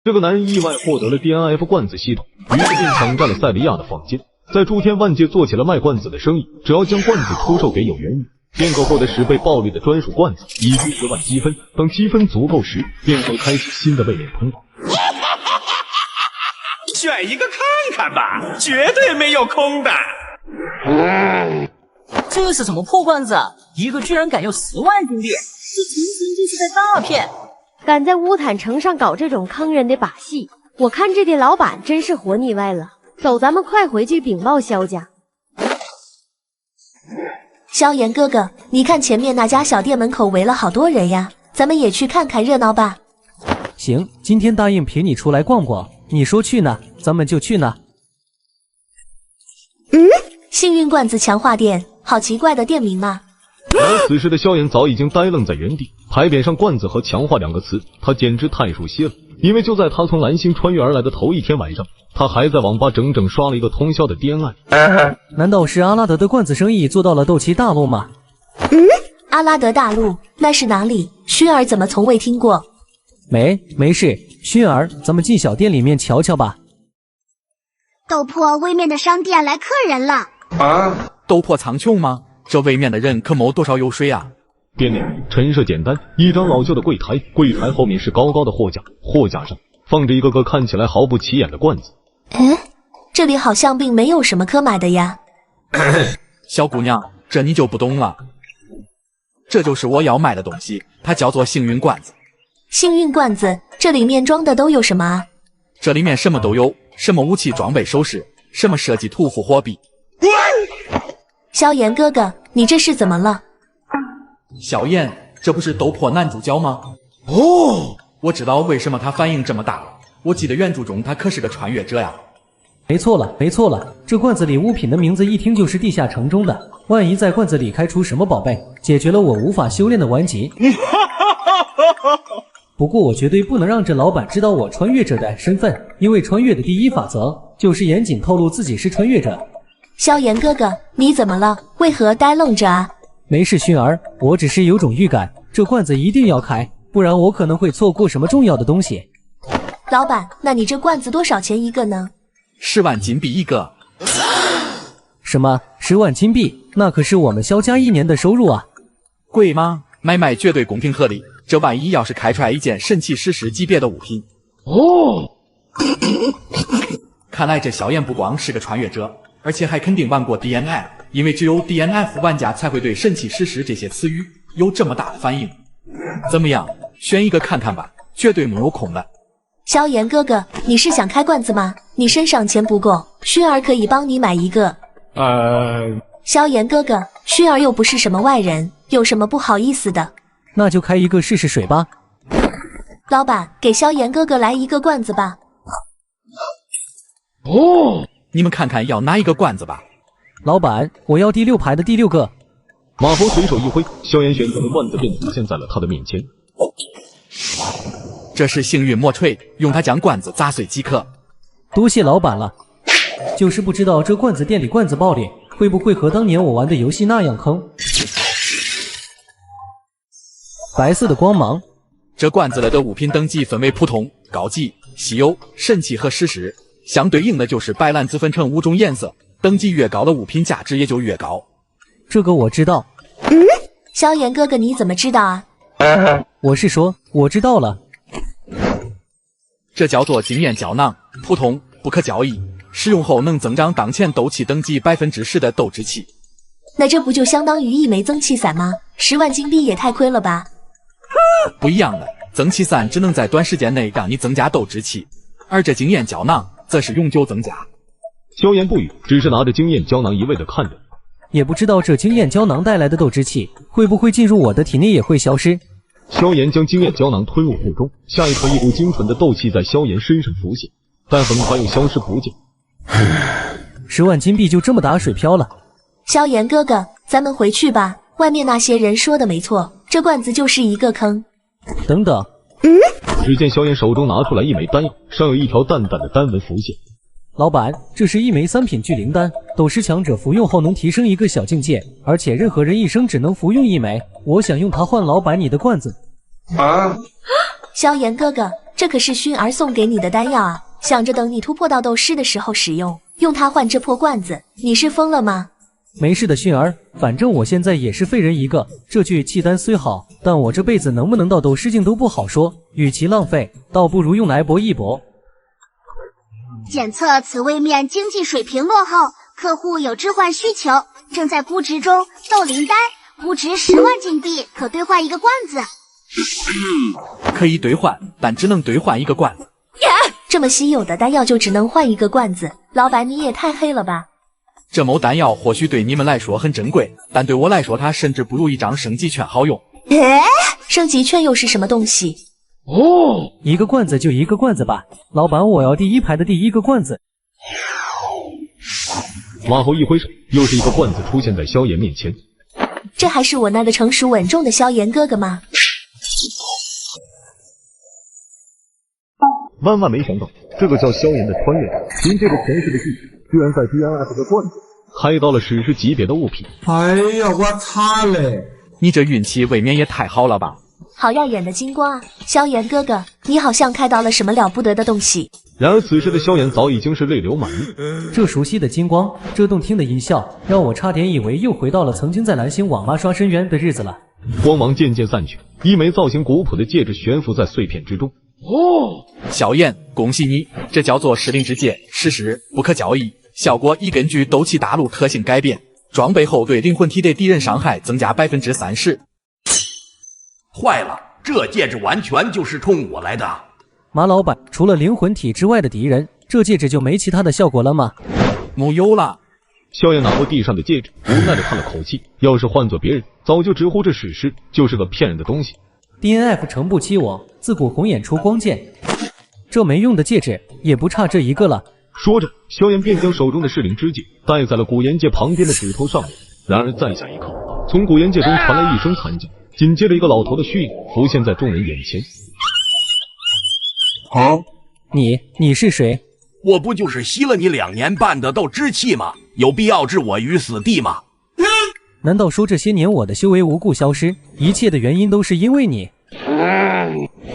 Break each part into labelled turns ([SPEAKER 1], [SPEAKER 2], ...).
[SPEAKER 1] 这个男人意外获得了 DNF 罐子系统，于是便抢占了塞利亚的房间，在诸天万界做起了卖罐子的生意。只要将罐子出售给有缘人，便可获得10倍爆率的专属罐子，以及10万积分。等积分足够时，便会开启新的位面通道。
[SPEAKER 2] 选一个看看吧，绝对没有空的。
[SPEAKER 3] 这是什么破罐子？一个居然敢要10万金币，这纯纯就是在诈骗！
[SPEAKER 4] 敢在乌坦城上搞这种坑人的把戏，我看这店老板真是活腻歪了。走，咱们快回去禀报萧家。
[SPEAKER 5] 萧炎哥哥，你看前面那家小店门口围了好多人呀，咱们也去看看热闹吧。
[SPEAKER 6] 行，今天答应陪你出来逛逛，你说去哪，咱们就去哪。
[SPEAKER 5] 幸运罐子强化店，好奇怪的店名嘛。
[SPEAKER 1] 而此时的萧炎早已经呆愣在原地，牌匾上罐子和强化2个词，他简直太熟悉了。因为就在他从蓝星穿越而来的头一天晚上，他还在网吧整整刷了一个通宵的 DNI。
[SPEAKER 6] 难道是阿拉德的罐子生意做到了斗气大陆吗？
[SPEAKER 5] 阿拉德大陆那是哪里？薰儿怎么从未听过？
[SPEAKER 6] 没事，薰儿，咱们进小店里面瞧瞧吧。
[SPEAKER 7] 斗破位面的商店来客人了
[SPEAKER 8] 啊！斗破苍穹吗？这位面的人可没多少油水啊！
[SPEAKER 1] 店内陈设简单，一张老旧的柜台，柜台后面是高高的货架，货架上放着一个个看起来毫不起眼的罐子。
[SPEAKER 5] 这里好像并没有什么可买的呀。
[SPEAKER 8] 小姑娘，这你就不懂了。这就是我要卖的东西，它叫做幸运罐子。
[SPEAKER 5] 幸运罐子，这里面装的都有什么啊？
[SPEAKER 8] 这里面什么都有，什么武器装备首饰，什么设计图符货币。
[SPEAKER 5] 萧炎哥哥，你这是怎么了？
[SPEAKER 8] 萧炎，这不是斗破男主角吗？哦，我知道为什么他反应这么大了。我记得原著中他可是个穿越者呀。
[SPEAKER 6] 没错了，这罐子里物品的名字一听就是地下城中的，万一在罐子里开出什么宝贝，解决了我无法修炼的顽疾。不过我绝对不能让这老板知道我穿越者的身份，因为穿越的第一法则就是严谨透露自己是穿越者。
[SPEAKER 5] 萧炎哥哥，你怎么了？为何呆愣着啊？
[SPEAKER 6] 没事，薰儿，我只是有种预感，这罐子一定要开，不然我可能会错过什么重要的东西。
[SPEAKER 5] 老板，那你这罐子多少钱一个呢
[SPEAKER 8] ？10万金币一个。
[SPEAKER 6] 什么？10万金币？那可是我们萧家1年的收入啊！
[SPEAKER 8] 贵吗？买卖绝对公平合理。这万一要是开出来一件神器史诗级别的物品，看来这萧炎不光是个穿越者，而且还肯定玩过 DNF， 因为只有 DNF 玩家才会对神器史诗这些词语有这么大的反应。怎么样，选一个看看吧，绝对没有空的。
[SPEAKER 5] 萧炎哥哥，你是想开罐子吗？你身上钱不够，薰儿可以帮你买一个。萧炎哥哥，薰儿又不是什么外人，有什么不好意思的？
[SPEAKER 6] 那就开一个试试水吧。
[SPEAKER 5] 老板，给萧炎哥哥来一个罐子吧。
[SPEAKER 8] 你们看看要哪一个罐子吧。
[SPEAKER 6] 老板，我要第6排的第6个。
[SPEAKER 1] 马佛随手一挥，萧炎选择的罐子便出现在了他的面前。
[SPEAKER 8] 这是幸运魔锤，用它将罐子砸碎即可。
[SPEAKER 6] 多谢老板了。就是不知道这罐子店里罐子爆裂会不会和当年我玩的游戏那样坑。白色的光芒。
[SPEAKER 8] 这罐子里的物品等级分为普通、高级、稀有、神奇和史诗，相对应的就是白蓝紫分成5种颜色，等级越高的物品价值也就越高。
[SPEAKER 6] 这个我知道。
[SPEAKER 5] 萧炎哥哥你怎么知道啊？
[SPEAKER 6] 我是说我知道了。
[SPEAKER 8] 这叫做经验胶囊，普通，不可交易，使用后能增长当前斗气等级10%的斗之气。
[SPEAKER 5] 那这不就相当于一枚增气伞吗？10万金币也太亏了吧。
[SPEAKER 8] 不一样的，增气伞只能在短时间内让你增加斗之气，而这经验胶囊则是永久增加。
[SPEAKER 1] 萧炎不语，只是拿着经验胶囊一味地看着。
[SPEAKER 6] 也不知道这经验胶囊带来的斗之气会不会进入我的体内也会消失。
[SPEAKER 1] 萧炎将经验胶囊吞入腹中，下一刻一股精纯的斗气在萧炎身上浮现，但很快又消失不见。
[SPEAKER 6] 10万金币就这么打水漂了。
[SPEAKER 5] 萧炎哥哥，咱们回去吧，外面那些人说的没错，这罐子就是一个坑。
[SPEAKER 6] 等等。
[SPEAKER 1] 只见萧炎手中拿出来一枚丹药，上有一条淡淡的丹纹浮现。
[SPEAKER 6] 老板，这是一枚3品聚灵丹，斗师强者服用后能提升一个小境界，而且任何人一生只能服用1枚。我想用它换老板你的罐子。
[SPEAKER 5] 萧炎哥哥，这这可是薰儿送给你的丹药啊，想着等你突破到斗师的时候使用，用它换这破罐子，你是疯了吗？
[SPEAKER 6] 没事的，薰儿，反正我现在也是废人一个。这具契丹虽好，但我这辈子能不能到斗师境都不好说。与其浪费，倒不如用来搏一搏。
[SPEAKER 7] 检测此位面经济水平落后，客户有置换需求，正在估值中。斗灵丹估值10万金币，可兑换一个罐子。
[SPEAKER 8] 可以兑换，但只能兑换一个罐子。
[SPEAKER 5] 这么稀有的丹药就只能换一个罐子，老板你也太黑了吧！
[SPEAKER 8] 这某丹药或许对你们来说很珍贵，但对我来说它甚至不如一张升级券好用。
[SPEAKER 5] 升级券又是什么东西？
[SPEAKER 6] 一个罐子就一个罐子吧，老板我要第一排的第一个罐子。
[SPEAKER 1] 马后一挥手，又是一个罐子出现在萧炎面前。
[SPEAKER 5] 这还是我那个成熟稳重的萧炎哥哥吗？
[SPEAKER 1] 万万没想到，这个叫萧炎的穿越者，凭借着前世的记忆，居然在 DNF 的罐子开到了史诗级别的物品。
[SPEAKER 9] 哎呀，我擦嘞！
[SPEAKER 8] 你这运气未免也太好了吧！
[SPEAKER 5] 好耀眼的金光啊，萧炎哥哥，你好像开到了什么了不得的东西。
[SPEAKER 1] 然而此时的萧炎早已经是泪流满面。
[SPEAKER 6] 这熟悉的金光，这动听的音效，让我差点以为又回到了曾经在蓝星网吧刷深渊的日子了。
[SPEAKER 1] 光芒渐渐散去，一枚造型古朴的戒指悬浮在碎片之中。
[SPEAKER 8] 小燕，恭喜你，这叫做失灵之戒，实时不可交易，效果已根据斗气大陆特性改变，装备后对灵魂体的敌人伤害增加30%。
[SPEAKER 2] 坏了，这戒指完全就是冲我来的。
[SPEAKER 6] 马老板，除了灵魂体之外的敌人，这戒指就没其他的效果了吗？
[SPEAKER 8] 木有了。
[SPEAKER 1] 萧炎拿过地上的戒指，无奈地叹了口气。要是换做别人，早就直呼这史诗就是个骗人的东西。
[SPEAKER 6] DNF 诚不欺我，自古红眼出光剑。这没用的戒指也不差这一个了。
[SPEAKER 1] 说着，萧炎便将手中的噬灵之戒戴在了古岩界旁边的指头上面。然而再下一刻，从古岩界中传来一声惨叫，紧接着一个老头的虚影浮现在众人眼前。
[SPEAKER 6] 你是谁？
[SPEAKER 2] 我不就是吸了你2年半的斗之气吗？有必要置我于死地吗？
[SPEAKER 6] 难道说这些年我的修为无故消失，一切的原因都是因为你？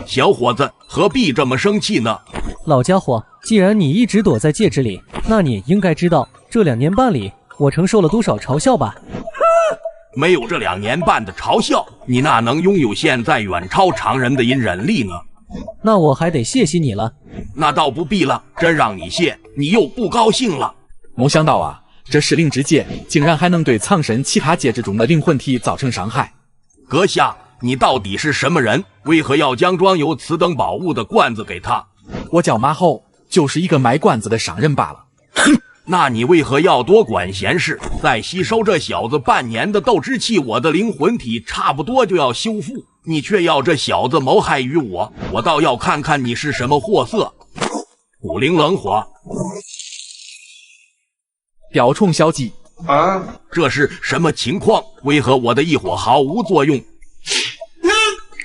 [SPEAKER 2] 小伙子，何必这么生气呢？
[SPEAKER 6] 老家伙，既然你一直躲在戒指里，那你应该知道这2年半里我承受了多少嘲笑吧？
[SPEAKER 2] 没有这2年半的嘲笑，你哪能拥有现在远超常人的隐忍力呢？
[SPEAKER 6] 那我还得谢谢你了。
[SPEAKER 2] 那倒不必了，真让你谢，你又不高兴了。
[SPEAKER 8] 没想到啊，这噬灵之戒竟然还能对藏身其他戒指中的灵魂体造成伤害。
[SPEAKER 2] 阁下，你到底是什么人？为何要将装有此等宝物的罐子给他？
[SPEAKER 8] 我叫马后，就是一个卖罐子的商人罢了。
[SPEAKER 2] 那你为何要多管闲事？再吸收这小子半年的斗之气，我的灵魂体差不多就要修复，你却要这小子谋害于我，我倒要看看你是什么货色。古灵冷火，
[SPEAKER 8] 雕虫小技
[SPEAKER 2] 啊！这是什么情况？为何我的异火毫无作用？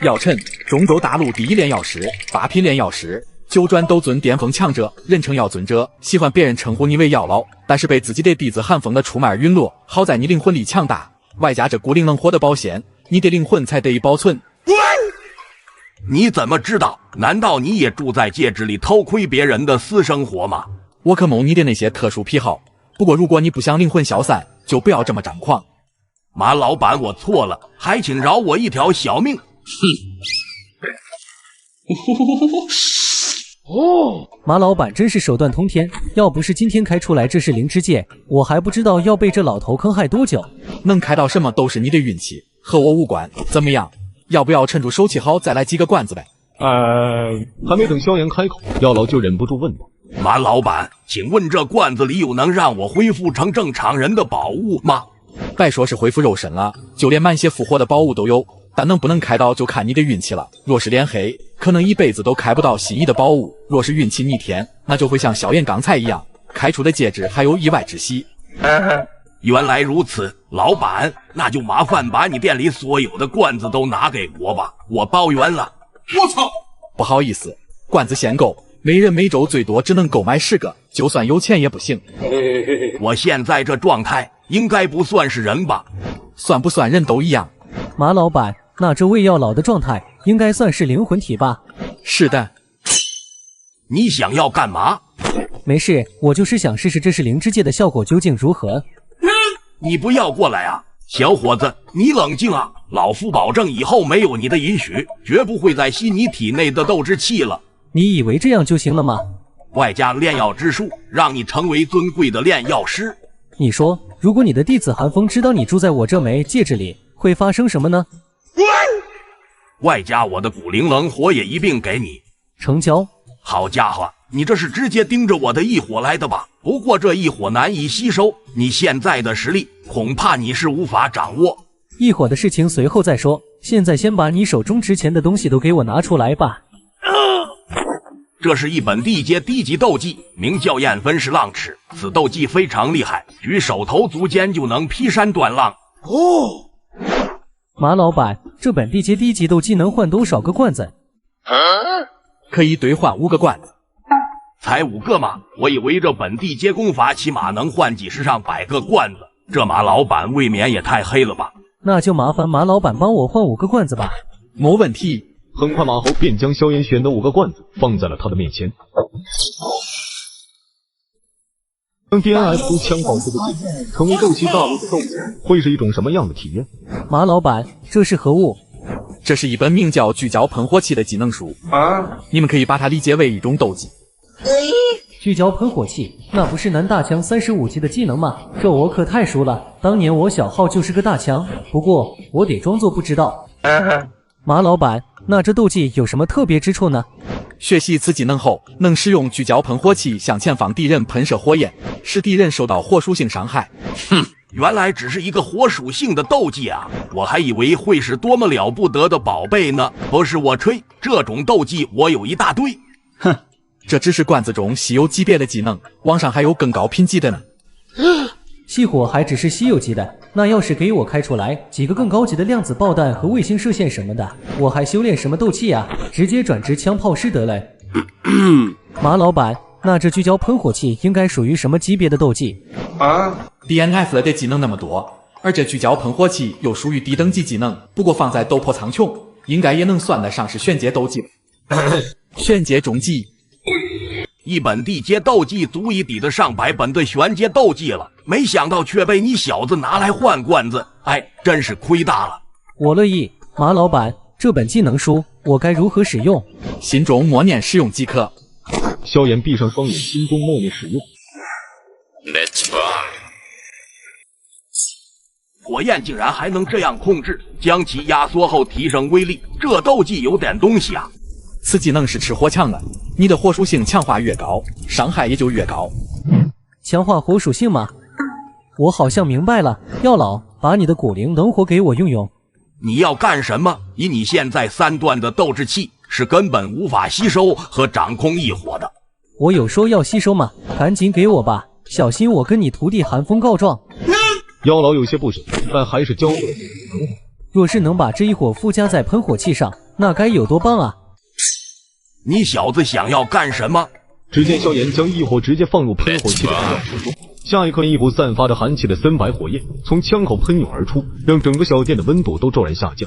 [SPEAKER 8] 药尘，中州大陆第一炼药师，8品炼药师，9转斗尊巅峰强者，人称药尊者，喜欢别人称呼你为药老，但是被自己的弟子寒风的出卖而陨落。好在你灵魂力强大，外加这孤灵冷火的保险，你的灵魂才得以保存。
[SPEAKER 2] 你怎么知道？难道你也住在戒指里偷窥别人的私生活吗？
[SPEAKER 8] 我可蒙你的那些特殊癖好，不过如果你不想灵魂消散，就不要这么张狂。
[SPEAKER 2] 马老板，我错了，还请饶我一条小命。
[SPEAKER 6] 马老板真是手段通天，要不是今天开出来这是灵之戒，我还不知道要被这老头坑害多久。
[SPEAKER 8] 能开到什么都是你的运气，和我无关。怎么样，要不要趁住手气好再来几个罐子呗？
[SPEAKER 1] 还没等萧炎开口，药老就忍不住问道：
[SPEAKER 2] 马老板，请问这罐子里有能让我恢复成正常人的宝物吗？
[SPEAKER 8] 别说是恢复肉身了，就连满血复活的宝物都有，但能不能开到就看你的运气了。若是脸黑，可能一辈子都开不到心仪的宝物；若是运气逆天，那就会像萧炎刚才一样，开出的戒指还有意外之喜。
[SPEAKER 2] 原来如此，老板，那就麻烦把你店里所有的罐子都拿给我吧，我包圆了。
[SPEAKER 8] 我操！不好意思，罐子限购，每人每周最多只能购买10个，就算有钱也不行。
[SPEAKER 2] 我现在这状态应该不算是人吧？
[SPEAKER 8] 算不算人都一样。
[SPEAKER 6] 马老板，那这位药老的状态应该算是灵魂体吧？
[SPEAKER 8] 是的。
[SPEAKER 2] 你想要干嘛？
[SPEAKER 6] 没事，我就是想试试这是灵之界的效果究竟如何。
[SPEAKER 2] 你不要过来啊！小伙子，你冷静啊！老夫保证以后没有你的允许，绝不会再吸你体内的斗之气了。
[SPEAKER 6] 你以为这样就行了吗？
[SPEAKER 2] 外加炼药之术，让你成为尊贵的炼药师。
[SPEAKER 6] 你说，如果你的弟子寒风知道你住在我这枚戒指里，会发生什么呢？
[SPEAKER 2] 外加我的古灵冷火也一并给你。
[SPEAKER 6] 成交。
[SPEAKER 2] 好家伙，你这是直接盯着我的异火来的吧？不过这异火难以吸收，你现在的实力恐怕你是无法掌握。
[SPEAKER 6] 异火的事情随后再说，现在先把你手中值钱的东西都给我拿出来吧。
[SPEAKER 2] 这是一本地阶低级斗技，名叫燕分式浪尺。此斗技非常厉害，举手投足间就能劈山断浪。哦，
[SPEAKER 6] 马老板，这本地阶低级斗技能换多少个罐子？
[SPEAKER 8] 可以兑换5个罐子。
[SPEAKER 2] 才5个吗？我以为这本地阶功法起码能换几十上百个罐子。这马老板未免也太黑了吧？
[SPEAKER 6] 那就麻烦马老板帮我换5个罐子吧。
[SPEAKER 8] 没问题。
[SPEAKER 1] 很快，马猴便将萧炎选的5个罐子放在了他的面前。当 DNF 枪炮这个技能成为斗气大陆的斗技，会是一种什么样的体验？
[SPEAKER 6] 马老板，这是何物？
[SPEAKER 8] 这是一本名叫聚焦喷火器的技能书啊，你们可以把它理解为一种斗技。
[SPEAKER 6] 聚焦喷火器，那不是南大强35级的技能吗？这我可太熟了，当年我小号就是个大强，不过我得装作不知道。马老板，那这斗技有什么特别之处呢？
[SPEAKER 8] 学习此技能后，能使用聚焦喷火器向前方敌人喷射火焰，使敌人受到火属性伤害。
[SPEAKER 2] 哼，原来只是一个火属性的斗技啊！我还以为会是多么了不得的宝贝呢。不是我吹，这种斗技我有一大堆。
[SPEAKER 8] 哼，这只是罐子中稀有级别的技能，网上还有更高品级的呢。
[SPEAKER 6] 熄火还只是稀有级的，那要是给我开出来几个更高级的量子爆弹和卫星射线什么的，我还修炼什么斗气啊？直接转职枪炮师得了。马老板，那这聚焦喷火器应该属于什么级别的斗技
[SPEAKER 8] 啊 ？DNF 的技能那么多，而这聚焦喷火器又属于低等级技能，不过放在斗破苍穹，应该也能算得上是玄阶斗技。玄阶中级。
[SPEAKER 2] 一本地阶斗技足以抵得上100本的玄阶斗技了，没想到却被你小子拿来换罐子，哎，真是亏大了。
[SPEAKER 6] 我乐意。马老板，这本技能书我该如何使用？
[SPEAKER 8] 心中默念使用即可。
[SPEAKER 1] 萧炎闭上双眼，心中默念使用。
[SPEAKER 2] Let's fly。火焰竟然还能这样控制，将其压缩后提升威力，这斗技有点东西啊。
[SPEAKER 8] 此技能是吃火墙的，你的火属性强化越高，伤害也就越高。
[SPEAKER 6] 强化火属性吗？我好像明白了。药老，把你的古灵冷火给我用用。
[SPEAKER 2] 你要干什么？以你现在3段的斗志气，是根本无法吸收和掌控异火的。
[SPEAKER 6] 我有说要吸收吗？赶紧给我吧，小心我跟你徒弟寒风告状。
[SPEAKER 1] 妖老有些不舍，但还是交给了你。
[SPEAKER 6] 若是能把这一火附加在喷火器上，那该有多棒啊！
[SPEAKER 2] 你小子想要干什么？
[SPEAKER 1] 只见萧炎将异火直接放入喷火器的燃料之中，下一刻一股散发着寒气的森白火焰从枪口喷涌而出，让整个小店的温度都骤然下降。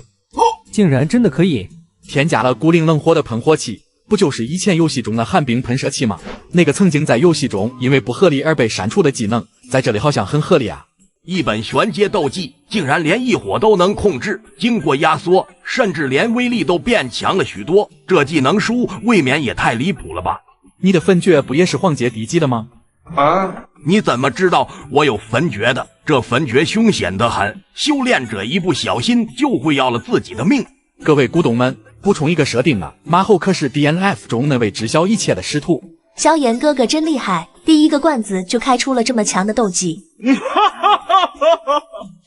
[SPEAKER 6] 竟然真的可以
[SPEAKER 8] 添加了古灵冷火的喷火器，不就是以前游戏中的寒冰喷射器吗？那个曾经在游戏中因为不合理而被删除的技能，在这里好像很合理啊。
[SPEAKER 2] 一本玄阶斗技竟然连异火都能控制，经过压缩，甚至连威力都变强了许多。这技能书未免也太离谱了吧？
[SPEAKER 8] 你的焚诀不也是黄阶低级的吗？
[SPEAKER 2] 啊！你怎么知道我有焚诀的？这焚诀凶险得很，修炼者一不小心就会要了自己的命。
[SPEAKER 8] 各位股东们，补充一个设定啊，马猴可是 DNF 中那位知晓一切的师徒。
[SPEAKER 5] 萧炎哥哥真厉害，第一个罐子就开出了这么强的斗技。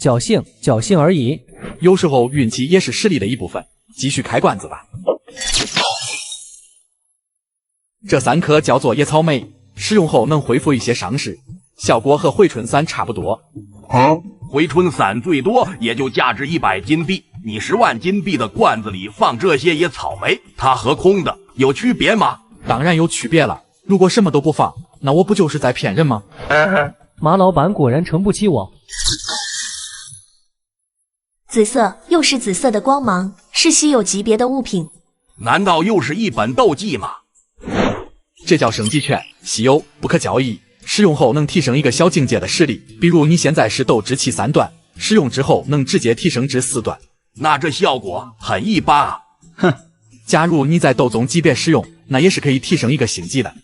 [SPEAKER 6] 侥幸而已，
[SPEAKER 8] 有时候运气也是实力的一部分。继续开罐子吧。这3颗叫做野草莓，使用后能恢复一些伤势，效果和回春散差不多。
[SPEAKER 2] 回春散最多也就价值100金币，你10万金币的罐子里放这些野草莓，它和空的有区别吗？
[SPEAKER 8] 当然有区别了。如果什么都不放，那我不就是在骗人吗？
[SPEAKER 6] 马老板果然诚不起我。
[SPEAKER 5] 紫色，又是紫色的光芒，是稀有级别的物品。
[SPEAKER 2] 难道又是一本斗技吗？
[SPEAKER 8] 这叫升级券，稀有，不可交易。使用后能提升一个小境界的实力，比如你现在是斗之气3段，使用之后能直接提升至4段。
[SPEAKER 2] 那这效果很一般啊。
[SPEAKER 8] 哼，假如你在斗宗级别使用，那也是可以提升一个星级的。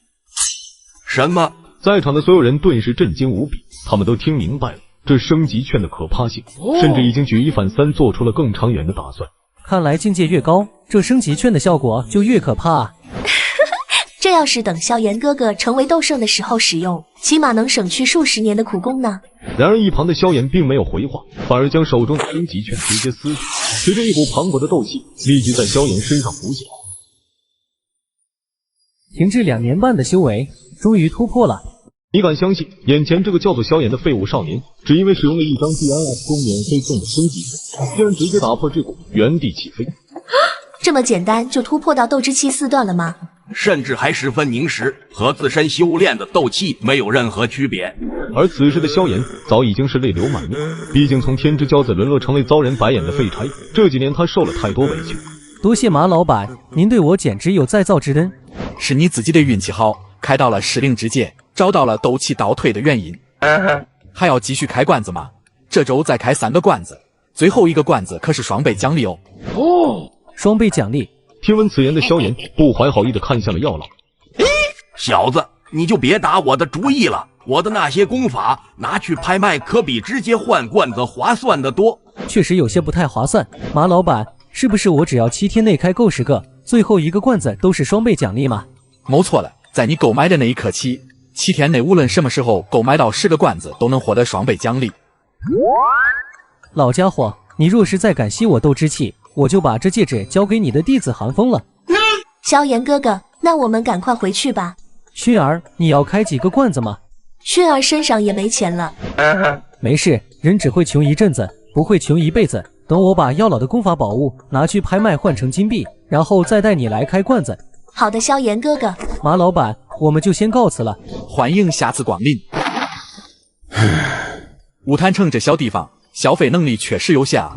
[SPEAKER 2] 什么？
[SPEAKER 1] 在场的所有人顿时震惊无比，他们都听明白了这升级券的可怕性，甚至已经举一反三，做出了更长远的打算。
[SPEAKER 6] 看来境界越高，这升级券的效果就越可怕啊。
[SPEAKER 5] 这要是等萧炎哥哥成为斗圣的时候使用，起码能省去数十年的苦功呢。
[SPEAKER 1] 然而一旁的萧炎并没有回话，反而将手中的升级券直接撕去，随着一股磅礴的斗气立即在萧炎身上浮现。
[SPEAKER 6] 停滞2年半的修为终于突破了。
[SPEAKER 1] 你敢相信，眼前这个叫做萧炎的废物少年，只因为使用了一张 DNF 中免费送的升级券，竟然直接打破这股，原地起飞。
[SPEAKER 5] 这么简单就突破到斗之气4段了吗？
[SPEAKER 2] 甚至还十分凝实，和自身修炼的斗气没有任何区别。
[SPEAKER 1] 而此时的萧炎早已经是泪流满面，毕竟从天之骄子沦落成为遭人白眼的废柴，这几年他受了太多委屈。
[SPEAKER 6] 多谢马老板，您对我简直有再造之恩。
[SPEAKER 8] 是你自己的运气好，开到了失灵之界，找到了斗气倒退的原因。还要继续开罐子吗？这周再开3个罐子，最后一个罐子可是双倍奖励哦。
[SPEAKER 6] 双倍奖励。
[SPEAKER 1] 听闻此言的萧炎不怀好意地看向了药老。
[SPEAKER 2] 小子，你就别打我的主意了，我的那些功法拿去拍卖可比直接换罐子划算得多。
[SPEAKER 6] 确实有些不太划算。马老板，是不是我只要7天内开够10个，最后一个罐子都是双倍奖励吗？
[SPEAKER 8] 没错了，在你购买的那一刻起，7天内无论什么时候购买到10个罐子都能获得双倍奖励。
[SPEAKER 6] 老家伙，你若是再敢吸我斗之气，我就把这戒指交给你的弟子韩风了。
[SPEAKER 5] 萧炎哥哥，那我们赶快回去吧。
[SPEAKER 6] 薰儿，你要开几个罐子吗？
[SPEAKER 5] 薰儿身上也没钱了。
[SPEAKER 6] 没事，人只会穷一阵子，不会穷一辈子。等我把药老的功法宝物拿去拍卖换成金币，然后再带你来开罐子。
[SPEAKER 5] 好的，萧炎哥哥。
[SPEAKER 6] 马老板，我们就先告辞了。
[SPEAKER 8] 欢迎下次光临。五坛城这小地方，消费能力确实有限啊。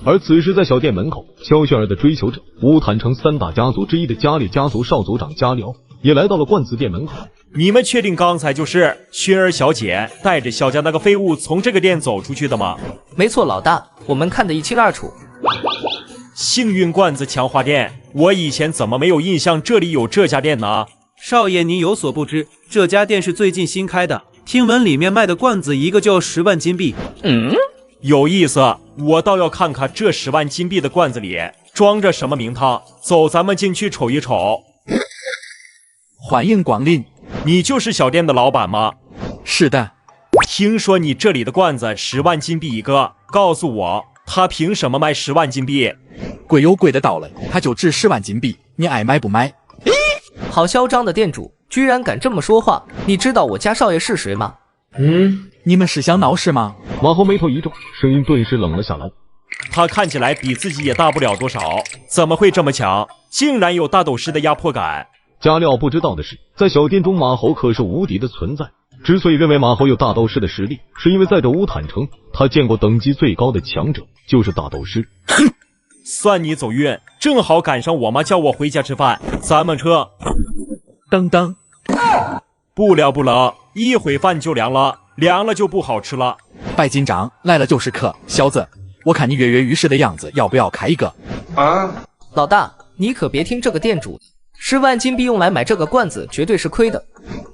[SPEAKER 1] 而此时在小店门口，萧薰儿的追求者，乌坦城3大家族之一的加列家族少族长加辽也来到了罐子店门口。
[SPEAKER 10] 你们确定刚才就是薰儿小姐带着萧家那个废物从这个店走出去的吗？
[SPEAKER 3] 没错，老大，我们看得一清二楚。
[SPEAKER 10] 幸运罐子强化店，我以前怎么没有印象这里有这家店呢？
[SPEAKER 11] 少爷，您有所不知，这家店是最近新开的，听闻里面卖的罐子一个就10万金币。
[SPEAKER 10] 有意思，我倒要看看这10万金币的罐子里装着什么名堂。走，咱们进去瞅一瞅。
[SPEAKER 8] 欢迎光临。
[SPEAKER 10] 你就是小店的老板吗？
[SPEAKER 8] 是的。
[SPEAKER 10] 听说你这里的罐子10万金币一个，告诉我他凭什么卖10万金币？
[SPEAKER 8] 贵有贵的道理，他就值10万金币，你爱买不买？
[SPEAKER 3] 好嚣张的店主，居然敢这么说话！你知道我家少爷是谁吗？
[SPEAKER 8] 你们是想闹事吗？
[SPEAKER 1] 马猴眉头一皱，声音顿时冷了下来。
[SPEAKER 10] 他看起来比自己也大不了多少，怎么会这么强？竟然有大斗师的压迫感。
[SPEAKER 1] 加料不知道的是，在小店中马猴可是无敌的存在。之所以认为马猴有大斗师的实力，是因为在这乌坦城，他见过等级最高的强者就是大斗师。
[SPEAKER 10] 算你走运，正好赶上我妈叫我回家吃饭，咱们撤。
[SPEAKER 8] 等等，
[SPEAKER 10] 不了不了，一会饭就凉了，凉了就不好吃了。
[SPEAKER 8] 拜金章来了就是客，小子，我看你跃跃欲试的样子，要不要开一个？
[SPEAKER 3] 老大，你可别听这个店主，10万金币用来买这个罐子绝对是亏的。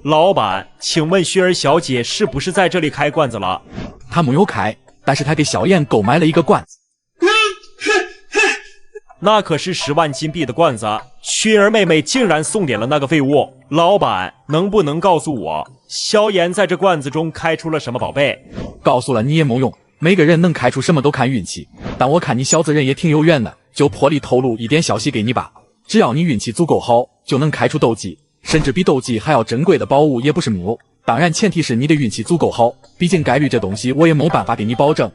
[SPEAKER 10] 老板，请问薰儿小姐是不是在这里开罐子了？
[SPEAKER 8] 她没有开，但是她给萧炎购买了一个罐子。
[SPEAKER 10] 那可是10万金币的罐子，薰儿妹妹竟然送给了那个废物。老板，能不能告诉我，萧炎在这罐子中开出了什么宝贝？
[SPEAKER 8] 告诉了你也没用，每个人能开出什么都看运气。但我看你小子人也挺有缘的，就破例透露一点消息给你吧。只要你运气足够好，就能开出斗技，甚至比斗技还要珍贵的宝物也不是没有。当然前提是你的运气足够好，毕竟概率这东西我也没办法给你保证。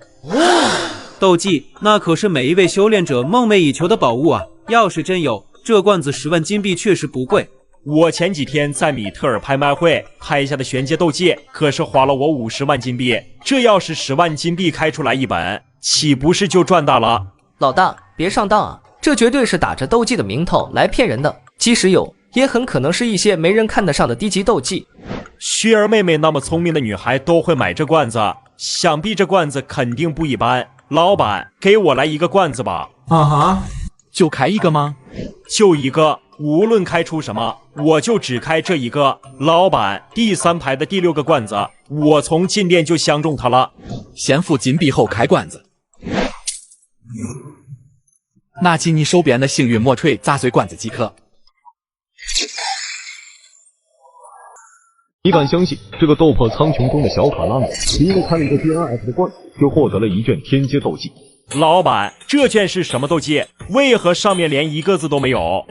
[SPEAKER 11] 斗技那可是每一位修炼者梦寐以求的宝物啊！要是真有，这罐子10万金币确实不贵。
[SPEAKER 10] 我前几天在米特尔拍卖会拍下的玄阶斗技，可是花了我50万金币。这要是10万金币开出来一本，岂不是就赚大了？
[SPEAKER 3] 老大，别上当啊！这绝对是打着斗技的名头来骗人的。即使有，
[SPEAKER 12] 也很可能是一些没人看得上的低级斗技。
[SPEAKER 10] 薛儿妹妹那么聪明的女孩都会买这罐子，想必这罐子肯定不一般。老板，给我来一个罐子吧。
[SPEAKER 9] 啊哈，
[SPEAKER 8] 就开一个吗？
[SPEAKER 10] 就一个，无论开出什么，我就只开这一个。老板，第3排的第6个罐子，我从进店就相中它了。
[SPEAKER 8] 先付金币后开罐子，拿起你手边的幸运魔锤砸碎罐子即可。
[SPEAKER 1] 你敢相信这个斗破苍穹中的小卡拉姆，因为开了一个 DNF 的罐，就获得了一卷天阶斗技？
[SPEAKER 10] 老板，这卷是什么斗技？为何上面连一个字都没有？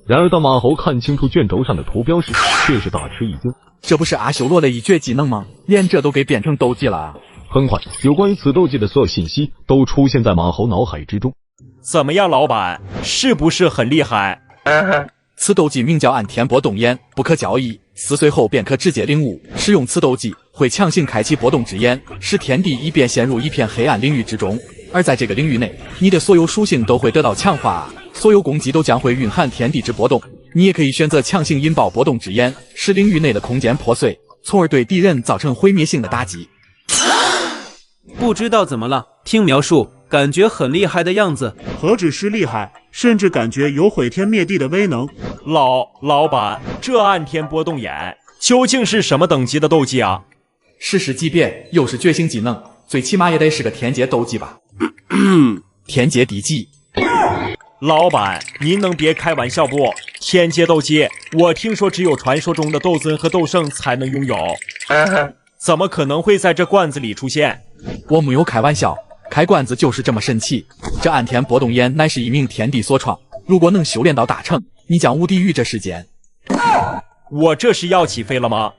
[SPEAKER 1] 然而当马猴看清楚卷轴上的图标时，却是大吃一惊。
[SPEAKER 8] 这不是阿修罗的一绝技能吗？连这都给变成斗技了啊！
[SPEAKER 1] 很快，有关于此斗技的所有信息都出现在马猴脑海之中。
[SPEAKER 10] 怎么样，老板，是不是很厉害？
[SPEAKER 8] 此斗技名叫暗天波动烟，不可交易，撕碎后便可直接领悟。使用此斗技会强行开启波动之烟，使天地一变陷入一片黑暗领域之中。而在这个领域内，你的所有属性都会得到强化，所有攻击都将会蕴含天地之波动。你也可以选择强行引爆波动之烟，使领域内的空间破碎，从而对敌人造成毁灭性的打击。
[SPEAKER 11] 不知道怎么了，听描述感觉很厉害的样子。
[SPEAKER 13] 何止是厉害，甚至感觉有毁天灭地的威能。
[SPEAKER 10] 老板，这暗天波动眼究竟是什么等级的斗技啊？
[SPEAKER 8] 世事即变，又是觉醒技能，最起码也得是个天阶斗技吧。天阶地技。
[SPEAKER 10] 老板，您能别开玩笑不？天阶斗技，我听说只有传说中的斗尊和斗圣才能拥有，怎么可能会在这罐子里出现？
[SPEAKER 8] 我没有开玩笑，开罐子就是这么神奇。这暗天波动烟乃是一名天帝所创，如果能修炼到大成，你将无敌于这世间。
[SPEAKER 10] 我这是要起飞了吗？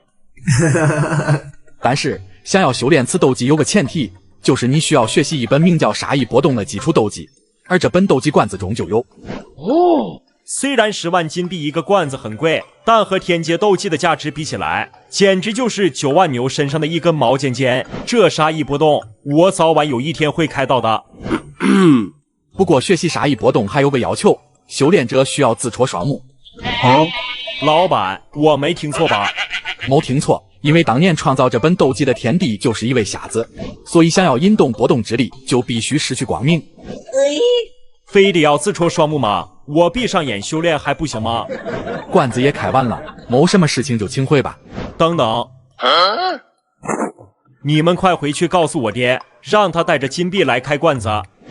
[SPEAKER 8] 但是想要修炼此斗技有个前提，就是你需要学习一本名叫杀意波动的基础斗技，而这本斗技罐子中就有。
[SPEAKER 10] 虽然10万金币一个罐子很贵，但和天阶斗技的价值比起来，简直就是9万牛身上的一根毛尖尖。这杀意波动，我早晚有一天会开到的。
[SPEAKER 8] 不过学习杀意波动还有个要求，修炼者需要自戳双目。
[SPEAKER 10] 老板，我没听错吧？
[SPEAKER 8] 没听错，因为当年创造这本斗技的天帝就是一位瞎子，所以想要引动波动之力，就必须失去光明。
[SPEAKER 10] 非得要自戳双目吗？我闭上眼修炼还不行吗？
[SPEAKER 8] 罐子也开完了，没什么事情就请回吧。
[SPEAKER 10] 等等，你们快回去告诉我爹，让他带着金币来开罐子。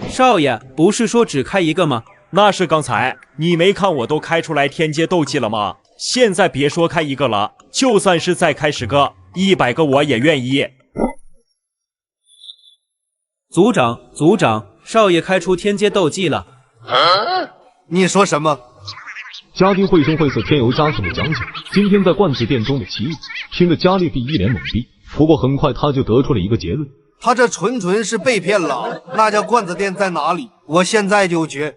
[SPEAKER 11] 少爷，不是说只开一个吗？
[SPEAKER 10] 那是刚才，你没看我都开出来天阶斗技了吗？现在别说开一个了，就算是再开10个、100个我也愿意。
[SPEAKER 11] 族长，少爷开出天阶斗技了。
[SPEAKER 14] 你说什么？
[SPEAKER 1] 家丁绘声绘色添油加醋的讲解今天在罐子店中的奇遇，听得加列比一脸懵逼。不过很快他就得出了一个结论：
[SPEAKER 14] 他这纯是被骗了。那家罐子店在哪里？我现在就去。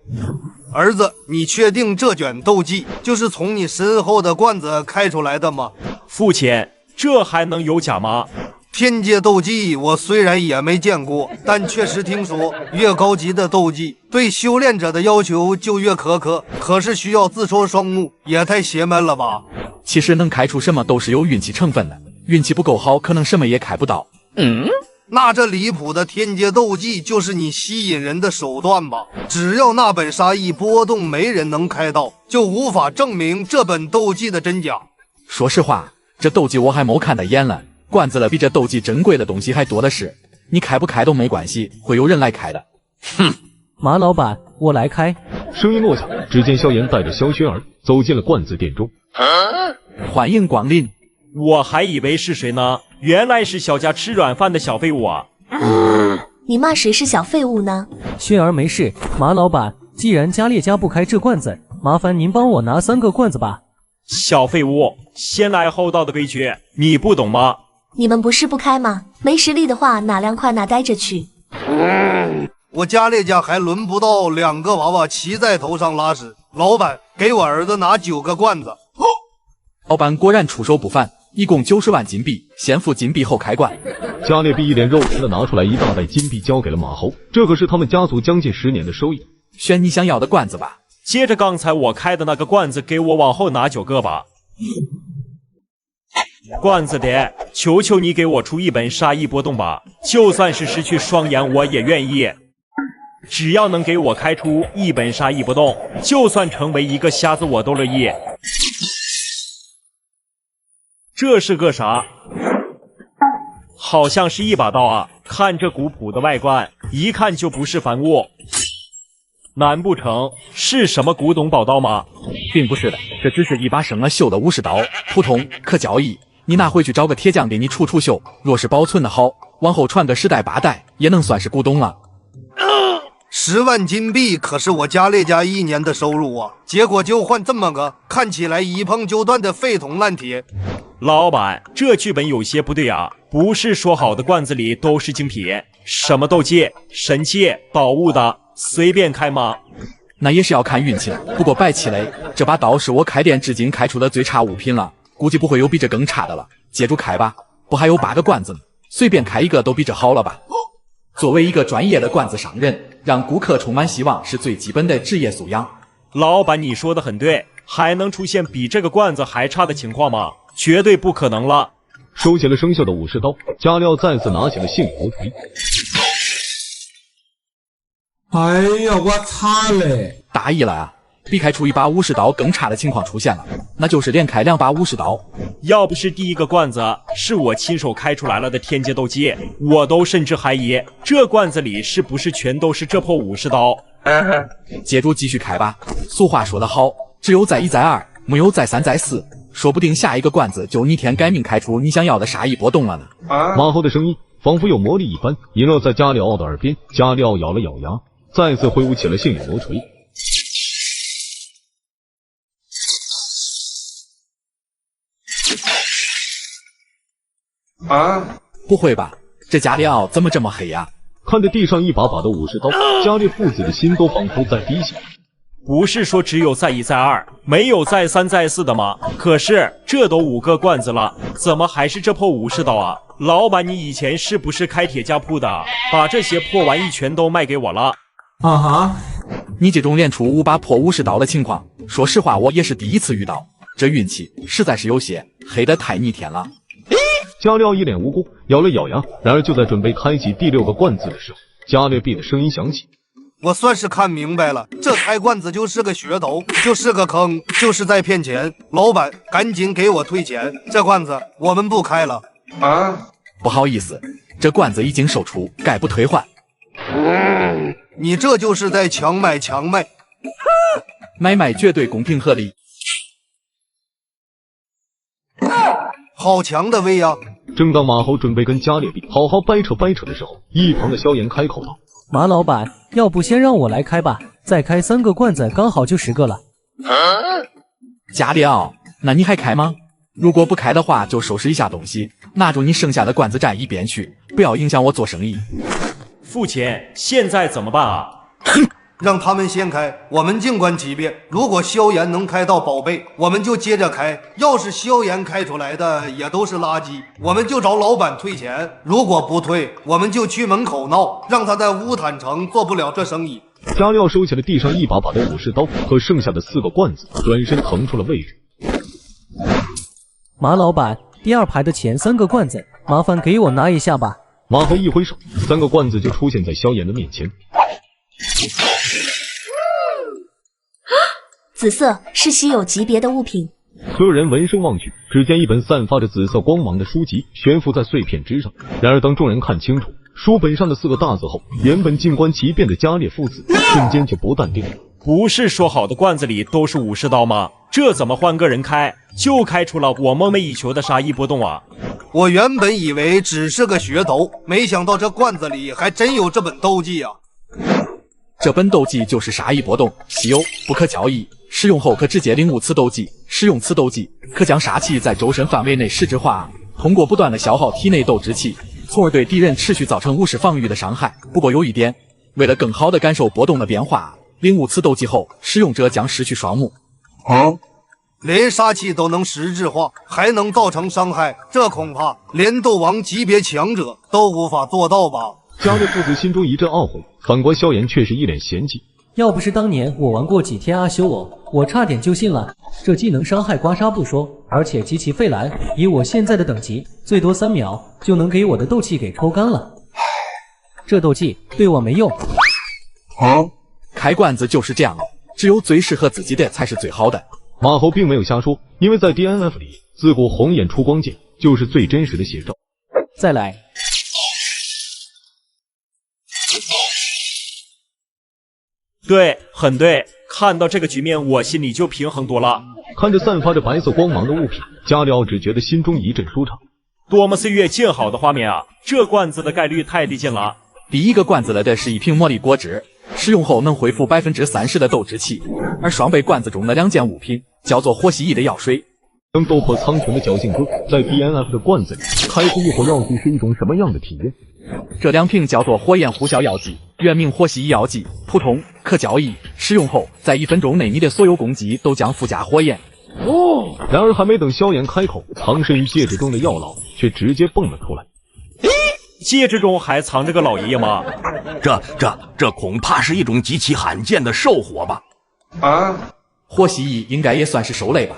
[SPEAKER 14] 儿子，你确定这卷斗技就是从你身后的罐子开出来的吗？
[SPEAKER 10] 父亲，这还能有假吗？
[SPEAKER 14] 天阶斗技我虽然也没见过，但确实听说越高级的斗技对修炼者的要求就越苛刻。可是需要自戳双目，也太邪门了吧？
[SPEAKER 8] 其实能开出什么都是有运气成分的，运气不够好，可能什么也开不到。
[SPEAKER 14] 那这离谱的天阶斗技就是你吸引人的手段吧？只要那本杀意波动没人能开到，就无法证明这本斗技的真假。
[SPEAKER 8] 说实话，这斗技我还没看在眼了，罐子了比这斗技珍贵的东西还多的是，你开不开都没关系，会有人来开的。
[SPEAKER 6] 马老板，我来开。
[SPEAKER 1] 声音落下，只见萧炎带着萧薰儿走进了罐子店中。
[SPEAKER 8] 欢迎光临。
[SPEAKER 10] 我还以为是谁呢，原来是小家吃软饭的小废物啊！
[SPEAKER 5] 你骂谁是小废物呢？
[SPEAKER 6] 薰儿没事，马老板，既然加列家不开这罐子，麻烦您帮我拿3个罐子吧。
[SPEAKER 10] 小废物，先来后到的规矩，你不懂吗？
[SPEAKER 5] 你们不是不开吗？没实力的话，哪凉快哪待着去。
[SPEAKER 14] 我加列家还轮不到2个娃娃骑在头上拉屎。老板，给我儿子拿9个罐子。
[SPEAKER 8] 老板果然出手不凡，一共90万金币，先付金币后开罐。
[SPEAKER 1] 加列比一脸肉疼的拿出来一大袋金币交给了马猴，这可是他们家族将近10年的收益。
[SPEAKER 8] 选你想要的罐子吧。
[SPEAKER 10] 接着刚才我开的那个罐子，给我往后拿9个吧。罐子爹，求求你给我出一本杀意波动吧，就算是失去双眼我也愿意。只要能给我开出一本杀意波动，就算成为一个瞎子我都乐意。这是个啥？好像是一把刀啊，看这古朴的外观，一看就不是凡物。难不成是什么古董宝刀吗？
[SPEAKER 8] 并不是的，这只是一把生了锈的武士刀，普通，可交易。你拿回去找个铁匠给你处处锈，若是保存的好，往后传个10代8代，也能算是古董了。
[SPEAKER 14] 10万金币可是我家列家1年的收入啊！结果就换这么个看起来一碰就断的废铜烂铁。
[SPEAKER 10] 老板，这剧本有些不对啊！不是说好的罐子里都是精品，什么斗技、神器、宝物的，随便开吗？
[SPEAKER 8] 那也是要看运气了。不过白起雷，这把刀是我开店至今开出的最差物品了，估计不会有比这更差的了。接住开吧，不还有8个罐子呢，随便开一个都比这好了吧？作为一个专业的罐子商人，让顾客充满希望是最基本的职业素养。
[SPEAKER 10] 老板，你说的很对，还能出现比这个罐子还差的情况吗？绝对不可能了。
[SPEAKER 1] 收起了生锈的武士刀，加料再次拿起了杏核锤。
[SPEAKER 9] 哎呀，我擦嘞！
[SPEAKER 8] 大意了啊！比开出一把武士刀更差的情况出现了，那就是连开2把武士刀。
[SPEAKER 10] 要不是第一个罐子是我亲手开出来了的天阶斗技，我都甚至怀疑这罐子里是不是全都是这破武士刀。
[SPEAKER 8] 接住继续开吧。俗话说得好，只有再1再2，没有再3再4，说不定下一个罐子就逆天改命开出你想要的杀意波动了呢。
[SPEAKER 1] 马后的声音仿佛有魔力一般，萦绕在加里奥的耳边。加里奥咬了咬牙，再次挥舞起了杏眼魔锤。
[SPEAKER 8] 不会吧，这加里奥怎么这么黑呀？
[SPEAKER 1] 看着地上一把把的武士刀，加列父子的心都仿佛在滴血。
[SPEAKER 10] 不是说只有再1再2，没有再3再4的吗？可是这都5个罐子了，怎么还是这破武士刀啊？老板，你以前是不是开铁架铺的？把这些破玩意全都卖给我了？
[SPEAKER 9] 啊哈！
[SPEAKER 8] 你这种连出5把破武士刀的情况，说实话我也是第一次遇到，这运气实在是有些黑得太逆天了。
[SPEAKER 1] 加列一脸无辜，咬了咬牙。然而就在准备开启第6个罐子的时候，加列币的声音响起：“
[SPEAKER 14] 我算是看明白了，这开罐子就是个噱头，就是个坑，就是在骗钱。老板，赶紧给我退钱，这罐子我们不开了。”
[SPEAKER 8] 不好意思，这罐子已经售出，概不退换。
[SPEAKER 14] 你这就是在强买，
[SPEAKER 8] 买卖绝对公平合理。
[SPEAKER 14] 好强的威啊！
[SPEAKER 1] 正当马猴准备跟加列比好好掰扯的时候，一旁的萧炎开口道：“
[SPEAKER 6] 马老板，要不先让我来开吧，再开3个罐子，刚好就10个了。”
[SPEAKER 8] 加里奥，那你还开吗？如果不开的话，就收拾一下东西，拿住你剩下的罐子站一边去，不要影响我做生意。
[SPEAKER 10] 父亲，现在怎么办啊？
[SPEAKER 14] 让他们先开，我们静观其变。如果萧炎能开到宝贝，我们就接着开；要是萧炎开出来的也都是垃圾，我们就找老板退钱。如果不退，我们就去门口闹，让他在乌坦城做不了这生意。
[SPEAKER 1] 加料收起了地上一把把的武士刀和剩下的4个罐子，转身腾出了位置。
[SPEAKER 6] 马老板，第2排的前3个罐子，麻烦给我拿一下吧。
[SPEAKER 1] 马猴一挥手，3个罐子就出现在萧炎的面前。
[SPEAKER 5] 紫色是稀有级别的物品。
[SPEAKER 1] 所有人闻声望去，只见一本散发着紫色光芒的书籍悬浮在碎片之上。然而当众人看清楚书本上的4个大字后，原本静观其变的加列父子瞬间就不淡定了。
[SPEAKER 10] 不是说好的罐子里都是武士刀吗？这怎么换个人开就开出了我梦寐以求的杀意波动啊？
[SPEAKER 14] 我原本以为只是个噱头，没想到这罐子里还真有这本斗技啊！
[SPEAKER 8] 这本斗技就是杀意波动，稀有，不可交易。使用后可直接领悟此斗技，使用此斗技可将杀气在周身范围内实质化，通过不断的消耗体内斗之气，从而对敌人持续造成无视防御的伤害。不过有一点，为了更好的感受波动的变化，领悟此斗技后，使用者将失去双目。
[SPEAKER 14] 连杀气都能实质化，还能造成伤害，这恐怕连斗王级别强者都无法做到吧？
[SPEAKER 1] 加列父子心中一阵懊悔，反观萧炎却是一脸嫌弃。
[SPEAKER 6] 要不是当年我玩过几天阿修罗，我差点就信了。这技能伤害刮痧不说，而且极其费蓝，以我现在的等级，最多3秒就能给我的斗气给抽干了。这斗气对我没用。
[SPEAKER 8] 开罐子就是这样，只有最适合自己的才是最好的。
[SPEAKER 1] 马猴并没有瞎说，因为在 DNF 里，自古红眼出光剑就是最真实的写照。
[SPEAKER 6] 再来。
[SPEAKER 10] 对，很对。看到这个局面，我心里就平衡多了。
[SPEAKER 1] 看着散发着白色光芒的物品，加里奥只觉得心中一阵舒畅。
[SPEAKER 10] 多么岁月静好的画面啊！这罐子的概率太递进了。
[SPEAKER 8] 第一个罐子来的是一瓶魔力果汁，使用后能恢复30%的斗志气，而双倍罐子中的2件物品叫做火蜥蜴的药水。
[SPEAKER 1] 能斗破苍穹的侥幸哥在 DNF 的罐子里开出一伙药剂是一种什么样的体验？
[SPEAKER 8] 这2瓶叫做火焰呼啸药剂，原名火蜥蜴药剂，普通，可交易，使用后在1分钟内你的所有攻击都将附加火焰。
[SPEAKER 1] 然而还没等萧炎开口，藏身于戒指中的药老却直接蹦了出来。
[SPEAKER 10] 戒指中还藏着个老爷爷吗？
[SPEAKER 2] 这恐怕是一种极其罕见的兽火吧？
[SPEAKER 8] 火蜥蜴应该也算是兽类吧？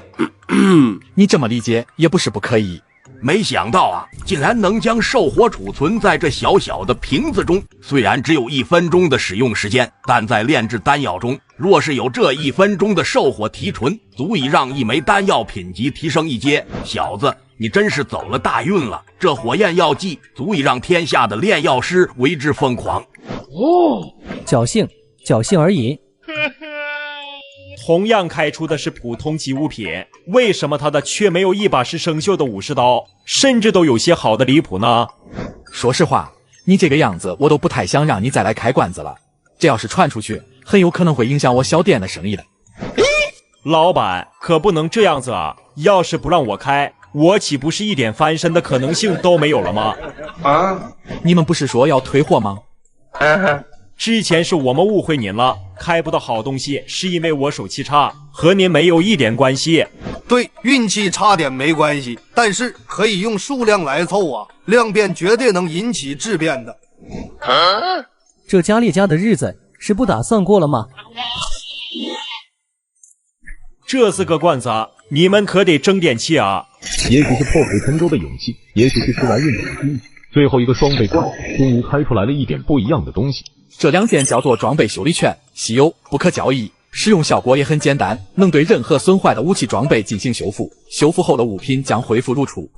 [SPEAKER 8] 你这么理解也不是不可以。
[SPEAKER 2] 没想到啊，竟然能将兽火储存在这小小的瓶子中。虽然只有1分钟的使用时间，但在炼制丹药中，若是有这1分钟的兽火提纯，足以让一枚丹药品级提升1阶。小子，你真是走了大运了！这火焰药剂足以让天下的炼药师为之疯狂。
[SPEAKER 6] 侥幸而已。
[SPEAKER 10] 同样开出的是普通级物品，为什么他的却没有一把是生锈的武士刀，甚至都有些好的离谱呢？
[SPEAKER 8] 说实话，你这个样子我都不太想让你再来开罐子了，这要是传出去，很有可能会影响我小店的生意的。
[SPEAKER 10] 老板可不能这样子啊！要是不让我开，我岂不是一点翻身的可能性都没有了吗？
[SPEAKER 8] 你们不是说要退货吗？
[SPEAKER 10] 之前是我们误会您了，开不到好东西是因为我手气差，和您没有一点关系。
[SPEAKER 14] 对，运气差点没关系，但是可以用数量来凑啊，量变绝对能引起质变的。
[SPEAKER 6] 这加列家的日子是不打算过了吗？
[SPEAKER 1] 这4个罐子，你们可得争点气啊！也许是破釜沉舟的勇气，也许是时来运转的运气，最后一个双倍罐终于开出来了一点不一样的东西。
[SPEAKER 8] 这2件叫做装备修理券，稀有，不可交易，使用效果也很简单，能对任何损坏的武器装备进行修复，修复后的物品将恢复如初。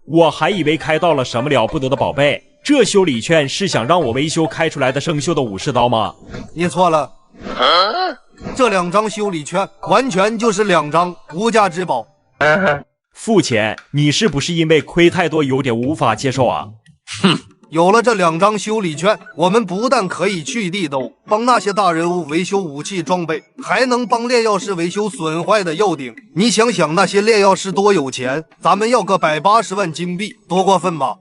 [SPEAKER 10] 我还以为开到了什么了不得的宝贝，这修理券是想让我维修开出来的生锈的武士刀吗？
[SPEAKER 14] 你错了，这2张修理券完全就是2张无价之宝。
[SPEAKER 10] 付钱，你是不是因为亏太多有点无法接受啊？
[SPEAKER 14] 哼！有了这2张修理券，我们不但可以去地斗，帮那些大人物维修武器装备，还能帮炼药师维修损坏的药鼎。你想想那些炼药师多有钱，咱们要个180万金币，多过分吧？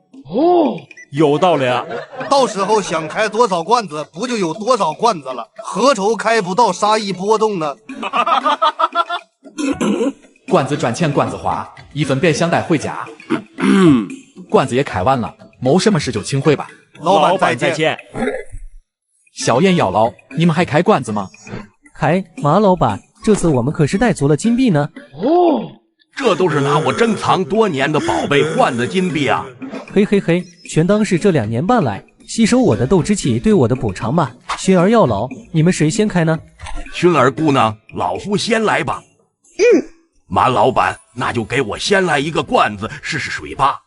[SPEAKER 10] 有道理啊！
[SPEAKER 14] 到时候想开多少罐子，不就有多少罐子了？何愁开不到杀意波动呢？
[SPEAKER 8] 罐子赚钱罐子花，1分别想带回家。罐子也开完了，谋什么事就请回吧。
[SPEAKER 14] 老板再见。
[SPEAKER 8] 萧炎药老，你们还开罐子吗？
[SPEAKER 6] 开，马老板，这次我们可是带足了金币呢。
[SPEAKER 2] 这都是拿我珍藏多年的宝贝换的金币啊！
[SPEAKER 6] 嘿嘿嘿，全当是这2年半来吸收我的斗之气对我的补偿吧。薰儿药老，你们谁先开呢？
[SPEAKER 2] 薰儿姑娘，老夫先来吧。马老板，那就给我先来一个罐子试试水吧。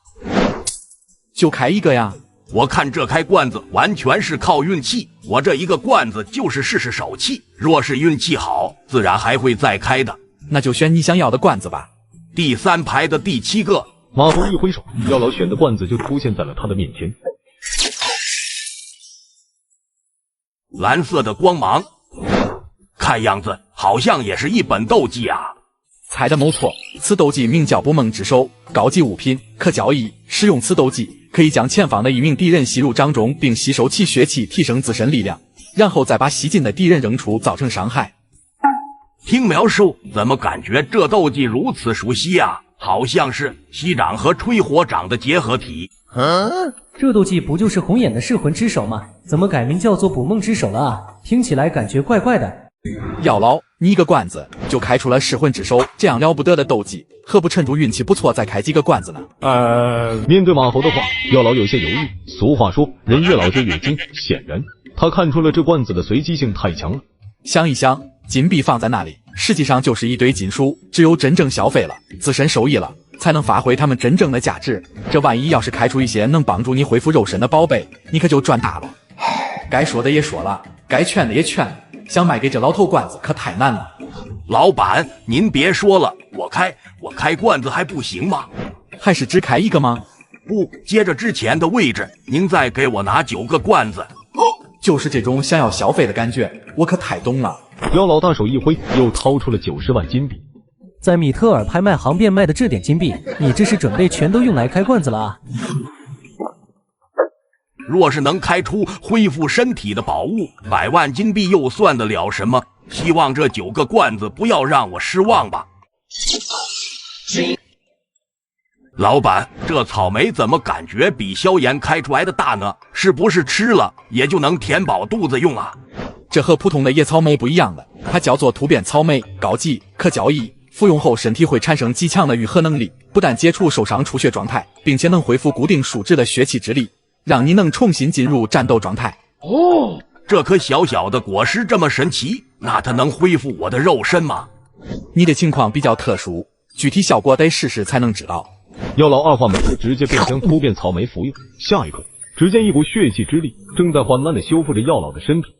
[SPEAKER 8] 就开一个呀？
[SPEAKER 2] 我看这开罐子完全是靠运气，我这一个罐子就是试试手气，若是运气好，自然还会再开的。
[SPEAKER 8] 那就选你想要的罐子吧。
[SPEAKER 2] 第3排的第7个。
[SPEAKER 1] 马猴一挥手，药老选的罐子就出现在了他的面前。
[SPEAKER 2] 蓝色的光芒，看样子好像也是一本斗技啊。
[SPEAKER 8] 猜的没错，此斗技名叫不梦之手，高级物品，可交易。使用此斗技，可以将前方的一名敌人吸入掌中，并吸收其血气，提升自身力量，然后再把吸进的敌人扔出，造成伤害。
[SPEAKER 2] 听描述，怎么感觉这斗技如此熟悉啊？好像是吸掌和吹火掌的结合体。
[SPEAKER 6] 这斗技不就是红眼的噬魂之手吗？怎么改名叫做捕梦之手了啊？听起来感觉怪怪的。
[SPEAKER 8] 药老，你一个罐子就开出了噬魂之手，这样了不得的斗技，何不趁着运气不错再开几个罐子呢？
[SPEAKER 1] 面对马猴的话，药老有些犹豫。俗话说，人越老就越精，显然他看出了这罐子的随机性太强了。
[SPEAKER 8] 想一想，金币放在那里，实际上就是一堆金属，只有真正消费了，自身受益了，才能发挥它们真正的价值。这万一要是开出一些能帮助你恢复肉身的宝贝，你可就赚大了。该说的也说了，该劝的也劝了，想卖给这老头罐子可太难了。
[SPEAKER 2] 老板，您别说了，我开罐子还不行吗？
[SPEAKER 8] 还是只开一个吗？
[SPEAKER 2] 不，接着之前的位置，您再给我拿9个罐子。
[SPEAKER 8] 就是这种想要消费的感觉，我可太懂了。
[SPEAKER 1] 药老大手一挥，又掏出了90万金币。
[SPEAKER 6] 在米特尔拍卖行变卖的这点金币，你这是准备全都用来开罐子了啊？
[SPEAKER 2] 若是能开出恢复身体的宝物，100万金币又算得了什么？希望这9个罐子不要让我失望吧。老板，这草莓怎么感觉比萧炎开出来的大呢？是不是吃了也就能填饱肚子用啊？
[SPEAKER 8] 这和普通的野草莓不一样的，它叫做突变草莓，高级，可交易。服用后身体会产生极强的愈合能力，不但解除受伤出血状态，并且能恢复固定数值的血气之力，让你能重新进入战斗状态。
[SPEAKER 2] 哦，这颗小小的果实这么神奇，那它能恢复我的肉身吗？
[SPEAKER 8] 你的情况比较特殊，具体效果得试试才能知道。
[SPEAKER 1] 药老二话没说，直接便将突变草莓服用。下一刻，只见一股血气之力正在缓慢地修复着药老的身体，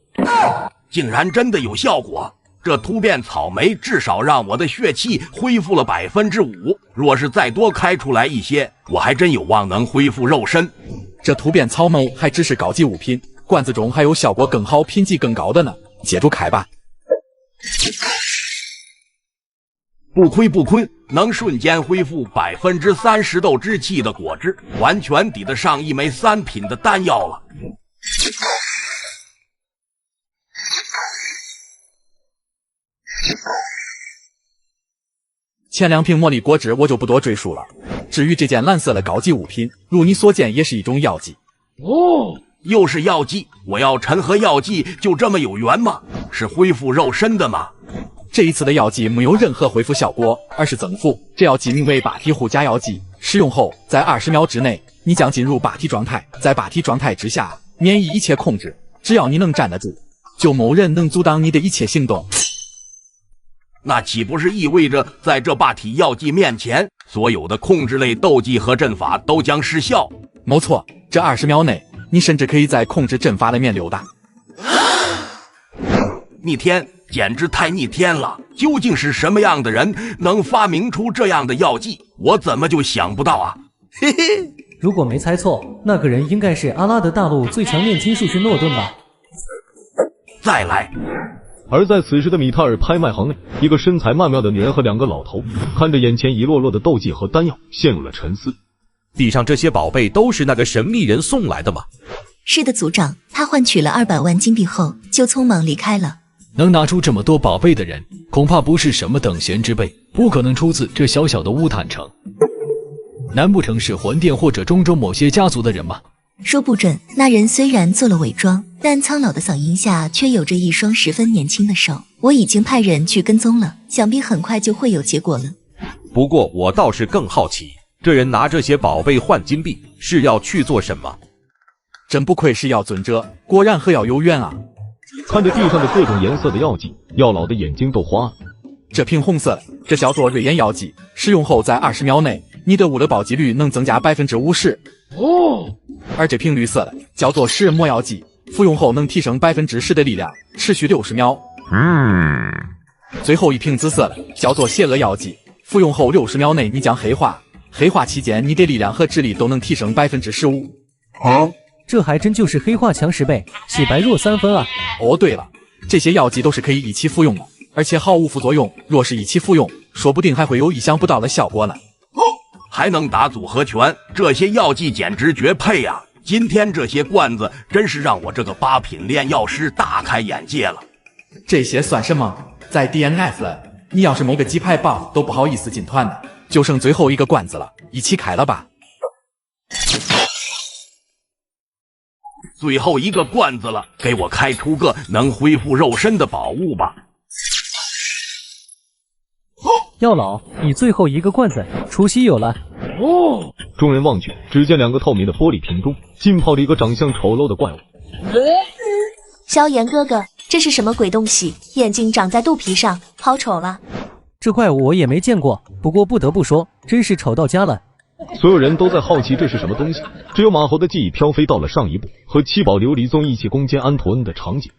[SPEAKER 2] 竟然真的有效果！这突变草莓至少让我的血气恢复了5%，若是再多开出来一些，我还真有望能恢复肉身。
[SPEAKER 8] 这突变草莓还只是高级物品，罐子中还有效果更好、品级更高的呢，接住开吧。
[SPEAKER 2] 不亏，能瞬间恢复30%斗之气的果汁，完全抵得上一枚3品的丹药了。
[SPEAKER 8] 前2瓶魔力果汁我就不多赘述了。至于这件蓝色的高级物品，如你所见也是一种药剂。
[SPEAKER 2] 哦，又是药剂，我要陈和药剂就这么有缘吗？是恢复肉身的吗？
[SPEAKER 8] 这一次的药剂没有任何恢复效果，而是增幅。这药剂名为霸体护甲药剂，使用后在20秒之内，你将进入霸体状态，在霸体状态之下，免疫一切控制。只要你能站得住，就没人能阻挡你的一切行动。
[SPEAKER 2] 那岂不是意味着，在这霸体药剂面前，所有的控制类斗技和阵法都将失效？
[SPEAKER 8] 没错，这20秒内，你甚至可以在控制阵法的面溜达。
[SPEAKER 2] 逆天，简直太逆天了！究竟是什么样的人能发明出这样的药剂？我怎么就想不到啊？嘿嘿，
[SPEAKER 6] 如果没猜错，那个人应该是阿拉德大陆最强炼金术士诺顿吧？
[SPEAKER 2] 再来。
[SPEAKER 1] 而在此时的米塔尔拍卖行内，一个身材曼妙的女人和2个老头看着眼前一摞摞的斗技和丹药，陷入了沉思。
[SPEAKER 15] 地上这些宝贝都是那个神秘人送来的吗？
[SPEAKER 5] 是的，族长，他换取了200万金币后就匆忙离开了。
[SPEAKER 16] 能拿出这么多宝贝的人，恐怕不是什么等闲之辈，不可能出自这小小的乌坦城。难不成是魂殿或者中州某些家族的人吗？
[SPEAKER 5] 说不准，那人虽然做了伪装，但苍老的嗓音下却有着一双十分年轻的手。我已经派人去跟踪了，想必很快就会有结果了。
[SPEAKER 15] 不过我倒是更好奇，这人拿这些宝贝换金币是要去做什么？
[SPEAKER 8] 真不愧是药尊者，果然和药有缘啊！
[SPEAKER 1] 看着地上的各种颜色的药剂，药老的眼睛都花了。
[SPEAKER 8] 这瓶红色的，这叫做瑞颜药剂，使用后在20秒内，你的物的暴击率能增加50%。哦。而这瓶绿色的叫做食人魔药剂，服用后能提升10%的力量，持续60秒。最后一瓶紫色的叫做邪恶药剂，服用后60秒内你将黑化，黑化期间你的力量和智力都能提升15%。
[SPEAKER 6] 这还真就是黑化强10倍，洗白弱3分啊！
[SPEAKER 8] 哦，对了，这些药剂都是可以一起服用的，而且毫无副作用。若是一起服用，说不定还会有意想不到的效果呢。
[SPEAKER 2] 还能打组合拳，这些药剂简直绝配呀！今天这些罐子真是让我这个8品炼药师大开眼界了。
[SPEAKER 8] 这些算什么？在 DNF 了，你要是没个鸡排棒都不好意思进团的。就剩最后一个罐子了，一起开了吧。
[SPEAKER 2] 最后一个罐子了，给我开出个能恢复肉身的宝物吧。
[SPEAKER 6] 药老，你最后一个罐子出稀有了。
[SPEAKER 1] 众人望去，只见2个透明的玻璃瓶中浸泡着一个长相丑陋的怪物。
[SPEAKER 5] 萧炎哥哥，这是什么鬼东西？眼睛长在肚皮上，好丑了。
[SPEAKER 6] 这怪物我也没见过，不过不得不说，真是丑到家了。
[SPEAKER 1] 所有人都在好奇这是什么东西，只有马猴的记忆飘飞到了上一部和七宝琉璃宗一起攻坚安图恩的场景。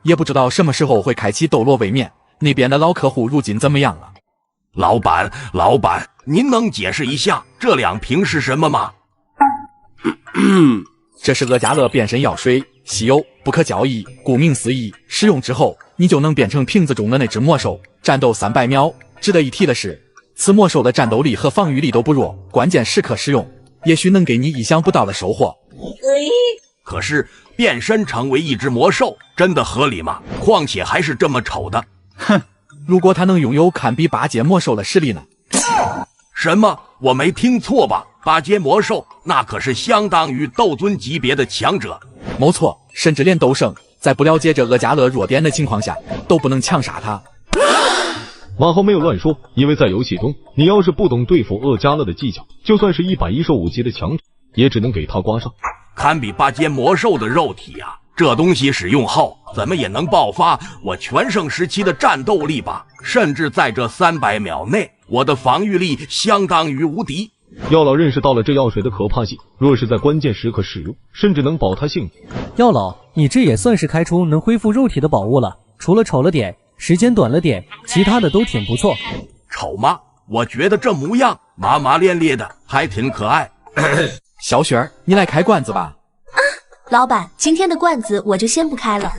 [SPEAKER 8] 也不知道什么时候会开启斗罗位面，那边的老客户如今怎么样了？
[SPEAKER 2] 老板，您能解释一下这2瓶是什么吗？
[SPEAKER 8] 这是厄加勒变身药水，稀有，不可交易。顾名思义，使用之后你就能变成瓶子中的那只魔兽，战斗300秒。值得一提的是，此魔兽的战斗力和防御力都不弱，关键时刻使用，也许能给你意想不到的收获。
[SPEAKER 2] 可是变身成为一只魔兽，真的合理吗？况且还是这么丑的。
[SPEAKER 8] 哼，如果他能拥有堪比8阶魔兽的实力呢？
[SPEAKER 2] 什么？我没听错吧？8阶魔兽那可是相当于斗尊级别的强者。
[SPEAKER 8] 没错，甚至连斗圣在不了解这厄加勒弱点的情况下，都不能强杀他。
[SPEAKER 1] 马猴没有乱说，因为在游戏中，你要是不懂对付厄加勒的技巧，就算是115级的强者，也只能给他刮伤。
[SPEAKER 2] 堪比8阶魔兽的肉体啊，这东西使用后怎么也能爆发我全盛时期的战斗力吧？甚至在这300秒内，我的防御力相当于无敌。
[SPEAKER 1] 药老认识到了这药水的可怕性，若是在关键时刻使用，甚至能保他性命。
[SPEAKER 6] 药老，你这也算是开出能恢复肉体的宝物了，除了丑了点，时间短了点，其他的都挺不错。
[SPEAKER 2] 丑吗？我觉得这模样麻麻咧咧的，还挺可爱。
[SPEAKER 8] 小雪儿，你来开罐子吧。
[SPEAKER 5] 老板，今天的罐子我就先不开了。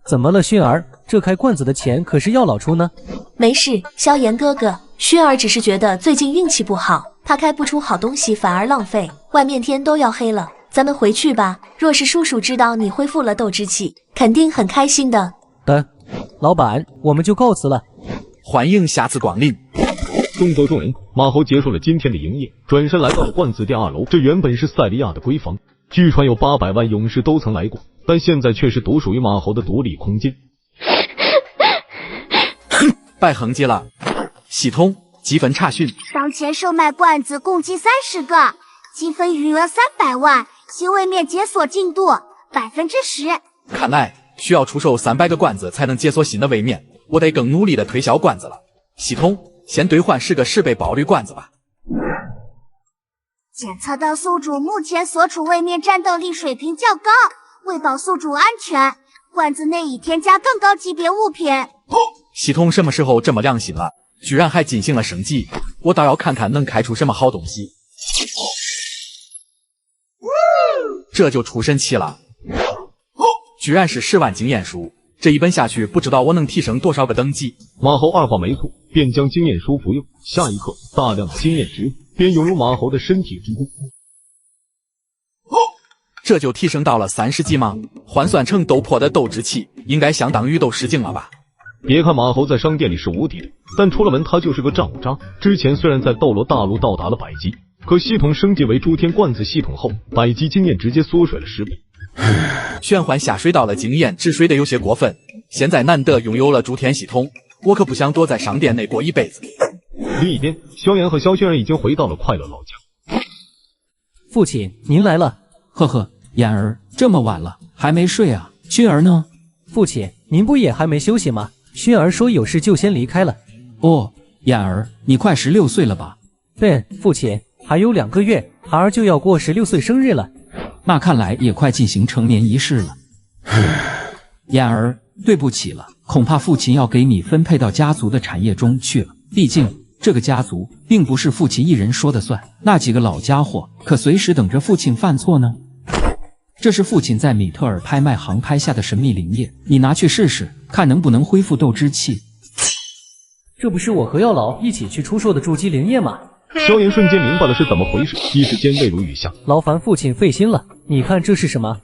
[SPEAKER 6] 怎么了，薰儿？这开罐子的钱可是药老出呢。
[SPEAKER 5] 没事，萧炎哥哥，薰儿只是觉得最近运气不好，他开不出好东西反而浪费。外面天都要黑了，咱们回去吧。若是叔叔知道你恢复了斗之气，肯定很开心的。
[SPEAKER 6] 老板，我们就告辞了。
[SPEAKER 8] 欢迎下次光临。
[SPEAKER 1] 送走众人，马猴结束了今天的营业，转身来到了罐子店2楼。这原本是塞利亚的闺房，据传有800万勇士都曾来过，但现在却是独属于马猴的独立空间。
[SPEAKER 8] 拜恒基了。系统积分查询，
[SPEAKER 7] 当前售卖罐子共计30个，积分余额300万，新位面解锁进度10%。
[SPEAKER 8] 看来需要出售300个罐子才能解锁新的位面，我得更努力的推销罐子了。系统，先兑换10个10倍宝率罐子吧。
[SPEAKER 7] 检测到宿主目前所处位面战斗力水平较高，为保宿主安全，罐子内已添加更高级别物品。
[SPEAKER 8] 系统什么时候这么良心了？居然还进行了升级，我倒要看看能开出什么好东西。这就出神奇了，居然是10万经验书，这一本下去不知道我能提升多少个等级。
[SPEAKER 1] 马猴二话没做，便将经验书服用，下一刻大量的经验值便涌入马猴的身体之中。
[SPEAKER 8] 这就提升到了30级吗？换算成斗破的斗之气，应该相当于斗10境了吧？
[SPEAKER 1] 别看马猴在商店里是无敌的，但出了门他就是个战五渣。之前虽然在斗罗大陆到达了100级，可系统升级为诸天罐子系统后，100级经验直接缩水了10倍。
[SPEAKER 8] 玄幻下水道的经验治水的有些过分，现在难得拥有了诸天系统，我可不想躲在商店内过一辈子。
[SPEAKER 1] 另一边，萧炎和萧薰儿已经回到了快乐老家。
[SPEAKER 6] 父亲，您来了。
[SPEAKER 17] 呵呵，妍儿，这么晚了还没睡啊？薰儿呢？
[SPEAKER 6] 父亲，您不也还没休息吗？薰儿说有事就先离开了。
[SPEAKER 17] 哦，妍儿，你快16岁了吧？
[SPEAKER 6] 对，父亲，还有2个月，孩儿就要过16岁生日了。
[SPEAKER 17] 那看来也快进行成年仪式了。妍儿，对不起了，恐怕父亲要给你分配到家族的产业中去了。毕竟这个家族并不是父亲一人说的算，那几个老家伙可随时等着父亲犯错呢。这是父亲在米特尔拍卖行拍下的神秘灵液，你拿去试试，看能不能恢复斗之气。
[SPEAKER 6] 这不是我和药老一起去出售的筑基灵液吗？
[SPEAKER 1] 萧炎瞬间明白了是怎么回事，一时间泪如雨下。
[SPEAKER 6] 劳烦父亲费心了，你看这是什么？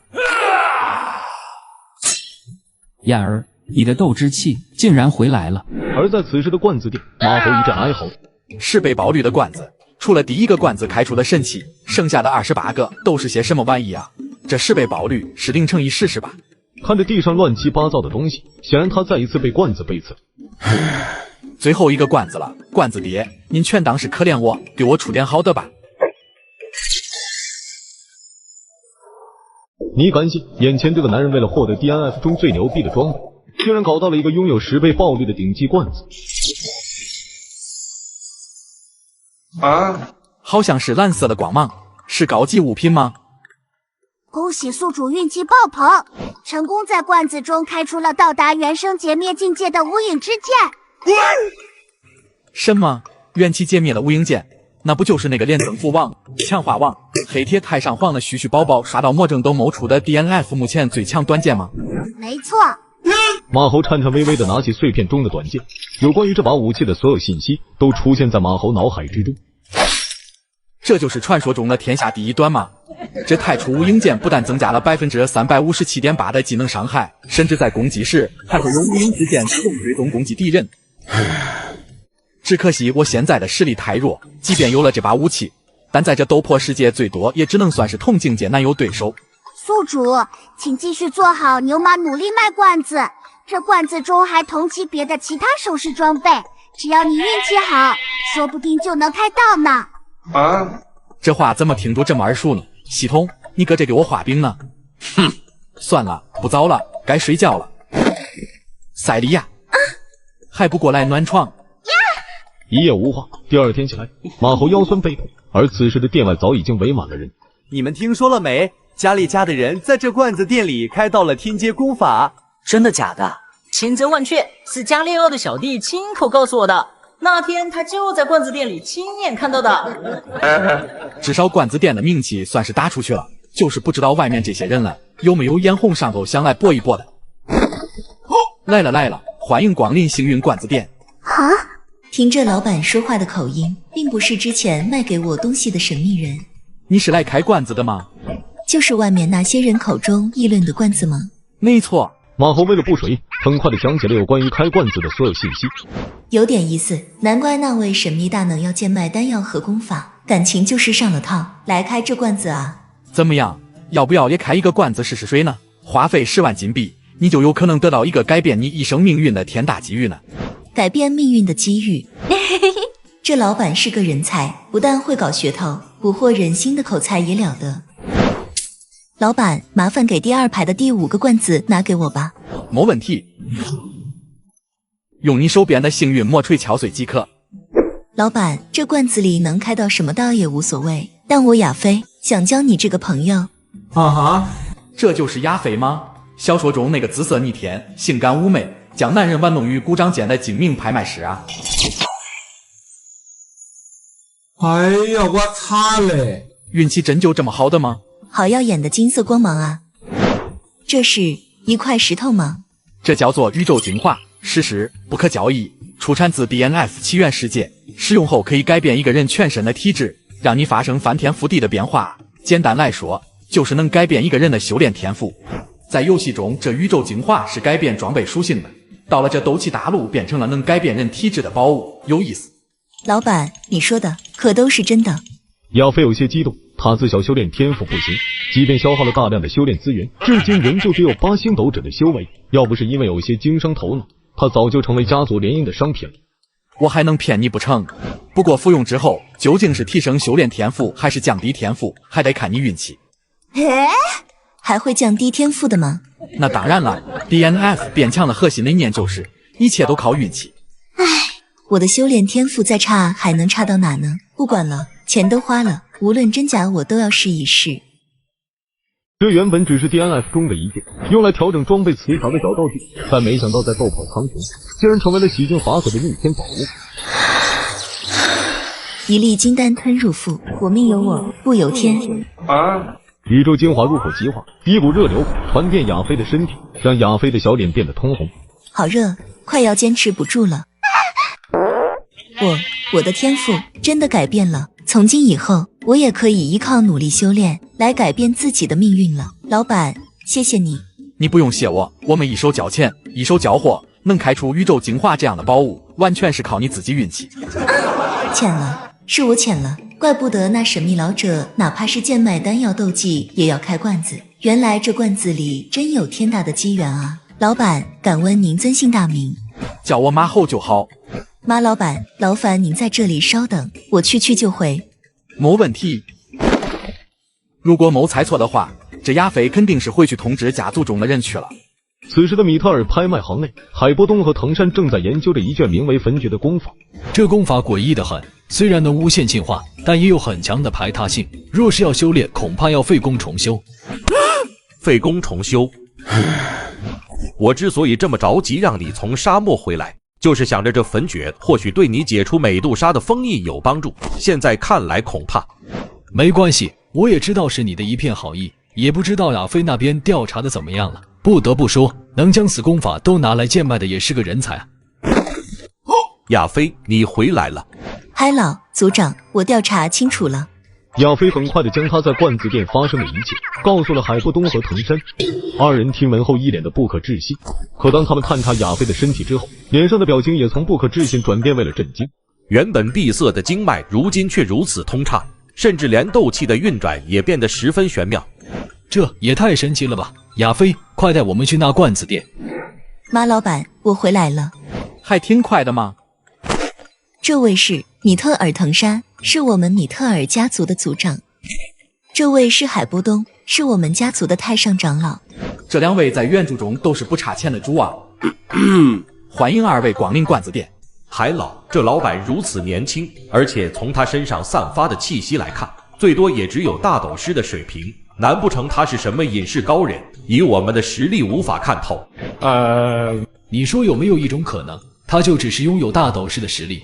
[SPEAKER 17] 妍儿，你的斗之气竟然回来了！
[SPEAKER 1] 而在此时的罐子店，马猴一阵哀嚎。
[SPEAKER 8] 是被宝绿的罐子，除了第一个罐子开出了肾气，剩下的28个都是些什么玩意啊？这是被宝绿是凌成一试试吧？
[SPEAKER 1] 看着地上乱七八糟的东西，显然他再一次被罐子背刺。
[SPEAKER 8] 最后一个罐子了，罐子爹，您全当是可怜我，给我出点好的吧。
[SPEAKER 1] 你敢信，眼前这个男人为了获得 DNF 中最牛逼的装备，竟然搞到了一个拥有10倍爆率的顶级罐子。
[SPEAKER 8] 好像是蓝色的光芒，是高级物品吗？
[SPEAKER 7] 恭喜宿主运气爆棚，成功在罐子中开出了到达元生劫灭境界的无影之剑。
[SPEAKER 8] 什么？元气界灭了无影剑？那不就是那个连增幅王、强化王、黑铁太上皇的旭旭宝宝刷到魔怔都某出的 DNF 目前最强短剑吗？
[SPEAKER 7] 没错。
[SPEAKER 1] 马猴颤颤巍巍地拿起碎片中的短剑，有关于这把武器的所有信息都出现在马猴脑海之中。
[SPEAKER 8] 这就是传说中的天下第一短吗？这太初无影剑不但增加了 357.8% 的技能伤害，甚至在攻击时还会用无影之剑自动追踪攻击敌人。只可惜我现在的实力太弱，即便有了这把武器，但在这斗破世界最多也只能算是同境界难有对手。
[SPEAKER 7] 宿主，请继续做好牛马，努力卖罐子。这罐子中还同期别的其他首饰装备，只要你运气好，说不定就能开到呢。
[SPEAKER 8] 这话怎么听着这么耳熟呢？系统，你搁这给我画饼呢？哼，算了，不早了，该睡觉了。塞利亚，还不过来暖床？
[SPEAKER 1] 一夜无话，第二天起来，马猴腰酸背痛，而此时的店外早已经围满了人。
[SPEAKER 18] 你们听说了没？家里家的人在这罐子店里开到了天阶功法。
[SPEAKER 3] 真的假的？千真万确，是加列奥的小弟亲口告诉我的。那天他就在罐子店里亲眼看到的。
[SPEAKER 8] 至少罐子店的名气算是打出去了，就是不知道外面这些人了有没有眼红上头想来搏一搏的。来了，欢迎光临幸运罐子店。
[SPEAKER 5] 啊！听这老板说话的口音，并不是之前卖给我东西的神秘人。
[SPEAKER 8] 你是来开罐子的吗？
[SPEAKER 5] 就是外面那些人口中议论的罐子吗？
[SPEAKER 8] 没错。
[SPEAKER 1] 马猴为了不水，很快地讲解了有关于开罐子的所有信息。
[SPEAKER 5] 有点意思，难怪那位神秘大能要贱卖丹药和功法，感情就是上了套来开这罐子啊。
[SPEAKER 8] 怎么样，要不要也开一个罐子试试水呢？花费10万金币，你就有可能得到一个改变你一生命运的天大机遇呢。
[SPEAKER 5] 改变命运的机遇这老板是个人才，不但会搞噱头，蛊惑人心的口才也了得。老板，麻烦给第2排的第5个罐子拿给我吧。
[SPEAKER 8] 没问题，用你手边的幸运魔锤敲碎即可。
[SPEAKER 5] 老板，这罐子里能开到什么倒也无所谓，但我亚菲想交你这个朋友。
[SPEAKER 8] 这就是亚菲吗？小说中那个姿色逆天、性感妩媚，将男人玩弄于股掌间的精明拍卖师啊！
[SPEAKER 9] 哎呀，我擦嘞！
[SPEAKER 8] 运气真就这么好的吗？
[SPEAKER 5] 好耀眼的金色光芒啊！这是一块石头吗？
[SPEAKER 8] 这叫做宇宙精华，实时不可交易，出产自 DNF 起源世界，使用后可以改变一个人全身的体质，让你发生翻天覆地的变化。简单来说，就是能改变一个人的修炼天赋。在游戏中，这宇宙精华是改变装备属性的，到了这斗气大陆变成了能改变人体质的宝物，有意思。
[SPEAKER 5] 老板，你说的可都是真的？
[SPEAKER 1] 亚飞有些激动，他自小修炼天赋不行，即便消耗了大量的修炼资源，至今仍旧只有8星斗者的修为。要不是因为有些经商头脑，他早就成为家族联姻的商品了。
[SPEAKER 8] 我还能骗你不成？不过服用之后，究竟是提升修炼天赋还是降低天赋，还得看你运气。
[SPEAKER 5] 还会降低天赋的吗？
[SPEAKER 8] 那当然了 ，DNF 变强的核心理念就是一切都靠运气。
[SPEAKER 5] 我的修炼天赋再差还能差到哪呢？不管了，钱都花了，无论真假我都要试一试。
[SPEAKER 1] 这原本只是 DNF 中的一件用来调整装备磁条的小道具，但没想到在斗跑苍穹竟然成为了洗净法锁的逆天宝物。
[SPEAKER 5] 一粒金丹吞入腹，我命由我不由天。
[SPEAKER 1] 宇宙精华入口即化，一股热流传遍亚飞的身体，让亚飞的小脸变得通红。
[SPEAKER 5] 好热，快要坚持不住了。我的天赋真的改变了，从今以后我也可以依靠努力修炼来改变自己的命运了。老板，谢谢你。
[SPEAKER 8] 你不用谢我，我们一手交钱，一手交货能开出宇宙精华这样的宝物，完全是靠你自己运气。
[SPEAKER 5] 欠了，是我欠了，怪不得那神秘老者哪怕是贱卖丹药斗技也要开罐子，原来这罐子里真有天大的机缘啊！老板，敢问您尊姓大名？
[SPEAKER 8] 叫我马后就好。
[SPEAKER 5] 马老板，劳烦您在这里稍等，我去就回。
[SPEAKER 8] 没问题。如果没猜错的话，这亚飞肯定是回去通知家族中的人去了。
[SPEAKER 1] 此时的米特尔拍卖行内，海波东和藤山正在研究着一卷名为焚诀的功法。
[SPEAKER 16] 这功法诡异得很，虽然能无限进化，但也有很强的排他性。若是要修炼，恐怕要费功重修。
[SPEAKER 15] 费功重修。我之所以这么着急让你从沙漠回来，就是想着这焚诀或许对你解除美杜莎的封印有帮助。现在看来恐怕
[SPEAKER 16] 没关系，我也知道是你的一片好意，也不知道亚飞那边调查的怎么样了。不得不说，能将此功法都拿来贱卖的也是个人才啊。
[SPEAKER 15] 亚飞，你回来了。
[SPEAKER 5] 嗨老族长，我调查清楚了。
[SPEAKER 1] 亚飞很快地将他在罐子店发生的一切告诉了海波东和藤山。二人听闻后一脸的不可置信，可当他们探查亚飞的身体之后，脸上的表情也从不可置信转变为了震惊。
[SPEAKER 15] 原本闭塞的经脉如今却如此通畅，甚至连斗气的运转也变得十分玄妙。
[SPEAKER 16] 这也太神奇了吧！亚飞，快带我们去那罐子店。
[SPEAKER 5] 马老板，我回来了。
[SPEAKER 8] 还挺快的吗？
[SPEAKER 5] 这位是米特尔藤山，是我们米特尔家族的族长。这位是海波东，是我们家族的太上长老。
[SPEAKER 8] 这两位在原著中都是不差钱的主啊。欢迎二位光临罐子店。
[SPEAKER 15] 海老，这老板如此年轻，而且从他身上散发的气息来看，最多也只有大斗师的水平。难不成他是什么隐世高人？以我们的实力无法看透。
[SPEAKER 16] 你说有没有一种可能，他就只是拥有大斗士的实力？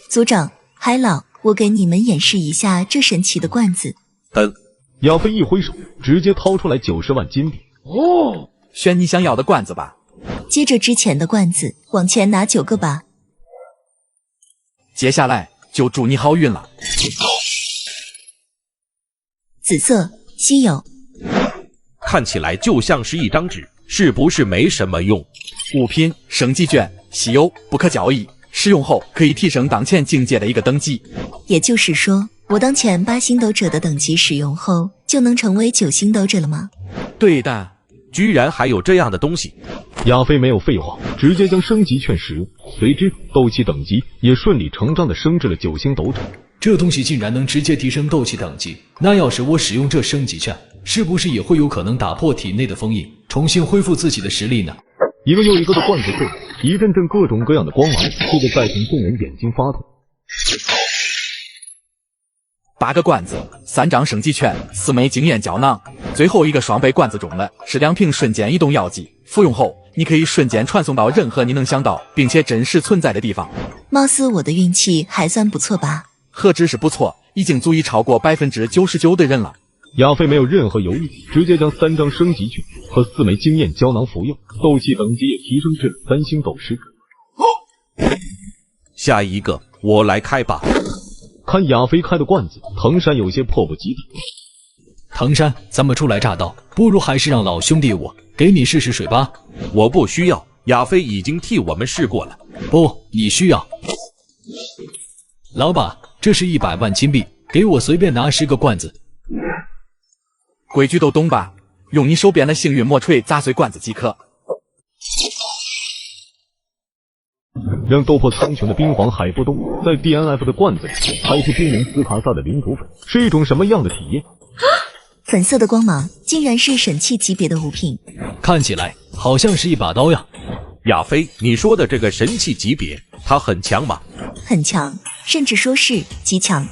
[SPEAKER 5] 族长，海老，我给你们演示一下这神奇的罐子。
[SPEAKER 1] 亚飞一挥手，直接掏出来90万金币。
[SPEAKER 8] 哦，选你想要的罐子吧。
[SPEAKER 5] 接着之前的罐子，往前拿9个吧。
[SPEAKER 8] 接下来就祝你好运了。
[SPEAKER 5] 紫色。稀有，
[SPEAKER 15] 看起来就像是一张纸，是不是没什么用？
[SPEAKER 8] 物品升级卷，稀有，不可交易，使用后可以提升当前境界的一个等级。
[SPEAKER 5] 也就是说，我当前8星斗者的等级使用后，就能成为9星斗者了吗？
[SPEAKER 8] 对的。
[SPEAKER 15] 居然还有这样的东西！
[SPEAKER 1] 亚飞没有废话，直接将升级券使用，随之斗气等级也顺理成章地升至了9星斗者。
[SPEAKER 16] 这东西竟然能直接提升斗气等级，那要是我使用这升级券，是不是也会有可能打破体内的封印，重新恢复自己的实力呢？
[SPEAKER 1] 一个又一个的罐子后，一阵阵各种各样的光芒气得在场众人眼睛发痛。
[SPEAKER 8] 8个罐子，3张升级券，4枚经验胶囊，最后一个双倍罐子中的是2瓶瞬间移动药剂，服用后你可以瞬间传送到任何你能想到并且真实存在的地方。
[SPEAKER 5] 貌似我的运气还算不错吧？
[SPEAKER 8] 何止是不错，已经足以超过99%的人了。
[SPEAKER 1] 亚飞没有任何犹豫，直接将3张升级券和4枚经验胶囊服用，斗气等级也提升至了3星斗师。
[SPEAKER 15] 下一个我来开吧。
[SPEAKER 1] 看亚飞开的罐子，藤山有些迫不及待。
[SPEAKER 16] 藤山，咱们初来乍到，不如还是让老兄弟我给你试试水吧。
[SPEAKER 15] 我不需要，亚飞已经替我们试过了。
[SPEAKER 16] 不，你需要。老板，这是100万金币，给我随便拿10个罐子。
[SPEAKER 8] 规矩都懂吧？用你手边的幸运魔锤砸碎罐子即可。
[SPEAKER 1] 让斗破苍穹的冰皇海波东在 DNF 的罐子里拍出冰人斯卡萨的领土粉，是一种什么样的体验？
[SPEAKER 5] 粉色的光芒竟然是神器级别的物品，
[SPEAKER 16] 看起来好像是一把刀呀。
[SPEAKER 15] 亚飞，你说的这个神器级别，它很强吗？
[SPEAKER 5] 很强，甚至说是极强。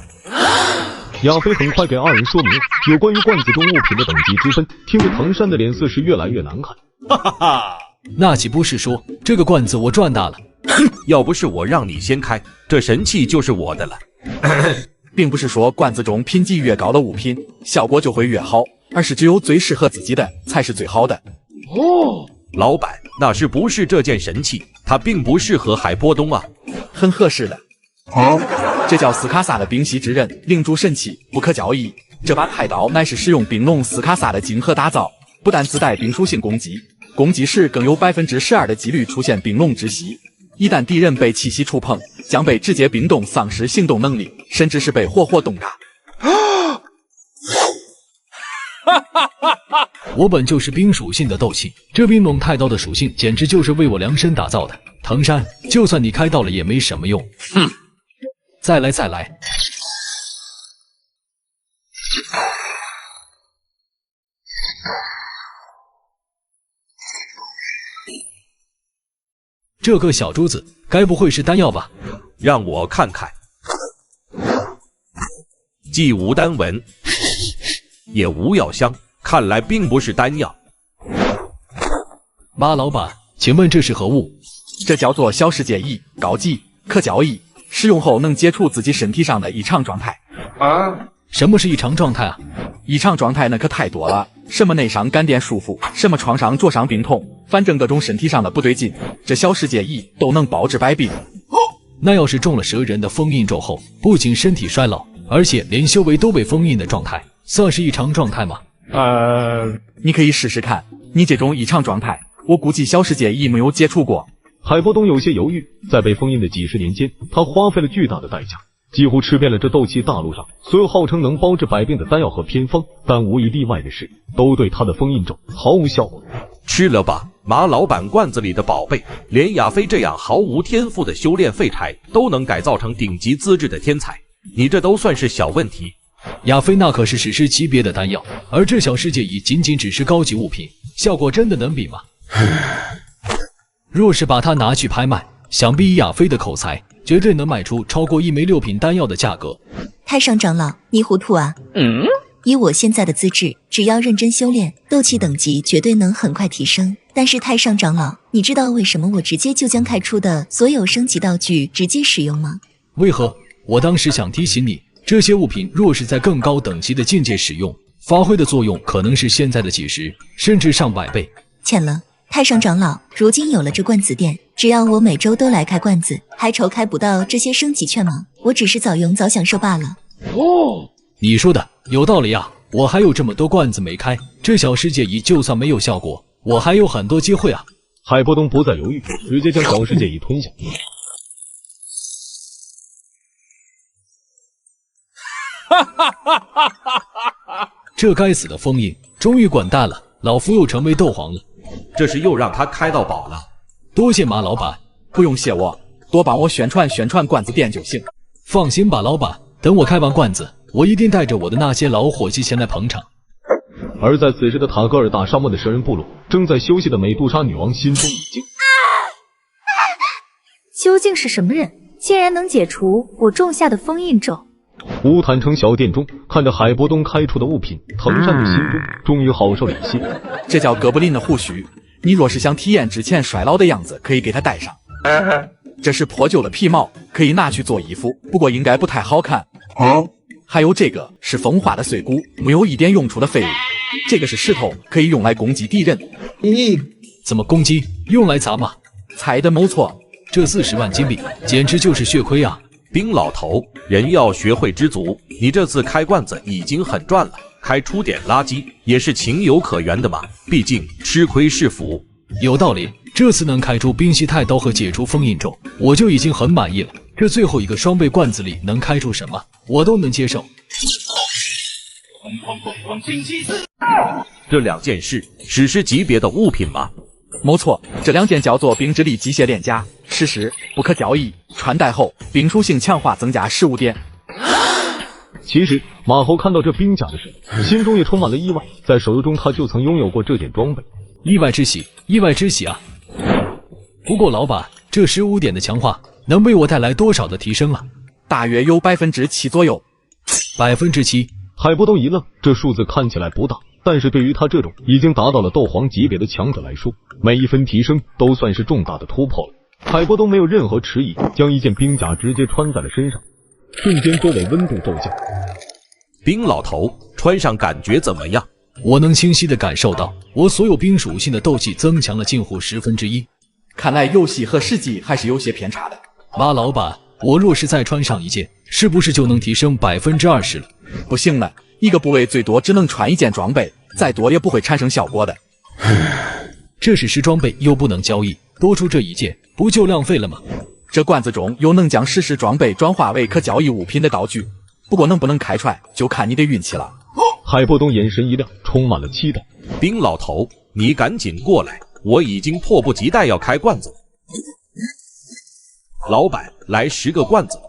[SPEAKER 1] 亚飞很快给二人说明有关于罐子中物品的等级之分，听得藤山的脸色是越来越难看。
[SPEAKER 16] 哈哈哈，那岂不是说这个罐子我赚大了？
[SPEAKER 15] 要不是我让你先开，这神器就是我的了。
[SPEAKER 8] 并不是说罐子中品级越高的物品效果就会越好，而是只有最适合自己的才是最好的。
[SPEAKER 15] 哦，老板，那是不是这件神器它并不适合海波东啊？
[SPEAKER 8] 很合适的。这叫斯卡萨的冰息之刃，领主神器，不可交易。这把太刀乃是使用冰龙斯卡萨的晶核打造，不但自带冰属性攻击，攻击时更有12%的几率出现冰龙窒息。一旦敌人被气息触碰，将被直接冰冻，丧失行动能力，甚至是被活活冻炸。
[SPEAKER 16] 我本就是冰属性的斗气，这冰龙太刀的属性简直就是为我量身打造的。藤山，就算你开到了也没什么用。
[SPEAKER 8] 哼，
[SPEAKER 16] 再来。这个小珠子该不会是丹药吧？
[SPEAKER 15] 让我看看，既无丹纹，也无药香，看来并不是丹药。
[SPEAKER 16] 马老板，请问这是何物？
[SPEAKER 8] 这叫做小世界液，高级，可交易，使用后能解除自己身体上的异常状态。
[SPEAKER 16] 啊？什么是异常状态啊？
[SPEAKER 8] 异常状态那可太多了，什么内伤、感电束缚，什么创伤、灼伤、病痛，反正各种身体上的不对劲，这小世界液都能包治百病。
[SPEAKER 16] 那要是中了蛇人的封印咒后，不仅身体衰老，而且连修为都被封印的状态，算是异常状态吗？
[SPEAKER 8] 你可以试试看。你这种异常状态，我估计小世界液没有接触过。
[SPEAKER 1] 海波东有些犹豫，在被封印的几十年间，他花费了巨大的代价，几乎吃遍了这斗气大陆上所有号称能包治百病的丹药和偏方，但无一例外的是，都对他的封印咒毫无效果。
[SPEAKER 15] 吃了吧，马老板罐子里的宝贝，连亚飞这样毫无天赋的修炼废柴都能改造成顶级资质的天才，你这都算是小问题。
[SPEAKER 16] 亚飞那可是史诗级别的丹药，而这小世界已仅只是高级物品，效果真的能比吗？若是把它拿去拍卖，想必以亚飞的口才，绝对能卖出超过1枚6品丹药的价格。
[SPEAKER 5] 太上长老，你糊涂啊！以我现在的资质，只要认真修炼，斗气等级绝对能很快提升。但是太上长老，你知道为什么我直接就将开出的所有升级道具直接使用吗？
[SPEAKER 16] 为何？我当时想提醒你，这些物品若是在更高等级的境界使用，发挥的作用可能是现在的几十甚至上百倍。
[SPEAKER 5] 浅了，太上长老，如今有了这罐子店，只要我每周都来开罐子，还愁开不到这些升级券吗？我只是早用早享受罢了。
[SPEAKER 16] 你说的有道理啊，我还有这么多罐子没开，这小世界仪就算没有效果，我还有很多机会啊。
[SPEAKER 1] 海波东不再犹豫，直接将小世界仪吞下。
[SPEAKER 16] 这该死的封印终于滚蛋了，老夫又成为斗皇了。
[SPEAKER 15] 这是又让他开到宝了。
[SPEAKER 16] 多谢马老板。
[SPEAKER 8] 不用谢我，多帮我宣传罐子店就行。
[SPEAKER 16] 放心吧，老板，等我开完罐子，我一定带着我的那些老伙计前来捧场。
[SPEAKER 1] 而在此时的塔格尔大沙漠的蛇人部落，正在休息的美杜莎女王心中一惊。
[SPEAKER 19] 究竟是什么人，竟然能解除我种下的封印咒？
[SPEAKER 1] 乌坦城小店中，看着海波东开出的物品，藤山的心中终于好受了一些。
[SPEAKER 8] 这叫哥布林的胡须，你若是想体验之前衰老的样子，可以给他戴上。这是破旧的皮毛，可以拿去做衣服，不过应该不太好看。还有这个是风化的碎骨，没有一点用处的废物。这个是石头，可以用来攻击敌人。
[SPEAKER 16] 怎么攻击？用来砸吗？
[SPEAKER 8] 猜的没错。
[SPEAKER 16] 这40万金币简直就是血亏啊！
[SPEAKER 15] 冰老头，人要学会知足，你这次开罐子已经很赚了，开出点垃圾也是情有可原的嘛，毕竟吃亏是福。
[SPEAKER 16] 有道理，这次能开出冰息太刀和解除封印咒，我就已经很满意了。这最后一个双倍罐子里能开出什么，我都能接受。
[SPEAKER 15] 这2件是史诗级别的物品吗？
[SPEAKER 8] 没错，这2件叫做冰之力机械链甲，史诗，不可交易，穿戴后冰属性强化增加15点。
[SPEAKER 1] 其实马猴看到这冰甲的时候，心中也充满了意外，在手游中他就曾拥有过这件装备。
[SPEAKER 16] 意外之喜，意外之喜啊！不过老板，这15点的强化能为我带来多少的提升啊？
[SPEAKER 8] 大约有7%左右。
[SPEAKER 16] 7%？
[SPEAKER 1] 海波东一愣，这数字看起来不大，但是对于他这种已经达到了斗皇级别的强者来说，每一分提升都算是重大的突破了。海波东没有任何迟疑，将一件冰甲直接穿在了身上，瞬间周围温度骤降。
[SPEAKER 15] 冰老头，穿上感觉怎么样？
[SPEAKER 16] 我能清晰地感受到，我所有冰属性的斗气增强了近乎1/10。
[SPEAKER 8] 看来游戏和实际还是有些偏差的。
[SPEAKER 16] 马老板，我若是再穿上一件，是不是就能提升20%了？
[SPEAKER 8] 不行了，一个部位最多只能穿1件装备，再多也不会产生效果的。
[SPEAKER 16] 这史诗装备又不能交易，多出这一件不就浪费了吗？
[SPEAKER 8] 这罐子中有能将史诗装备转化为可交易物品的道具，不过能不能开出来，就看你的运气了。
[SPEAKER 1] 海波东眼神一亮，充满了期待。
[SPEAKER 15] 冰老头，你赶紧过来，我已经迫不及待要开罐子。老板，来10个罐子。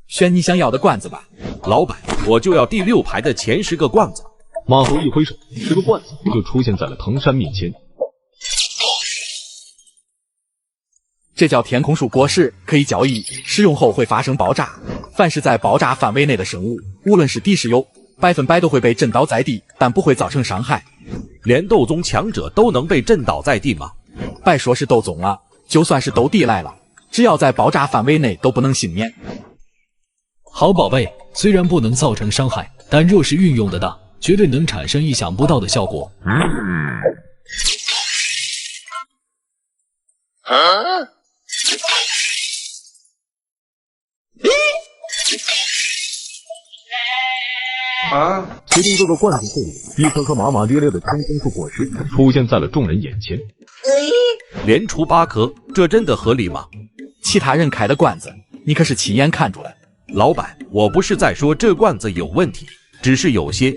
[SPEAKER 8] 选你想要的罐子吧。
[SPEAKER 15] 老板，我就要第6排的前10个罐子。
[SPEAKER 1] 马猴一挥手，10个罐子就出现在了藤山面前。
[SPEAKER 8] 这叫天空树果实，可以交易，使用后会发生爆炸。凡是在爆炸范围内的生物，无论是敌是友，100%都会被震倒在地，但不会造成伤害。
[SPEAKER 15] 连斗宗强者都能被震倒在地吗？
[SPEAKER 8] 别说是斗宗了，就算是斗帝来了，只要在爆炸范围内都不能幸免。
[SPEAKER 16] 好宝贝，虽然不能造成伤害，但若是运用得当，绝对能产生意想不到的效果。
[SPEAKER 1] 随着各个罐子后里，一颗颗麻麻咧咧的天空树果实出现在了众人眼前。
[SPEAKER 15] 连出8颗，这真的合理吗？
[SPEAKER 8] 其他人开的罐子，你可是亲眼看住了。
[SPEAKER 15] 老板，我不是在说这罐子有问题，只是有些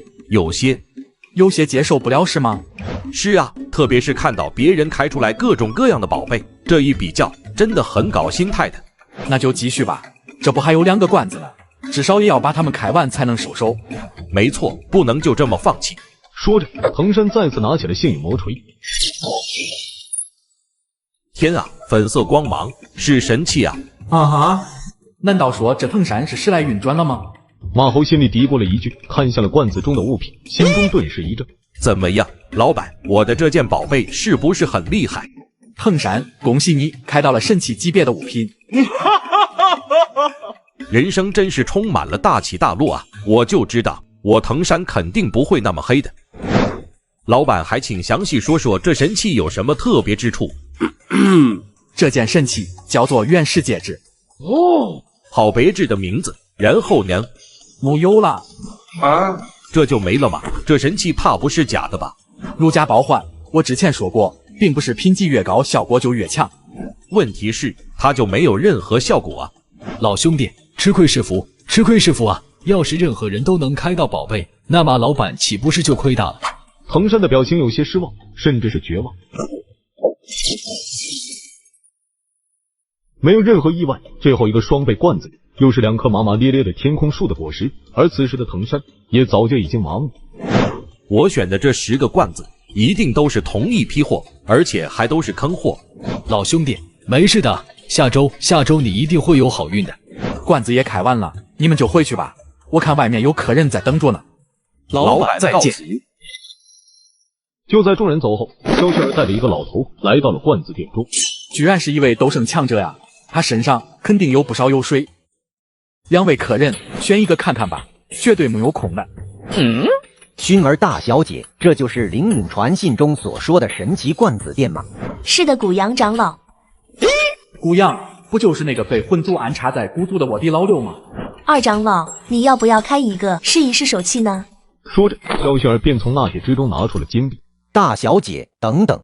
[SPEAKER 8] 接受不了是吗？
[SPEAKER 15] 是啊，特别是看到别人开出来各种各样的宝贝，这一比较真的很搞心态的。
[SPEAKER 8] 那就继续吧，这不还有2个罐子呢，至少也要把它们开完才能收手。
[SPEAKER 15] 没错，不能就这么放弃。
[SPEAKER 1] 说着，藤山再次拿起了幸运魔锤。
[SPEAKER 15] 天啊，粉色光芒，是神器啊！
[SPEAKER 8] 啊哈，难道说这藤山是时来运转了吗？
[SPEAKER 1] 马猴心里嘀咕了一句，看向了罐子中的物品，心中顿时一怔。
[SPEAKER 15] 怎么样，老板，我的这件宝贝是不是很厉害？
[SPEAKER 8] 藤山，恭喜你开到了神器级别的物品。
[SPEAKER 15] 人生真是充满了大起大落啊！我就知道，我藤山肯定不会那么黑的。老板，还请详细说说这神器有什么特别之处？
[SPEAKER 8] 这件神器叫做元世界之。
[SPEAKER 15] 哦，好别致的名字。然后呢？
[SPEAKER 8] 木有了
[SPEAKER 15] 啊？这就没了吗？这神器怕不是假的吧？
[SPEAKER 8] 如假包换，我之前说过，并不是品级越高效果就越强。
[SPEAKER 15] 问题是，它就没有任何效果啊！
[SPEAKER 16] 老兄弟，吃亏是福，吃亏是福啊！要是任何人都能开到宝贝，那么老板岂不是就亏大了？
[SPEAKER 1] 藤山的表情有些失望，甚至是绝望。没有任何意外，最后一个双倍罐子里又是2颗麻麻咧咧的天空树的果实，而此时的藤山也早就已经麻木。
[SPEAKER 15] 我选的这10个罐子一定都是同一批货，而且还都是坑货。
[SPEAKER 16] 老兄弟，没事的，下周你一定会有好运的。
[SPEAKER 8] 罐子也开完了，你们就回去吧，我看外面有客人在等着呢。
[SPEAKER 15] 老板再见。
[SPEAKER 1] 就在众人走后，萧雪儿带着一个老头来到了罐子店中，
[SPEAKER 8] 居然是一位斗圣强者呀！他身上肯定有不少油水。2位客人选一个看看吧，绝对没有空的。
[SPEAKER 20] 薰儿大小姐，这就是灵隐传信中所说的神奇罐子店吗？
[SPEAKER 5] 是的，古阳长老。
[SPEAKER 8] 古阳不就是那个被魂族安插在古族的卧底老六吗？
[SPEAKER 5] 二长老，你要不要开一个试一试手气呢？
[SPEAKER 1] 说着，萧雪儿便从纳铁之中拿出了金币。
[SPEAKER 20] 大小姐，等等。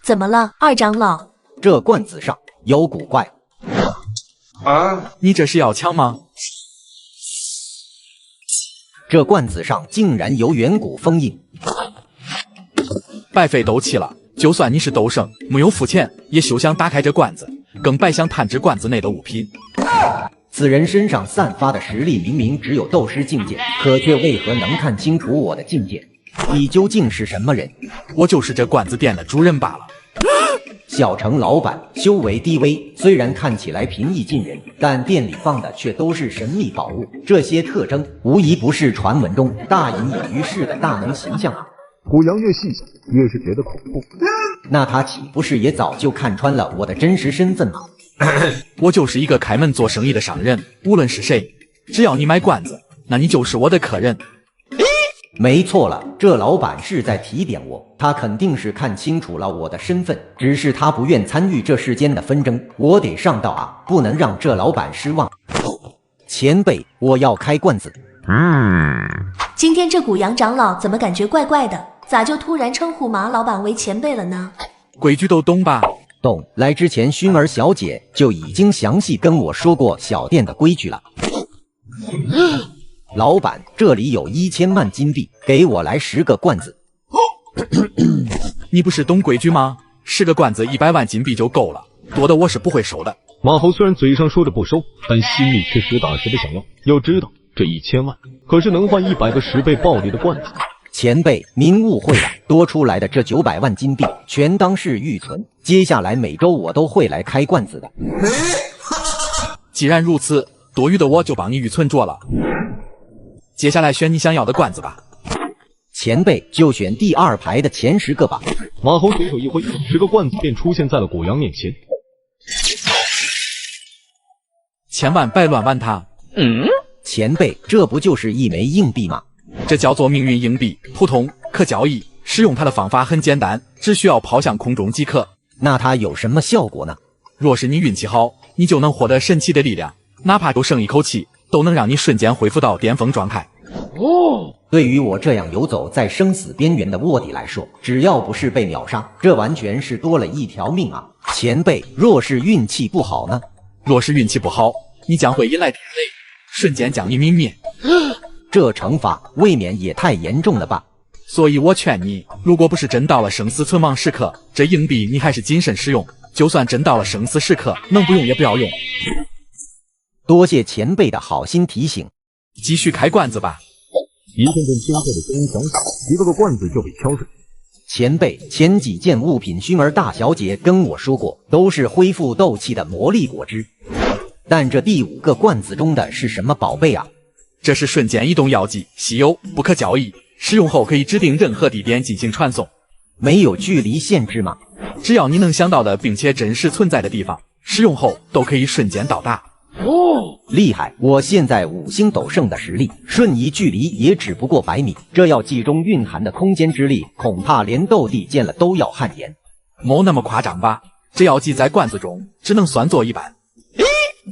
[SPEAKER 5] 怎么了，二长老？
[SPEAKER 20] 这罐子上有古怪。
[SPEAKER 8] 你这是要抢吗？
[SPEAKER 20] 这罐子上竟然有远古封印，
[SPEAKER 8] 白费斗气了。就算你是斗圣，没有付钱，也休想打开这罐子，更别想探知罐子内的物品。
[SPEAKER 20] 此人身上散发的实力明明只有斗师境界，可却为何能看清楚我的境界？你究竟是什么人？
[SPEAKER 8] 我就是这罐子店的主人罢了。
[SPEAKER 20] 小城老板，修为低微，虽然看起来平易近人，但店里放的却都是神秘宝物，这些特征无疑不是传闻中大隐隐于市的大能形象啊！
[SPEAKER 1] 古阳越细想，越是觉得恐怖。
[SPEAKER 20] 那他岂不是也早就看穿了我的真实身份吗？
[SPEAKER 8] 我就是一个开门做生意的商人，无论是谁，只要你买罐子，那你就是我的客人。
[SPEAKER 20] 没错了，这老板是在提点我，他肯定是看清楚了我的身份，只是他不愿参与这世间的纷争，我得上道啊，不能让这老板失望。前辈，我要开罐子。
[SPEAKER 5] 今天这古阳长老怎么感觉怪怪的？咋就突然称呼马老板为前辈了呢？
[SPEAKER 8] 规矩都懂吧？
[SPEAKER 20] 懂。来之前，薰儿小姐就已经详细跟我说过小店的规矩了。老板，这里有1000万金币，给我来10个罐子。
[SPEAKER 8] 你不是懂规矩吗？10个罐子100万金币就够了，多的我是不会收的。
[SPEAKER 1] 马猴虽然嘴上说着不收，但心里却实打实的想要。要知道，这1000万可是能换100个10倍暴利的罐子。
[SPEAKER 20] 前辈，您误会了，多出来的这900万金币全当是预存，接下来每周我都会来开罐子的。
[SPEAKER 8] 既然如此，多余的我就帮你预存着了。接下来选你想要的罐子吧。
[SPEAKER 20] 前辈，就选第2排的前10个吧。
[SPEAKER 1] 马猴随手一挥，10个罐子便出现在了古阳面前。
[SPEAKER 8] 千万别乱玩它。
[SPEAKER 20] 前辈，这不就是一枚硬币吗？
[SPEAKER 8] 这叫做命运硬币，普通，可交易。使用它的方法很简单，只需要抛向空中即可。
[SPEAKER 20] 那它有什么效果呢？
[SPEAKER 8] 若是你运气好，你就能获得神奇的力量，哪怕就剩一口气，都能让你瞬间恢复到巅峰状态。
[SPEAKER 20] 对于我这样游走在生死边缘的卧底来说，只要不是被秒杀，这完全是多了一条命啊！前辈，若是运气不好呢？
[SPEAKER 8] 若是运气不好，你将会引来天雷，瞬间将你泯灭。
[SPEAKER 20] 这惩罚未免也太严重了吧！
[SPEAKER 8] 所以我劝你，如果不是真到了生死存亡时刻，这硬币你还是谨慎使用。就算真到了生死时刻，能不用也不要用。
[SPEAKER 20] 多谢前辈的好心提醒。
[SPEAKER 8] 继续开罐子吧。
[SPEAKER 1] 一阵阵清脆的声音响起，一个个罐子就被敲碎。
[SPEAKER 20] 前辈，前几件物品薰儿大小姐跟我说过，都是恢复斗气的魔力果汁。但这第5个罐子中的是什么宝贝啊？
[SPEAKER 8] 这是瞬间移动药剂，稀有，不可交易。使用后可以指定任何地点进行传送。
[SPEAKER 20] 没有距离限制吗？
[SPEAKER 8] 只要你能想到的并且真实存在的地方，使用后都可以瞬间到达。
[SPEAKER 20] 厉害！我现在5星斗圣的实力，瞬移距离也只不过100米，这要集中蕴含的空间之力，恐怕连斗帝见了都要汗颜。
[SPEAKER 8] 没那么夸张吧？这药剂在罐子中只能算作一般。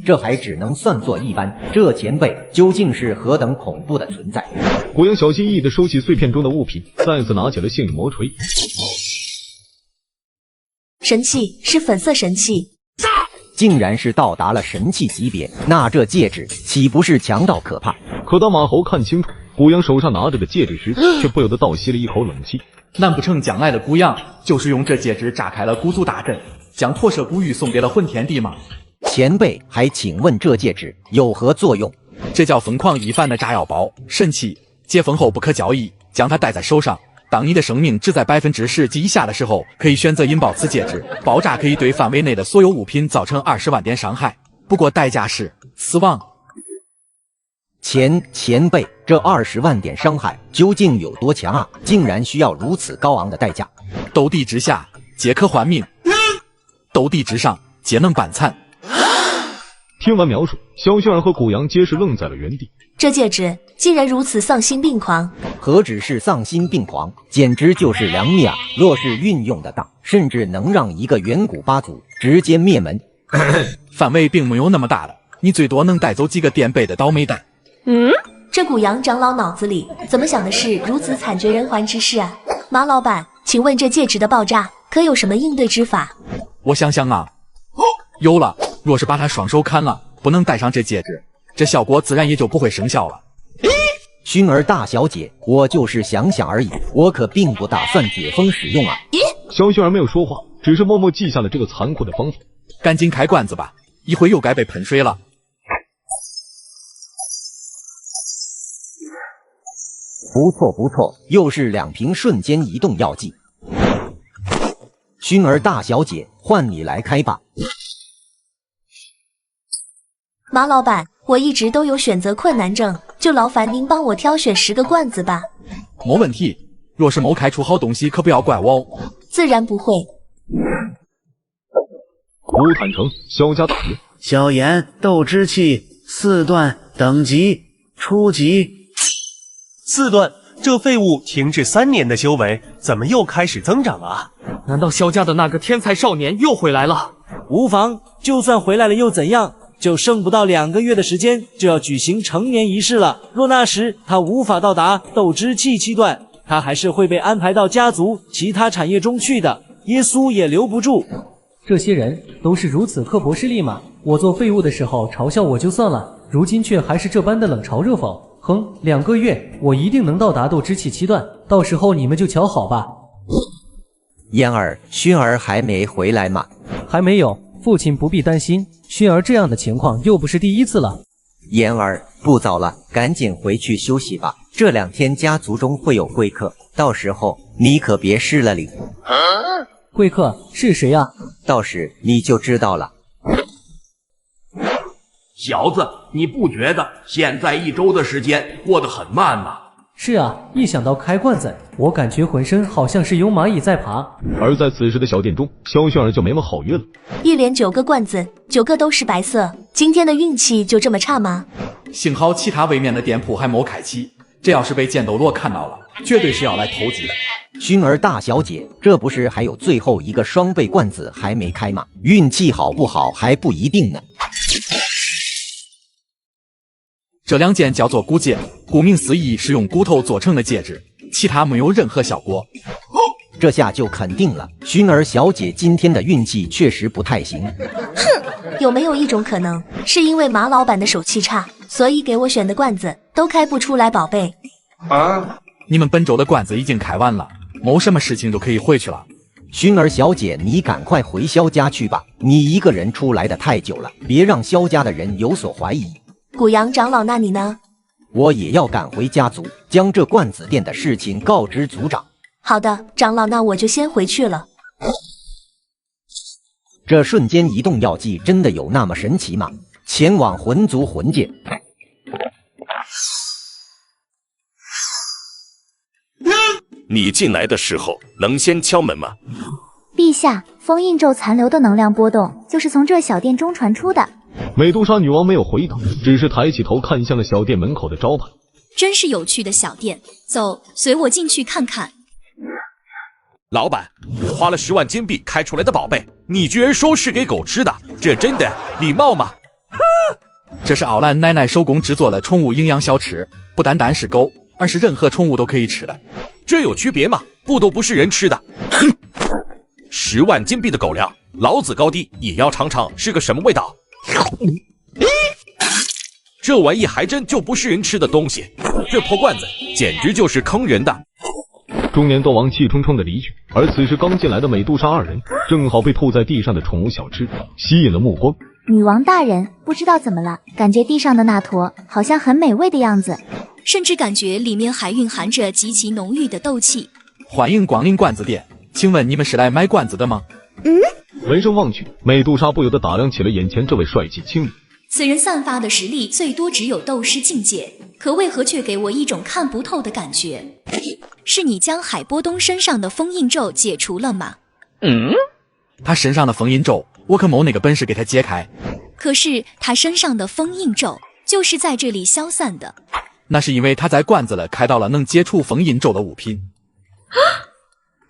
[SPEAKER 20] 这还只能算作一般，这前辈究竟是何等恐怖的存在？
[SPEAKER 1] 古阳小心翼翼地收起碎片中的物品，再次拿起了幸运魔锤。
[SPEAKER 5] 神器是粉色神器，
[SPEAKER 20] 竟然是到达了神器级别，那这戒指岂不是强到可怕？
[SPEAKER 1] 可当马猴看清楚古阳手上拿着的戒指时，却不由得倒吸了一口冷气。
[SPEAKER 8] 难不成将来的古阳就是用这戒指炸开了古族大阵，将驼舍古玉送给了混天帝吗？
[SPEAKER 20] 前辈，还请问这戒指有何作用？
[SPEAKER 8] 这叫疯狂一番的炸药包，神器，解封后不可交易，将它戴在手上。当你的生命只在10%及以下的时候，可以选择引爆此戒指，爆炸可以对范围内的所有物品造成20万点伤害，不过代价是死亡。
[SPEAKER 20] 前辈，这20万点伤害究竟有多强啊？竟然需要如此高昂的代价？
[SPEAKER 8] 斗帝之下皆可换命，斗帝之上皆能扳残。
[SPEAKER 1] 听完描述，萧薰儿和古阳皆是愣在了原地。
[SPEAKER 5] 这戒指竟然如此丧心病狂！
[SPEAKER 20] 何止是丧心病狂，简直就是良蜜啊！若是运用得当，甚至能让一个远古八族直接灭门。
[SPEAKER 8] 范围并没有那么大了，你最多能带走几个垫背的倒霉蛋。
[SPEAKER 5] 这古阳长老脑子里怎么想的是如此惨绝人寰之事啊？马老板，请问这戒指的爆炸可有什么应对之法？
[SPEAKER 8] 我想想啊，有了。若是把他双手砍了，不能戴上这戒指，这效果自然也就不会生效了。
[SPEAKER 20] 薰儿大小姐，我就是想想而已，我可并不打算解封使用啊。
[SPEAKER 1] 萧薰儿没有说话，只是默默记下了这个残酷的方法。
[SPEAKER 8] 赶紧开罐子吧，一会又该被喷水了。
[SPEAKER 20] 不错不错，又是2瓶瞬间移动药剂。薰儿大小姐，换你来开吧。
[SPEAKER 5] 马老板，我一直都有选择困难症，就劳烦您帮我挑选10个罐子吧。
[SPEAKER 8] 没问题，若是没开出好东西，可不要怪我哦。
[SPEAKER 5] 自然不会。
[SPEAKER 1] 乌坦城萧家大院，
[SPEAKER 21] 小炎斗之气4段，等级初级。
[SPEAKER 22] 4段，这废物停滞3年的修为，怎么又开始增长了？
[SPEAKER 23] 难道萧家的那个天才少年又回来了？
[SPEAKER 24] 无妨，就算回来了又怎样？就剩不到2个月的时间，就要举行成年仪式了。若那时他无法到达斗之气7段，他还是会被安排到家族其他产业中去的。耶稣也留不住。
[SPEAKER 6] 这些人都是如此刻薄势利吗？我做废物的时候嘲笑我就算了，如今却还是这般的冷嘲热讽。哼，2个月我一定能到达斗之气7段，到时候你们就瞧好吧。
[SPEAKER 20] 嫣儿，薰儿还没回来吗？
[SPEAKER 6] 还没有，父亲不必担心，薰儿这样的情况又不是第一次了。
[SPEAKER 20] 嫣儿，不早了，赶紧回去休息吧。这2天家族中会有贵客，到时候你可别失了礼。
[SPEAKER 6] 贵客是谁啊？
[SPEAKER 20] 到时你就知道了。
[SPEAKER 2] 小子，你不觉得现在1周的时间过得很慢吗？
[SPEAKER 6] 是啊，一想到开罐子，我感觉浑身好像是有蚂蚁在爬。
[SPEAKER 1] 而在此时的小店中，萧薰儿就没了好运了。
[SPEAKER 5] 一连9个罐子，9个都是白色，今天的运气就这么差吗？
[SPEAKER 8] 幸好其他位面的店铺还没开启，这要是被剑斗罗看到了，绝对是要来投机的。
[SPEAKER 20] 薰儿大小姐，这不是还有最后一个双倍罐子还没开吗？运气好不好还不一定呢。
[SPEAKER 8] 这2件叫做骨戒，顾名思义是用骨头做成的戒指，其他没有任何效果。
[SPEAKER 20] 这下就肯定了，薰儿小姐今天的运气确实不太行。
[SPEAKER 5] 哼，有没有一种可能，是因为马老板的手气差，所以给我选的罐子都开不出来宝贝？
[SPEAKER 8] 你们本周的罐子已经开完了，没什么事情就可以回去了。
[SPEAKER 20] 薰儿小姐，你赶快回萧家去吧，你一个人出来的太久了，别让萧家的人有所怀疑。
[SPEAKER 5] 古阳长老，那你呢？
[SPEAKER 20] 我也要赶回家族，将这罐子店的事情告知族长。
[SPEAKER 5] 好的，长老，那我就先回去了。
[SPEAKER 20] 这瞬间移动药剂真的有那么神奇吗？前往魂族魂界。
[SPEAKER 15] 你进来的时候能先敲门吗？
[SPEAKER 19] 陛下，封印咒残留的能量波动就是从这小店中传出的。
[SPEAKER 1] 美杜莎女王没有回答，只是抬起头看向了小店门口的招牌。
[SPEAKER 4] 真是有趣的小店，走，随我进去看看。
[SPEAKER 15] 老板，我花了10万金币开出来的宝贝，你居然说是给狗吃的，这真的礼貌吗？
[SPEAKER 8] 这是奥兰奶奶手工制作的宠物营养小吃，不单单是狗，而是任何宠物都可以吃的。
[SPEAKER 15] 这有区别吗？不都不是人吃的。哼，10万金币的狗粮，老子高低也要尝尝是个什么味道。这玩意还真就不是人吃的东西，这破罐子简直就是坑人的。
[SPEAKER 1] 中年斗王气冲冲的离去，而此时刚进来的美杜莎2人正好被吐在地上的宠物小吃吸引了目光。
[SPEAKER 19] 女王大人，不知道怎么了，感觉地上的那坨好像很美味的样子，
[SPEAKER 4] 甚至感觉里面还蕴含着极其浓郁的斗气。
[SPEAKER 8] 欢迎光临罐子店，请问你们是来买罐子的吗？
[SPEAKER 1] 闻声望去，美杜莎不由得打量起了眼前这位帅气青年。
[SPEAKER 4] 此人散发的实力最多只有斗师境界，可为何却给我一种看不透的感觉？是你将海波东身上的封印咒解除了吗？
[SPEAKER 8] 他身上的封印咒，我可没那个本事给他解开。
[SPEAKER 4] 可是他身上的封印咒就是在这里消散的。
[SPEAKER 8] 那是因为他在罐子里开到了能解除封印咒的物品。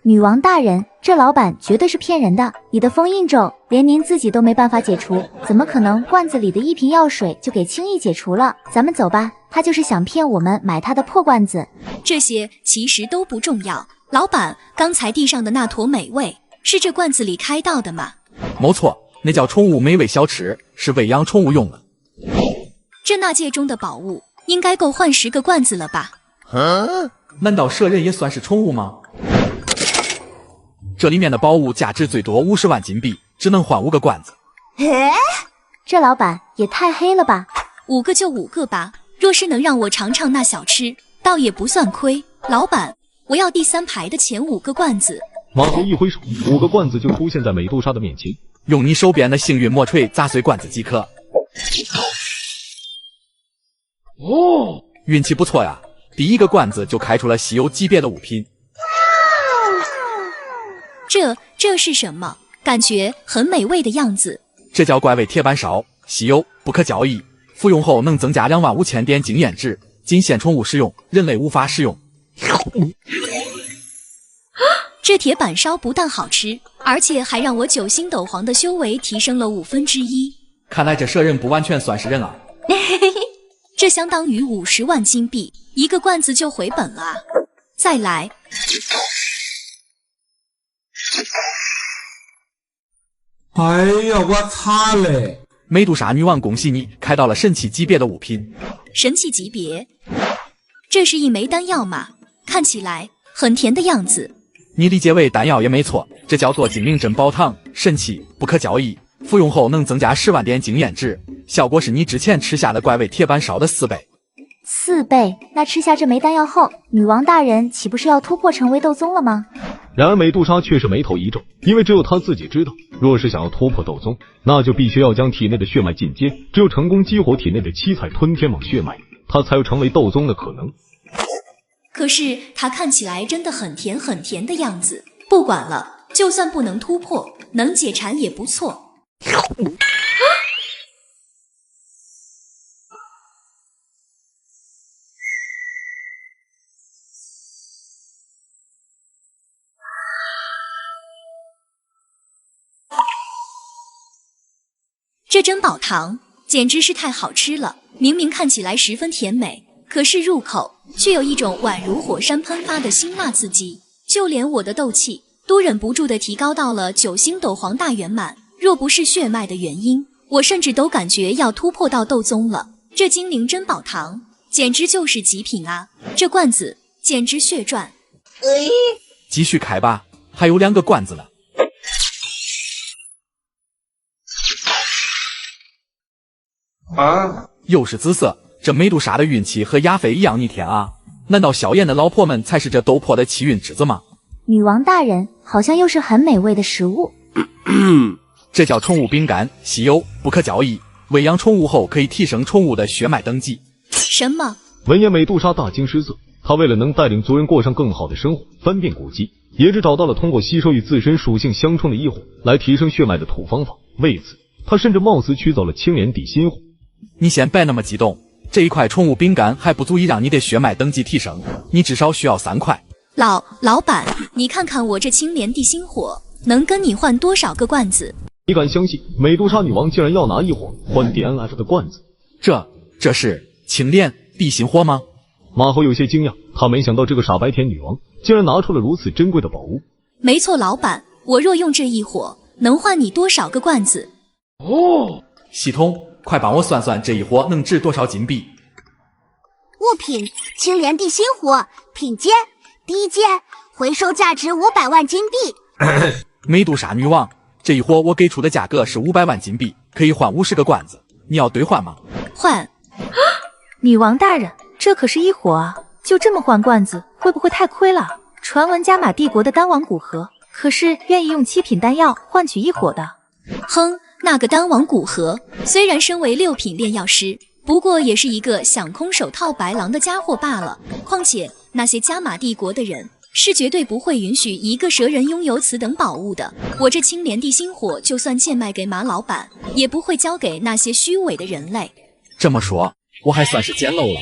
[SPEAKER 19] 女王大人，这老板绝对是骗人的，你的封印咒连您自己都没办法解除，怎么可能罐子里的1瓶药水就给轻易解除了？咱们走吧，他就是想骗我们买他的破罐子。
[SPEAKER 4] 这些其实都不重要。老板，刚才地上的那坨美味是这罐子里开到的吗？
[SPEAKER 8] 没错，那叫宠物美味小吃，是喂养宠物用的。
[SPEAKER 4] 这纳戒中的宝物应该够换10个罐子了吧？
[SPEAKER 8] 难道蛇人也算是宠物吗？这里面的宝物价值最多50万金币，只能换5个罐子。
[SPEAKER 19] 这老板也太黑了吧
[SPEAKER 4] ！5个就5个吧，若是能让我尝尝那小吃，倒也不算亏。老板，我要第3排的前5个罐子。
[SPEAKER 1] 马头一挥手，5个罐子就出现在美杜莎的面前。
[SPEAKER 8] 用你手边的幸运魔锤砸碎罐子即可。运气不错呀，第1个罐子就开出了稀有级别的物品。
[SPEAKER 4] 这是什么？感觉很美味的样子。
[SPEAKER 8] 这叫怪味铁板烧，稀有，不可交易。服用后能增加25000点经验值，仅限宠物使用，人类无法使用。
[SPEAKER 4] 这铁板烧不但好吃，而且还让我9星斗皇的修为提升了1/5。
[SPEAKER 8] 看来这蛇人不完全算是人啊。
[SPEAKER 4] 这相当于50万金币，1个罐子就回本了啊！再来。
[SPEAKER 9] 哎呀，我擦嘞！
[SPEAKER 8] 美杜莎女王，恭喜你开到了神器级别的物品。
[SPEAKER 4] 神器级别？这是一枚丹药吗？看起来很甜的样子。
[SPEAKER 8] 你理解为丹药也没错，这叫做精灵珍宝糖，神器不可交易。服用后能增加10万点经验值，效果是你之前吃下的怪味铁板烧的4倍。
[SPEAKER 19] 4倍？那吃下这枚丹药后，女王大人岂不是要突破成为斗宗了吗？
[SPEAKER 1] 然而美杜莎却是眉头一皱，因为只有她自己知道，若是想要突破斗宗，那就必须要将体内的血脉进阶，只有成功激活体内的七彩吞天蟒血脉，她才有成为斗宗的可能。
[SPEAKER 4] 可是它看起来真的很甜很甜的样子，不管了，就算不能突破，能解馋也不错。这珍宝糖简直是太好吃了，明明看起来十分甜美，可是入口却有一种宛如火山喷发的辛辣刺激，就连我的斗气都忍不住地提高到了9星斗皇大圆满。若不是血脉的原因，我甚至都感觉要突破到斗宗了。这精灵珍宝糖简直就是极品啊！这罐子简直血赚。
[SPEAKER 8] 继续开吧，还有2个罐子呢。
[SPEAKER 9] 啊！
[SPEAKER 8] 又是紫色，这美杜莎的运气和亚菲一样逆天啊！难道萧炎的老婆们才是这斗破的气运之子吗？
[SPEAKER 19] 女王大人，好像又是很美味的食物。
[SPEAKER 8] 这叫宠物饼干，稀有，不可交易。喂养宠物后可以提升宠物的血脉等级。
[SPEAKER 4] 什么？
[SPEAKER 1] 闻言，美杜莎大惊失色。她为了能带领族人过上更好的生活，翻遍古籍，也只找到了通过吸收与自身属性相冲的异火来提升血脉的土方法。为此，她甚至冒死取走了青莲地心火。
[SPEAKER 8] 你先别那么激动，这一块宠物饼干还不足以让你的血脉等级提升，你至少需要3块。
[SPEAKER 4] 老板，你看看我这青莲地心火能跟你换多少个罐子？
[SPEAKER 1] 你敢相信美杜莎女王竟然要拿异火换 DNF 的罐子？
[SPEAKER 8] 这是青莲地心火吗？
[SPEAKER 1] 马猴有些惊讶，他没想到这个傻白甜女王竟然拿出了如此珍贵的宝物。
[SPEAKER 4] 没错，老板，我若用这一火，能换你多少个罐子？
[SPEAKER 8] 哦，系统，快帮我算算这一火能值多少金币？
[SPEAKER 7] 物品：青莲地心火，品阶低阶，回收价值500万金币。
[SPEAKER 8] 美杜莎女王，这一火我给出的价格是500万金币，可以换50个罐子，你要兑换吗？
[SPEAKER 4] 换。
[SPEAKER 10] 女王大人，这可是一火啊，就这么换罐子，会不会太亏了？传闻加玛帝国的丹王古河可是愿意用7品丹药换取一火的。
[SPEAKER 4] 哼，那个丹王古河虽然身为6品炼药师，不过也是一个想空手套白狼的家伙罢了。况且那些加玛帝国的人是绝对不会允许一个蛇人拥有此等宝物的。我这青莲地心火就算贱卖给马老板，也不会交给那些虚伪的人类。
[SPEAKER 8] 这么说，我还算是捡漏了。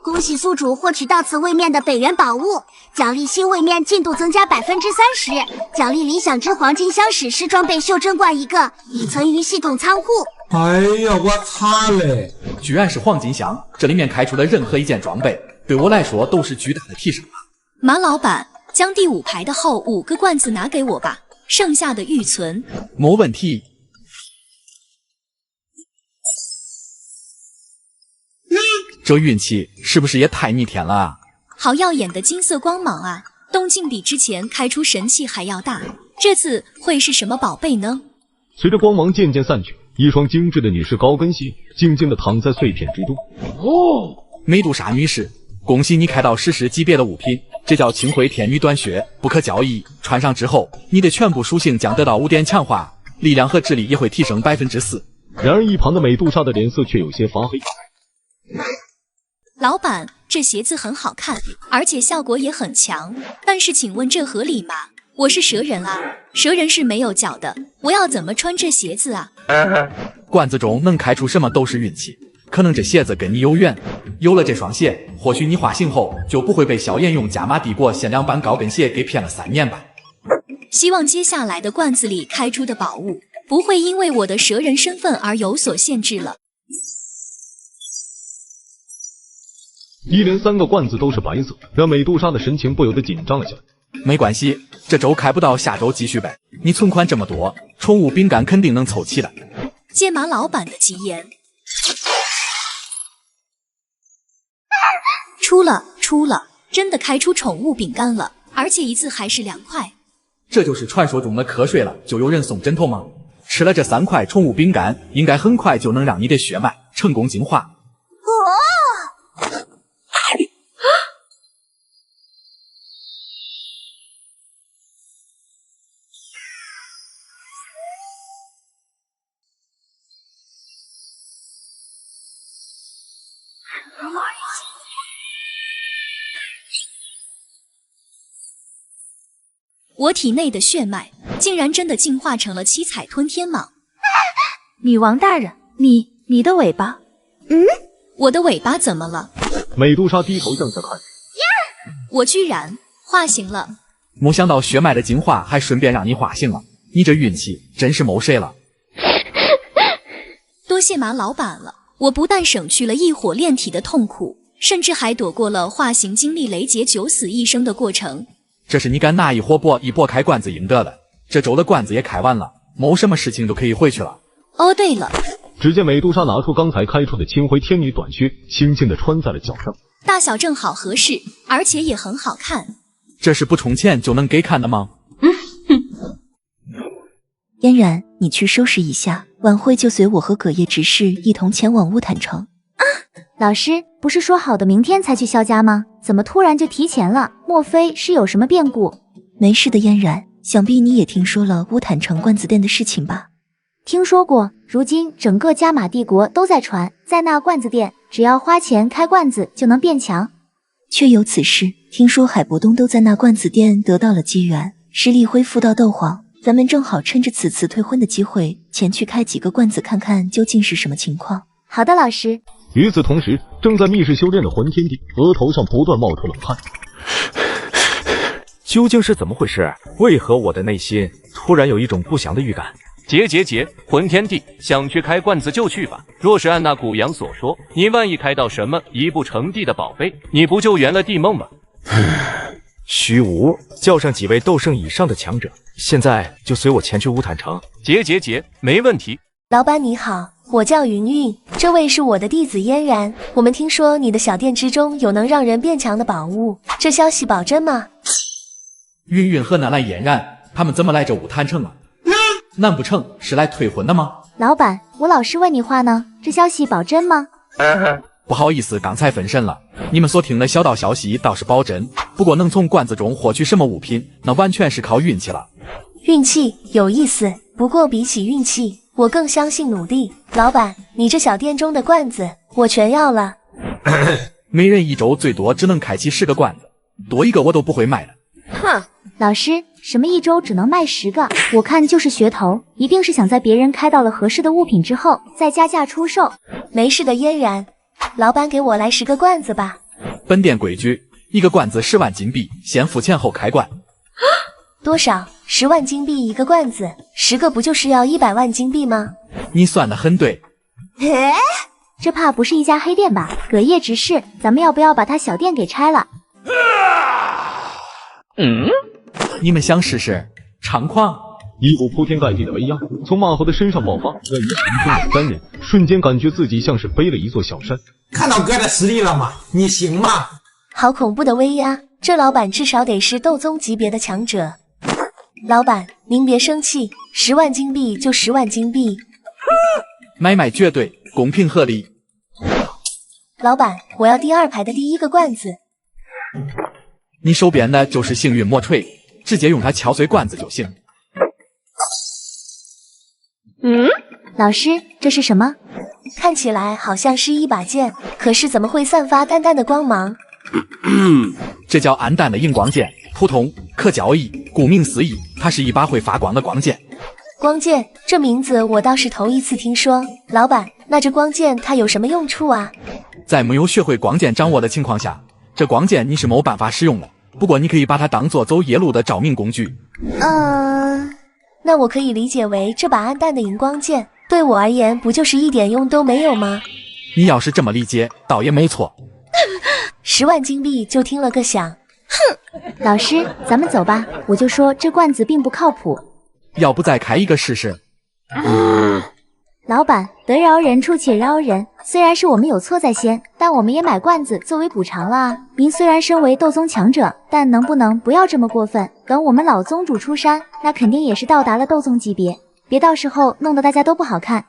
[SPEAKER 7] 恭喜宿主获取到此位面的北元宝物，奖励新位面进度增加30%，奖励理想之黄金镶史诗装备袖珍罐1个，已存于系统仓库。
[SPEAKER 9] 哎呀，我擦嘞！
[SPEAKER 8] 居然是黄金镶，这里面开出的任何一件装备，对我来说都是巨大的提升啊！
[SPEAKER 4] 马老板，将第5排的后5个罐子拿给我吧，剩下的预存。
[SPEAKER 8] 没问题。这运气是不是也太逆天了啊？
[SPEAKER 4] 好耀眼的金色光芒啊！动静比之前开出神器还要大，这次会是什么宝贝呢？
[SPEAKER 1] 随着光芒渐渐散去，一双精致的女士高跟鞋静静地躺在碎片之中。
[SPEAKER 8] 哦，美杜莎女士，恭喜你开到史诗级别的物品，这叫清辉天女短靴，不可交易。穿上之后，你的全部属性将得到5点强化，力量和智力也会提升4%。
[SPEAKER 1] 然而一旁的美杜莎的脸色却有些发黑。
[SPEAKER 4] 老板，这鞋子很好看，而且效果也很强，但是请问这合理吗？我是蛇人啊，蛇人是没有脚的，我要怎么穿这鞋子啊？
[SPEAKER 8] 罐子中能开出什么都是运气，可能这鞋子跟你有缘，有了这双鞋，或许你化形后就不会被萧炎用加玛帝国限量版高跟鞋给骗了3年吧。
[SPEAKER 4] 希望接下来的罐子里开出的宝物不会因为我的蛇人身份而有所限制了。
[SPEAKER 1] 一连3个罐子都是白色，让美杜莎的神情不由得紧张了起来。
[SPEAKER 8] 没关系，这周开不到，下周继续呗。你存款这么多，宠物饼干肯定能凑齐的。
[SPEAKER 4] 芥麻老板的吉言。出了，真的开出宠物饼干了，而且一次还是2块。
[SPEAKER 8] 这就是传说中的瞌睡了就有人送枕头吗？吃了这3块宠物饼干，应该很快就能让你的血脉成功净化。
[SPEAKER 4] 我体内的血脉竟然真的进化成了七彩吞天蟒。
[SPEAKER 10] 女王大人，你的尾巴，
[SPEAKER 4] 我的尾巴怎么了？
[SPEAKER 1] 美杜莎低头向下看，
[SPEAKER 4] 我居然化形了。
[SPEAKER 8] 没想到血脉的净化还顺便让你化形了，你这运气真是谋谁了。
[SPEAKER 4] 多谢马老板了，我不但省去了异火炼体的痛苦，甚至还躲过了化形经历雷劫九死一生的过程。
[SPEAKER 8] 这是你敢拿一火钵一钵开罐子赢得的。这周的罐子也开完了，没什么事情就可以回去了。
[SPEAKER 4] 哦，对了，
[SPEAKER 1] 只见美杜莎拿出刚才开出的青灰天女短靴，轻轻地穿在了脚上，
[SPEAKER 4] 大小正好合适，而且也很好看。
[SPEAKER 8] 这是不充钱就能给看的吗？
[SPEAKER 5] 嫣然，你去收拾一下，晚会就随我和葛叶执事一同前往乌坦城。
[SPEAKER 19] 老师，不是说好的明天才去萧家吗？怎么突然就提前了？莫非是有什么变故？
[SPEAKER 5] 没事的，嫣然，想必你也听说了乌坦城罐子店的事情吧？
[SPEAKER 19] 听说过，如今整个加玛帝国都在传，在那罐子店，只要花钱开罐子就能变强。
[SPEAKER 5] 确有此事，听说海伯东都在那罐子店得到了机缘，实力恢复到斗皇。咱们正好趁着此次退婚的机会，前去开几个罐子看看究竟是什么情况。
[SPEAKER 19] 好的，老师。
[SPEAKER 1] 与此同时，正在密室修炼的魂天帝额头上不断冒出冷汗。
[SPEAKER 11] 究竟是怎么回事？为何我的内心突然有一种不祥的预感？
[SPEAKER 12] 结，魂天帝想去开罐子就去吧。若是按那古阳所说，你万一开到什么一步成帝的宝贝，你不就圆了帝梦吗？
[SPEAKER 11] 虚无，叫上几位斗圣以上的强者，现在就随我前去乌坦城。
[SPEAKER 12] 结，没问题。
[SPEAKER 5] 老板你好，我叫云韵，这位是我的弟子嫣然。我们听说你的小店之中有能让人变强的宝物，这消息保真吗？
[SPEAKER 8] 云云和那来嫣然，他们怎么来这乌坦城啊？难不成是来退婚的吗？
[SPEAKER 19] 老板，我老是问你话呢，这消息保真吗？
[SPEAKER 8] 不好意思，刚才分神了。你们所听的小道消息倒是保真，不过能从罐子中获取什么物品，那完全是靠运气了。
[SPEAKER 5] 运气有意思，不过比起运气，我更相信努力。老板，你这小店中的罐子我全要了。
[SPEAKER 8] 每人一周最多只能开启10个罐子，多一个我都不会卖的。
[SPEAKER 19] 哼，老师，什么一周只能卖10个？我看就是噱头，一定是想在别人开到了合适的物品之后再加价出售。
[SPEAKER 5] 没事的，嫣然，老板给我来10个罐子吧。
[SPEAKER 8] 本店规矩，1个罐子10万金币，先付钱后开罐。
[SPEAKER 5] 多少？10万金币1个罐子，10个不就是要100万金币吗？
[SPEAKER 8] 你算得很对。
[SPEAKER 19] 这怕不是一家黑店吧？葛叶执事，咱们要不要把他小店给拆了？
[SPEAKER 8] 你们想试试猖狂？
[SPEAKER 1] 一股铺天盖地的威压从马猴的身上爆发，让一群中的3人瞬间感觉自己像是背了一座小山。
[SPEAKER 9] 看到哥的实力了吗？你行吗？
[SPEAKER 5] 好恐怖的威压，这老板至少得是斗宗级别的强者。老板，您别生气，10万金币就10万金币，
[SPEAKER 8] 买卖绝对公平合理。
[SPEAKER 5] 老板，我要第2排的第1个罐子。
[SPEAKER 8] 你手边的就是幸运魔锤，直接用它敲碎罐子就行。
[SPEAKER 19] 老师，这是什么？
[SPEAKER 5] 看起来好像是一把剑，可是怎么会散发淡淡的光芒？
[SPEAKER 8] 这叫暗淡的荧光剑，普通可交易。顾名思义，它是一把会发光的光剑。
[SPEAKER 5] 光剑，这名字我倒是头一次听说。老板，那这光剑它有什么用处啊？
[SPEAKER 8] 在没有学会光剑掌握的情况下，这光剑你是没办法使用的。不过你可以把它当做走夜路的照明工具。
[SPEAKER 5] 那我可以理解为这把暗淡的荧光剑对我而言不就是一点用都没有吗？
[SPEAKER 8] 你要是这么理解，倒也没错。
[SPEAKER 5] 10万金币就听了个响。
[SPEAKER 19] 哼，老师，咱们走吧。我就说这罐子并不靠谱。
[SPEAKER 8] 要不再开一个试试？
[SPEAKER 19] 老板，得饶人处且饶人。虽然是我们有错在先，但我们也买罐子作为补偿了啊。您虽然身为斗宗强者，但能不能不要这么过分？等我们老宗主出山，那肯定也是到达了斗宗级别，别到时候弄得大家都不好看。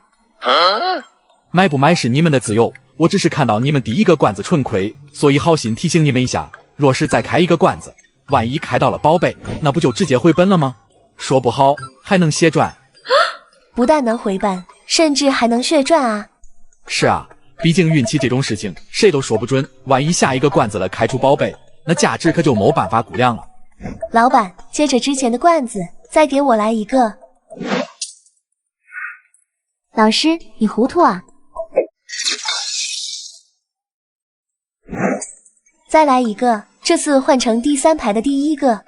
[SPEAKER 8] 买不买是你们的自由，我只是看到你们第一个罐子纯亏，所以好心提醒你们一下。若是再开一个罐子，万一开到了宝贝，那不就直接回本了吗？说不好还能血赚。
[SPEAKER 5] 不但能回本，甚至还能血赚啊！
[SPEAKER 8] 是啊，毕竟运气这种事情谁都说不准，万一下一个罐子了开出宝贝，那价值可就没办法估量了。
[SPEAKER 5] 老板，接着之前的罐子，再给我来一个。
[SPEAKER 19] 老师，你糊涂啊！
[SPEAKER 5] 再来一个，这次换成第3排的第1个。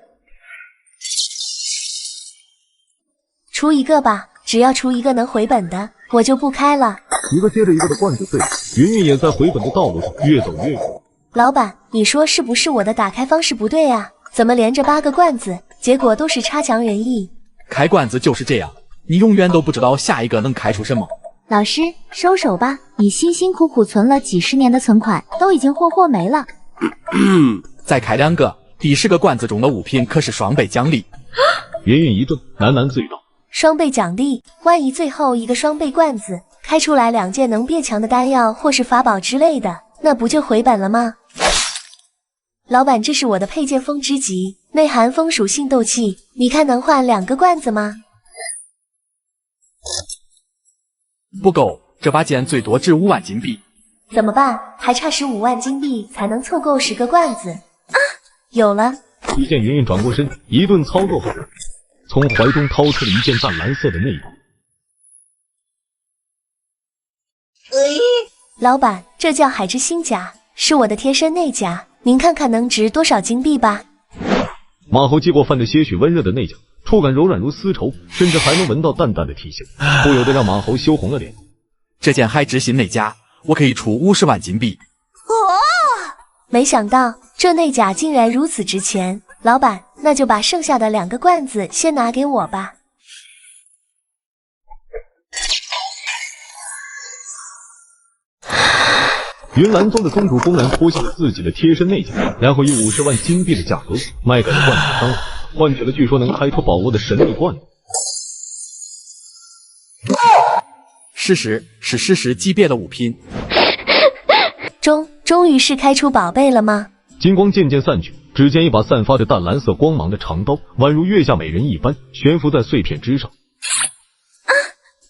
[SPEAKER 5] 出一个吧，只要出一个能回本的，我就不开了。
[SPEAKER 1] 一个接着一个的罐子碎，云云也在回本的道路上越走越远。
[SPEAKER 5] 老板，你说是不是我的打开方式不对啊？怎么连着8个罐子，结果都是差强人意？
[SPEAKER 8] 开罐子就是这样，你永远都不知道下一个能开出什么。
[SPEAKER 19] 老师，收手吧，你辛辛苦苦存了几10年的存款，都已经霍没了。
[SPEAKER 8] 再开2个，第10个罐子中的物品可是双倍奖励。
[SPEAKER 1] 云云一怔，喃喃自语道：
[SPEAKER 5] 双倍奖励，万一最后一个双倍罐子开出来2件能变强的丹药或是法宝之类的，那不就回本了吗？老板，这是我的佩剑风之极，内含风属性斗气，你看能换2个罐子吗？
[SPEAKER 8] 不够，这把剑最多值5万金币。
[SPEAKER 5] 怎么办？还差15万金币才能凑够10个罐子啊！有了。
[SPEAKER 1] 只见云云转过身，一顿操作后，从怀中掏出了一件淡蓝色的内衣。
[SPEAKER 5] 老板，这叫海之星甲，是我的贴身内甲，您看看能值多少金币吧？
[SPEAKER 1] 马猴接过泛着些许温热的内甲，触感柔软如丝绸，甚至还能闻到淡淡的体香，不由得让马猴羞红了脸。
[SPEAKER 8] 这件海之心内甲，我可以出50万金币。
[SPEAKER 5] 没想到这内甲竟然如此值钱，老板，那就把剩下的2个罐子先拿给我吧。
[SPEAKER 1] 云岚宗的宗主公然脱下了自己的贴身内甲，然后以50万金币的价格卖给了罐子商人，换取了据说能开出宝物的神秘罐子。
[SPEAKER 8] 事实是事实级别的物品。
[SPEAKER 5] 终于是开出宝贝了吗？
[SPEAKER 1] 金光渐渐散去，只见一把散发着淡蓝色光芒的长刀，宛如月下美人一般，悬浮在碎片之上。
[SPEAKER 5] 啊，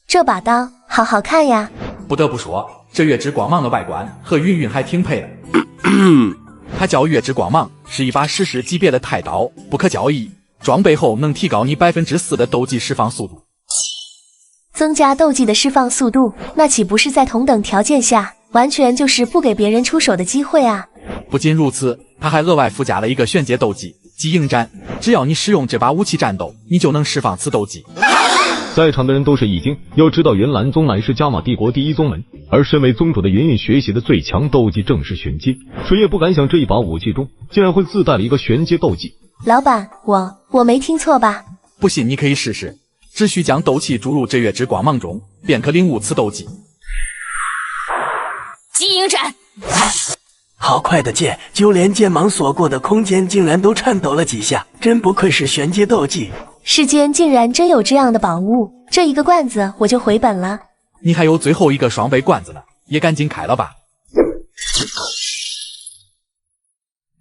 [SPEAKER 5] 这把刀好好看呀！
[SPEAKER 8] 不得不说，这月之光芒的外观和云云还挺配的。它叫月之光芒，是一把史诗级别的太刀，不可交易。装备后能提高你4%的斗技释放速度。
[SPEAKER 5] 增加斗技的释放速度，那岂不是在同等条件下，完全就是不给别人出手的机会啊！
[SPEAKER 8] 不仅如此，它还额外附加了一个玄阶斗技，即应战。只要你使用这把武器战斗，你就能释放此斗技。
[SPEAKER 1] 在场的人都是一惊，要知道云岚宗乃是加玛帝国第1宗门，而身为宗主的云云学习的最强斗技正是玄阶，谁也不敢想这一把武器中竟然会自带了一个玄阶斗技。
[SPEAKER 5] 老板，我没听错吧？
[SPEAKER 8] 不信你可以试试，只需将斗气注入这月之光芒中，便可领悟此斗技。
[SPEAKER 13] 极影斩！
[SPEAKER 14] 好快的剑，就连剑芒所过的空间竟然都颤抖了几下，真不愧是玄阶斗技。
[SPEAKER 5] 世间竟然真有这样的宝物，这一个罐子我就回本了。
[SPEAKER 8] 你还有最后一个双倍罐子呢，也赶紧开了吧。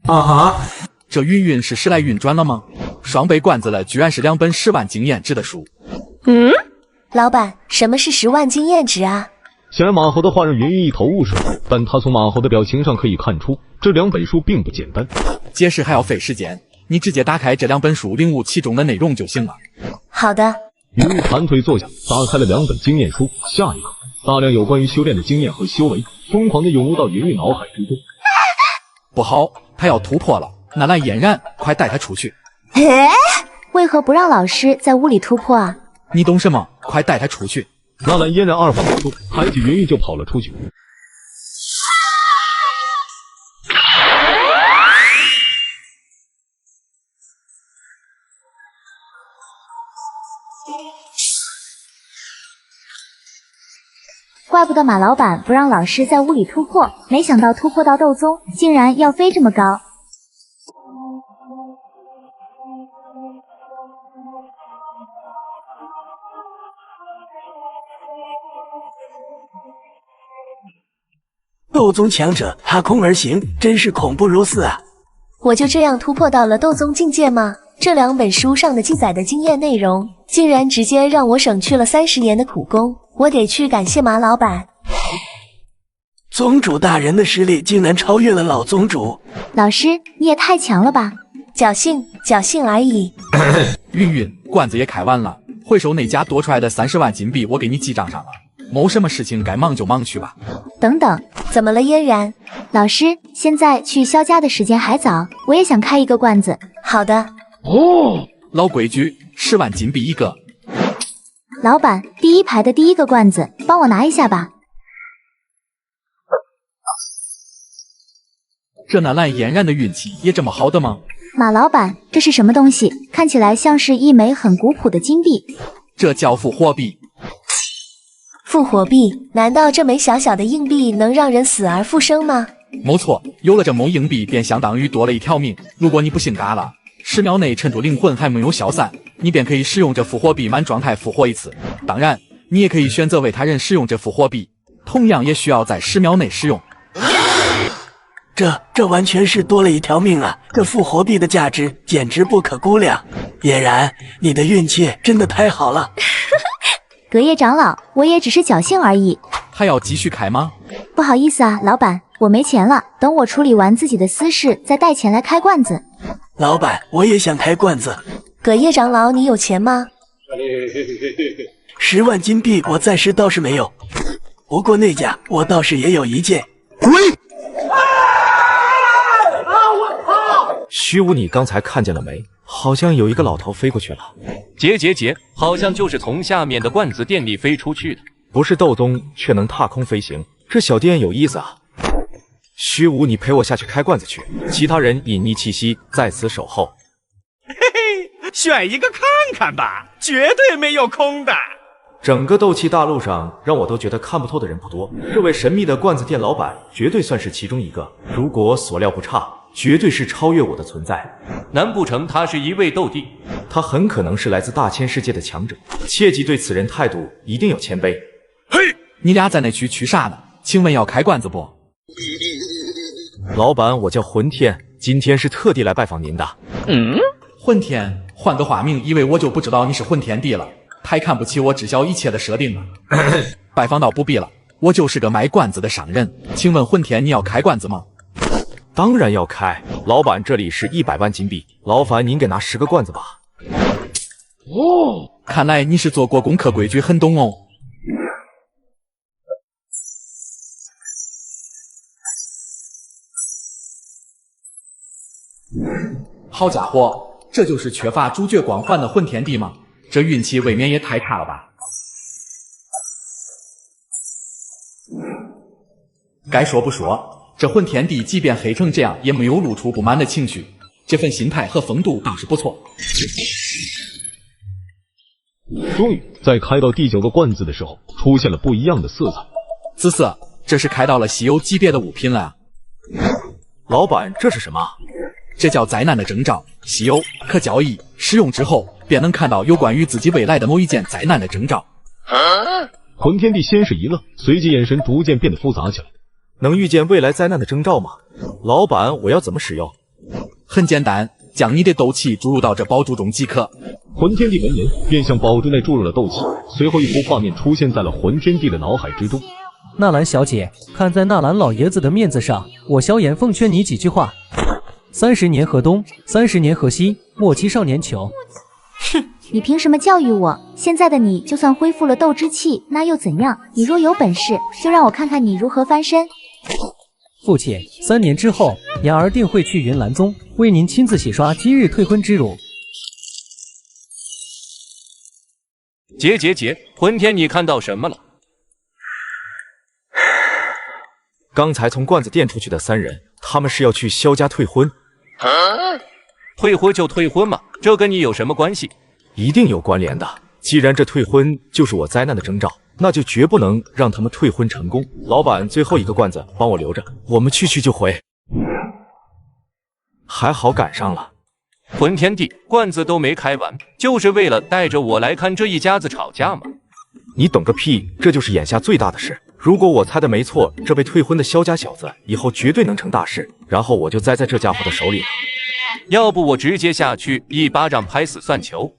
[SPEAKER 9] 啊哈！
[SPEAKER 8] 这云云是时来运转了吗？双倍罐子了，居然是2本10万经验值的书。
[SPEAKER 5] 老板，什么是10万经验值啊？
[SPEAKER 1] 显然马猴的话让云云一头雾水，但他从马猴的表情上可以看出，这2本书并不简单。
[SPEAKER 8] 解释还要费时间，你直接打开这2本书，领悟其中的内容就行了。
[SPEAKER 5] 好的。
[SPEAKER 1] 云云盘腿坐下，打开了2本经验书，下一刻，大量有关于修炼的经验和修为疯狂地涌入到云云脑海之中。
[SPEAKER 8] 不好，他要突破了！纳兰嫣然，快带他出去！
[SPEAKER 19] 为何不让老师在屋里突破啊？
[SPEAKER 8] 你懂什么？快带他出去！
[SPEAKER 1] 纳兰嫣然二话不说，抬起云云就跑了出去。
[SPEAKER 19] 怪不得马老板不让老师在屋里突破，没想到突破到斗宗，竟然要飞这么高。
[SPEAKER 14] 斗宗强者踏空而行，真是恐怖如斯啊！
[SPEAKER 5] 我就这样突破到了斗宗境界吗？这2本书上的记载的经验内容，竟然直接让我省去了30年的苦功，我得去感谢马老板。
[SPEAKER 14] 宗主大人的实力竟然超越了老宗主，
[SPEAKER 19] 老师你也太强了吧！
[SPEAKER 5] 侥幸而已。
[SPEAKER 8] 韵韵，罐子也开完了，会手那家多出来的30万金币我给你记账上了。谋什么事情该忙就忙去吧。
[SPEAKER 19] 等等，
[SPEAKER 5] 怎么了嫣然？
[SPEAKER 19] 老师，现在去萧家的时间还早，我也想开一个罐子。
[SPEAKER 5] 好的。
[SPEAKER 8] 哦，老规矩，10万金币一个。
[SPEAKER 19] 老板，第1排的第1个罐子，帮我拿一下吧。
[SPEAKER 8] 这那烂嫣然的运气也这么好的吗？
[SPEAKER 19] 马老板，这是什么东西？看起来像是一枚很古朴的金币。
[SPEAKER 8] 这叫复活币。
[SPEAKER 5] 复活币？难道这枚小小的硬币能让人死而复生吗？
[SPEAKER 8] 没错，有了这枚硬币，便相当于多了一条命。如果你不幸嘎了，10秒内趁着灵魂还没有消散，你便可以使用这复活币满状态复活一次。当然，你也可以选择为他人使用这复活币，同样也需要在10秒内使用。
[SPEAKER 14] 这完全是多了一条命啊！这复活币的价值简直不可估量。嫣然，你的运气真的太好了。
[SPEAKER 19] 隔夜长老，我也只是侥幸而已。
[SPEAKER 8] 还要继续开吗？
[SPEAKER 19] 不好意思啊，老板，我没钱了，等我处理完自己的私事，再带钱来开罐子。
[SPEAKER 14] 老板，我也想开罐子。
[SPEAKER 5] 葛叶长老，你有钱吗
[SPEAKER 14] ？10万金币我暂时倒是没有，不过那家我倒是也有一件。
[SPEAKER 11] 滚！虚无，你刚才看见了没？好像有一个老头飞过去了。
[SPEAKER 12] 结，好像就是从下面的罐子店里飞出去的。
[SPEAKER 11] 不是斗宗，却能踏空飞行，这小店有意思啊。虚无，你陪我下去开罐子去，其他人隐匿气息，在此守候。
[SPEAKER 3] 嘿嘿，选一个看看吧，绝对没有空的。
[SPEAKER 11] 整个斗气大陆上，让我都觉得看不透的人不多，这位神秘的罐子店老板绝对算是其中一个。如果所料不差，绝对是超越我的存在。
[SPEAKER 12] 难不成他是一位斗帝？
[SPEAKER 11] 他很可能是来自大千世界的强者，切记对此人态度一定要谦卑。
[SPEAKER 8] 嘿，你俩在那区取啥呢？请问要开罐子不？
[SPEAKER 11] 老板，我叫魂天，今天是特地来拜访您的。
[SPEAKER 8] 魂天，换个化名，以为我就不知道你是魂天帝了，太看不起我知晓一切的设定了。拜访倒不必了，我就是个卖罐子的商人，请问魂天，你要开罐子吗？
[SPEAKER 11] 当然要开，老板，这里是100万金币，劳烦您给拿10个罐子吧。
[SPEAKER 8] 哦，看来你是做过功课，规矩很懂哦。好家伙，这就是缺乏主角光环的混天帝吗？这运气未免也太差了吧！该说不说，这混天帝即便黑成这样，也没有露出不满的情绪，这份心态和风度倒是不错。
[SPEAKER 1] 终于，在开到第9个罐子的时候，出现了不一样的色彩。
[SPEAKER 8] 紫色，这是开到了稀有级别的物品了。
[SPEAKER 11] 老板，这是什么？
[SPEAKER 8] 这叫灾难的征兆，稀有，可交易，使用之后便能看到有关于自己未来的某一件灾难的征兆。
[SPEAKER 1] 魂天帝先是一愣，随即眼神逐渐变得复杂起来。
[SPEAKER 11] 能预见未来灾难的征兆吗？老板，我要怎么使用？
[SPEAKER 8] 很简单，将你的斗气注入到这宝珠中即可。
[SPEAKER 1] 魂天帝闻言，便向宝珠内注入了斗气，随后一幅画面出现在了魂天帝的脑海之中。
[SPEAKER 6] 纳兰小姐，看在纳兰老爷子的面子上，我萧炎奉劝你几句话：30年河东，30年河西，莫欺少年穷。
[SPEAKER 19] 哼，你凭什么教育我？现在的你就算恢复了斗之气，那又怎样？你若有本事，就让我看看你如何翻身。
[SPEAKER 6] 父亲，3年之后，伢儿定会去云岚宗，为您亲自洗刷今日退婚之辱。
[SPEAKER 12] 结，魂天，你看到什么了？
[SPEAKER 11] 刚才从罐子店出去的3人，他们是要去萧家退婚。
[SPEAKER 12] 退婚就退婚嘛，这跟你有什么关系？
[SPEAKER 11] 一定有关联的。既然这退婚就是我灾难的征兆，那就绝不能让他们退婚成功。老板，最后一个罐子帮我留着，我们去就回。还好赶上了。
[SPEAKER 12] 混天帝，罐子都没开完，就是为了带着我来看这一家子吵架吗？
[SPEAKER 11] 你懂个屁！这就是眼下最大的事。如果我猜的没错，这被退婚的萧家小子以后绝对能成大事，然后我就栽在这家伙的手里了。
[SPEAKER 12] 要不我直接下去一巴掌拍死算球？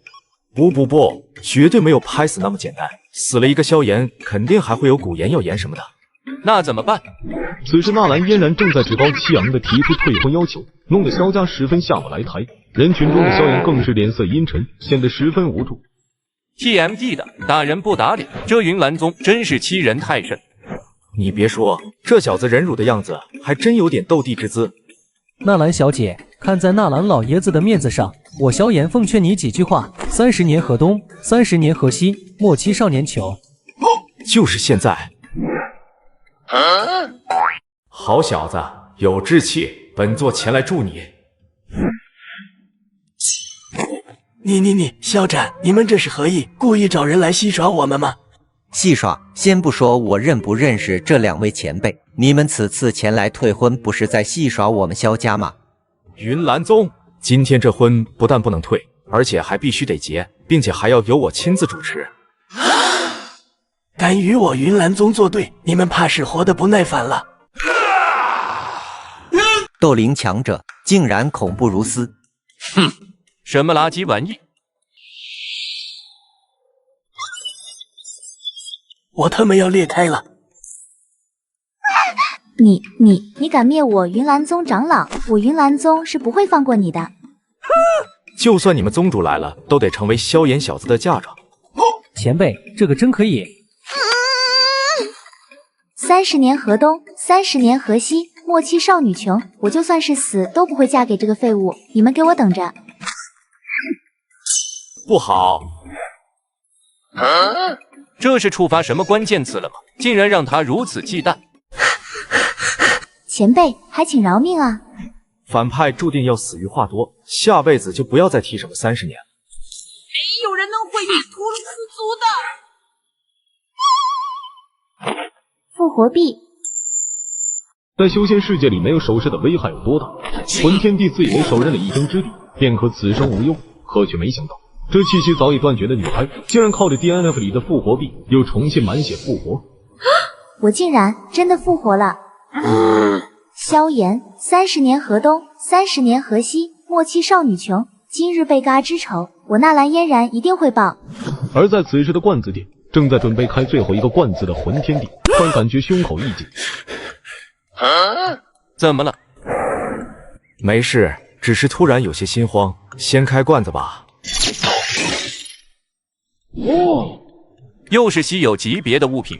[SPEAKER 11] 不，绝对没有拍死那么简单。死了一个萧炎，肯定还会有古炎、药炎什么的。
[SPEAKER 12] 那怎么办？
[SPEAKER 1] 此时纳兰嫣然正在趾高气扬地提出退婚要求，弄得萧家十分下不来台。人群中的萧炎更是脸色阴沉，显得十分无助。
[SPEAKER 12] TMD 的打人不打脸，这云岚宗真是欺人太甚。
[SPEAKER 11] 你别说，这小子忍辱的样子还真有点斗帝之姿。
[SPEAKER 6] 纳兰小姐，看在纳兰老爷子的面子上，我萧炎奉劝你几句话：30年河东，30年河西，莫欺少年穷。
[SPEAKER 11] 就是现在。好小子，有志气，本座前来助你。
[SPEAKER 14] 你，萧战，你们这是何意？故意找人来戏耍我们吗？
[SPEAKER 20] 戏耍？先不说我认不认识这2位前辈，你们此次前来退婚，不是在戏耍我们萧家吗？
[SPEAKER 11] 云岚宗，今天这婚不但不能退，而且还必须得结，并且还要由我亲自主持。
[SPEAKER 14] 敢与我云岚宗作对，你们怕是活得不耐烦了。
[SPEAKER 20] 斗灵强者竟然恐怖如斯！
[SPEAKER 12] 哼，什么垃圾玩意！
[SPEAKER 14] 我他妈要裂开了！
[SPEAKER 19] 你敢灭我云岚宗长老，我云岚宗是不会放过你的。
[SPEAKER 11] 就算你们宗主来了，都得成为萧炎小子的嫁妆。
[SPEAKER 6] 前辈，这个真可以。
[SPEAKER 19] 30年河东，30年河西，莫欺少女穷。我就算是死，都不会嫁给这个废物。你们给我等着！
[SPEAKER 11] 不好！
[SPEAKER 12] 这是触发什么关键词了吗？竟然让他如此忌惮！
[SPEAKER 19] 前辈，还请饶命啊！
[SPEAKER 11] 反派注定要死于话多，下辈子就不要再提什么30年了。
[SPEAKER 13] 没有人能会意屠龙四族的。
[SPEAKER 19] 复活币，
[SPEAKER 1] 在修仙世界里，没有首饰的危害有多大？魂天帝自以为手刃了一兵之地，便可此生无忧，可却没想到，这气息早已断绝的女孩，竟然靠着 DNF 里的复活币，又重新满血复活。
[SPEAKER 19] 我竟然真的复活了！萧炎，30年河东，30年河西，莫欺少女穷。今日被嘎之仇，我纳兰嫣然一定会报。
[SPEAKER 1] 而在此时的罐子店，正在准备开最后一个罐子的魂天帝，突然感觉胸口一紧。
[SPEAKER 12] 怎么了？
[SPEAKER 11] 没事，只是突然有些心慌。先开罐子吧。
[SPEAKER 12] 又是稀有级别的物品。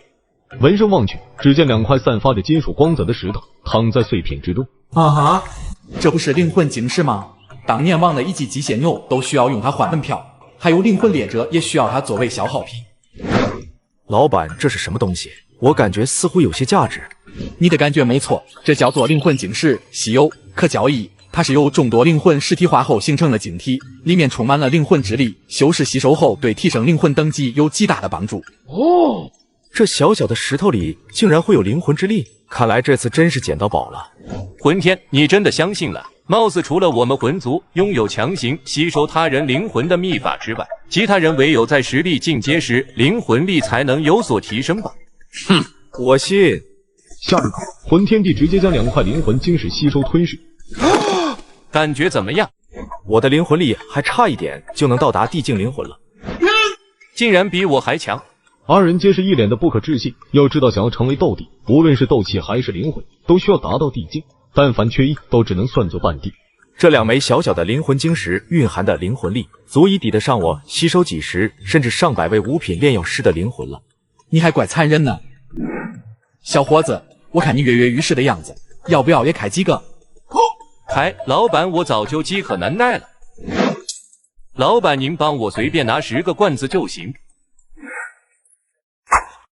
[SPEAKER 1] 闻声望去，只见2块散发着金属光泽的石头躺在碎片之中。
[SPEAKER 8] 啊哈，这不是灵魂晶石吗？当年忘了1级极限牛都需要用它换门票，还有灵魂列者也需要它作为消耗品。
[SPEAKER 11] 老板，这是什么东西？我感觉似乎有些价值。
[SPEAKER 8] 你的感觉没错，这叫做灵魂晶石，稀有，可交易。它是由众多灵魂实体化后形成的晶体，里面充满了灵魂之力，修士吸收后对提升灵魂等级有极大的帮助。
[SPEAKER 11] 哦，这小小的石头里竟然会有灵魂之力，看来这次真是捡到宝了。
[SPEAKER 12] 魂天，你真的相信了？貌似除了我们魂族拥有强行吸收他人灵魂的秘法之外，其他人唯有在实力进阶时，灵魂力才能有所提升吧？
[SPEAKER 11] 哼，我信。
[SPEAKER 1] 下一刻，魂天帝直接将2块灵魂晶石吸收吞噬。
[SPEAKER 12] 感觉怎么样？
[SPEAKER 11] 我的灵魂力还差一点就能到达地境灵魂了，
[SPEAKER 12] 竟然比我还强。
[SPEAKER 1] 2人皆是一脸的不可置信。要知道，想要成为斗帝，无论是斗气还是灵魂，都需要达到地境，但凡缺一，都只能算作半帝。
[SPEAKER 11] 这2枚小小的灵魂晶石蕴含的灵魂力，足以抵得上我吸收几十甚至上百位五品炼药师的灵魂了。
[SPEAKER 8] 你还怪残忍呢，小伙子，我看你跃跃欲试的样子，要不要也开几个？
[SPEAKER 12] 开，老板，我早就饥渴难耐了。老板，您帮我随便拿10个罐子就行。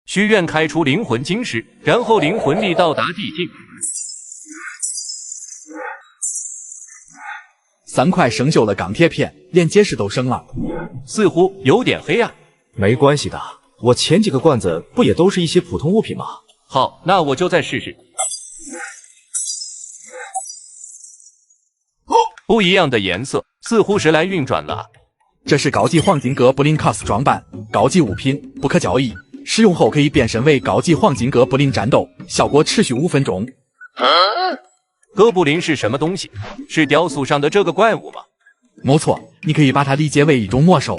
[SPEAKER 12] 许愿开出灵魂晶石，然后灵魂力到达地境。
[SPEAKER 8] 3块生锈的钢铁片，连结实都省了，
[SPEAKER 12] 似乎有点黑暗。
[SPEAKER 11] 没关系的，我前几个罐子不也都是一些普通物品吗？
[SPEAKER 12] 好，那我就再试试。不一样的颜色，似乎时来运转了。
[SPEAKER 8] 这是高级黄金格布林 cos 装扮，高级物品，不可交易。使用后可以变身为高级黄金格布林战斗，效果持续5分钟。
[SPEAKER 12] 哥布林是什么东西？是雕塑上的这个怪物吗？
[SPEAKER 8] 没错，你可以把它理解为一种魔兽。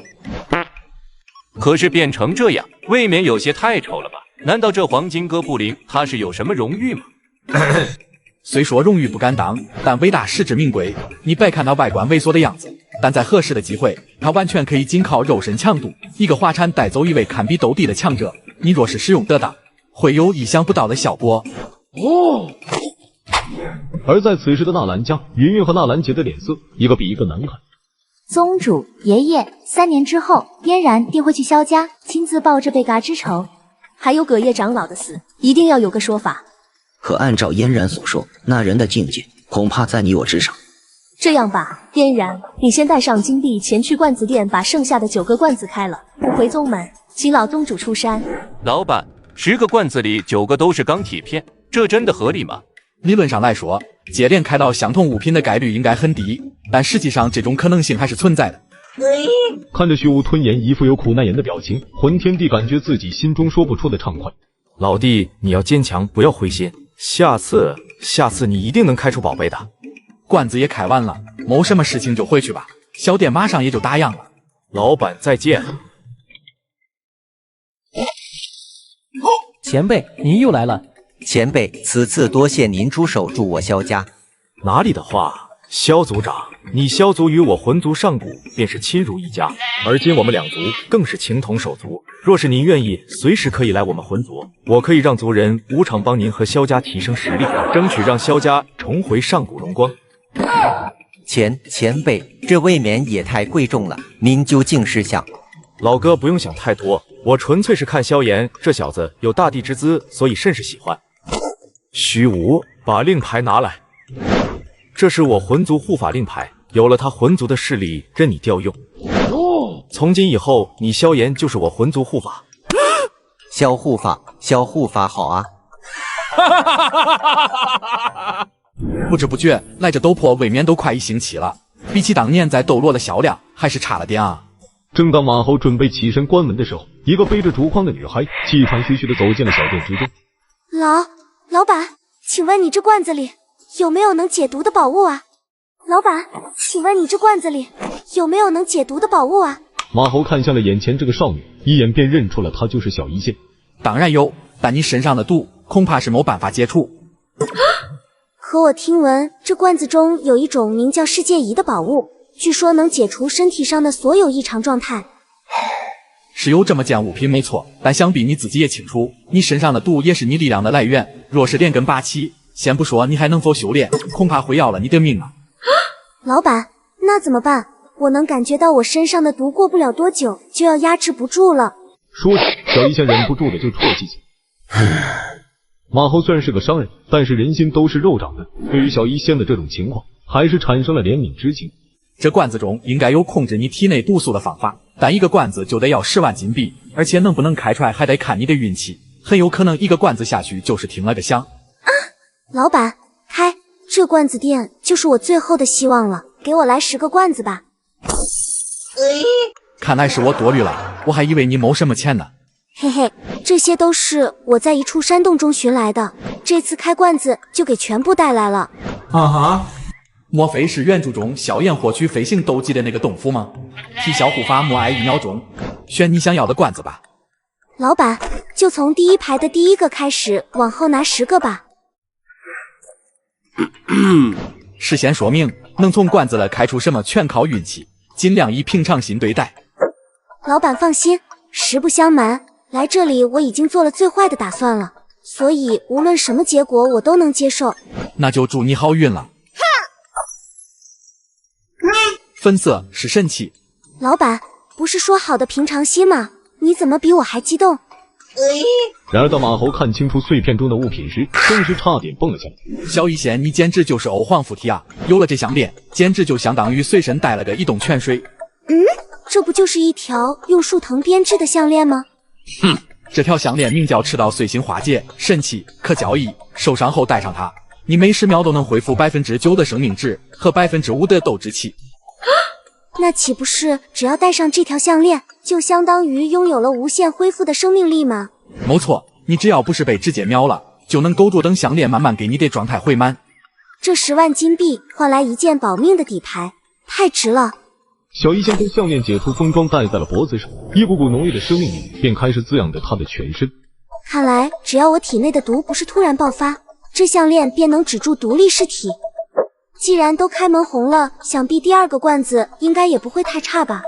[SPEAKER 12] 可是变成这样，未免有些太丑了吧？难道这黄金哥布林他是有什么荣誉吗？
[SPEAKER 8] 虽说荣誉不敢当，但伟大实至名归。你别看他外观猥琐的样子，但在合适的机会，他完全可以仅靠肉身强度，一个滑铲带走一位堪比斗帝的强者。你若是使用得当，会有意想不到的效果。
[SPEAKER 1] 而在此时的纳兰家，云云和纳兰杰的脸色一个比一个难看。
[SPEAKER 19] 宗主爷爷，3年之后，嫣然定会去萧家，亲自报这被嘎之仇。
[SPEAKER 5] 还有葛叶长老的死，一定要有个说法。
[SPEAKER 16] 可按照嫣然所说，那人的境界恐怕在你我之上。
[SPEAKER 5] 这样吧，嫣然，你先带上金币前去罐子店，把剩下的9个罐子开了，不回宗门，请老宗主出山。
[SPEAKER 12] 老板，10个罐子里9个都是钢铁片，这真的合理吗？
[SPEAKER 8] 理论上来说，接连开到相同物品的概率应该很低，但实际上这种可能性还是存在的。
[SPEAKER 1] 看着虚无吞言一副有苦难言的表情，魂天帝感觉自己心中说不出的畅快。
[SPEAKER 11] 老弟，你要坚强，不要灰心，下次你一定能开出宝贝的。
[SPEAKER 8] 罐子也开完了，没什么事情就回去吧，小店马上也就打烊了。
[SPEAKER 11] 老板再见。
[SPEAKER 6] 前辈，您又来了。
[SPEAKER 20] 前辈，此次多谢您出手助我萧家。
[SPEAKER 11] 哪里的话，萧族长，你萧族与我魂族上古便是亲如一家，而今我们2族更是情同手足。若是您愿意，随时可以来我们魂族，我可以让族人无偿帮您和萧家提升实力，争取让萧家重回上古荣光。
[SPEAKER 20] 前辈，这未免也太贵重了，您究竟是想……
[SPEAKER 11] 老哥不用想太多，我纯粹是看萧炎这小子有大帝之姿，所以甚是喜欢。虚无，把令牌拿来。这是我魂族护法令牌，有了它，魂族的势力任你调用。从今以后，你萧炎就是我魂族护法。
[SPEAKER 20] 萧护法好啊！
[SPEAKER 8] 不知不觉，赖着斗破未免都快1星期了，比起当年在斗罗的销量，还是差了点啊。
[SPEAKER 1] 正当马猴准备起身关门的时候，一个背着竹筐的女孩气喘吁吁地走进了小店之中。
[SPEAKER 7] 老板，请问你这罐子里有没有能解毒的宝物啊？老板，请问你这罐子里有没有能解毒的宝物啊？
[SPEAKER 1] 马猴看向了眼前这个少女，一眼便认出了她就是小一仙。
[SPEAKER 8] 当然有，但你身上的毒恐怕是没办法解除。
[SPEAKER 7] 可我听闻这罐子中有一种名叫世界仪的宝物，据说能解除身体上的所有异常状态。
[SPEAKER 8] 是有这么件物品没错，但想必你自己也清楚，你身上的毒也是你力量的来源。若是连根拔起，先不说你还能否修炼，恐怕会要了你的命啊！
[SPEAKER 7] 老板，那怎么办？我能感觉到我身上的毒过不了多久就要压制不住了。
[SPEAKER 1] 说着，小一仙忍不住的就啜泣起来。马猴虽然是个商人，但是人心都是肉长的，对于小一仙的这种情况，还是产生了怜悯之情。
[SPEAKER 8] 这罐子中应该有控制你体内毒素的方法，但一个罐子就得要10万金币，而且能不能开出来还得看你的运气，很有可能一个罐子下去就是听了个响。
[SPEAKER 7] 老板，开！这罐子店就是我最后的希望了，给我来10个罐子吧。
[SPEAKER 8] 看来是我多虑了，我还以为你谋什么钱呢。
[SPEAKER 7] 嘿嘿，这些都是我在一处山洞中寻来的，这次开罐子就给全部带来了。
[SPEAKER 9] 啊哈！
[SPEAKER 8] 莫非是原著中萧炎获取飞行斗技的那个洞府吗？提销护法默哀1秒钟，选你想要的罐子吧。
[SPEAKER 7] 老板，就从第1排的第1个开始，往后拿10个吧。
[SPEAKER 8] 事先说明，能从罐子了开出什么全靠运气，尽量以平常心对待。
[SPEAKER 7] 老板放心，实不相瞒，来这里我已经做了最坏的打算了，所以无论什么结果我都能接受。
[SPEAKER 8] 那就祝你好运了。粉色是神器。
[SPEAKER 7] 老板，不是说好的平常心吗？你怎么比我还激动？
[SPEAKER 1] 然而当马猴看清楚碎片中的物品时，更是差点蹦了下来。
[SPEAKER 8] 小一仙，你简直就是欧皇附体啊！有了这项链，简直就相当于随身带了个移动泉水。
[SPEAKER 7] 这不就是一条用树藤编织的项链吗？
[SPEAKER 8] 哼，这条项链名叫赤道碎形花戒，神奇，可交易。受伤后戴上它，你每10秒都能恢复9%的生命值和5%的斗志气。
[SPEAKER 7] 那岂不是只要戴上这条项链，就相当于拥有了无限恢复的生命力吗？
[SPEAKER 8] 没错，你只要不是被直接秒了，就能勾住等项链慢慢给你的状态回满。
[SPEAKER 7] 这10万金币换来一件保命的底牌，太值了。
[SPEAKER 1] 小医仙将项链解除封装戴在了脖子上，一股股浓郁的生命力便开始滋养着他的全身。
[SPEAKER 7] 看来只要我体内的毒不是突然爆发，这项链便能止住毒力尸体。既然都开门红了，想必第2个罐子应该也不会太差吧。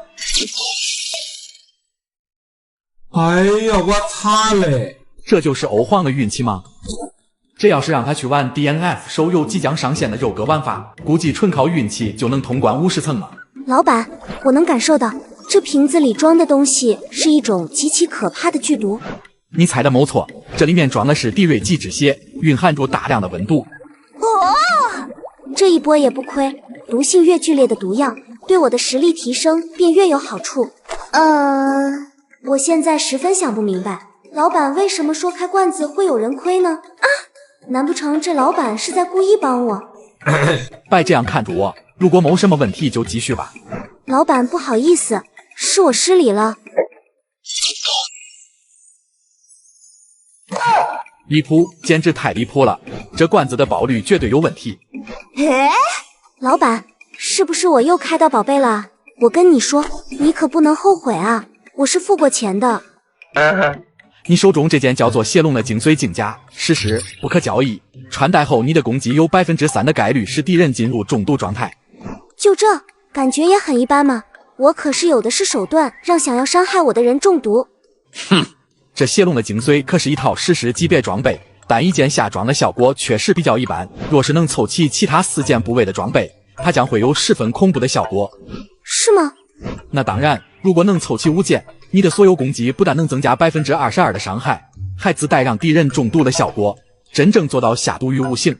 [SPEAKER 9] 哎呀，我擦嘞！
[SPEAKER 8] 这就是欧皇的运气吗？这要是让他去玩 DNF 手游即将上线的肉鸽玩法，估计纯靠运气就能通关50层了。
[SPEAKER 7] 老板，我能感受到这瓶子里装的东西是一种极其可怕的剧毒。
[SPEAKER 8] 你猜的没错，这里面装的是迪瑞基止血，蕴含着大量的温度。
[SPEAKER 7] 这一波也不亏，毒性越剧烈的毒药，对我的实力提升便越有好处。我现在十分想不明白，老板为什么说开罐子会有人亏呢？难不成这老板是在故意帮我？
[SPEAKER 8] 别这样看着我，如果没什么问题就继续吧。
[SPEAKER 7] 老板，不好意思，是我失礼了。
[SPEAKER 8] 离谱，简直太离谱了！这罐子的爆率绝对有问题。
[SPEAKER 7] 老板，是不是我又开到宝贝了？我跟你说，你可不能后悔啊！我是付过钱的。
[SPEAKER 8] 你手中这件叫做邪龙的精髓镜甲，实时不可交易。穿戴后，你的攻击有3%的概率使敌人进入中毒状态。
[SPEAKER 7] 就这，感觉也很一般嘛。我可是有的是手段，让想要伤害我的人中毒。
[SPEAKER 8] 哼！这邪龙的精髓可是一套实时级别装备，但一件下装的效果确实比较一般。若是能凑齐其他4件部位的装备，它将会有十分恐怖的效果。
[SPEAKER 7] 是吗？
[SPEAKER 8] 那当然，如果能凑齐5件，你的所有攻击不但能增加22%的伤害，还自带让敌人中毒的效果，真正做到下毒于无形。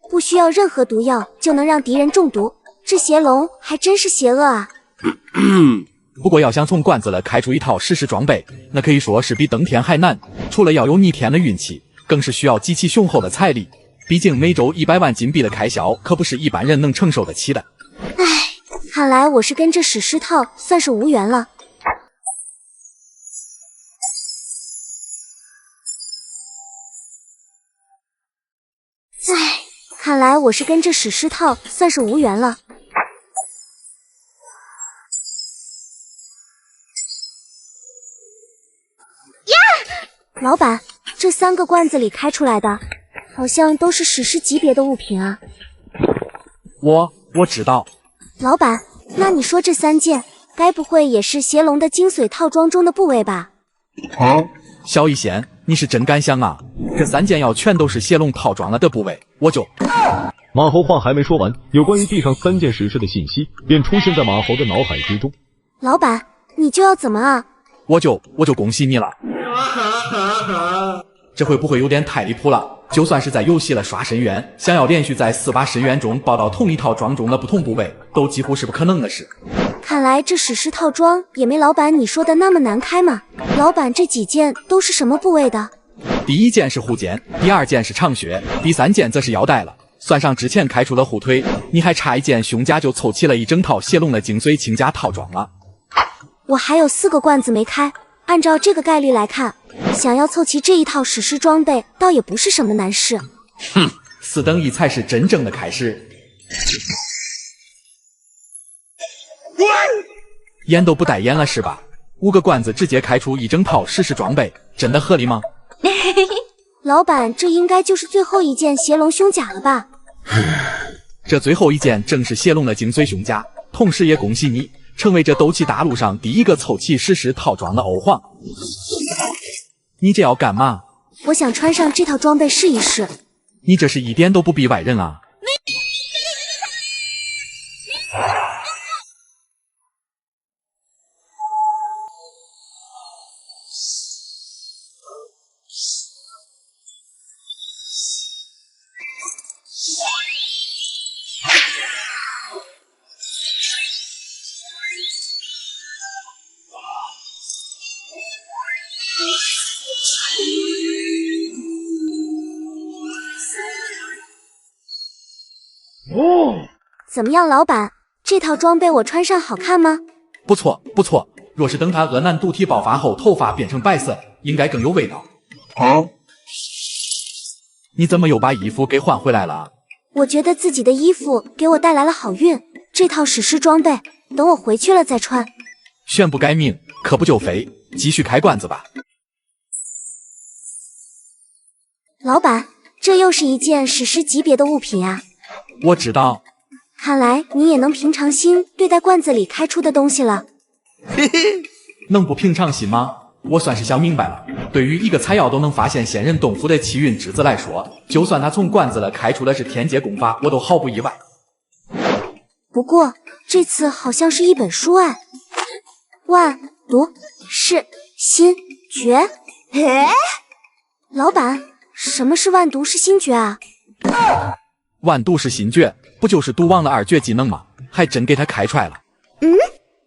[SPEAKER 7] 不需要任何毒药就能让敌人中毒，这邪龙还真是邪恶啊！
[SPEAKER 8] 不过要想从罐子了开出一套实时装备，那可以说是比登天还难。除了要有逆天的运气，更是需要极其雄厚的财力。毕竟每周100万金币的开销，可不是一般人能承受得起的。
[SPEAKER 7] 唉，看来我是跟这史诗套算是无缘了。唉，看来我是跟这史诗套算是无缘了。老板，这3个罐子里开出来的，好像都是史诗级别的物品啊。
[SPEAKER 8] 我知道。
[SPEAKER 7] 老板，那你说这3件，该不会也是邪龙的精髓套装中的部位吧？
[SPEAKER 8] 小一仙，你是真敢想啊！这3件要全都是邪龙套装了的部位，我就……
[SPEAKER 1] 马猴话还没说完，有关于地上3件史诗的信息便出现在马猴的脑海之中。
[SPEAKER 7] 老板，你就要怎么啊？
[SPEAKER 8] 我就恭喜你了。这会不会有点太离谱了？就算是在游戏了刷深渊，想要连续在4把深渊中爆到同一套装中的不同部位，都几乎是不可能的事。
[SPEAKER 7] 看来这史诗套装也没老板你说的那么难开嘛。老板，这几件都是什么部位的？
[SPEAKER 8] 第1件是护肩，第2件是长靴，第3件则是腰带了。算上之前开出的护腿，你还差1件胸甲就凑齐了一整套邪龙的精髓轻甲套装了。
[SPEAKER 7] 我还有4个罐子没开，按照这个概率来看，想要凑齐这一套史诗装备，倒也不是什么难事。
[SPEAKER 8] 哼，4等1才是真正的开始。演都不带演了是吧？5个罐子直接开出一整套史诗装备，真的合理吗？
[SPEAKER 7] 老板，这应该就是最后1件邪龙胸甲了吧？
[SPEAKER 8] 这最后1件正是邪龙的精髓胸甲，同时也恭喜你成为这斗气大陆上第1个凑齐史诗套装的欧皇。你这要干嘛？
[SPEAKER 7] 我想穿上这套装备试一试。
[SPEAKER 8] 你这是一点都不比外人啊！
[SPEAKER 7] 怎么样，老板？这套装备我穿上好看吗？
[SPEAKER 8] 不错，不错。若是等他鹅难肚体爆发后，头发变成白色，应该更有味道。你怎么又把衣服给换回来了？
[SPEAKER 7] 我觉得自己的衣服给我带来了好运，这套史诗装备，等我回去了再穿。
[SPEAKER 8] 宣不改命，可不就废？继续开罐子吧。
[SPEAKER 7] 老板，这又是一件史诗级别的物品啊！
[SPEAKER 8] 我知道。
[SPEAKER 7] 看来你也能平常心对待罐子里开出的东西了。
[SPEAKER 8] 嘿嘿，能不平常心吗？我算是想明白了，对于一个采药都能发现仙人洞府的奇运之子来说，就算他从罐子里开出的是天阶功法，我都毫不意外。
[SPEAKER 7] 不过这次好像是一本书啊，万毒是心诀。老板，什么是万毒是心诀啊？
[SPEAKER 8] 万毒是心诀，不就是毒王的2绝技能吗？还真给他开出来了。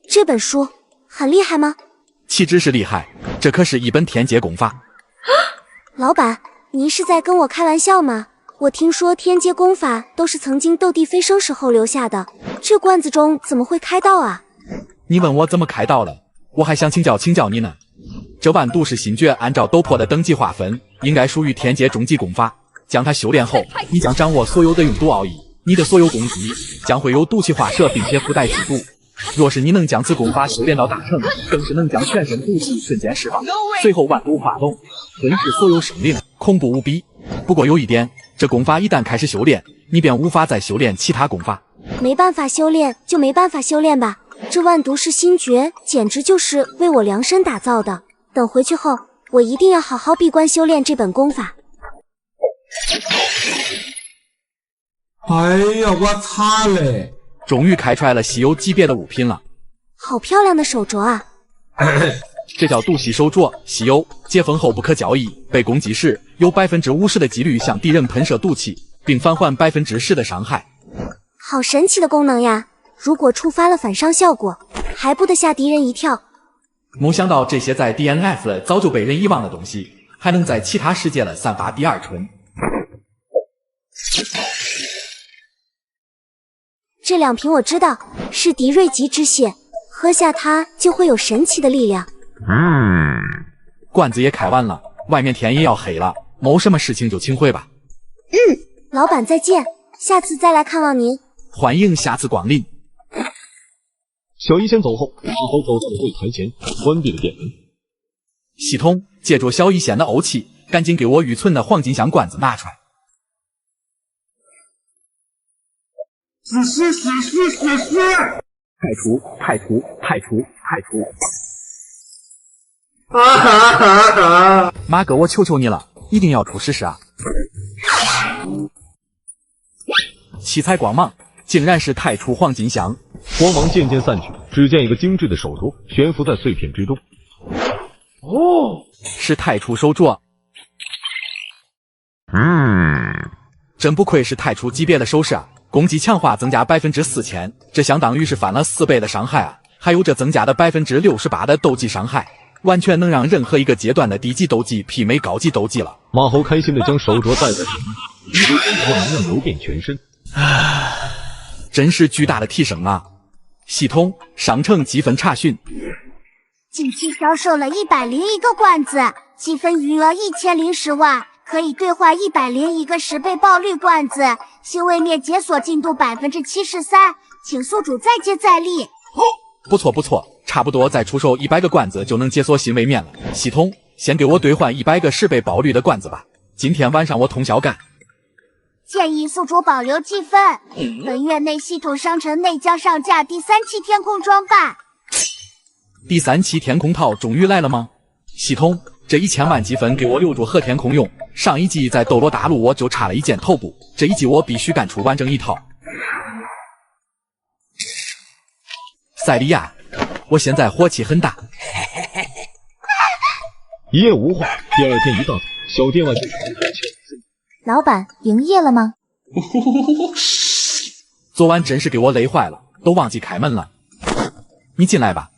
[SPEAKER 7] 这本书很厉害吗？
[SPEAKER 8] 岂止是厉害，这可是一本天阶功法。
[SPEAKER 7] 老板，您是在跟我开玩笑吗？我听说天阶功法都是曾经斗帝飞升时候留下的，这罐子中怎么会开到啊？
[SPEAKER 8] 你问我怎么开到了，我还想请教你呢。这万毒是心诀，按照斗破的等级划分，应该属于天阶中级功法。将它修炼后，你将掌握所有的用毒奥义，你的所有攻击将会有毒气化射，并且附带剧毒。若是你能将此功法修炼到大成，更是能将全身毒气瞬间释放，随后万毒化龙，吞噬所有生灵，恐怖无比。不过有一点，这功法一旦开始修炼，你便无法再修炼其他功法。
[SPEAKER 7] 没办法修炼就没办法修炼吧，这万毒是心诀，简直就是为我量身打造的。等回去后，我一定要好好闭关修炼这本功法。
[SPEAKER 9] 哎呀，我擦嘞！
[SPEAKER 8] 终于开出来了稀有级别的物品了，
[SPEAKER 7] 好漂亮的手镯啊！
[SPEAKER 8] 这叫毒系手镯，稀有，解封后不可交易，被攻击时有50%的几率向敌人喷射毒气，并返还10%的伤害。
[SPEAKER 7] 好神奇的功能呀！如果触发了反伤效果，还不得吓敌人一跳。
[SPEAKER 8] 没想到这些在 DNF 了早就被人遗忘的东西，还能在其他世界了散发第二春。
[SPEAKER 7] 这2瓶我知道是迪瑞吉之血，喝下它就会有神奇的力量。
[SPEAKER 8] 罐子也开完了，外面天也要黑了，没什么事情就请回吧。
[SPEAKER 7] 老板再见，下次再来看望您。
[SPEAKER 8] 欢迎下次光临。
[SPEAKER 1] 小医仙走后，马猴走到了柜台前，关闭了店门。
[SPEAKER 8] 系统借助小医仙的怄气，赶紧给我预存的黄金香罐子拿出来。太除！马哥，我求求你了，一定要出史诗啊！七彩光芒，竟然是太除黄金香。
[SPEAKER 1] 光芒渐渐散去，只见一个精致的手镯悬浮在碎片之中。
[SPEAKER 8] 是太除手镯。真不愧是太除级别的首饰啊！攻击强化增加4000%，这相当于是翻了4倍的伤害啊！还有这增加的68%的斗技伤害，完全能让任何一个阶段的低级斗技媲美高级斗技了。
[SPEAKER 1] 马猴开心地将手镯戴在手上，一股光芒能量流遍全身。
[SPEAKER 8] 真是巨大的提升啊！系统商城积分查询。
[SPEAKER 17] 近期销售了101个罐子，积分余额1010万，可以兑换101个10倍爆率罐子，新位面解锁进度73%，请宿主再接再厉。
[SPEAKER 8] 不错，差不多再出售100个罐子就能解锁新位面了。系统，先给我兑换100个10倍爆率的罐子吧，今天晚上我通宵干。
[SPEAKER 17] 建议宿主保留积分，本月内系统商城内将上架第3期天空装扮。
[SPEAKER 8] 第3期天空套终于来了吗？系统，这1000万积分给我留住和天空用。上一季在斗罗大陆我就差了一件头部，这一季我必须干出完整一套。塞利亚，我现在火气很大。
[SPEAKER 1] 一夜无话，第二天一大早，小店外就传来敲声。
[SPEAKER 19] 老板，营业了吗？
[SPEAKER 8] 昨晚真是给我累坏了，都忘记开门了。你进来吧。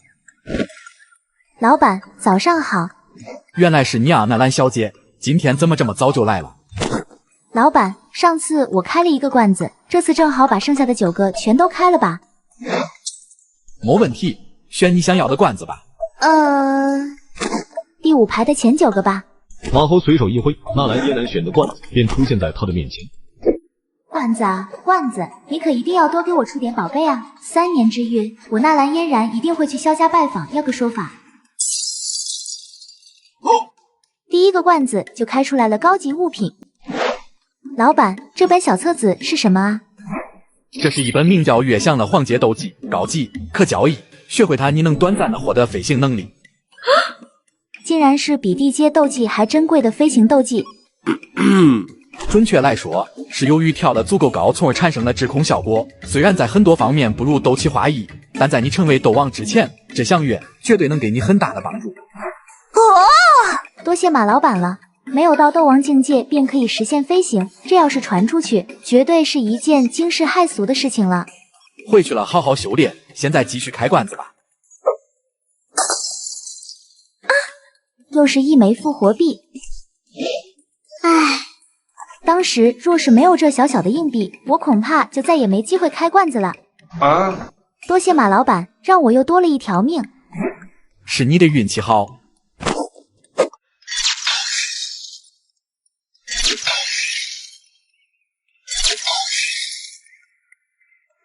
[SPEAKER 19] 老板，早上好。
[SPEAKER 8] 原来是你啊，纳兰小姐，今天怎么这么早就来了？
[SPEAKER 19] 老板，上次我开了1个罐子，这次正好把剩下的9个全都开了吧。
[SPEAKER 8] 没问题，选你想要的罐子吧。
[SPEAKER 19] 第5排的前9个吧。
[SPEAKER 1] 马猴随手一挥，纳兰嫣然选的罐子便出现在他的面前。
[SPEAKER 19] 罐子啊，罐子，你可一定要多给我出点宝贝啊！3年之约，我纳兰嫣然一定会去萧家拜访，要个说法。第1个罐子就开出来了高级物品。老板，这本小册子是什么啊？
[SPEAKER 8] 这是一本名叫《月相的荒界斗技》高级，可交易，学会它你能短暂的获得飞行能力。
[SPEAKER 19] 竟然是比地阶斗技还珍贵的飞行斗技。
[SPEAKER 8] 准确来说，是由于跳得足够高，从而产生的制空效果。虽然在很多方面不如斗气花艺，但在你成为斗王之前，这项月绝对能给你很大的帮助。
[SPEAKER 19] 多谢马老板了，没有到斗王境界便可以实现飞行，这要是传出去，绝对是一件惊世骇俗的事情了。
[SPEAKER 8] 回去了好好修炼，现在继续开罐子吧。
[SPEAKER 19] 又是1枚复活币。唉，当时若是没有这小小的硬币，我恐怕就再也没机会开罐子了。多谢马老板，让我又多了1条命。
[SPEAKER 8] 是你的运气好。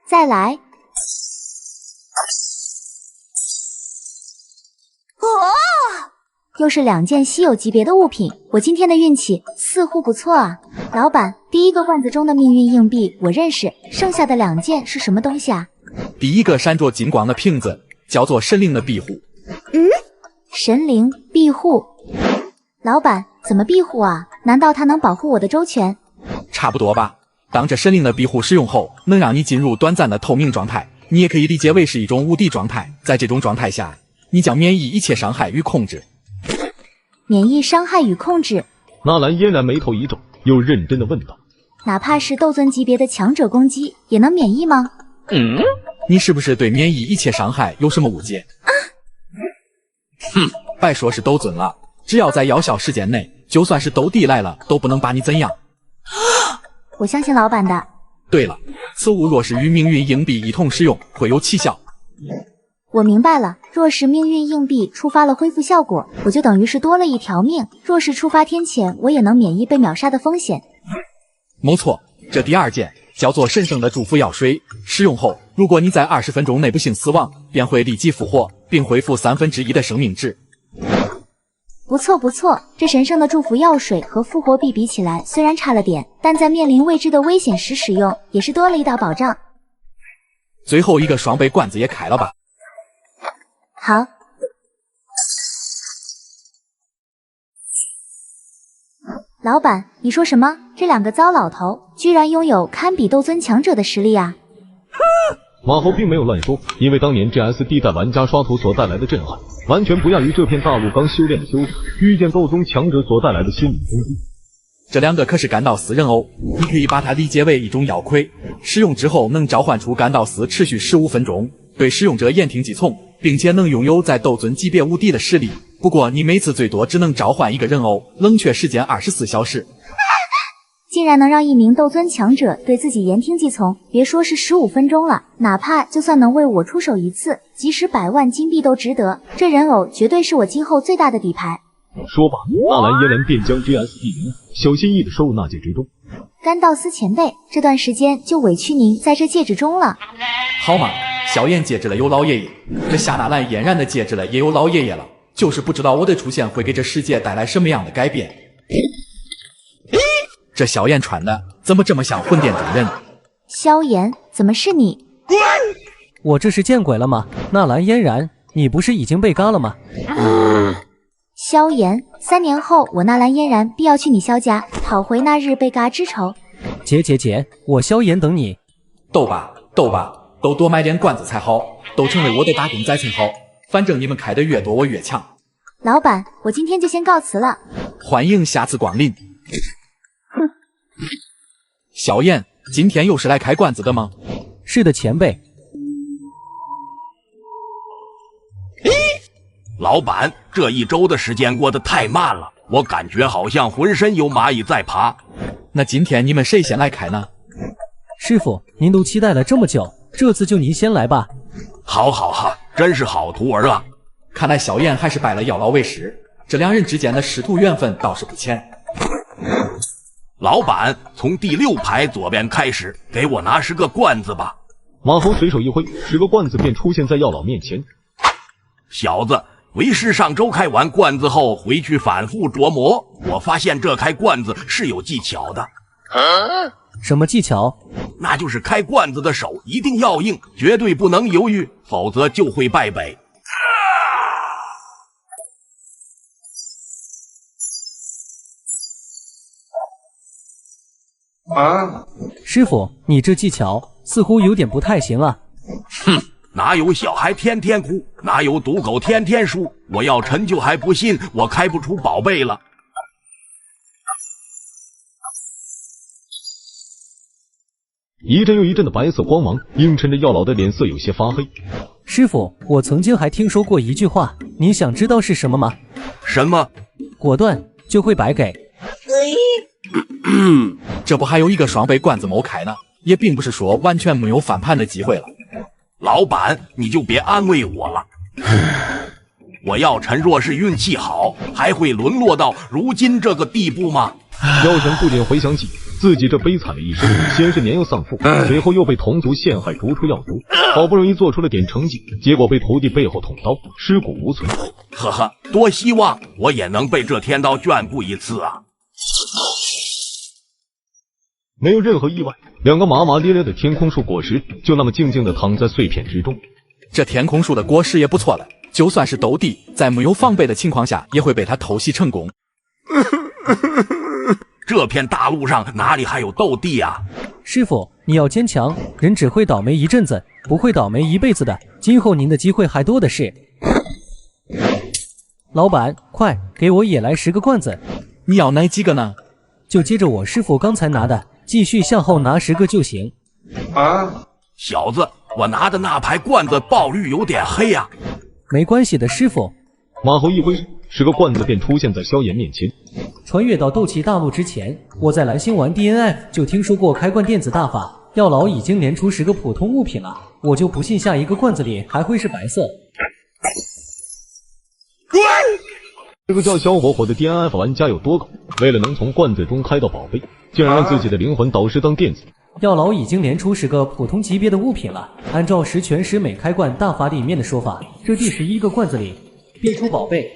[SPEAKER 19] 再来。又是2件稀有级别的物品，我今天的运气似乎不错啊。老板，第1个罐子中的命运硬币我认识，剩下的2件是什么东西啊？
[SPEAKER 8] 第1个闪着金光的瓶子叫做神灵的庇护。
[SPEAKER 19] 神灵庇护？老板，怎么庇护啊？难道它能保护我的周全？
[SPEAKER 8] 差不多吧。当这神灵的庇护使用后，能让你进入短暂的透明状态，你也可以理解为是一种无敌状态。在这种状态下，你将免疫一切伤害与控制。
[SPEAKER 19] 免疫伤害与控制？
[SPEAKER 1] 纳兰嫣然眉头一皱，又认真的问道：
[SPEAKER 19] 哪怕是斗尊级别的强者攻击，也能免疫吗？
[SPEAKER 8] 你是不是对免疫一切伤害有什么误解？别说是斗尊了，只要在有效时间内，就算是斗帝来了，都不能把你怎样。
[SPEAKER 19] 我相信老板的。
[SPEAKER 8] 对了，此物若是与命运硬币一同使用，会有奇效。
[SPEAKER 19] 我明白了，若是命运硬币触发了恢复效果，我就等于是多了1条命。若是触发天谴，我也能免疫被秒杀的风险。
[SPEAKER 8] 没错，这第2件叫做神圣的祝福药水，使用后，如果你在20分钟内不幸死亡，便会立即复活，并恢复1/3的生命值。
[SPEAKER 19] 不错不错，这神圣的祝福药水和复活币比起来虽然差了点，但在面临未知的危险时使用，也是多了1道保障。
[SPEAKER 8] 最后1个双倍罐子也开了吧。
[SPEAKER 19] 好。老板，你说什么？这2个糟老头居然拥有堪比斗尊强者的实力啊！
[SPEAKER 1] 马猴并没有乱说，因为当年 GS 地带玩家刷图所带来的震撼，完全不亚于这片大陆刚修炼的修士遇见斗宗强者所带来的心理冲击。
[SPEAKER 8] 这2个可是甘道斯人偶，你可以把它理解为一种药盔，使用之后能召唤出甘道斯持续15分钟，对使用者言听计从，并且能拥有在斗尊级别无敌的实力。不过你每次最多只能召唤1个人偶，冷却时间24小时。
[SPEAKER 19] 竟然能让1名斗尊强者对自己言听计从，别说是15分钟了，哪怕就算能为我出手1次，即使100万金币都值得。这人偶绝对是我今后最大的底牌。
[SPEAKER 1] 说罢，纳兰嫣然便将 GS 地名小心翼翼地收入纳戒之中。
[SPEAKER 19] 甘道斯前辈，这段时间就委屈您在这戒指中了。
[SPEAKER 8] 好嘛，萧炎戒指了有老爷爷，这夏纳兰嫣然的戒指了也有老爷爷了，就是不知道我的出现会给这世界带来什么样的改变。这萧炎穿的怎么这么像魂殿中人？
[SPEAKER 19] 萧炎，怎么是你？
[SPEAKER 6] 我这是见鬼了吗？纳兰嫣然，你不是已经被嘎了吗？
[SPEAKER 19] 萧炎，3年后我纳兰嫣然必要去你萧家讨回那日被嘎之仇。
[SPEAKER 6] 姐，我萧炎等你。
[SPEAKER 8] 斗吧，都多买点罐子才好，都成为我的打工仔才好。反正你们开的越多，我越强。
[SPEAKER 19] 老板，我今天就先告辞了。
[SPEAKER 8] 欢迎下次光临。萧炎，今天又是来开罐子的吗？
[SPEAKER 6] 是的，前辈。
[SPEAKER 2] 老板，这1周的时间过得太慢了，我感觉好像浑身有蚂蚁在爬。
[SPEAKER 8] 那今天你们谁先来开呢？
[SPEAKER 6] 师傅，您都期待了这么久，这次就您先来吧。
[SPEAKER 2] 好，真是好徒儿啊！
[SPEAKER 8] 看来小燕还是拜了药老为师，这两人之间的师徒缘分倒是不浅。
[SPEAKER 2] 老板，从第6排左边开始，给我拿10个罐子吧。
[SPEAKER 1] 马猴随手一挥，10个罐子便出现在药老面前。
[SPEAKER 2] 小子，为师上周开完罐子后回去反复琢磨，我发现这开罐子是有技巧的。
[SPEAKER 6] 什么技巧？
[SPEAKER 2] 那就是开罐子的手一定要硬，绝对不能犹豫，否则就会败北。
[SPEAKER 6] 师傅，你这技巧似乎有点不太行啊。
[SPEAKER 2] 哼，哪有小孩天天哭，哪有赌狗天天输？我要陈就还不信我开不出宝贝了。
[SPEAKER 1] 一阵又一阵的白色光芒映衬着药老的脸色有些发黑。
[SPEAKER 6] 师傅，我曾经还听说过一句话，你想知道是什么吗？
[SPEAKER 2] 什么？
[SPEAKER 6] 果断就会白给。
[SPEAKER 8] 这不还有一个双倍罐子谋开呢，也并不是说完全没有翻盘的机会了。
[SPEAKER 2] 老板，你就别安慰我了。我要陈若是运气好，还会沦落到如今这个地步吗？
[SPEAKER 1] 药神不禁回想起自己这悲惨的一生，先是年幼丧父，随后又被同族陷害，逐出药族，好不容易做出了点成绩，结果被徒弟背后捅刀，尸骨无存。
[SPEAKER 2] 呵呵，多希望我也能被这天刀眷顾一次啊！
[SPEAKER 1] 没有任何意外，2个麻麻咧咧的天空树果实就那么静静地躺在碎片之中。
[SPEAKER 8] 这天空树的果实也不错了，就算是斗帝，在没有防备的情况下，也会被他偷袭成功。
[SPEAKER 2] 这片大陆上哪里还有斗帝啊？
[SPEAKER 6] 师傅，你要坚强，人只会倒霉一阵子，不会倒霉一辈子的。今后您的机会还多的是。老板，快给我也来10个罐子。
[SPEAKER 8] 你要哪几个呢？
[SPEAKER 6] 就接着我师傅刚才拿的，继续向后拿10个就行。
[SPEAKER 2] 小子，我拿的那排罐子爆率有点黑啊。
[SPEAKER 6] 没关系的，师傅。
[SPEAKER 1] 马猴一挥手，10个罐子便出现在萧炎面前。
[SPEAKER 6] 穿越到斗气大陆之前，我在蓝星玩 DNF 就听说过开罐电子大法，药老已经连出10个普通物品了，我就不信下一个罐子里还会是白色。
[SPEAKER 1] 这个叫小火火的 DNF 玩家有多狗，为了能从罐子中开到宝贝，竟然让自己的灵魂导师当电子。
[SPEAKER 6] 药老已经连出10个普通级别的物品了，按照十全十美开罐大法里面的说法，这第11个罐子里变出宝贝。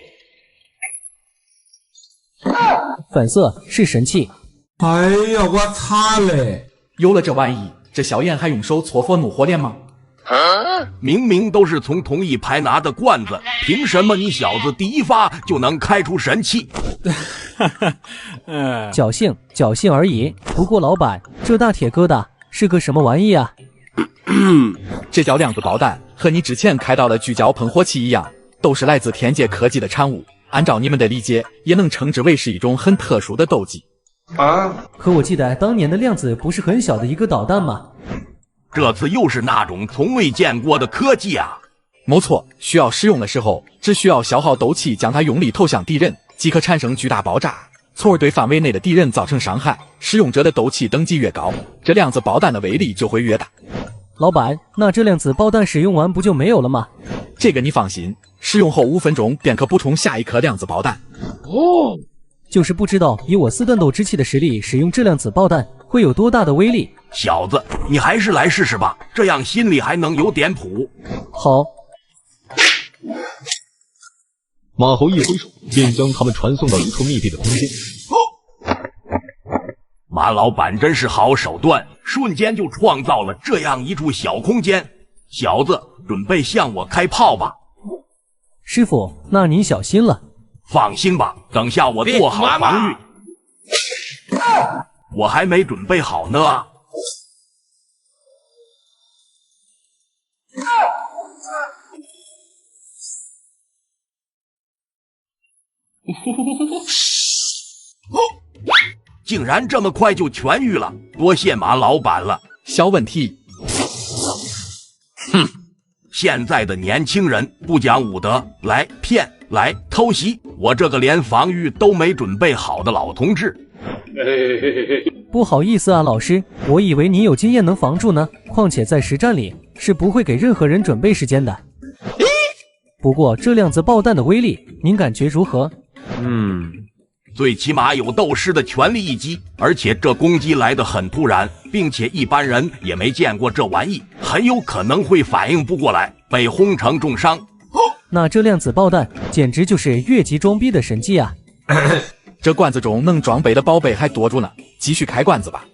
[SPEAKER 6] 粉色是神器。
[SPEAKER 9] 哎呀，我擦嘞！
[SPEAKER 8] 有了这玩意，这萧炎还用手搓佛怒火莲吗？
[SPEAKER 2] 明明都是从同一排拿的罐子，凭什么你小子第一发就能开出神器？
[SPEAKER 6] 侥幸而已。不过老板，这大铁疙瘩是个什么玩意啊？
[SPEAKER 8] 这叫量子爆弹，和你之前开到的聚焦喷火器一样，都是来自天界科技的产物。按照你们的理解，也能称之为是一种很特殊的斗技。
[SPEAKER 6] 可我记得当年的量子不是很小的一个导弹吗？
[SPEAKER 2] 这次又是那种从未见过的科技啊！
[SPEAKER 8] 没错，需要使用的时候，只需要消耗斗气将它用力投向敌人，即可产生巨大爆炸，从而对范围内的敌人造成伤害。使用者的斗气等级越高，这量子爆弹的威力就会越大。
[SPEAKER 6] 老板，那这量子爆弹使用完不就没有了吗？
[SPEAKER 8] 这个你放心，使用后5分钟便可补充下一颗量子爆弹。
[SPEAKER 6] 就是不知道以我4段斗之气的实力使用这量子爆弹会有多大的威力。
[SPEAKER 2] 小子，你还是来试试吧，这样心里还能有点谱。
[SPEAKER 6] 好。
[SPEAKER 1] 马猴一挥手，便将他们传送到一处密闭的空间。
[SPEAKER 2] 马老板真是好手段，瞬间就创造了这样一处小空间。小子，准备向我开炮吧。
[SPEAKER 6] 师傅，那您小心了。
[SPEAKER 2] 放心吧，等下我做好防御。我还没准备好呢。竟然这么快就痊愈了，多谢马老板了。
[SPEAKER 8] 小问题。
[SPEAKER 2] 哼，现在的年轻人不讲武德，来骗来偷袭我这个连防御都没准备好的老同志。
[SPEAKER 6] 不好意思啊，老师，我以为你有经验能防住呢。况且在实战里是不会给任何人准备时间的。不过这量子爆弹的威力，您感觉如何？
[SPEAKER 2] 最起码有斗师的全力一击，而且这攻击来得很突然，并且一般人也没见过这玩意，很有可能会反应不过来，被轰成重伤。
[SPEAKER 6] 那这量子爆弹简直就是越级装逼的神技啊！
[SPEAKER 8] 这罐子中能装备的宝贝还多着呢，继续开罐子吧。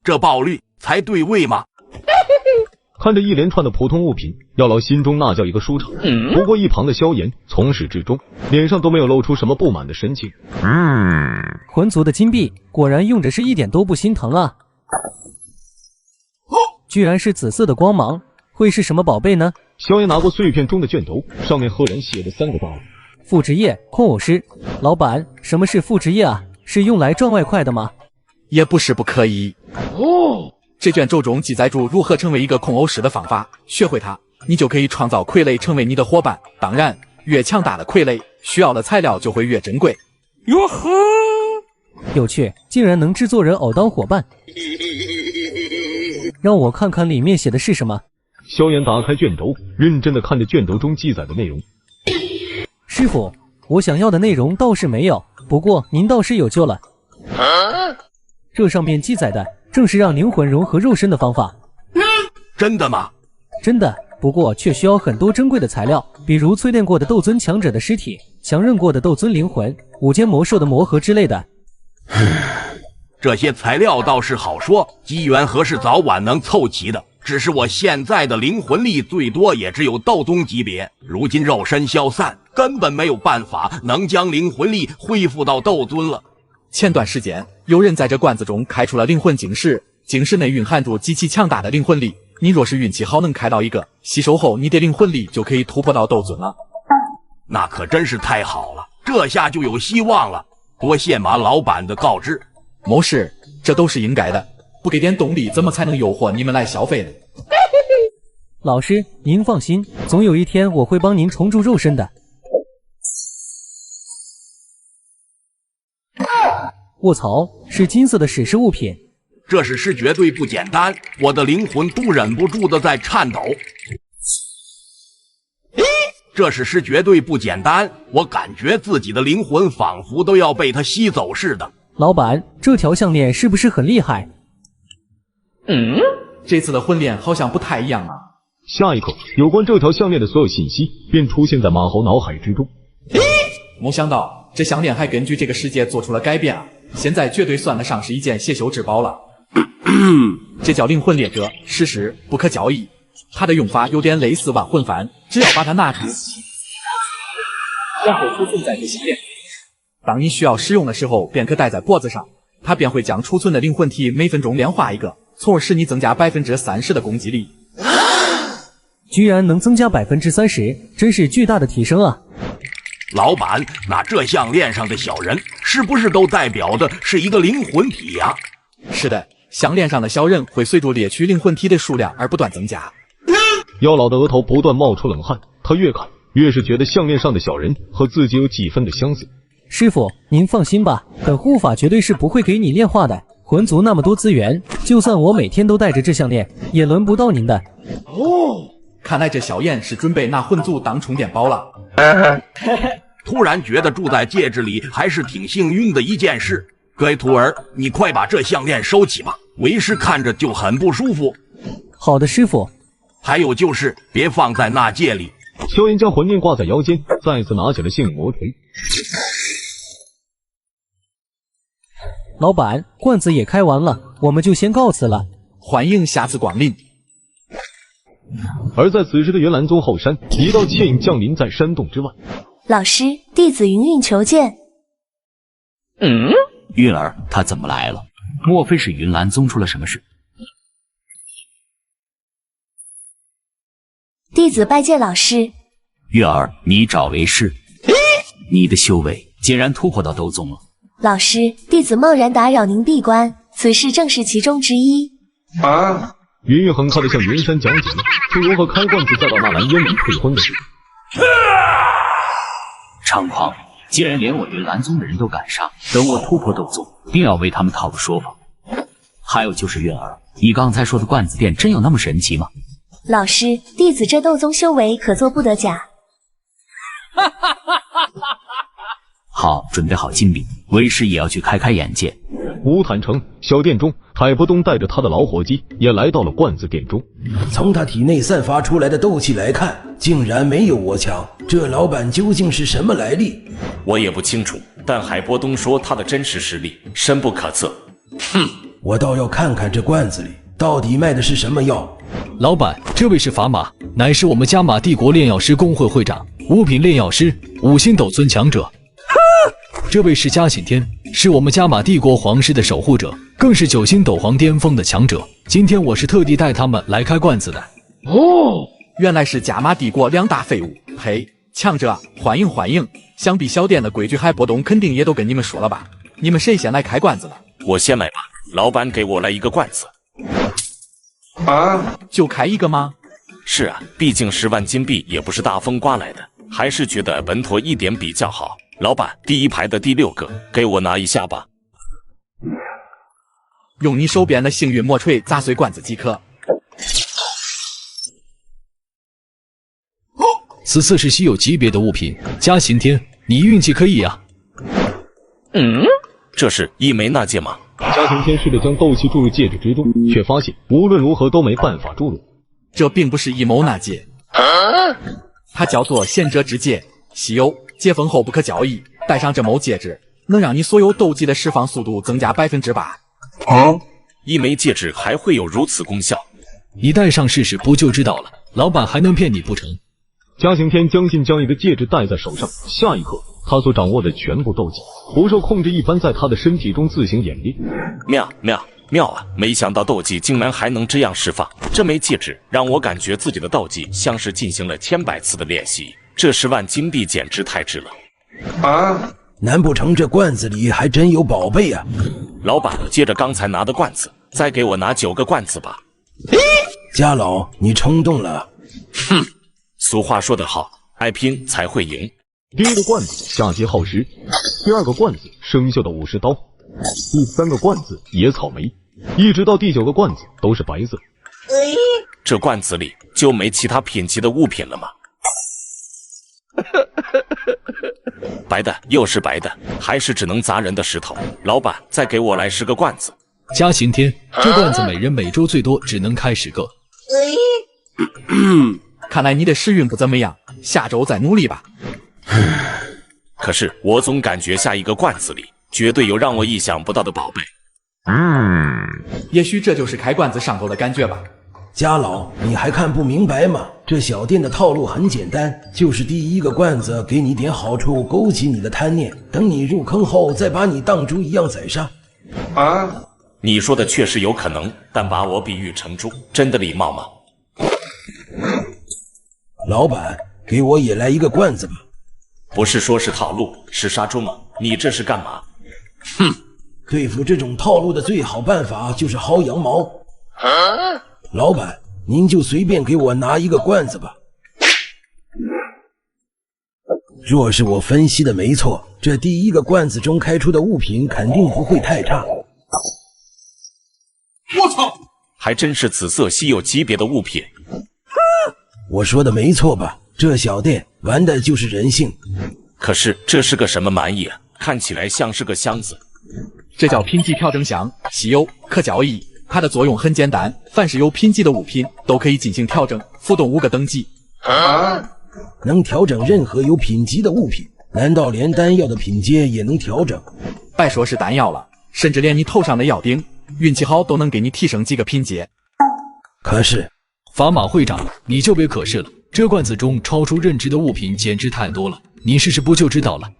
[SPEAKER 2] 这爆率才对位吗？
[SPEAKER 1] 看着一连串的普通物品，药老心中那叫一个舒畅。不过一旁的萧炎从始至终脸上都没有露出什么不满的神情。
[SPEAKER 6] 魂族的金币果然用着是一点都不心疼啊！居然是紫色的光芒，会是什么宝贝呢？
[SPEAKER 1] 萧炎拿过碎片中的卷轴，上面赫然写着3个大字：
[SPEAKER 6] 复职业控偶师。老板，什么是复职业啊？是用来赚外快的吗？
[SPEAKER 8] 也不是不可以。这卷轴中记载住如何成为一个控偶师的方法，学会它，你就可以创造傀儡成为你的伙伴。当然，越强大的傀儡需要的材料就会越珍贵。
[SPEAKER 6] 哟呵，有趣，竟然能制作人偶当伙伴。让我看看里面写的是什么。
[SPEAKER 1] 萧炎打开卷轴，认真的看着卷轴中记载的内容。
[SPEAKER 6] 师傅，我想要的内容倒是没有，不过您倒是有救了。这上面记载的正是让灵魂融合肉身的方法。
[SPEAKER 2] 真的吗？
[SPEAKER 6] 真的，不过却需要很多珍贵的材料，比如淬炼过的斗尊强者的尸体、强韧过的斗尊灵魂、5阶魔兽的魔核之类的。
[SPEAKER 2] 这些材料倒是好说，机缘何是早晚能凑齐的。只是我现在的灵魂力最多也只有斗宗级别，如今肉身消散，根本没有办法能将灵魂力恢复到斗尊了。
[SPEAKER 8] 前段时间，有人在这罐子中开出了灵魂晶石，晶石内蕴含住极其强大的灵魂力。你若是运气好能开到一个，吸收后你的灵魂力就可以突破到斗尊了。
[SPEAKER 2] 那可真是太好了，这下就有希望了。多谢马老板的告知。
[SPEAKER 8] 谋士，这都是应该的，不给点动力，怎么才能诱惑你们来消费呢？
[SPEAKER 6] 老师，您放心，总有一天我会帮您重铸肉身的。卧槽，是金色的史诗物品。
[SPEAKER 2] 这史诗绝对不简单，我的灵魂都忍不住的在颤抖。这史诗绝对不简单，我感觉自己的灵魂仿佛都要被它吸走似的。
[SPEAKER 6] 老板，这条项链是不是很厉害？
[SPEAKER 8] 这次的婚恋好像不太一样啊。
[SPEAKER 1] 下一刻，有关这条项链的所有信息便出现在马猴脑海之中。
[SPEAKER 8] 没想到这项链还根据这个世界做出了改变啊！现在绝对算得上是一件邪修之宝了。这叫灵魂列者，实时不可交易。它的用法有点类似万魂幡，只要把它拿出，然后储存在这项链。当你需要使用的时候，便可戴在脖子上，它便会将储存的灵魂体每分钟炼化一个，从而使你增加30%的攻击力。
[SPEAKER 6] 居然能增加30%，真是巨大的提升啊！
[SPEAKER 2] 老板，那这项链上的小人是不是都代表的是一个灵魂体呀？
[SPEAKER 8] 是的，项链上的小人会随着猎取灵魂体的数量而不断增加。
[SPEAKER 1] 药老的额头不断冒出冷汗，他越看越是觉得项链上的小人和自己有几分的相似。
[SPEAKER 6] 师傅，您放心吧，本护法绝对是不会给你炼化的。魂族那么多资源，就算我每天都带着这项链，也轮不到您的。
[SPEAKER 8] 看来这小燕是准备拿魂族当充电宝了。
[SPEAKER 2] 突然觉得住在戒指里还是挺幸运的一件事。各位徒儿，你快把这项链收起吧，为师看着就很不舒服。
[SPEAKER 6] 好的，师傅。
[SPEAKER 2] 还有就是别放在那戒里。
[SPEAKER 1] 萧炎将魂念挂在腰间，再次拿起了性魔锤。
[SPEAKER 6] 老板，罐子也开完了，我们就先告辞了。
[SPEAKER 8] 欢迎下次光临。
[SPEAKER 1] 而在此时的云岚宗后山，一道倩影降临在山洞之外。
[SPEAKER 5] 老师，弟子云韵求见。
[SPEAKER 18] 韵儿，她怎么来了？莫非是云岚宗出了什么事？
[SPEAKER 5] 弟子拜见老师。
[SPEAKER 18] 韵儿，你找为师，你的修为竟然突破到斗宗了。
[SPEAKER 5] 老师，弟子贸然打扰您闭关，此事正是其中之一。
[SPEAKER 1] 云云很快的向云山讲解了从如何开罐子再到纳兰嫣然退婚的事。
[SPEAKER 18] 猖狂！既然连我云岚宗的人都敢杀，等我突破斗宗，定要为他们讨个说法。还有就是月儿，你刚才说的罐子店真有那么神奇吗？
[SPEAKER 5] 老师，弟子这斗宗修为可做不得假。
[SPEAKER 18] 好，准备好金币，为师也要去开开眼界。
[SPEAKER 1] 乌坦城小店中，海波东带着他的老伙计也来到了罐子店中。
[SPEAKER 21] 从他体内散发出来的斗气来看，竟然没有我强。这老板究竟是什么来历？
[SPEAKER 22] 我也不清楚，但海波东说他的真实实力深不可测。
[SPEAKER 21] 哼，我倒要看看这罐子里到底卖的是什么药。
[SPEAKER 23] 老板，这位是法马，乃是我们加玛帝国炼药师工会会长，五品炼药师，5星斗尊强者。这位是嘉信天，是我们加玛帝国皇室的守护者，更是9星斗皇巅峰的强者。今天我是特地带他们来开罐子的。
[SPEAKER 8] 哦，原来是加玛帝国2大废物。嘿，强者，欢迎欢迎！想必小店的规矩海波东肯定也都跟你们说了吧？你们谁先来开罐子的？
[SPEAKER 22] 我先来吧，老板给我来一个罐子。
[SPEAKER 8] 就开一个吗？
[SPEAKER 22] 是啊，毕竟10万金币也不是大风刮来的，还是觉得稳妥一点比较好。老板，第一排的第6个，给我拿一下吧。
[SPEAKER 8] 用你手边的幸运魔锤砸碎罐子即可。
[SPEAKER 23] 此次是稀有级别的物品，嘉信天，你运气可以啊。
[SPEAKER 22] 这是一枚纳戒吗？
[SPEAKER 1] 嘉信天试着将斗气注入戒指之中，却发现无论如何都没办法注入。
[SPEAKER 8] 这并不是一谋纳戒，它叫做贤者之戒，稀有，解封后不可交易。戴上这枚戒指，能让你所有斗技的释放速度增加8%。
[SPEAKER 22] 一枚戒指还会有如此功效？
[SPEAKER 23] 你戴上试试不就知道了？老板还能骗你不成？
[SPEAKER 1] 嘉行天将信将疑的戒指戴在手上，下一刻，他所掌握的全部斗技不受控制一般在他的身体中自行演练。
[SPEAKER 22] 妙啊！没想到斗技竟然还能这样释放。这枚戒指让我感觉自己的斗技像是进行了千百次的练习。这10万金币简直太值了！
[SPEAKER 21] 难不成这罐子里还真有宝贝啊？
[SPEAKER 22] 老板，接着刚才拿的罐子，再给我拿9个罐子吧。
[SPEAKER 21] 家老，你冲动了。
[SPEAKER 22] 哼，俗话说得好，爱拼才会赢。
[SPEAKER 1] 第1个罐子下节耗时，第2个罐子生锈的50刀，第3个罐子野草莓，一直到第9个罐子都是白色。
[SPEAKER 22] 这罐子里就没其他品级的物品了吗？白的又是白的，还是只能砸人的石头。老板，再给我来10个罐子。
[SPEAKER 23] 嘉行天，这罐子每人每周最多只能开10个。
[SPEAKER 8] 看来你的时运不怎么样，下周再努力吧。
[SPEAKER 22] 可是我总感觉下一个罐子里绝对有让我意想不到的宝贝。
[SPEAKER 8] 也许这就是开罐子上头的感觉吧。
[SPEAKER 21] 家老，你还看不明白吗？这小店的套路很简单，就是第1个罐子给你点好处，勾起你的贪念，等你入坑后再把你当猪一样宰杀。
[SPEAKER 22] 你说的确实有可能，但把我比喻成猪，真的礼貌吗？
[SPEAKER 21] 老板，给我也来1个罐子吧。
[SPEAKER 22] 不是说是套路，是杀猪吗？你这是干嘛？
[SPEAKER 21] 哼，对付这种套路的最好办法就是薅羊毛。老板，您就随便给我拿1个罐子吧。若是我分析的没错，这第1个罐子中开出的物品肯定不会太差。
[SPEAKER 22] 我操，还真是紫色稀有级别的物品。
[SPEAKER 21] 我说的没错吧？这小店玩的就是人性。
[SPEAKER 22] 可是这是个什么玩意啊？看起来像是个箱子。
[SPEAKER 8] 这叫品级调整箱，稀有，可交易。它的作用很简单，凡是有品级的物品都可以进行调整，浮动5个等级。
[SPEAKER 21] 能调整任何有品级的物品？难道连丹药的品阶也能调整？
[SPEAKER 8] 别说是丹药了，甚至连你头上的药顶，运气好都能给你提升几个品阶。
[SPEAKER 21] 可是，
[SPEAKER 23] 法马会长，你就别可是了，这罐子中超出认知的物品简直太多了，你试试不就知道了。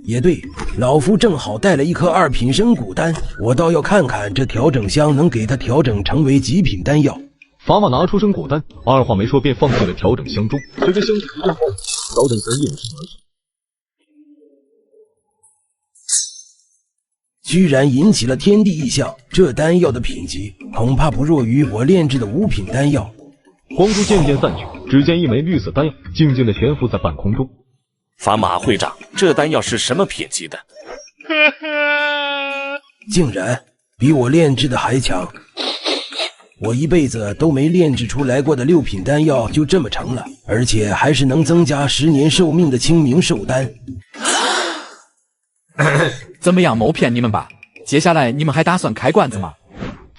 [SPEAKER 21] 也对，老夫正好带了1颗2品生骨丹，我倒要看看这调整箱能给它调整成为几品丹药。
[SPEAKER 1] 法马拿出生骨丹，二话没说便放进了调整箱中。随着箱子一震后，调整箱应声而
[SPEAKER 21] 居然引起了天地异象。这丹药的品级恐怕不弱于我炼制的5品丹药。
[SPEAKER 1] 光珠渐渐散去，只见一枚绿色丹药静静地悬浮在半空中。
[SPEAKER 22] 法马会长，这丹药是什么品级的？
[SPEAKER 21] 竟然比我炼制的还强。我一辈子都没炼制出来过的6品丹药就这么成了，而且还是能增加10年寿命的清明寿丹。
[SPEAKER 8] 怎么样，谋骗你们吧？接下来你们还打算开罐子吗？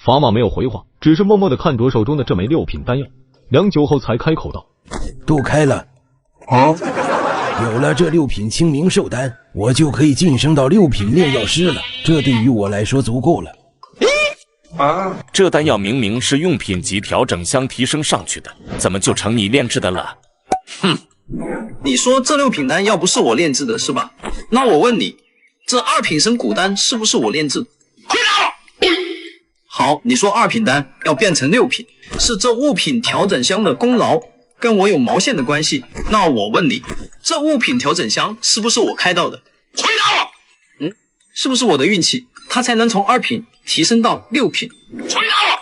[SPEAKER 1] 法马没有回话，只是默默地看着手中的这枚6品丹药，良久后才开口道：“
[SPEAKER 21] 都开了。有了这6品清明寿丹，我就可以晋升到6品炼药师了。这对于我来说足够了。”
[SPEAKER 22] 这丹药明明是用品级调整箱提升上去的，怎么就成你炼制的了？
[SPEAKER 4] 哼，你说这6品丹药不是我炼制的是吧？那我问你，这2品神古丹是不是我炼制的？回答我！好，你说2品丹要变成6品，是这物品调整箱的功劳，跟我有毛线的关系？那我问你，这物品调整箱是不是我开到的？回答我！是不是我的运气，它才能从2品提升到6品？回答我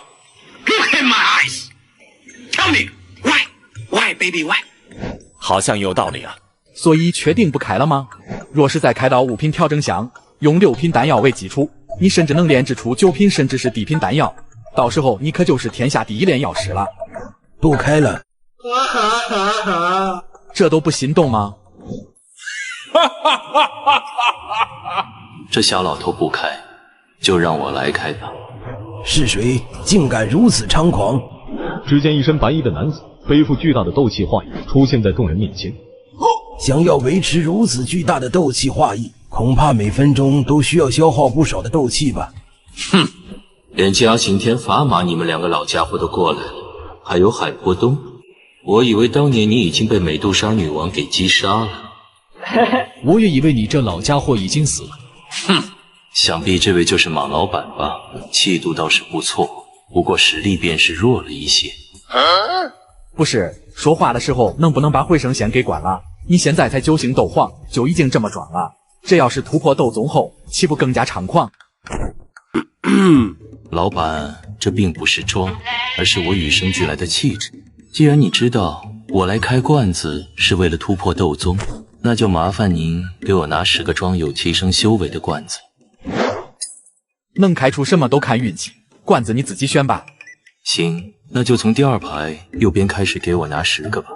[SPEAKER 4] ！Look in my eyes, tell me why, why baby why？
[SPEAKER 22] 好像有道理啊。
[SPEAKER 8] 所以确定不开了吗？若是再开到5品调整箱，用6品丹药为基础，你甚至能炼制出9品甚至是低品丹药，到时候你可就是天下第一炼药师了。
[SPEAKER 21] 不开了。
[SPEAKER 8] 这都不心动吗？
[SPEAKER 18] 这小老头不开，就让我来开吧。
[SPEAKER 21] 是谁竟敢如此猖狂？
[SPEAKER 1] 只见一身白衣的男子背负巨大的斗气化翼出现在众人面前。
[SPEAKER 21] 想要维持如此巨大的斗气化翼，恐怕每分钟都需要消耗不少的斗气吧。
[SPEAKER 18] 哼，连嘉行天、法马你们2个老家伙都过来了，还有海波东。我以为当年你已经被美杜莎女王给击杀了。
[SPEAKER 23] 我也以为你这老家伙已经死了。
[SPEAKER 18] 哼，想必这位就是马老板吧？气度倒是不错，不过实力便是弱了一些。
[SPEAKER 8] 不是，说话的时候能不能把回声先给关了？你现在才9星斗皇，就已经这么装了，这要是突破斗宗后，岂不更加猖狂？
[SPEAKER 18] 老板，这并不是装，而是我与生俱来的气质。既然你知道我来开罐子是为了突破斗宗，那就麻烦您给我拿10个装有提升修为的罐子。
[SPEAKER 8] 能开出什么都看运气，罐子你自己选吧。
[SPEAKER 18] 行，那就从第2排右边开始给我拿10个吧。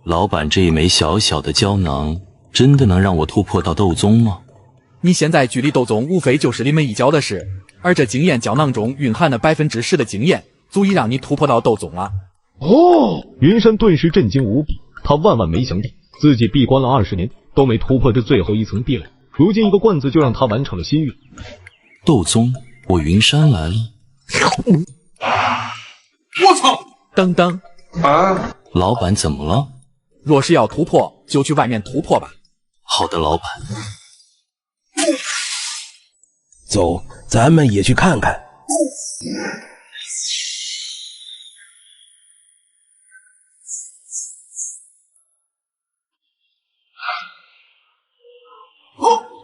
[SPEAKER 18] 老板，这一枚小小的胶囊真的能让我突破到斗宗吗？
[SPEAKER 8] 你现在距离斗宗无非就是临门一脚的事，而这经验胶囊中蕴含了10%的经验，足以让你突破到斗宗了。
[SPEAKER 1] 云山顿时震惊无比，他万万没想到自己闭关了20年都没突破这最后一层壁垒，如今一个罐子就让他完成了心愿。
[SPEAKER 18] 斗宗，我云山来了。
[SPEAKER 8] 我操！等等
[SPEAKER 18] 啊！老板怎么了？
[SPEAKER 8] 若是要突破，就去外面突破吧。
[SPEAKER 18] 好的，老板。
[SPEAKER 21] 走，咱们也去看看。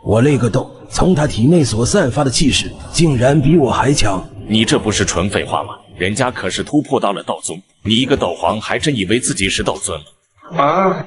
[SPEAKER 21] 我勒个洞！从他体内所散发的气势，竟然比我还强。
[SPEAKER 22] 你这不是纯废话吗？人家可是突破到了斗宗，你一个斗皇还真以为自己是斗尊了啊！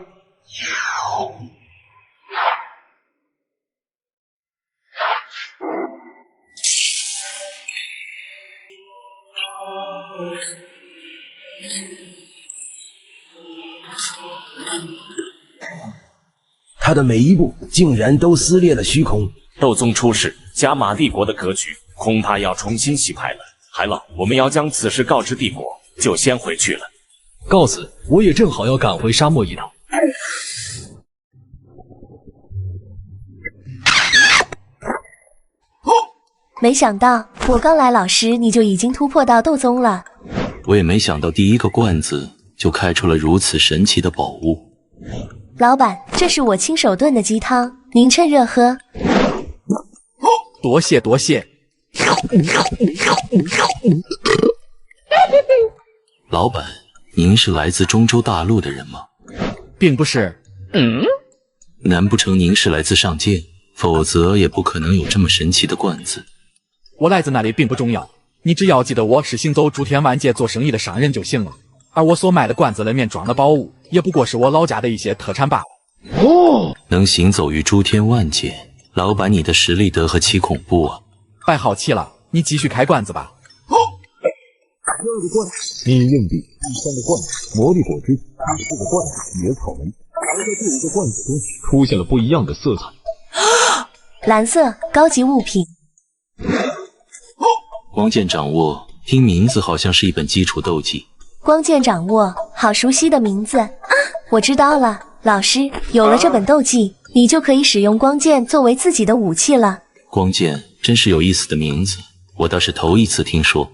[SPEAKER 21] 他的每一步竟然都撕裂了虚空。
[SPEAKER 22] 斗宗出世，加玛帝国的格局恐怕要重新洗牌了。海老，我们要将此事告知帝国，就先回去了。
[SPEAKER 23] 告辞，我也正好要赶回沙漠一趟。
[SPEAKER 5] 没想到我刚来老师你就已经突破到斗宗了。
[SPEAKER 18] 我也没想到第一个罐子就开出了如此神奇的宝物。
[SPEAKER 5] 老板，这是我亲手炖的鸡汤，您趁热喝。
[SPEAKER 8] 多谢多谢。
[SPEAKER 18] 老板，您是来自中州大陆的人吗？
[SPEAKER 8] 并不是。
[SPEAKER 18] 难不成您是来自上界？否则也不可能有这么神奇的罐子。
[SPEAKER 8] 我来自哪里并不重要，你只要记得我是行走诸天万界做生意的商人就行了。而我所卖的罐子里面装的宝物，也不过是我老家的一些特产罢了。
[SPEAKER 18] 能行走于诸天万界，老板你的实力得何其恐怖啊！
[SPEAKER 8] 别好奇了，你继续开罐子吧。
[SPEAKER 1] 命运硬币，第3个罐子，魔力果汁，第4个罐子，野草莓。而在第5个罐子中出现了不一样的色彩。
[SPEAKER 5] 蓝色高级物品。
[SPEAKER 18] 光剑掌握，听名字好像是一本基础斗技。
[SPEAKER 5] 光剑掌握，好熟悉的名字啊！我知道了，老师，有了这本斗技，你就可以使用光剑作为自己的武器了。
[SPEAKER 18] 光剑真是有意思的名字，我倒是头一次听说。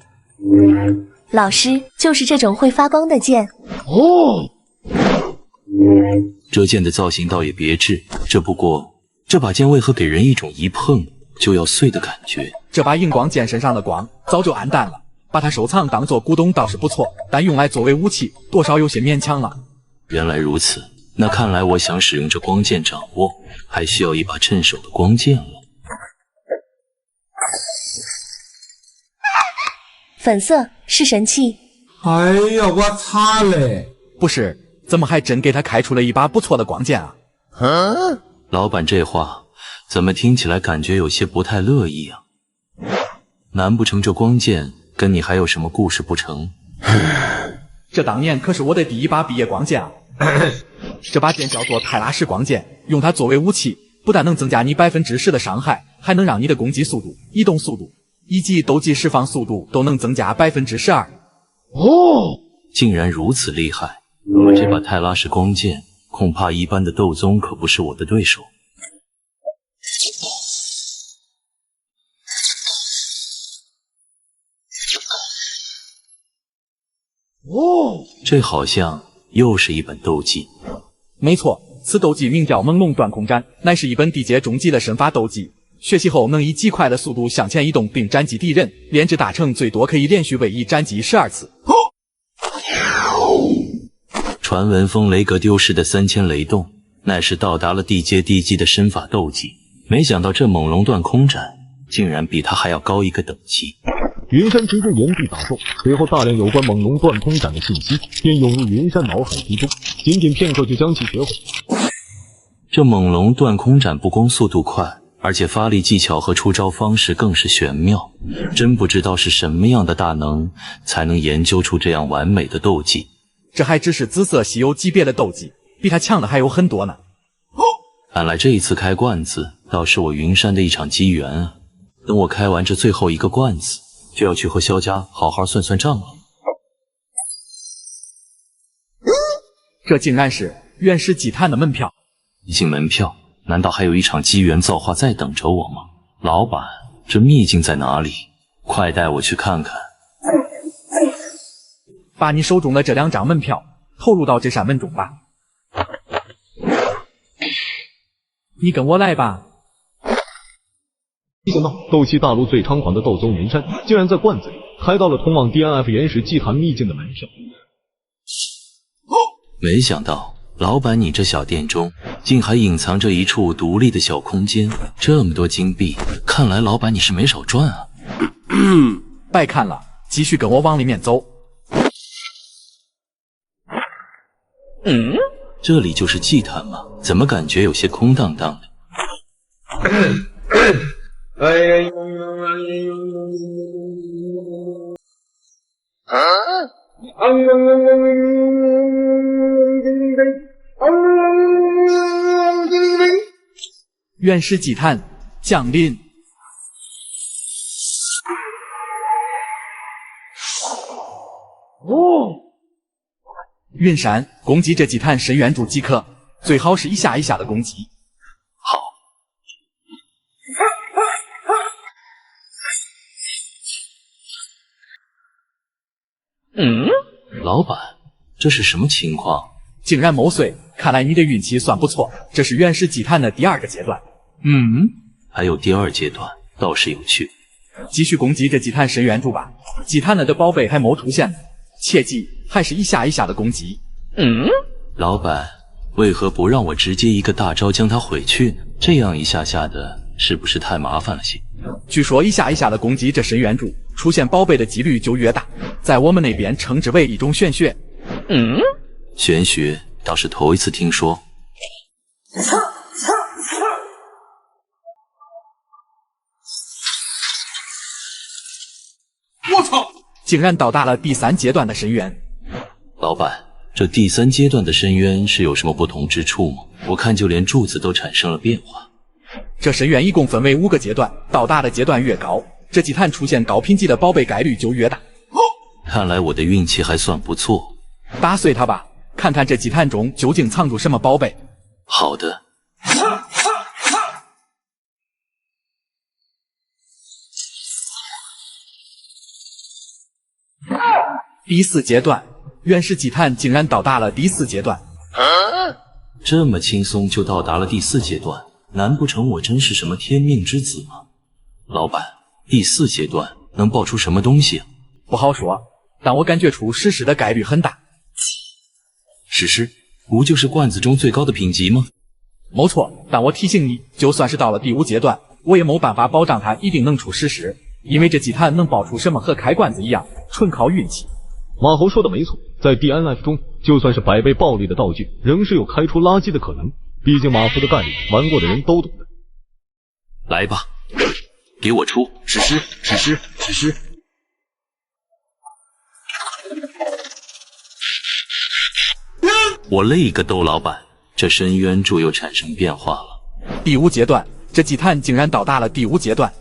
[SPEAKER 5] 老师，就是这种会发光的剑。
[SPEAKER 18] 这剑的造型倒也别致，这不过这把剑为何给人一种一碰就要碎的感觉？
[SPEAKER 8] 这把荧光剑身上的光早就暗淡了，把它收藏当做古董倒是不错，但用来作为武器多少有些勉强了。
[SPEAKER 18] 原来如此，那看来我想使用这光剑掌握，还需要一把趁手的光剑了。
[SPEAKER 5] 粉色是神器。
[SPEAKER 9] 哎呀，我擦嘞！
[SPEAKER 8] 不是，怎么还真给他开出了一把不错的光剑啊？
[SPEAKER 18] 老板这话怎么听起来感觉有些不太乐意啊？难不成这光剑跟你还有什么故事不成？
[SPEAKER 8] 这当年可是我的第一把毕业光剑啊！这把剑叫做泰拉式光剑，用它作为武器，不但能增加你10%的伤害，还能让你的攻击速度、移动速度以及斗技释放速度都能增加12%。
[SPEAKER 18] 竟然如此厉害！那么这把泰拉式光剑，恐怕一般的斗宗可不是我的对手。这好像又是一本斗技。
[SPEAKER 8] 没错，此斗技名叫猛龙断空斩，乃是一本地阶中级的身法斗技。学习后能以极快的速度向前移动并斩击敌人，炼制大成最多可以连续位移斩击12次。
[SPEAKER 18] 传闻风雷阁丢失的3000雷动，乃是到达了地阶低级的身法斗技。没想到这猛龙断空斩竟然比他还要高一个等级。
[SPEAKER 1] 云山直接原地打坐，随后大量有关猛龙断空斩的信息便涌入云山脑海之中，仅仅片刻就将其学会。
[SPEAKER 18] 这猛龙断空斩不光速度快，而且发力技巧和出招方式更是玄妙，真不知道是什么样的大能才能研究出这样完美的斗技。
[SPEAKER 8] 这还只是紫色稀有级别的斗技，比他强的还有很多呢。
[SPEAKER 18] 看来这一次开罐子倒是我云山的一场机缘啊！等我开完这最后一个罐子，就要去和萧家好好算算账了。
[SPEAKER 8] 这竟然是原始祭坛的门票。
[SPEAKER 18] 毕竟门票，难道还有一场机缘造化在等着我吗？老板，这秘境在哪里？快带我去看看。
[SPEAKER 8] 把你手中的这2张门票投入到这扇门中吧。你跟我来吧。
[SPEAKER 1] 没想到斗气大陆最猖狂的斗宗云山，竟然在罐子里开到了通往 DNF 原始祭坛秘境的门票。
[SPEAKER 18] 没想到老板你这小店中竟还隐藏着一处独立的小空间，这么多金币，看来老板你是没少赚啊。
[SPEAKER 8] 白看了，继续跟我往里面走。
[SPEAKER 18] 这里就是祭坛吗？怎么感觉有些空荡荡的？
[SPEAKER 8] 原始祭坛降临。云山，攻击这祭坛深渊柱即可，最好是一下一下的攻击。
[SPEAKER 18] 好。老板，这是什么情况？
[SPEAKER 8] 竟然谋碎，看来你的运气算不错。这是原始祭坛的第2个阶段。
[SPEAKER 18] 还有第2阶段，倒是有趣。
[SPEAKER 8] 继续攻击这祭坛深渊柱吧。祭坛内的宝贝还没出现呢，切记还是一下一下的攻击。
[SPEAKER 18] 老板，为何不让我直接一个大招将他毁去呢？这样一下下的，是不是太麻烦了些？
[SPEAKER 8] 据说一下一下的攻击这深渊柱，出现宝贝的几率就越大，在我们那边称之为一种玄学。
[SPEAKER 18] 玄学倒是头一次听说。
[SPEAKER 8] 我操！竟然到达了第3阶段的深渊。
[SPEAKER 18] 老板，这第3阶段的深渊是有什么不同之处吗？我看就连柱子都产生了变化。
[SPEAKER 8] 这深渊一共分为5个阶段，到达的阶段越高，这祭坛出现高品级的宝贝概率就越大。
[SPEAKER 18] 看来我的运气还算不错。
[SPEAKER 8] 打碎它吧，看看这祭坛中究竟藏住什么宝贝。
[SPEAKER 18] 好的。
[SPEAKER 8] 第4阶段，原始祭坛竟然到达了第4阶段。
[SPEAKER 18] 这么轻松就到达了第4阶段，难不成我真是什么天命之子吗？老板，第4阶段能爆出什么东西啊？
[SPEAKER 8] 不好说，但我感觉出史诗的概率很大。
[SPEAKER 18] 史诗不就是罐子中最高的品级吗？
[SPEAKER 8] 没错，但我提醒你，就算是到了第5阶段，我也没办法保障它一定能出史诗，因为这祭坛能爆出什么和开罐子一样，纯靠运气。
[SPEAKER 1] 马猴说的没错，在 DNF 中，就算是100倍暴力的道具，仍是有开出垃圾的可能。毕竟马猴的概率，玩过的人都懂的。
[SPEAKER 18] 来吧，给我出史诗，史诗，史诗！我勒个兜，老板，这深渊柱又产生变化了。
[SPEAKER 8] 第5阶段，这祭坛竟然到达了第5阶段。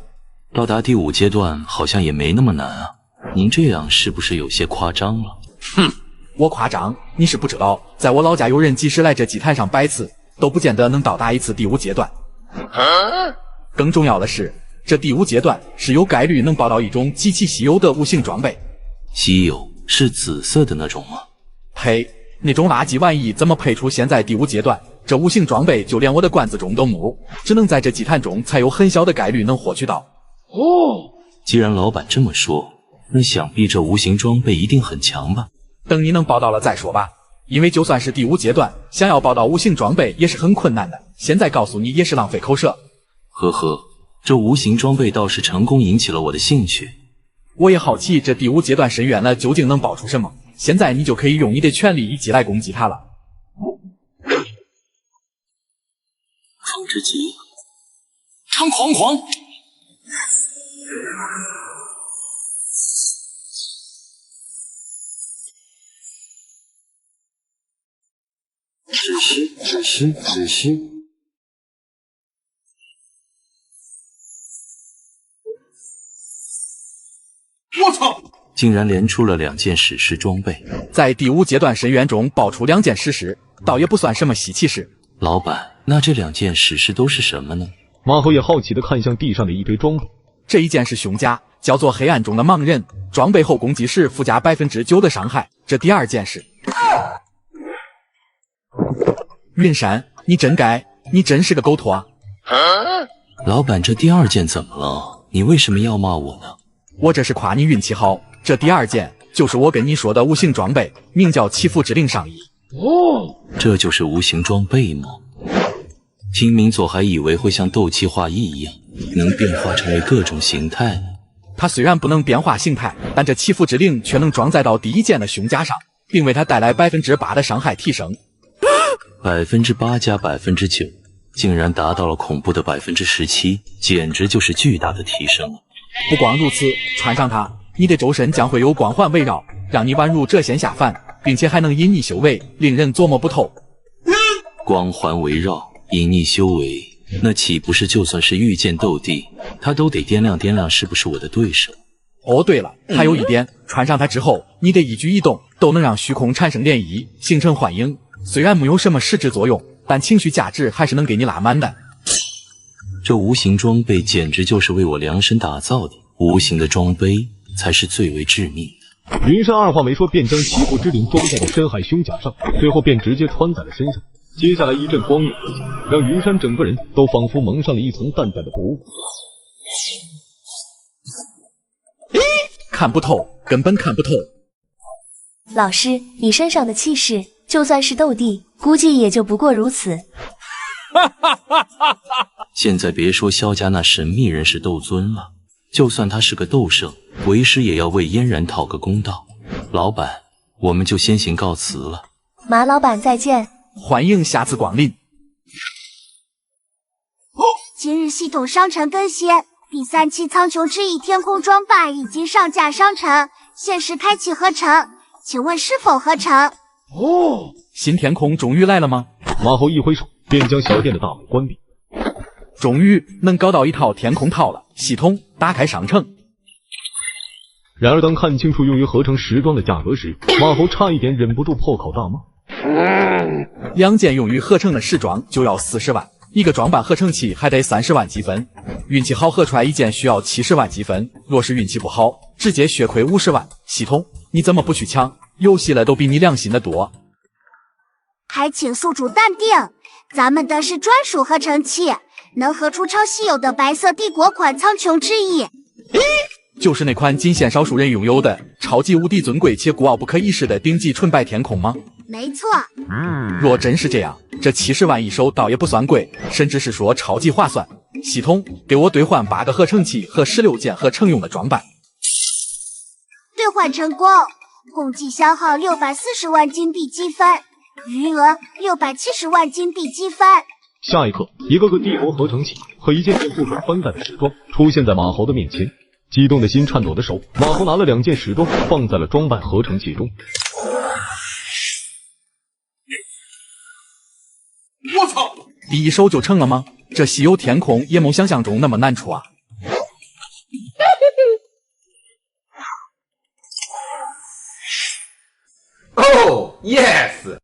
[SPEAKER 18] 到达第5阶段好像也没那么难啊。您这样是不是有些夸张了？
[SPEAKER 8] 哼，我夸张？你是不知道，在我老家有人即使来这祭坛上100次，都不见得能到达一次第5阶段。更重要的是，这第5阶段是有概率能爆到一种极其稀有的无形装备。
[SPEAKER 18] 稀有是紫色的那种吗？
[SPEAKER 8] 呸！那种垃圾玩意怎么配出现在第5阶段？这无形装备就连我的罐子中都没，只能在这祭坛中才有很小的概率能获取到。
[SPEAKER 18] 既然老板这么说，那想必这无形装备一定很强吧？
[SPEAKER 8] 等你能报到了再说吧，因为就算是第5阶段，想要报到无形装备也是很困难的。现在告诉你也是浪费口舌。
[SPEAKER 18] 呵呵，这无形装备倒是成功引起了我的兴趣。
[SPEAKER 8] 我也好奇这第5阶段深渊了究竟能爆出什么。现在你就可以用你的全力一击来攻击它了。
[SPEAKER 18] 风之极，猖狂狂！只是。
[SPEAKER 8] 我操！
[SPEAKER 18] 竟然连出了2件史诗装备，
[SPEAKER 8] 在第5阶段深渊中爆出2件史诗，倒也不算什么稀奇事。
[SPEAKER 18] 老板，那这2件史诗都是什么呢？
[SPEAKER 1] 马猴也好奇地看向地上的一堆装备。
[SPEAKER 8] 这一件是胸甲，叫做黑暗中的盲人，装备后攻击时附加9%的伤害。这第2件是云山，你真是个狗驼啊！
[SPEAKER 18] 老板，这第2件怎么了？你为什么要骂我呢？
[SPEAKER 8] 我这是夸你运气好。这第2件就是我跟你说的无形装备，名叫祈福之灵上衣。
[SPEAKER 18] 这就是无形装备吗？听名作还以为会像斗气化翼一样，能变化成为各种形态呢。
[SPEAKER 8] 它虽然不能变化形态，但这祈福之灵却能装载到第1件的胸甲上，并为它带来8%的伤害提升。
[SPEAKER 18] 8%加9%，竟然达到了恐怖的17%，简直就是巨大的提升了。
[SPEAKER 8] 不光如此，穿上它，你的周身将会有光环围绕，让你宛如谪仙下凡，并且还能隐匿修为，令人琢磨不透。
[SPEAKER 18] 光环围绕，隐匿修为，那岂不是就算是御剑斗帝，他都得掂量掂量是不是我的对手？
[SPEAKER 8] 哦，对了，还有一点，穿上它之后，你的一举一动都能让虚空产生涟漪，形成幻影。虽然没有什么实质作用，但情绪价值还是能给你拉满的。
[SPEAKER 18] 这无形装备简直就是为我量身打造的，无形的装备才是最为致命的。
[SPEAKER 1] 云山二话没说，便将祈福之灵装在了深海胸甲上，最后便直接穿在了身上。接下来一阵光影射下，让云山整个人都仿佛蒙上了一层淡淡的薄雾。
[SPEAKER 8] 看不透，根本看不透。
[SPEAKER 5] 老师，你身上的气势，就算是斗帝，估计也就不过如此。
[SPEAKER 18] 现在别说萧家那神秘人是斗尊了，就算他是个斗圣，为师也要为嫣然讨个公道。老板，我们就先行告辞了。
[SPEAKER 5] 马老板再见，
[SPEAKER 8] 欢迎下次光临。
[SPEAKER 17] 今日系统商城更新，第3期苍穹之翼天空装扮已经上架商城，限时开启合成，请问是否合成？
[SPEAKER 8] 哦，新天空终于来了吗？
[SPEAKER 1] 马猴一挥手，便将小店的大门关闭。
[SPEAKER 8] 终于能搞到一套天空套了，系统打开商城。
[SPEAKER 1] 然而当看清楚用于合成时装的价格时，马猴差一点忍不住破口大骂。
[SPEAKER 8] 2件用于合成的时装就要40万，一个装扮合成器还得30万积分，运气好合出来一件需要70万积分，若是运气不好，直接血亏50万。系统，你怎么不去抢？游戏了都比你良心的多。
[SPEAKER 17] 还请宿主淡定，咱们的是专属合成器，能合出超稀有的白色帝国款苍穹之翼。
[SPEAKER 8] 就是那款仅限少数人拥有的超级无敌尊贵且孤傲不可一世的顶级纯白天空吗？
[SPEAKER 17] 没错。
[SPEAKER 8] 若真是这样，这70万一手倒也不算贵，甚至是说超级划算。系统，给我兑换8个合成器和16件合成用的装扮。
[SPEAKER 17] 兑换成功，共计消耗640万金币积分，余额670万金币积分。
[SPEAKER 1] 下一刻，一个个帝国合成器和一件件不可翻盖的时装出现在马猴的面前。激动的心，颤抖的手，马猴拿了2件时装放在了装扮合成器中。
[SPEAKER 8] 我操！第一手就成了吗？这稀有天空也没想象中那么难出啊！
[SPEAKER 9] 哦 ，yes！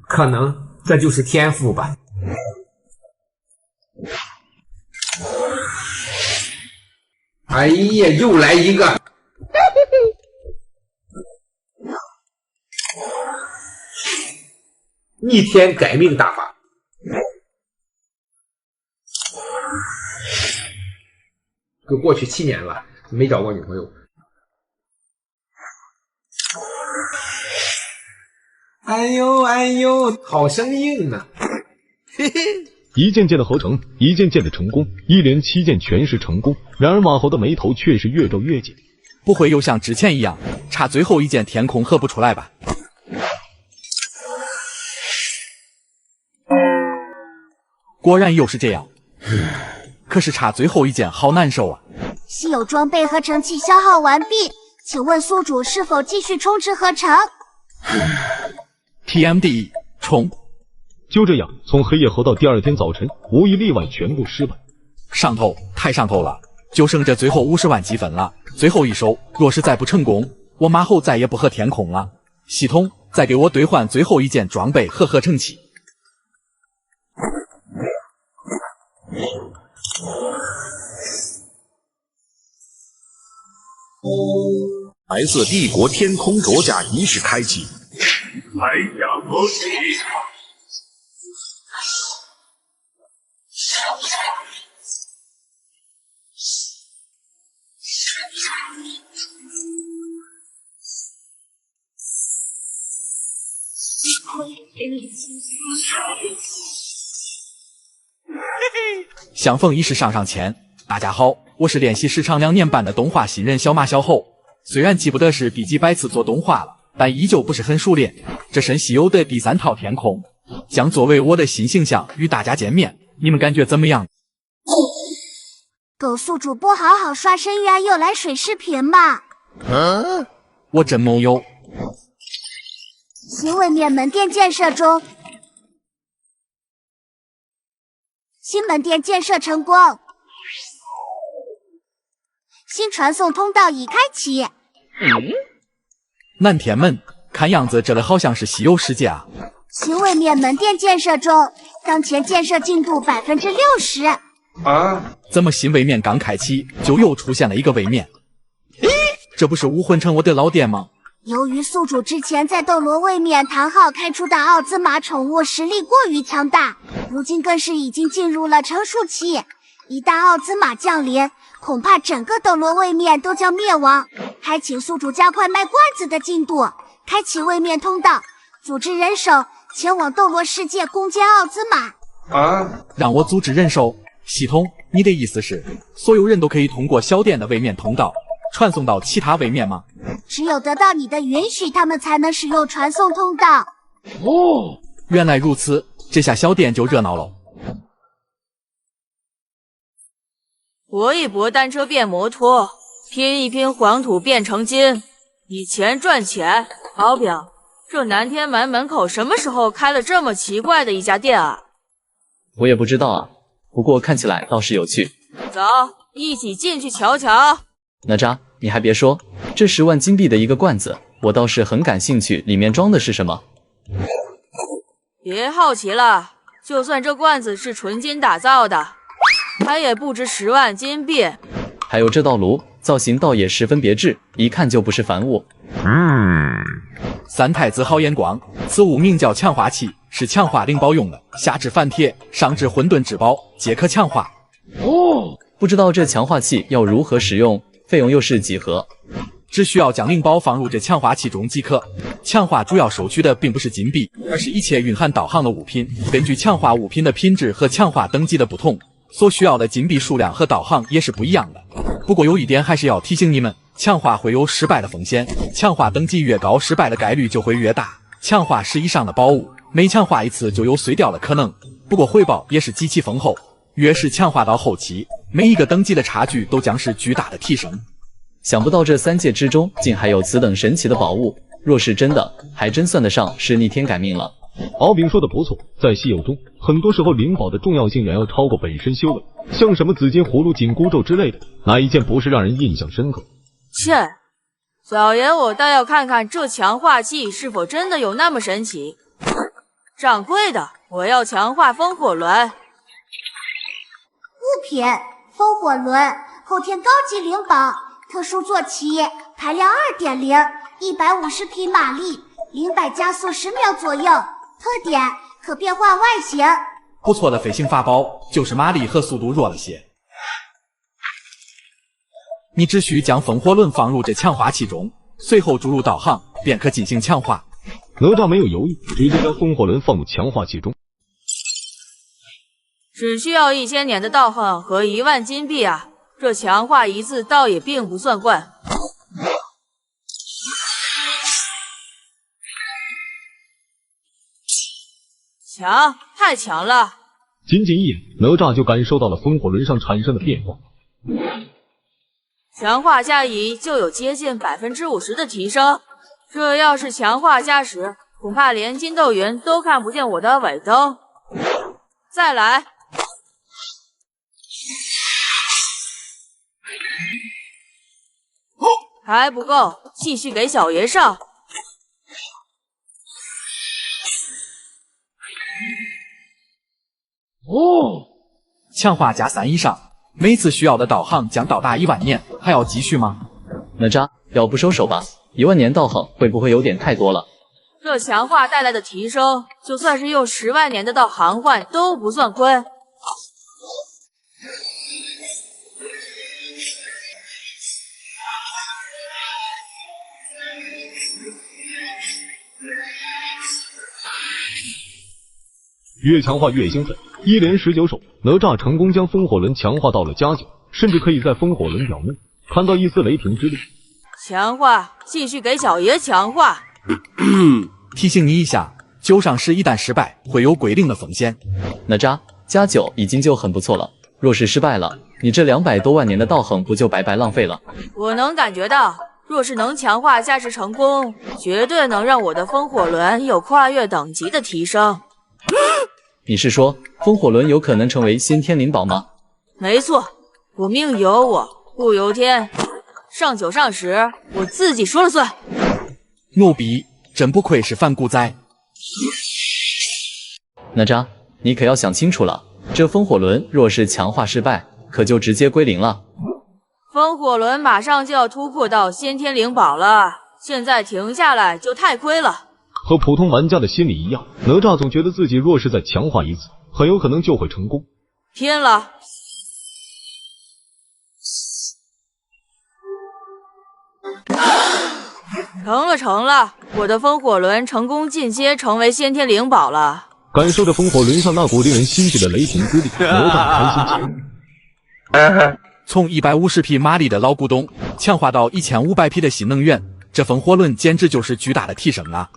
[SPEAKER 9] 可能这就是天赋吧。哎呀，又来一个！逆天改命大法。都过去7年了，没找过女朋友。哎呦哎呦，好生硬啊！嘿嘿。
[SPEAKER 1] 一件件的合成，一件件的成功，一连7件全是成功。然而马猴的眉头却是越皱越紧。
[SPEAKER 8] 不会又像之前一样，差最后一件天空合不出来吧？果然又是这样。可是差最后一件好难受啊！
[SPEAKER 17] 稀有装备合成器消耗完毕，请问宿主是否继续充值合成
[SPEAKER 8] ？TMD 充。
[SPEAKER 1] 就这样，从黑夜河到第2天早晨，无一例外全部失败。
[SPEAKER 8] 上头，太上头了，就剩这最后50万积分了。最后一手，若是再不成功，我马后再也不合天空了。系统，再给我兑换最后一件装备和合成器。
[SPEAKER 2] 白色帝国天空着甲仪式开启。
[SPEAKER 3] 来呀，合体！
[SPEAKER 8] 相逢已是上上签。大家好，我是练习时长2年半的动画新人小马小猴。虽然记不得是第几百次做动画了，但依旧不是很熟练。这身稀有的第3套天空，将作为我的新形象与大家见面。你们感觉怎么样？
[SPEAKER 17] 狗宿主不好好刷深渊，又来水视频吧？
[SPEAKER 8] 我真没有。
[SPEAKER 17] 新位面门店建设中，新门店建设成功，新传送通道已开启。
[SPEAKER 8] 南天门，看样子这里好像是稀有世界啊。
[SPEAKER 17] 新位面门店建设中，当前建设进度60%。
[SPEAKER 8] 怎么新位面刚开启就又出现了一个位面？这不是武魂城我的老店吗？
[SPEAKER 17] 由于宿主之前在斗罗位面谈号开出的奥兹玛宠物实力过于强大，如今更是已经进入了成熟期。一旦奥兹玛降临，恐怕整个斗罗位面都将灭亡。还请宿主加快卖罐子的进度，开启位面通道，组织人手前往斗罗世界攻坚奥兹玛。
[SPEAKER 8] 让我组织人手？系统，你的意思是所有人都可以通过小店的位面通道传送到其他位面吗？
[SPEAKER 17] 只有得到你的允许，他们才能使用传送通道。
[SPEAKER 8] 哦，原来如此，这下小店就热闹了。
[SPEAKER 13] 搏一搏单车变摩托，拼一拼黄土变成金，以钱赚钱。敖表，这南天门门口什么时候开了这么奇怪的一家店啊？
[SPEAKER 10] 我也不知道啊，不过看起来倒是有趣。
[SPEAKER 13] 走，一起进去瞧瞧。
[SPEAKER 10] 哪吒，你还别说，这10万金币的一个罐子，我倒是很感兴趣，里面装的是什么？
[SPEAKER 13] 别好奇了，就算这罐子是纯金打造的，它也不值10万金币。
[SPEAKER 10] 还有这道炉，造型倒也十分别致，一看就不是凡物。
[SPEAKER 8] 三太子好眼光，此物名叫强化器，是强化灵宝用的，下至梵铁，上至混沌至宝，皆可强化。
[SPEAKER 10] 哦，不知道这强化器要如何使用，费用又是几何？
[SPEAKER 8] 只需要将灵宝放入这强化器中即可。强化主要收取的并不是金币，而是一切蕴含导航的物品。根据强化物品的品质和强化等级的不同，所需要的金币数量和导航也是不一样的。不过有一点还是要提醒你们，强化会有失败的风险，强化等级越高，失败的概率就会越大。强化10以上的宝物，每强化一次就有碎掉的可能，不过回报也是极其丰厚。越是强化到后期，每一个等级的差距都将是巨大的提升。
[SPEAKER 10] 想不到这3界之中竟还有此等神奇的宝物，若是真的，还真算得上是逆天改命了。
[SPEAKER 1] 敖丙说的不错，在西游中，很多时候灵宝的重要性远要超过本身修为，像什么紫金葫芦、紧箍咒之类的，哪一件不是让人印象深刻？
[SPEAKER 13] 切，小爷我倒要看看这强化器是否真的有那么神奇。掌柜的，我要强化风火轮。
[SPEAKER 17] 物品：风火轮，后天高级灵宝，特殊坐骑，排量 2.0，150匹马力，灵摆加速10秒左右。特点：可变换外形。
[SPEAKER 8] 不错的飞行法宝，就是马力和速度弱了些。你只需将风火轮放入这强化器中，随后注入导航，便可进行强化。
[SPEAKER 1] 哪吒没有犹豫，直接将风火轮放入强化器中。
[SPEAKER 13] 只需要1000年的道行和1万金币啊！这强化一次倒也并不算贵。强，太强了！
[SPEAKER 1] 仅仅一眼，哪吒就感受到了风火轮上产生的变化。
[SPEAKER 13] 强化加1就有接近50%的提升，这要是强化加10，恐怕连筋斗云都看不见我的尾灯。再来！还不够，继续给小爷上。
[SPEAKER 8] 哦，强化加3以上，每次需要的导航将到达1万年，还要继续吗？
[SPEAKER 10] 哪吒，要不收手吧？1万年道行会不会有点太多了？
[SPEAKER 13] 这强化带来的提升，就算是用10万年的道行换都不算亏。
[SPEAKER 1] 越强化越兴奋，一连19手，哪吒成功将风火轮强化到了加9，甚至可以在风火轮表面看到一丝雷霆之力。
[SPEAKER 13] 强化，继续给小爷强化。
[SPEAKER 8] 提醒你一下，9上时一旦失败，会有归零的风险。
[SPEAKER 10] 哪吒，加9已经就很不错了，若是失败了，你这200多万年的道行不就白白浪费了？
[SPEAKER 13] 我能感觉到，若是能强化加持成功，绝对能让我的风火轮有跨越等级的提升。
[SPEAKER 10] 你是说风火轮有可能成为先天灵宝吗？
[SPEAKER 13] 没错，我命由我不由天，上9上10，我自己说了算。
[SPEAKER 8] 牛逼，真不愧是反骨仔。
[SPEAKER 10] 哪吒，你可要想清楚了，这风火轮若是强化失败，可就直接归零了。
[SPEAKER 13] 风火轮马上就要突破到先天灵宝了，现在停下来就太亏了。
[SPEAKER 1] 和普通玩家的心理一样，哪吒总觉得自己若是再强化一次，很有可能就会成功。
[SPEAKER 13] 拼了！成了，我的风火轮成功进阶成为先天灵宝了。
[SPEAKER 1] 感受着风火轮上那股令人心悸的雷霆之力，哪吒开心起来。
[SPEAKER 8] 从150匹马力的老古董强化到1500匹的新能源，这风火轮简直就是巨大的提升啊！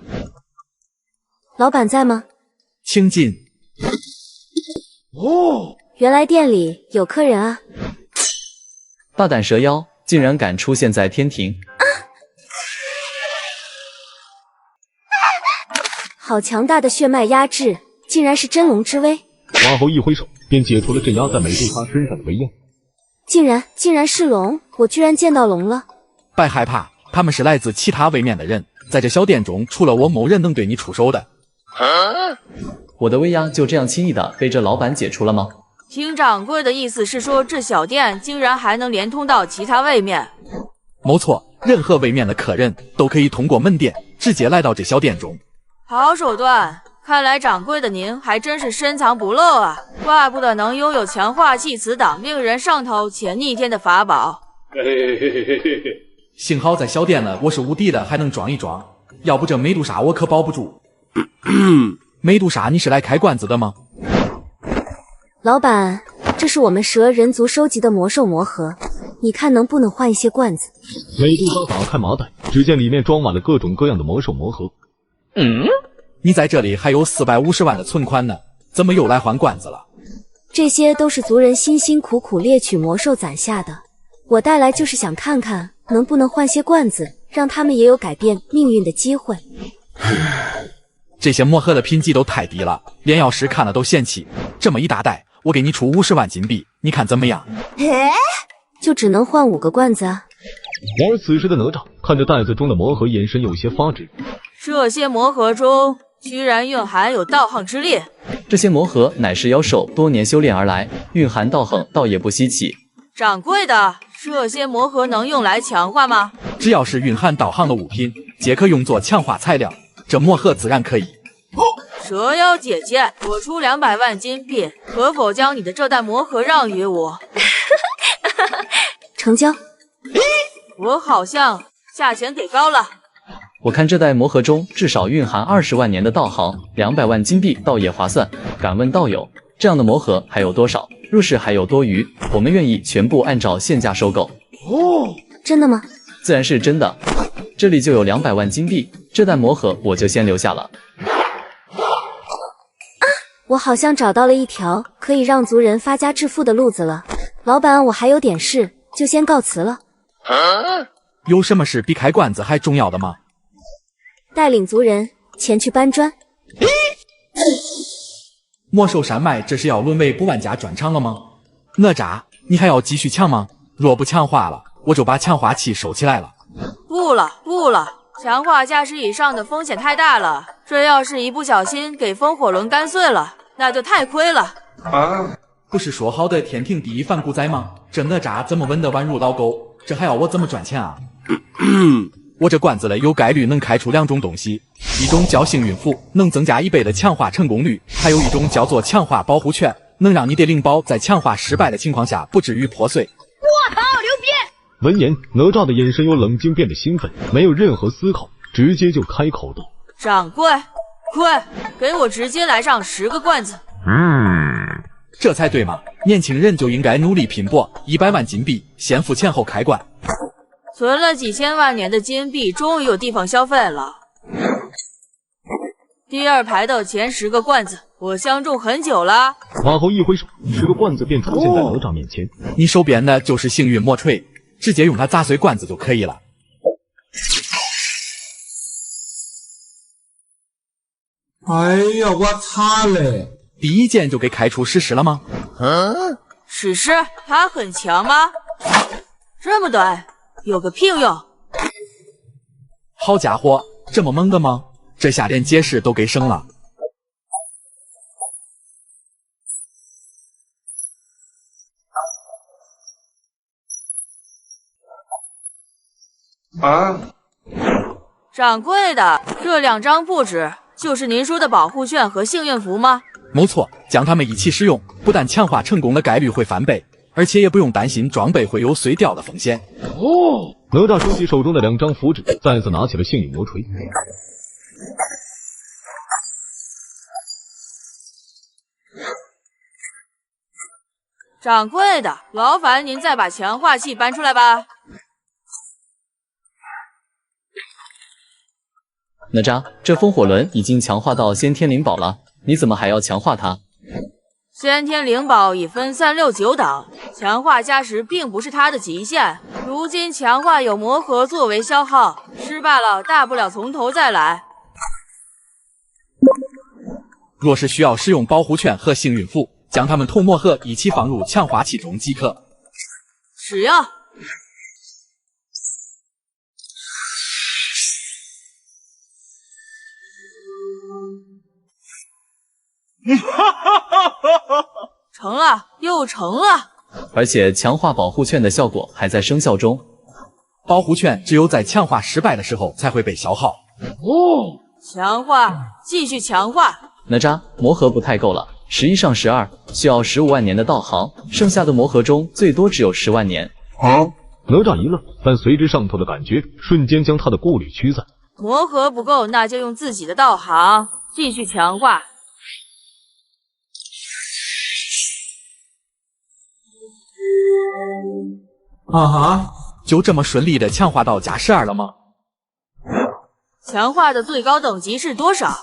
[SPEAKER 7] 老板在吗？
[SPEAKER 8] 请进。
[SPEAKER 7] 哦，原来店里有客人啊！
[SPEAKER 10] 大胆蛇妖，竟然敢出现在天庭！
[SPEAKER 7] 好强大的血脉压制，竟然是真龙之威！
[SPEAKER 1] 马猴一挥手，便解除了镇压在美杜莎身上的威压。
[SPEAKER 7] 竟然是龙！我居然见到龙了！
[SPEAKER 8] 别害怕，他们是来自其他位面的人，在这小店中，除了我，某人能对你出手的。
[SPEAKER 10] 我的威压就这样轻易的被这老板解除了吗？
[SPEAKER 13] 听掌柜的意思是说，这小店竟然还能连通到其他位面？
[SPEAKER 8] 没错，任何位面的客人都可以通过门店直接来到这小店中。
[SPEAKER 13] 好手段，看来掌柜的您还真是深藏不露啊，怪不得能拥有强化气磁挡命人上头且逆天的法宝。
[SPEAKER 8] 幸好在小店了，我是无敌的，还能装一装，要不这美杜莎我可保不住。美杜莎，你是来开罐子的吗？
[SPEAKER 7] 老板，这是我们蛇人族收集的魔兽魔盒，你看能不能换一些罐子？
[SPEAKER 1] 美杜莎打开麻袋，只见里面装满了各种各样的魔兽魔盒。
[SPEAKER 8] 你在这里还有450万的存款呢，怎么又来换罐子了？
[SPEAKER 7] 这些都是族人辛辛苦苦猎取魔兽攒下的，我带来就是想看看能不能换些罐子，让他们也有改变命运的机会。
[SPEAKER 8] 这些魔盒的品级都太低了，炼药师看了都嫌弃。这么一大袋，我给你出50万金币，你看怎么样？
[SPEAKER 7] 就只能换5个罐子啊！
[SPEAKER 1] 然而此时的哪吒看着袋子中的魔盒，眼神有些发直。
[SPEAKER 13] 这些魔盒中居然蕴含有道行之力，
[SPEAKER 10] 这些魔盒乃是妖兽多年修炼而来，蕴含道行倒也不稀奇。
[SPEAKER 13] 掌柜的，这些魔盒能用来强化吗？
[SPEAKER 8] 只要是蕴含道行的物品，皆可用作强化材料，这魔盒自然可以。
[SPEAKER 13] 蛇妖姐姐，我出200万金币，可否将你的这袋魔盒让与我？
[SPEAKER 7] 成交。
[SPEAKER 13] 我好像价钱给高了。
[SPEAKER 10] 我看这袋魔盒中至少蕴含20万年的道行，200万金币倒也划算。敢问道友，这样的魔盒还有多少？若是还有多余，我们愿意全部按照现价收购。
[SPEAKER 7] 哦，真的吗？
[SPEAKER 10] 自然是真的。这里就有200万金币，这袋魔盒我就先留下了。
[SPEAKER 7] 我好像找到了一条可以让族人发家致富的路子了。老板，我还有点事，就先告辞了。
[SPEAKER 8] 有什么事比开罐子还重要的吗？
[SPEAKER 7] 带领族人前去搬砖。
[SPEAKER 8] 魔兽山脉这是要沦为不万家专场了吗？哪吒，你还要继续强吗？若不强化了，我就把强化器收起来了。
[SPEAKER 13] 不了，强化驾驶以上的风险太大了，这要是一不小心给风火轮干碎了，那就太亏了。
[SPEAKER 8] 不是说好的天庭第一反骨仔吗？这哪吒怎么稳得宛如老狗？这还要我怎么赚钱啊？我这罐子里有概率能开出2种东西，一种叫幸运符，能增加1倍的强化成功率，还有一种叫做强化保护圈，能让你的灵宝在强化失败的情况下不至于破碎。
[SPEAKER 13] 我靠，牛逼！
[SPEAKER 1] 闻言，哪吒的眼神由冷静变得兴奋，没有任何思考，直接就开口道：
[SPEAKER 13] 掌柜，快给我直接来上10个罐子。
[SPEAKER 8] 这才对嘛，年轻人就应该努力拼搏，100万金币，先付钱后开罐。
[SPEAKER 13] 存了几千万年的金币，终于有地方消费了。第2排的前10个罐子，我相中很久了。
[SPEAKER 1] 马猴一挥手，10个罐子便出现在哪吒面前。
[SPEAKER 8] 你手边的就是幸运魔锤，直接用它砸碎罐子就可以了。
[SPEAKER 9] 哎呀，我擦嘞！
[SPEAKER 8] 第一件就给开出史诗了吗？
[SPEAKER 13] 史诗？他很强吗？这么短，有个屁用！
[SPEAKER 8] 好家伙，这么猛的吗？这下连解释都给省了。
[SPEAKER 13] 掌柜的，这2张布纸就是您说的保护券和幸运符吗？
[SPEAKER 8] 没错，将它们一起使用，不但强化成功的概率会翻倍，而且也不用担心装备会有碎掉的风险。
[SPEAKER 1] 哦，哪吒收起手中的2张符纸，再次拿起了幸运魔锤。
[SPEAKER 13] 掌柜的，劳烦您再把强化器搬出来吧。
[SPEAKER 10] 哪吒，这风火轮已经强化到先天灵宝了，你怎么还要强化它？
[SPEAKER 13] 先天灵宝已分3、6、9等，强化加时并不是它的极限。如今强化有魔核作为消耗，失败了大不了从头再来。
[SPEAKER 8] 若是需要使用保护圈和幸运符，将它们同魔核一起放入强化器中即可。
[SPEAKER 13] 使用。成了，又成了！
[SPEAKER 10] 而且强化保护圈的效果还在生效中。
[SPEAKER 8] 保护圈只有在强化失败的时候才会被消耗。
[SPEAKER 13] 哦，强化，继续强化。
[SPEAKER 10] 哪吒，魔核不太够了，11上12，需要15万年的道行，剩下的魔核中最多只有10万年。
[SPEAKER 1] 哪吒一愣，但随之上头的感觉瞬间将他的顾虑驱散。
[SPEAKER 13] 魔核不够，那就用自己的道行继续强化。
[SPEAKER 8] 啊哈，就这么顺利的强化到加12了吗？
[SPEAKER 13] 强化的最高等级是多少？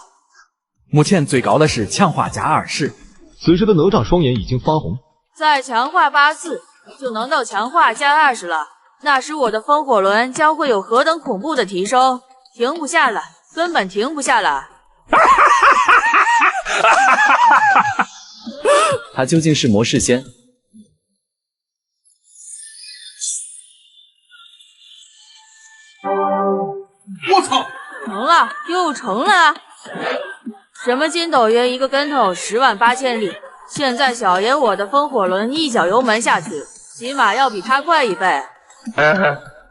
[SPEAKER 8] 目前最高的是强化加20。
[SPEAKER 1] 此时的哪吒双眼已经发红。
[SPEAKER 13] 再强化8次，就能到强化加20了。那时我的风火轮将会有何等恐怖的提升，停不下来，根本停不下来。
[SPEAKER 10] 他究竟是魔是仙？
[SPEAKER 13] 我操！成了，又成了！什么筋斗云一个跟头10万8千里，现在小爷我的风火轮一脚油门下去，起码要比他快1倍。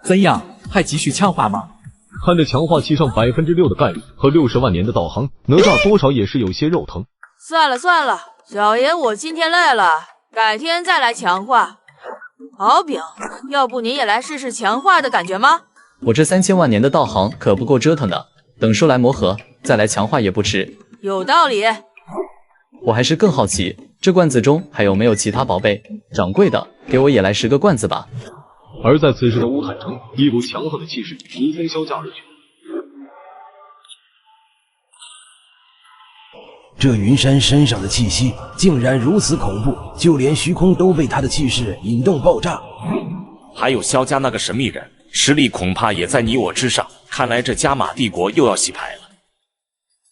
[SPEAKER 8] 怎样？还继续强化吗？
[SPEAKER 1] 看着强化器上6%的概率和60万年的道行，哪吒多少也是有些肉疼。
[SPEAKER 13] 算了算了，小爷我今天累了，改天再来强化。敖丙，要不你也来试试强化的感觉吗？
[SPEAKER 10] 我这3000万年的道行可不够折腾的，等收来魔核再来强化也不迟。
[SPEAKER 13] 有道理。
[SPEAKER 10] 我还是更好奇，这罐子中还有没有其他宝贝？掌柜的，给我也来10个罐子吧。
[SPEAKER 1] 而在此时的乌坦城，一股强横的气势如风萧驾而去。
[SPEAKER 21] 这云山身上的气息竟然如此恐怖，就连虚空都被他的气势引动爆炸。
[SPEAKER 22] 还有萧家那个神秘人，实力恐怕也在你我之上。看来这加玛帝国又要洗牌了。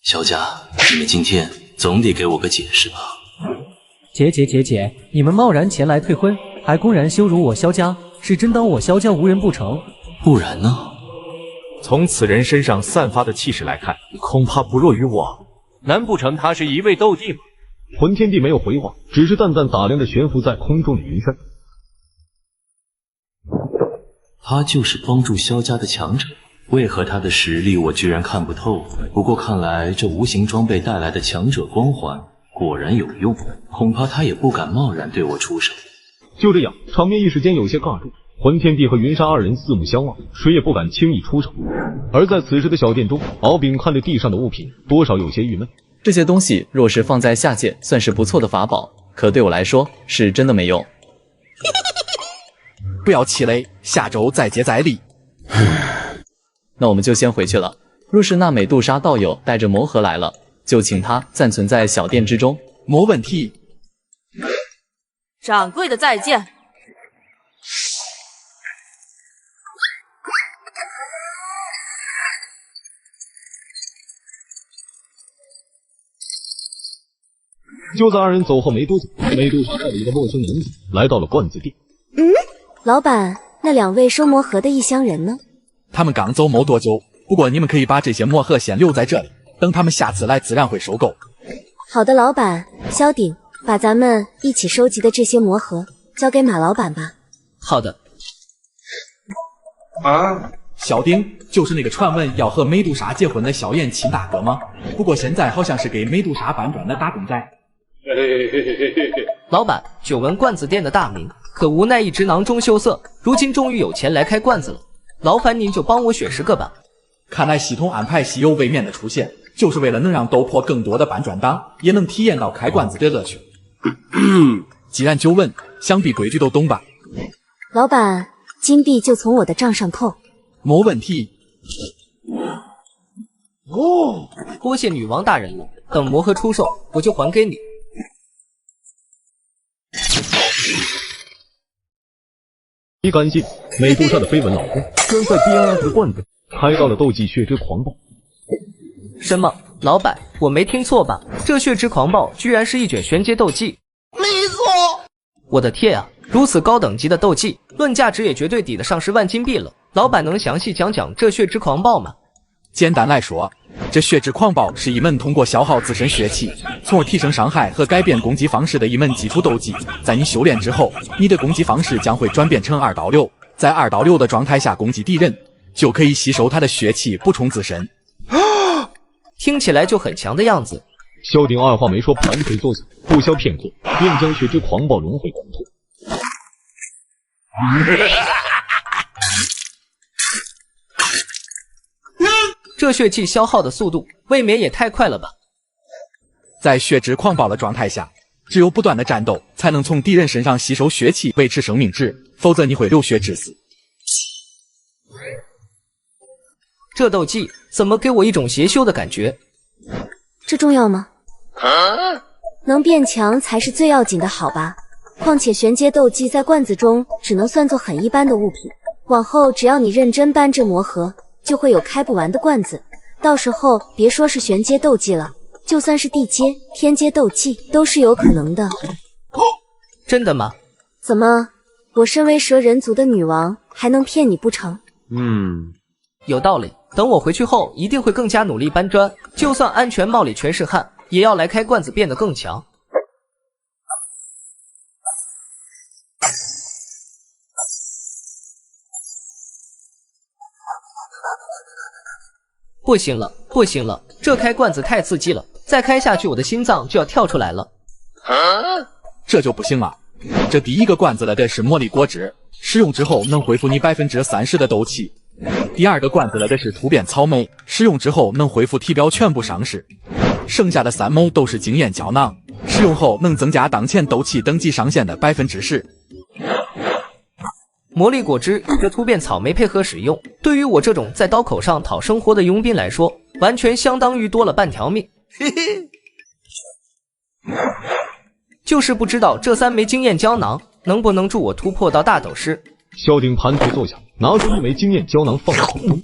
[SPEAKER 18] 萧家，你们今天总得给我个解释吧？
[SPEAKER 6] 姐，你们贸然前来退婚，还公然羞辱我萧家，是真当我萧家无人不成？
[SPEAKER 18] 不然呢？
[SPEAKER 11] 从此人身上散发的气势来看，恐怕不弱于我。
[SPEAKER 12] 难不成他是一位斗帝吗？
[SPEAKER 1] 魂天帝没有回话，只是淡淡打量着悬浮在空中的云山。
[SPEAKER 18] 他就是帮助萧家的强者，为何他的实力我居然看不透？不过看来这无形装备带来的强者光环果然有用，恐怕他也不敢贸然对我出手。
[SPEAKER 1] 就这样，场面一时间有些尬住。魂天帝和云山2人四目相望，谁也不敢轻易出手。而在此时的小店中，敖丙看着地上的物品，多少有些郁闷。
[SPEAKER 10] 这些东西若是放在下界，算是不错的法宝，可对我来说是真的没用。
[SPEAKER 8] 不要气馁，下周再接再厉。
[SPEAKER 10] 那我们就先回去了。若是那美杜莎道友带着魔核来了，就请他暂存在小店之中。
[SPEAKER 8] 没问题。
[SPEAKER 13] 掌柜的再见。
[SPEAKER 1] 就在2人走后没多久，美杜莎带着一个陌生男子来到了罐子店。
[SPEAKER 7] 老板，那2位收魔核的异乡人呢？
[SPEAKER 8] 他们刚走没多久，不过你们可以把这些魔核先留在这里，等他们下次来自然会收购。
[SPEAKER 7] 好的，老板。萧鼎，把咱们一起收集的这些魔核交给马老板吧。
[SPEAKER 6] 好的。
[SPEAKER 8] 小丁就是那个传闻要和美杜莎结婚的萧炎亲大哥吗？不过现在好像是给美杜莎搬砖的打工仔。
[SPEAKER 14] 老板，久闻罐子店的大名，
[SPEAKER 6] 可无奈一直囊中羞涩，如今终于有钱来开罐子了，劳烦您就帮我选10个吧。
[SPEAKER 8] 看来系统安排稀有位面的出现，就是为了能让斗破更多的搬砖党也能体验到开罐子的乐趣。既然就问，想必规矩都懂吧？
[SPEAKER 7] 老板，金币就从我的账上扣。
[SPEAKER 8] 没问题。
[SPEAKER 6] 哦，多谢女王大人了，等魔盒出售，我就还给你。
[SPEAKER 1] 你敢信美杜莎的绯闻老公居然在 DNF 的罐子开到了斗技血之狂暴？
[SPEAKER 6] 什么？老板，我没听错吧？这血之狂暴居然是一卷玄阶斗技？
[SPEAKER 2] 没错。
[SPEAKER 6] 我的天啊！如此高等级的斗技，论价值也绝对抵得上10万金币了。老板能详细讲讲这血之狂暴吗？
[SPEAKER 8] 简单来说，这血之狂暴是一门通过消耗自身血气，从而提升伤害和改变攻击方式的一门基础斗技。在你修炼之后，你的攻击方式将会转变成2到6，在2到6的状态下攻击敌人，就可以吸收他的血气补充自身。
[SPEAKER 6] 听起来就很强的样子。
[SPEAKER 1] 萧鼎二话没说，盘腿坐下，不消片刻，便将血之狂暴融会贯通。
[SPEAKER 6] 这血气消耗的速度未免也太快了吧！
[SPEAKER 8] 在血之狂暴的状态下，只有不断的战斗，才能从敌人身上吸收血气，维持生命值，否则你会流血致死。
[SPEAKER 6] 这斗技怎么给我一种邪修的感觉？
[SPEAKER 7] 这重要吗？能变强才是最要紧的，好吧？况且玄阶斗技在罐子中只能算作很一般的物品，往后只要你认真搬这魔盒，就会有开不完的罐子。到时候别说是玄阶斗技了，就算是地阶、天阶斗技都是有可能的。
[SPEAKER 6] 真的吗？
[SPEAKER 7] 怎么，我身为蛇人族的女王，还能骗你不成？
[SPEAKER 6] 有道理。等我回去后，一定会更加努力搬砖，就算安全帽里全是汗，也要来开罐子变得更强。不行了，不行了，这开罐子太刺激了，再开下去我的心脏就要跳出来了。
[SPEAKER 8] 这就不行了。这第一个罐子的是魔力果汁，使用之后能恢复你30%的斗气。第二个罐子的是突变草莓，使用之后能恢复体表全部伤势。剩下的3枚都是经验胶囊，使用后能增加当前斗气等级上限的10%。
[SPEAKER 6] 魔力果汁与这突变草莓配合使用，对于我这种在刀口上讨生活的佣兵来说，完全相当于多了半条命。就是不知道这3枚经验胶囊能不能助我突破到大斗师。
[SPEAKER 1] 萧鼎盘腿坐下，拿出1枚经验胶囊放在口中。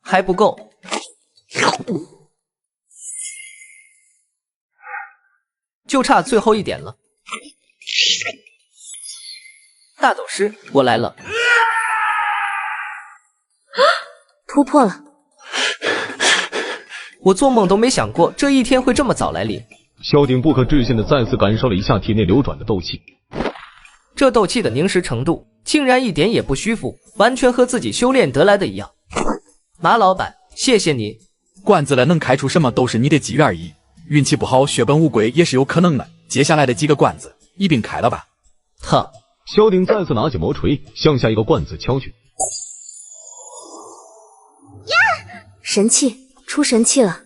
[SPEAKER 6] 还不够，就差最后一点了。大斗师，我来了！
[SPEAKER 7] 突破了！
[SPEAKER 6] 我做梦都没想过这一天会这么早来临。
[SPEAKER 1] 萧鼎不可置信的再次感受了一下体内流转的斗气，
[SPEAKER 6] 这斗气的凝实程度竟然一点也不虚浮，完全和自己修炼得来的一样。马老板，谢谢你。
[SPEAKER 8] 罐子的能开出什么都是你的机遇而已，运气不好血本无归也是有可能的。接下来的几个罐子一并开了吧。
[SPEAKER 6] 哼！
[SPEAKER 1] 萧鼎再次拿起魔锤向下一个罐子敲去。
[SPEAKER 7] 神器，出神器了！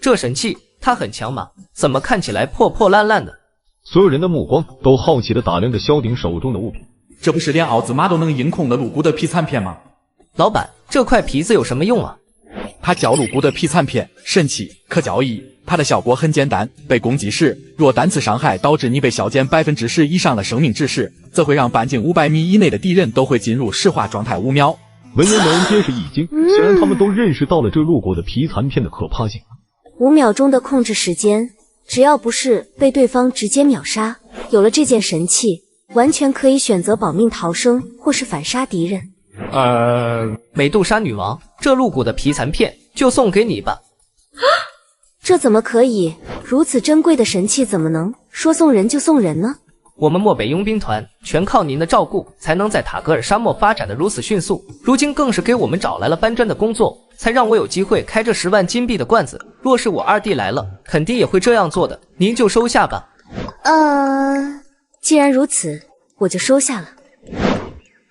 [SPEAKER 6] 这神器它很强吗？怎么看起来破破烂烂的？
[SPEAKER 1] 所有人的目光都好奇地打量着萧鼎手中的物品。
[SPEAKER 8] 这不是连奥兹玛都能硬控的鹿骨的皮残片吗？
[SPEAKER 6] 老板，这块皮子有什么用啊？
[SPEAKER 8] 它叫鹿骨的皮残片，神器，可交易。它的效果很简单，被攻击时，若单次伤害导致你被削减10%以上的生命值时，则会让半径500米以内的敌人都会进入石化状态5秒。
[SPEAKER 1] 闻言两人皆是一惊，显然他们都认识到了这鹿骨的皮残片的可怕性。
[SPEAKER 7] 5秒钟的控制时间，只要不是被对方直接秒杀，有了这件神器，完全可以选择保命逃生，或是反杀敌人。
[SPEAKER 6] 美杜莎女王，这鹿骨的皮残片就送给你吧。
[SPEAKER 7] 这怎么可以？如此珍贵的神器，怎么能说送人就送人呢？
[SPEAKER 6] 我们漠北佣兵团全靠您的照顾，才能在塔格尔沙漠发展的如此迅速。如今更是给我们找来了搬砖的工作，才让我有机会开这10万金币的罐子。若是我二弟来了，肯定也会这样做的，您就收下吧。
[SPEAKER 7] 既然如此，我就收下了。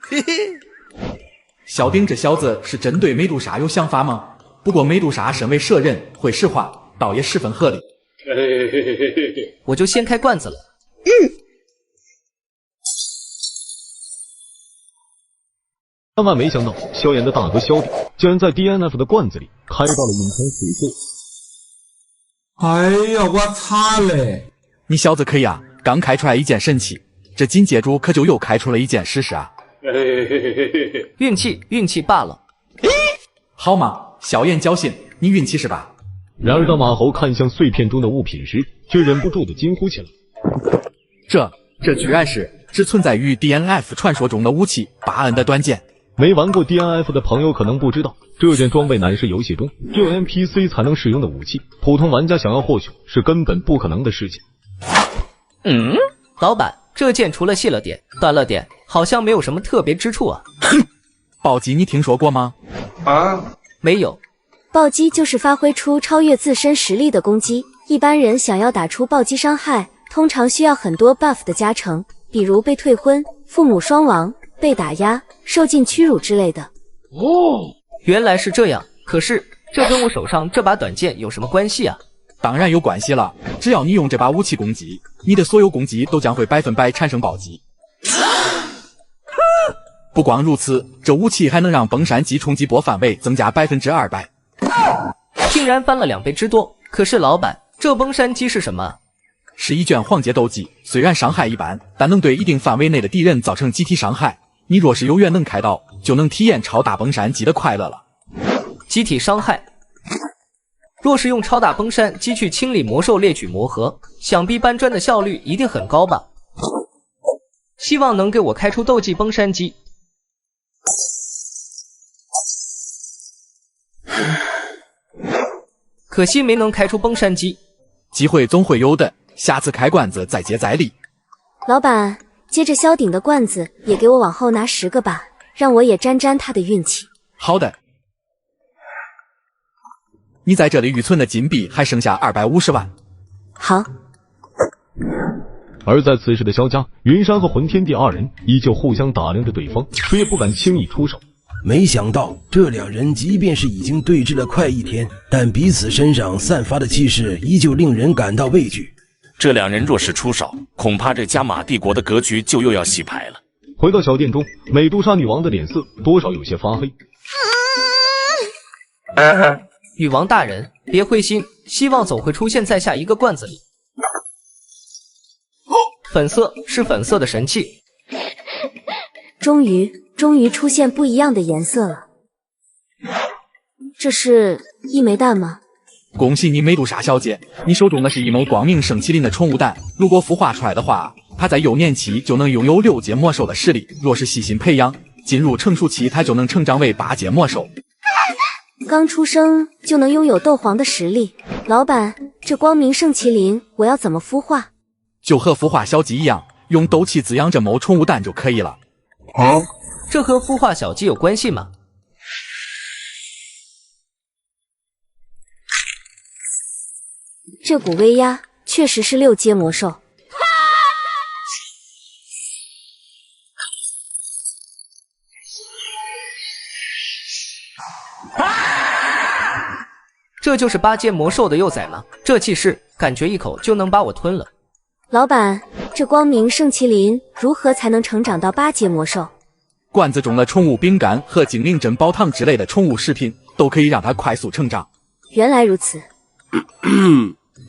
[SPEAKER 8] 嘿嘿，小丁这小子是针对美杜莎有想法吗？不过美杜莎身为蛇人，会石化，倒也十分合理。
[SPEAKER 6] 我就先开罐子了。
[SPEAKER 1] 万万没想到，萧炎的大哥萧鼎竟然在 DNF 的罐子里开到了隐藏水兽。
[SPEAKER 9] 哎呀，我擦嘞！
[SPEAKER 8] 你小子可以啊，刚开出来一件神器，这紧接着可就又开出了一件史诗啊！
[SPEAKER 6] 运气罢了。
[SPEAKER 8] 好嘛，萧炎侥幸，你运气是吧？
[SPEAKER 1] 然而当马猴看向碎片中的物品时，却忍不住的惊呼起来：
[SPEAKER 8] 这居然是只存在于 DNF 传说中的武器巴恩的短剑。
[SPEAKER 1] 没玩过 DNF 的朋友可能不知道，这件装备乃是游戏中只有 NPC 才能使用的武器，普通玩家想要获取是根本不可能的事情。
[SPEAKER 6] 老板，这件除了细了点、短了点，好像没有什么特别之处啊。
[SPEAKER 8] 暴击你听说过吗？
[SPEAKER 6] 没有。
[SPEAKER 7] 暴击就是发挥出超越自身实力的攻击，一般人想要打出暴击伤害，通常需要很多 buff 的加成，比如被退婚、父母双亡、被打压、受尽屈辱之类的。
[SPEAKER 6] 原来是这样，可是这跟我手上这把短剑有什么关系啊？
[SPEAKER 8] 当然有关系了，只要你用这把武器攻击，你的所有攻击都将会100%产生暴击。不光如此，这武器还能让崩山击冲击波范围增加200%。
[SPEAKER 6] 竟然翻了2倍之多！可是老板，这崩山击是什么？
[SPEAKER 8] 是一卷黄阶斗技，虽然伤害一般，但能对一定范围内的敌人造成集体伤害。你若是有缘能开到，就能体验超大崩山击的快乐了。
[SPEAKER 6] 集体伤害。若是用超大崩山击去清理魔兽猎取魔核，想必搬砖的效率一定很高吧？希望能给我开出斗技崩山击。可惜没能开出崩山击，
[SPEAKER 8] 机会总会有的，下次开罐子再接再厉。
[SPEAKER 7] 老板，接着萧鼎的罐子也给我往后拿10个吧，让我也沾沾他的运气。
[SPEAKER 8] 好的。你在这里预存的金币还剩下250万。
[SPEAKER 7] 好。
[SPEAKER 1] 而在此时的萧家，云山和魂天帝二人依旧互相打量着对方，谁也不敢轻易出手。
[SPEAKER 21] 没想到这两人即便是已经对峙了快1天，但彼此身上散发的气势依旧令人感到畏惧。
[SPEAKER 22] 这两人若是出手，恐怕这加玛帝国的格局就又要洗牌了。
[SPEAKER 1] 回到小店中，美杜莎女王的脸色多少有些发黑。
[SPEAKER 6] 女王大人，别灰心，希望总会出现在下一个罐子里。粉色是粉色的神器。
[SPEAKER 7] 终于出现不一样的颜色了。这是一枚蛋吗？
[SPEAKER 8] 恭喜你美杜莎小姐，你手中的是一枚光明圣麒麟的宠物蛋，如果孵化出来的话，它在幼年期就能拥有6阶魔兽的实力，若是细心培养，进入成熟期它就能成长为8阶魔兽。
[SPEAKER 7] 刚出生就能拥有斗皇的实力，老板，这光明圣麒麟我要怎么孵化？
[SPEAKER 8] 就和孵化小鸡一样，用斗气滋养这枚宠物蛋就可以了。
[SPEAKER 6] 这和孵化小鸡有关系吗？
[SPEAKER 7] 这股威压确实是6阶魔兽。
[SPEAKER 6] 这就是8阶魔兽的幼崽吗？这气势，感觉一口就能把我吞了。
[SPEAKER 7] 老板，这光明圣麒麟如何才能成长到8阶魔兽？
[SPEAKER 8] 罐子中的宠物饼干和精灵珍宝糖之类的宠物食品都可以让它快速成长。
[SPEAKER 7] 原来如此。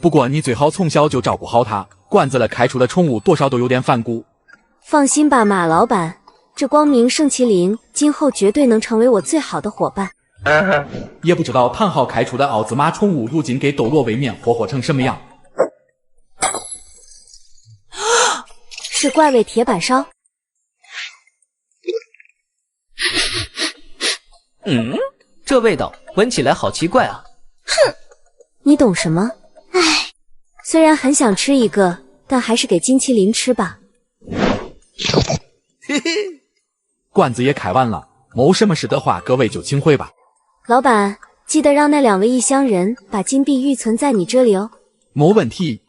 [SPEAKER 8] 不过你最好从小就照顾好它，罐子了开出的宠物多少都有点反骨。
[SPEAKER 7] 放心吧，马老板，这光明圣麒麟今后绝对能成为我最好的伙伴。
[SPEAKER 8] 也不知道唐昊开出的奥兹玛宠物如今给斗罗位面霍成什么样。
[SPEAKER 7] 是怪味铁板烧。
[SPEAKER 6] 这味道闻起来好奇怪啊。
[SPEAKER 7] 哼，你懂什么？唉，虽然很想吃一个，但还是给金麒麟吃吧。
[SPEAKER 8] 嘿嘿，罐子也开完了，某什么事的话，各位就请回吧。
[SPEAKER 7] 老板，记得让那2位异乡人把金币预存在你这里哦。
[SPEAKER 8] 没问题。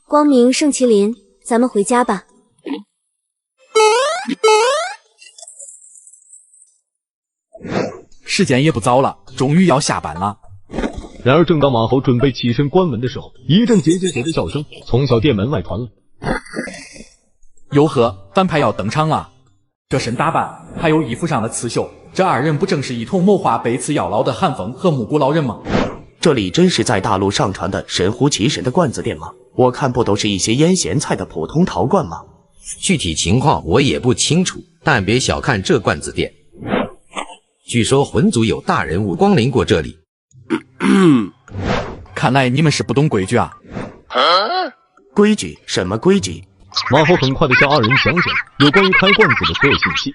[SPEAKER 7] 光明圣麒麟，咱们回家吧。
[SPEAKER 8] 时间也不早了，终于要下班了。
[SPEAKER 1] 然而，正当马猴准备起身关门的时候，一阵结结结的笑声从小店门外传来。
[SPEAKER 8] 哟呵，反派要登场了！这身打扮，还有衣服上的刺绣，这2人不正是一同谋划被刺要牢的韩风和木谷老人吗？
[SPEAKER 14] 这里真是在大陆上传的神乎其神的罐子店吗？我看不都是一些腌咸菜的普通陶罐吗？
[SPEAKER 15] 具体情况我也不清楚，但别小看这罐子店。据说魂族有大人物光临过这里。
[SPEAKER 8] 看来你们是不懂规矩啊！
[SPEAKER 14] 规矩？什么规矩？
[SPEAKER 1] 马猴很快的向2人讲解了有关于开罐子的所有信息。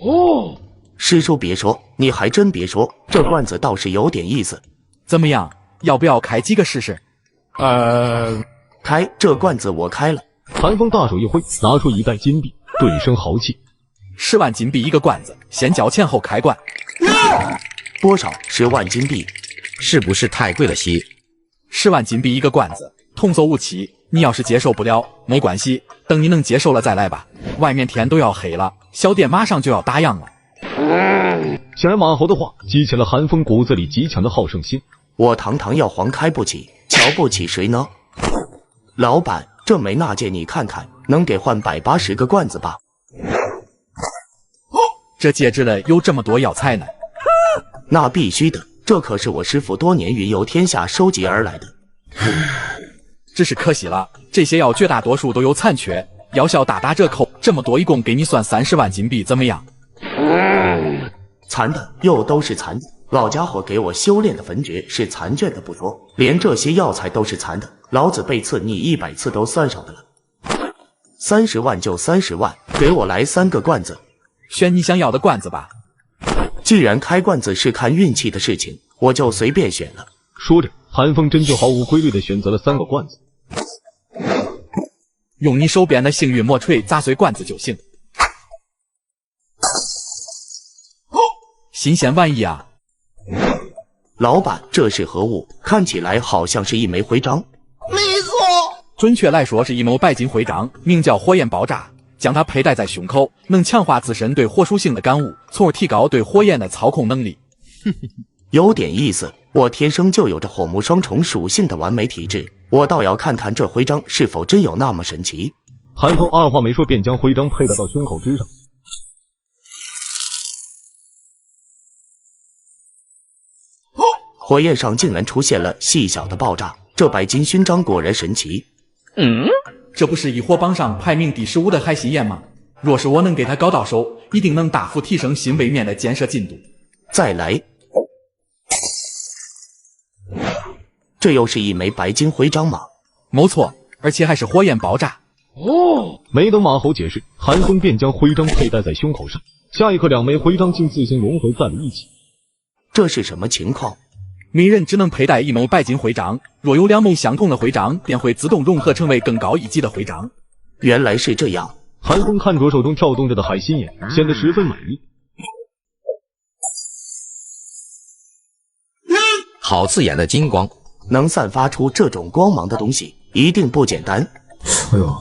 [SPEAKER 14] 哦，师叔别说，你还真别说，这罐子倒是有点意思。
[SPEAKER 8] 怎么样，要不要开几个试试？
[SPEAKER 14] 开，这罐子我开了。
[SPEAKER 1] 韩风大手一挥，拿出1袋金币，顿声豪气
[SPEAKER 8] ：10万金币一个罐子，先交钱后开罐。
[SPEAKER 14] 多少？10万金币？
[SPEAKER 15] 是不是太贵了些
[SPEAKER 8] ？10万金币一个罐子，童叟无欺。你要是接受不了，没关系，等你能接受了再来吧。外面天都要黑了，小店马上就要打烊了。
[SPEAKER 1] 显然马猴的话激起了韩风骨子里极强的好胜心。
[SPEAKER 14] 我堂堂药皇开不起，瞧不起谁呢？老板，这枚纳戒你看看，能给换180个罐子吧？
[SPEAKER 8] 这戒指里有这么多药材呢？
[SPEAKER 14] 那必须的，这可是我师父多年云游天下收集而来的。
[SPEAKER 8] 只是可惜了，这些药绝大多数都有残缺，药效大打折扣。这么多一共给你算30万金币，怎么样？
[SPEAKER 14] 残的，又都是残的。老家伙给我修炼的焚诀是残卷的不说，连这些药材都是残的。老子被刺你100次都算少的了。30万就30万，给我来3个罐子。
[SPEAKER 8] 选你想要的罐子吧。
[SPEAKER 14] 既然开罐子是看运气的事情，我就随便选了。
[SPEAKER 1] 说着，韩风真就毫无规律地选择了3个罐子。
[SPEAKER 8] 用你手边的幸运魔锤砸碎罐子就行。新鲜玩意啊！
[SPEAKER 14] 老板，这是何物？看起来好像是一枚徽章。
[SPEAKER 8] 没错，准确来说是一枚白金徽章，名叫火焰爆炸。将它佩戴在胸口，能强化自身对火属性的感悟，从而提高对火焰的操控能力。
[SPEAKER 14] 有点意思，我天生就有着火木双重属性的完美体质，我倒要看看这徽章是否真有那么神奇。
[SPEAKER 1] 韩风二话没说，便将徽章佩戴到胸口之上。
[SPEAKER 14] 火焰上竟然出现了细小的爆炸，这白金勋章果然神奇。
[SPEAKER 8] 这不是异火榜上排名第15的海心焰吗？若是我能给他搞到手，一定能大幅提升新位面的建设进度。
[SPEAKER 14] 再来，这又是一枚白金徽章吗？
[SPEAKER 8] 没错，而且还是火焰爆炸。
[SPEAKER 1] 没等马猴解释，韩风便将徽章佩戴在胸口上，下一刻2枚徽章竟自行融合在了一起。
[SPEAKER 14] 这是什么情况？
[SPEAKER 8] 每人只能佩戴1枚白金徽章，若有2枚相同的徽章，便会自动融合成为更高一级的徽章。
[SPEAKER 14] 原来是这样。
[SPEAKER 1] 韩风看着手中跳动着的海心眼，显得十分满意。
[SPEAKER 15] 好刺眼的金光，
[SPEAKER 14] 能散发出这种光芒的东西一定不简单。
[SPEAKER 8] 哎呦，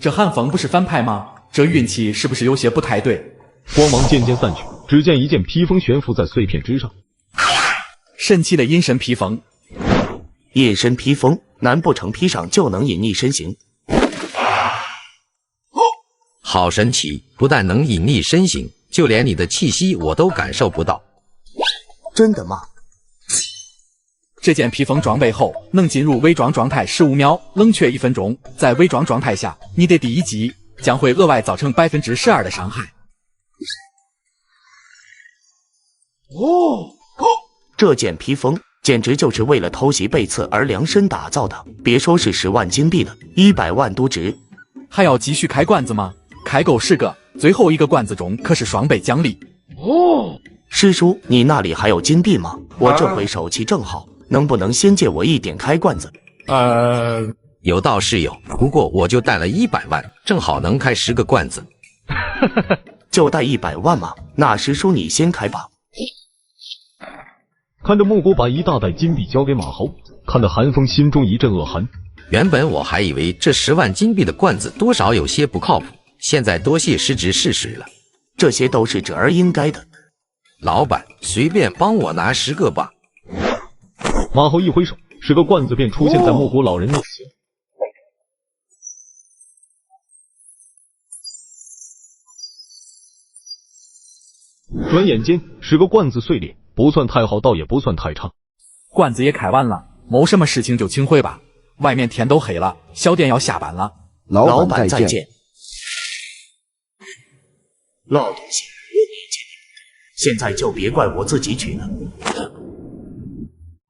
[SPEAKER 8] 这韩风不是反派吗？这运气是不是有些不太对？
[SPEAKER 1] 光芒渐渐散去，只见一件披风悬浮在碎片之上。
[SPEAKER 8] 神奇的隐身披风。
[SPEAKER 14] 隐身披风，难不成披上就能隐匿身形？
[SPEAKER 15] 好神奇，不但能隐匿身形，就连你的气息我都感受不到。
[SPEAKER 14] 真的吗？
[SPEAKER 8] 这件披风装备后，能进入伪装状态15秒，冷却1分钟。在伪装状态下，你的第一击将会额外造成12%的伤害。
[SPEAKER 14] 这件披风简直就是为了偷袭被刺而量身打造的，别说是10万金币了，100万都值。
[SPEAKER 8] 还要继续开罐子吗？开够10个，最后一个罐子中可是双倍奖励。
[SPEAKER 14] 师叔，你那里还有金币吗？我这回手气正好，能不能先借我一点开罐子？
[SPEAKER 15] 有倒是有，不过我就带了100万，正好能开10个罐子。
[SPEAKER 14] 就带100万吗？那师叔你先开吧。
[SPEAKER 1] 看着木姑把一大袋金币交给马豪，看得韩风心中一阵恶寒。
[SPEAKER 15] 原本我还以为这10万金币的罐子多少有些不靠谱，现在多谢失职事实了。
[SPEAKER 14] 这些都是侄儿应该的。
[SPEAKER 15] 老板，随便帮我拿10个吧。
[SPEAKER 1] 马豪一挥手，10个罐子便出现在木姑老人面前。转眼间，10个罐子碎裂，不算太好，倒也不算太差。
[SPEAKER 8] 罐子也开完了，没什么事情就请回吧。外面天都黑了，小店要下班了。
[SPEAKER 14] 老板再见。老东西，我理解你，现在就别怪我自己取了。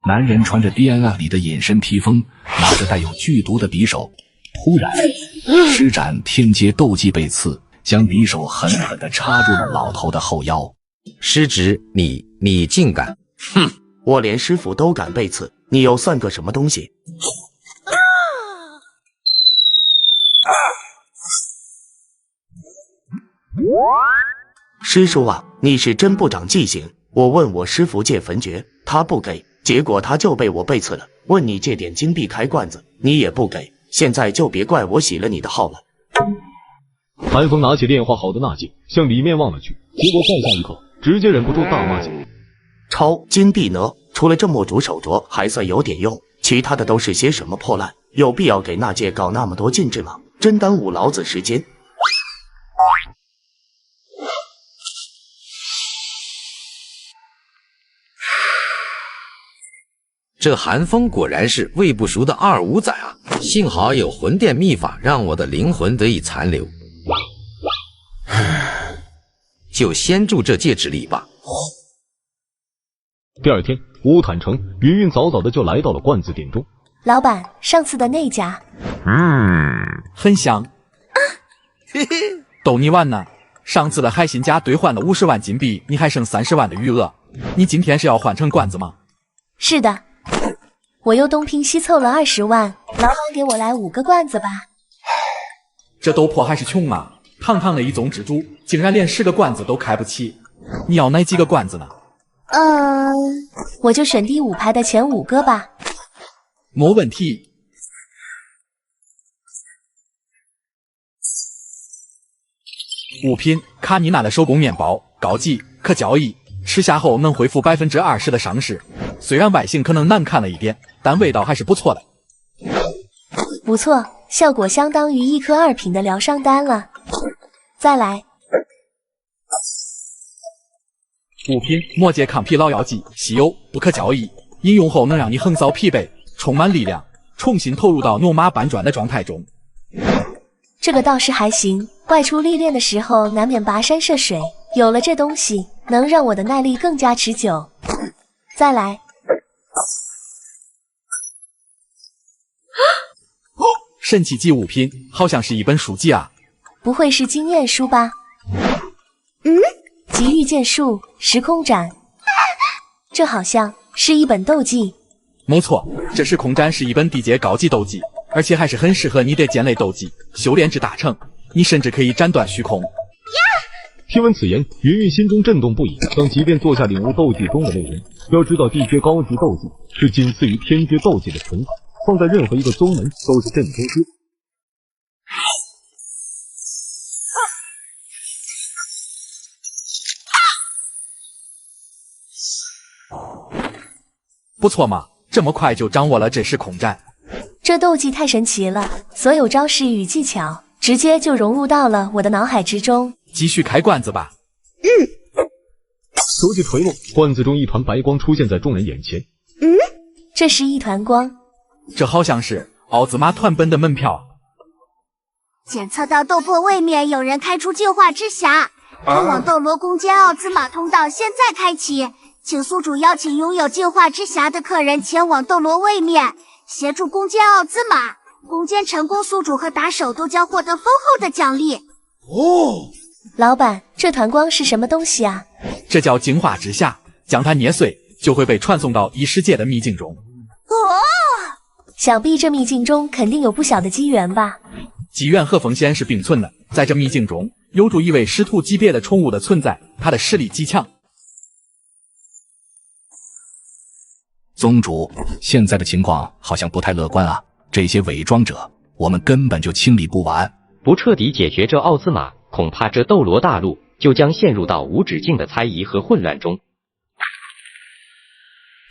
[SPEAKER 8] 男人穿着 DNF 里的隐身披风，拿着带有剧毒的匕首，突然施展天阶斗技背刺，将匕首狠狠地插入了老头的后腰。
[SPEAKER 15] 失职，你竟敢！
[SPEAKER 14] 哼，我连师傅都敢背刺，你又算个什么东西？师叔啊，你是真不长记性！我问我师傅借焚诀，他不给，结果他就被我背刺了。问你借点金币开罐子，你也不给，现在就别怪我洗了你的号了。
[SPEAKER 1] 韩风拿起炼化好的纳戒，向里面望了去，结果再下一刻，直接忍不住大骂起来：“
[SPEAKER 14] 超金币呢？除了这墨竹手镯还算有点用，其他的都是些什么破烂？有必要给纳戒搞那么多禁制吗？真耽误老子时间。”
[SPEAKER 15] 这韩风果然是喂不熟的二五仔啊！幸好有魂殿秘法，让我的灵魂得以残留。就先住这戒指里吧。
[SPEAKER 1] 第二天，乌坦城，云云早早的就来到了罐子店中。
[SPEAKER 5] 老板，上次的那家，
[SPEAKER 8] 很香。嘿嘿，逗你玩呢。上次的海信家兑换了50万金币，你还剩30万的余额。你今天是要换成罐子吗？
[SPEAKER 5] 是的。我又东拼西凑了20万，老板给我来5个罐子吧。
[SPEAKER 8] 这斗破还是穷嘛！堂堂的一宗之主，竟然连10个罐子都开不起。你要哪几个罐子呢？
[SPEAKER 5] 我就选第5排的前5个吧。
[SPEAKER 8] 没问题。物品：卡妮娜的手工面包，高级，可交易，吃下后能恢复20%的伤势。虽然外形可能难看了一点，但味道还是不错的。
[SPEAKER 5] 不错，效果相当于1颗2品的疗伤丹了。再来。
[SPEAKER 8] 物品：魔界抗疲劳药剂，稀有，不可交易。饮用后能让你横扫疲惫，充满力量，重新投入到牛马搬砖的状态中。
[SPEAKER 5] 这个倒是还行，外出历练的时候难免跋山涉水，有了这东西，能让我的耐力更加持久。再来。
[SPEAKER 8] 神奇级物品，好像是一本书籍啊。
[SPEAKER 5] 不会是经验书吧？极域剑术，时空斩。这好像是一本斗技。
[SPEAKER 8] 没错，这时空斩是一本地阶高级斗技，而且还是很适合你的剑类斗技。修炼至大成，你甚至可以斩断虚空。
[SPEAKER 1] 听闻此言，云云心中震动不已。当即便坐下领悟斗技中的内容，要知道地阶高级斗技是仅次于天阶斗技的存在，放在任何一个宗门都是震天之。
[SPEAKER 8] 不错嘛，这么快就掌握了这时空斩。
[SPEAKER 5] 这斗技太神奇了，所有招式与技巧直接就融入到了我的脑海之中。
[SPEAKER 8] 继续开罐子吧。
[SPEAKER 1] 手指垂落，罐子中一团白光出现在众人眼前。
[SPEAKER 5] 这是一团光，
[SPEAKER 8] 这好像是奥兹玛团本的门票。
[SPEAKER 17] 检测到斗破位面有人开出净化之匣，通往斗罗宫间奥兹玛通道现在开启，请宿主邀请拥有净化之匣的客人前往斗罗位面，协助攻坚奥兹玛。攻坚成功，宿主和打手都将获得丰厚的奖励。
[SPEAKER 5] 老板，这团光是什么东西啊？
[SPEAKER 8] 这叫净化之匣，将它捏碎，就会被传送到异世界的秘境中。
[SPEAKER 5] 想必这秘境中肯定有不小的机缘吧？
[SPEAKER 8] 机缘和风险是并存的，在这秘境中有住一位师徒级别的宠物的存在，他的实力极强。宗主，现在的情况好像不太乐观啊！这些伪装者，我们根本就清理不完。
[SPEAKER 16] 不彻底解决这奥兹玛，恐怕这斗罗大陆就将陷入到无止境的猜疑和混乱中。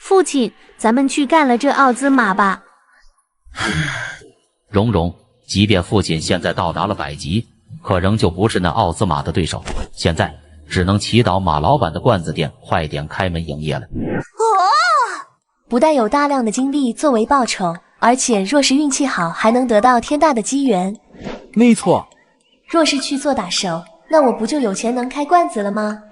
[SPEAKER 7] 父亲，咱们去干了这奥兹玛吧。
[SPEAKER 19] 蓉蓉，即便父亲现在到达了100级，可仍旧不是那奥兹玛的对手。现在只能祈祷马老板的罐子店快点开门营业了。
[SPEAKER 5] 不但有大量的金币作为报酬，而且若是运气好，还能得到天大的机缘。
[SPEAKER 8] 没错，
[SPEAKER 5] 若是去做打手，那我不就有钱能开罐子了吗？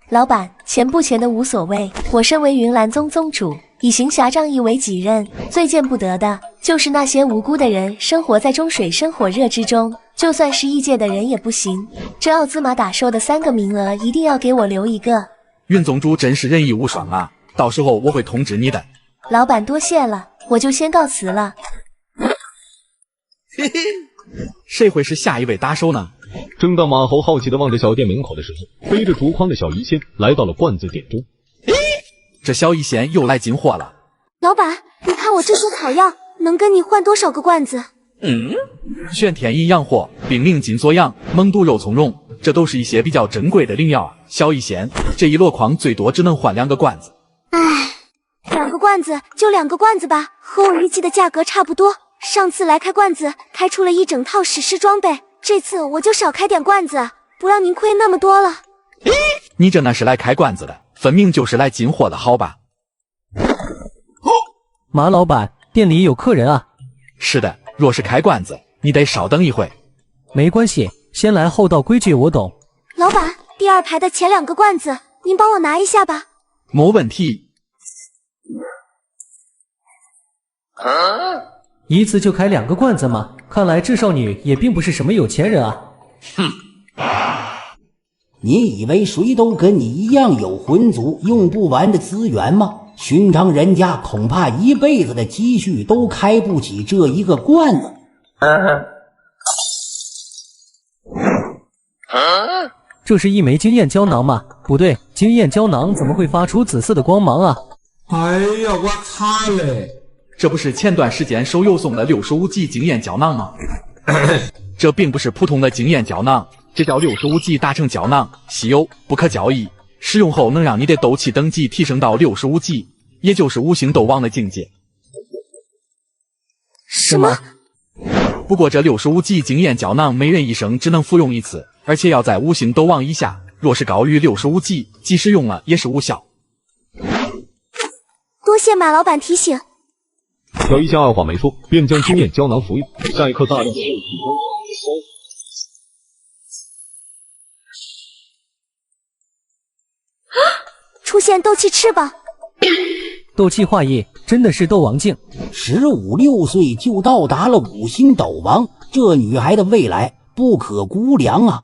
[SPEAKER 5] 老板，钱不钱的无所谓，我身为云岚宗宗主，以行侠仗义为己任，最见不得的就是那些无辜的人生活在中水深火热之中，就算是异界的人也不行。这奥兹玛打手的3个名额一定要给我留一个。
[SPEAKER 8] 云宗主真是仁义无双啊，到时候我会通知你的。
[SPEAKER 5] 老板多谢了，我就先告辞了。
[SPEAKER 8] 嘿嘿，谁会是下一位打手呢？
[SPEAKER 1] 正当马猴好奇地望着小店门口的时候，背着竹筐的小医仙来到了罐子店中。
[SPEAKER 8] 这小医仙又来进货了。
[SPEAKER 7] 老板，你看我这些草药能跟你换多少个罐子？
[SPEAKER 8] 玄天阴阳火、冰灵金锁阳、蒙毒肉苁蓉，这都是一些比较珍贵的灵药啊。小医仙，这一箩筐最多只能换2个罐子。
[SPEAKER 7] 唉，2个罐子就2个罐子吧，和我预计的价格差不多。上次来开罐子，开出了一整套史诗装备，这次我就少开点罐子，不让您亏那么多了。
[SPEAKER 8] 你这哪是来开罐子的，分明就是来进货的，好吧？
[SPEAKER 6] 马老板，店里有客人啊。
[SPEAKER 8] 是的，若是开罐子，你得稍等一会。
[SPEAKER 6] 没关系，先来后到，规矩我懂。
[SPEAKER 7] 老板，第2排的前2个罐子，您帮我拿一下吧。
[SPEAKER 8] 没问题。
[SPEAKER 6] 一次就开2个罐子吗？看来智少女也并不是什么有钱人啊。
[SPEAKER 20] 哼，你以为谁都跟你一样有魂族用不完的资源吗？寻常人家恐怕一辈子的积蓄都开不起这一个罐子。
[SPEAKER 6] 这是一枚经验胶囊吗？不对，经验胶囊怎么会发出紫色的光芒啊？
[SPEAKER 9] 哎呀，我擦嘞！
[SPEAKER 8] 这不是前段时间手游送的65级经验胶囊吗？这并不是普通的经验胶囊，这叫65级大成胶囊，稀有，不可交易。使用后能让你的斗气等级提升到65级，也就是5星斗王的境界。
[SPEAKER 7] 什么？
[SPEAKER 8] 不过这65级经验胶囊每人一生只能服用1次，而且要在5星斗王以下，若是高于65级，即使用了也是无效。
[SPEAKER 7] 多谢马老板提醒。
[SPEAKER 1] 小医仙二话没说，便将经验胶囊服用，下一刻大量的
[SPEAKER 7] 出现斗气翅膀，
[SPEAKER 6] 斗气化翼，真的是斗王境。
[SPEAKER 20] 15、16岁就到达了5星斗王，这女孩的未来不可估量啊！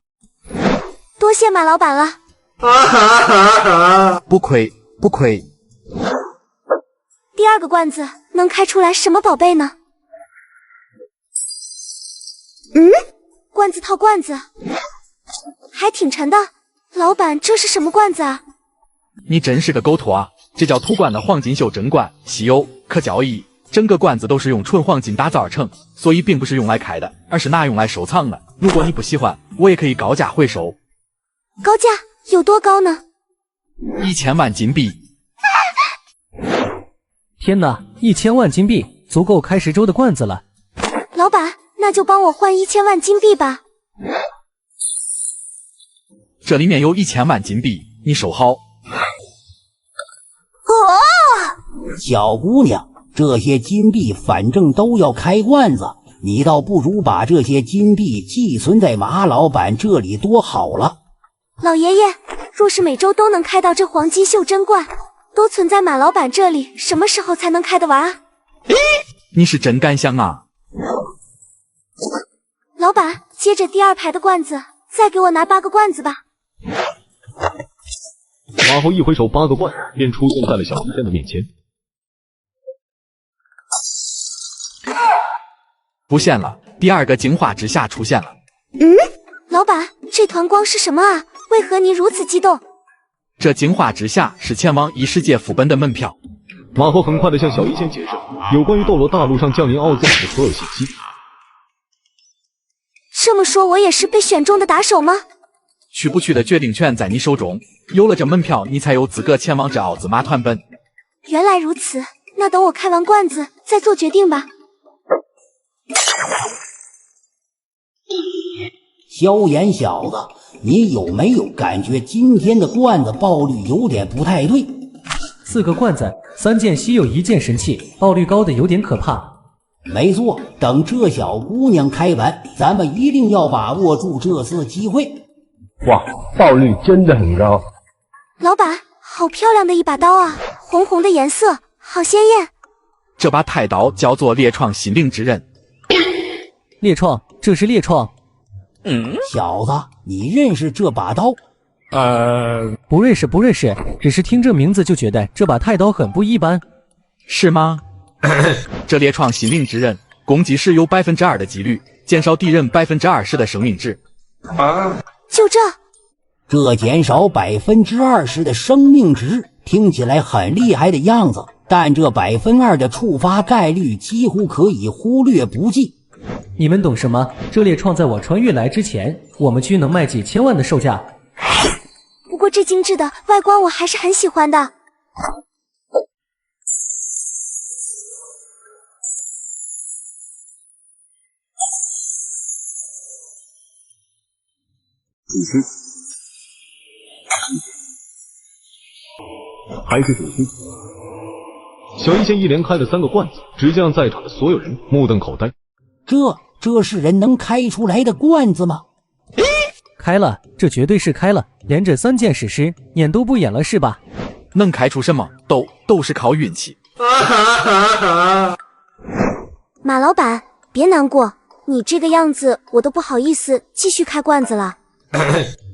[SPEAKER 7] 多谢马老板了。
[SPEAKER 8] 不亏不亏。
[SPEAKER 7] 第2个罐子能开出来什么宝贝呢？罐子套罐子，还挺沉的。老板，这是什么罐子啊？
[SPEAKER 8] 你真是个狗托啊！这叫土罐的黄金袖珍罐，稀有，可交易。整个罐子都是用纯黄金打造而成，所以并不是用来开的，而是拿用来收藏的。如果你不喜欢，我也可以高价回收。
[SPEAKER 7] 高价有多高呢
[SPEAKER 8] ？1000万金币。
[SPEAKER 6] 天哪，1000万金币足够开10周的罐子了。
[SPEAKER 7] 老板，那就帮我换1000万金币吧。
[SPEAKER 8] 这里面有1000万金币，你收好。
[SPEAKER 20] 小姑娘，这些金币反正都要开罐子，你倒不如把这些金币寄存在马老板这里多好了。
[SPEAKER 7] 老爷爷，若是每周都能开到这黄金袖珍罐，都存在马老板这里，什么时候才能开得完啊？
[SPEAKER 8] 你是真敢想啊！
[SPEAKER 7] 老板，接着第2排的罐子，再给我拿8个罐子吧。
[SPEAKER 1] 马猴一挥手，8个罐便出现在了小医仙的面前。
[SPEAKER 8] 出现了，第2个净化之下出现了。
[SPEAKER 7] 老板，这团光是什么啊？为何您如此激动？
[SPEAKER 8] 这净化之下是前往异世界副本的门票。
[SPEAKER 1] 马后很快的向小一仙解释有关于斗罗大陆上降临奥兹玛的所有信息。
[SPEAKER 7] 这么说，我也是被选中的打手吗？
[SPEAKER 8] 去不去的决定权在你手中，有了这门票，你才有资格前往这奥兹玛团本。
[SPEAKER 7] 原来如此，那等我开完罐子再做决定吧。
[SPEAKER 20] 萧炎小子，你有没有感觉今天的罐子爆率有点不太对
[SPEAKER 6] ？4个罐子，3件稀有，1件神器，爆率高的有点可怕。
[SPEAKER 20] 没错，等这小姑娘开完，咱们一定要把握住这次机会。
[SPEAKER 21] 哇，爆率真的很高。
[SPEAKER 7] 老板，好漂亮的一把刀啊，红红的颜色，好鲜艳。
[SPEAKER 8] 这把太刀叫做烈创心灵之刃。
[SPEAKER 6] 烈创，这是烈创。
[SPEAKER 20] 小子，你认识这把刀？
[SPEAKER 6] 不认识，只是听这名字就觉得这把太刀很不一般。
[SPEAKER 8] 是吗？这烈创心灵之刃，攻击时有2%的几率减少敌人20%的生命值。
[SPEAKER 7] 就
[SPEAKER 20] 这减少20%的生命值，听起来很厉害的样子，但这2%的触发概率几乎可以忽略不计。
[SPEAKER 6] 你们懂什么？这烈创在我穿越来之前，我们区能卖几千万的售价。
[SPEAKER 7] 不过这精致的外观我还是很喜欢的。
[SPEAKER 1] 还是主心。小一仙一连开了3个罐子，直接让在场的所有人目瞪口呆。
[SPEAKER 20] 这是人能开出来的罐子吗？
[SPEAKER 6] 开了，这绝对是开了，连着3件史诗，演都不演了是吧？
[SPEAKER 8] 能开出什么都是靠运气。
[SPEAKER 7] 马老板，别难过，你这个样子我都不好意思继续开罐子了。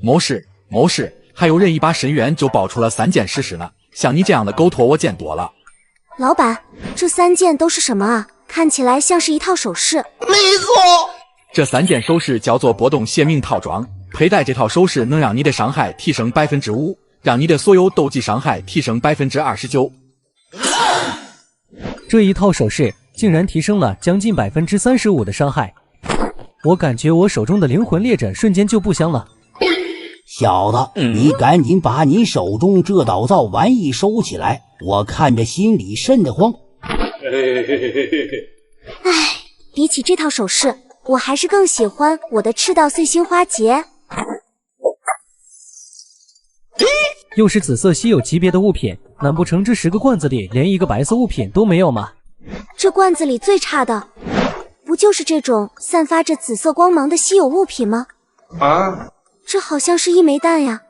[SPEAKER 8] 谋士，还有人一把神元就爆出了3件史诗呢，像你这样的狗托我见多了。
[SPEAKER 7] 老板，这3件都是什么啊？看起来像是一套首饰。
[SPEAKER 9] 没错，
[SPEAKER 8] 这3件首饰叫做波动邪命套装，佩戴这套首饰能让你的伤害提升5%，让你的所有斗技伤害提升29%。
[SPEAKER 6] 这一套首饰竟然提升了将近35%的伤害，我感觉我手中的灵魂猎者瞬间就不香了。
[SPEAKER 20] 小子，你赶紧把你手中这捣造玩意收起来，我看着心里瘆得慌。
[SPEAKER 7] 比起这套首饰，我还是更喜欢我的赤道碎星花结。
[SPEAKER 6] 又是紫色稀有级别的物品，难不成这10个罐子里连一个白色物品都没有吗？
[SPEAKER 7] 这罐子里最差的，不就是这种散发着紫色光芒的稀有物品吗？这好像是一枚蛋呀。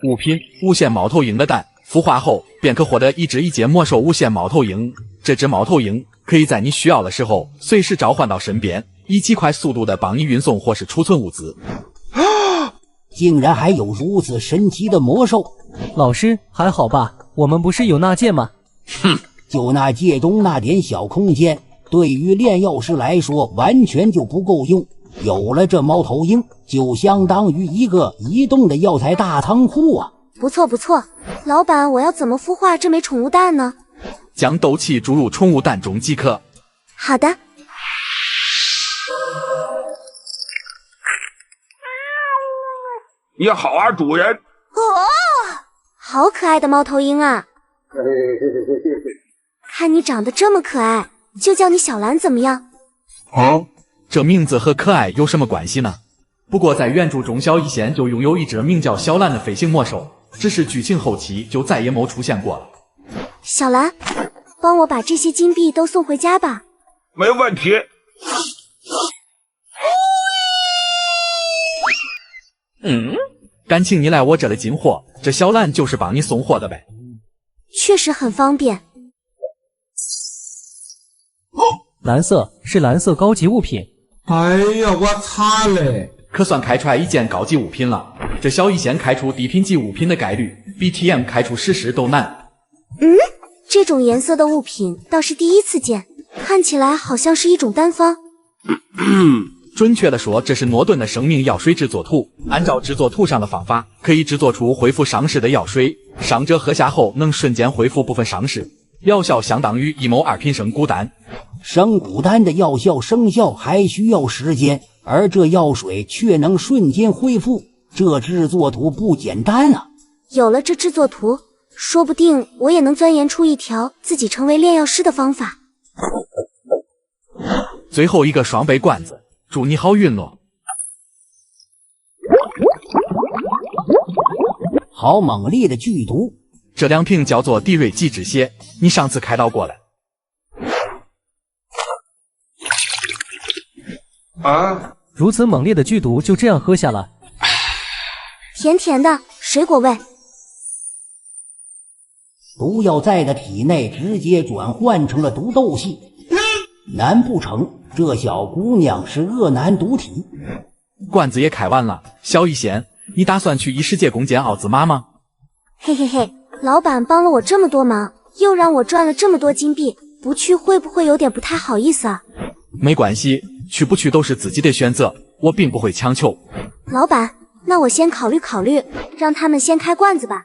[SPEAKER 8] 物品无限猫头鹰的蛋，孵化后便可获得一只1阶魔兽无限猫头鹰。这只猫头鹰可以在你需要的时候随时召唤到身边，以极快速度的帮你运送或是储存物资。
[SPEAKER 20] 竟然还有如此神奇的魔兽！
[SPEAKER 6] 老师还好吧？我们不是有那戒吗？
[SPEAKER 20] 就那戒中那点小空间，对于炼药师来说完全就不够用。有了这猫头鹰，就相当于一个移动的药材大仓库啊！
[SPEAKER 7] 不错，老板，我要怎么孵化这枚宠物蛋呢？
[SPEAKER 8] 将斗气注入宠物蛋中即可。
[SPEAKER 7] 好的。
[SPEAKER 3] 你好啊，主人。
[SPEAKER 7] 好可爱的猫头鹰啊！看你长得这么可爱，就叫你小兰怎么样？
[SPEAKER 8] 这名字和可爱有什么关系呢？不过在原著中，小一仙就拥有一只名叫小兰的飞行魔兽，只是剧情后期就再也没出现过了。
[SPEAKER 7] 小兰，帮我把这些金币都送回家吧。
[SPEAKER 3] 没问题。
[SPEAKER 8] 感情你来我这里进货，这小兰就是帮你送货的呗。
[SPEAKER 7] 确实很方便。
[SPEAKER 6] 蓝色是蓝色高级物品。
[SPEAKER 9] 哎呀，我擦嘞！
[SPEAKER 8] 可算开出来一件高级物品了。这小一仙开出低品级物品的概率，比 TM 开出史诗都难。
[SPEAKER 7] 这种颜色的物品倒是第一次见，看起来好像是一种单方。
[SPEAKER 8] 准确的说，这是诺顿的生命药水制作图。按照制作图上的方法，可以制作出恢复伤势的药水，伤者喝下后能瞬间恢复部分伤势。药效相当于1某2品生骨丹。
[SPEAKER 20] 生骨丹的药效生效还需要时间，而这药水却能瞬间恢复，这制作图不简单啊！
[SPEAKER 7] 有了这制作图，说不定我也能钻研出一条自己成为炼药师的方法。
[SPEAKER 8] 最后一个双倍罐子，祝你好运咯！
[SPEAKER 20] 好猛烈的剧毒！
[SPEAKER 8] 这2瓶叫做地瑞剂止泻，你上次开到过了。
[SPEAKER 6] 啊！如此猛烈的剧毒就这样喝下了，
[SPEAKER 7] 甜甜的水果味。
[SPEAKER 20] 毒药在他体内直接转换成了毒斗气，难不成这小姑娘是恶男毒体？
[SPEAKER 8] 罐子也开完了，小一仙，你打算去异世界攻坚奥兹玛吗？
[SPEAKER 7] 嘿嘿嘿，老板帮了我这么多忙，又让我赚了这么多金币，不去会不会有点不太好意思啊？
[SPEAKER 8] 没关系，去不去都是自己的选择，我并不会强求。
[SPEAKER 7] 老板，那我先考虑考虑，让他们先开罐子吧。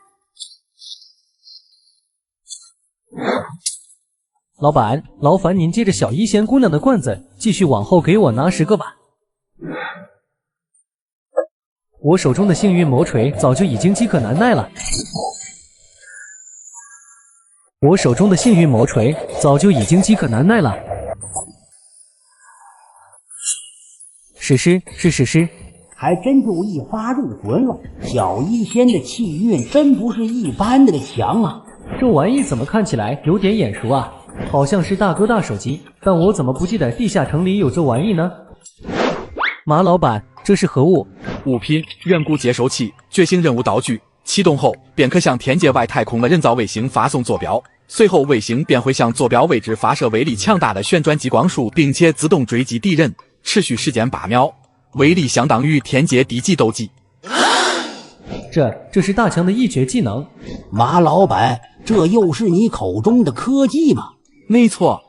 [SPEAKER 6] 老板，劳烦您接着小一仙姑娘的罐子，继续往后给我拿10个吧。我手中的幸运魔锤早就已经饥渴难耐了。我手中的幸运魔锤早就已经饥渴难耐了。史诗是史诗，
[SPEAKER 20] 还真就一发入魂了。小医仙的气运真不是一般的强啊！
[SPEAKER 6] 这玩意怎么看起来有点眼熟啊？好像是大哥大手机，但我怎么不记得地下城里有这玩意呢？马老板，这是何物？
[SPEAKER 8] 物品：远古接收器，觉醒任务道具。启动后，便可向天界外太空的人造卫星发送坐标，随后卫星便会向坐标位置发射威力强大的旋转激光束，并且自动追击敌人，持续时间8秒，威力相当于天界低级斗技。
[SPEAKER 6] 这是大强的一绝技能。
[SPEAKER 20] 马老板，这又是你口中的科技吗？
[SPEAKER 8] 没错。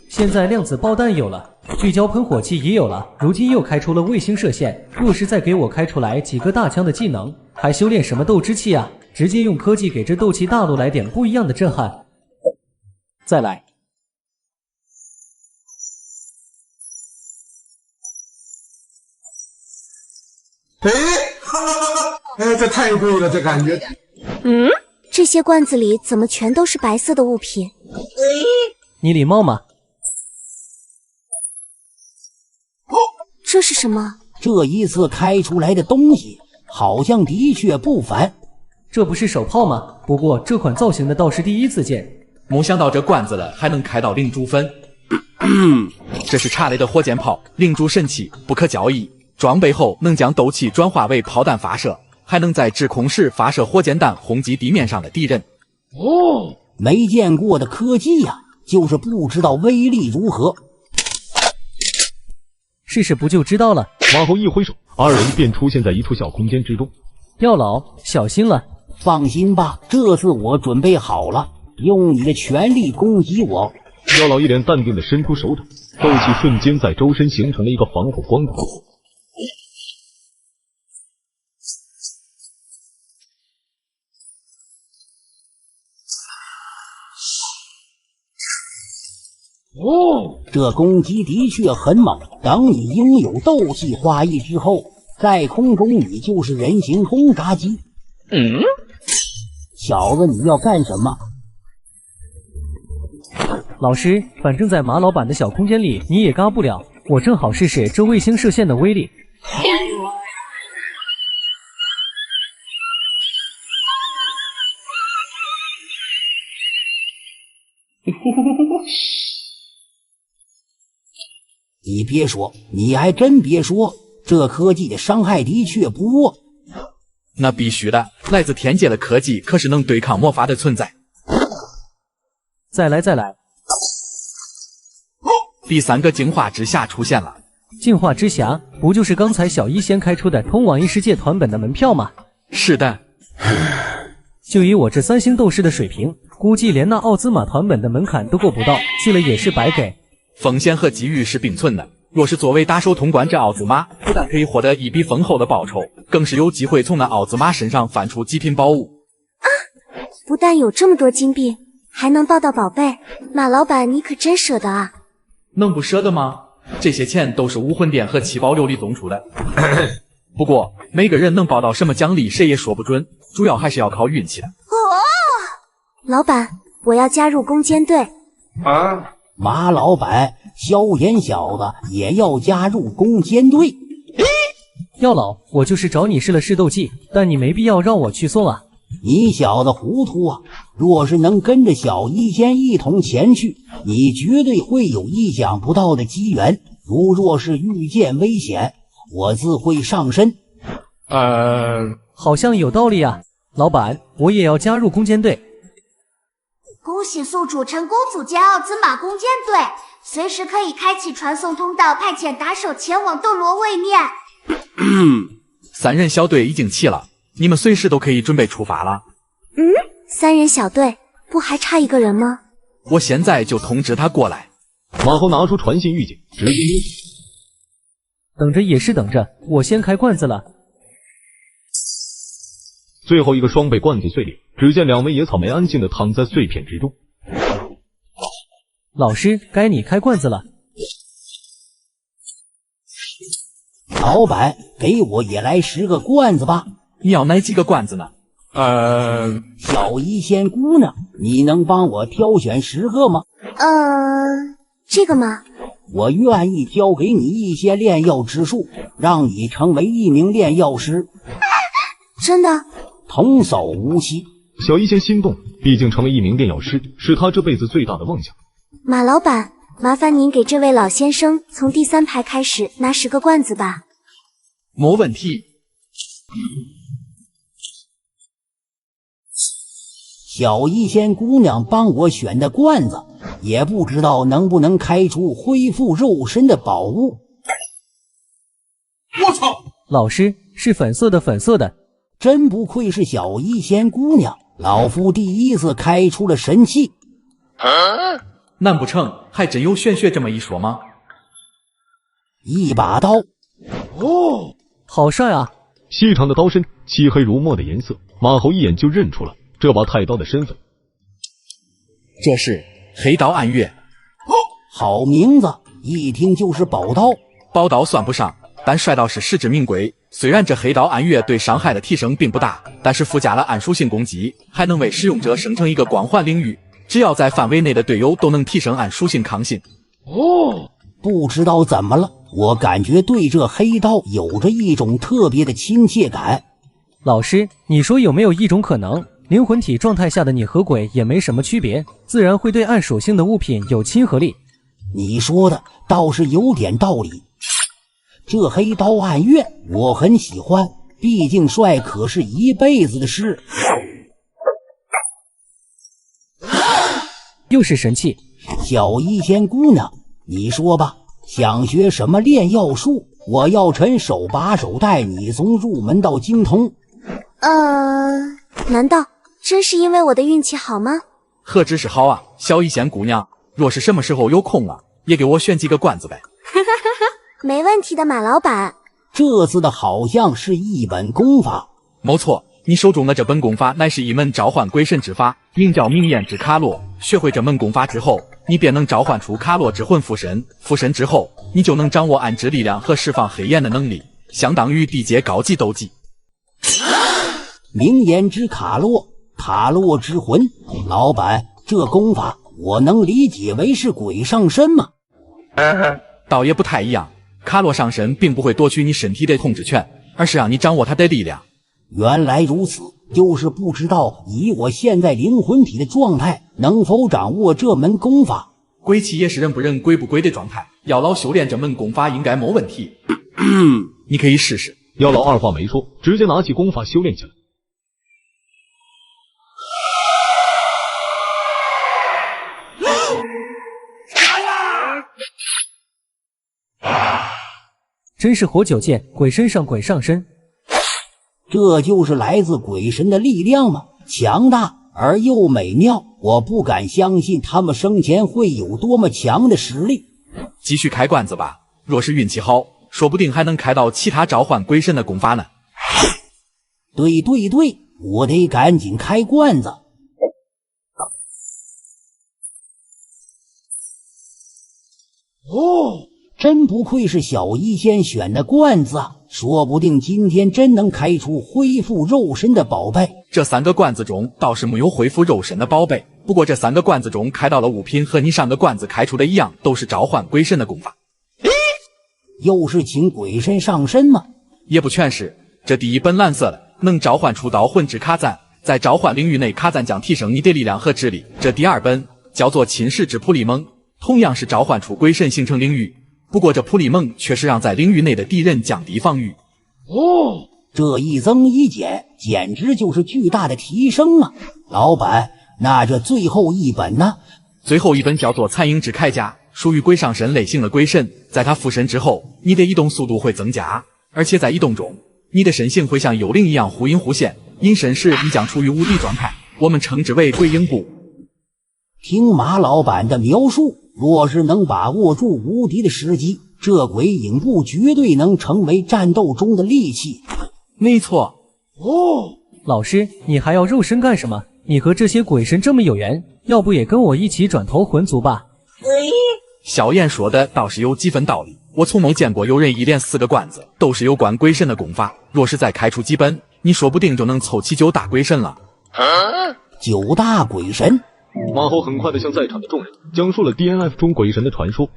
[SPEAKER 6] 现在量子爆弹有了，聚焦喷火器也有了，如今又开出了卫星射线。若是再给我开出来几个大强的技能，还修炼什么斗之气啊？直接用科技给这斗气大陆来点不一样的震撼。再来。
[SPEAKER 9] 哎，哈哈哈！哎，这太贵了，这感觉。
[SPEAKER 7] 这些罐子里怎么全都是白色的物品？
[SPEAKER 6] 你礼貌吗？
[SPEAKER 7] 这是什么？
[SPEAKER 20] 这一次开出来的东西好像的确不凡。
[SPEAKER 6] 这不是手炮吗？不过这款造型的倒是第一次见。
[SPEAKER 8] 没想到这罐子了还能开到灵珠分。这是查雷的火箭炮，灵珠神器，不可交易。装备后能将斗气转化为炮弹发射，还能在制空时发射火箭弹轰击地面上的敌人。
[SPEAKER 20] 哦，没见过的科技呀，就是不知道威力如何。
[SPEAKER 6] 试试不就知道了。
[SPEAKER 1] 马后一挥手，2人便出现在一处小空间之中。
[SPEAKER 6] 药老，小心了。
[SPEAKER 20] 放心吧，这次我准备好了，用你的全力攻击我。
[SPEAKER 1] 药老一脸淡定地伸出手掌，斗气瞬间在周身形成了一个防火光头。
[SPEAKER 20] 哦，这攻击的确很猛。等你拥有斗气化翼之后，在空中你就是人形轰炸机。小子，你要干什么？
[SPEAKER 6] 老师，反正在马老板的小空间里你也嘎不了，我正好试试这卫星射线的威力。
[SPEAKER 20] 你别说，你还真别说，这科技的伤害的确不弱。
[SPEAKER 8] 那必须的，来自天界的科技可是能对抗魔法的存在。
[SPEAKER 6] 再来。
[SPEAKER 8] 第3个净化之匣出现了。
[SPEAKER 6] 净化之匣不就是刚才小一仙开出的通往异世界团本的门票吗？
[SPEAKER 8] 是的。
[SPEAKER 6] 就以我这3星斗士的水平，估计连那奥兹玛团本的门槛都够不到，去了也是白给。
[SPEAKER 8] 风险和机遇是并存的，若是作为打手通关这奥兹玛，不但可以获得一笔丰厚的报酬，更是有机会从那奥兹玛身上翻出极品宝物。
[SPEAKER 7] 不但有这么多金币，还能抱到宝贝，马老板你可真舍得啊！
[SPEAKER 8] 能不舍得吗？这些钱都是武魂殿和七宝琉璃宗出的。不过每个人能抱到什么奖励，谁也说不准，主要还是要靠运气的。
[SPEAKER 7] 老板，我要加入攻坚队。
[SPEAKER 3] 啊！
[SPEAKER 20] 马老板，萧炎小子也要加入攻坚队。
[SPEAKER 6] 药老，我就是找你试了试斗技，但你没必要让我去送啊。
[SPEAKER 20] 你小子糊涂啊！若是能跟着小医仙一同前去，你绝对会有意想不到的机缘。若是遇见危险，我自会上身。
[SPEAKER 6] 好像有道理啊。老板，我也要加入攻坚队。
[SPEAKER 17] 恭喜宿主成功组建奥兹玛攻坚队，随时可以开启传送通道，派遣打手前往斗罗位面。
[SPEAKER 8] 3人小队已经齐了，你们随时都可以准备出发了。
[SPEAKER 7] 3人小队，不还差1个人吗？
[SPEAKER 8] 我现在就通知他过来。
[SPEAKER 1] 马猴拿出传信预警，直接
[SPEAKER 6] 等着也是等着，我先开罐子了。
[SPEAKER 1] 最后一个双倍罐子碎裂，只见2枚野草莓安静地躺在碎片之中。
[SPEAKER 6] 老师，该你开罐子了。
[SPEAKER 20] 老板，给我也来10个罐子吧。
[SPEAKER 8] 你要哪几个罐子呢？
[SPEAKER 20] 小医仙姑娘，你能帮我挑选10个吗？
[SPEAKER 7] 这个吗？
[SPEAKER 20] 我愿意教给你一些炼药之术，让你成为一名炼药师。
[SPEAKER 7] 真的？
[SPEAKER 20] 童叟无欺。
[SPEAKER 1] 小医仙心动，毕竟成为一名炼药师是他这辈子最大的梦想。
[SPEAKER 7] 马老板，麻烦您给这位老先生从第3排开始拿10个罐子吧。
[SPEAKER 8] 没问题。
[SPEAKER 20] 小医仙姑娘帮我选的罐子，也不知道能不能开出恢复肉身的宝物。
[SPEAKER 8] 我操！
[SPEAKER 6] 老师，是粉色的。
[SPEAKER 20] 真不愧是小医仙姑娘，老夫第一次开出了神器。
[SPEAKER 8] 难不成还真有玄学这么一说吗？
[SPEAKER 20] 一把刀。
[SPEAKER 6] 好帅啊！
[SPEAKER 1] 细长的刀身，漆黑如墨的颜色，马猴一眼就认出了这把太刀的身份。
[SPEAKER 8] 这是黑刀暗月。
[SPEAKER 20] 好名字，一听就是宝刀。
[SPEAKER 8] 宝刀算不上，但帅刀是实至名归。虽然这黑刀暗月对伤害的提升并不大，但是附加了暗属性攻击，还能为使用者生成一个光环领域，只要在范围内的队友都能提升暗属性抗性。
[SPEAKER 20] 不知道怎么了，我感觉对这黑刀有着一种特别的亲切感。
[SPEAKER 6] 老师，你说有没有一种可能，灵魂体状态下的你和鬼也没什么区别，自然会对暗属性的物品有亲和力？
[SPEAKER 20] 你说的倒是有点道理。这黑刀暗月我很喜欢，毕竟帅可是一辈子的事。
[SPEAKER 6] 又是神器。
[SPEAKER 20] 小医仙姑娘，你说吧，想学什么炼药术？我要臣手把手带你从入门到精通。
[SPEAKER 7] 难道真是因为我的运气好吗？
[SPEAKER 8] 何止是好啊，小医仙姑娘，若是什么时候有空了，也给我选几个罐子呗。
[SPEAKER 7] 没问题的，马老板。
[SPEAKER 20] 这次的好像是一本功法。
[SPEAKER 8] 没错，你手中的这本功法乃是一门召唤鬼神之法，名叫明焰之卡洛。学会这门功法之后，你便能召唤出卡洛之魂附身，附身之后，你就能掌握暗之力量和释放黑焰的能力，相当于地阶高级斗技。
[SPEAKER 20] 明焰之卡洛，卡洛之魂。老板，这功法我能理解为是鬼上身吗？
[SPEAKER 8] 倒也不太一样，卡洛上身并不会夺取你身体的控制权，而是让你掌握他的力量。
[SPEAKER 20] 原来如此，就是不知道以我现在灵魂体的状态，能否掌握这门功法。
[SPEAKER 8] 鬼气也是人不人鬼不鬼的状态，药老修炼这门功法应该没问题。你可以试试。
[SPEAKER 1] 药老二话没说，直接拿起功法修炼起来。
[SPEAKER 6] 真是活久见，鬼身上鬼上身。
[SPEAKER 20] 这就是来自鬼神的力量吗？强大而又美妙，我不敢相信他们生前会有多么强的实力。
[SPEAKER 8] 继续开罐子吧，若是运气好，说不定还能开到其他召唤鬼神的功法呢。
[SPEAKER 20] 对，我得赶紧开罐子。哦，真不愧是小医仙选的罐子啊！说不定今天真能开出恢复肉身的宝贝。
[SPEAKER 8] 这3个罐子中倒是没有恢复肉身的宝贝，不过这3个罐子中开到了物品和你上个罐子开出的一样，都是召唤鬼神的功法。
[SPEAKER 20] 又是请鬼神上身吗？
[SPEAKER 8] 也不全是。这第一本蓝色的能召唤出刀魂之卡赞，在召唤领域内卡赞将提升你的力量和智力。这第2本叫做侵蚀之普利蒙，同样是召唤出鬼神形成领域，不过这普利蒙却是让在领域内的敌人降低防御。
[SPEAKER 20] 哦，这一增一减简直就是巨大的提升啊！老板，那这最后一本呢？
[SPEAKER 8] 最后一本叫做残影之铠甲，属于鬼上身类型的鬼神，在他附身之后，你的移动速度会增加，而且在移动中，你的身形会像幽灵一样忽隐忽现，隐身时你将处于无敌状态，我们称之为鬼影步。
[SPEAKER 20] 听马老板的描述，若是能把握住无敌的时机，这鬼影步绝对能成为战斗中的利器。
[SPEAKER 8] 没错。
[SPEAKER 6] 哦，老师，你还要肉身干什么？你和这些鬼神这么有缘，要不也跟我一起转投魂族吧？
[SPEAKER 8] 小燕说的倒是有几分道理，我从没见过有人一连4个罐子都是有关鬼神的功法，若是再开出几本，你说不定就能凑齐9大鬼神了。
[SPEAKER 20] 9大鬼神？
[SPEAKER 1] 马猴很快地向在场的众人讲述了 DNF 中鬼神的传说。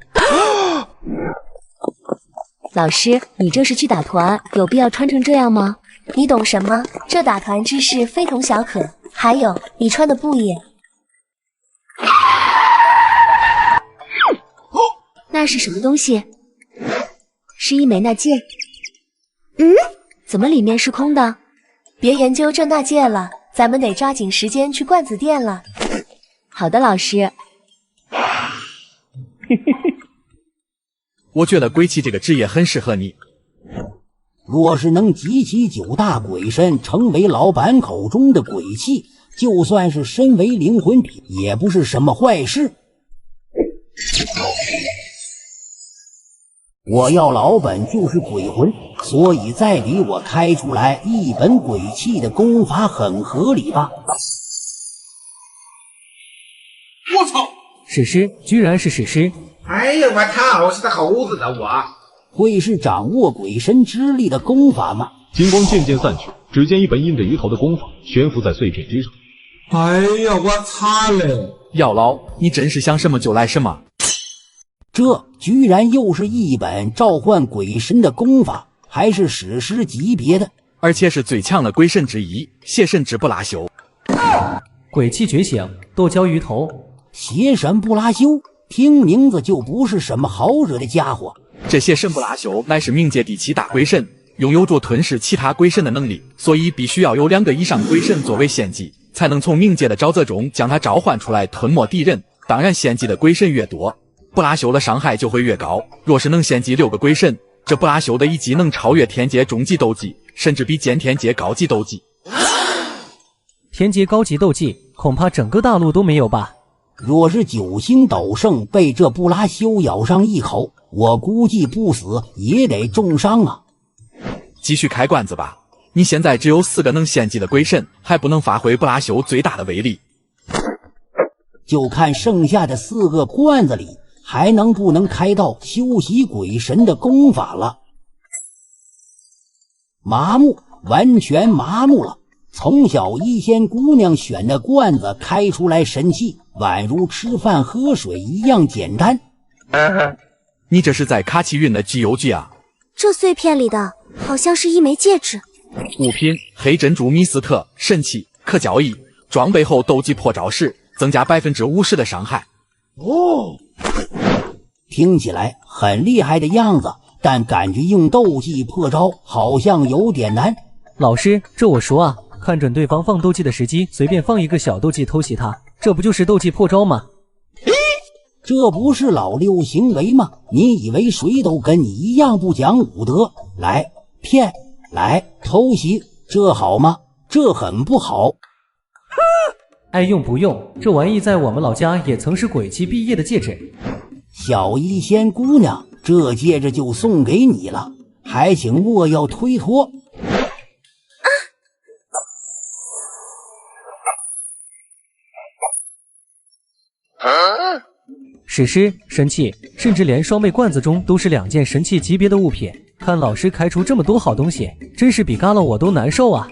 [SPEAKER 5] 老师，你这是去打团，有必要穿成这样吗？你懂什么？这打团之事非同小可。还有，你穿的布也……那是什么东西？是一枚纳戒。怎么里面是空的？别研究这纳戒了，咱们得抓紧时间去罐子店了。好的，老师。
[SPEAKER 8] 我觉得鬼泣这个职业很适合你。
[SPEAKER 20] 若是能集齐9大鬼神，成为老板口中的鬼泣，就算是身为灵魂体，也不是什么坏事。我要老本就是鬼魂，所以再给我开出来一本鬼泣的功法很合理吧？
[SPEAKER 9] 我操！
[SPEAKER 6] 史诗，居然是史诗！
[SPEAKER 9] 哎呀，我操！是个猴子的我。
[SPEAKER 20] 会是掌握鬼神之力的功法吗？
[SPEAKER 1] 金光渐渐散去，只见一本印着鱼头的功法悬浮在碎片之上。
[SPEAKER 9] 哎呀，我擦嘞！
[SPEAKER 8] 药老，你真是想什么就来什么。
[SPEAKER 20] 这居然又是一本召唤鬼神的功法，还是史诗级别的，
[SPEAKER 8] 而且是最强的鬼神之一——邪神之不拉修。
[SPEAKER 6] 鬼泣觉醒，剁椒鱼头。
[SPEAKER 20] 邪神不拉修，听名字就不是什么好惹的家伙。
[SPEAKER 8] 这邪神不拉修乃是冥界第7大鬼神，拥有着吞噬其他鬼神的能力，所以必须要有2个以上鬼神作为献祭，才能从冥界的沼泽中将它召唤出来吞没敌人。当然，献祭的鬼神越多，不拉修的伤害就会越高。若是能献祭6个鬼神，这不拉修的一击能超越天阶中级斗技，甚至比剑天阶高级斗技。
[SPEAKER 6] 天阶高级斗技，恐怕整个大陆都没有吧？
[SPEAKER 20] 若是9星斗圣被这不拉修咬上一口，我估计不死也得重伤啊！
[SPEAKER 8] 继续开罐子吧，你现在只有4个能献祭的鬼神，还不能发挥不拉修最大的威力。
[SPEAKER 20] 就看剩下的4个罐子里还能不能开到修习鬼神的功法了。麻木，完全麻木了。从小一仙姑娘选的罐子开出来神器，宛如吃饭喝水一样简单。
[SPEAKER 8] 你这是在卡其云的集邮局啊？
[SPEAKER 7] 这碎片里的好像是一枚戒指。
[SPEAKER 8] 物品：黑珍珠米斯特，神器，可交易。装备后斗技破招时增加50%的伤害。
[SPEAKER 20] 哦，听起来很厉害的样子，但感觉用斗技破招好像有点难。
[SPEAKER 6] 老师，这我说啊，看准对方放斗技的时机，随便放一个小斗技偷袭他，这不就是斗技破招吗？
[SPEAKER 20] 这不是老六行为吗？你以为谁都跟你一样不讲武德？来骗，来偷袭，这好吗？这很不好。
[SPEAKER 6] 爱用不用，这玩意在我们老家也曾是鬼泣毕业的戒指。
[SPEAKER 20] 小医仙姑娘，这戒指就送给你了，还请莫要推脱。
[SPEAKER 6] 史诗、神器，甚至连双倍罐子中都是2件神器级别的物品。看老师开出这么多好东西，真是比嘎了我都难受啊！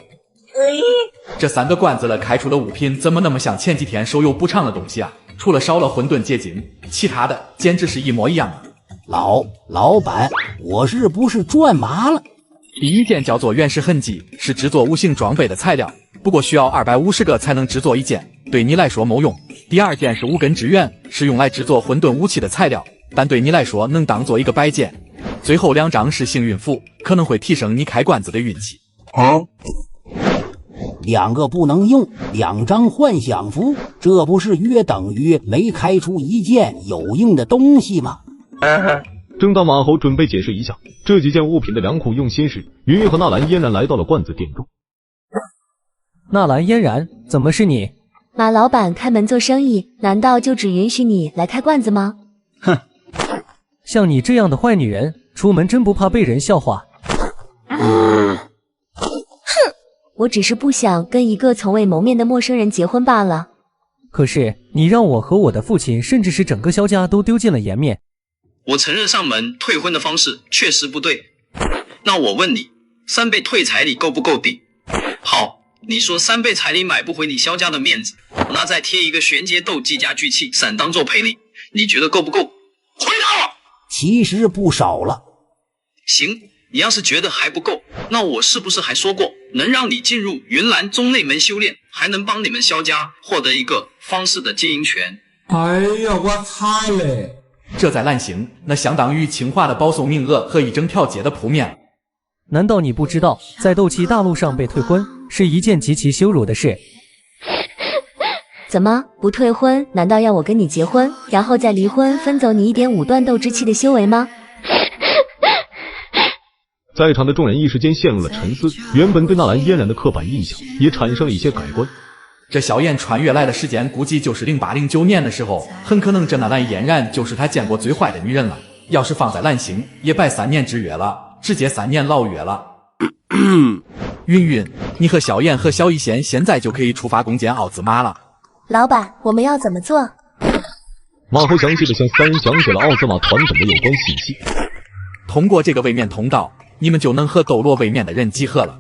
[SPEAKER 8] 这3个罐子了开出的物品怎么那么像前几天手游补偿的东西啊？除了少了混沌结晶，其他的简直是一模一样的。
[SPEAKER 20] 老板，我是不是转麻了？
[SPEAKER 8] 第一件叫做原始痕迹，是制作无形装备的材料，不过需要250个才能制作一件，对你来说没用。第2件是无根之源，是用来制作混沌武器的材料，但对你来说能当做一个摆件。最后2张是幸运符，可能会提升你开罐子的运气。
[SPEAKER 20] 2个不能用，2张幻想符，这不是约等于没开出一件有用的东西吗？
[SPEAKER 1] 正当马猴准备解释一下这几件物品的良苦用心时，云云和纳兰嫣然来到了罐子店中。
[SPEAKER 6] 纳兰嫣然，怎么是你？
[SPEAKER 5] 马老板开门做生意，难道就只允许你来开罐子吗？
[SPEAKER 6] 哼，像你这样的坏女人，出门真不怕被人笑话。
[SPEAKER 5] 哼，我只是不想跟一个从未谋面的陌生人结婚罢了。
[SPEAKER 6] 可是你让我和我的父亲，甚至是整个萧家都丢尽了颜面。
[SPEAKER 4] 我承认上门退婚的方式确实不对，那我问你，3倍退彩礼够不够顶？好，你说3倍彩礼买不回你萧家的面子，那再贴一个玄阶斗技加聚气伞当做赔礼，你觉得够不够？回答我！
[SPEAKER 20] 其实不少了。
[SPEAKER 4] 行，你要是觉得还不够，那我是不是还说过，能让你进入云岚宗内门修炼，还能帮你们萧家获得一个方氏的经营权？
[SPEAKER 9] 哎呀，我擦嘞！
[SPEAKER 8] 这在烂刑，那相当于轻化的保送名额和一整条街的铺面。
[SPEAKER 6] 难道你不知道，在斗气大陆上被退婚是一件极其羞辱的事？
[SPEAKER 5] 怎么不退婚？难道要我跟你结婚，然后再离婚，分走你1.5段斗之气的修为吗？
[SPEAKER 1] 在场的众人一时间陷入了沉思，原本对纳兰嫣然的刻板印象也产生了一些改观。
[SPEAKER 8] 这萧炎穿越来的时间估计就是08、09年的时候，很可能这纳兰嫣然就是他见过最坏的女人了。要是放在烂刑，也摆3年之约了，直接3年牢狱了。云云，你和萧炎和萧逸仙现在就可以出发攻坚奥兹玛了。
[SPEAKER 5] 老板，我们要怎么做？
[SPEAKER 1] 马猴详细的向3人讲解了奥兹玛团本的有关信息。
[SPEAKER 8] 通过这个位面通道，你们就能和斗罗位面的人集合了。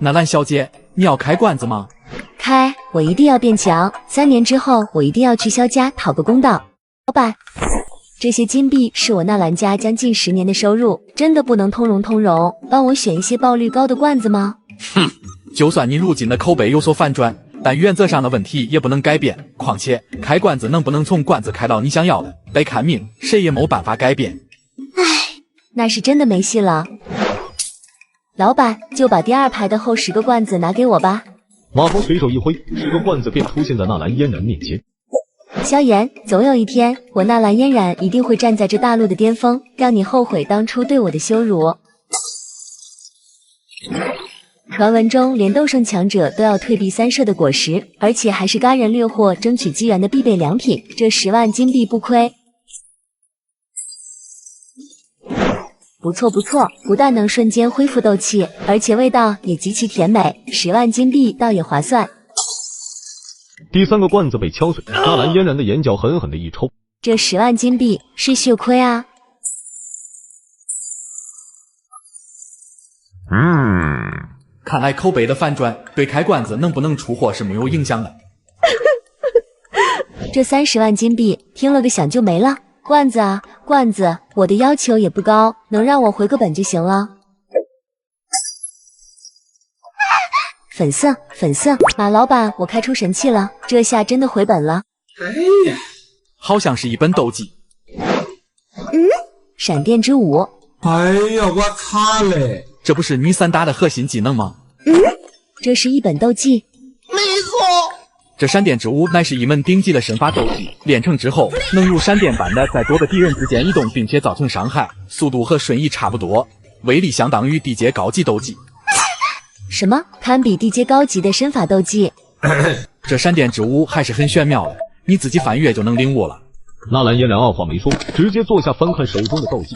[SPEAKER 8] 纳兰小姐，你要开罐子吗？
[SPEAKER 5] 开，我一定要变强。3年之后，我一定要去萧家讨个公道。老板，这些金币是我纳兰家将近10年的收入，真的不能通融通融，帮我选一些爆率高的罐子吗？
[SPEAKER 8] 哼，就算你如今的口碑有所反转，但原则上的问题也不能改变。况且开罐子能不能从罐子开到你想要的，得看命，谁也没办法改变。
[SPEAKER 5] 唉，那是真的没戏了。老板，就把第2排的后10个罐子拿给我吧。
[SPEAKER 1] 马猴随手一挥，10个罐子便出现在纳兰嫣然面前。
[SPEAKER 5] 萧炎，总有一天，我纳兰嫣然一定会站在这大陆的巅峰，让你后悔当初对我的羞辱。传闻中，连斗圣强者都要退避3舍的果实，而且还是嘎人掠获争取机缘的必备良品，这10万金币不亏。不错不错，不但能瞬间恢复斗气，而且味道也极其甜美，10万金币倒也划算。
[SPEAKER 1] 第3个罐子被敲碎，纳兰嫣然的眼角狠狠的一抽。
[SPEAKER 5] 这10万金币是血亏啊！
[SPEAKER 8] 看来口碑的反转对开罐子能不能出货是没有影响的。
[SPEAKER 5] 这30万金币听了个响就没了。罐子啊，罐子，我的要求也不高，能让我回个本就行了。粉色，粉色，马老板，我开出神器了，这下真的回本了。
[SPEAKER 8] 哎呀，好像是一本斗技。
[SPEAKER 5] 闪电之舞。
[SPEAKER 9] 哎呀，我擦嘞！
[SPEAKER 8] 这不是女散打的核心技能吗？
[SPEAKER 5] 这是一本斗技。
[SPEAKER 9] 没错。
[SPEAKER 8] 这闪电之舞乃是一门顶级的身法斗技，练成之后能如闪电般的在多个敌人之间移动，并且造成伤害，速度和瞬移差不多，威力相当于地阶高级斗技。
[SPEAKER 5] 什么？堪比地阶高级的身法斗技？
[SPEAKER 8] 这闪电之舞还是很玄妙的，你自己翻阅就能领悟了。
[SPEAKER 1] 纳兰嫣然二话没说，直接坐下翻看手中的斗技。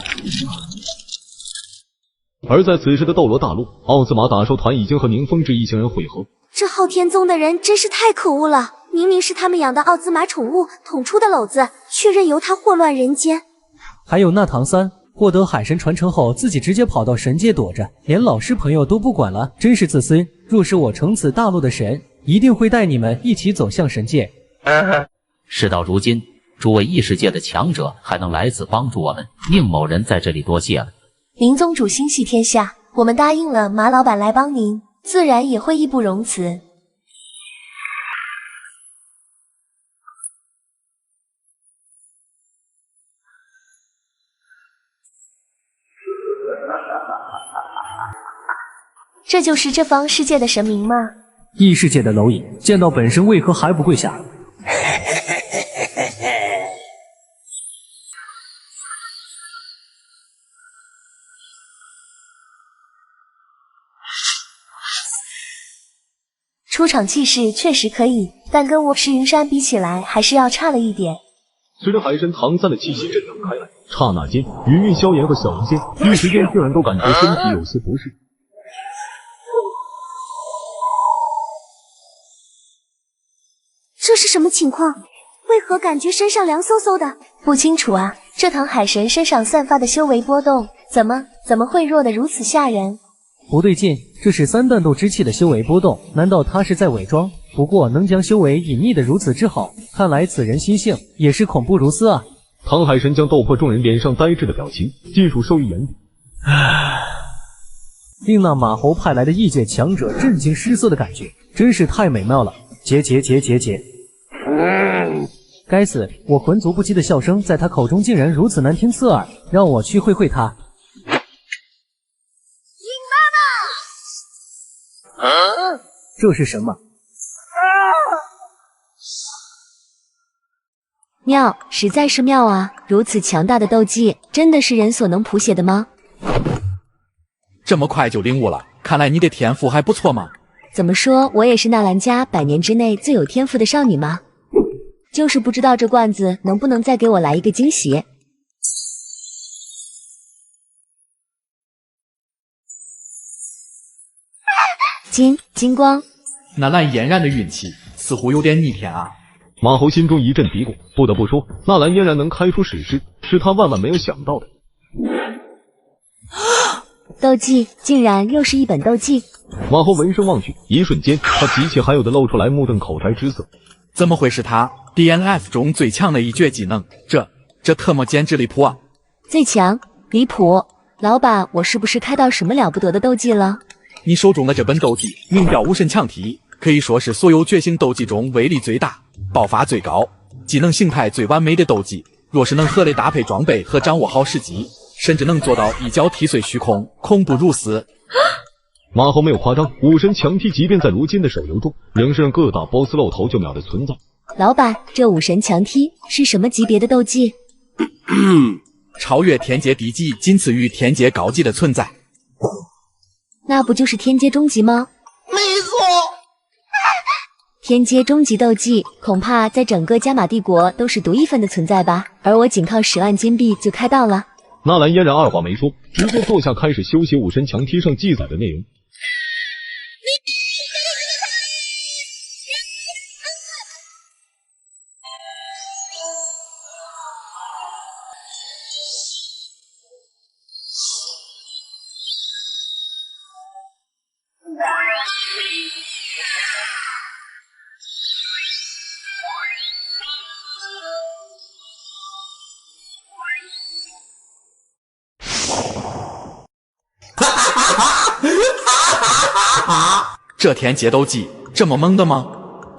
[SPEAKER 1] 而在此时的斗罗大陆，奥兹玛打手团已经和宁风致一行人会合。
[SPEAKER 7] 这昊天宗的人真是太可恶了，明明是他们养的奥兹玛宠物捅出的篓子，却任由他祸乱人间。
[SPEAKER 6] 还有那唐三，获得海神传承后，自己直接跑到神界躲着，连老师朋友都不管了，真是自私。若是我成此大陆的神，一定会带你们一起走向神界。
[SPEAKER 19] 事到如今，诸位异世界的强者还能来此帮助我们，宁某人在这里多谢了。
[SPEAKER 5] 林宗主心系天下，我们答应了马老板来帮您，自然也会义不容辞。这就是这方世界的神明吗？
[SPEAKER 6] 异世界的蝼蚁见到本神为何还不跪下？
[SPEAKER 5] 出场气势确实可以，但跟我石云山比起来，还是要差了一点。
[SPEAKER 1] 随着海神唐三的气息震荡开来，刹那间，云韵、萧炎和小龙仙一时间居然都感觉身体有些不适。
[SPEAKER 7] 这是什么情况？为何感觉身上凉飕飕的？
[SPEAKER 5] 不清楚啊，这唐海神身上散发的修为波动，怎么会弱得如此吓人？
[SPEAKER 6] 不对劲，这是三弹斗之气的修为波动，难道他是在伪装？不过能将修为隐匿得如此之好，看来此人心性也是恐怖如斯啊！
[SPEAKER 1] 唐海神将斗破众人脸上呆滞的表情尽数收于眼底，
[SPEAKER 6] 令那马猴派来的异界强者震惊失色的感觉，真是太美妙了！结！该死！我魂足不羁的笑声在他口中竟然如此难听刺耳，让我去会会他。这是什么？
[SPEAKER 11] 妙，实在是妙啊！如此强大的斗技，真的是人所能谱写的吗？
[SPEAKER 8] 这么快就领悟了，看来你的天赋还不错嘛。
[SPEAKER 11] 怎么说，我也是纳兰家100年之内最有天赋的少女吗？就是不知道这罐子能不能再给我来一个惊喜。金光，
[SPEAKER 8] 那蓝嫣然的运气似乎有点逆天啊！
[SPEAKER 1] 马猴心中一阵嘀咕，不得不说，纳兰嫣然能开出史诗，是他万万没有想到的。
[SPEAKER 11] 斗技竟然又是一本斗技！
[SPEAKER 1] 马猴闻声望去，一瞬间，他极其还有的露出来目瞪口呆之色。
[SPEAKER 8] 怎么会是他 DNF 中最强的一绝技能？这特么简直离谱啊！
[SPEAKER 11] 最强离谱！老板，我是不是开到什么了不得的斗技了？
[SPEAKER 8] 你手中的这本斗技名叫无神强踢，可以说是所有觉醒斗技中威力最大、爆发最高、技能形态最完美的斗技。若是能合理搭配装备和掌握好时机，甚至能做到一脚踢碎虚空，恐怖如斯。
[SPEAKER 1] 马猴没有夸张，武神强踢即便在如今的手游中，仍是让各大 BOSS 露头就秒的存在。
[SPEAKER 11] 老板，这武神强踢是什么级别的斗技？
[SPEAKER 8] 超越天阶低级，仅次于天阶高级的存在。
[SPEAKER 11] 那不就是天阶中级吗？
[SPEAKER 12] 没错。
[SPEAKER 11] 天阶中级斗技，恐怕在整个加玛帝国都是独一份的存在吧？而我仅靠10万金币就开到了。
[SPEAKER 1] 纳兰嫣然二话没说，直接坐下开始修习武神强踢上记载的内容。
[SPEAKER 8] 这天阶斗技这么猛的吗？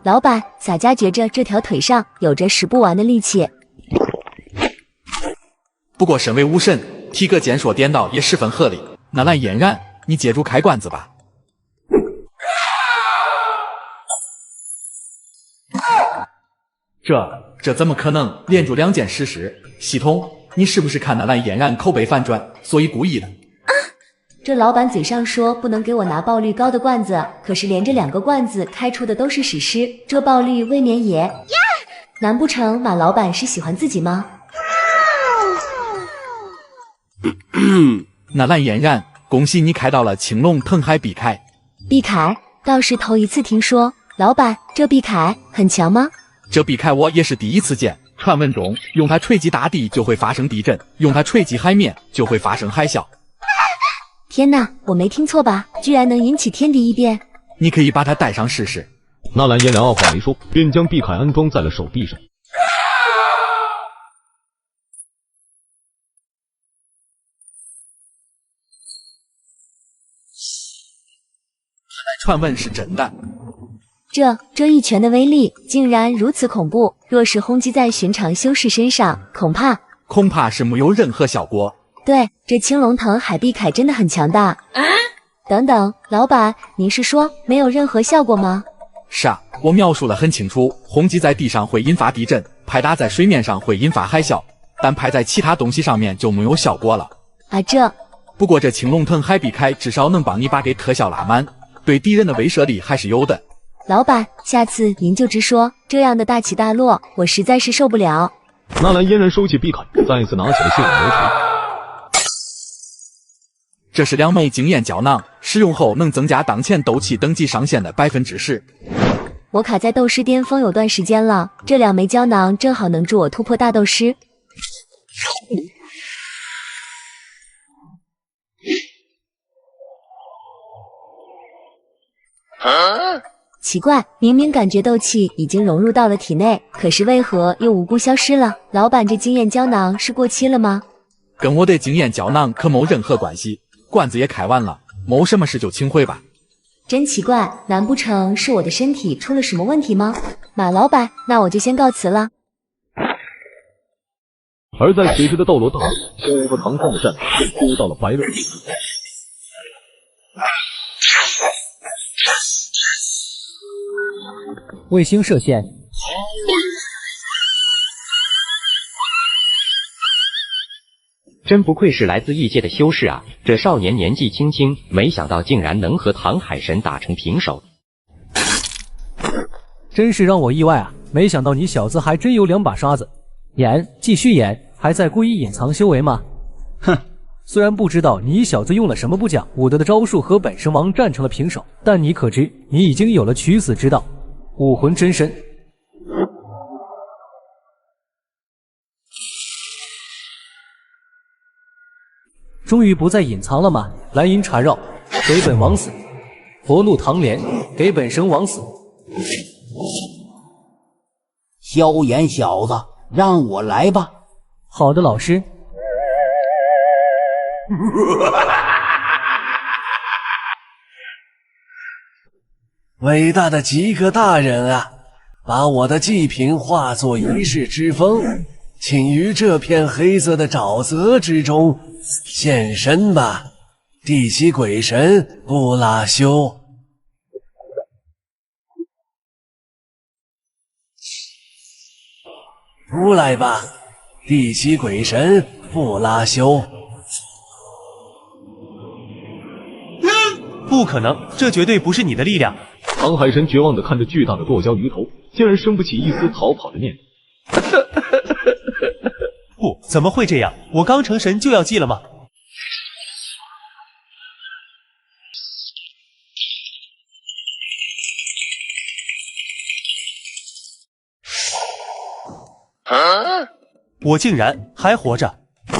[SPEAKER 11] 老板，洒家觉着这条腿上有着使不完的力气。
[SPEAKER 8] 不过身为武神，提个剑说颠倒也十分合理。纳兰嫣然，你接住开罐子吧。这怎么可能连住2件实施？系统，你是不是看纳兰嫣然口碑反转，所以故意的？
[SPEAKER 11] 这老板嘴上说不能给我拿爆率高的罐子，可是连着2个罐子开出的都是史诗，这爆率未免也……难不成马老板是喜欢自己吗？
[SPEAKER 8] 纳兰嫣然，恭喜你开到了青龙腾海碧铠。
[SPEAKER 11] 碧铠倒是头一次听说，老板，这碧铠很强吗？
[SPEAKER 8] 这碧铠我也是第一次见。传闻中，用它锤击大地就会发生地震，用它锤击海面就会发生海啸。
[SPEAKER 11] 天哪，我没听错吧？居然能引起天地异变！
[SPEAKER 8] 你可以把它带上试试。
[SPEAKER 1] 纳兰嫣然二话没说，便将碧铠安装在了手臂上。
[SPEAKER 8] 传闻是真的。
[SPEAKER 11] 这一拳的威力竟然如此恐怖，若是轰击在寻常修士身上，恐怕
[SPEAKER 8] 是没有任何效果。
[SPEAKER 11] 对，这青龙腾海碧铠真的很强大。等等，老板，您是说没有任何效果吗？
[SPEAKER 8] 是啊，我描述了很清楚，轰击在地上会引发地震，拍打在水面上会引发海啸，但拍在其他东西上面就没有效果了。不过这青龙腾海碧铠至少能帮你把给特效拉满，对敌人的威慑力还是有的。
[SPEAKER 11] 老板，下次您就直说，这样的大起大落，我实在是受不了。
[SPEAKER 1] 纳兰嫣然收起碧铠，再一次拿起了血影魔锤。
[SPEAKER 8] 这是2枚经验胶囊，使用后能增加当前斗气等级上限的10%。
[SPEAKER 11] 我卡在斗师巅峰有段时间了，这2枚胶囊正好能助我突破大斗师。奇怪，明明感觉斗气已经融入到了体内，可是为何又无故消失了？老板，这经验胶囊是过期了吗？
[SPEAKER 8] 跟我的经验胶囊可没任何关系，罐子也开完了，没什么事就请回吧。
[SPEAKER 11] 真奇怪，难不成是我的身体出了什么问题吗？马老板，那我就先告辞了。
[SPEAKER 1] 而在此时的斗罗大陆，和唐三的战斗丢到了白刃。
[SPEAKER 6] 卫星射线，
[SPEAKER 16] 真不愧是来自异界的修士啊！这少年年纪轻轻，没想到竟然能和唐海神打成平手，
[SPEAKER 6] 真是让我意外啊！没想到你小子还真有2把刷子，演，继续演，还在故意隐藏修为吗？哼！虽然不知道你小子用了什么不讲武德的招数和本神王战成了平手，但你可知你已经有了取死之道，武魂真身。终于不再隐藏了吗？蓝银缠绕，给本王死！佛怒唐莲，给本神王死！
[SPEAKER 20] 萧炎小子，让我来吧。
[SPEAKER 6] 好的，老师。
[SPEAKER 12] 伟大的极客大人啊，把我的祭品化作一世之风，请于这片黑色的沼泽之中现身吧，地级鬼神布拉修。出来吧，地级鬼神布拉修。
[SPEAKER 18] 不可能，这绝对不是你的力量。
[SPEAKER 1] 唐海神绝望地看着巨大的剁椒鱼头，竟然生不起一丝逃跑的念头。
[SPEAKER 18] 不，怎么会这样？我刚成神就要祭了吗？我竟然还活着！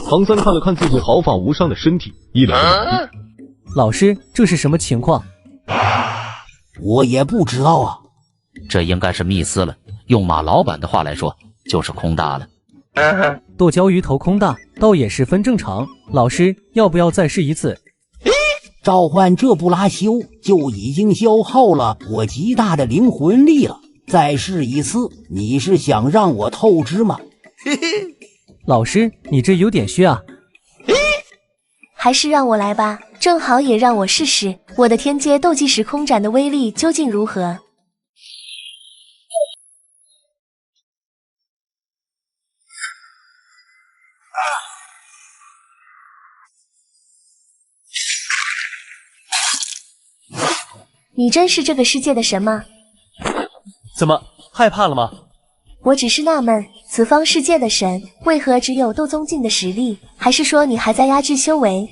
[SPEAKER 1] 唐三看了看自己毫发无伤的身体，一脸的懵逼。
[SPEAKER 6] 老师，这是什么情况？
[SPEAKER 20] 我也不知道啊。
[SPEAKER 19] 这应该是密斯了，用马老板的话来说，就是空大了。
[SPEAKER 6] 剁椒鱼头空大，倒也十分正常。老师，要不要再试一次？
[SPEAKER 20] 召唤这布拉修就已经消耗了我极大的灵魂力了，再试一次，你是想让我透支吗？
[SPEAKER 6] 老师，你这有点虚啊。
[SPEAKER 5] 还是让我来吧，正好也让我试试我的天阶斗技时空斩的威力究竟如何。你真是这个世界的神吗？
[SPEAKER 18] 怎么害怕了吗？
[SPEAKER 5] 我只是纳闷，此方世界的神为何只有斗宗境的实力？还是说你还在压制修为？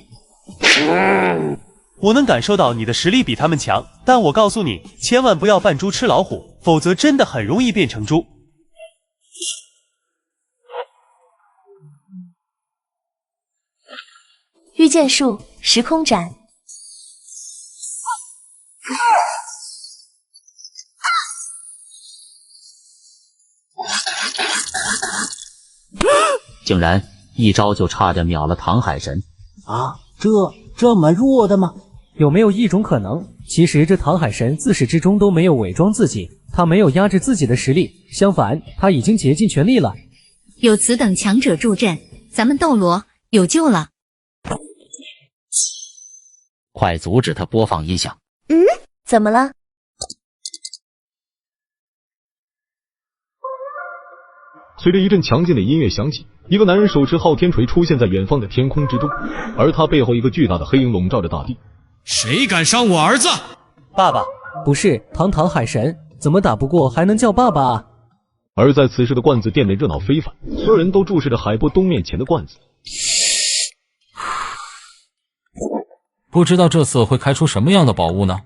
[SPEAKER 18] 我能感受到你的实力比他们强，但我告诉你，千万不要扮猪吃老虎，否则真的很容易变成猪。
[SPEAKER 5] 御剑术，时空斩。
[SPEAKER 19] 竟然一招就差点秒了唐海神
[SPEAKER 20] 啊！这么弱的吗？
[SPEAKER 6] 有没有一种可能，其实这唐海神自始至终都没有伪装自己，他没有压制自己的实力，相反，他已经竭尽全力了。
[SPEAKER 10] 有此等强者助阵，咱们斗罗有救了。
[SPEAKER 19] 快阻止他播放音响！
[SPEAKER 5] 怎么了？
[SPEAKER 1] 随着一阵强劲的音乐响起，一个男人手持昊天锤出现在远方的天空之中，而他背后一个巨大的黑影笼罩着大地。
[SPEAKER 13] 谁敢伤我儿子？
[SPEAKER 18] 爸爸，
[SPEAKER 6] 不是唐海神，怎么打不过还能叫爸爸啊？
[SPEAKER 1] 而在此时的罐子店内热闹非凡，所有人都注视着海波东面前的罐子。
[SPEAKER 23] 不知道这次会开出什么样的宝物呢？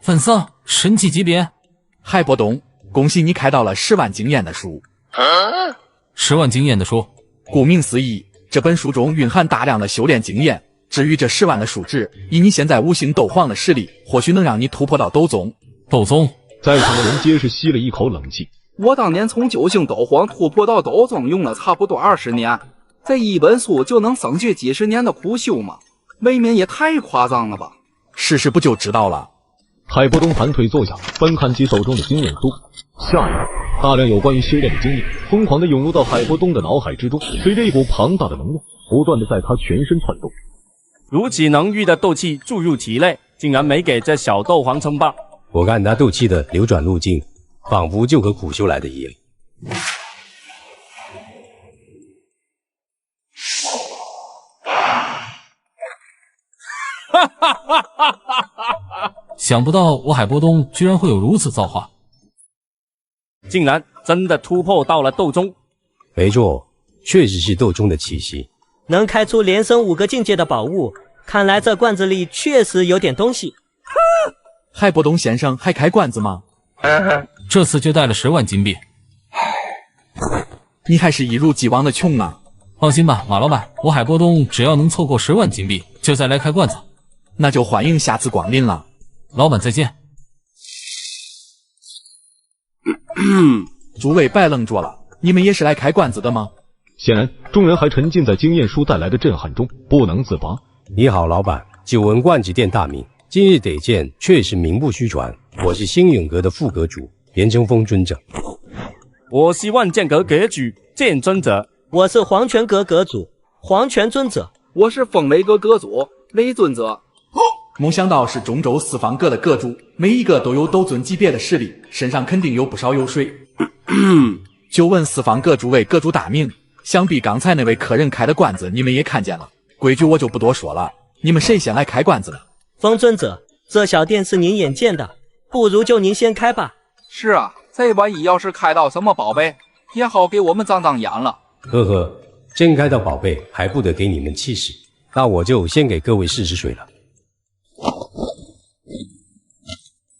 [SPEAKER 23] 粉色神级级别，
[SPEAKER 8] 海波东，恭喜你开到了10万经验的书。
[SPEAKER 23] 10万经验的书，
[SPEAKER 8] 顾名思义，这本书中蕴含大量的修炼经验。至于这10万的数值，以你现在五行斗皇的实力，或许能让你突破到斗宗。
[SPEAKER 23] 斗宗，
[SPEAKER 1] 在场的人皆是吸了一口冷气。
[SPEAKER 24] 我当年从9星斗皇突破到斗宗，用了差不多20年，这一本书就能省去几十年的苦修吗？未免也太夸张了吧！
[SPEAKER 8] 试试不就知道了。
[SPEAKER 1] 海波东盘腿坐下，翻看起手中的经验书。下一刻，大量有关于修炼的经验疯狂地涌入到海波东的脑海之中，随着一股庞大的能量不断地在他全身窜动。
[SPEAKER 25] 如此浓郁的斗气注入体内，竟然没给这小斗皇称霸。
[SPEAKER 26] 我看他斗气的流转路径，仿佛就和苦修来的一样。
[SPEAKER 23] 想不到我海波东居然会有如此造化，
[SPEAKER 25] 竟然真的突破到了斗宗。
[SPEAKER 26] 没错，确实是斗宗的气息。
[SPEAKER 27] 能开出连升5个境界的宝物，看来这罐子里确实有点东西。
[SPEAKER 8] 海波东先生还开罐子吗？
[SPEAKER 23] 这次就带了10万金币。
[SPEAKER 8] 你还是一如既往的穷啊！
[SPEAKER 23] 放心吧，马老板，我海波东只要能凑够10万金币，就再来开罐子。
[SPEAKER 8] 那就欢迎下次光临了。
[SPEAKER 23] 老板再见。
[SPEAKER 8] 诸位别愣着了，你们也是来开罐子的吗？
[SPEAKER 1] 显然，众人还沉浸在经验书带来的震撼中，不能自拔。
[SPEAKER 26] 你好，老板，久闻罐子店大名，今日得见，确实名不虚传。我是星陨阁的副阁主，严正风尊者。
[SPEAKER 25] 我是万剑阁阁主剑尊者。
[SPEAKER 27] 我是黄泉阁阁主黄泉尊者。
[SPEAKER 24] 我是风雷阁阁主雷尊者。
[SPEAKER 8] 没想到是中州4方阁的阁主，每一个都有斗尊级别的实力，身上肯定有不少油水。就问4方阁诸位阁主大名，想必刚才那位客人开的罐子你们也看见了，规矩我就不多说了。你们谁先来开罐子的？
[SPEAKER 27] 风尊者，这小店是您眼见的，不如就您先开吧。
[SPEAKER 24] 是啊，这万一要是开到什么宝贝，也好给我们长长眼了。
[SPEAKER 26] 呵呵，真开到宝贝还不得给你们气势？那我就先给各位试试水了。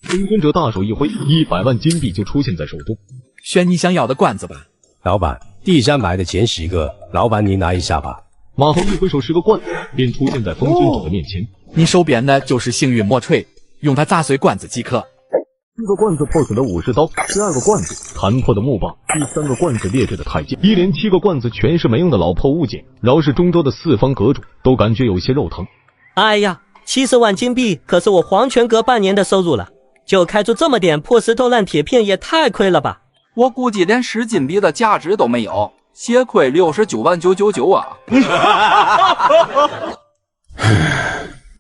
[SPEAKER 1] 风尊者大手一挥，100万金币就出现在手中。
[SPEAKER 8] 选你想要的罐子吧。
[SPEAKER 26] 老板，第3排的前10个，老板你拿一下吧。
[SPEAKER 1] 马后一挥手，10个罐子便出现在风尊者的面前。
[SPEAKER 8] 你手边的就是幸运魔锤，用它砸碎罐子即可。
[SPEAKER 1] 1个罐子破损的武士刀，12个罐子弹破的木棒，第3个罐子劣质的太剑，一连7个罐子全是没用的老破物件。饶是中州的4方阁主都感觉有些肉疼。
[SPEAKER 27] 哎呀，70万金币可是我黄泉阁半年的收入了，就开出这么点破石头烂铁片也太亏了吧！
[SPEAKER 24] 我估计连10金币的价值都没有，血亏69万999啊！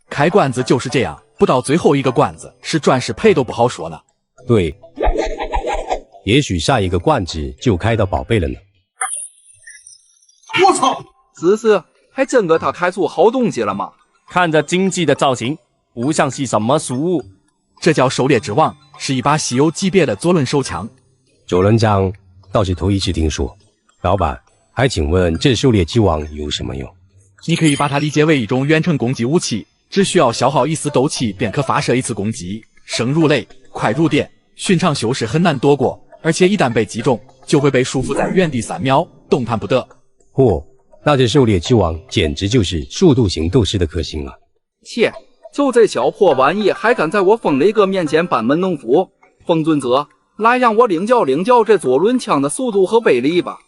[SPEAKER 8] 开罐子就是这样，不到最后一个罐子是赚是赔都不好说了。
[SPEAKER 26] 对，也许下一个罐子就开到宝贝了呢。
[SPEAKER 24] 我操！只是还真给他开出好东西了吗？
[SPEAKER 25] 看着精致的造型，不像是什么俗物。
[SPEAKER 8] 这叫狩猎之王，是一把稀有级别的左轮手枪。
[SPEAKER 26] 左轮枪倒是头一次听说。老板，还请问这狩猎之王有什么用？
[SPEAKER 8] 你可以把它理解为一种远程攻击武器，只需要消耗1丝斗气便可发射1次攻击，生如雷，快如电，寻常修士很难躲过，而且一旦被击中，就会被束缚在原地3秒，动弹不得。
[SPEAKER 26] 嚯，那这狩猎之王简直就是速度型斗士的克星啊！
[SPEAKER 24] 切，就这小破玩意还敢在我风雷哥面前班门弄斧？风尊者，来让我领教领教这左轮枪的速度和威力吧！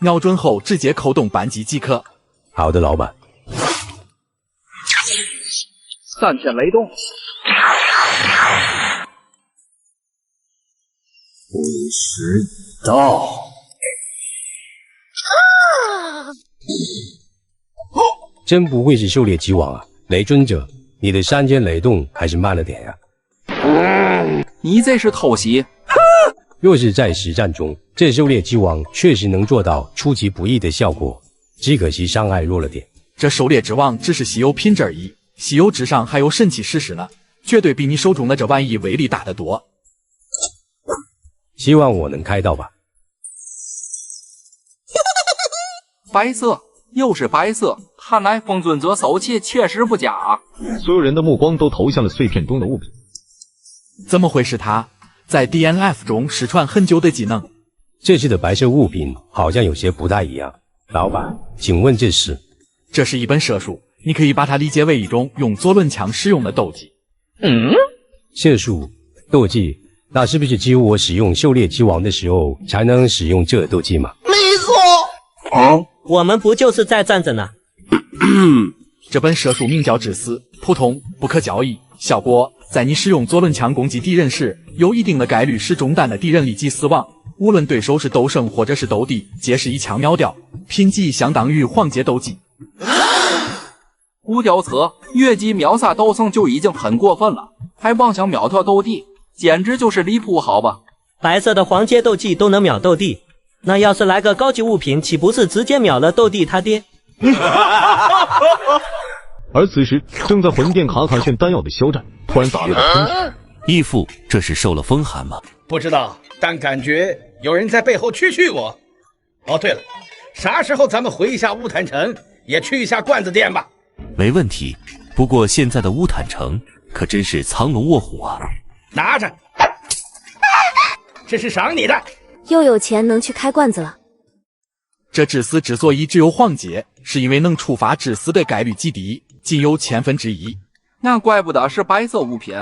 [SPEAKER 8] 瞄准后直接扣动扳机即可。
[SPEAKER 26] 好的，老板。
[SPEAKER 24] 3片雷动。
[SPEAKER 12] 不知道。
[SPEAKER 26] 真不愧是狩猎之王啊！雷尊者，你的3间雷动还是慢了点呀。
[SPEAKER 24] 你这是偷袭！
[SPEAKER 26] 若是在实战中，这狩猎之王确实能做到出其不意的效果，只可惜伤害弱了点。
[SPEAKER 8] 这狩猎之王只是稀有品质而已，稀有之上还有神奇史诗呢，绝对比你手中的这玩意威力大得多。
[SPEAKER 26] 希望我能开到吧。
[SPEAKER 24] 白色，又是白色，看来风尊者手气确实不假啊！
[SPEAKER 1] 所有人的目光都投向了碎片中的物品。
[SPEAKER 8] 怎么会是他？在 DNF 中失传很久的技能。
[SPEAKER 26] 这次的白色物品好像有些不太一样。老板，请问这是？
[SPEAKER 8] 这是一本射术，你可以把它理解为一种用左轮枪使用的斗技。
[SPEAKER 26] 射术斗技，那是不是只有我使用狩猎之王的时候才能使用这斗技吗？
[SPEAKER 27] 没错。我们不就是在站着呢？
[SPEAKER 8] 这本射术名叫至死，普通，不可交易，效果在你使用左轮枪攻击敌人时，有一定的概率使中弹的敌人立即死亡，无论对手是斗圣或者是斗帝，皆是一枪秒掉，品级相当于黄阶斗技。
[SPEAKER 24] 无吊车越级秒杀斗圣就已经很过分了，还妄想秒掉斗帝，简直就是离谱，好吧？
[SPEAKER 27] 白色的黄阶斗技都能秒斗帝，那要是来个高级物品，岂不是直接秒了斗帝他爹？
[SPEAKER 1] 而此时，正在魂殿卡卡炫丹药的肖战突然打了个喷嚏。
[SPEAKER 2] 义父，这是受了风寒吗？
[SPEAKER 3] 不知道，但感觉有人在背后蛐蛐我。哦，对了，啥时候咱们回一下乌坦城，也去一下罐子店吧？
[SPEAKER 2] 没问题。不过现在的乌坦城可真是藏龙卧虎啊！
[SPEAKER 3] 拿着，这是赏你的。
[SPEAKER 7] 又有钱能去开罐子了。
[SPEAKER 8] 这至死之所以只有黄阶，是因为能触发致死的概率极低，仅有1/1000。
[SPEAKER 24] 那怪不得是白色物品，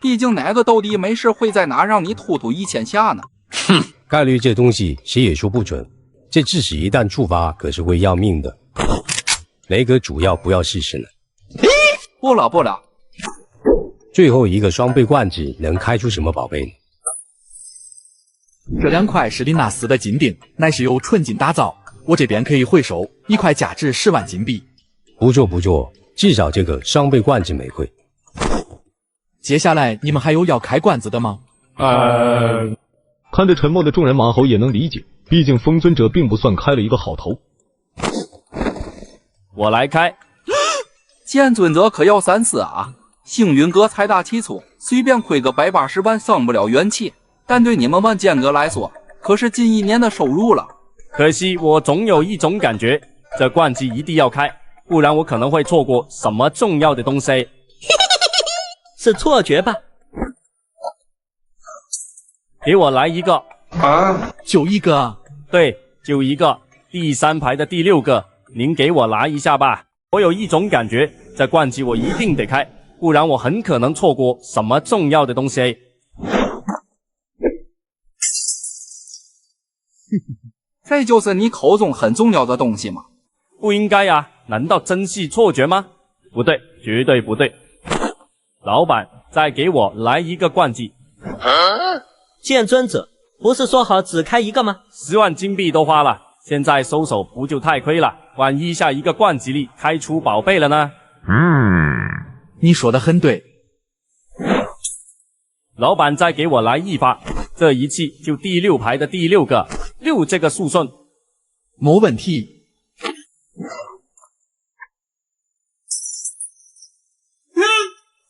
[SPEAKER 24] 毕竟哪个斗帝没事会在哪让你突突1000下呢？
[SPEAKER 26] 哼，概率这东西谁也说不准，这致使一旦触发可是会要命的。雷哥主要不要试试呢？
[SPEAKER 24] 不了不了。
[SPEAKER 26] 最后一个双倍罐子能开出什么宝贝呢？
[SPEAKER 8] 这2块是林纳斯的金锭，乃是由纯金打造，我这边可以回收1块，价值10万金币。
[SPEAKER 26] 不错不错，至少这个双倍罐子没亏。
[SPEAKER 8] 接下来你们还有要开罐子的吗？
[SPEAKER 1] 看着沉默的众人，马猴也能理解，毕竟风尊者并不算开了一个好头。
[SPEAKER 25] 我来开。
[SPEAKER 24] 剑尊者可要三思啊！星云阁财大气粗，随便亏个180万伤不了元气，但对你们万剑阁来说，可是近1年的收入了。
[SPEAKER 25] 可惜我总有一种感觉，这罐机一定要开，不然我可能会错过什么重要的东西。
[SPEAKER 27] 是错觉吧？
[SPEAKER 25] 给我来一个
[SPEAKER 24] 啊！
[SPEAKER 8] 就一个？
[SPEAKER 25] 对，就一个，第3排的第6个，您给我拿一下吧。我有一种感觉，这罐机我一定得开，不然我很可能错过什么重要的东西。
[SPEAKER 24] 这就是你口中很重要的东西吗？
[SPEAKER 25] 不应该呀，难道真是错觉吗？不对，绝对不对。老板，再给我来一个罐机。
[SPEAKER 27] 剑尊者，不是说好只开一个吗
[SPEAKER 25] ？10万金币都花了，现在收手不就太亏了？万一下一个罐机里开出宝贝了呢？
[SPEAKER 8] 你说的很对。
[SPEAKER 25] 老板，再给我来一发，这一气就第6排的第6个，6这个数顺。
[SPEAKER 8] 没问题。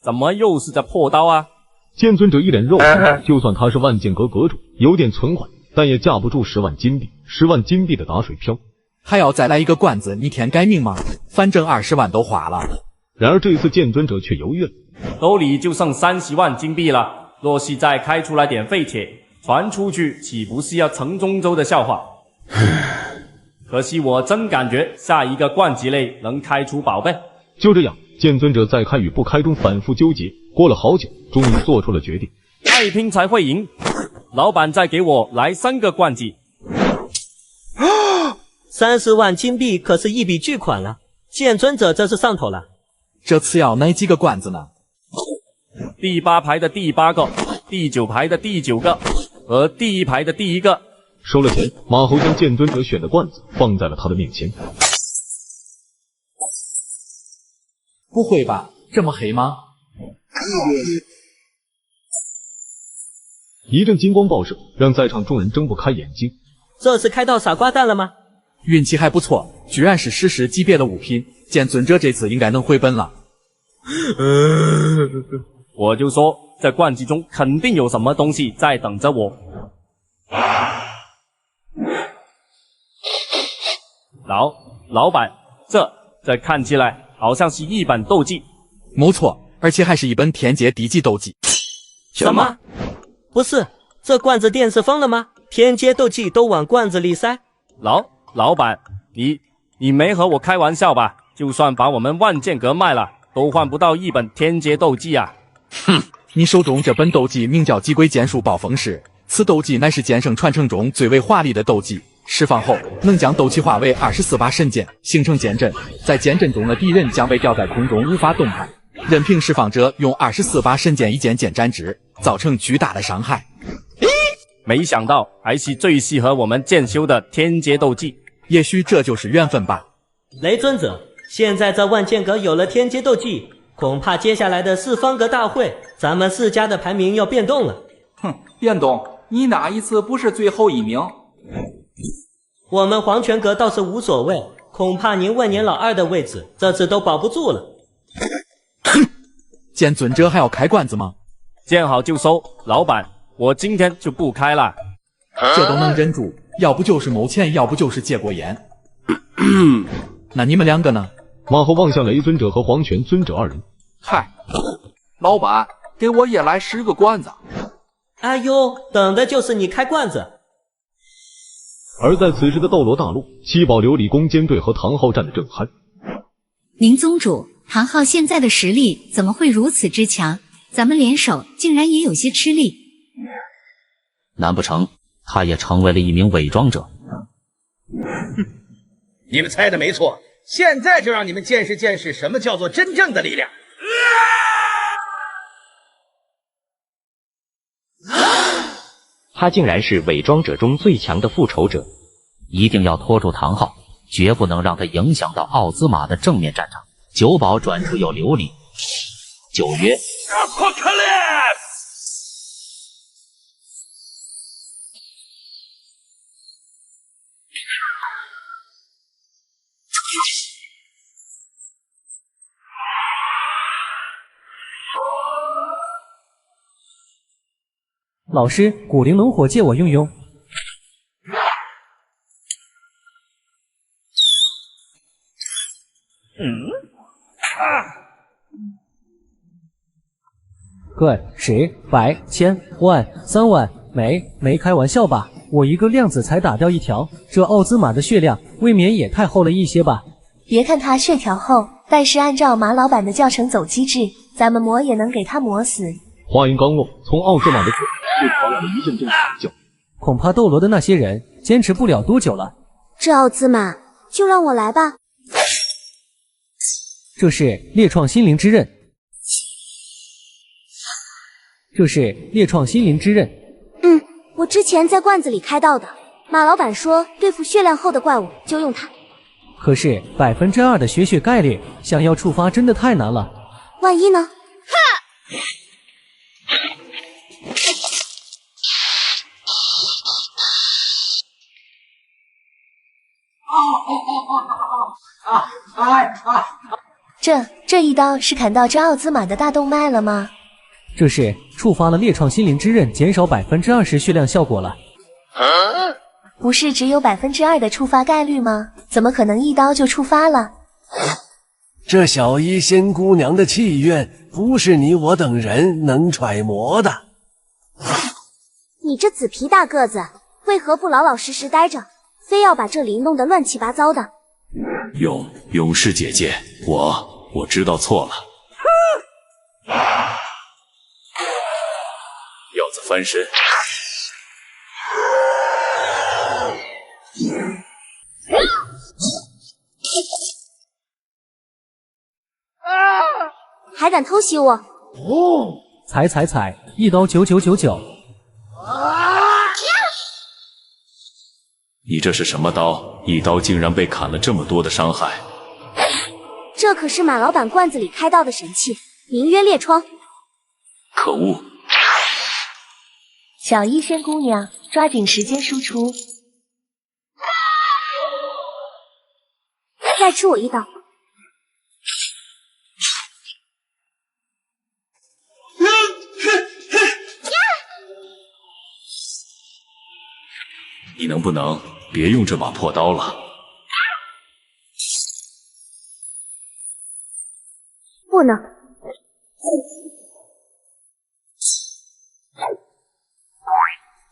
[SPEAKER 25] 怎么又是这破刀啊？
[SPEAKER 1] 剑尊者一脸肉气，就算他是万剑阁阁主，有点存款，但也架不住10万金币，10万金币的打水漂。
[SPEAKER 8] 还要再来一个罐子逆天改命吗？反正20万都花了。
[SPEAKER 1] 然而这一次剑尊者却犹豫了，
[SPEAKER 25] 兜里就剩30万金币了，若是再开出来点废铁，传出去岂不是要城中州的笑话？可惜我真感觉下一个罐级类能开出宝贝。
[SPEAKER 1] 就这样，剑尊者在开与不开中反复纠结，过了好久，终于做出了决定。
[SPEAKER 25] 爱拼才会赢，老板再给我来3个罐级。
[SPEAKER 27] 30万金币可是一笔巨款了，剑尊者这是上头了。
[SPEAKER 8] 这次要哪几个罐子呢？
[SPEAKER 25] 第8排的第8个，第9排的第9个，和第1排的第1个。
[SPEAKER 1] 收了钱，马猴将剑尊者选的罐子放在了他的面前。
[SPEAKER 8] 不会吧，这么黑吗？
[SPEAKER 1] 一阵金光爆射，让在场众人睁不开眼睛。
[SPEAKER 27] 这是开到傻瓜蛋了吗？
[SPEAKER 8] 运气还不错，居然是史诗级别的物品，剑尊者这次应该能回本了。
[SPEAKER 25] 我就说这罐级中肯定有什么东西在等着我。老板，这看起来好像是一本斗技。
[SPEAKER 8] 没错，而且还是一本天阶低级斗技。
[SPEAKER 27] 什么？不是，这罐子店是疯了吗？天阶斗技都往罐子里塞？
[SPEAKER 25] 老板，你没和我开玩笑吧？就算把我们万剑阁卖了，都换不到一本天阶斗技啊！
[SPEAKER 8] 哼，你手中这本斗技名叫极鬼剑术暴风式，此斗技乃是剑圣传承中最为华丽的斗技。释放后，能将斗气化为24把神剑，形成剑阵。在剑阵中的敌人将被吊在空中，无法动弹。任凭释放者用24把神剑一剑剑斩之，造成巨大的伤害。
[SPEAKER 25] 没想到还是最适合我们剑修的天阶斗技，
[SPEAKER 8] 也许这就是缘分吧。
[SPEAKER 27] 雷尊者，现在这万剑阁有了天阶斗技，恐怕接下来的4方阁大会，咱们4家的排名要变动了。
[SPEAKER 24] 哼，变动？你哪一次不是最后1名？
[SPEAKER 27] 我们黄泉阁倒是无所谓，恐怕您万年老2的位置这次都保不住了。
[SPEAKER 8] 哼，剑尊者还要开罐子吗？
[SPEAKER 25] 见好就收，老板，我今天就不开了。
[SPEAKER 8] 这都能忍住，要不就是谋钱，要不就是戒过烟。那你们2个呢？
[SPEAKER 1] 马猴望向雷尊者和黄泉尊者2人。
[SPEAKER 24] 嗨，老板，给我也来10个罐子。
[SPEAKER 27] 哎呦，等的就是你开罐子。
[SPEAKER 1] 而在此时的斗罗大陆，七宝琉璃弓箭队和唐昊战得正酣。
[SPEAKER 10] 宁宗主，唐昊现在的实力怎么会如此之强？咱们联手竟然也有些吃力。
[SPEAKER 19] 难不成他也成为了一名伪装者？
[SPEAKER 3] 你们猜的没错，现在就让你们见识见识什么叫做真正的力量。
[SPEAKER 16] 他竟然是伪装者中最强的复仇者，
[SPEAKER 19] 一定要拖住唐昊，绝不能让他影响到奥兹玛的正面战场。九宝转出有琉璃，九曰
[SPEAKER 6] 老师，古灵能火借我用用。个、十、百、千、万、3万，没开玩笑吧？我一个量子才打掉1条，这奥兹玛的血量未免也太厚了一些吧？
[SPEAKER 5] 别看他血条厚，但是按照马老板的教程走机制，咱们磨也能给他磨死。
[SPEAKER 1] 话音刚落，从奥兹玛的嘴里就传来了一阵阵惨叫。
[SPEAKER 6] 恐怕斗罗的那些人坚持不了多久了。
[SPEAKER 7] 这奥兹玛，就让我来吧。
[SPEAKER 6] 这是烈创心灵之刃。这是烈创心灵之刃。
[SPEAKER 7] 我之前在罐子里开到的。马老板说，对付血量厚的怪物就用它。
[SPEAKER 6] 可是2%的血概率，想要触发真的太难了。
[SPEAKER 7] 万一呢？
[SPEAKER 5] 这一刀是砍到这奥兹玛的大动脉了吗？
[SPEAKER 6] 这是触发了烈创心灵之刃，减少20%血量效果了。
[SPEAKER 5] 不是只有2%的触发概率吗？怎么可能一刀就触发了？
[SPEAKER 12] 这小医仙姑娘的气愿，不是你我等人能揣摩的。
[SPEAKER 7] 你这紫皮大个子，为何不老老实实待着，非要把这里弄得乱七八糟的？
[SPEAKER 4] 勇士姐姐，我知道错了。鹞子翻身。
[SPEAKER 7] 还敢偷袭我！
[SPEAKER 6] 踩，一刀9999。
[SPEAKER 4] 你这是什么刀？一刀竟然被砍了这么多的伤害。
[SPEAKER 7] 这可是马老板罐子里开到的神器，名曰裂疮。
[SPEAKER 4] 可恶！
[SPEAKER 5] 小医仙姑娘，抓紧时间输出。
[SPEAKER 7] 再吃我一刀！
[SPEAKER 4] 你能不能别用这把破刀了？
[SPEAKER 7] 不能。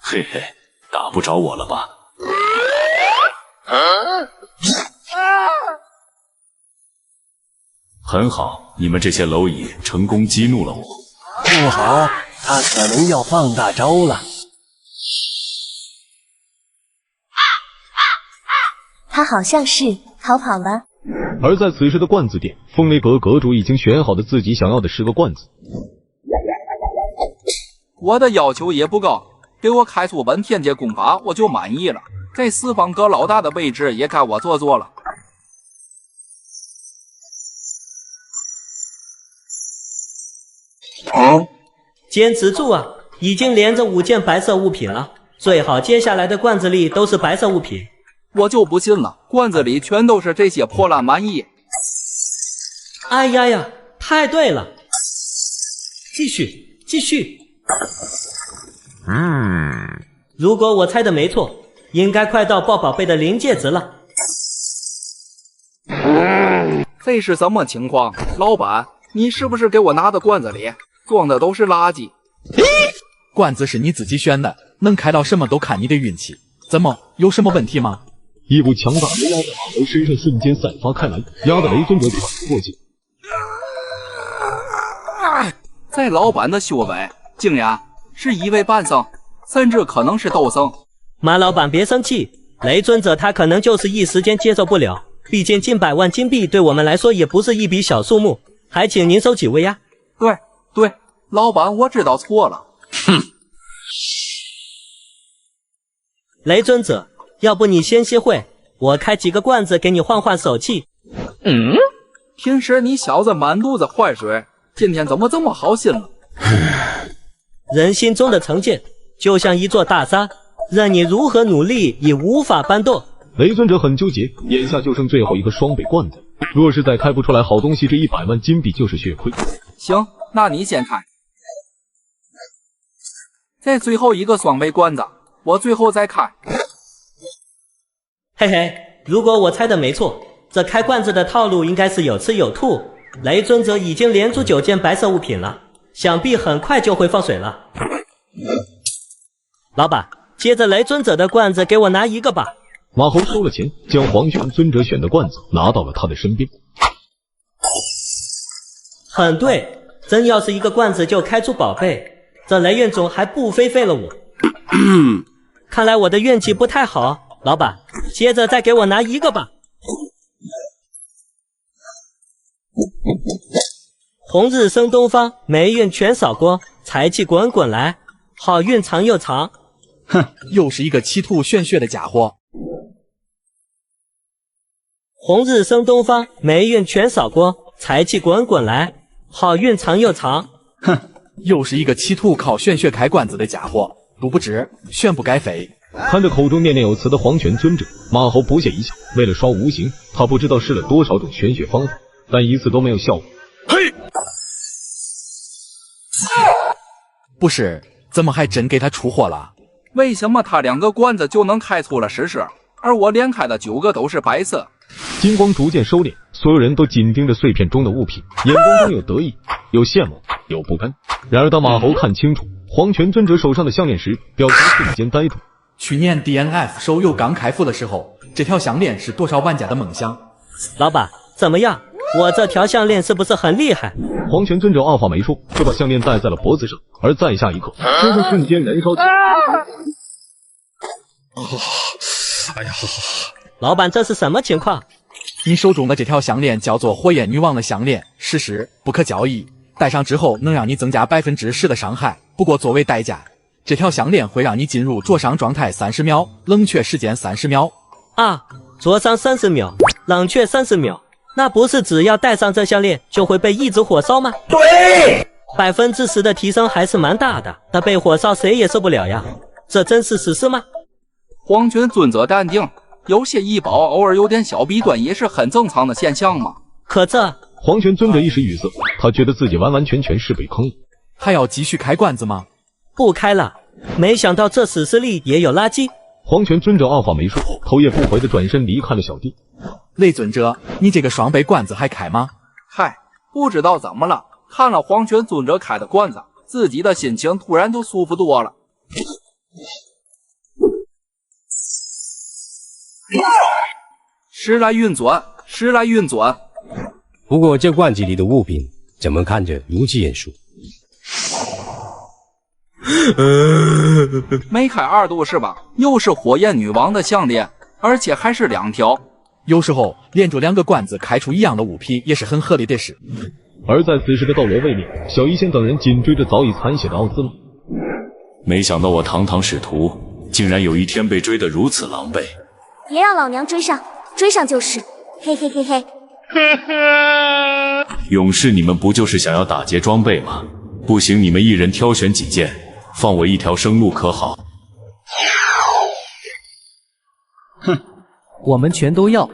[SPEAKER 4] 嘿嘿，打不着我了吧？很好，你们这些蝼蚁成功激怒了我。
[SPEAKER 12] 不好，他可能要放大招了。
[SPEAKER 5] 他好像是逃跑了。
[SPEAKER 1] 而在此时的罐子店，风雷阁阁主已经选好了自己想要的10个罐子。
[SPEAKER 24] 我的要求也不高，给我开出文天界功法我就满意了。这四方阁老大的位置也该我做了。
[SPEAKER 27] 坚持住啊！已经连着5件白色物品了，最好接下来的罐子里都是白色物品。
[SPEAKER 24] 我就不信了，罐子里全都是这些破烂玩意。
[SPEAKER 27] 哎呀，太对了！继续。如果我猜的没错，应该快到爆宝贝的临界值了。
[SPEAKER 24] 这是什么情况？老板，你是不是给我拿的罐子里装的都是垃圾？
[SPEAKER 8] 罐子是你自己选的，能开到什么都看你的运气。怎么，有什么问题吗？
[SPEAKER 1] 一股强大无脑的马头身上瞬间散发开来，压得雷尊者喘不过气。
[SPEAKER 24] 在老板的修为竟然是1位半圣，甚至可能是斗圣。
[SPEAKER 27] 马老板别生气，雷尊者他可能就是一时间接受不了，毕竟近100万金币对我们来说也不是一笔小数目，还请您收几位呀？
[SPEAKER 24] 对，老板我知道错了。
[SPEAKER 27] 哼，雷尊者，要不你先歇会，我开几个罐子给你换换手气。
[SPEAKER 24] 平时你小子满肚子坏水，今天怎么这么好心了？
[SPEAKER 27] 人心中的成见就像一座大山，任你如何努力也无法搬动。
[SPEAKER 1] 雷尊者很纠结，眼下就剩最后一个双倍罐子，若是再开不出来好东西，这100万金币就是血亏。
[SPEAKER 24] 行，那你先开。这最后一个双倍罐子，我最后再开。
[SPEAKER 27] 嘿嘿，如果我猜的没错，这开罐子的套路应该是有吃有吐。雷尊者已经连出9件白色物品了，想必很快就会放水了。老板，接着雷尊者的罐子给我拿1个吧。
[SPEAKER 1] 马猴收了钱，将黄泉尊者选的罐子拿到了他的身边。
[SPEAKER 27] 很对，真要是一个罐子就开出宝贝，这雷院总还不非废了我。看来我的运气不太好，老板，接着再给我拿1个吧。红日升东方，霉运全扫光，财气滚滚来，好运长又长。
[SPEAKER 8] 哼，又是一个企图炫血的家伙。
[SPEAKER 27] 红日升东方，霉运全扫光，财气滚滚来，好运长又长。
[SPEAKER 8] 哼，又是一个企图靠玄学开罐子的家伙，殊不知玄不该飞。
[SPEAKER 1] 看着口中念念有词的黄泉尊者，马猴不屑一笑。为了刷无形，他不知道试了多少种玄学方法，但一次都没有效果。
[SPEAKER 8] 嘿，不是，怎么还真给他出货了？
[SPEAKER 24] 为什么他2个罐子就能开出了10色，而我连开的9个都是白色？
[SPEAKER 1] 金光逐渐收敛，所有人都紧盯着碎片中的物品，眼光中有得意，有羡慕，有不甘。然而当马猴看清楚黄泉尊者手上的项链时，表情瞬间呆住。
[SPEAKER 8] 去年 DNF 收入刚开服的时候，这条项链是多少玩家的梦想？
[SPEAKER 27] 老板，怎么样？我这条项链是不是很厉害？
[SPEAKER 1] 黄泉尊者二话没说，就把项链戴在了脖子上，而在下一刻，身子瞬间燃烧起来。
[SPEAKER 8] 哎呀！
[SPEAKER 27] 老板，这是什么情况？
[SPEAKER 8] 你手中的这条项链叫做火焰女王的项链，事实不可交易。戴上之后能让你增加10%的伤害，不过作为代价，这条项链会让你进入灼伤状态30秒，冷却时间30秒。
[SPEAKER 27] 啊，灼伤30秒，冷却30秒，那不是只要戴上这项链就会被一直火烧吗？
[SPEAKER 3] 对
[SPEAKER 27] ，10%的提升还是蛮大的，但被火烧谁也受不了呀。这真是实事吗？
[SPEAKER 24] 黄泉尊者淡定，有些医宝偶尔有点小弊端也是很正常的现象嘛。
[SPEAKER 27] 可这……
[SPEAKER 1] 黄泉尊者一时语塞，他觉得自己完完全全是被坑了。
[SPEAKER 8] 还要继续开罐子吗？
[SPEAKER 27] 不开了，没想到这史诗里也有垃圾。
[SPEAKER 1] 黄泉尊者二话没说，头也不回的转身离开了小店。
[SPEAKER 8] 雷尊者，你这个双倍罐子还开吗？
[SPEAKER 24] 嗨，不知道怎么了，看了黄泉尊者开的罐子，自己的心情突然就舒服多了。时来运转，时来运转。
[SPEAKER 26] 不过这罐子里的物品怎么看着如此眼熟？
[SPEAKER 24] 没开2度是吧？又是火焰女王的项链，而且还是2条。
[SPEAKER 8] 有时候连着2个罐子开出一样的物品也是很合理的事。
[SPEAKER 1] 而在此时的斗罗位面，小医仙等人紧追着早已残血的奥兹玛。
[SPEAKER 4] 没想到我堂堂使徒，竟然有一天被追得如此狼狈。
[SPEAKER 7] 别让老娘追上，追上就是，嘿嘿嘿嘿。
[SPEAKER 4] 勇士，你们不就是想要打劫装备吗？不行，你们一人挑选几件，放我一条生路可好？
[SPEAKER 6] 哼，我们全都要。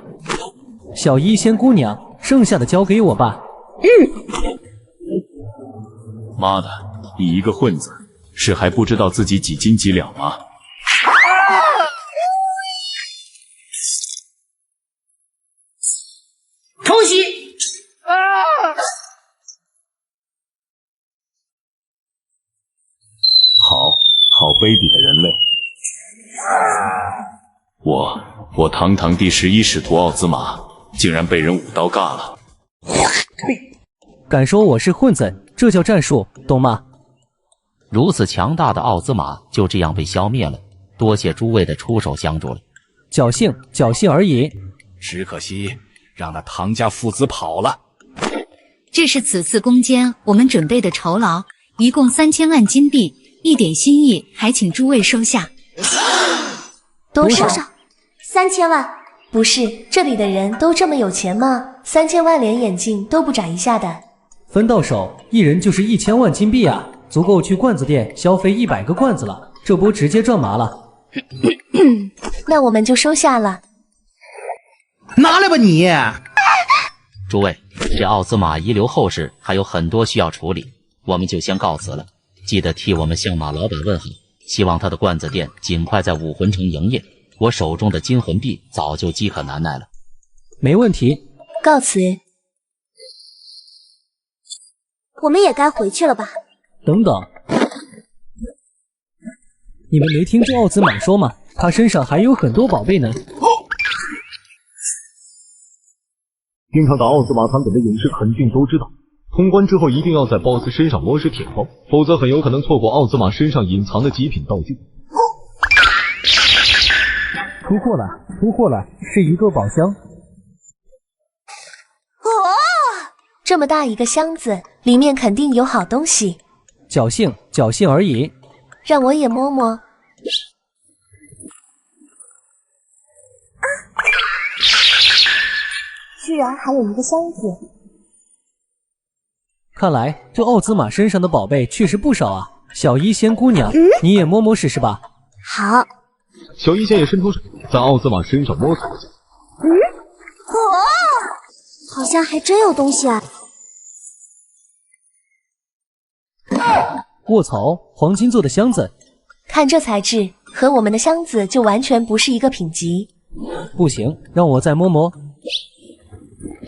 [SPEAKER 6] 小医仙姑娘，剩下的交给我吧。
[SPEAKER 4] 妈的，你一个混子，是还不知道自己几斤几两吗？
[SPEAKER 3] 偷袭！
[SPEAKER 4] 好卑鄙的人类！我堂堂第11使徒奥兹玛，竟然被人5刀尬了。
[SPEAKER 6] 敢说我是混子，这叫战术，懂吗？
[SPEAKER 19] 如此强大的奥兹玛就这样被消灭了，多谢诸位的出手相助了。
[SPEAKER 6] 侥幸而已。
[SPEAKER 9] 只可惜让那唐家父子跑了。
[SPEAKER 10] 这是此次攻坚我们准备的酬劳，一共3000万金币，一点心意，还请诸位收下。
[SPEAKER 5] 多少
[SPEAKER 7] ？3000万？
[SPEAKER 5] 不是，这里的人都这么有钱吗？3000万连眼睛都不眨一下的。
[SPEAKER 6] 分到手，一人就是1000万金币啊，足够去罐子店消费100个罐子了，这不直接赚麻了。
[SPEAKER 5] 那我们就收下了。
[SPEAKER 3] 拿来吧你！
[SPEAKER 19] 诸位，这奥兹玛遗留后事还有很多需要处理，我们就先告辞了。记得替我们向马老板问好，希望他的罐子店尽快在武魂城营业。我手中的金魂币早就饥渴难耐了。
[SPEAKER 6] 没问题。
[SPEAKER 5] 告辞。
[SPEAKER 7] 我们也该回去了吧？
[SPEAKER 6] 等等，你们没听这奥兹玛说吗？他身上还有很多宝贝呢。
[SPEAKER 1] 经常打奥兹玛堂本的勇士肯定都知道，通关之后一定要在 BOSS 身上摸尸舔包，否则很有可能错过奥兹玛身上隐藏的极品道具。
[SPEAKER 6] 出货了，是一个宝箱。
[SPEAKER 5] 这么大一个箱子，里面肯定有好东西。
[SPEAKER 6] 侥幸而已。
[SPEAKER 5] 让我也摸摸。居然还有一个箱子。
[SPEAKER 6] 看来这奥兹玛身上的宝贝确实不少啊。小医仙姑娘，你也摸摸试试吧。
[SPEAKER 7] 好。
[SPEAKER 1] 小医仙也伸出手，在奥兹玛身上摸索了下。
[SPEAKER 7] 好像还真有东西啊。
[SPEAKER 6] 卧槽，黄金做的箱子，
[SPEAKER 5] 看这材质，和我们的箱子就完全不是一个品级。
[SPEAKER 6] 不行，让我再摸摸。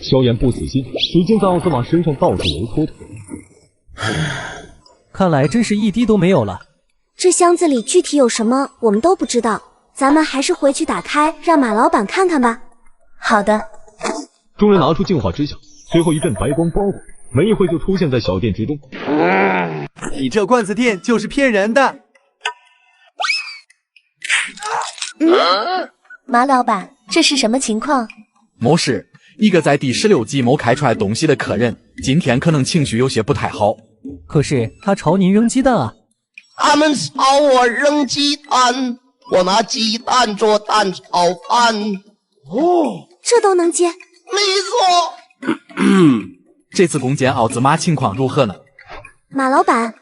[SPEAKER 1] 萧炎不死心，使劲在奥兹玛身上到处揉搓搓。
[SPEAKER 6] 看来真是一滴都没有了。
[SPEAKER 7] 这箱子里具体有什么，我们都不知道。咱们还是回去打开，让马老板看看吧。
[SPEAKER 5] 好的。
[SPEAKER 1] 众人拿出净化之下，随后一阵白光包裹，没一会就出现在小店之中。
[SPEAKER 11] 你这罐子店就是骗人的。
[SPEAKER 5] 马老板，这是什么情况？
[SPEAKER 8] 没事，一个在第16级没开出来东西的客人，今天可能情绪有些不太好。
[SPEAKER 6] 可是他朝您扔鸡蛋啊！
[SPEAKER 14] 他们朝我扔鸡蛋，我拿鸡蛋做蛋炒饭。
[SPEAKER 7] 哦，这都能接？
[SPEAKER 14] 没错。
[SPEAKER 8] 这次攻坚奥兹玛情况如何呢？
[SPEAKER 7] 马老板，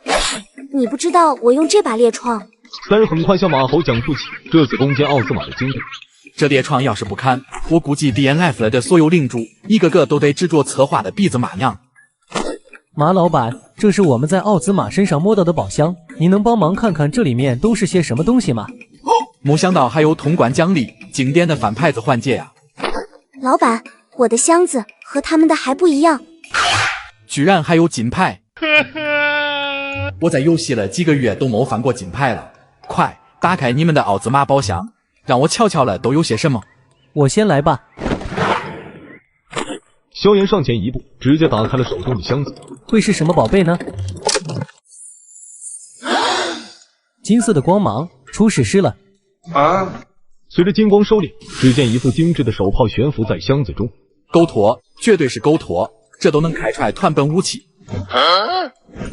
[SPEAKER 7] 你不知道我用这把猎创。
[SPEAKER 1] 三人很快向马猴讲述起这次攻坚奥兹玛的经历。
[SPEAKER 8] 这猎创要是不看，我估计 DNF 了的所有领主一个个都得制作策划的鼻子马样。
[SPEAKER 6] 马老板，这是我们在奥兹玛身上摸到的宝箱，您能帮忙看看这里面都是些什么东西吗？
[SPEAKER 8] 没想到还有通关奖励，经典的翻牌子环节啊！
[SPEAKER 7] 老板，我的箱子和他们的还不一样，
[SPEAKER 8] 居然还有金牌！我在游戏了几个月都没翻过金牌了，快打开你们的奥兹玛宝箱，让我瞧瞧了都有些什么。
[SPEAKER 6] 我先来吧。
[SPEAKER 1] 萧炎上前一步，直接打开了手中的箱子。
[SPEAKER 6] 会是什么宝贝呢？金色的光芒，出史诗了。
[SPEAKER 1] 随着金光收敛，只见一副精致的手炮悬浮在箱子中。
[SPEAKER 8] 狗驼，绝对是狗驼，这都能开出来团本武器。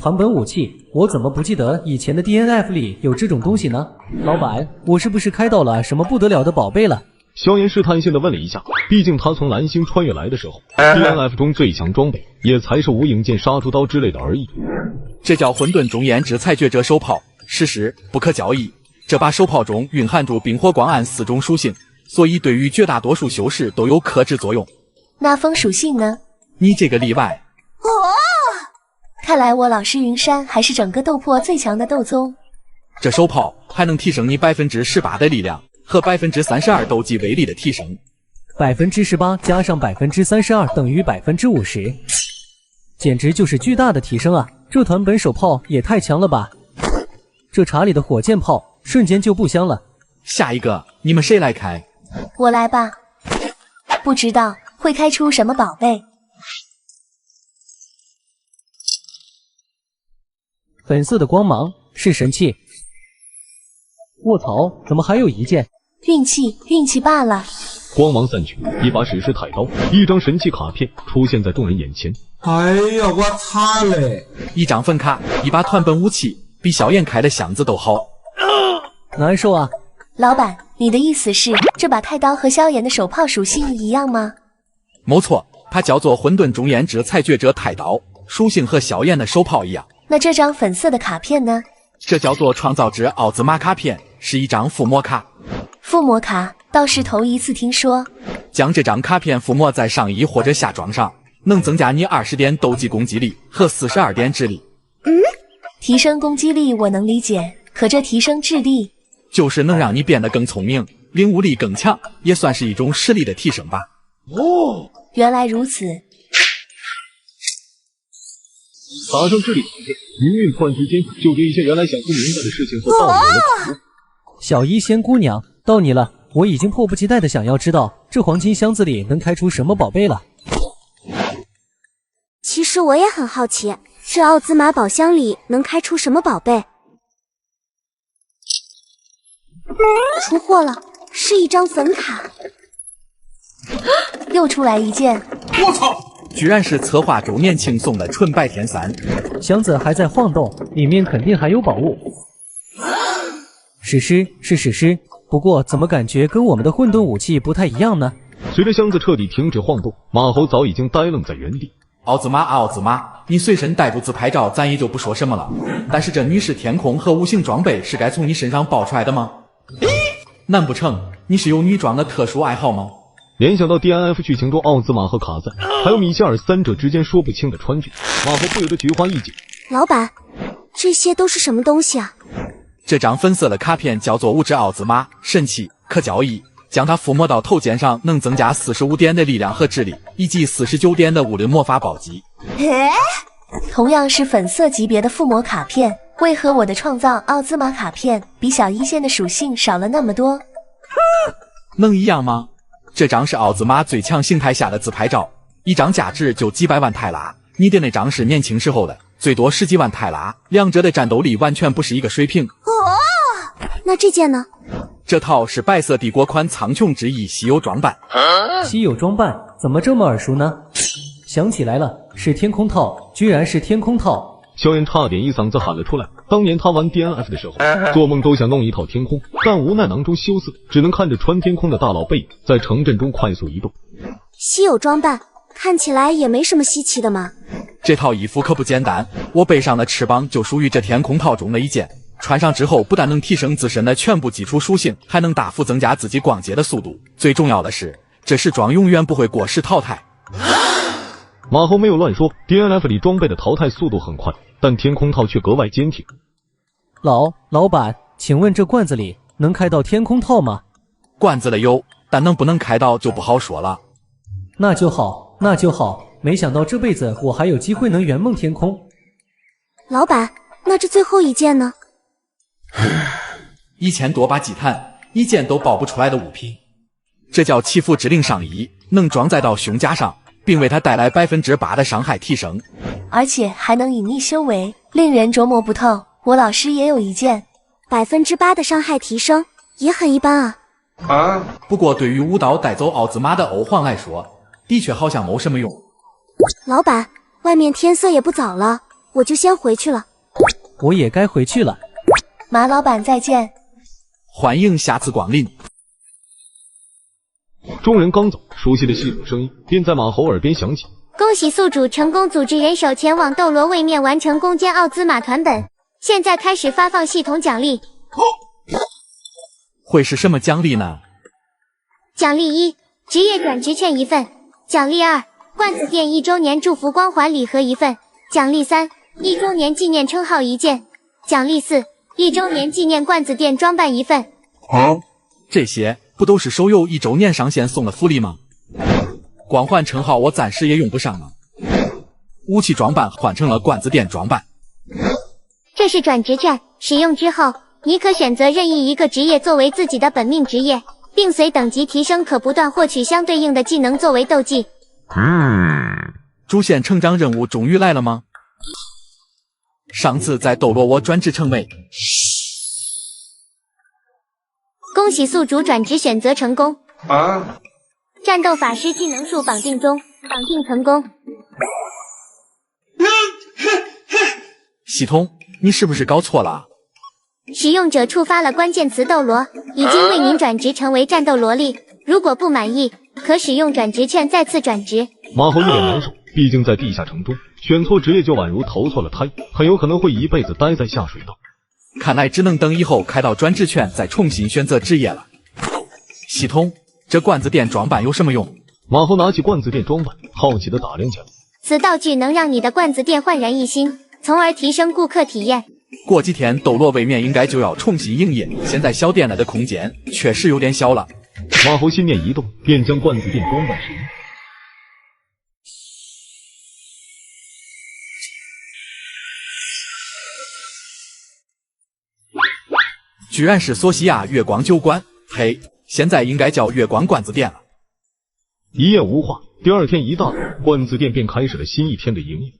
[SPEAKER 6] 团本武器？我怎么不记得以前的 DNF 里有这种东西呢？老板，我是不是开到了什么不得了的宝贝了？
[SPEAKER 1] 萧炎试探性的问了一下，毕竟他从蓝星穿越来的时候 ，DNF 中最强装备也才是无影剑、杀猪刀之类的而已。
[SPEAKER 8] 这叫混沌中炎之裁决者手炮，事实不可交易。这把手炮中蕴含住冰火光暗4种属性，所以对于绝大多数修士都有克制作用。
[SPEAKER 5] 那风属性呢？
[SPEAKER 8] 你这个例外。
[SPEAKER 5] 哦，看来我老师云山还是整个斗破最强的斗宗。
[SPEAKER 8] 这手炮还能提升你18%的力量和32%斗技威力的提升。
[SPEAKER 6] 18%加上32%等于50%，简直就是巨大的提升啊！这团本手炮也太强了吧！这茶里的火箭炮瞬间就不香了。
[SPEAKER 8] 下一个，你们谁来开？
[SPEAKER 5] 我来吧。不知道会开出什么宝贝。
[SPEAKER 6] 粉色的光芒是神器。卧槽，怎么还有一件？
[SPEAKER 5] 运气罢了。
[SPEAKER 1] 光芒散去，一把史诗太刀，一张神器卡片出现在众人眼前。
[SPEAKER 14] 哎呀，我惨嘞！
[SPEAKER 8] 一张粉卡，一把团本武器，比萧炎开的箱子都好。
[SPEAKER 6] 难受啊！
[SPEAKER 5] 老板，你的意思是这把太刀和萧炎的手炮属性一样吗？
[SPEAKER 8] 没错，它叫做混沌中炎之裁决者太刀，属性和萧炎的手炮一样。
[SPEAKER 5] 那这张粉色的卡片呢？
[SPEAKER 8] 这叫做创造之奥兹玛卡片，是一张附魔卡。
[SPEAKER 5] 附魔卡倒是头一次听说。
[SPEAKER 8] 将这张卡片附魔在上衣或者下装上，能增加你20点斗技攻击力和42点智力。
[SPEAKER 5] 提升攻击力我能理解，可这提升智力，
[SPEAKER 8] 就是能让你变得更聪明，领悟力更强，也算是一种实力的提升吧。
[SPEAKER 5] 哦，原来如此。
[SPEAKER 1] 打上智力卡片，云韵突然之间就对一些原来想不明白的事情和道理有了感悟。
[SPEAKER 6] 小医仙姑娘，到你了！我已经迫不及待的想要知道这黄金箱子里能开出什么宝贝了。
[SPEAKER 7] 其实我也很好奇，这奥兹玛宝箱里能开出什么宝贝？出货了，是一张粉卡。
[SPEAKER 5] 又出来一件！
[SPEAKER 8] 我操！居然是策划周年庆送的纯白天伞。
[SPEAKER 6] 箱子还在晃动，里面肯定还有宝物。史诗是史诗，不过怎么感觉跟我们的混沌武器不太一样呢？
[SPEAKER 1] 随着箱子彻底停止晃动，马猴早已经呆愣在原地。
[SPEAKER 8] 奥兹玛啊奥兹玛，你随身带住自拍照，咱也就不说什么了。但是这女士天空和无形装备是该从你身上爆出来的吗？难不成你是有女装的特殊爱好吗？
[SPEAKER 1] 联想到 DNF 剧情中奥兹玛和卡赞还有米歇尔三者之间说不清的川剧，马猴不由得菊花一紧。
[SPEAKER 7] 老板，这些都是什么东西啊？
[SPEAKER 8] 这张粉色的卡片叫做物质奥兹玛，神器，可交易。将它附魔到头肩上，能增加45点的力量和智力，以及49点的物理魔法暴击。
[SPEAKER 5] 同样是粉色级别的附魔卡片，为何我的创造奥兹玛卡片比小一线的属性少了那么多？
[SPEAKER 8] 能一样吗？这张是奥兹玛最强形态下的自拍照，一张价值就几百万泰拉。你的那张是年轻时候的，最多10几万泰拉，两者的战斗力完全不是一个水平。
[SPEAKER 7] 那这件呢？
[SPEAKER 8] 这套是白色帝国款苍穹之翼稀有装扮。
[SPEAKER 6] 稀有装扮怎么这么耳熟呢？想起来了，是天空套，居然是天空套。
[SPEAKER 1] 萧炎差点一嗓子喊了出来。当年他玩 DNF 的时候，做梦都想弄一套天空，但无奈囊中羞涩，只能看着穿天空的大佬背影在城镇中快速移动。
[SPEAKER 7] 稀有装扮看起来也没什么稀奇的嘛。
[SPEAKER 8] 这套衣服可不简单，我背上的翅膀就属于这天空套中的一件。穿上之后，不但能提升自身的全部基础属性，还能大幅增加自己逛街的速度。最重要的是，这时装永远不会过时淘汰。
[SPEAKER 1] 马猴没有乱说 ，DNF 里装备的淘汰速度很快，但天空套却格外坚挺。
[SPEAKER 6] 老板，请问这罐子里能开到天空套吗？
[SPEAKER 8] 罐子的有，但能不能开到就不好说了。
[SPEAKER 6] 那就好，那就好。没想到这辈子我还有机会能圆梦天空。
[SPEAKER 7] 老板，那这最后一件呢
[SPEAKER 8] ？1000多把祭坛，一件都爆不出来的物品，这叫祈福之灵上衣，能装载到胸甲上，并为它带来8%的伤害提升，
[SPEAKER 5] 而且还能隐匿修为，令人琢磨不透。我老师也有一件
[SPEAKER 7] ，8%的伤害提升也很一般啊。
[SPEAKER 8] 不过对于武道带走奥兹玛的欧皇来说，的确好像没什么用。
[SPEAKER 7] 老板，外面天色也不早了，我就先回去了。
[SPEAKER 6] 我也该回去了。
[SPEAKER 5] 马老板再见，
[SPEAKER 8] 欢迎下次光临。
[SPEAKER 1] 众人刚走，熟悉的系统声音便在马猴耳边响起。
[SPEAKER 7] 恭喜宿主成功组织人手前往斗罗位面，完成攻坚奥兹玛团本，现在开始发放系统奖励。
[SPEAKER 8] 会是什么奖励呢？
[SPEAKER 7] 奖励1，职业转职券1份；奖励2，罐子店1周年祝福光环礼盒1份；奖励3，1周年纪念称号1件；奖励4，1周年纪念罐子店装扮1份。
[SPEAKER 8] 这些不都是手游1周年上线送的福利吗？光环称号我暂时也用不上了。武器装扮换成了罐子店装扮。
[SPEAKER 7] 这是转职券，使用之后，你可选择任意一个职业作为自己的本命职业，并随等级提升可不断获取相对应的技能作为斗技。
[SPEAKER 8] 主线成长任务终于来了吗？上次在斗罗我转职成为。
[SPEAKER 7] 恭喜宿主转职选择成功。战斗法师技能树绑定中，绑定成功。
[SPEAKER 8] 系统，你是不是搞错了？
[SPEAKER 7] 使用者触发了关键词斗罗，已经为您转职成为战斗萝莉。如果不满意，可使用转职券再次转职。
[SPEAKER 1] 马猴一脸难受，毕竟在地下城中，选错职业就宛如投错了胎，很有可能会一辈子待在下水道。
[SPEAKER 8] 看来只能等以后开到转职券再重新选择职业了。系统，这罐子店装扮有什么用？
[SPEAKER 1] 马猴拿起罐子店装扮，好奇地打量起来。
[SPEAKER 7] 此道具能让你的罐子店焕然一新，从而提升顾客体验。
[SPEAKER 8] 过几天斗罗位面应该就要重新营业，现在小店内的空间确实有点小了。
[SPEAKER 1] 马猴心念一动，便将罐子店装扮成
[SPEAKER 8] 居然是索西亚月光酒馆，嘿，现在应该叫月光罐子店了。
[SPEAKER 1] 一夜无话，第二天一大早，罐子店便开始了新一天的营业。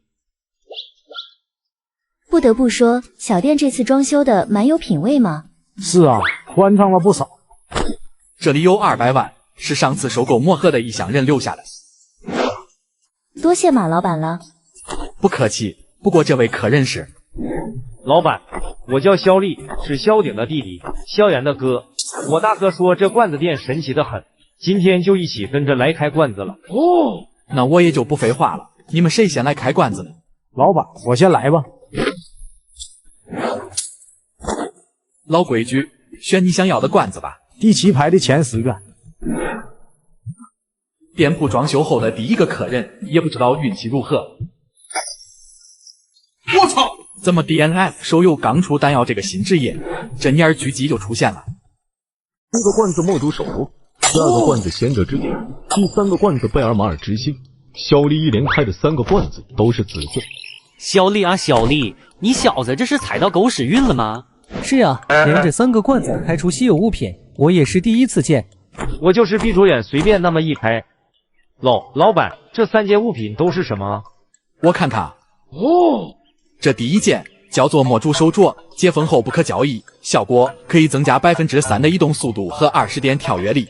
[SPEAKER 13] 不得不说，小店这次装修的蛮有品味嘛。
[SPEAKER 15] 是啊，宽敞了不少。
[SPEAKER 8] 这里有200万，是上次收购魔盒的异乡人留下的。
[SPEAKER 13] 多谢马老板了。
[SPEAKER 8] 不客气，不过这位可认识。
[SPEAKER 17] 老板，我叫肖立，是萧鼎的弟弟，萧炎的哥。我大哥说这罐子店神奇的很，今天就一起跟着来开罐子了。
[SPEAKER 8] 哦，那我也就不废话了，你们谁先来开罐子呢？
[SPEAKER 15] 老板，我先来吧。
[SPEAKER 8] 老规矩，选你想要的罐子吧。
[SPEAKER 15] 第7排的前10个。
[SPEAKER 8] 店铺装修后的第一个客人，也不知道运气如何。我操！怎么 DNF 手游刚出弹药这个新职业，这年儿狙击就出现了？
[SPEAKER 1] 第一个罐子墨竹手镯，第二个罐子贤者之点，第三个罐子贝尔马尔之心。肖丽一连开的3个罐子都是紫色。
[SPEAKER 2] 小丽啊，小丽，你小子这是踩到狗屎运了吗？
[SPEAKER 6] 是啊，连着3个罐子开出稀有物品，我也是第一次见。
[SPEAKER 17] 我就是闭着眼随便那么一开。老板，这3件物品都是什么？
[SPEAKER 8] 我看看。哦，这第一件叫做墨竹手镯，解封后不可交易，效果可以增加3%的移动速度和20点跳跃力。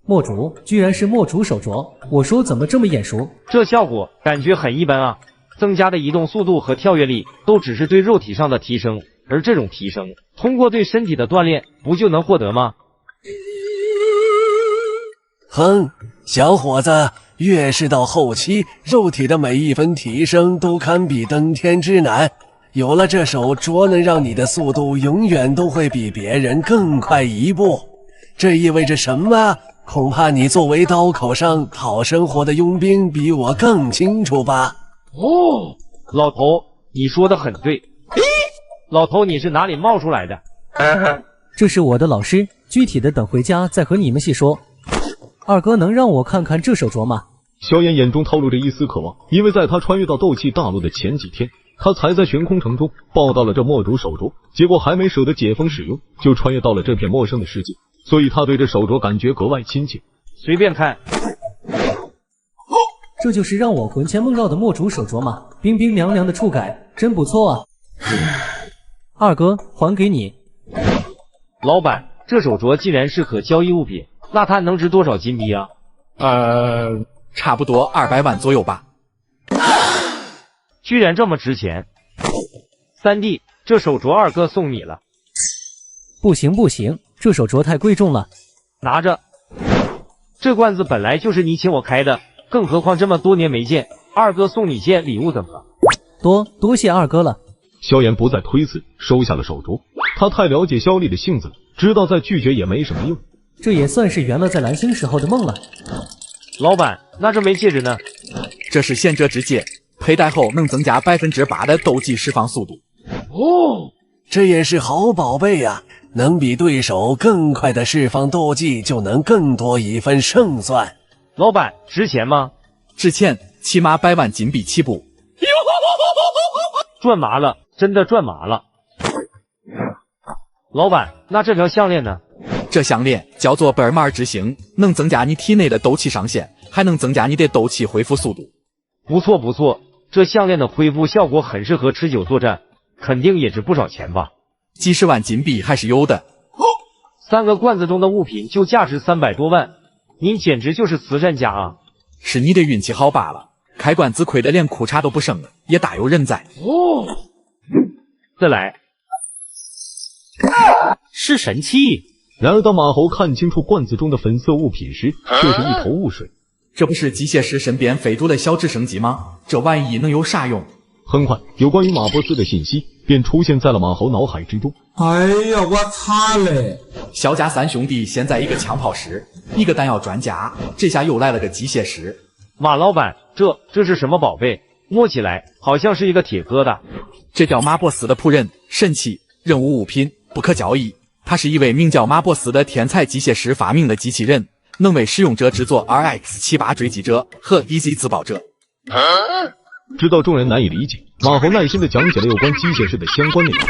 [SPEAKER 6] 墨竹居然是墨竹手镯，我说怎么这么眼熟？
[SPEAKER 17] 这效果感觉很一般啊，增加的移动速度和跳跃力都只是对肉体上的提升，而这种提升通过对身体的锻炼不就能获得吗？
[SPEAKER 12] 哼，小伙子，越是到后期，肉体的每一分提升都堪比登天之难。有了这手镯，能让你的速度永远都会比别人更快一步。这意味着什么？恐怕你作为刀口上讨生活的佣兵，比我更清楚吧？
[SPEAKER 17] 哦，老头，你说的很对。老头，你是哪里冒出来的？
[SPEAKER 6] 这是我的老师，具体的等回家再和你们细说。二哥能让我看看这手镯吗？
[SPEAKER 1] 萧炎眼中透露着一丝渴望，因为在他穿越到斗气大陆的前几天，他才在悬空城中抱到了这墨竹手镯，结果还没舍得解封使用，就穿越到了这片陌生的世界，所以他对这手镯感觉格外亲切。
[SPEAKER 17] 随便看。
[SPEAKER 6] 这就是让我魂牵梦绕的墨竹手镯吗？冰冰凉凉的触感，真不错啊！二哥，还给你。
[SPEAKER 17] 老板，这手镯既然是可交易物品，那它能值多少金币啊？
[SPEAKER 8] 差不多200万左右吧。
[SPEAKER 17] 居然这么值钱！三弟，这手镯二哥送你了。
[SPEAKER 6] 不行不行，这手镯太贵重了。
[SPEAKER 17] 拿着。这罐子本来就是你请我开的，更何况这么多年没见，二哥送你件礼物怎么了？
[SPEAKER 6] 多谢二哥了。
[SPEAKER 1] 萧炎不再推辞，收下了手镯。他太了解萧丽的性子了，知道再拒绝也没什么用。
[SPEAKER 6] 这也算是圆了在蓝星时候的梦了。
[SPEAKER 17] 老板，那这枚戒指呢？
[SPEAKER 8] 这是贤者之戒，佩戴后能增加8%的斗技释放速度。
[SPEAKER 12] 哦，这也是好宝贝呀，能比对手更快的释放斗技，就能更多一份胜算。
[SPEAKER 17] 老板，值钱吗？
[SPEAKER 8] 值钱，起码100万金币起步。
[SPEAKER 17] 赚麻了，真的赚麻了。老板，那这条项链呢？
[SPEAKER 8] 这项链叫做贝尔马尔之星，能增加你体内的斗气上限，还能增加你的斗气恢复速度。
[SPEAKER 17] 不错不错，这项链的恢复效果很适合持久作战，肯定也值不少钱吧？
[SPEAKER 8] 几十万金币还是有的。
[SPEAKER 17] 3个罐子中的物品就价值300多万，您简直就是慈善家啊！
[SPEAKER 8] 是你的运气好罢了，开罐子亏得连裤衩都不剩了，也大有人在。
[SPEAKER 17] 哦，再来。
[SPEAKER 2] 是神器。
[SPEAKER 1] 然而当马猴看清楚罐子中的粉色物品时，却是一头雾水。
[SPEAKER 8] 这不是机械师身边飞出的小直升机吗？这玩意能有啥用？
[SPEAKER 1] 很快，有关于马波斯的信息便出现在了马猴脑海之中。
[SPEAKER 18] 哎呀，我擦嘞！
[SPEAKER 8] 萧家3兄弟现在一个枪炮师，一个弹药专家，这下又来了个机械师。
[SPEAKER 17] 马老板，这是什么宝贝？摸起来好像是一个铁疙瘩。
[SPEAKER 8] 这叫马波斯的仆人，神器，任务物品，不可交易。他是一位名叫马波斯的天才机械师发明的机器人，能为使用者制作 RX78 追击者和 EZ 自爆者。
[SPEAKER 1] 知道众人难以理解，马猴耐心地讲解了有关机械师的相关内容。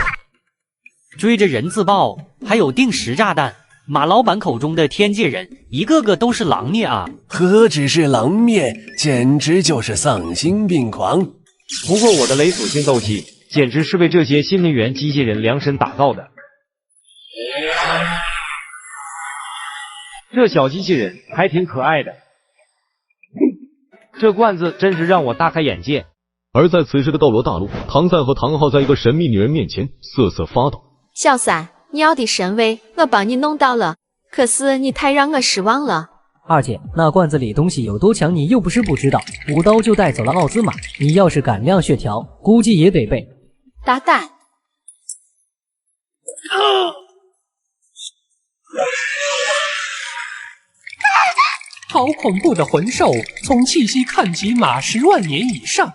[SPEAKER 2] 追着人自爆，还有定时炸弹。马老板口中的天界人，一个个都是狼灭啊！
[SPEAKER 12] 何止是狼灭，简直就是丧心病狂。
[SPEAKER 17] 不过我的雷属性斗气，简直是为这些新能源机器人量身打造的。这小机器人还挺可爱的，这罐子真是让我大开眼界。
[SPEAKER 1] 而在此时的斗罗大陆，唐三和唐昊在一个神秘女人面前瑟瑟发抖。
[SPEAKER 20] 小三，你要的神威我帮你弄到了，可是你太让我失望了。
[SPEAKER 6] 二姐，那罐子里东西有多强，你又不是不知道。5刀就带走了奥兹玛，你要是敢亮血条，估计也得背。
[SPEAKER 20] 大胆！
[SPEAKER 21] 好恐怖的魂兽，从气息看起码10万年以上。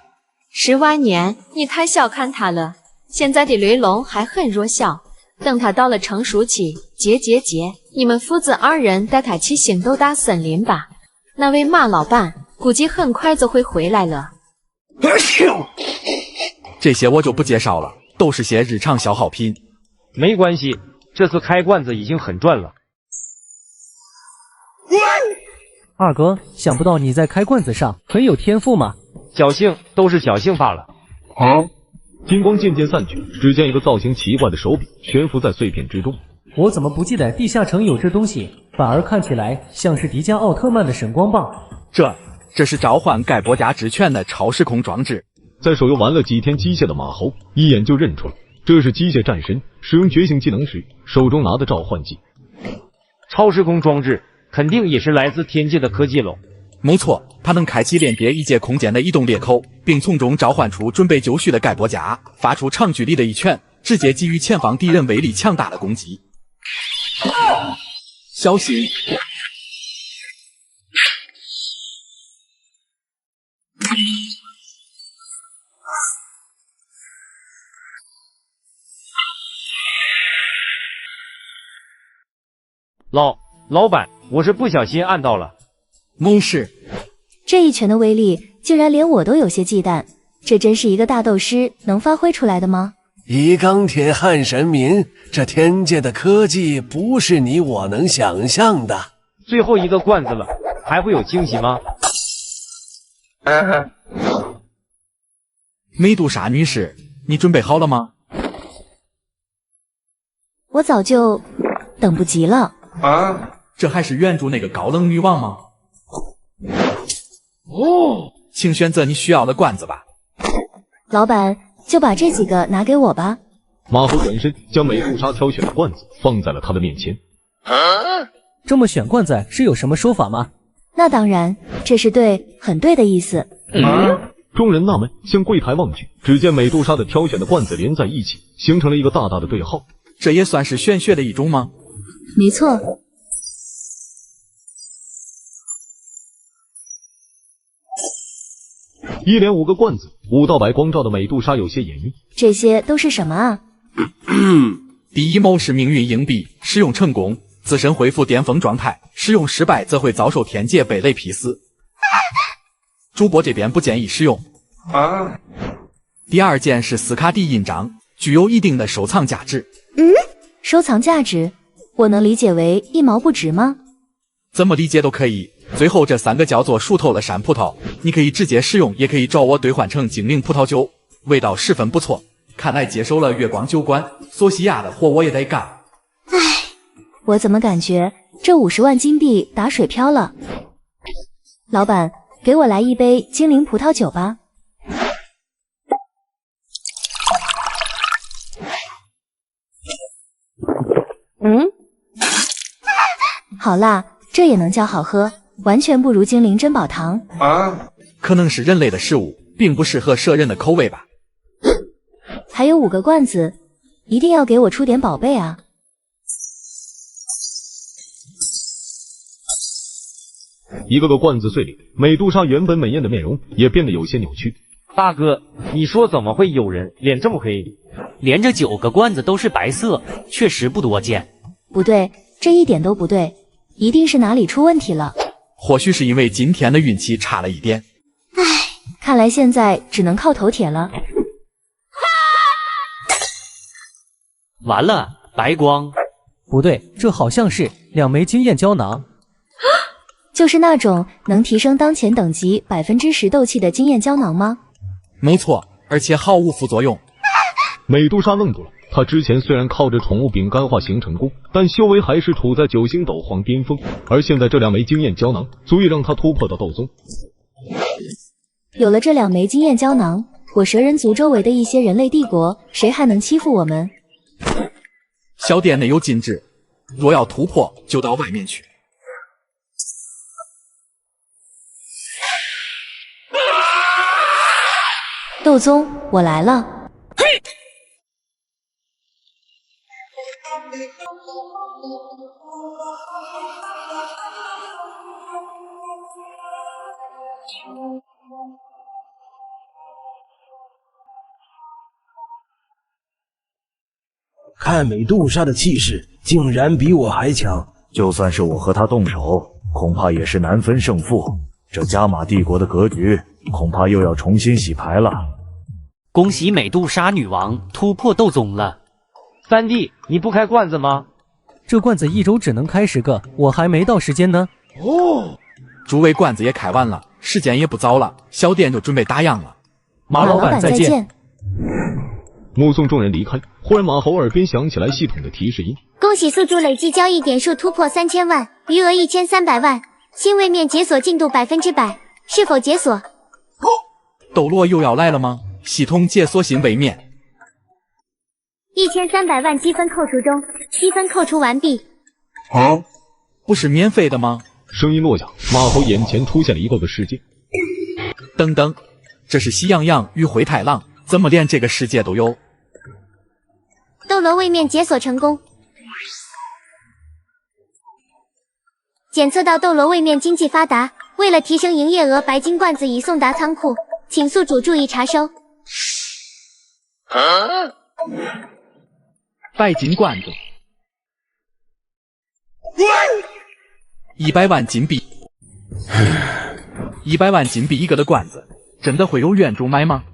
[SPEAKER 20] 10万年，你太小看他了。现在的雷龙还很弱小，等他到了成熟期，结，你们父子2人带他去星斗大森林吧。那位马老板估计很快就会回来了。
[SPEAKER 8] 这些我就不介绍了，都是些日常消耗品。
[SPEAKER 17] 没关系，这次开罐子已经很赚了。
[SPEAKER 6] 二哥，想不到你在开罐子上很有天赋嘛。
[SPEAKER 17] 侥幸，都是侥幸罢了。
[SPEAKER 1] 金光渐渐散去，只见一个造型奇怪的手柄悬浮在碎片之中。
[SPEAKER 6] 我怎么不记得地下城有这东西，反而看起来像是迪迦奥特曼的神光棒？
[SPEAKER 8] 这是召唤盖博加之拳的超时空装置。
[SPEAKER 1] 在手游玩了几天机械的马猴一眼就认出了，这是机械战神使用觉醒技能时手中拿的召唤技。
[SPEAKER 17] 超时空装置肯定也是来自天界的科技喽。
[SPEAKER 8] 没错，它能开启连接异界空间的移动裂口，并从中召唤出准备就绪的盖博加，发出长距离的一拳，直接给予前方敌人威力强大的攻击。小心！
[SPEAKER 17] 老板，我是不小心按到了。
[SPEAKER 8] 没事。
[SPEAKER 13] 这一拳的威力，竟然连我都有些忌惮。这真是一个大斗师能发挥出来的吗？
[SPEAKER 12] 以钢铁撼神明，这天界的科技不是你我能想象的。
[SPEAKER 17] 最后一个罐子了，还会有惊喜吗？
[SPEAKER 8] 美杜莎女士，你准备好了吗？
[SPEAKER 13] 我早就等不及了。
[SPEAKER 8] 这还是原著那个高冷女王吗？请选择你需要的罐子吧。
[SPEAKER 13] 老板，就把这几个拿给我吧。
[SPEAKER 1] 马猴转身将美杜莎挑选的罐子放在了他的面前。
[SPEAKER 6] 这么选罐子是有什么说法吗？
[SPEAKER 13] 那当然，这是对，很对的意思。
[SPEAKER 1] 众人纳闷，向柜台望去，只见美杜莎的挑选的罐子连在一起，形成了一个大大的对号。
[SPEAKER 8] 这也算是玄学的一种吗？
[SPEAKER 13] 没错。
[SPEAKER 1] 一连5个罐子，5道白光照的美杜莎有些眼晕。
[SPEAKER 13] 这些都是什么啊？
[SPEAKER 8] 第一谋是命运硬币，使用成功自身恢复巅峰状态，使用失败则会遭受天界被雷劈死。主播这边不建议使用。第二件是斯卡迪印章，具有一定的收藏价值。
[SPEAKER 13] 收藏价值，我能理解为1毛不值吗？
[SPEAKER 8] 怎么理解都可以。最后这3个叫做熟透的山葡萄，你可以直接使用，也可以找我兑换成精灵葡萄酒，味道十分不错。看来接手了月光酒馆，索西亚的活我也得干。
[SPEAKER 13] 唉，我怎么感觉这50万金币打水漂了？老板，给我来一杯精灵葡萄酒吧。好辣，这也能叫好喝？完全不如精灵珍宝糖。
[SPEAKER 8] 可能是人类的食物，并不适合蛇人的口味吧。
[SPEAKER 13] 还有5个罐子，一定要给我出点宝贝啊！
[SPEAKER 1] 一个个罐子碎裂，美杜莎原本美艳的面容也变得有些扭曲。
[SPEAKER 17] 大哥，你说怎么会有人脸这么黑？
[SPEAKER 2] 连着9个罐子都是白色，确实不多见。
[SPEAKER 13] 不对，这一点都不对，一定是哪里出问题了。
[SPEAKER 8] 或许是因为今天的运气差了一点。
[SPEAKER 13] 唉，看来现在只能靠头铁了。
[SPEAKER 2] 完了，白光。
[SPEAKER 6] 不对，这好像是2枚经验胶囊。
[SPEAKER 13] 就是那种能提升当前等级10%斗气的经验胶囊吗？
[SPEAKER 8] 没错，而且毫无副作用。
[SPEAKER 1] 美杜莎愣住了，她之前虽然靠着宠物饼干化形成功，但修为还是处在9星斗皇巅峰，而现在这2枚经验胶囊足以让她突破到斗宗。
[SPEAKER 13] 有了这2枚经验胶囊，我蛇人族周围的一些人类帝国，谁还能欺负我们？
[SPEAKER 8] 小店内有禁止，若要突破，就到外面去。
[SPEAKER 13] 斗宗，我来了。
[SPEAKER 16] 看美杜莎的气势，竟然比我还强。
[SPEAKER 21] 就算是我和他动手，恐怕也是难分胜负。这加玛帝国的格局，恐怕又要重新洗牌了。
[SPEAKER 2] 恭喜美杜莎女王突破斗宗了。
[SPEAKER 17] 三弟，你不开罐子吗？
[SPEAKER 6] 这罐子一周只能开10个，我还没到时间呢。
[SPEAKER 8] 哦，诸位罐子也开完了，时间也不早了，小店就准备打烊了。
[SPEAKER 6] 马老板再见。
[SPEAKER 1] 目送众人离开，忽然马猴耳边响起来系统的提示音：
[SPEAKER 7] 恭喜宿主累计交易点数突破3000万，余额1300万，新位面解锁进度100%，是否解锁？
[SPEAKER 8] 斗罗又要来了吗？系统解锁新位面。
[SPEAKER 7] 1300万积分扣除中，积分扣除完毕。
[SPEAKER 8] 不是免费的吗？
[SPEAKER 1] 声音落下，马猴眼前出现了一个世界。
[SPEAKER 8] 等等，这是喜羊羊与灰太狼，怎么连这个世界都有？
[SPEAKER 7] 斗罗位面解锁成功，检测到斗罗位面经济发达，为了提升营业额，白金罐子已送达仓库，请宿主注意查收。
[SPEAKER 8] 白金罐子，100万金币，100万金币一个的罐子，真的会有院主买吗？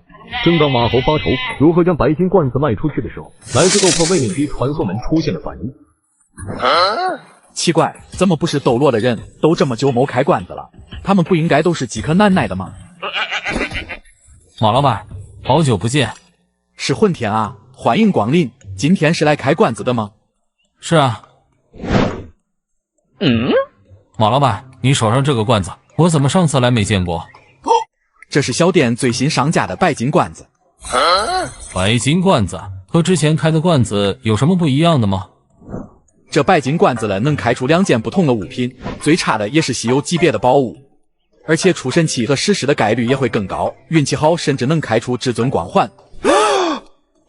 [SPEAKER 1] 正当马猴发愁如何将白金罐子卖出去的时候，来自斗破位面级传送门出现了反应。
[SPEAKER 8] 奇怪，怎么不是斗罗的人都这么久没开罐子了？他们不应该都是饥渴难耐的吗？
[SPEAKER 22] 马老板，好久不见。
[SPEAKER 8] 是混天啊，欢迎光临。今天是来开罐子的吗？
[SPEAKER 22] 是啊。马老板，你手上这个罐子，我怎么上次来没见过？
[SPEAKER 8] 这是小店最新上架的白金罐子。
[SPEAKER 22] 白金罐子和之前开的罐子有什么不一样的吗？
[SPEAKER 8] 这白金罐子了能开出2件不同的物品，最差的也是稀有级别的宝物，而且出神器和史诗的概率也会更高，运气好甚至能开出至尊光环。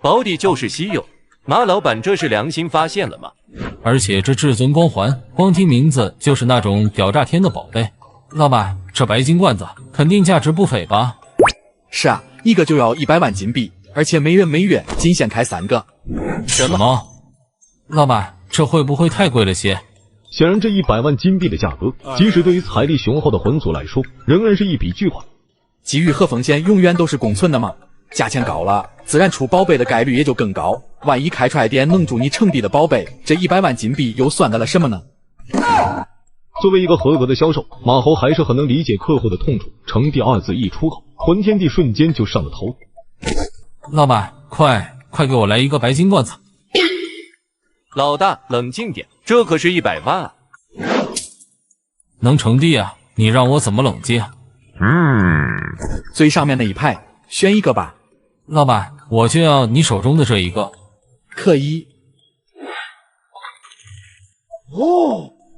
[SPEAKER 4] 保底就是稀有，马老板这是良心发现了吗？
[SPEAKER 22] 而且这至尊光环，光听名字就是那种屌炸天的宝贝。老板，这白金罐子肯定价值不菲吧？
[SPEAKER 8] 是啊，一个就要100万金币，而且每月仅限开3个。
[SPEAKER 22] 什么？老板，这会不会太贵了些？
[SPEAKER 1] 显然这100万金币的价格，即使对于财力雄厚的魂族来说，仍然是一笔巨款。
[SPEAKER 8] 机遇和风险永远都是共存的嘛，价钱高了，自然出宝贝的概率也就更高。万一开出来点能助你成帝的宝贝，这100万金币又算得了什么呢？
[SPEAKER 1] 作为一个合格的销售，马猴还是很能理解客户的痛处。成帝2字一出口，魂天帝瞬间就上了头。
[SPEAKER 22] 老板，快给我来一个白金罐子！
[SPEAKER 4] 老大，冷静点，这可是100万啊！
[SPEAKER 22] 能成帝啊？你让我怎么冷静？
[SPEAKER 8] 最上面那一排，选一个吧。
[SPEAKER 22] 老板，我就要你手中的这一个。
[SPEAKER 8] 可以。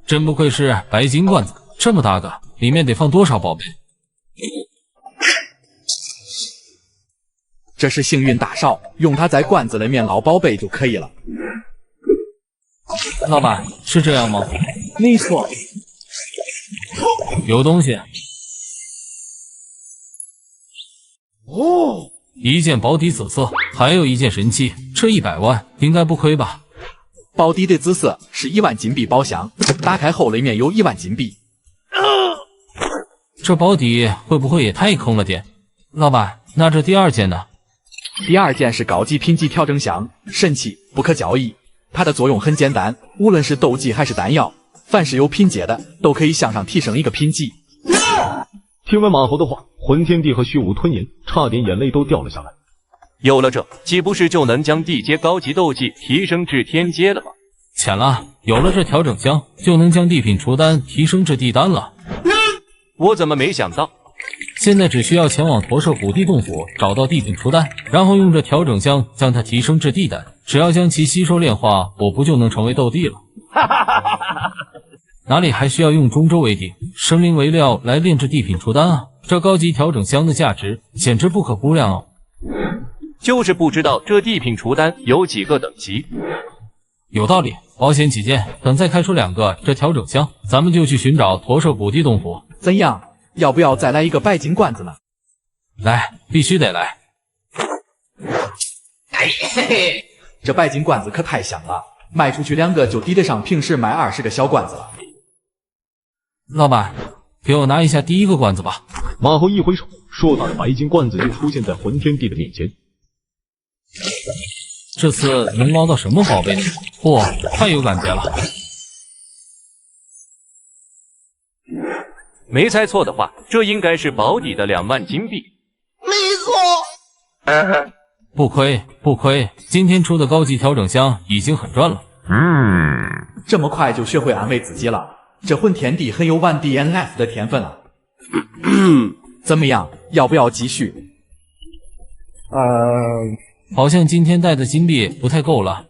[SPEAKER 22] 真不愧是白金罐子，这么大个，里面得放多少宝贝？
[SPEAKER 8] 这是幸运大勺，用它在罐子里面捞宝贝就可以了。
[SPEAKER 22] 老板，是这样吗？
[SPEAKER 8] 没错。
[SPEAKER 22] 有东西。一件保底紫色，还有一件神器，这100万应该不亏吧？
[SPEAKER 8] 保底的紫色是1万金币宝箱，打开后里面有1万金币。
[SPEAKER 22] 这保底会不会也太空了点？老板，那这第2件呢？
[SPEAKER 8] 第2件是高级品级调整箱，神器不可交易。它的作用很简单，无论是斗技还是丹药，凡是有品阶的都可以向上提升一个品级。
[SPEAKER 1] 听完马猴的话，魂天帝和虚无吞炎差点眼泪都掉了下来。
[SPEAKER 4] 有了这，岂不是就能将地阶高级斗技提升至天阶了吗？
[SPEAKER 22] 浅了，有了这调整箱，就能将地品除丹提升至地丹了。
[SPEAKER 4] 我怎么没想到？
[SPEAKER 22] 现在只需要前往驼舍古地洞府找到地品除丹，然后用这调整箱将它提升至地丹，只要将其吸收炼化，我不就能成为斗帝了？哪里还需要用中州为底、生灵为料来炼制地品除丹啊？这高级调整箱的价值简直不可估量哦！
[SPEAKER 4] 就是不知道这地品除丹有几个等级。
[SPEAKER 22] 有道理，保险起见，等再开出2个这调整箱，咱们就去寻找驼舍古地洞府。
[SPEAKER 8] 怎样？要不要再来一个白金罐子呢？
[SPEAKER 22] 来，必须得来。
[SPEAKER 8] 这白金罐子可太香了，卖出去2个就抵得上平时卖20个小罐子了。
[SPEAKER 22] 老板，给我拿一下第一个罐子吧。
[SPEAKER 1] 马后一挥手，硕大的白金罐子就出现在魂天帝的面前。
[SPEAKER 22] 这次能捞到什么宝贝呢？哇，太有感觉了！
[SPEAKER 9] 没猜错的话，这应该是保底的2万金币。
[SPEAKER 14] 没错。
[SPEAKER 22] 不亏不亏，今天出的高级调整箱已经很赚了。
[SPEAKER 8] 这么快就学会安慰自己了，这魂天帝很有玩 DNF 的天分啊。怎么样，要不要继续？
[SPEAKER 22] 好像今天带的金币不太够了。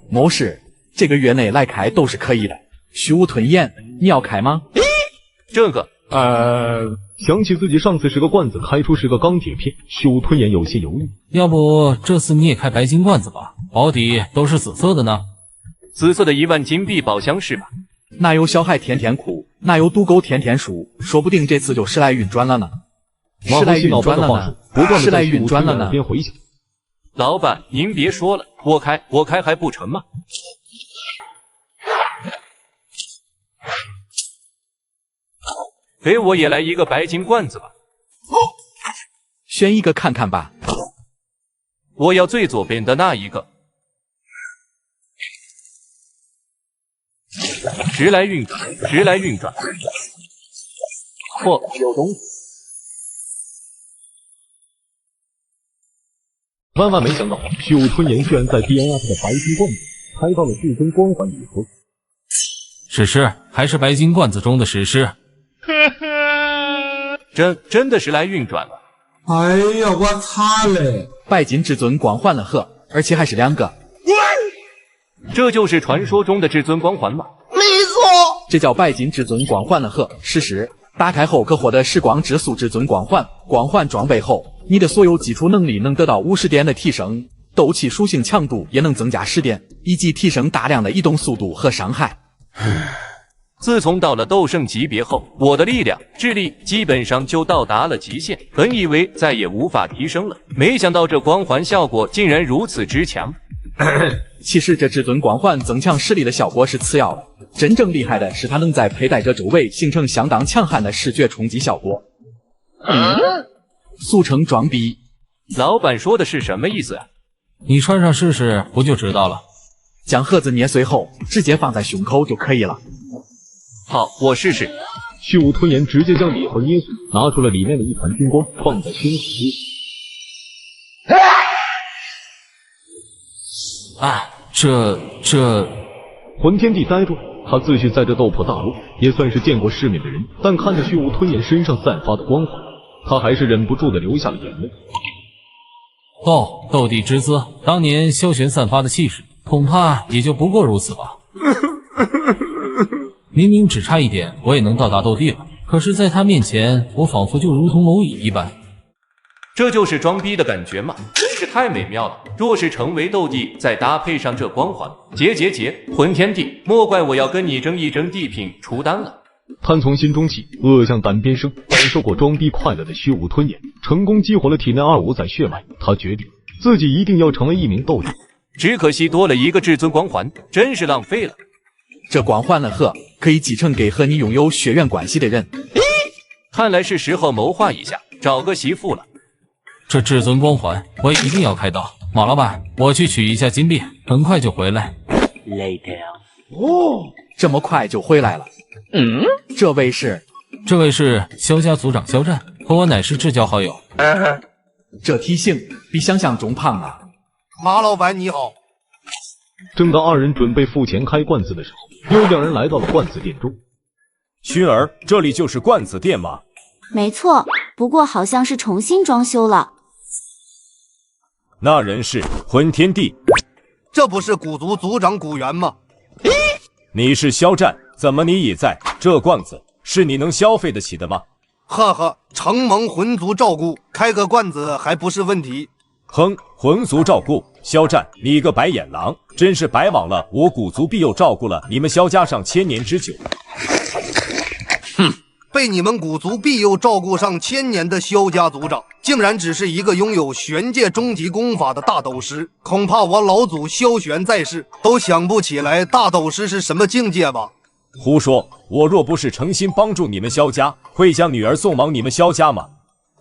[SPEAKER 8] 没事，这个月内来开都是可以的。虚无吞咽，你要开吗？
[SPEAKER 9] 这个，
[SPEAKER 1] 想起自己上次10个罐子开出10个钢铁片，虚无吞咽有些犹豫。
[SPEAKER 22] 要不这次你也开白金罐子吧，保底都是紫色的呢。
[SPEAKER 9] 紫色的1万金币宝箱是吧？
[SPEAKER 8] 哪有小孩天天哭，哪有赌狗天天输，说不定这次就时来运转了呢。时来运转了呢，时来运转了呢。
[SPEAKER 9] 老板，您别说了，我开还不成吗？给我也来一个白金罐子吧。
[SPEAKER 8] 选一个看看吧。
[SPEAKER 9] 我要最左边的那一个。时来运转，时来运转。嚯，有东西！
[SPEAKER 1] 万万没想到，虚无吞炎居然在 DNF 的白金罐子开到了至尊光环礼盒。
[SPEAKER 22] 史诗还是白金罐子中的史诗。
[SPEAKER 9] 真的是来运转了。
[SPEAKER 18] 哎呀，我擦嘞！
[SPEAKER 8] 白金至尊光环了呵，而且还是2个。
[SPEAKER 9] 这就是传说中的至尊光环吗？
[SPEAKER 14] 没错，
[SPEAKER 8] 这叫白金至尊光环了呵。事实，打开后可获得时光之速至尊光环。光环装备后，你的所有基础能力能得到50点的提升，斗气属性强度也能增加10点，以及提升大量的移动速度和伤害。
[SPEAKER 9] 自从到了斗圣级别后，我的力量、智力基本上就到达了极限，本以为再也无法提升了，没想到这光环效果竟然如此之强。
[SPEAKER 8] 其实这至尊光环增强实力的效果是次要的，真正厉害的是它能在佩戴者周围形成相当强悍的视觉冲击效果。俗称装逼。
[SPEAKER 9] 老板说的是什么意思啊？
[SPEAKER 22] 你穿上试试不就知道了。
[SPEAKER 8] 将盒子捏碎后，直接放在胸口就可以了。
[SPEAKER 9] 好，我试试。
[SPEAKER 1] 虚无吞炎直接将礼盒捏碎，拿出了里面的一团金光，放在胸口。
[SPEAKER 22] 这
[SPEAKER 1] 魂天帝呆住了，他自诩在这斗破大陆也算是见过世面的人，但看着虚无吞炎身上散发的光环，他还是忍不住的流下了眼泪。
[SPEAKER 22] 斗帝之姿，当年萧玄散发的气势，恐怕也就不过如此吧。明明只差一点，我也能到达斗帝了，可是在他面前，我仿佛就如同蝼蚁一般。
[SPEAKER 9] 这就是装逼的感觉吗？真是太美妙了！若是成为斗帝，再搭配上这光环，结！魂天帝，莫怪我要跟你争一争地品出单了。
[SPEAKER 1] 贪从心中起，恶向胆边生。感受过装逼快乐的虚无吞炎，成功激活了体内25载血脉。他决定自己一定要成为一名斗帝。
[SPEAKER 9] 只可惜多了一个至尊光环，真是浪费了。
[SPEAKER 8] 这光环了呵，可以继承给和你拥有血缘关系的人。
[SPEAKER 9] 看来是时候谋划一下，找个媳妇了。
[SPEAKER 22] 这至尊光环，我一定要开到。马老板，我去取一下金币，很快就回来。
[SPEAKER 14] Later。
[SPEAKER 8] 这么快就回来了？这位是
[SPEAKER 22] 萧家族长萧战，和我乃是至交好友。
[SPEAKER 8] 这体型比想象中胖啊。
[SPEAKER 14] 马老板你好。
[SPEAKER 1] 正当二人准备付钱开罐子的时候，又2人来到了罐子店中。
[SPEAKER 10] 薰儿，这里就是罐子店吗？
[SPEAKER 7] 没错，不过好像是重新装修了。
[SPEAKER 10] 那人是魂天帝，
[SPEAKER 14] 这不是古族族长古元吗？
[SPEAKER 10] 你是肖战，怎么你也在？这罐子是你能消费得起的吗？
[SPEAKER 14] 呵呵，承蒙魂族照顾，开个罐子还不是问题。
[SPEAKER 10] 哼，魂族照顾，肖战，你个白眼狼，真是白忘了我古族庇佑照顾了你们萧家上1000年之久。
[SPEAKER 3] 被你们古族庇佑照顾上1000年的萧家族长，竟然只是一个拥有玄界终极功法的大斗师，恐怕我老祖萧玄在世都想不起来大斗师是什么境界吧？
[SPEAKER 10] 胡说！我若不是诚心帮助你们萧家，会将女儿送往你们萧家吗？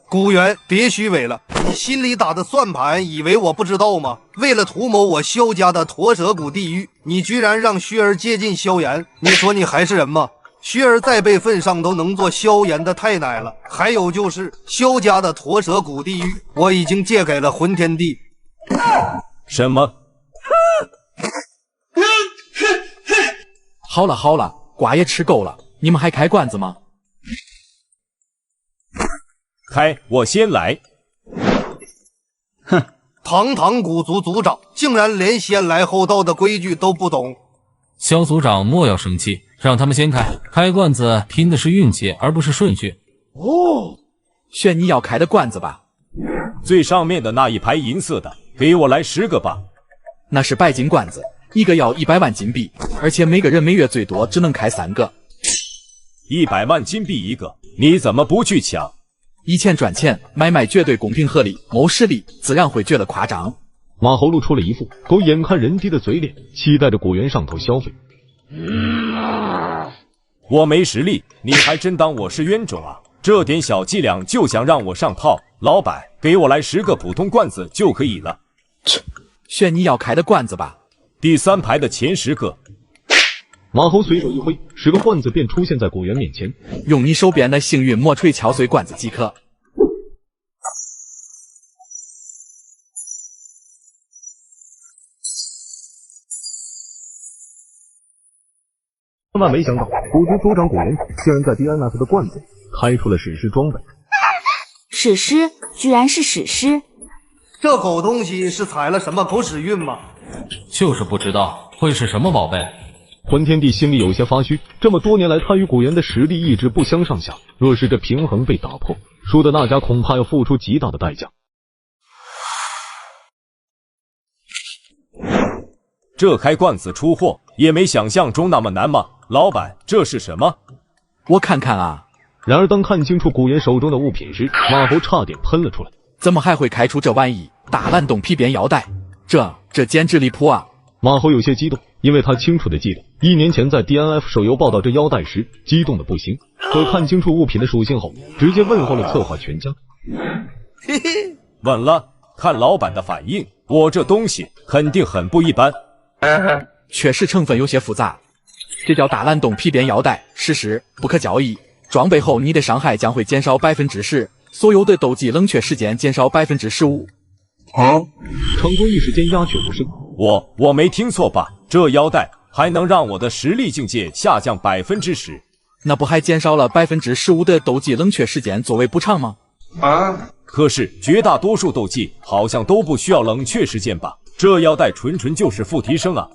[SPEAKER 3] 古元，别虚伪了，你心里打的算盘，以为我不知道吗？为了图谋我萧家的驼蛇谷地狱，你居然让薛儿接近萧炎，你说你还是人吗？薛儿在辈份上都能做萧炎的太奶了。还有就是萧家的驼蛇谷地狱，我已经借给了魂天帝。
[SPEAKER 10] 什么？
[SPEAKER 8] 好了好了，瓜也吃够了，你们还开罐子吗？
[SPEAKER 10] 开，我先来。
[SPEAKER 3] 哼，堂堂古族族长，竟然连先来后到的规矩都不懂。
[SPEAKER 22] 萧族长莫要生气，让他们先开。开罐子拼的是运气，而不是顺序。
[SPEAKER 8] 哦，选你要开的罐子吧。
[SPEAKER 10] 最上面的那一排银色的，给我来10个吧。
[SPEAKER 8] 那是白金罐子，一个要100万金币，而且每个人每月最多只能开3个。
[SPEAKER 10] 100万金币一个，你怎么不去抢？
[SPEAKER 8] 以钱赚钱，买卖绝对公平合理，谋实力自然会觉得夸张。
[SPEAKER 1] 马猴露出了一副狗眼看人低的嘴脸，期待着果园上头消费。
[SPEAKER 10] 我没实力，你还真当我是冤种啊？这点小伎俩就想让我上套？老板，给我来10个普通罐子就可以了。
[SPEAKER 8] 选你要开的罐子吧。
[SPEAKER 10] 第3排的前10个。
[SPEAKER 1] 马猴随手一挥，10个罐子便出现在果园面前。
[SPEAKER 8] 用你手边的幸运魔锤敲碎罐子即可。
[SPEAKER 1] 万万没想到，古族族长果园竟然在 DNF 的罐子开出了史诗装备。
[SPEAKER 7] 史诗，居然是史诗！
[SPEAKER 3] 这狗东西是踩了什么狗屎运吗？
[SPEAKER 22] 就是不知道会是什么宝贝。
[SPEAKER 1] 魂天帝心里有些发虚，这么多年来他与古元的实力一直不相上下，若是这平衡被打破，输的那家恐怕要付出极大的代价。
[SPEAKER 10] 这开罐子出货也没想象中那么难嘛。老板，这是什么？
[SPEAKER 8] 我看看啊。
[SPEAKER 1] 然而当看清楚古元手中的物品时，马猴差点喷了出来。
[SPEAKER 8] 怎么还会开出这玩意？大蓝洞皮鞭腰带，这简直离谱啊！
[SPEAKER 1] 马猴有些激动，因为他清楚地记得1年前在 DNF 手游报道这腰带时，激动的不行。可看清楚物品的属性后，直接问候了策划全家。
[SPEAKER 10] 嘿嘿，稳了，看老板的反应，我这东西肯定很不一般。
[SPEAKER 8] 确实成分有些复杂。这叫大蓝洞皮鞭腰带，实施不可交易。装备后你的伤害将会减少10%，所有的斗技冷却时间减少15%。
[SPEAKER 1] 场中一时间鸦雀无声。
[SPEAKER 10] 我没听错吧？这腰带还能让我的实力境界下降10%？
[SPEAKER 8] 那不还减少了15%的斗技冷却时间作为补偿吗？
[SPEAKER 10] 可是绝大多数斗技好像都不需要冷却时间吧？这腰带纯就是负提升啊！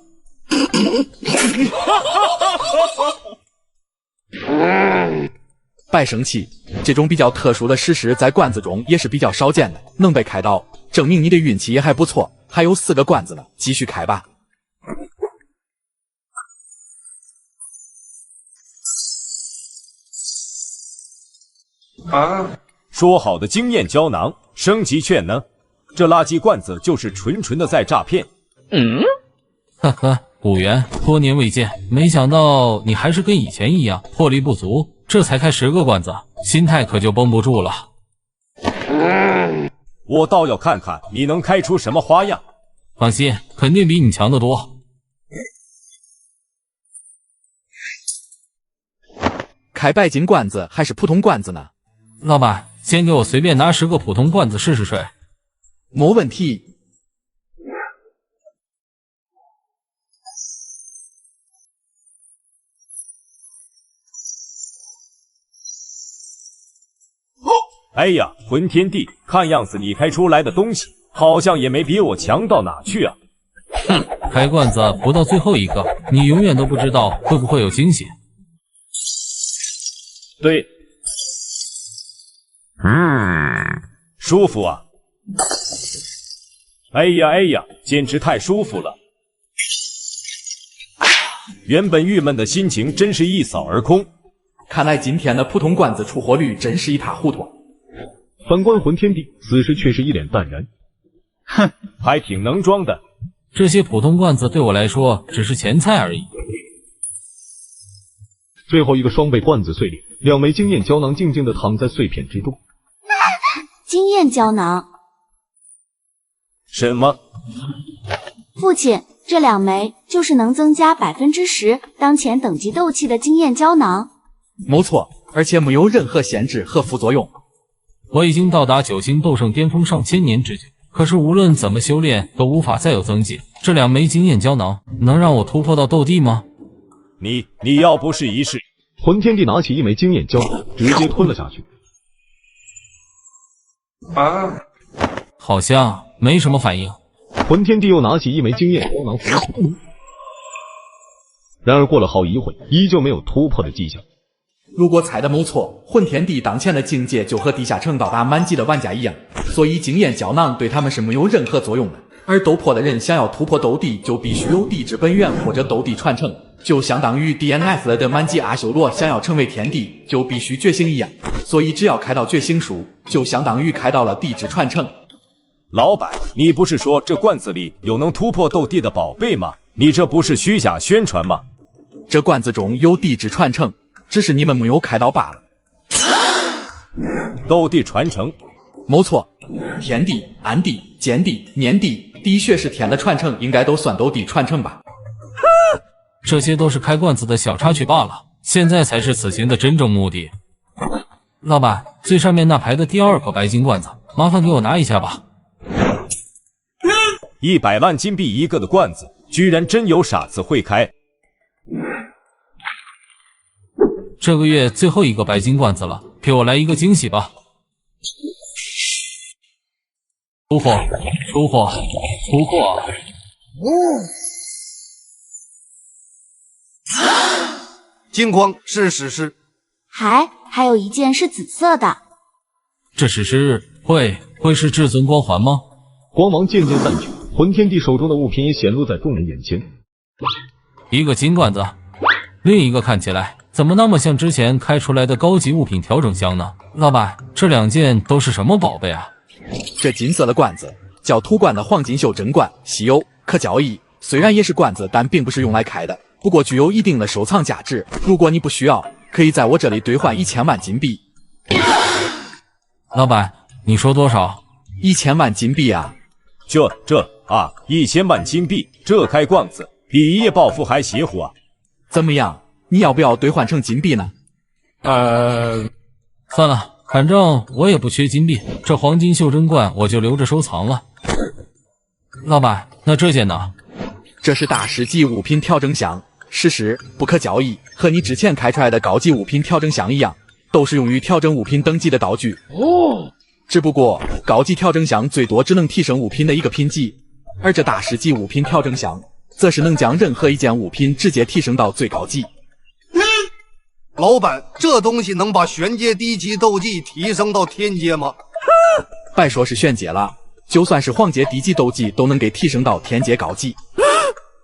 [SPEAKER 8] 别生气，这种比较特殊的史诗在罐子中也是比较少见的，能被开到，证明你的运气也还不错。还有4个罐子呢，继续开吧。
[SPEAKER 10] 说好的经验胶囊、升级券呢？这垃圾罐子就是纯的在诈骗。
[SPEAKER 22] 呵呵，古元，多年未见，没想到你还是跟以前一样魄力不足，这才开10个罐子，心态可就绷不住了。
[SPEAKER 10] 我倒要看看你能开出什么花样。
[SPEAKER 22] 放心，肯定比你强得多。
[SPEAKER 8] 开白金罐子还是普通罐子呢？
[SPEAKER 22] 老板，先给我随便拿10个普通罐子试试水。
[SPEAKER 8] 没问题。
[SPEAKER 10] 哎呀，魂天帝，看样子你开出来的东西好像也没比我强到哪去啊！
[SPEAKER 22] 哼，开罐子不到最后一个，你永远都不知道会不会有惊喜。
[SPEAKER 10] 对，舒服啊！哎呀，简直太舒服了！原本郁闷的心情真是一扫而空。
[SPEAKER 8] 看来今天的普通罐子出货率真是一塌糊涂。
[SPEAKER 1] 反观魂天帝，此时却是一脸淡然。
[SPEAKER 10] 哼，还挺能装的。
[SPEAKER 22] 这些普通罐子对我来说只是前菜而已。
[SPEAKER 1] 最后一个双倍罐子碎裂，2枚经验胶囊静静地躺在碎片之中。
[SPEAKER 7] 经验胶囊。
[SPEAKER 10] 什么？
[SPEAKER 7] 父亲，这2枚就是能增加10%当前等级斗气的经验胶囊。
[SPEAKER 8] 没错，而且没有任何限制和副作用。
[SPEAKER 22] 我已经到达9星斗圣巅峰上千年之久，可是无论怎么修炼都无法再有增进。这2枚经验胶囊能让我突破到斗帝吗？
[SPEAKER 10] 你要不试一试？
[SPEAKER 1] 魂天帝拿起1枚经验胶囊，直接吞了下去。
[SPEAKER 22] 好像没什么反应。
[SPEAKER 1] 魂天帝又拿起1枚经验胶囊，然而过了好一会，依旧没有突破的迹象。
[SPEAKER 8] 如果猜的没错，魂天帝当前的境界就和地下城到达满级的玩家一样，所以经验胶囊对他们是没有任何作用的。而斗破的人想要突破斗帝，就必须有帝之本源或者斗帝传承，就相当于 DNF 了的满级阿修罗想要成为天帝，就必须觉醒一样。所以只要开到觉醒书，就相当于开到了帝之传承。
[SPEAKER 10] 老板，你不是说这罐子里有能突破斗帝的宝贝吗？你这不是虚假宣传吗？
[SPEAKER 8] 这罐子中有帝之传承，只是你们没有开到罢了。
[SPEAKER 10] 斗帝传承，
[SPEAKER 8] 没错，天帝、暗帝、间帝、年帝、地穴是天的传承，应该都算斗帝传承吧？
[SPEAKER 22] 这些都是开罐子的小插曲罢了，现在才是此行的真正目的。老板，最上面那排的第2个白金罐子，麻烦给我拿一下吧。
[SPEAKER 10] 100万金币一个的罐子，居然真有傻子会开。
[SPEAKER 22] 这个月最后一个白金罐子了，给我来一个惊喜吧！出货，出货，出货！
[SPEAKER 3] 金光是史诗，
[SPEAKER 7] 还有一件是紫色的。
[SPEAKER 22] 这史诗会是至尊光环吗？
[SPEAKER 1] 光芒渐渐散去，魂天帝手中的物品也显露在众人眼前。
[SPEAKER 22] 一个金罐子，另一个看起来怎么那么像之前开出来的高级物品调整箱呢？老板，这2件都是什么宝贝啊？
[SPEAKER 8] 这金色的罐子叫土罐的黄金袖珍罐，稀有，可交易。虽然也是罐子，但并不是用来开的，不过具有一定的收藏价值。如果你不需要，可以在我这里兑换1000万金币。
[SPEAKER 22] 老板，你说多少
[SPEAKER 8] ？1000万金币啊
[SPEAKER 10] ！1000万金币，这开罐子比一夜暴富还邪乎啊！
[SPEAKER 8] 怎么样？你要不要兑换成金币呢？
[SPEAKER 22] 算了，反正我也不缺金币，这黄金袖珍罐我就留着收藏了。老板，那这件呢？
[SPEAKER 8] 这是大师级物品调整箱，实时不可交易，和你之前开出来的高级物品调整箱一样，都是用于调整物品等级的道具。只不过高级调整箱最多只能提升物品的一个品级，而这大师级物品调整箱则是能将任何一件物品直接提升到最高级。
[SPEAKER 3] 老板，这东西能把玄阶低级斗技提升到天阶吗？
[SPEAKER 8] 别说是玄阶了，就算是黄阶低级斗技都能给提升到天阶高级。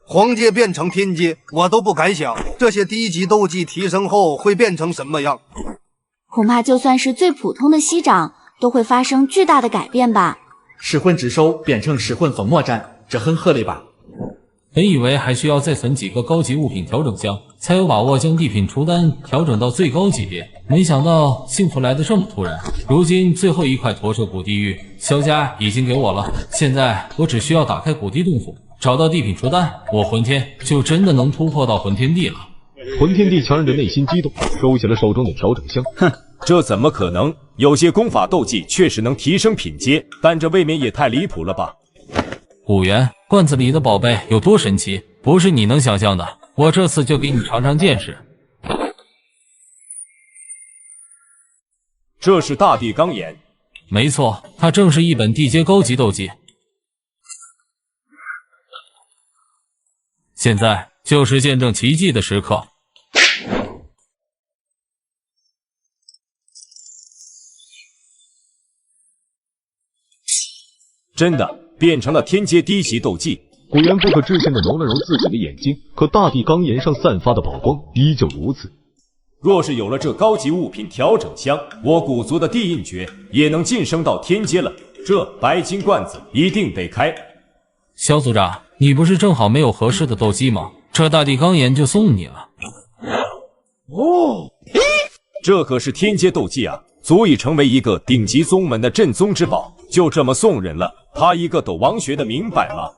[SPEAKER 3] 黄阶变成天阶，我都不敢想这些低级斗技提升后会变成什么样。
[SPEAKER 7] 恐怕就算是最普通的息掌，都会发生巨大的改变吧。
[SPEAKER 8] 噬魂之手变成噬魂封魔斩，这很合理吧？
[SPEAKER 22] 本以为还需要再存几个高级物品调整箱，才有把握将地品出单调整到最高级别，没想到幸福来得这么突然。如今最后一块驼蛇谷地狱，萧家已经给我了，现在我只需要打开古地洞府，找到地品出单，我魂天就真的能突破到魂天地了。
[SPEAKER 1] 魂天帝强忍着内心激动，收起了手中的调整箱。
[SPEAKER 10] 哼，这怎么可能？有些功法斗技确实能提升品阶，但这未免也太离谱了吧
[SPEAKER 22] 5元，罐子里的宝贝有多神奇，不是你能想象的。我这次就给你尝尝见识。
[SPEAKER 10] 这是大地钢眼。
[SPEAKER 22] 没错，它正是一本地阶高级斗技。现在就是见证奇迹的时刻。
[SPEAKER 10] 真的变成了天阶低级斗技。
[SPEAKER 1] 古元不可置信地揉了揉自己的眼睛，可大地钢岩上散发的宝光依旧如此。
[SPEAKER 10] 若是有了这高级物品调整箱，我古族的地印诀也能晋升到天阶了。这白金罐子一定得开。
[SPEAKER 22] 小组长，你不是正好没有合适的斗技吗？这大地钢岩就送你了。
[SPEAKER 10] 哦，这可是天阶斗技啊，足以成为一个顶级宗门的镇宗之宝。就这么送人了，他一个斗王学的明白吗？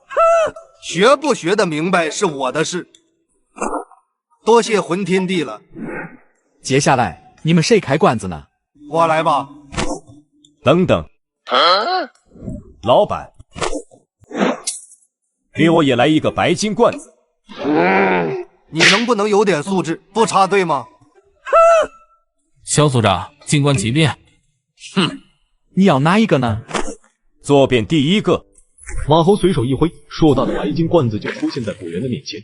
[SPEAKER 3] 学不学的明白是我的事。多谢魂天帝了。
[SPEAKER 8] 接下来你们谁开罐子呢？
[SPEAKER 3] 我来吧。
[SPEAKER 10] 等等，老板，给我也来一个白金罐子。
[SPEAKER 3] 你能不能有点素质，不插队吗？
[SPEAKER 22] 小组长，静观其变。
[SPEAKER 8] 哼，你要哪一个呢？
[SPEAKER 10] 左边第一个。
[SPEAKER 1] 马猴随手一挥，硕大的白金罐子就出现在古猿的面前。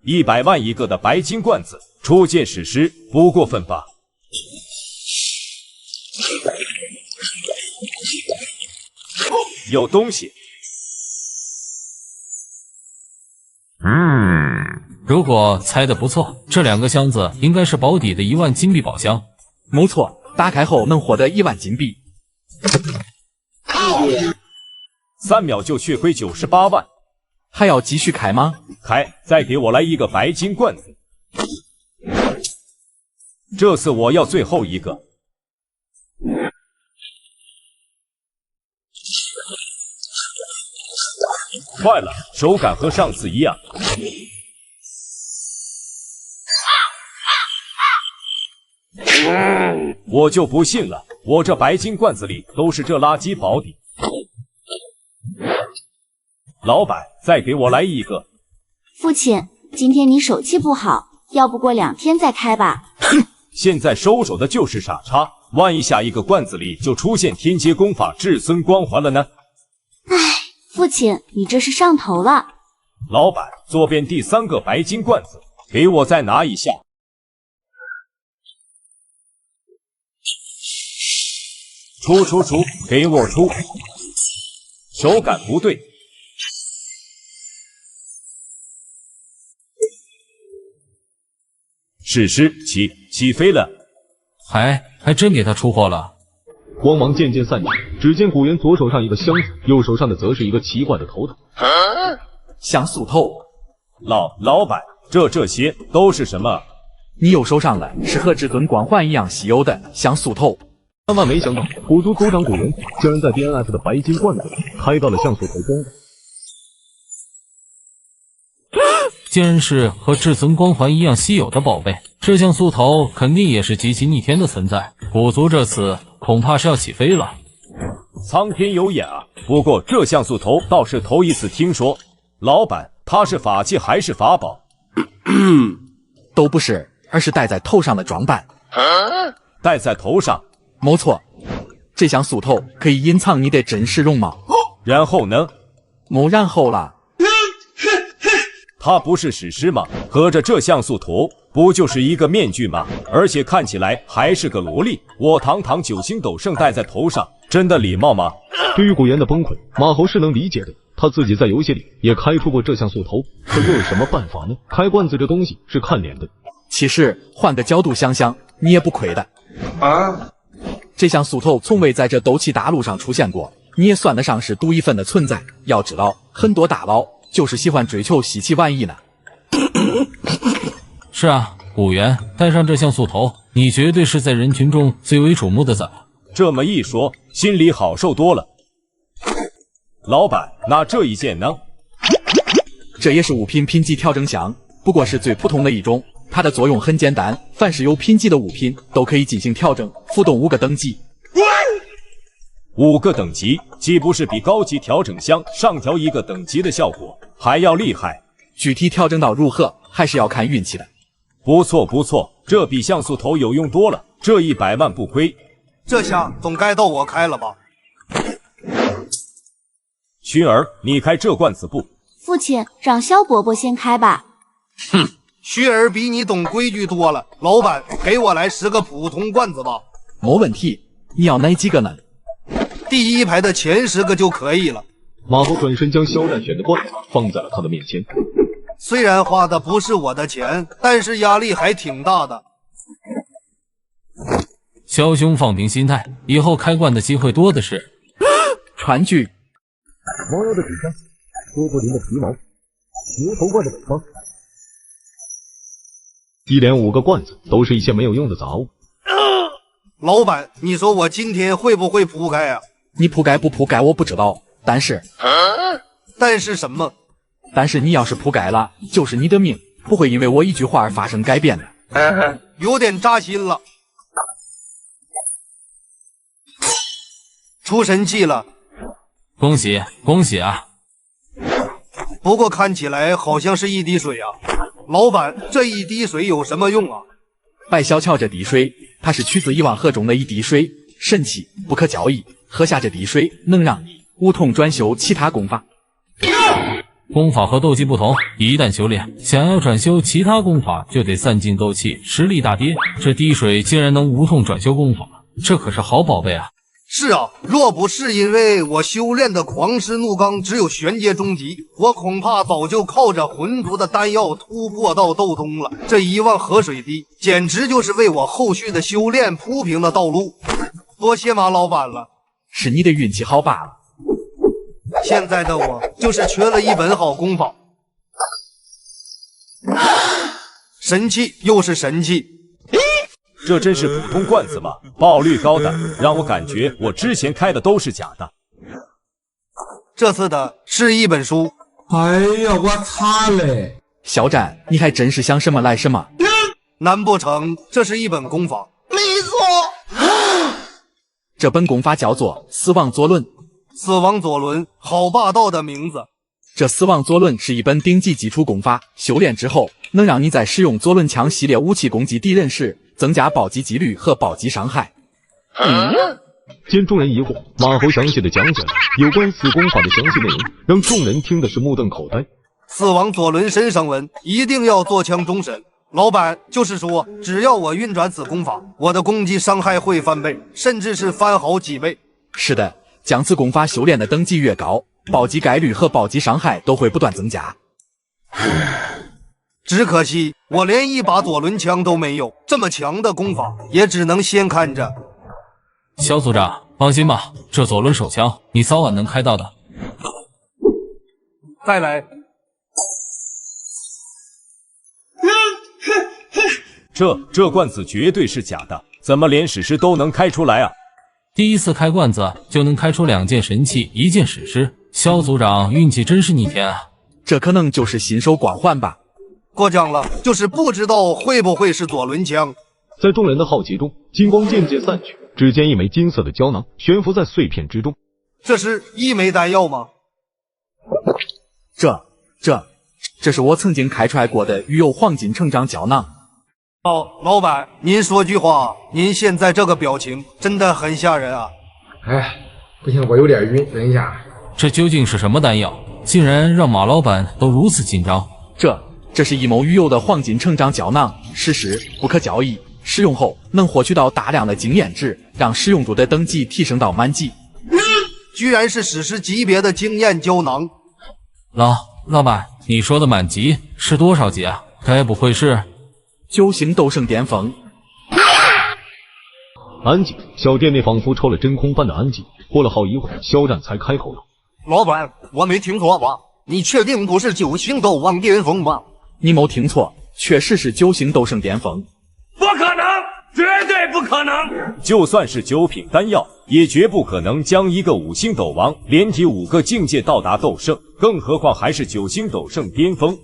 [SPEAKER 10] 100万一个的白金罐子，初见史诗，不过分吧？有东西。
[SPEAKER 22] 如果猜得不错，这2个箱子应该是保底的1万金币宝箱。
[SPEAKER 8] 没错，打开后能获得1万金币。
[SPEAKER 10] 3秒就血亏98万，
[SPEAKER 8] 还要继续开吗？
[SPEAKER 10] 开，再给我来一个白金罐子。这次我要最后一个。坏了，手感和上次一样。我就不信了，我这白金罐子里都是这垃圾保底。老板，再给我来一个。
[SPEAKER 7] 父亲，今天你手气不好，要不过2天再开吧。
[SPEAKER 10] 现在收手的就是傻叉，万一下一个罐子里就出现天阶功法至尊光环了呢？
[SPEAKER 7] 唉，父亲，你这是上头了。
[SPEAKER 10] 老板，左边第3个白金罐子，给我再拿一下。出，给我出！手感不对。史诗起飞了，
[SPEAKER 22] 还真给他出货了。
[SPEAKER 1] 光芒渐渐散去，只见古猿左手上一个箱子，右手上的则是一个奇怪的头头。
[SPEAKER 8] 像素透。
[SPEAKER 10] 老板，这些都是什么？
[SPEAKER 8] 你又收上了，是和至尊光环一样稀有的像素透。
[SPEAKER 1] 万万没想到，古族族长古猿竟然在 DNF 的白金罐子里开到了像素头光。
[SPEAKER 22] 竟然是和至尊光环一样稀有的宝贝，这像素头肯定也是极其逆天的存在。古族这次恐怕是要起飞了。
[SPEAKER 10] 苍天有眼啊！不过这像素头倒是头一次听说。老板，它是法器还是法宝？
[SPEAKER 8] 都不是，而是戴在头上的装扮。
[SPEAKER 10] 戴在头上？
[SPEAKER 8] 没错，这像素头可以隐藏你的真实容貌。
[SPEAKER 10] 然后呢？
[SPEAKER 8] 没然后了。
[SPEAKER 10] 它不是史诗吗？合着这像素头不就是一个面具吗？而且看起来还是个萝莉。我堂堂9星斗圣戴在头上，真的礼貌吗？
[SPEAKER 1] 对于古猿的崩溃，马猴是能理解的。他自己在游戏里也开出过这像素头，可又有什么办法呢？开罐子这东西是看脸的。
[SPEAKER 8] 其实换个角度想想，你也不亏的啊。这像素头从未在这斗气大陆上出现过，你也算得上是独一份的存在。要知道，很多大佬就是喜欢追求稀奇玩意呢。
[SPEAKER 22] 是啊，古猿戴上这像素头，你绝对是在人群中最为瞩目的仔。
[SPEAKER 10] 这么一说，心里好受多了。老板，那这一件呢？
[SPEAKER 8] 这也是物品品级调整箱，不过是最普通的一种。它的作用很简单，凡是有品级的物品都可以进行调整，浮动5个等级。
[SPEAKER 10] 5个等级，岂不是比高级调整箱上调1个等级的效果还要厉害？
[SPEAKER 8] 具体调整到如何，还是要看运气的。
[SPEAKER 10] 不错，这比像素头有用多了，这100万不亏。
[SPEAKER 3] 这下总该到我开了吧？
[SPEAKER 10] 薰儿，你开这罐子不？
[SPEAKER 7] 父亲，让萧伯伯先开吧。
[SPEAKER 3] 哼，薰儿比你懂规矩多了。老板，给我来10个普通罐子吧。
[SPEAKER 8] 没问题，你要哪几个呢？
[SPEAKER 3] 第1排的前10个就可以了。
[SPEAKER 1] 马猴转身将肖战选的罐子放在了他的面前。
[SPEAKER 3] 虽然花的不是我的钱，但是压力还挺大的。
[SPEAKER 22] 肖兄放平心态，以后开罐的机会多的是。
[SPEAKER 8] 传句：
[SPEAKER 21] 猫妖的底下，哥布林的皮毛，牛头怪的尾巴。
[SPEAKER 1] 一连5个罐子都是一些没有用的杂物。
[SPEAKER 3] 老板，你说我今天会不会铺盖啊？
[SPEAKER 8] 你铺盖不铺盖我不知道，但是
[SPEAKER 3] 什么？
[SPEAKER 8] 但是你要是铺盖了，就是你的命，不会因为我一句话而发生改变的。
[SPEAKER 3] 有点扎心了。出神器了，
[SPEAKER 22] 恭喜恭喜啊！
[SPEAKER 3] 不过看起来好像是一滴水啊。老板，这一滴水有什么用啊？
[SPEAKER 8] 拜小瞧这滴水，它是取自一汪河中的一滴水，神奇不可交易。喝下这滴水，能让你无痛转修其他功法。
[SPEAKER 22] 功法和斗技不同，一旦修炼，想要转修其他功法，就得散尽斗气，实力大跌。这滴水竟然能无痛转修功法，这可是好宝贝啊！
[SPEAKER 3] 是啊，若不是因为我修炼的狂狮怒罡只有玄阶中级，我恐怕早就靠着魂族的丹药突破到斗宗了。这1万河水滴，简直就是为我后续的修炼铺平了道路。多谢马老板了，
[SPEAKER 8] 是你的运气好罢了。
[SPEAKER 3] 现在的我就是缺了一本好功法，神器又是神器。
[SPEAKER 10] 这真是普通罐子吗？爆率高的，让我感觉我之前开的都是假的。
[SPEAKER 3] 这次的是一本书。
[SPEAKER 18] 哎呀，我擦嘞！
[SPEAKER 8] 小战，你还真是想什么来什么。
[SPEAKER 3] 难不成这是一本功法？
[SPEAKER 14] 没错。
[SPEAKER 8] 这本功法叫做死亡左轮。
[SPEAKER 3] 死亡左轮，好霸道的名字。
[SPEAKER 8] 这死亡左轮是一本顶级基础功法，修炼之后能让你在使用左轮枪系列武器攻击敌人时增加暴击几率和暴击伤害。
[SPEAKER 1] 见众人疑惑，马猴详细的讲解了有关死功法的详细内容，让众人听的是目瞪口呆。
[SPEAKER 3] 死亡左轮神声文，一定要做枪终身。老板，就是说，只要我运转此功法，我的攻击伤害会翻倍，甚至是翻好几倍。
[SPEAKER 8] 是的，将此功法修炼的等级越高，暴击概率和暴击伤害都会不断增加。
[SPEAKER 3] 只可惜我连一把左轮枪都没有，这么强的功法也只能先看着。
[SPEAKER 22] 肖组长，放心吧，这左轮手枪你早晚能开到的。
[SPEAKER 3] 再来。
[SPEAKER 10] 这罐子绝对是假的，怎么连史诗都能开出来啊？
[SPEAKER 22] 第一次开罐子就能开出2件神器1件史诗，肖组长运气真是逆天啊！
[SPEAKER 8] 这可能就是新手光环吧。
[SPEAKER 3] 过奖了，就是不知道会不会是左轮枪。
[SPEAKER 1] 在众人的好奇中，金光渐渐散去，只见一枚金色的胶囊悬浮在碎片之中。
[SPEAKER 3] 这是一枚丹药吗？
[SPEAKER 8] 这是我曾经开出来过的鱼油黄金成长胶囊。
[SPEAKER 3] 老板，您说句话，您现在这个表情真的很吓人啊！
[SPEAKER 11] 哎，不行，我有点晕，等一下。
[SPEAKER 22] 这究竟是什么丹药？竟然让马老板都如此紧张？
[SPEAKER 8] 这是一某鱼油的黄金成长胶囊，实时不可交易，使用后能获取到大量的经验值，让使用度的等级提升到满级。
[SPEAKER 3] 居然是史诗级别的经验胶囊！
[SPEAKER 22] 老板，你说的满级是多少级啊？该不会是
[SPEAKER 8] 9星斗圣巅峰？
[SPEAKER 1] 安静，小店内仿佛抽了真空般的安静。过了好一会儿，肖战才开口道：“
[SPEAKER 3] 老板，我没听错吧？你确定不是9星斗王巅峰吧？”
[SPEAKER 8] 你没听错，确实是9星斗圣巅峰。
[SPEAKER 18] 不可能，绝对不可能！
[SPEAKER 10] 就算是9品丹药，也绝不可能将一个5星斗王连提5个境界到达斗圣，更何况还是9星斗圣巅峰。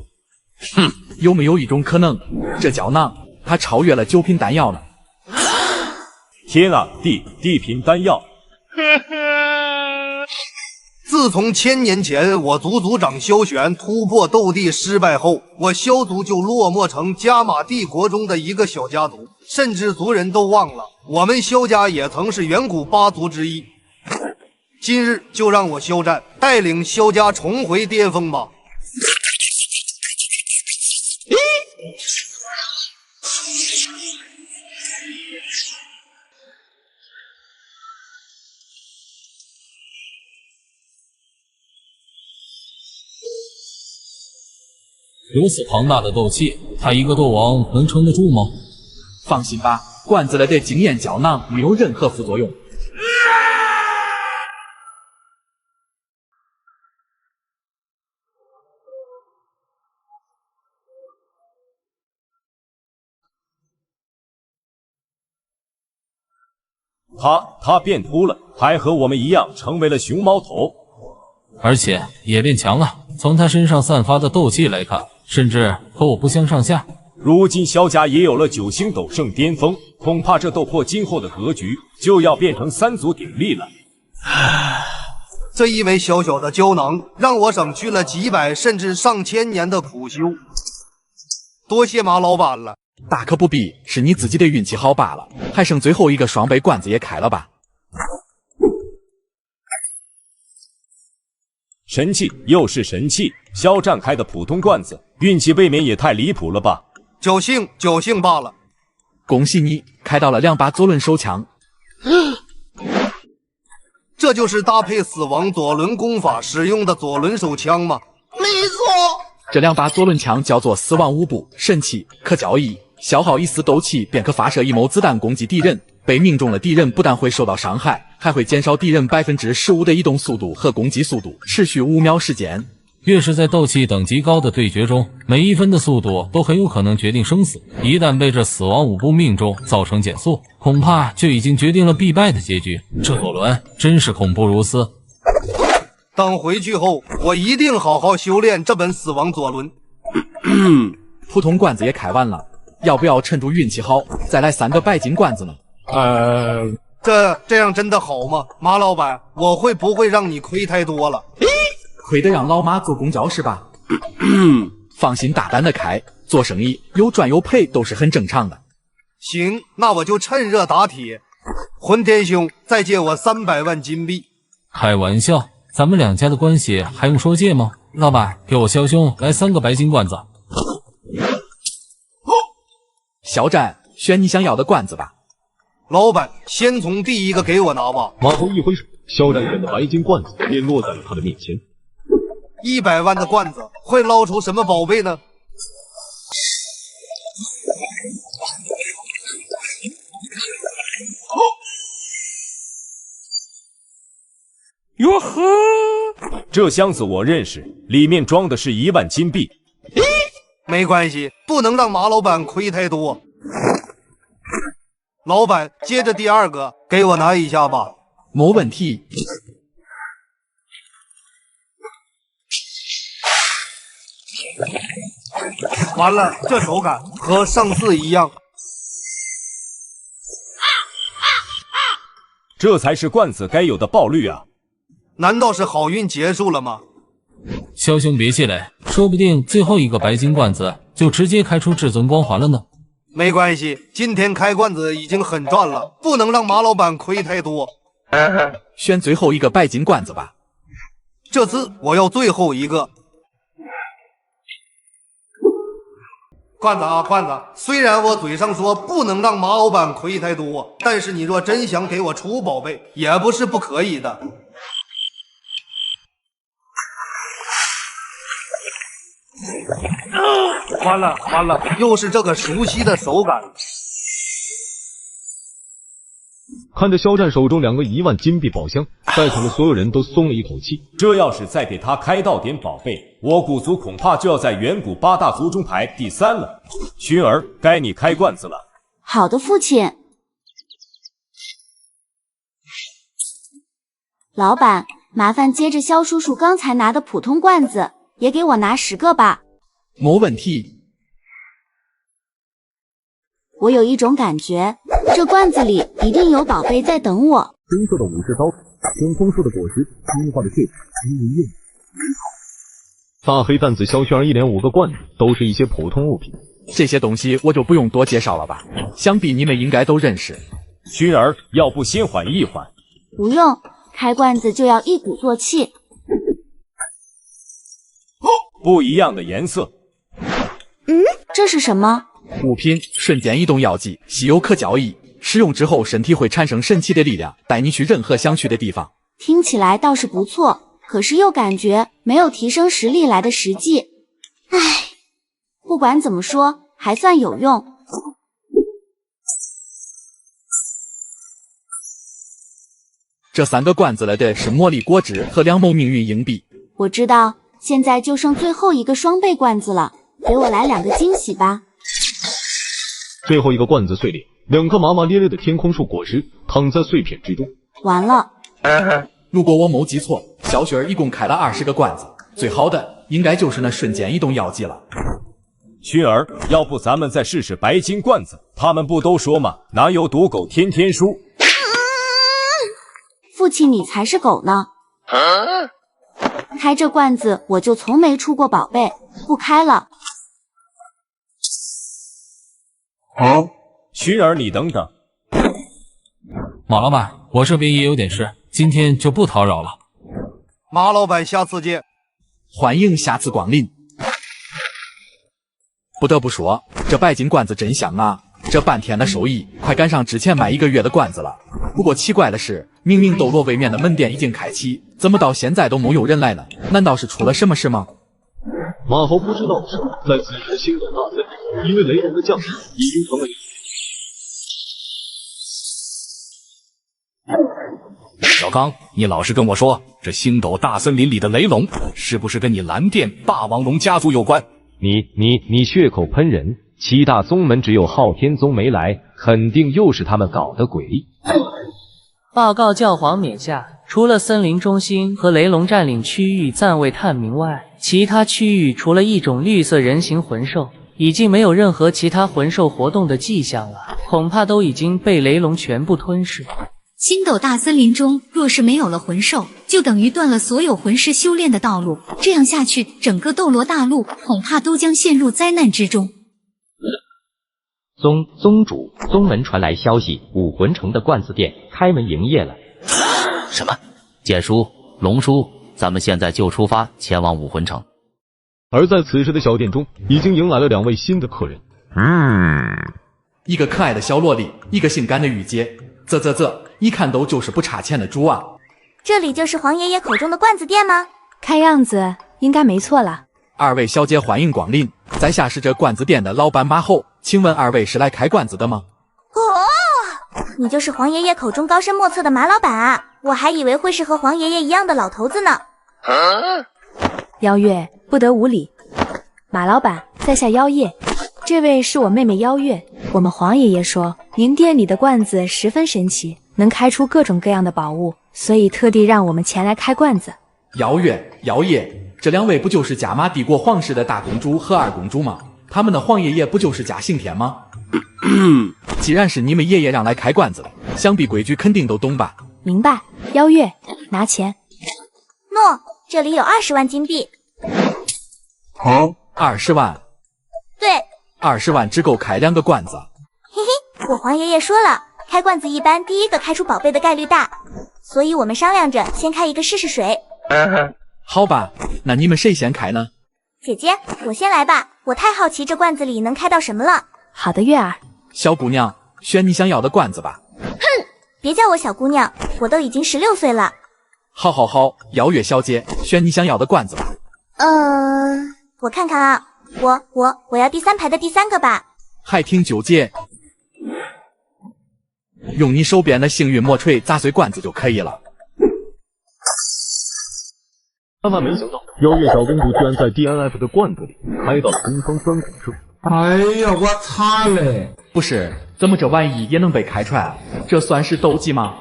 [SPEAKER 8] 有没有一种可能，这胶囊它超越了9品丹药了？
[SPEAKER 10] 天啊，地品丹药！
[SPEAKER 3] 自从1000年前我族族长萧玄突破斗帝失败后，我萧族就落寞成加玛帝国中的一个小家族，甚至族人都忘了我们萧家也曾是远古8族之一。今日就让我萧战带领萧家重回巅峰吧！
[SPEAKER 22] 如此庞大的斗气，他一个斗王能撑得住吗？
[SPEAKER 8] 放心吧，罐子里的经验胶囊没有任何副作用。
[SPEAKER 10] 他变秃了，还和我们一样成为了熊猫头，
[SPEAKER 22] 而且也变强了。从他身上散发的斗气来看，甚至和我不相上下。
[SPEAKER 10] 如今萧家也有了9星斗圣巅峰，恐怕这斗破今后的格局就要变成3足鼎立了。
[SPEAKER 3] 这一枚小小的胶囊，让我省去了几百甚至上千年的苦修。多谢马老板了。
[SPEAKER 8] 大可不必，是你自己的运气好罢了。还剩最后一个双倍罐子也开了吧。
[SPEAKER 10] 神器又是神器，肖战开的普通罐子，运气未免也太离谱了吧？
[SPEAKER 3] 侥幸罢了。
[SPEAKER 8] 恭喜你开到了2把左轮手枪。
[SPEAKER 3] 这就是搭配死亡左轮功法使用的左轮手枪吗？
[SPEAKER 14] 没错。
[SPEAKER 8] 这2把左轮枪叫做死亡五步神器，可交易，消耗1丝斗气便可发射1枚子弹攻击敌人。被命中了敌人不但会受到伤害，还会减少敌人15%的移动速度和攻击速度，持续5秒时间。
[SPEAKER 22] 越是在斗气等级高的对决中，每1分的速度都很有可能决定生死。一旦被这死亡5步命中，造成减速，恐怕就已经决定了必败的结局。这左轮真是恐怖如斯。
[SPEAKER 3] 等回去后，我一定好好修炼这本死亡左轮。
[SPEAKER 8] 普通罐子也开完了，要不要趁住运气好，再来3个白金罐子呢？
[SPEAKER 3] 这样真的好吗？马老板，我会不会让你亏太多了？
[SPEAKER 8] 亏得让老马坐公交是吧？放心大胆的开，做生意有赚有赔都是很正常的。
[SPEAKER 3] 行，那我就趁热打铁。混天兄，再借我300万金币。
[SPEAKER 22] 开玩笑，咱们2家的关系还用说借吗？老板，给我肖兄来3个白金罐子。
[SPEAKER 8] 肖战，选你想要的罐子吧。
[SPEAKER 3] 老板，先从第一个给我拿吧。
[SPEAKER 1] 马头一挥手，肖战选的白金罐子便落在了他的面前。
[SPEAKER 3] 100万的罐子会捞出什么宝贝呢？
[SPEAKER 10] 哟呵，这箱子我认识，里面装的是1万金币。
[SPEAKER 3] 没关系，不能让马老板亏太多。老板，接着第2个给我拿一下吧。
[SPEAKER 8] 没问题。
[SPEAKER 3] 完了，这手感和上次一样。
[SPEAKER 10] 这才是罐子该有的爆率啊！
[SPEAKER 3] 难道是好运结束了吗？
[SPEAKER 22] 肖兄别气馁，说不定最后一个白金罐子就直接开出至尊光环了呢。
[SPEAKER 3] 没关系，今天开罐子已经很赚了，不能让马老板亏太多。
[SPEAKER 8] 选最后一个白金罐子吧。
[SPEAKER 3] 这次我要最后一个。罐子啊，罐子！虽然我嘴上说不能让马老板亏太多，但是你若真想给我出宝贝，也不是不可以的。完了，又是这个熟悉的手感。
[SPEAKER 1] 看着肖战手中2个1万金币宝箱，在场的所有人都松了一口气。
[SPEAKER 10] 这要是再给他开到点宝贝，我古族恐怕就要在远古8大族中排第3了。薰儿，该你开罐子了。
[SPEAKER 7] 好的，父亲。老板，麻烦接着肖叔叔刚才拿的普通罐子，也给我拿10个吧。
[SPEAKER 8] 没问题。
[SPEAKER 7] 我有一种感觉，这罐子里一定有宝贝在等我。
[SPEAKER 1] 红色的武士刀，红枫树的果实，金花的戒指，金叶。大黑蛋子肖薰儿一连5个罐子，都是一些普通物品。
[SPEAKER 8] 这些东西我就不用多介绍了吧，想必你们应该都认识。
[SPEAKER 10] 薰儿，要不先缓一缓？
[SPEAKER 7] 不用，开罐子就要一鼓作气。
[SPEAKER 10] 不一样的颜色。
[SPEAKER 7] 这是什么？
[SPEAKER 8] 物品瞬间移动药剂，稀有可交易。使用之后，身体会产生神奇的力量，带你去任何想去的地方。
[SPEAKER 7] 听起来倒是不错，可是又感觉没有提升实力来的实际。唉，不管怎么说，还算有用。
[SPEAKER 8] 这3个罐子里的是茉莉果汁和2枚命运硬币。
[SPEAKER 7] 我知道，现在就剩最后一个双倍罐子了，给我来2个惊喜吧。
[SPEAKER 1] 最后一个罐子碎裂，2颗麻麻咧咧的天空树果实躺在碎片之中。
[SPEAKER 7] 完了，
[SPEAKER 8] 如果我没记错，小雪儿一共开了20个罐子，最好的应该就是那瞬间移动药剂了。
[SPEAKER 10] 薰儿，要不咱们再试试白金罐子？他们不都说吗？哪有赌狗天天输？
[SPEAKER 7] 父亲你才是狗呢！开这罐子我就从没出过宝贝，不开了。
[SPEAKER 10] 薰儿，你等等。
[SPEAKER 22] 马老板，我这边也有点事，今天就不叨扰了。
[SPEAKER 3] 马老板，下次见。
[SPEAKER 8] 欢迎下次光临。不得不说，这白金罐子真香啊！这半天的收益快赶上之前卖1个月的罐子了。不过奇怪的是，明明斗罗位面的门店已经开启，怎么到现在都没有人来呢？难道是出了什么事吗？
[SPEAKER 1] 马猴不知道的是，在此时星斗大森林，因为雷龙的降临，已经成为
[SPEAKER 5] 小刚，你老实跟我说，这星斗大森林里的雷龙是不是跟你蓝电霸王龙家族有关？
[SPEAKER 17] 你血口喷人，7大宗门只有昊天宗没来，肯定又是他们搞的鬼。
[SPEAKER 2] 报告教皇冕下，除了森林中心和雷龙占领区域暂未探明外，其他区域除了一种绿色人形魂兽，已经没有任何其他魂兽活动的迹象了，恐怕都已经被雷龙全部吞噬。
[SPEAKER 19] 星斗大森林中若是没有了魂兽，就等于断了所有魂师修炼的道路，这样下去，整个斗罗大陆恐怕都将陷入灾难之中。
[SPEAKER 23] 宗主，宗门传来消息，武魂城的罐子店开门营业了。
[SPEAKER 24] 什么？简叔、龙叔，咱们现在就出发前往武魂城。
[SPEAKER 1] 而在此时的小店中，已经迎来了2位新的客人。
[SPEAKER 8] 一个可爱的小萝莉，一个性感的御姐，一看都就是不差钱的主啊！
[SPEAKER 7] 这里就是黄爷爷口中的罐子店吗？
[SPEAKER 13] 看样子应该没错了。
[SPEAKER 8] 2位小姐欢迎光临，在下是这罐子店的老板马后，请问2位是来开罐子的吗？
[SPEAKER 7] 你就是黄爷爷口中高深莫测的马老板啊！我还以为会是和黄爷爷一样的老头子呢。
[SPEAKER 13] 邀月，不得无礼。马老板，在下邀月，这位是我妹妹邀月。我们黄爷爷说，您店里的罐子十分神奇，能开出各种各样的宝物，所以特地让我们前来开罐子。
[SPEAKER 8] 邀月、邀爷，这2位不就是加玛帝国皇室的大公主和2公主吗？他们的黄爷爷不就是贾刑天吗？既然是你们爷爷让来开罐子的，想必规矩肯定都懂吧？
[SPEAKER 13] 明白。邀月，拿钱。
[SPEAKER 7] 诺，这里有20万金币。
[SPEAKER 8] 20万？
[SPEAKER 7] 对。
[SPEAKER 8] 20万只够开2个罐子。
[SPEAKER 7] 嘿嘿，我黄爷爷说了，开罐子一般第一个开出宝贝的概率大，所以我们商量着先开一个试试水。
[SPEAKER 8] 好吧，那你们谁先开呢？
[SPEAKER 7] 姐姐，我先来吧，我太好奇这罐子里能开到什么了。
[SPEAKER 13] 好的，月儿。
[SPEAKER 8] 小姑娘，选你想要的罐子吧。
[SPEAKER 7] 哼，别叫我小姑娘，我都已经16岁了。
[SPEAKER 8] 好，邀月小姐，选你想要的罐子吧。
[SPEAKER 7] 我看看啊，我要第3排的第3个吧。
[SPEAKER 8] 还挺纠结，用你手边的幸运魔锤砸碎罐子就可以了。
[SPEAKER 1] 万万没想到，邀月小公主居然在 DNF 的罐子里开到了东方钻孔车。
[SPEAKER 18] 哎呀，我擦嘞！
[SPEAKER 8] 不是，怎么这玩意也能被开出来啊？这算是斗技吗？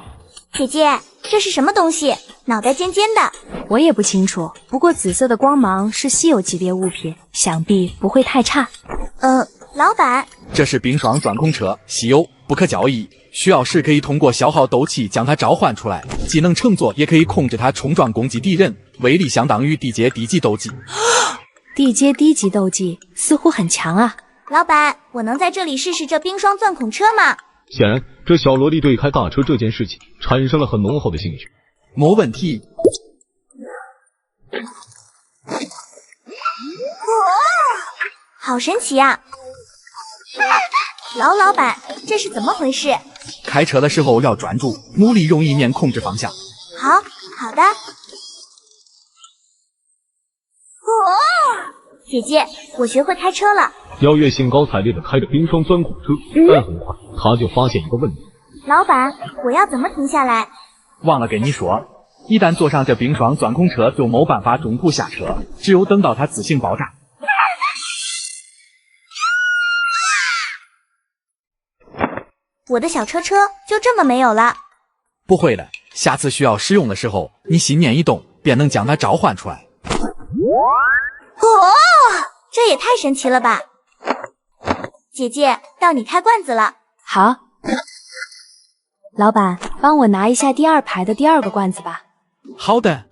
[SPEAKER 7] 姐姐，这是什么东西？脑袋尖尖的。
[SPEAKER 13] 我也不清楚，不过紫色的光芒是稀有级别物品，想必不会太差。
[SPEAKER 7] 老板，
[SPEAKER 8] 这是冰霜钻孔车，稀有，不可交易。需要时可以通过消耗斗气将它召唤出来，既能乘坐，也可以控制它冲撞攻击敌人，威力相当于地阶低级斗技。
[SPEAKER 13] 地阶低级斗技似乎很强啊！
[SPEAKER 7] 老板，我能在这里试试这冰霜钻孔车吗？
[SPEAKER 1] 显然，这小萝莉对开大车这件事情产生了很浓厚的兴趣。
[SPEAKER 8] 没问题。
[SPEAKER 7] 好神奇啊！老板，这是怎么回事？
[SPEAKER 8] 开车的时候要专注，努力用意念控制方向。
[SPEAKER 7] 好的。姐姐，我学会开车了。
[SPEAKER 1] 邀月兴高采烈地开着冰霜钻孔车，但很快他就发现一个问题。
[SPEAKER 7] 老板，我要怎么停下来？
[SPEAKER 8] 忘了跟你说，一旦坐上这冰霜钻孔车，就没办法中途下车，只有等到它自行爆炸。
[SPEAKER 7] 我的小车车就这么没有了？
[SPEAKER 8] 不会的，下次需要使用的时候，你心念一动，便能将它召唤出来。
[SPEAKER 7] 哦，这也太神奇了吧！姐姐，到你开罐子了。
[SPEAKER 13] 好，老板，帮我拿一下第2排的第2个罐子吧。
[SPEAKER 8] 好的。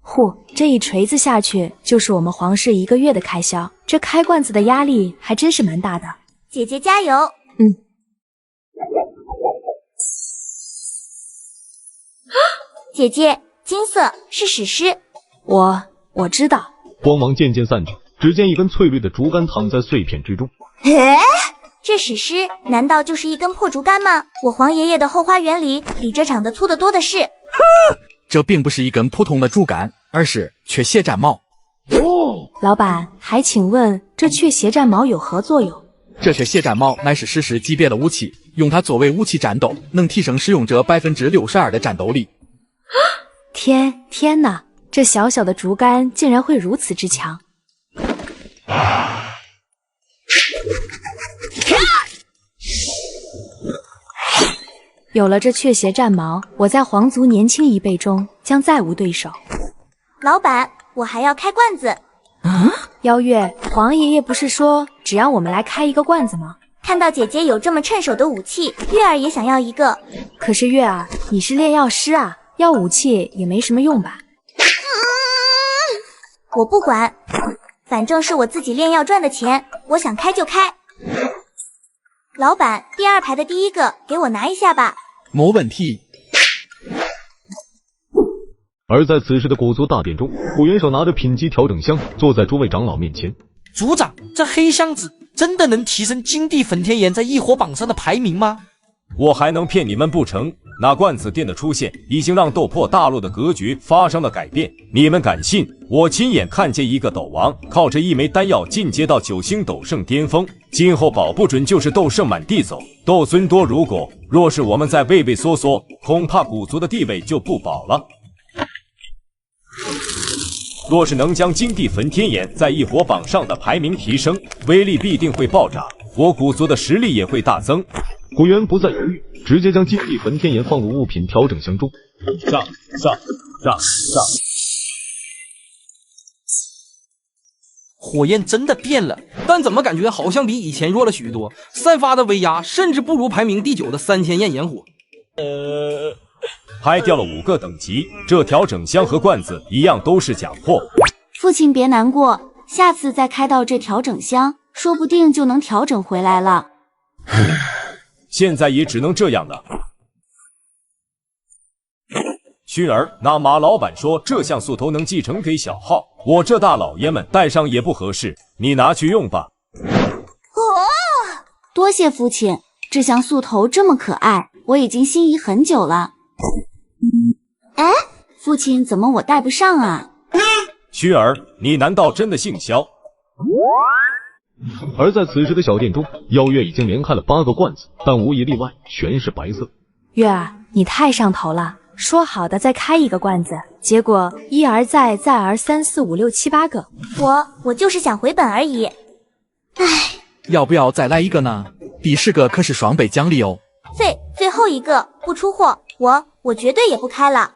[SPEAKER 13] 呼，这一锤子下去，就是我们皇室1个月的开销。这开罐子的压力还真是蛮大的。
[SPEAKER 7] 姐姐加油！姐姐，金色是史诗。
[SPEAKER 13] 我知道。
[SPEAKER 1] 光芒渐渐散去，只见一根翠绿的竹竿躺在碎片之中。
[SPEAKER 7] 这史诗难道就是一根破竹竿吗？我皇爷爷的后花园里比这长得粗得多的是。
[SPEAKER 8] 这并不是一根普通的竹竿，而是雀血战矛。
[SPEAKER 13] 老板，还请问这雀血战矛有何作用？
[SPEAKER 8] 这雀血战矛乃是史诗级别的武器，用它作为武器战斗，能提升使用者62%的战斗力。
[SPEAKER 13] 天哪！这小小的竹竿竟然会如此之强！有了这雀血战矛，我在皇族年轻一辈中将再无对手。
[SPEAKER 7] 老板，我还要开罐子。
[SPEAKER 13] 邀月，皇爷爷不是说只让我们来开一个罐子吗？
[SPEAKER 7] 看到姐姐有这么趁手的武器，月儿也想要一个。
[SPEAKER 13] 可是月儿，你是炼药师啊，要武器也没什么用吧？
[SPEAKER 7] 我不管，反正是我自己炼药赚的钱，我想开就开。老板，第2排的第1个给我拿一下吧。
[SPEAKER 8] 没问题。
[SPEAKER 1] 而在此时的古族大殿中，古元首拿着品级调整箱坐在诸位长老面前。
[SPEAKER 12] 族长，这黑箱子真的能提升金地粉天炎在异火榜上的排名吗？
[SPEAKER 10] 我还能骗你们不成？那罐子殿的出现已经让斗破大陆的格局发生了改变，你们敢信？我亲眼看见一个斗王靠着一枚丹药进阶到9星斗圣巅峰，今后保不准就是斗圣满地走，斗尊多如果若是我们再畏畏缩缩，恐怕古族的地位就不保了。若是能将金地焚天眼在异火榜上的排名提升，威力必定会暴涨，我古族的实力也会大增。
[SPEAKER 1] 古元不再犹豫，直接将金地焚天眼放入物品调整箱中。上！
[SPEAKER 12] 火焰真的变了，但怎么感觉好像比以前弱了许多，散发的威压甚至不如排名第9的3000焰炎火。
[SPEAKER 10] 还掉了5个等级，这调整箱和罐子一样都是假货。
[SPEAKER 7] 父亲别难过，下次再开到这调整箱，说不定就能调整回来了。
[SPEAKER 10] 现在也只能这样了。薰儿，那马老板说这项素头能继承给小浩，我这大老爷们带上也不合适，你拿去用吧。
[SPEAKER 7] 多谢父亲，这项素头这么可爱，我已经心仪很久了。哎，父亲怎么我带不上啊？
[SPEAKER 10] 薰儿，你难道真的姓萧？
[SPEAKER 1] 而在此时的小店中，邀月已经连开了8个罐子，但无一例外全是白色。
[SPEAKER 13] 月儿，你太上头了，说好的再开一个罐子，结果一而再再而3、4、5、6、7、8个。
[SPEAKER 7] 我就是想回本而已。唉，
[SPEAKER 8] 要不要再来一个呢？第10个可是双倍奖励哦。
[SPEAKER 7] 最后一个不出货，我绝对也不开了。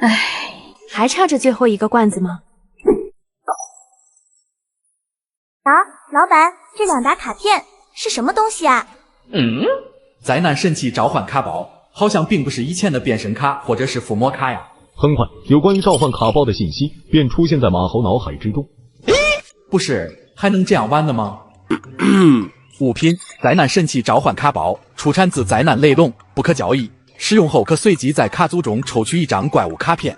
[SPEAKER 13] 唉，还差这最后一个罐子吗？
[SPEAKER 7] 老板，这2沓卡片是什么东西啊？
[SPEAKER 8] 灾难神器召唤卡包，好像并不是以前的变身卡或者是附魔卡呀。
[SPEAKER 1] 很快，有关于召唤卡包的信息便出现在马猴脑海之中。
[SPEAKER 8] 不是，还能这样玩的吗？物品：灾难神器召唤卡包，出产自灾难雷龙，不可交易。使用后可随即在卡组中抽取一张怪物卡片。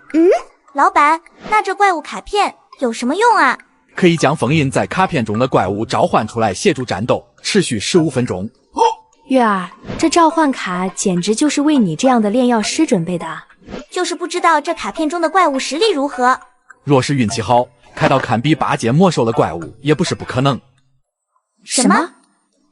[SPEAKER 7] 老板，那这怪物卡片有什么用啊？
[SPEAKER 8] 可以将封印在卡片中的怪物召唤出来协助战斗，持续15分钟。
[SPEAKER 13] 月儿，这召唤卡简直就是为你这样的炼药师准备的。
[SPEAKER 7] 就是不知道这卡片中的怪物实力如何。
[SPEAKER 8] 若是运气好，开到堪比8阶魔兽的怪物也不是不可能。
[SPEAKER 13] 什么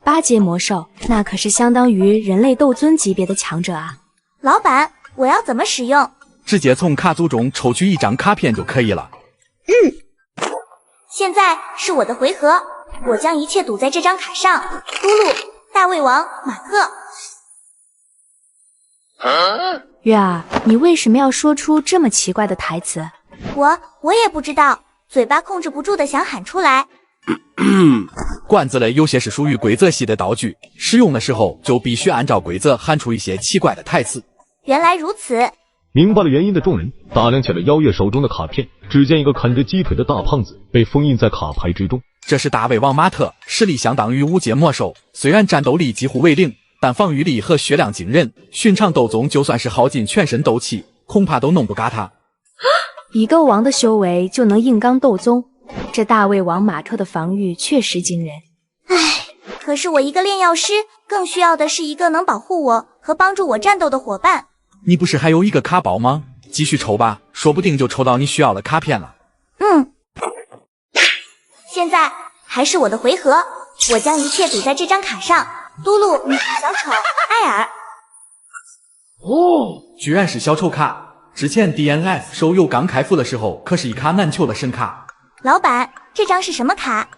[SPEAKER 13] ？8阶魔兽？那可是相当于人类斗尊级别的强者啊！
[SPEAKER 7] 老板，我要怎么使用？
[SPEAKER 8] 直接从卡组中抽取一张卡片就可以了。
[SPEAKER 7] 现在是我的回合，我将一切赌在这张卡上。嘟噜、大胃王、马克。
[SPEAKER 13] 月儿，你为什么要说出这么奇怪的台词？
[SPEAKER 7] 我也不知道，嘴巴控制不住的想喊出来。
[SPEAKER 8] 罐子类有些是属于规则系的道具，使用的时候就必须按照规则喊出一些奇怪的台词。
[SPEAKER 7] 原来如此。
[SPEAKER 1] 明白了原因的众人打量起了妖月手中的卡片，只见一个啃着鸡腿的大胖子被封印在卡牌之中。
[SPEAKER 8] 这是大胃王马特，实力相当于5阶魔兽，虽然战斗力几乎为0，但防御力和血量惊人，寻常斗宗就算是耗尽全身斗气，恐怕都弄不嘎他。
[SPEAKER 13] 一个王的修为就能硬刚斗宗，这大胃王马特的防御确实惊人。
[SPEAKER 7] 唉，可是我一个炼药师，更需要的是一个能保护我和帮助我战斗的伙伴。
[SPEAKER 8] 你不是还有一个卡包吗？继续抽吧，说不定就抽到你需要的卡片了。
[SPEAKER 7] 现在还是我的回合，我将一切赌在这张卡上。嘟噜、小丑、艾尔。
[SPEAKER 8] 居然是小丑卡！之前 DNF 手游刚开服的时候，可是一卡难求的神卡。
[SPEAKER 7] 老板，这张是什么卡？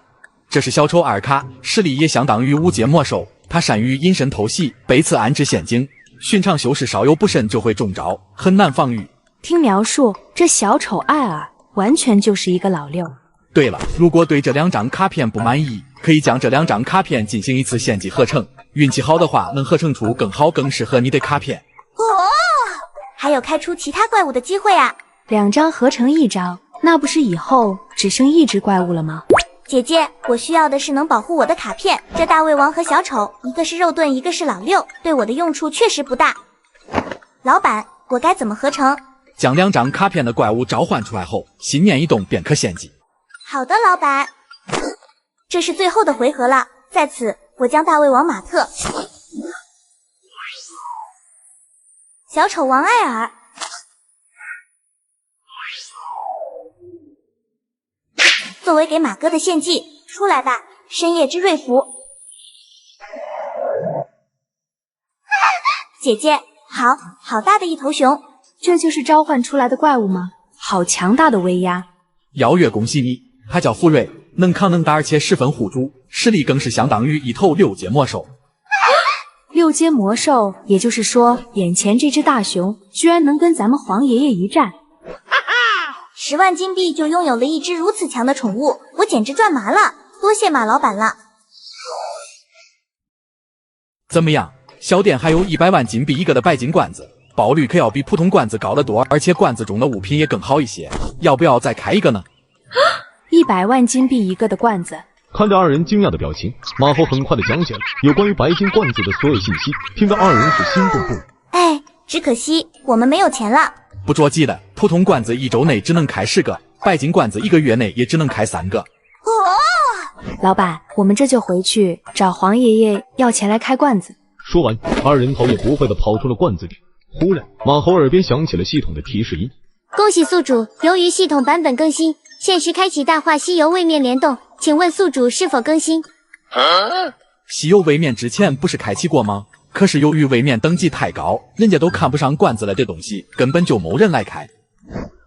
[SPEAKER 8] 这是小丑2卡，实力也相当于5阶魔兽，他善于隐身偷袭，背刺安置陷阱，寻常修士稍有不慎就会中招，很难防御。
[SPEAKER 13] 听描述，这小丑艾尔完全就是一个老六。
[SPEAKER 8] 对了，如果对这2张卡片不满意，可以将这2张卡片进行一次献祭合成，运气好的话能合成出更好更适合你的卡片。
[SPEAKER 7] 还有开出其他怪物的机会啊
[SPEAKER 13] ！2张合成1张，那不是以后只剩1只怪物了吗？
[SPEAKER 7] 姐姐，我需要的是能保护我的卡片。这大胃王和小丑，一个是肉盾，一个是老六，对我的用处确实不大。老板，我该怎么合成？
[SPEAKER 8] 将2张卡片的怪物召唤出来后，心念一动便可献祭。
[SPEAKER 7] 好的，老板。这是最后的回合了，在此我将大胃王马特、小丑王艾尔、作为给马哥的献祭，出来吧，深夜之瑞符。姐姐，好大的一头熊，
[SPEAKER 13] 这就是召唤出来的怪物吗？好强大的威压！
[SPEAKER 8] 妖月，恭喜你，他叫福瑞，能扛能打，而且十分护主，实力更是相当于一头6阶魔兽。
[SPEAKER 13] 6阶魔兽，也就是说，眼前这只大熊居然能跟咱们黄爷爷一战。
[SPEAKER 7] 10万金币就拥有了一只如此强的宠物，我简直赚麻了！多谢马老板了。
[SPEAKER 8] 怎么样？小店还有100万金币一个的白金罐子，爆率可要比普通罐子高得多，而且罐子中的物品也更好一些。要不要再开一个呢
[SPEAKER 13] ？100万金币一个的罐子。
[SPEAKER 1] 看着2人惊讶的表情，马猴很快的讲起了有关于白金罐子的所有信息，听得2人是心动不已。
[SPEAKER 7] 哎，只可惜我们没有钱了。
[SPEAKER 8] 不着急的，普通罐子1周内只能开10个，白金罐子1个月内也只能开3个。
[SPEAKER 13] 老板，我们这就回去找黄爷爷要钱来开罐子。
[SPEAKER 1] 说完，2人头也不回的跑出了罐子里。忽然，马猴耳边响起了系统的提示音：
[SPEAKER 7] 恭喜宿主，由于系统版本更新，限时开启大话西游位面联动，请问宿主是否更新？
[SPEAKER 8] 西游位面之前不是开启过吗？可是由于位面等级太高，人家都看不上罐子了这东西，根本就没人来开。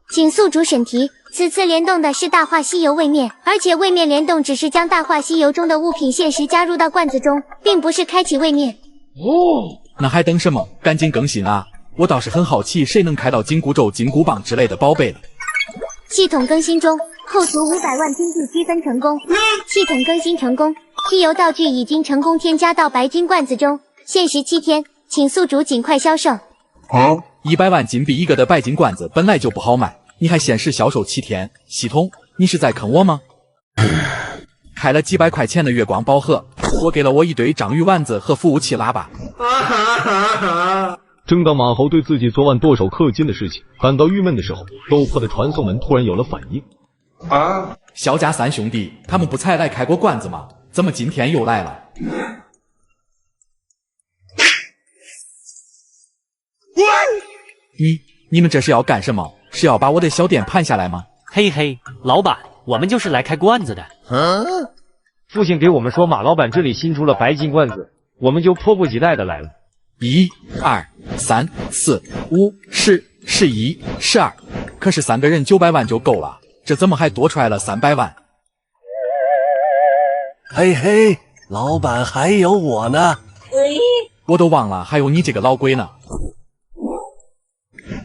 [SPEAKER 7] 请宿主审题，此次联动的是大话西游位面，而且位面联动只是将大话西游中的物品限时加入到罐子中，并不是开启位面。
[SPEAKER 8] 那还等什么？赶紧更新啊！我倒是很好奇，谁能开到紧箍咒、紧箍棒之类的宝贝了。
[SPEAKER 7] 系统更新中，扣除500万金币积分成功。系统更新成功，西游道具已经成功添加到白金罐子中，限时7天，请宿主尽快销售。
[SPEAKER 8] 100万金币一个的白金罐子本来就不好卖，你还限时销售7天，系统，你是在坑我吗？开了几百块钱的月光宝盒，我给了我一堆章鱼丸子和服务器喇叭。
[SPEAKER 1] 正当马猴对自己昨晚剁手氪金的事情感到郁闷的时候，斗破的传送门突然有了反应。
[SPEAKER 8] 萧家3兄弟，他们不才来开过罐子吗？怎么今天又来了？你们这是要干什么？是要把我的小店盘下来吗？
[SPEAKER 2] 嘿嘿，老板，我们就是来开罐子的。
[SPEAKER 17] 父亲给我们说马老板这里新出了白金罐子，我们就迫不及待的来了。
[SPEAKER 8] 1、2、3、4、5、10、11、12，可是3个人900万就够了，这怎么还多出来了300万？
[SPEAKER 6] 嘿嘿，老板还有我呢。
[SPEAKER 8] 我都忘了还有你这个老龟呢。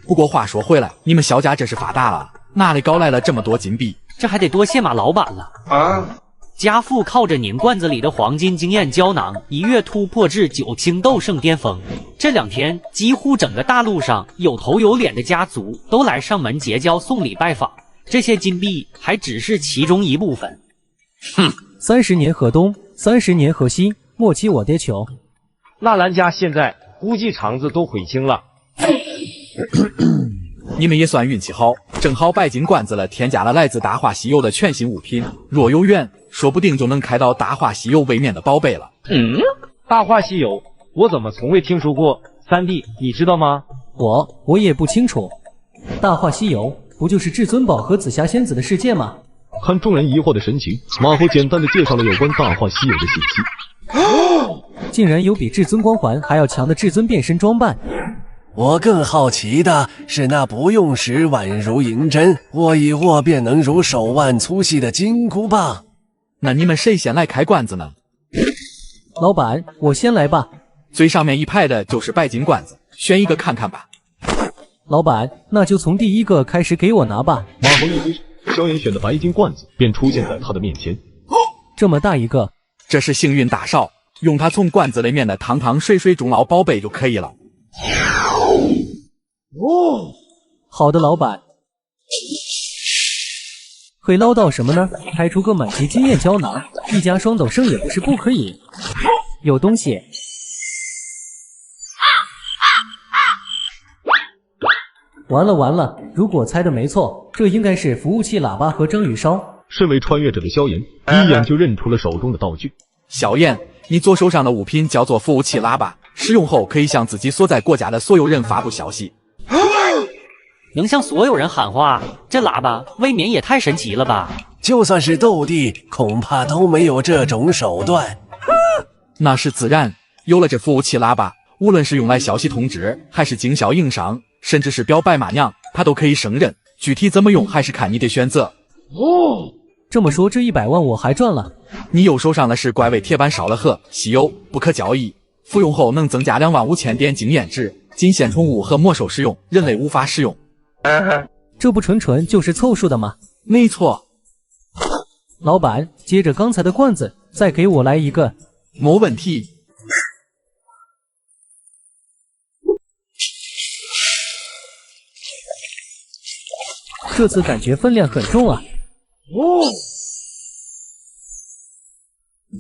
[SPEAKER 8] 不过话说回来，你们萧家这是发达了，哪里搞来了这么多金币？
[SPEAKER 2] 这还得多谢马老板了啊！家父靠着您罐子里的黄金经验胶囊，一跃突破至9星斗圣巅峰。这2天，几乎整个大陆上有头有脸的家族都来上门结交送礼拜访。这些金币还只是其中一部分。
[SPEAKER 15] 哼，30年河东，30年河西，莫欺我爹穷。
[SPEAKER 17] 纳兰家现在估计肠子都悔青了。
[SPEAKER 8] 你们也算运气好，正好白金罐子了添加了来自大话西游的全新物品，若有缘，说不定就能开到大话西游位面的宝贝了。
[SPEAKER 17] 大话西游，我怎么从未听说过？三弟，你知道吗？
[SPEAKER 15] 我也不清楚。大话西游不就是至尊宝和紫霞仙子的世界吗？
[SPEAKER 1] 看众人疑惑的神情，马猴简单的介绍了有关大话西游的信息。
[SPEAKER 15] 竟然有比至尊光环还要强的至尊变身装扮。
[SPEAKER 6] 我更好奇的是那不用时宛如银针，握一握便能如手腕粗细的金箍棒。
[SPEAKER 8] 那你们谁先来开罐子呢？
[SPEAKER 15] 老板，我先来吧。
[SPEAKER 8] 最上面一排的就是白金罐子，选一个看看吧。
[SPEAKER 15] 老板，那就从第一个开始给我拿吧。
[SPEAKER 1] 马猴一挥，萧炎选的白金罐子便出现在他的面前。
[SPEAKER 15] 这么大一个，
[SPEAKER 8] 这是幸运大勺，用它从罐子里面的汤汤水水中捞宝贝就可以了。
[SPEAKER 15] 好的，老板。会捞到什么呢？开出个满级经验胶囊，一家双斗圣也不是不可以。有东西。完了！如果猜的没错，这应该是服务器喇叭和蒸鱼烧。
[SPEAKER 1] 身为穿越者的萧炎，一眼就认出了手中的道具。
[SPEAKER 8] 萧炎，你左手上的物品叫做服务器喇叭，使用后可以向自己所在国家的所有人发布消息。
[SPEAKER 2] 能向所有人喊话，这喇叭未免也太神奇了吧！
[SPEAKER 6] 就算是斗帝，恐怕都没有这种手段。
[SPEAKER 8] 那是自然，有了这服务器喇叭，无论是用来消息通知，还是经销营商，甚至是表白马娘，它都可以胜任。具体怎么用，还是看你的选择。
[SPEAKER 15] 这么说，这100万我还赚了。
[SPEAKER 8] 你右手上的是怪味铁板烧了盒，稀有，不可交易。服用后能增加25000点经验值，仅限宠物和魔兽使用，人类无法使用。
[SPEAKER 15] 这不纯就是凑数的吗？
[SPEAKER 8] 没错。
[SPEAKER 15] 老板，接着刚才的罐子，再给我来一个。
[SPEAKER 8] 没问题。
[SPEAKER 15] 这次感觉分量很重啊。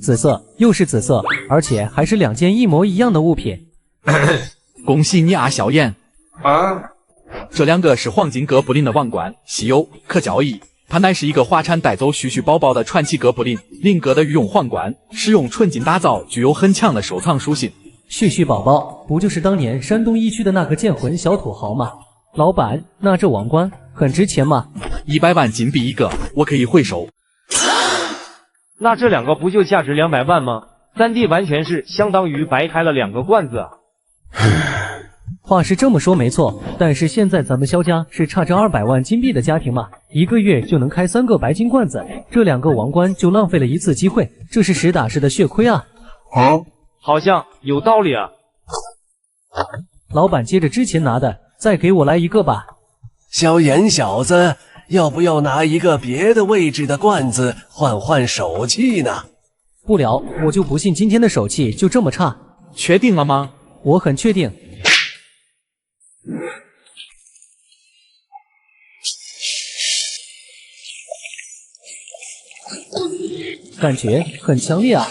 [SPEAKER 15] 紫色，又是紫色，而且还是2件一模一样的物品。
[SPEAKER 8] 恭喜你啊，萧炎！这2个是黄金哥布林的王冠，稀有，可交易。它乃是一个华产带走旭旭宝宝的传奇哥布林，林哥的御用皇冠，使用纯金打造，具有很强的收藏属性。
[SPEAKER 15] 旭旭宝宝不就是当年山东一区的那个剑魂小土豪吗？老板，那这王冠很值钱吗
[SPEAKER 8] ？100万金币一个，我可以回收。
[SPEAKER 17] 那这2个不就价值200万吗？三弟完全是相当于白开了2个罐子啊！
[SPEAKER 15] 话是这么说没错，但是现在咱们萧家是差着200万金币的家庭嘛，1个月就能开3个白金罐子，这2个王冠就浪费了一次机会，这是实打实的血亏啊！
[SPEAKER 17] 好像有道理啊。
[SPEAKER 15] 老板，接着之前拿的，再给我来一个吧。
[SPEAKER 6] 萧炎小子，要不要拿一个别的位置的罐子换换手气呢？
[SPEAKER 15] 不了，我就不信今天的手气就这么差。
[SPEAKER 8] 确定了吗？
[SPEAKER 15] 我很确定。感觉很强烈啊！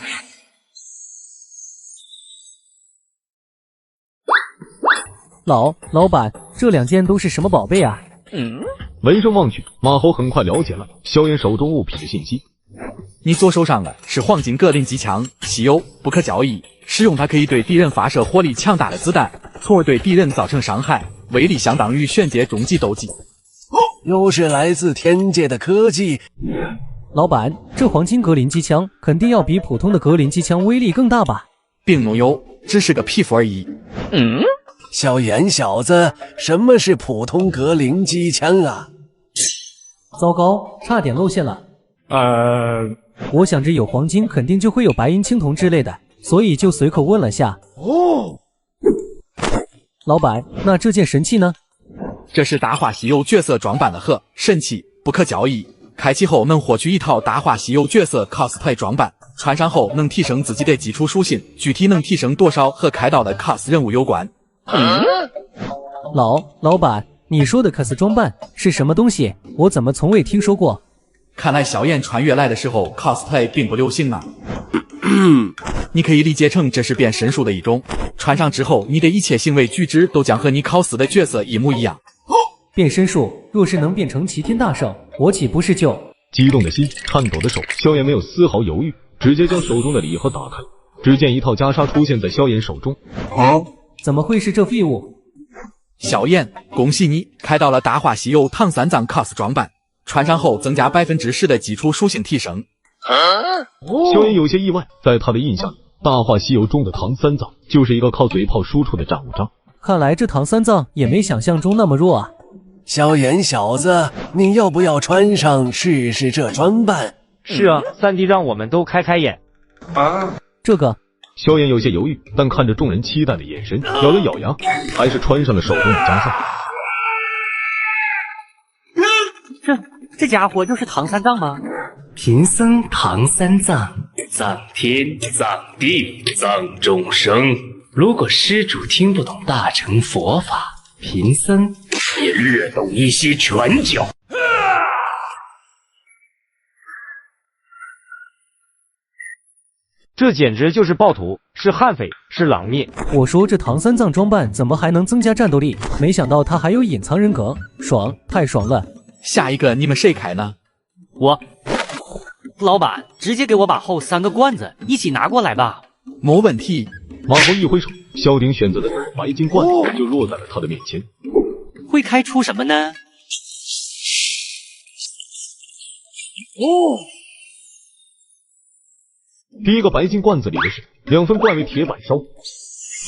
[SPEAKER 15] 老板，这2件都是什么宝贝啊？
[SPEAKER 1] 闻声望去，马猴很快了解了萧炎手中物品的信息。
[SPEAKER 8] 你左手上的是黄金格林机枪，稀有，不可交易。使用它可以对敌人发射火力强大的子弹，从而对敌人造成伤害。威力相当于玄阶中级斗技。
[SPEAKER 6] 又是来自天界的科技。
[SPEAKER 15] 老板，这黄金格林机枪肯定要比普通的格林机枪威力更大吧？
[SPEAKER 8] 并没有，只是个皮肤而已。
[SPEAKER 6] 小眼小子，什么是普通格林机枪啊？
[SPEAKER 15] 糟糕，差点露馅了。我想着有黄金，肯定就会有白银、青铜之类的，所以就随口问了下。老板，那这件神器呢？
[SPEAKER 8] 这是大话西游角色装扮的盒，神器不可交易。开启后能获取一套大话西游角色 cosplay 装扮，穿上后能提升自己的基础属性，具体能提升多少和开刀的 cos 任务有关。
[SPEAKER 15] 老板，你说的 cos 装扮是什么东西？我怎么从未听说过？
[SPEAKER 8] 看来萧炎穿越来的时候 cosplay 并不流行啊。你可以理解成这是变身术的一种，穿上之后你的一切行为举止都将和你 cos 的角色一模一样。
[SPEAKER 15] 变身术若是能变成齐天大圣，我岂不是就……
[SPEAKER 1] 激动的心，颤抖的手，萧炎没有丝毫犹豫，直接将手中的礼盒打开。只见一套袈裟出现在萧炎手中。
[SPEAKER 15] 怎么会是这废物？
[SPEAKER 8] 萧炎，恭喜你开到了大话西游唐三藏 cos 装扮，穿上后增加10%的基础属性提升。
[SPEAKER 1] 萧炎有些意外，在他的印象里，大话西游中的唐三藏就是一个靠嘴炮输出的战五渣。
[SPEAKER 15] 看来这唐三藏也没想象中那么弱啊。
[SPEAKER 6] 萧炎小子，你要不要穿上试试这装扮？
[SPEAKER 17] 是啊，3弟让我们都开开眼。
[SPEAKER 15] 这个，
[SPEAKER 1] 萧炎有些犹豫，但看着众人期待的眼神，咬了咬牙，还是穿上了手中的袈
[SPEAKER 2] 裟。这家伙就是唐三藏吗？
[SPEAKER 4] 贫僧唐三藏，藏天藏地藏众生。如果施主听不懂大乘佛法，贫僧也略懂一些拳脚。
[SPEAKER 17] 这简直就是暴徒，是悍匪，是狼灭。
[SPEAKER 15] 我说这唐三藏装扮怎么还能增加战斗力？没想到他还有隐藏人格，爽，太爽了！
[SPEAKER 8] 下一个你们谁开呢？
[SPEAKER 2] 我。老板，直接给我把后3个罐子一起拿过来吧。
[SPEAKER 8] 没问题。
[SPEAKER 1] 马猴一挥手，萧鼎选择的白金罐子就落在了他的面前。
[SPEAKER 2] 会开出什么呢？
[SPEAKER 1] 第一个白金罐子里的是2分怪味铁板烧，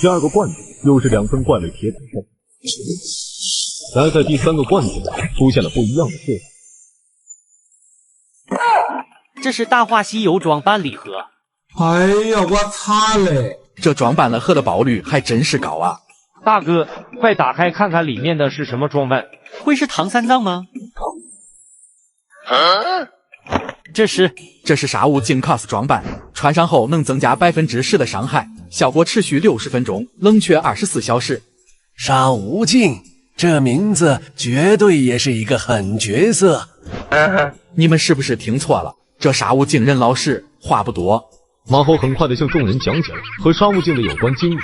[SPEAKER 1] 第二个罐子又是2分怪味铁板烧，然在第3个罐子里出现了不一样的色
[SPEAKER 2] 彩。这是大话西游装扮礼盒。
[SPEAKER 18] 哎呀，我擦嘞！
[SPEAKER 8] 这装扮了盒的爆率还真是高啊！
[SPEAKER 17] 大哥，快打开看看里面的是什么装扮？
[SPEAKER 2] 会是唐三藏吗？这
[SPEAKER 8] 是沙悟净 cos 装扮，穿上后能增加10%的伤害，效果持续60分钟，冷却24小时。
[SPEAKER 6] 沙悟净，这名字绝对也是一个狠角色。
[SPEAKER 8] 你们是不是听错了？这沙悟净人老实，话不多。
[SPEAKER 1] 马猴很快地向众人讲解了和沙悟净的有关经历。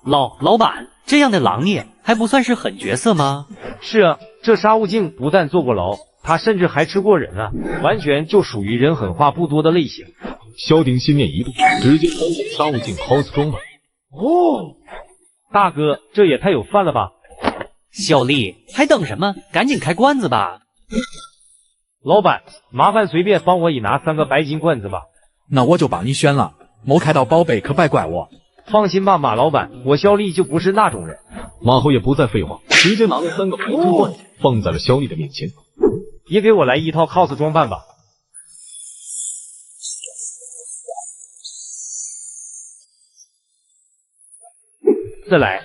[SPEAKER 2] 老板，这样的狼孽还不算是狠角色吗？
[SPEAKER 17] 是啊，这沙悟净不但坐过牢，他甚至还吃过人啊，完全就属于人狠话不多的类型。
[SPEAKER 1] 萧鼎心念一动，直接穿上沙悟净 cos 装扮。
[SPEAKER 17] 大哥，这也太有范了吧！
[SPEAKER 2] 小丽，还等什么？赶紧开罐子吧！
[SPEAKER 17] 老板，麻烦随便帮我也拿3个白金罐子吧。
[SPEAKER 8] 那我就帮你选了，没开到宝贝可别怪我。
[SPEAKER 17] 放心吧，马老板，我萧丽就不是那种人。
[SPEAKER 1] 马猴也不再废话，直接拿了3个白金罐子放在了萧丽的面前。
[SPEAKER 17] 也给我来一套 cos 装扮吧。再来。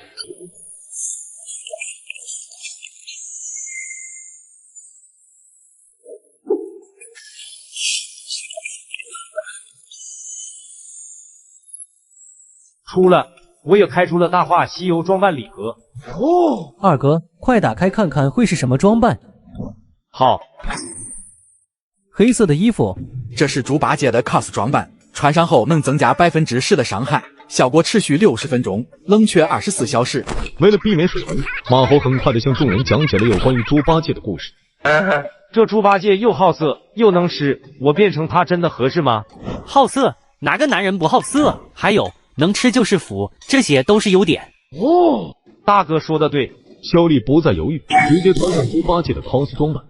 [SPEAKER 17] 出了，我也开出了大话西游装扮礼盒。
[SPEAKER 15] 二哥，快打开看看会是什么装扮。
[SPEAKER 17] 好。
[SPEAKER 15] 黑色的衣服，
[SPEAKER 8] 这是猪八戒的 cos 装扮，穿上后能增加10%的伤害，效果持续60分钟，冷却24小时。
[SPEAKER 1] 为了避免水痕，马猴很快地向众人讲解了有关于猪八戒的故事。
[SPEAKER 17] 这猪八戒又好色又能吃，我变成他真的合适吗？
[SPEAKER 2] 好色？哪个男人不好色？还有能吃就是福，这些都是优点。
[SPEAKER 17] 大哥说的对。
[SPEAKER 1] 肖丽不再犹豫，直接穿上猪八戒的 cos 装扮。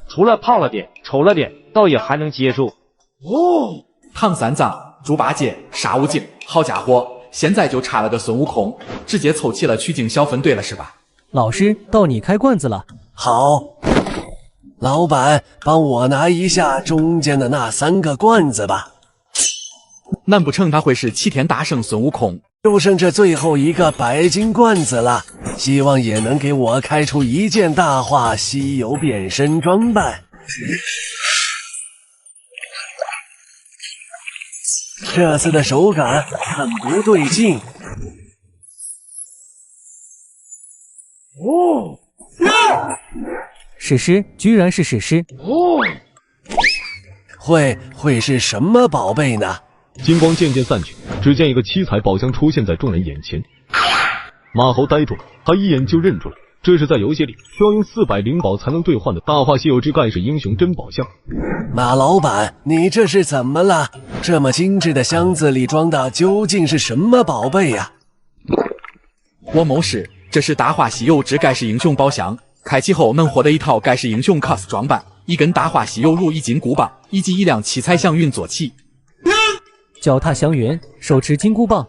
[SPEAKER 17] 除了胖了点、丑了点，倒也还能接受。
[SPEAKER 8] 哦，唐三藏、猪八戒、沙悟净，好家伙，现在就差了个孙悟空，直接凑齐了取经小分队了是吧？
[SPEAKER 15] 老师，到你开罐子了。
[SPEAKER 6] 好，老板，帮我拿一下中间的那3个罐子吧。
[SPEAKER 8] 难不成他会是齐天大圣孙悟空？
[SPEAKER 6] 就剩这最后一个白金罐子了，希望也能给我开出一件大话西游变身装扮。这次的手感很不对劲。
[SPEAKER 15] 哦，史诗，居然是史诗！
[SPEAKER 6] 哦，会是什么宝贝呢？
[SPEAKER 1] 金光渐渐散去，只见一个七彩宝箱出现在众人眼前。马猴呆住了，他一眼就认出了，这是在游戏里需要用400灵宝才能兑换的《大话西游之盖世英雄珍宝箱》。
[SPEAKER 6] 马老板，你这是怎么了？这么精致的箱子里装的究竟是什么宝贝呀？
[SPEAKER 8] 我谋士，这是《大话西游之盖世英雄宝箱》，开启后能获得一套盖世英雄 cos 装扮，一根大话西游如意金箍棒，以及一辆七彩祥云坐骑。
[SPEAKER 15] 脚踏祥云，手持金箍棒，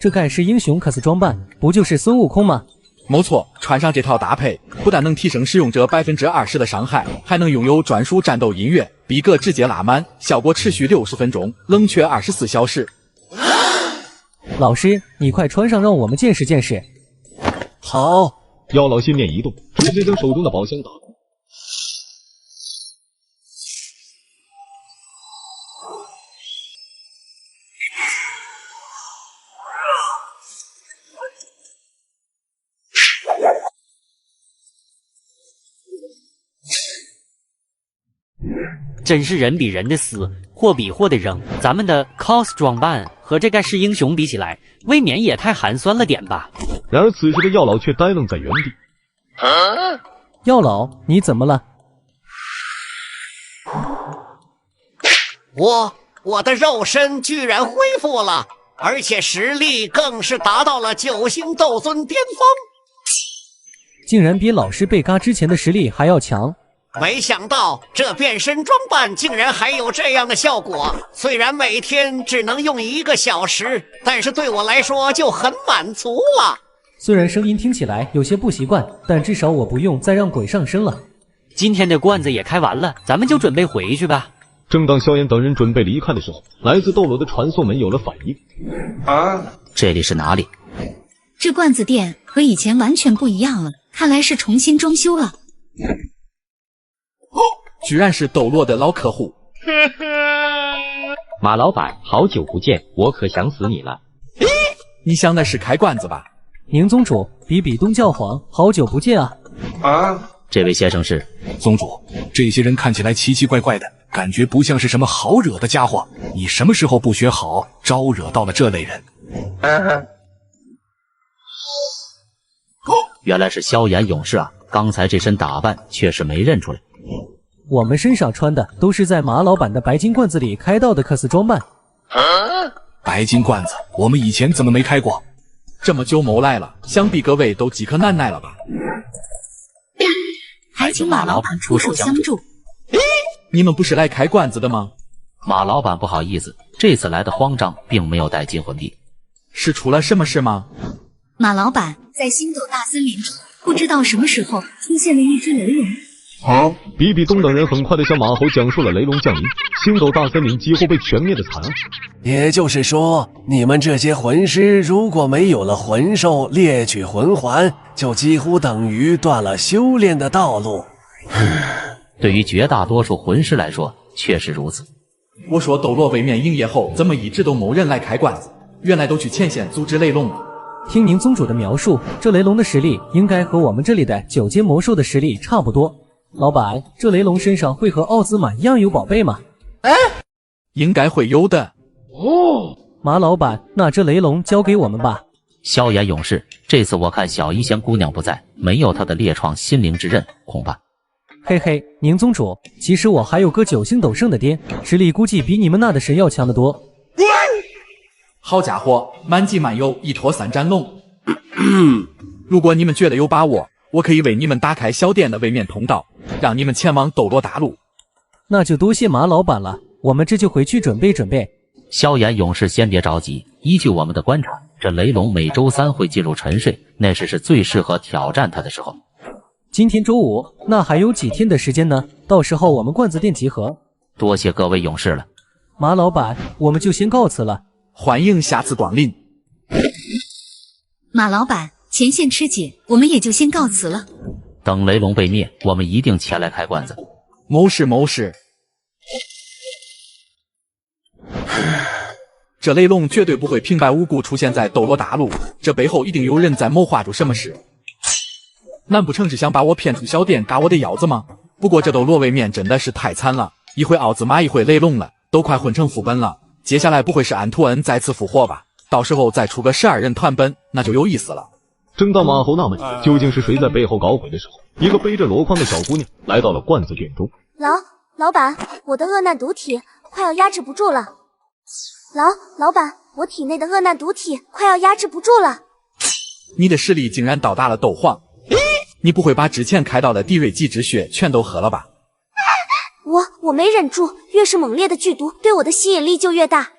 [SPEAKER 15] 这盖世英雄 cos 装扮，不就是孙悟空吗？
[SPEAKER 8] 没错，穿上这套搭配，不但能提升使用者20%的伤害，还能拥有专属战斗音乐，逼格直接拉满，效果持续60分钟，冷却24小时。
[SPEAKER 15] 老师，你快穿上，让我们见识见识。
[SPEAKER 6] 好，
[SPEAKER 1] 妖老心念一动，直接将手中的宝箱打开。
[SPEAKER 9] 真是人比人的撕，货比货的扔。咱们的 cos 装扮和这盖世英雄比起来，未免也太寒酸了点吧。
[SPEAKER 1] 然而此时的药老却呆愣在原地。
[SPEAKER 15] 药老，你怎么了？
[SPEAKER 14] 我的肉身居然恢复了，而且实力更是达到了9星斗尊巅峰，
[SPEAKER 15] 竟然比老师被嘎之前的实力还要强。
[SPEAKER 14] 没想到这变身装扮竟然还有这样的效果，虽然每天只能用1个小时，但是对我来说就很满足了。
[SPEAKER 15] 虽然声音听起来有些不习惯，但至少我不用再让鬼上身了。
[SPEAKER 9] 今天的罐子也开完了，咱们就准备回去吧。
[SPEAKER 1] 正当萧炎等人准备离开的时候，来自斗罗的传送门有了反应。
[SPEAKER 24] 这里是哪里？
[SPEAKER 19] 这罐子店和以前完全不一样了，看来是重新装修了。
[SPEAKER 8] 居然是斗罗的老客户。
[SPEAKER 23] 马老板，好久不见，我可想死你了。
[SPEAKER 8] 你想的是开罐子吧？
[SPEAKER 15] 宁宗主，比比东教皇，好久不见啊！
[SPEAKER 24] 这位先生是
[SPEAKER 5] 宗主。这些人看起来奇奇怪怪的，感觉不像是什么好惹的家伙。你什么时候不学好，招惹到了这类人？
[SPEAKER 24] 原来是萧炎勇士啊！刚才这身打扮确实没认出来。
[SPEAKER 15] 我们身上穿的都是在马老板的白金罐子里开到的cos装扮。
[SPEAKER 5] 白金罐子，我们以前怎么没开过？
[SPEAKER 8] 这么久没来了，想必各位都饥渴难耐了吧？
[SPEAKER 19] 还请马老板出手相助。
[SPEAKER 8] 你们不是来开罐子的吗？
[SPEAKER 24] 马老板不好意思，这次来的慌张，并没有带金魂币。
[SPEAKER 8] 是出了什么事吗？
[SPEAKER 19] 马老板，在星斗大森林中，不知道什么时候出现了一只雷龙。
[SPEAKER 1] 比比东等人很快地向马猴讲述了雷龙降临，星斗大森林几乎被全灭的惨案。
[SPEAKER 6] 也就是说，你们这些魂师如果没有了魂兽猎取魂环，就几乎等于断了修炼的道路。
[SPEAKER 24] 对于绝大多数魂师来说，确实如此。
[SPEAKER 8] 我说斗罗位面营业后，怎么一直都没人来开罐子？原来都去前线阻止雷龙了。
[SPEAKER 15] 听您宗主的描述，这雷龙的实力应该和我们这里的9阶魔兽的实力差不多。老板，这雷龙身上会和奥兹玛一样有宝贝吗？
[SPEAKER 8] 应该会有的。
[SPEAKER 15] 马老板，那这雷龙交给我们吧。
[SPEAKER 24] 萧炎勇士，这次我看小医仙姑娘不在，没有她的烈创心灵之刃，恐怕。
[SPEAKER 15] 嘿嘿，宁宗主，其实我还有个9星斗圣的爹，实力估计比你们那的神要强得多。
[SPEAKER 8] 好家伙，满级满有，一拖3斩龙。如果你们觉得有把握，我可以为你们打开小店的位面通道，让你们前往斗罗大陆。
[SPEAKER 15] 那就多谢马老板了，我们这就回去准备准备。
[SPEAKER 24] 萧炎勇士先别着急，依据我们的观察，这雷龙每周3会进入沉睡，那时是最适合挑战他的时候。
[SPEAKER 15] 今天周5，那还有几天的时间呢？到时候我们罐子店集合。
[SPEAKER 24] 多谢各位勇士了，
[SPEAKER 15] 马老板，我们就先告辞了，
[SPEAKER 8] 欢迎下次光临。
[SPEAKER 19] 马老板，前线吃紧，我们也就先告辞了。
[SPEAKER 24] 等雷龙被灭，我们一定前来开罐子。
[SPEAKER 8] 谋士谋士，这雷龙绝对不会平白无故出现在斗罗大陆，这背后一定有人在谋划着什么事。难不成是想把我骗出小店嘎我的腰子吗？不过这斗罗位面真的是太惨了，一会奥兹玛，一会雷龙了，都快混成副本了。接下来不会是安图恩再次复活吧？到时候再出个12人团本，那就有意思了。
[SPEAKER 1] 正当马猴纳闷究竟是谁在背后搞鬼的时候，一个背着箩筐的小姑娘来到了罐子店中。
[SPEAKER 7] 老板，我的恶难毒体快要压制不住了。老板，我体内的恶难毒体快要压制不住了。
[SPEAKER 8] 你的实力竟然到达了斗皇，你不会把之前开到的地瑞纪之血全都喝了吧？
[SPEAKER 7] 我没忍住，越是猛烈的剧毒，对我的吸引力就越大。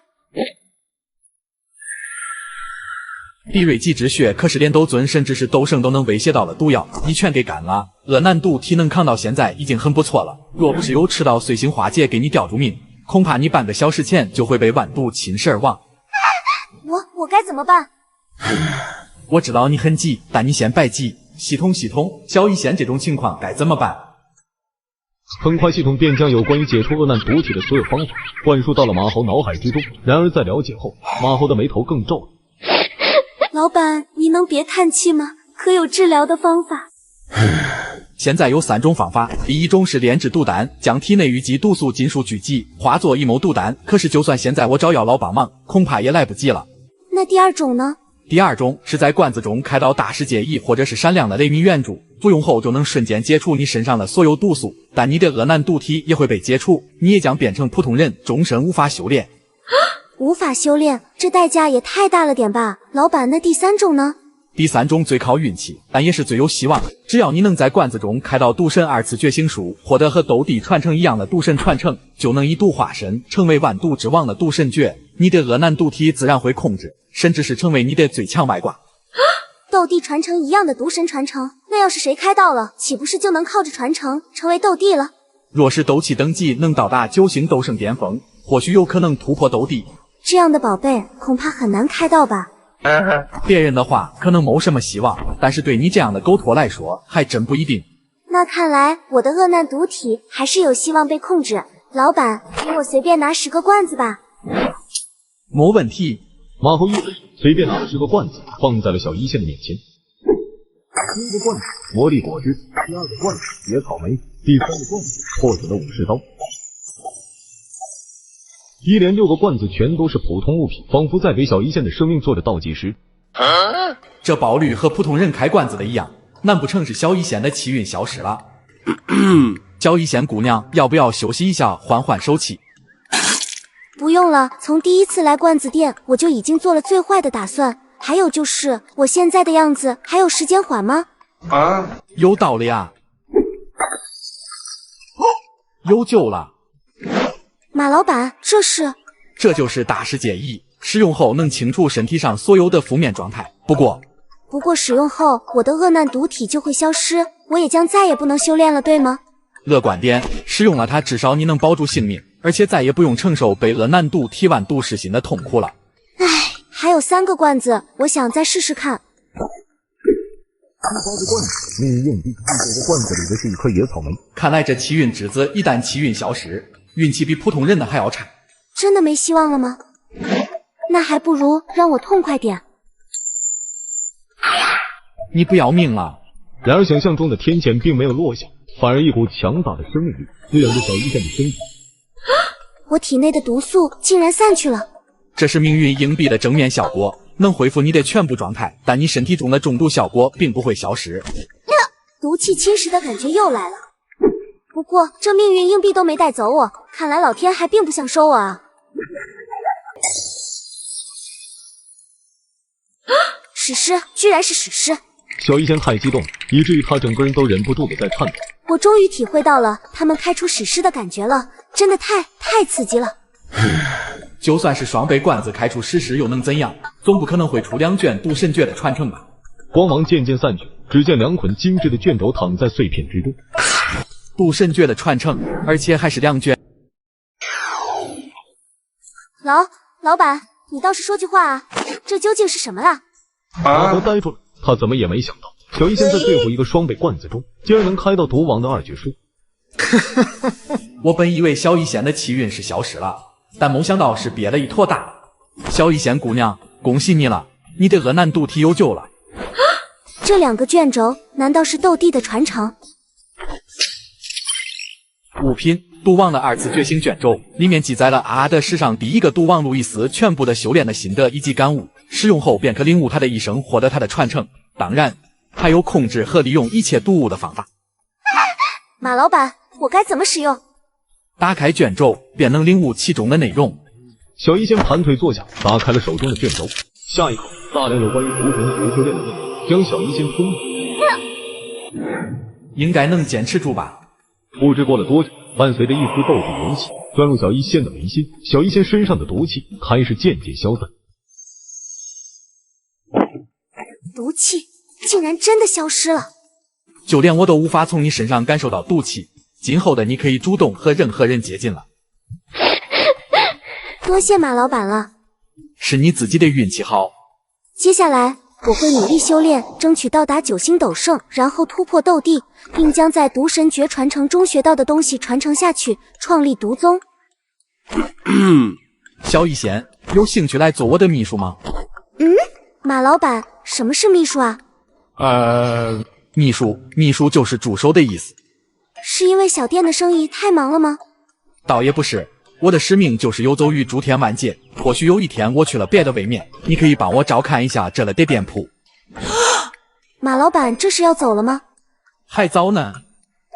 [SPEAKER 8] 地瑞纪之血可是连斗尊甚至是斗圣都能威胁到的毒药，你全给干了。恶难毒体能扛到现在已经很不错了，若不是有赤道碎星花劫给你吊住命，恐怕你半个小时前就会被万毒侵蚀而亡。
[SPEAKER 7] 我该怎么办？
[SPEAKER 8] 我知道你很急，但你先别急。系统，小一仙这种情况该怎么办？
[SPEAKER 1] 很快，系统便将有关于解除恶难毒体的所有方法灌输到了马猴脑海之中。然而在了解后，马猴的眉头更皱了。
[SPEAKER 7] 老板，你能别叹气吗？可有治疗的方法？
[SPEAKER 8] 现在有3种方法，第一种是炼制毒丹，将体内淤积毒素尽数聚集，化作一谋毒丹。可是就算现在我找药老帮忙，恐怕也来不及了。
[SPEAKER 7] 那第2种呢？
[SPEAKER 8] 第2种是在罐子中开到大师界仪或者是闪亮的雷鸣圆柱，服用后就能瞬间解除你身上的所有毒素，但你的恶难毒体也会被解除，你也将变成普通人，终身无法修炼。
[SPEAKER 7] 无法修炼，这代价也太大了点吧？老板，那第3种呢？
[SPEAKER 8] 第3种最靠运气，但也是最有希望的。只要你能在罐子中开到毒神2次觉醒术，获得和斗帝传承一样的毒神传承，就能以毒化身，成为万毒之王的毒神诀。你的恶难毒体自然会控制，甚至是成为你的最强外挂。
[SPEAKER 7] 斗帝传承一样的毒神传承，那要是谁开到了，岂不是就能靠着传承成为斗帝了？
[SPEAKER 8] 若是斗气等级能到达9星斗圣巅峰，或许有可能突破斗帝。
[SPEAKER 7] 这样的宝贝恐怕很难开到吧？
[SPEAKER 8] 别人的话可能没什么希望，但是对你这样的狗托来说，还真不一定。
[SPEAKER 7] 那看来我的恶难毒体还是有希望被控制。老板，给我随便拿10个罐子吧。
[SPEAKER 8] 没问题。
[SPEAKER 1] 马猴一随便拿了10个罐子，放在了小一仙的面前。第1个罐子魔力果汁，第2个罐子野草莓，第3个罐子破损的武士刀。一连6个罐子全都是普通物品，仿佛在给小一仙的生命做着倒计时。
[SPEAKER 8] 这宝率和普通人开罐子的一样，难不成是小一仙的气运消失了？小一仙姑娘，要不要休息一下，缓缓手气？
[SPEAKER 7] 不用了，从第1次来罐子店，我就已经做了最坏的打算。还有就是，我现在的样子还有时间缓吗？
[SPEAKER 8] 有道理啊，有救了。
[SPEAKER 7] 马老板，
[SPEAKER 8] 这就是大师界仪，使用后能清除身体上所有的负面状态。不过
[SPEAKER 7] 使用后，我的恶难毒体就会消失，我也将再也不能修炼了，对吗？
[SPEAKER 8] 乐观点，使用了它，至少你能保住性命，而且再也不用承受被恶难毒体万毒噬心的痛苦了。
[SPEAKER 7] 还有3个罐子，我想再试试看。
[SPEAKER 1] 第8个罐子命运硬币，第9个罐子里的是一颗野草莓。
[SPEAKER 8] 看来这气运之子一旦气运消失，运气比普通人的还要差。
[SPEAKER 7] 真的没希望了吗？那还不如让我痛快点。
[SPEAKER 8] 你不要命了？
[SPEAKER 1] 然而想象中的天谴并没有落下，反而一股强大的生命力滋养着小一仙的身体。
[SPEAKER 7] 我体内的毒素竟然散去了。
[SPEAKER 8] 这是命运硬币的正面效果，能恢复你的全部状态，但你身体中的中毒效果并不会消失。
[SPEAKER 7] 毒气侵蚀的感觉又来了。不过这命运硬币都没带走我，看来老天还并不想收我啊。史诗，居然是史诗！
[SPEAKER 1] 小医仙太激动了，以至于他整个人都忍不住的在颤抖。
[SPEAKER 7] 我终于体会到了他们开出史诗的感觉了，真的太刺激了。
[SPEAKER 8] 就算是双倍罐子开出史诗又能怎样？总不可能会出2卷赌神诀的传承吧？
[SPEAKER 1] 光芒渐渐散去，只见2捆精致的卷轴躺在碎片之中。
[SPEAKER 8] 赌神诀的传承，而且还是2卷。
[SPEAKER 7] 老板，你倒是说句话啊！这究竟是什么啦？
[SPEAKER 1] 马头呆住了，他怎么也没想到，小医仙在最后一个双倍罐子中，竟然能开到毒王的2绝书。
[SPEAKER 8] 我本以为小医仙的气运是消失了，但没想到是憋了一坨大。小医仙姑娘，恭喜你了，你的恶难毒体有救了。
[SPEAKER 7] 这2个卷轴难道是斗帝的传承？
[SPEAKER 8] 物品：毒王的2次觉醒卷轴，里面记载了阿德史上第一个毒王路易斯全部的修炼的心得以及感悟，使用后便可领悟他的一生，获得他的传承。当然，还有控制和利用一切毒物的方法。
[SPEAKER 7] 马老板，我该怎么使用？
[SPEAKER 8] 打开卷轴，便能领悟其中的内容。
[SPEAKER 1] 小医仙盘腿坐下，打开了手中的卷轴。下一刻，大量有关于毒神和修炼的问题将小医仙吞没。
[SPEAKER 8] 应该能坚持住吧？
[SPEAKER 1] 不知过了多久，伴随着一丝斗帝元气钻入小医仙的眉心，小医仙身上的毒气开始渐渐消散。
[SPEAKER 7] 毒气竟然真的消失了，
[SPEAKER 8] 就连我都无法从你身上感受到毒气。今后的你可以主动和任何人接近了。
[SPEAKER 7] 多谢马老板了，
[SPEAKER 8] 是你自己的运气好。
[SPEAKER 7] 接下来我会努力修炼，争取到达9星斗圣，然后突破斗帝，并将在毒神诀传承中学到的东西传承下去，创立毒宗。
[SPEAKER 8] 小医仙，有兴趣来做我的秘书吗？
[SPEAKER 7] 马老板，什么是秘书啊？
[SPEAKER 8] 秘书就是助手的意思。
[SPEAKER 7] 是因为小店的生意太忙了吗？
[SPEAKER 8] 倒也不是，我的使命就是游走于诸天万界。或许有一天我去了别的位面，你可以帮我照看一下这里的店铺。
[SPEAKER 7] 马老板，这是要走了吗？
[SPEAKER 8] 还早呢。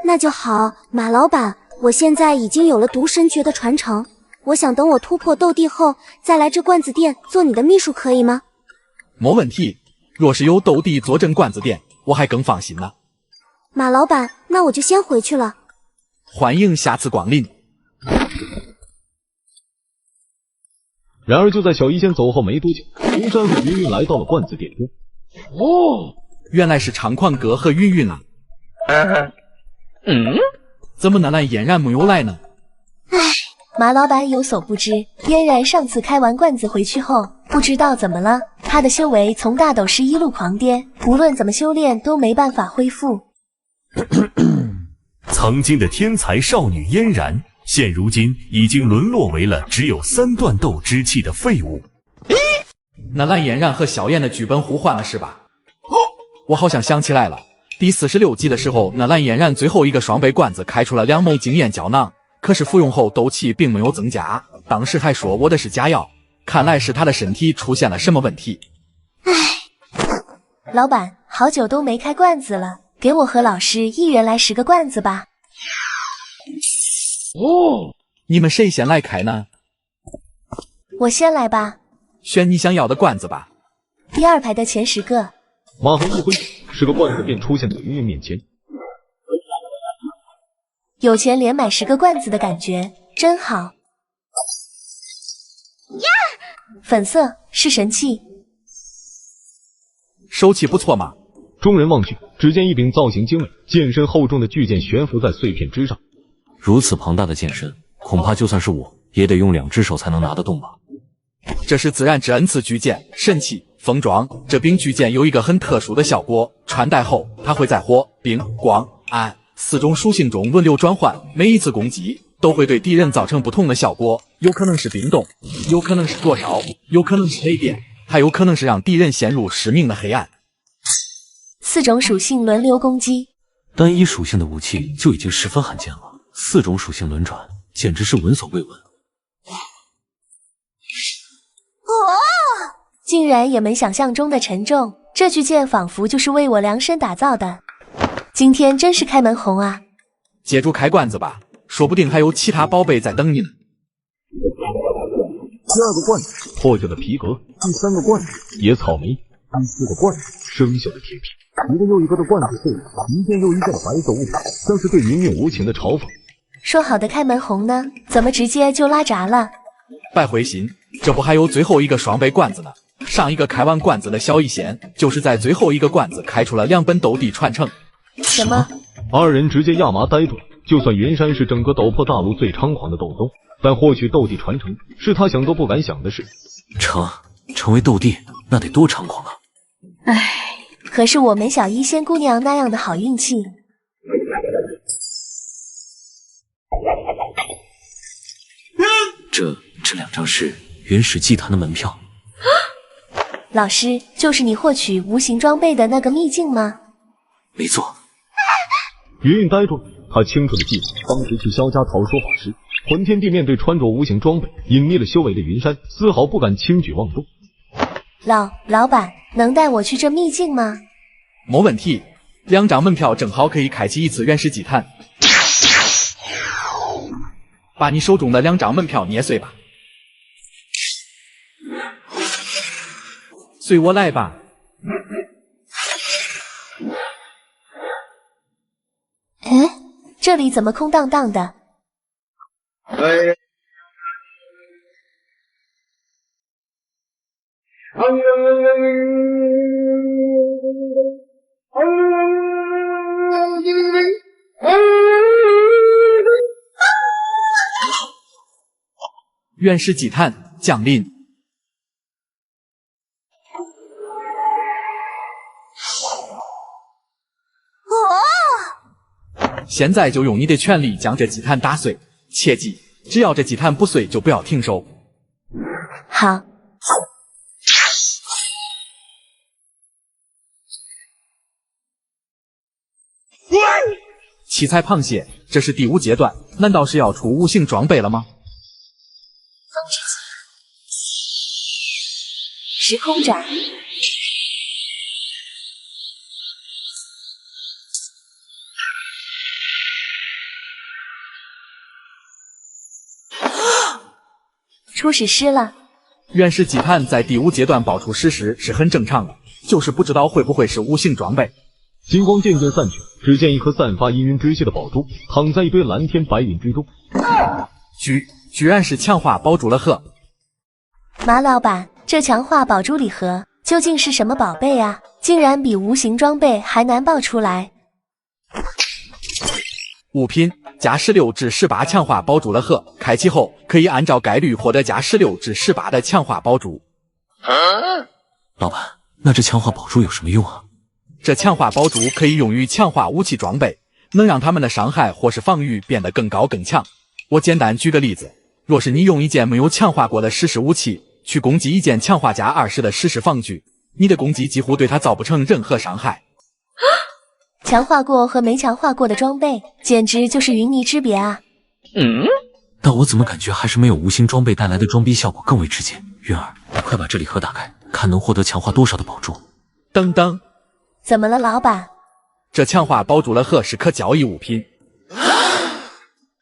[SPEAKER 7] 那就好，马老板，我现在已经有了毒神诀的传承，我想等我突破斗帝后，再来这罐子店做你的秘书，可以吗？
[SPEAKER 8] 没问题，若是有斗帝坐镇罐子店，我还更放心呢。
[SPEAKER 7] 马老板，那我就先回去了。
[SPEAKER 8] 欢迎下次光临。
[SPEAKER 1] 然而就在小医仙走后没多久，涂山和云云来到了罐子店中。
[SPEAKER 8] 原来是猖狂哥和云云啊。怎么那蓝嫣然没有来呢？
[SPEAKER 13] 马老板有所不知，嫣然上次开完罐子回去后，不知道怎么了，他的修为从大斗士一路狂跌，无论怎么修炼都没办法恢复。
[SPEAKER 11] 曾经的天才少女嫣然，现如今已经沦落为了只有3段斗之气的废物。
[SPEAKER 8] 那蓝嫣然和萧炎的剧本互换了是吧？我好像想起来了，第46集的时候，那蓝嫣然最后一个双倍罐子开出了2枚经验胶囊，可是服用后斗气并没有增加，当时还说我的是假药，看来是他的身体出现了什么问题。
[SPEAKER 13] 老板，好久都没开罐子了，给我和老师一人来10个罐子吧。
[SPEAKER 8] 你们谁先来开呢？
[SPEAKER 13] 我先来吧。
[SPEAKER 8] 选你想要的罐子吧。
[SPEAKER 13] 第2排的前10个。
[SPEAKER 1] 马航一挥手，10个罐子便出现在云云面前。
[SPEAKER 13] 有钱连买10个罐子的感觉真好。呀，粉色是神器，
[SPEAKER 8] 手气不错嘛。
[SPEAKER 1] 众人望去，只见一柄造型精美、剑身厚重的巨剑悬浮在碎片之上。
[SPEAKER 16] 如此庞大的剑身，恐怕就算是我也得用2只手才能拿得动吧。
[SPEAKER 8] 这是自然之恩赐巨剑，神器封装。这柄巨剑有一个很特殊的效果，穿戴后它会在火、冰、光、暗4种属性中轮流转换，每一次攻击都会对敌人造成不同的效果，有可能是冰冻，有可能是灼烧，有可能是雷电，还有可能是让敌人陷入失明的黑暗。
[SPEAKER 13] 4种属性轮流攻击，
[SPEAKER 16] 单一属性的武器就已经十分罕见了，4种属性轮转，简直是闻所未闻。
[SPEAKER 13] 竟然也没想象中的沉重，这巨剑仿佛就是为我量身打造的。今天真是开门红啊！
[SPEAKER 8] 接住开罐子吧，说不定还有其他宝贝在等你呢。
[SPEAKER 1] 第2个罐子破旧的皮革，第3个罐子野草莓，第4个罐子，生锈的铁皮，一个又一个的罐子碎了，一件又一件的白色物品，像是对云云无情的嘲讽。
[SPEAKER 13] 说好的开门红呢？怎么直接就拉闸了？
[SPEAKER 8] 拜回心，这不还有最后一个双倍罐子呢？上一个开完罐子的萧逸贤，就是在最后一个罐子开出了2本斗帝传承。
[SPEAKER 13] 什么？
[SPEAKER 1] 二人直接亚麻呆住了。就算云山是整个斗破大陆最猖狂的斗宗，但获取斗帝传承是他想都不敢想的事。
[SPEAKER 16] 成为斗帝，那得多猖狂啊！
[SPEAKER 13] 唉，可是我没小医仙姑娘那样的好运气。
[SPEAKER 16] 这2张是原始祭坛的门票。
[SPEAKER 13] 老师，就是你获取无形装备的那个秘境吗？
[SPEAKER 16] 没错。
[SPEAKER 1] 云云呆住了，他清楚的记得当时去萧家讨说法时，魂天帝面对穿着无形装备隐匿了修为的云山，丝毫不敢轻举妄动。
[SPEAKER 13] 老板，能带我去这秘境吗？
[SPEAKER 8] 没问题，2张门票正好可以开启一次原始祭坛。把你手中的2张门票捏碎吧。随我来吧。
[SPEAKER 13] 哎，这里怎么空荡荡的？
[SPEAKER 8] 原始祭坛降临。现在就用你的全力将这祭坛打碎，切记，只要这祭坛不碎，就不要停手。
[SPEAKER 13] 好。
[SPEAKER 8] 七彩螃蟹，这是第5阶段，难道是要出无形装备了吗？
[SPEAKER 13] 风之击，时空斩。出史诗了。
[SPEAKER 8] 原始祭坛在第5阶段爆出史诗是很正常的，就是不知道会不会是无形装备。
[SPEAKER 1] 金光渐渐散去，只见一颗散发氤氲之气的宝珠躺在一堆蓝天白云之中。
[SPEAKER 8] 居然是强化宝珠了盒。
[SPEAKER 13] 马老板，这强化宝珠礼盒究竟是什么宝贝啊？竟然比无形装备还难爆出来。
[SPEAKER 8] 物品加16至18强化宝珠了盒，开启后可以按照概率获得加16至18的强化宝珠。
[SPEAKER 16] 老板，那这强化宝珠有什么用啊？
[SPEAKER 8] 这强化宝珠可以用于强化武器装备，能让他们的伤害或是防御变得更高更强。我简单举个例子，若是你用一件没有强化过的史诗武器去攻击一件强化加20的史诗防具，你的攻击几乎对它造不成任何伤害。
[SPEAKER 13] 强化过和没强化过的装备，简直就是云泥之别啊！
[SPEAKER 16] 但我怎么感觉还是没有无形装备带来的装逼效果更为直接？云儿，快把这礼盒打开，看能获得强化多少的宝珠。
[SPEAKER 8] 等等，
[SPEAKER 13] 怎么了，老板？
[SPEAKER 8] 这强化宝珠了盒是可交易物品。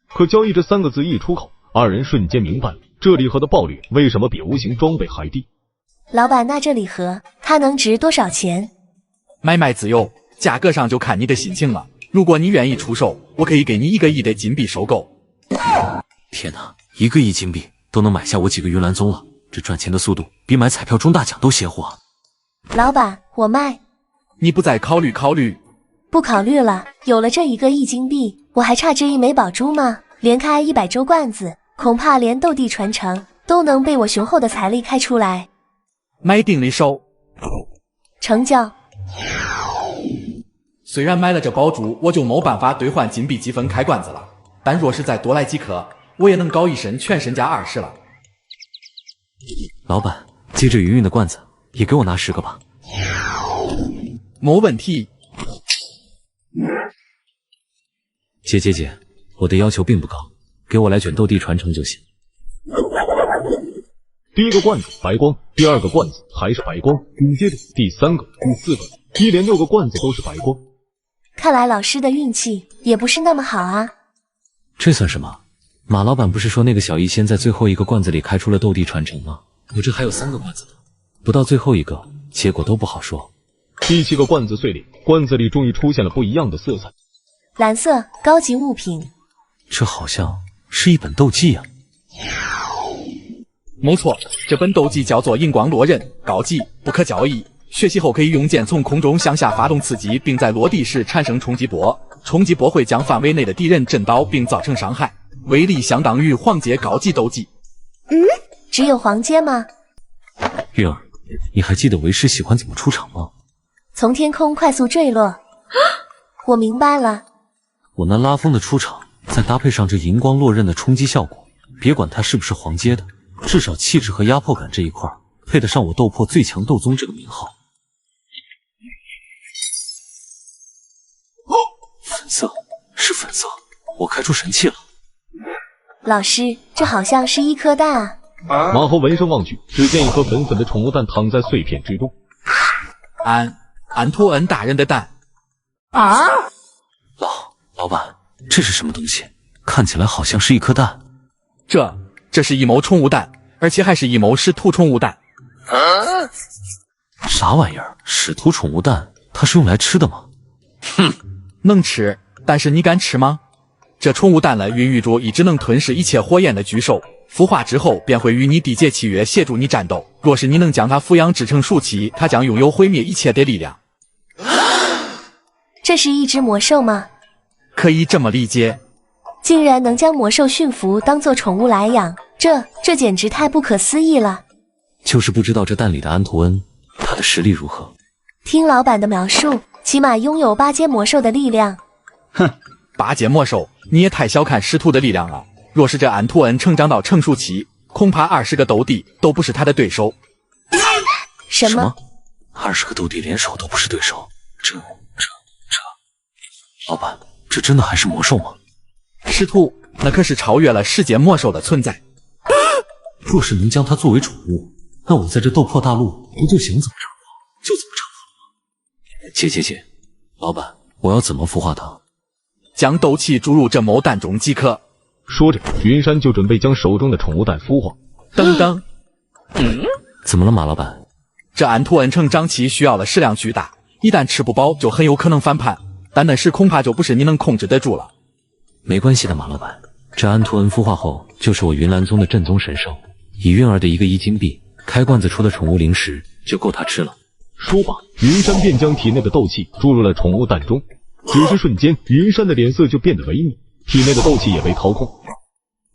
[SPEAKER 1] 可交易这3个字一出口，二人瞬间明白了这礼盒的爆率为什么比无形装备还低。
[SPEAKER 13] 老板，那这礼盒它能值多少钱？
[SPEAKER 8] 买卖自由，价格上就看你的心情了。如果你愿意出售，我可以给你1个亿的金币收购。
[SPEAKER 16] 天哪，1个亿金币都能买下我几个云岚宗了，这赚钱的速度比买彩票中大奖都邪乎啊！
[SPEAKER 13] 老板，我卖。
[SPEAKER 8] 你不再考虑？
[SPEAKER 13] 不考虑了，有了这1个亿金币，我还差这1枚宝珠吗？连开100周罐子，恐怕连斗帝传承都能被我雄厚的财力开出来。
[SPEAKER 8] 买定离手，
[SPEAKER 13] 成交。
[SPEAKER 8] 虽然买了这宝珠，我就没办法兑换金币积分开罐子了，但若是再多来几颗，我也能搞一身全身加20了。
[SPEAKER 16] 老板，接着云云的罐子也给我拿10个吧。
[SPEAKER 8] 没问题。
[SPEAKER 16] 姐，我的要求并不高，给我来卷斗帝传承就行。
[SPEAKER 1] 第1个罐子白光，第2个罐子还是白光，紧接着第3个、第4个，一连6个罐子都是白光。
[SPEAKER 13] 看来老师的运气也不是那么好啊。
[SPEAKER 16] 这算什么？马老板不是说那个小医仙在最后1个罐子里开出了斗帝传承吗？我这还有3个罐子呢，不到最后1个结果都不好说。
[SPEAKER 1] 第7个罐子碎裂，罐子里终于出现了不一样的色彩。
[SPEAKER 13] 蓝色高级物品，
[SPEAKER 16] 这好像是一本斗技啊。
[SPEAKER 8] 没错，这本斗技叫做荧光落刃，高级，不可交易。学习后可以用剑从空中向下发动刺激，并在落地时产生冲击波。冲击波会将范围内的敌人震倒并造成伤害，威力相当于黄阶高级斗技。
[SPEAKER 13] 只有黄阶吗？
[SPEAKER 16] 韵儿，你还记得为师喜欢怎么出场吗？
[SPEAKER 13] 从天空快速坠落。我明白了。
[SPEAKER 16] 我那拉风的出场，再搭配上这荧光落刃的冲击效果，别管它是不是黄阶的，至少气质和压迫感这一块配得上我斗破最强斗宗这个名号。粉色，是粉色，我开出神器了。
[SPEAKER 13] 老师，这好像是一颗蛋啊。
[SPEAKER 1] 马猴闻声望去，只见一颗粉粉的宠物蛋躺在碎片之中。
[SPEAKER 8] 安托恩大人的蛋
[SPEAKER 16] 啊！老板，这是什么东西？看起来好像是一颗蛋。
[SPEAKER 8] 这是一谋宠物蛋，而且还是一谋使徒宠物蛋。
[SPEAKER 16] 啥玩意儿？使徒宠物蛋？它是用来吃的吗？
[SPEAKER 8] 哼，能吃，但是你敢吃吗？这宠物蛋呢，孕育着一只能吞噬一切火焰的巨兽，孵化之后便会与你缔结契约，协助你战斗。若是你能将它抚养制成熟期，它将拥有毁灭一切的力量。
[SPEAKER 13] 这是一只魔兽吗？
[SPEAKER 8] 可以这么理解。
[SPEAKER 13] 竟然能将魔兽驯服当做宠物来养，这简直太不可思议了。
[SPEAKER 16] 就是不知道这蛋里的安图恩，他的实力如何？
[SPEAKER 13] 听老板的描述，起码拥有8阶魔兽的力量。
[SPEAKER 8] 哼，8阶魔兽，你也太小看使徒的力量了。若是这安图恩成长到成熟期，恐怕20个斗帝都不是他的对手。
[SPEAKER 13] 什么
[SPEAKER 16] ？20个斗帝联手都不是对手？这……老板，这真的还是魔兽吗？
[SPEAKER 8] 使徒，那可是超越了世界魔兽的存在。
[SPEAKER 16] 若是能将它作为宠物，那我在这斗破大陆不就想怎么称呼就怎么称呼了吗？姐，老板，我要怎么孵化它？
[SPEAKER 8] 将斗气注入这某蛋中即可。
[SPEAKER 1] 说着，云山就准备将手中的宠物蛋孵化。
[SPEAKER 8] 等，
[SPEAKER 16] 怎么了，马老板？
[SPEAKER 8] 这安图恩成长期需要的食量巨大，一旦吃不饱，就很有可能反叛。但那时恐怕就不是你能控制得住了。
[SPEAKER 16] 没关系的，马老板，这安图恩孵化后就是我云岚宗的正宗神兽，以韵儿的1个1金币开罐子出的宠物零食就够他吃了。
[SPEAKER 1] 说罢，云山便将体内的斗气注入了宠物蛋中。只是瞬间，云山的脸色就变得萎靡，体内的斗气也被掏空。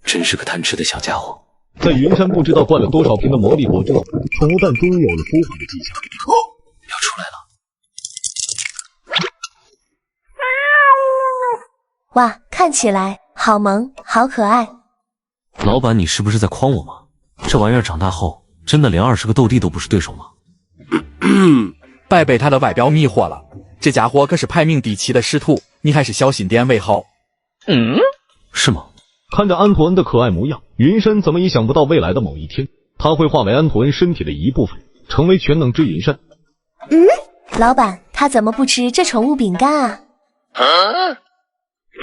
[SPEAKER 16] 真是个贪吃的小家伙。
[SPEAKER 1] 在云山不知道灌了多少瓶的魔力果之后，宠物蛋终于有了孵化的迹象。
[SPEAKER 16] 要出来了！
[SPEAKER 13] 哇，看起来好萌，好可爱。
[SPEAKER 16] 老板，你是不是在诓我吗？这玩意儿长大后真的连20个斗帝都不是对手吗？
[SPEAKER 8] 白被他的外表迷惑了，这家伙可是排名第7的使徒，你还是小心点为好。
[SPEAKER 16] 是吗？
[SPEAKER 1] 看着安图恩的可爱模样，云山怎么也想不到未来的某一天，他会化为安图恩身体的一部分，成为全能之云山。
[SPEAKER 13] 老板，他怎么不吃这宠物饼干啊？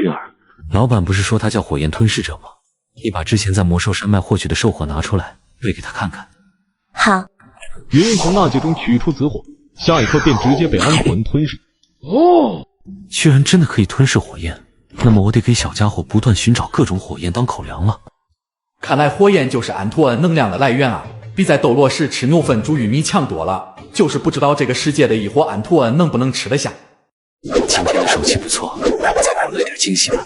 [SPEAKER 16] 韵儿，老板不是说他叫火焰吞噬者吗？你把之前在魔兽山脉获取的兽火拿出来，喂给他看看。
[SPEAKER 13] 好。
[SPEAKER 1] 云从纳戒中取出紫火，下一刻便直接被安图恩吞噬。
[SPEAKER 16] 居然真的可以吞噬火焰，那么我得给小家伙不断寻找各种火焰当口粮了。
[SPEAKER 8] 看来火焰就是安图恩能量的来源啊，比在斗罗时吃牛粪煮玉米强多了。就是不知道这个世界的一伙安图恩能不能吃得下。
[SPEAKER 16] 今天的手气不错，再给我来点惊喜吧。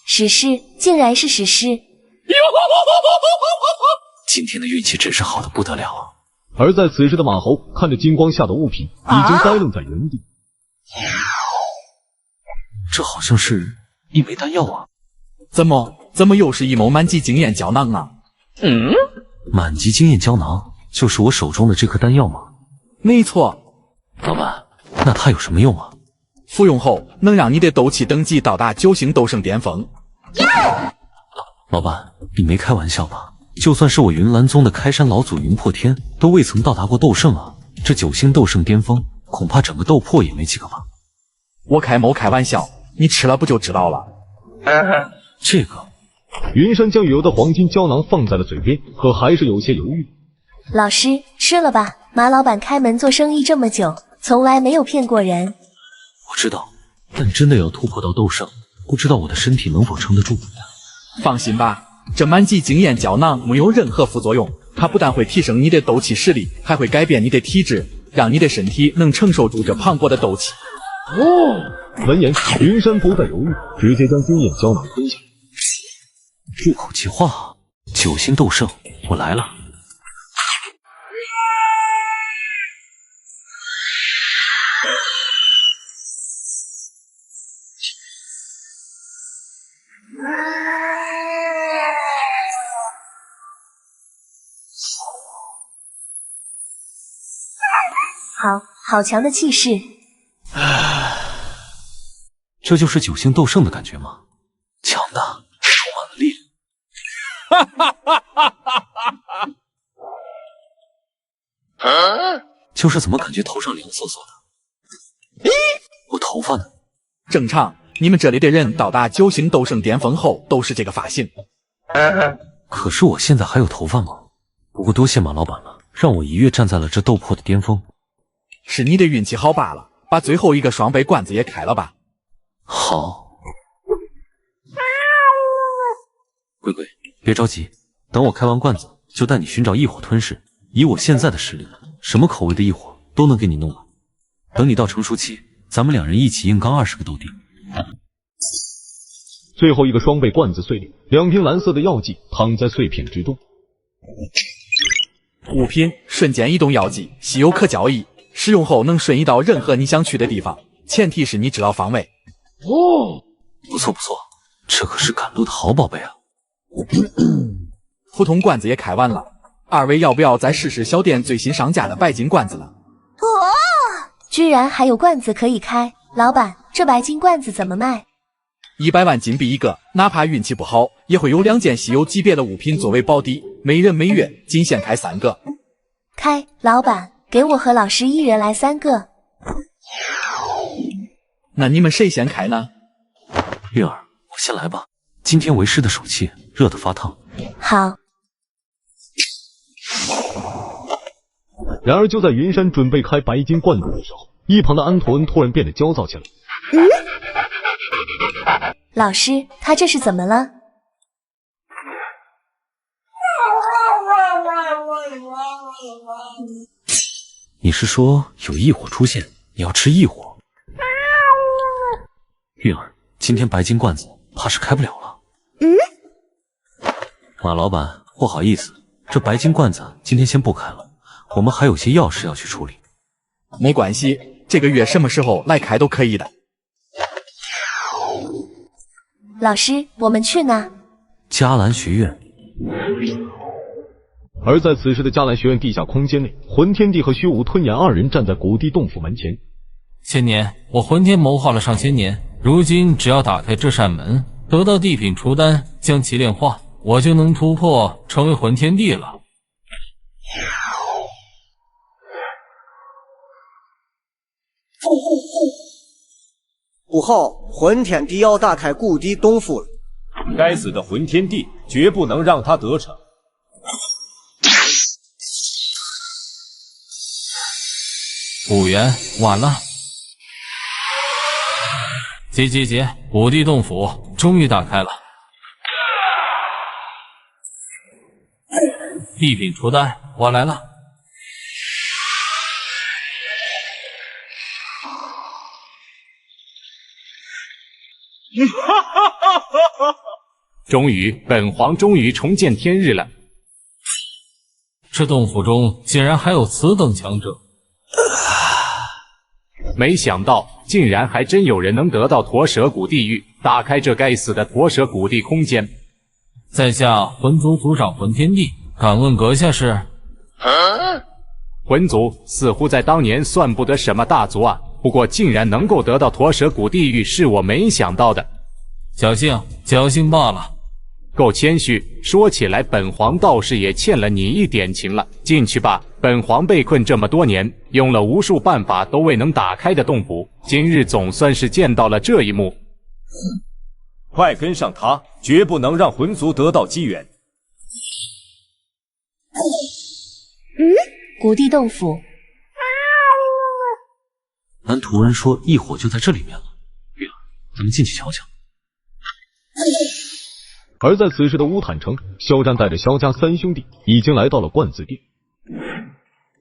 [SPEAKER 13] 史诗，竟然是史诗！
[SPEAKER 16] 今天的运气真是好的不得了啊！
[SPEAKER 1] 而在此时的马猴看着金光下的物品，已经呆愣在原地。
[SPEAKER 16] 这好像是一枚丹药啊！
[SPEAKER 8] 怎么又是一枚满级经验胶囊啊？
[SPEAKER 16] 满级经验胶囊就是我手中的这颗丹药吗？
[SPEAKER 8] 没错。
[SPEAKER 16] 老板，那它有什么用啊？
[SPEAKER 8] 服用后能让你的斗气等级到达9星斗圣巅峰。
[SPEAKER 16] 老板，你没开玩笑吧？就算是我云岚宗的开山老祖云破天，都未曾到达过斗圣啊！这9星斗圣巅峰，恐怕整个斗破也没几个吧？
[SPEAKER 8] 我开玩笑，你吃了不就知道了？
[SPEAKER 16] 这个
[SPEAKER 1] 云山将余额的黄金胶囊放在了嘴边，可还是有些犹豫。
[SPEAKER 7] 老师，吃了吧。马老板开门做生意这么久，从来没有骗过人。
[SPEAKER 16] 我知道，但真的要突破到斗圣，不知道我的身体能否撑得住。
[SPEAKER 8] 放心吧，这满级经验胶囊没有任何副作用，它不但会提升你的斗气实力，还会改变你的体质，让你的身体能承受住这磅礴的斗气。
[SPEAKER 1] 闻言，云山不再犹豫，直接将经验胶囊吞下。
[SPEAKER 16] 一口气化，9星斗圣，我来了。
[SPEAKER 7] 好强的气势！
[SPEAKER 16] 这就是9星斗圣的感觉吗？强大，充满了力量。就是怎么感觉头上凉飕飕的？我头发呢？
[SPEAKER 8] 正常，你们这里的人到达9星斗圣巅峰后都是这个发型。
[SPEAKER 16] 可是我现在还有头发吗？不过多谢马老板了，让我一跃站在了这斗破的巅峰。
[SPEAKER 8] 是你的运气好罢了，把最后一个双倍罐子也开了吧。
[SPEAKER 16] 好。龟龟，别着急，等我开完罐子，就带你寻找异火吞噬。以我现在的实力，什么口味的异火都能给你弄来。等你到成熟期，咱们2人一起硬刚20个斗帝。
[SPEAKER 1] 最后一个双倍罐子碎裂，2瓶蓝色的药剂躺在碎片之中。
[SPEAKER 8] 物品瞬间移动药剂，稀有可交易，使用后能瞬移到任何你想去的地方，前提是你知道方位。
[SPEAKER 16] 不错不错，这可是赶路的好宝贝啊！
[SPEAKER 8] 普通罐子也开完了，二位要不要再试试小店最新上架的白金罐子呢？
[SPEAKER 7] 居然还有罐子可以开！老板，这白金罐子怎么卖
[SPEAKER 8] ？100万金币一个，哪怕运气不好，也会有2件稀有级别的物品作为保底，每人每月仅限开3个。
[SPEAKER 7] 开，老板，给我和老师1人来3个。
[SPEAKER 8] 那你们谁先开呢？
[SPEAKER 16] 月儿，我先来吧。今天为师的手气热得发烫。
[SPEAKER 7] 好。
[SPEAKER 1] 然而就在云山准备开白金罐子的时候，一旁的安托恩突然变得焦躁起来。
[SPEAKER 7] 老师，他这是怎么了？
[SPEAKER 16] 你是说有异火出现，你要吃异火？韵儿，今天白金罐子怕是开不了了。马老板，不好意思，这白金罐子今天先不开了，我们还有些要事要去处理。
[SPEAKER 8] 没关系，这个月什么时候来开都可以的。
[SPEAKER 7] 老师，我们去哪？
[SPEAKER 16] 迦兰学院。
[SPEAKER 1] 而在此时的迦兰学院地下空间内，魂天帝和虚无吞炎2人站在古地洞府门前。
[SPEAKER 3] 千年，我魂天谋划了上千年，如今只要打开这扇门，得到地品除丹，将其炼化，我就能突破，成为魂天帝了。
[SPEAKER 20] 午后，魂天帝要打开古地洞府了。
[SPEAKER 10] 该死的魂天帝，绝不能让他得逞。
[SPEAKER 3] 5元，晚了。急！古地洞府终于打开了。地品除丹，我来了。
[SPEAKER 4] 本皇终于重见天日了。
[SPEAKER 3] 这洞府中竟然还有此等强者，
[SPEAKER 4] 没想到竟然还真有人能得到驼蛇谷地狱，打开这该死的驼蛇谷地空间。
[SPEAKER 3] 在下魂族族长魂天帝，敢问阁下是？
[SPEAKER 4] 魂族似乎在当年算不得什么大族啊，不过竟然能够得到驼蛇谷地狱，是我没想到的。
[SPEAKER 3] 侥幸罢了。
[SPEAKER 4] 够谦虚，说起来本皇倒是也欠了你一点情了。进去吧，本皇被困这么多年，用了无数办法都未能打开的洞府，今日总算是见到了这一幕。
[SPEAKER 10] 快跟上他，绝不能让魂族得到机缘。
[SPEAKER 13] 谷地豆腐。
[SPEAKER 16] 蓝图人说异火就在这里面了，月儿，咱们进去瞧瞧。
[SPEAKER 1] 而在此时的乌坦城，肖战带着肖家三兄弟已经来到了罐子店。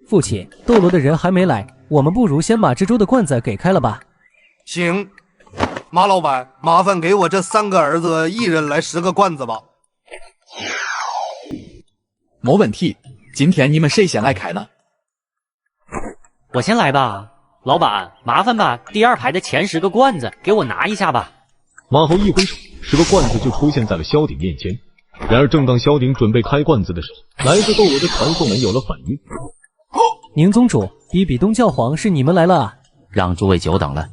[SPEAKER 15] 父亲，斗罗的人还没来，我们不如先把蜘蛛的罐子给开了吧。
[SPEAKER 12] 行，马老板，麻烦给我这3个儿子一人来10个罐子吧。
[SPEAKER 8] 没问题，今天你们谁先来开呢？
[SPEAKER 9] 我先来吧。老板，麻烦把第2排的前10个罐子给我拿一下吧。
[SPEAKER 1] 马猴一挥手，10个罐子就出现在了萧鼎面前。然而，正当萧鼎准备开罐子的时候，来自斗罗的传送门有了反应。
[SPEAKER 15] 宁宗主，比比东教皇是你们来了啊！
[SPEAKER 24] 让诸位久等了。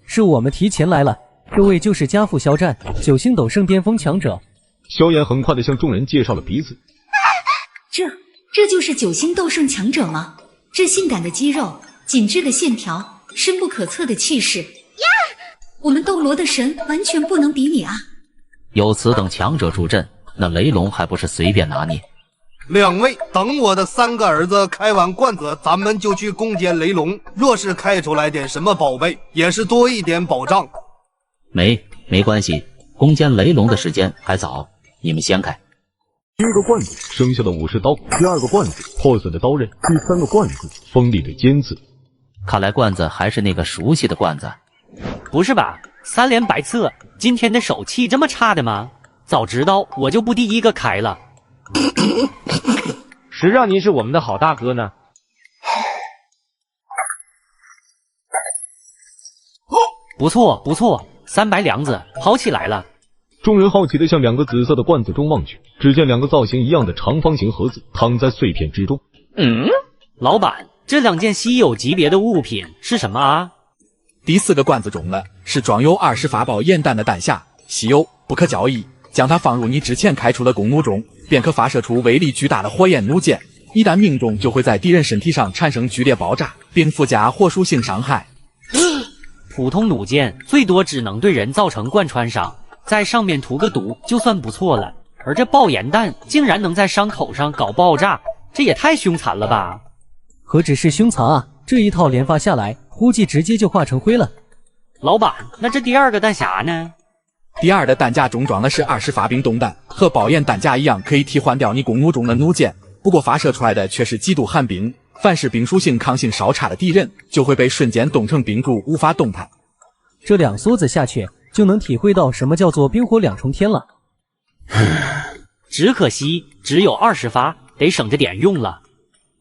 [SPEAKER 15] 是我们提前来了，这位就是家父肖战，9星斗圣巅峰强者。
[SPEAKER 1] 萧炎很快地向众人介绍了彼此。
[SPEAKER 19] 这就是9星斗圣强者吗？这性感的肌肉，紧致的线条，深不可测的气势呀！我们斗罗的神完全不能比拟啊！
[SPEAKER 24] 有此等强者助阵，那雷龙还不是随便拿捏
[SPEAKER 12] ？2位，等我的3个儿子开完罐子，咱们就去攻坚雷龙。若是开出来点什么宝贝，也是多一点保障。
[SPEAKER 24] 没关系，攻坚雷龙的时间还早，你们先开。
[SPEAKER 1] 第1个罐子生锈的武士刀，第2个罐子破损的刀刃，第3个罐子锋利的尖刺。
[SPEAKER 24] 看来罐子还是那个熟悉的罐子。
[SPEAKER 9] 不是吧，3连白测，今天的手气这么差的吗？早知道我就不第1个开了。
[SPEAKER 17] 谁让您是我们的好大哥呢？
[SPEAKER 9] 不错，3白梁子跑起来了。
[SPEAKER 1] 众人好奇地向2个紫色的罐子中望去，只见2个造型一样的长方形盒子躺在碎片之中。
[SPEAKER 9] 老板，这2件稀有级别的物品是什么啊？
[SPEAKER 8] 第4个罐子中了，是装有20法宝焰弹的弹匣，稀有，不可交易。将它放入你之前开出的弓弩中，便可发射出威力巨大的火焰弩箭，一旦命中，就会在敌人身体上产生剧烈爆炸，并附加火属性伤害。
[SPEAKER 9] 普通弩箭最多只能对人造成贯穿伤，在上面涂个毒就算不错了。而这爆炎弹竟然能在伤口上搞爆炸，这也太凶残了吧！
[SPEAKER 15] 何止是凶残啊，这一套连发下来，估计直接就化成灰了。
[SPEAKER 9] 老板，那这第2个弹匣呢？
[SPEAKER 8] 第2的弹匣中装的是20发冰冻弹，和爆焰弹匣一样，可以替换掉你弓弩中的弩箭，不过发射出来的却是极度寒冰，凡是冰属性抗性稍差的敌人，就会被瞬间冻成冰柱，无法动弹。
[SPEAKER 15] 这2梭子下去，就能体会到什么叫做冰火2重天了。
[SPEAKER 9] 只可惜只有20发，得省着点用了。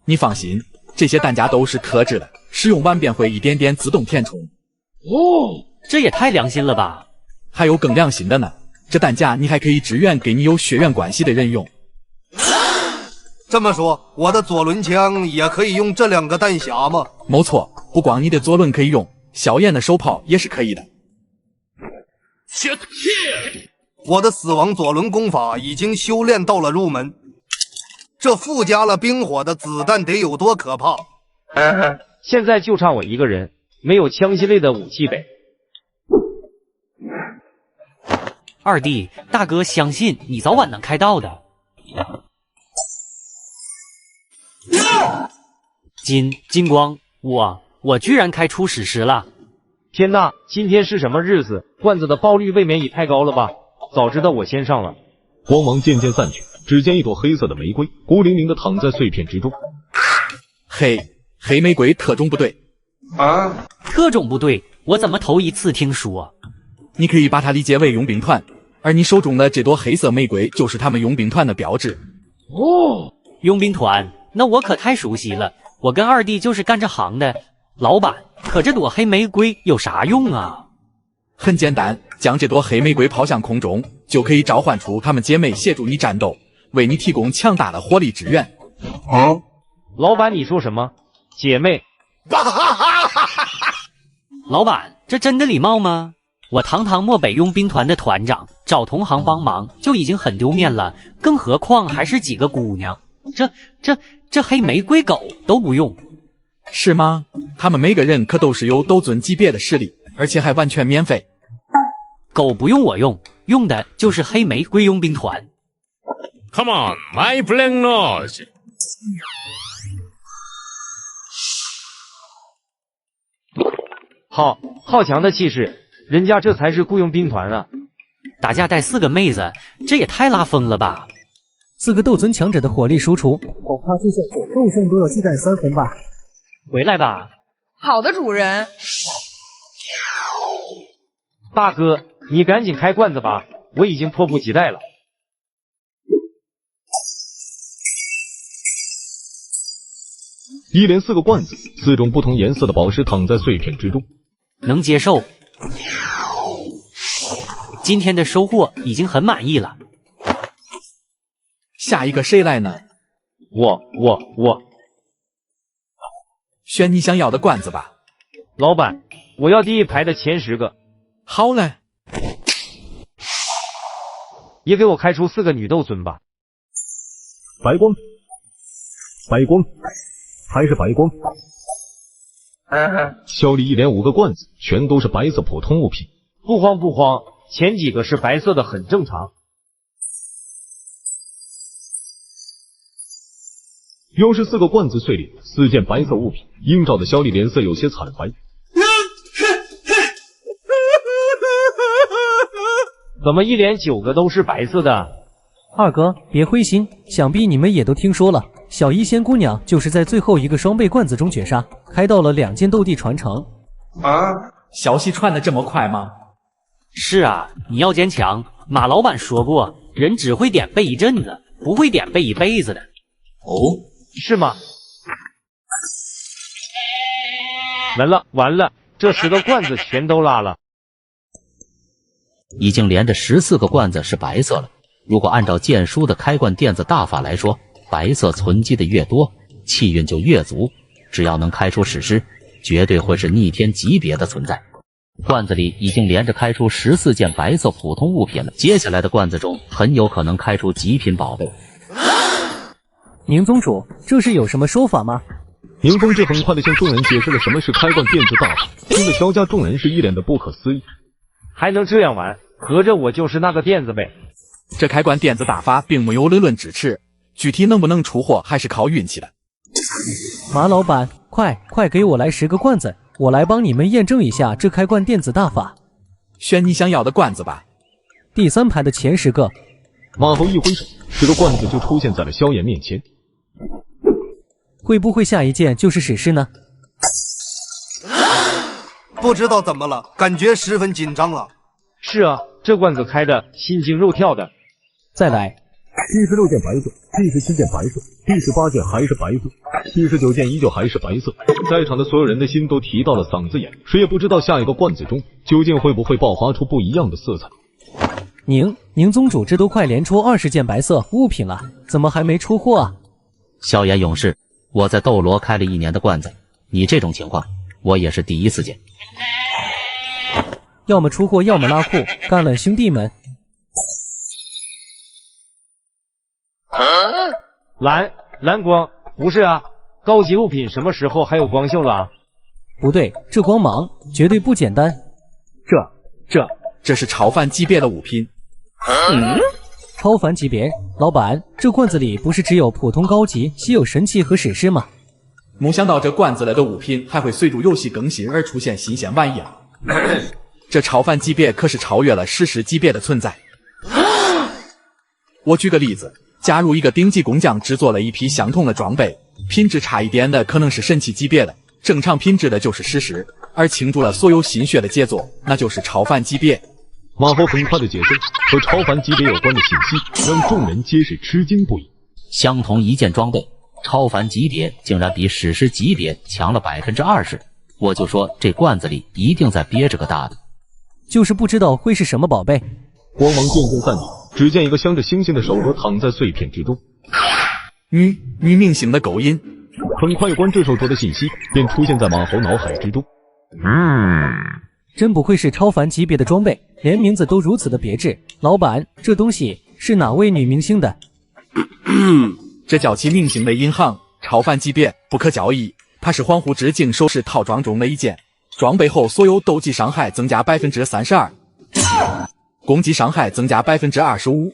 [SPEAKER 8] 你放心，这些弹匣都是克制的，使用完便会一点点自动填充。
[SPEAKER 9] 这也太良心了吧！
[SPEAKER 8] 还有更良心的呢，这弹匣你还可以支援给你有血缘关系的人用。
[SPEAKER 12] 这么说，我的左轮枪也可以用这2个弹匣吗？
[SPEAKER 8] 没错，不光你的左轮可以用，萧炎的手炮也是可以的。
[SPEAKER 12] 我的死亡左轮功法已经修炼到了入门，这附加了冰火的子弹得有多可怕？
[SPEAKER 17] 现在就差我一个人，没有枪械类的武器呗。
[SPEAKER 9] 二弟，大哥相信你早晚能开到的。金光，我居然开出史诗了！
[SPEAKER 17] 天呐，今天是什么日子？罐子的爆率未免也太高了吧！早知道我先上了。
[SPEAKER 1] 光芒渐渐散去，只见一朵黑色的玫瑰孤零零地躺在碎片之中。
[SPEAKER 8] 黑玫瑰特种部队
[SPEAKER 9] 啊！特种部队，我怎么头一次听说？
[SPEAKER 8] 你可以把它理解为佣兵团，而你手中的这朵黑色玫瑰就是他们佣兵团的标志。
[SPEAKER 9] 哦，佣兵团，那我可太熟悉了。我跟二弟就是干这行的。老板，可这朵黑玫瑰有啥用啊？
[SPEAKER 8] 很简单，将这朵黑玫瑰抛向空中，就可以召唤出她们姐妹协助你战斗，为你提供强大的火力支援。
[SPEAKER 17] 啊！老板，你说什么？姐妹？
[SPEAKER 9] 老板，这真的礼貌吗？我堂堂漠北佣兵团的团长，找同行帮忙就已经很丢面了，更何况还是几个姑娘。这黑玫瑰狗都不用，
[SPEAKER 8] 是吗？他们每个人可都是有斗尊级别的实力，而且还完全免费。
[SPEAKER 9] 狗不用我用用的就是黑玫瑰佣兵团。
[SPEAKER 2] Come on, my blank nose。
[SPEAKER 17] 好强的气势，人家这才是雇佣兵团啊！
[SPEAKER 9] 打架带4个妹子，这也太拉风了吧
[SPEAKER 15] ！4个斗尊强者的火力输出，恐怕就算是斗圣都要忌惮3分吧。
[SPEAKER 9] 回来吧，
[SPEAKER 18] 好的，主人。
[SPEAKER 17] 大哥，你赶紧开罐子吧，我已经迫不及待了。
[SPEAKER 1] 一连4个罐子，4种不同颜色的宝石躺在碎片之中，
[SPEAKER 9] 能接受。今天的收获已经很满意了。
[SPEAKER 8] 下一个谁来呢？
[SPEAKER 17] 我。
[SPEAKER 8] 选你想要的罐子吧。
[SPEAKER 17] 老板，我要第1排的前10个。
[SPEAKER 8] 好嘞。
[SPEAKER 17] 也给我开出4个女斗尊吧。
[SPEAKER 1] 白光，还是白光。肖丽一连5个罐子，全都是白色普通物品。
[SPEAKER 17] 不慌，前几个是白色的，很正常。
[SPEAKER 1] 又是4个罐子碎裂，4件白色物品，映照的肖丽脸色有些惨白。
[SPEAKER 17] 怎么一连9个都是白色的？
[SPEAKER 15] 二哥，别灰心，想必你们也都听说了，小医仙姑娘就是在最后一个双倍罐子中绝杀，开到了2件斗帝传承。
[SPEAKER 8] 消息传的这么快吗？
[SPEAKER 9] 是啊，你要坚强。马老板说过，人只会点背一阵子，不会点背一辈子的。
[SPEAKER 17] 哦，是吗？完了，这10个罐子全都拉了。
[SPEAKER 24] 已经连着14个罐子是白色了。如果按照剑书的开罐电子大法来说，白色存积的越多，气运就越足。只要能开出史诗，绝对会是逆天级别的存在。罐子里已经连着开出14件白色普通物品了，接下来的罐子中很有可能开出极品宝贝。
[SPEAKER 15] 宁宗主，这是有什么说法吗？
[SPEAKER 1] 宁风致很快地向众人解释了什么是开罐电子大法，听得萧家众人是一脸的不可思议。
[SPEAKER 17] 还能这样玩？合着我就是那个垫子呗。
[SPEAKER 8] 这开罐电子大法并没有理论支持，具体能不能出货还是靠运气的。
[SPEAKER 15] 马老板，快给我来10个罐子，我来帮你们验证一下这开罐电子大法。
[SPEAKER 8] 选你想要的罐子吧。
[SPEAKER 15] 第3排的前10个。
[SPEAKER 1] 马猴一挥手，10个罐子就出现在了萧炎面前。
[SPEAKER 15] 会不会下一件就是史诗呢？
[SPEAKER 12] 不知道怎么了，感觉十分紧张了。
[SPEAKER 17] 是啊，这罐子开的心惊肉跳的。
[SPEAKER 15] 再来。
[SPEAKER 1] 第16件白色，第17件白色，第18件还是白色，第19件依旧还是白色。在场的所有人的心都提到了嗓子眼，谁也不知道下一个罐子中究竟会不会爆发出不一样的色彩。
[SPEAKER 15] 宁宗主，这都快连出20件白色物品了，怎么还没出货啊？
[SPEAKER 24] 萧炎勇士，我在斗罗开了1年的罐子，你这种情况我也是第一次见。
[SPEAKER 15] 要么出货，要么拉库，干了兄弟们！
[SPEAKER 17] 蓝光，不是啊，高级物品什么时候还有光秀了啊？
[SPEAKER 15] 不对，这光芒绝对不简单。
[SPEAKER 8] 这是超凡级别的物品。
[SPEAKER 15] 超凡级别？老板，这罐子里不是只有普通、高级、稀有、神奇和史诗吗？
[SPEAKER 8] 没想到这罐子里的物品还会随着游戏更新而出现新鲜玩意儿。这超凡级别可是超越了史诗级别的存在。我举个例子，假如一个顶级工匠制作了一批相同的装备，品质差一点的可能是神奇级别的，正常品质的就是史诗，而倾注了所有心血的杰作，那就是超凡级别。
[SPEAKER 1] 马猴很快的解释和超凡级别有关的信息，让众人皆是吃惊不已。
[SPEAKER 24] 相同一件装备，超凡级别竟然比史诗级别强了20%，我就说这罐子里一定在憋着个大的。
[SPEAKER 15] 就是不知道会是什么宝贝。
[SPEAKER 1] 光芒渐渐散去，只见一个镶着星星的手镯躺在碎片之中。
[SPEAKER 8] 女明星的勾引。
[SPEAKER 1] 很快有关这手镯的信息便出现在马猴脑海之中。
[SPEAKER 15] 真不愧是超凡级别的装备，连名字都如此的别致。老板，这东西是哪位女明星的？
[SPEAKER 8] 这叫其明星的银行，超凡级别不可交易。它是恍惚之境首饰套装中的一件，装备后所有斗技伤害增加32%。攻击伤害增加25%，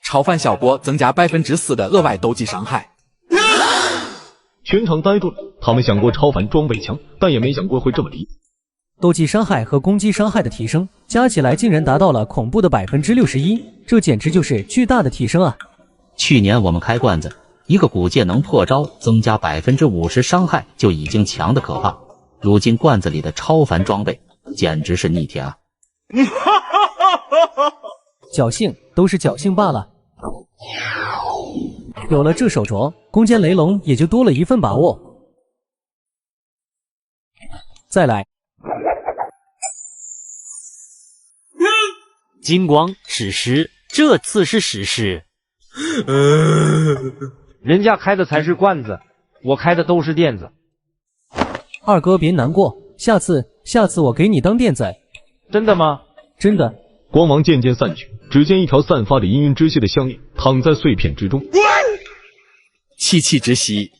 [SPEAKER 8] 超凡小波增加4%的额外斗技伤害。
[SPEAKER 1] 全场呆住了，他们想过超凡装备强，但也没想过会这么离谱。
[SPEAKER 15] 斗技伤害和攻击伤害的提升加起来竟然达到了恐怖的61%，这简直就是巨大的提升啊！
[SPEAKER 24] 去年我们开罐子，一个古剑能破招增加50%伤害就已经强的可怕，如今罐子里的超凡装备简直是逆天啊！
[SPEAKER 15] 侥幸都是侥幸罢了。有了这手镯，攻坚雷龙也就多了一份把握。再来，
[SPEAKER 9] 金光史诗，这次是史诗。
[SPEAKER 17] 人家开的才是罐子，我开的都是垫子。
[SPEAKER 15] 二哥别难过，下次我给你当垫子。
[SPEAKER 17] 真的吗？
[SPEAKER 15] 真的。
[SPEAKER 1] 光芒渐渐散去，只见一条散发着氤氲之气的项链躺在碎片之中。
[SPEAKER 8] 气气之息。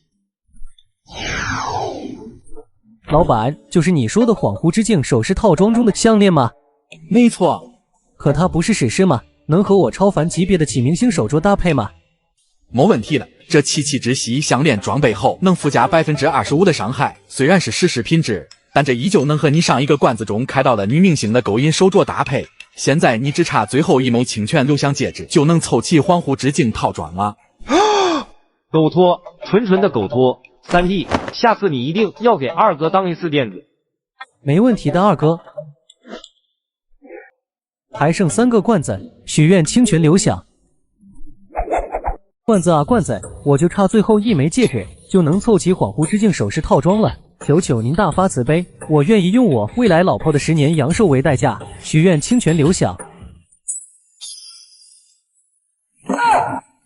[SPEAKER 15] 老板，就是你说的恍惚之境首饰套装中的项链吗？
[SPEAKER 8] 没错。
[SPEAKER 15] 可它不是史诗吗？能和我超凡级别的启明星手镯搭配吗？
[SPEAKER 8] 没问题的，这气气之息项链装备后能附加25%的伤害，虽然是史诗品质，但这依旧能和你上一个罐子中开到的女明星的勾引手镯搭配。现在你只差最后一枚清泉流香戒指，就能凑齐恍惚之境套装了。
[SPEAKER 17] 狗托，纯纯的狗托。三弟，下次你一定要给二哥当一次垫子。
[SPEAKER 15] 没问题的，二哥。还剩3个罐子，许愿清泉流响。罐子啊罐子，我就差最后一枚戒指，就能凑齐恍惚之境首饰套装了。求求您大发慈悲，我愿意用我未来老婆的10年阳寿为代价，许愿清泉流响。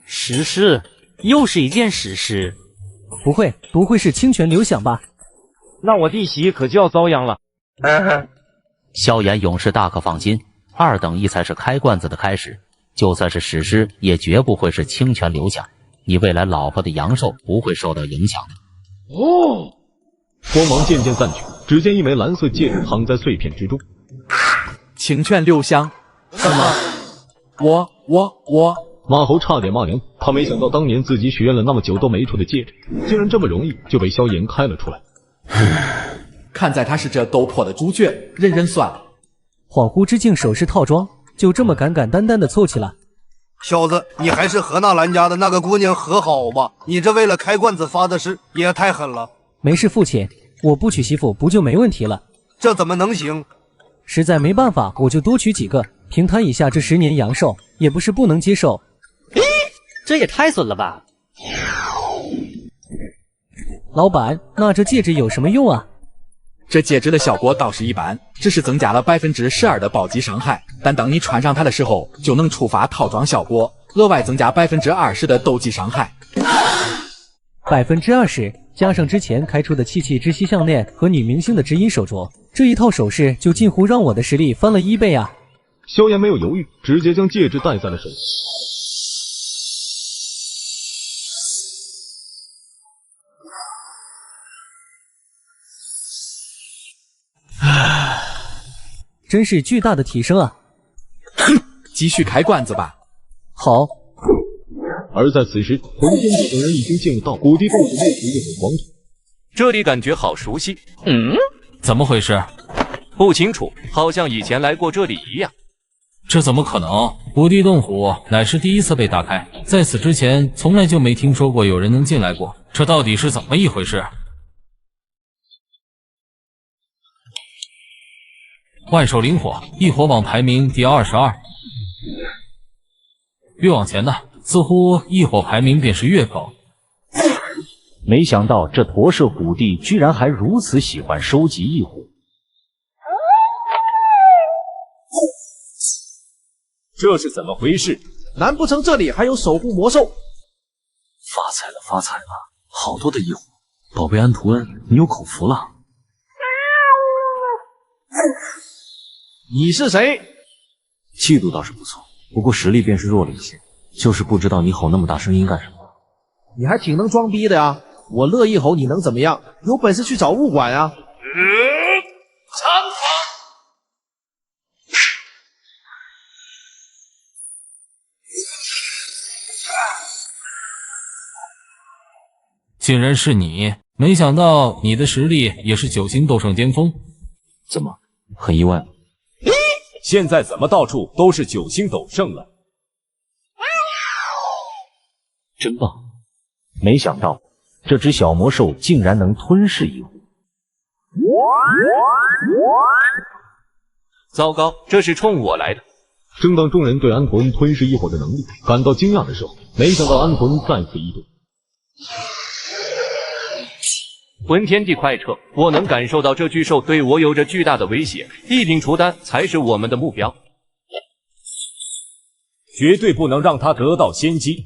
[SPEAKER 9] 史诗，又是一件史诗。
[SPEAKER 15] 不会是清泉流响吧？
[SPEAKER 17] 那我弟媳可就要遭殃了。
[SPEAKER 24] 萧炎勇士大可放心，2等1才是开罐子的开始，就算是史诗，也绝不会是清泉流响。你未来老婆的阳寿不会受到影响的。
[SPEAKER 1] 哦。光芒渐渐散去，只见一枚蓝色戒指躺在碎片之中。
[SPEAKER 8] 清泉流香，什么？我。
[SPEAKER 1] 马猴差点骂娘，他没想到当年自己许愿了那么久都没出的戒指，竟然这么容易就被萧炎开了出来。
[SPEAKER 8] 看在他是这斗破的主角，人算。
[SPEAKER 15] 恍惚之境首饰套装就这么简简单单的凑齐了。
[SPEAKER 12] 小子，你还是和那兰家的那个姑娘和好吧，你这为了开罐子发的誓也太狠了。
[SPEAKER 15] 没事，父亲，我不娶媳妇不就没问题了？
[SPEAKER 12] 这怎么能行？
[SPEAKER 15] 实在没办法，我就多娶几个，平摊一下这10年阳寿，也不是不能接受。
[SPEAKER 9] 这也太损了吧！
[SPEAKER 15] 老板，那这戒指有什么用啊？
[SPEAKER 8] 这戒指的效果倒是一般，只是增加了12%的暴击伤害，但当你穿上它的时候，就能触发套装效果，额外增加20%的斗技伤害。
[SPEAKER 15] 20%加上之前开出的气气之息项链和女明星的指引手镯，这一套首饰就近乎让我的实力翻了1倍啊！
[SPEAKER 1] 萧炎没有犹豫，直接将戒指戴在了手上。
[SPEAKER 15] 真是巨大的提升啊！
[SPEAKER 8] 继续开罐子吧。
[SPEAKER 15] 好。
[SPEAKER 1] 而在此时，魂天帝等人已经进入到古地洞主内的一个广场。
[SPEAKER 14] 这里感觉好熟悉。
[SPEAKER 3] 怎么回事？
[SPEAKER 14] 不清楚，好像以前来过这里一样。
[SPEAKER 3] 这怎么可能？古地洞府乃是第一次被打开，在此之前从来就没听说过有人能进来过，这到底是怎么一回事？万兽灵火，异火榜排名第22。越往前的，似乎异火排名便是越高。
[SPEAKER 11] 没想到这驼舍虎帝居然还如此喜欢收集异火。
[SPEAKER 10] 这是怎么回事？
[SPEAKER 6] 难不成这里还有守护魔兽？
[SPEAKER 16] 发财了，发财了！好多的异火，宝贝安图恩，你有口福了。
[SPEAKER 6] 你是谁？
[SPEAKER 16] 气度倒是不错，不过实力便是弱了一些，就是不知道你吼那么大声音干什么。
[SPEAKER 6] 你还挺能装逼的呀！我乐意吼你能怎么样？有本事去找物管啊！
[SPEAKER 3] 竟然是你！没想到你的实力也是9星斗圣巅峰。
[SPEAKER 16] 怎么，很意外吗？
[SPEAKER 10] 现在怎么到处都是9星斗圣了？
[SPEAKER 16] 真棒！没想到这只小魔兽竟然能吞噬一伙。
[SPEAKER 14] 糟糕，这是冲我来的。
[SPEAKER 1] 正当众人对安魂吞噬一伙的能力感到惊讶的时候，没想到安魂再次移动。
[SPEAKER 14] 魂天地快撤！我能感受到这巨兽对我有着巨大的威胁，地品除丹才是我们的目标，
[SPEAKER 10] 绝对不能让他得到先机。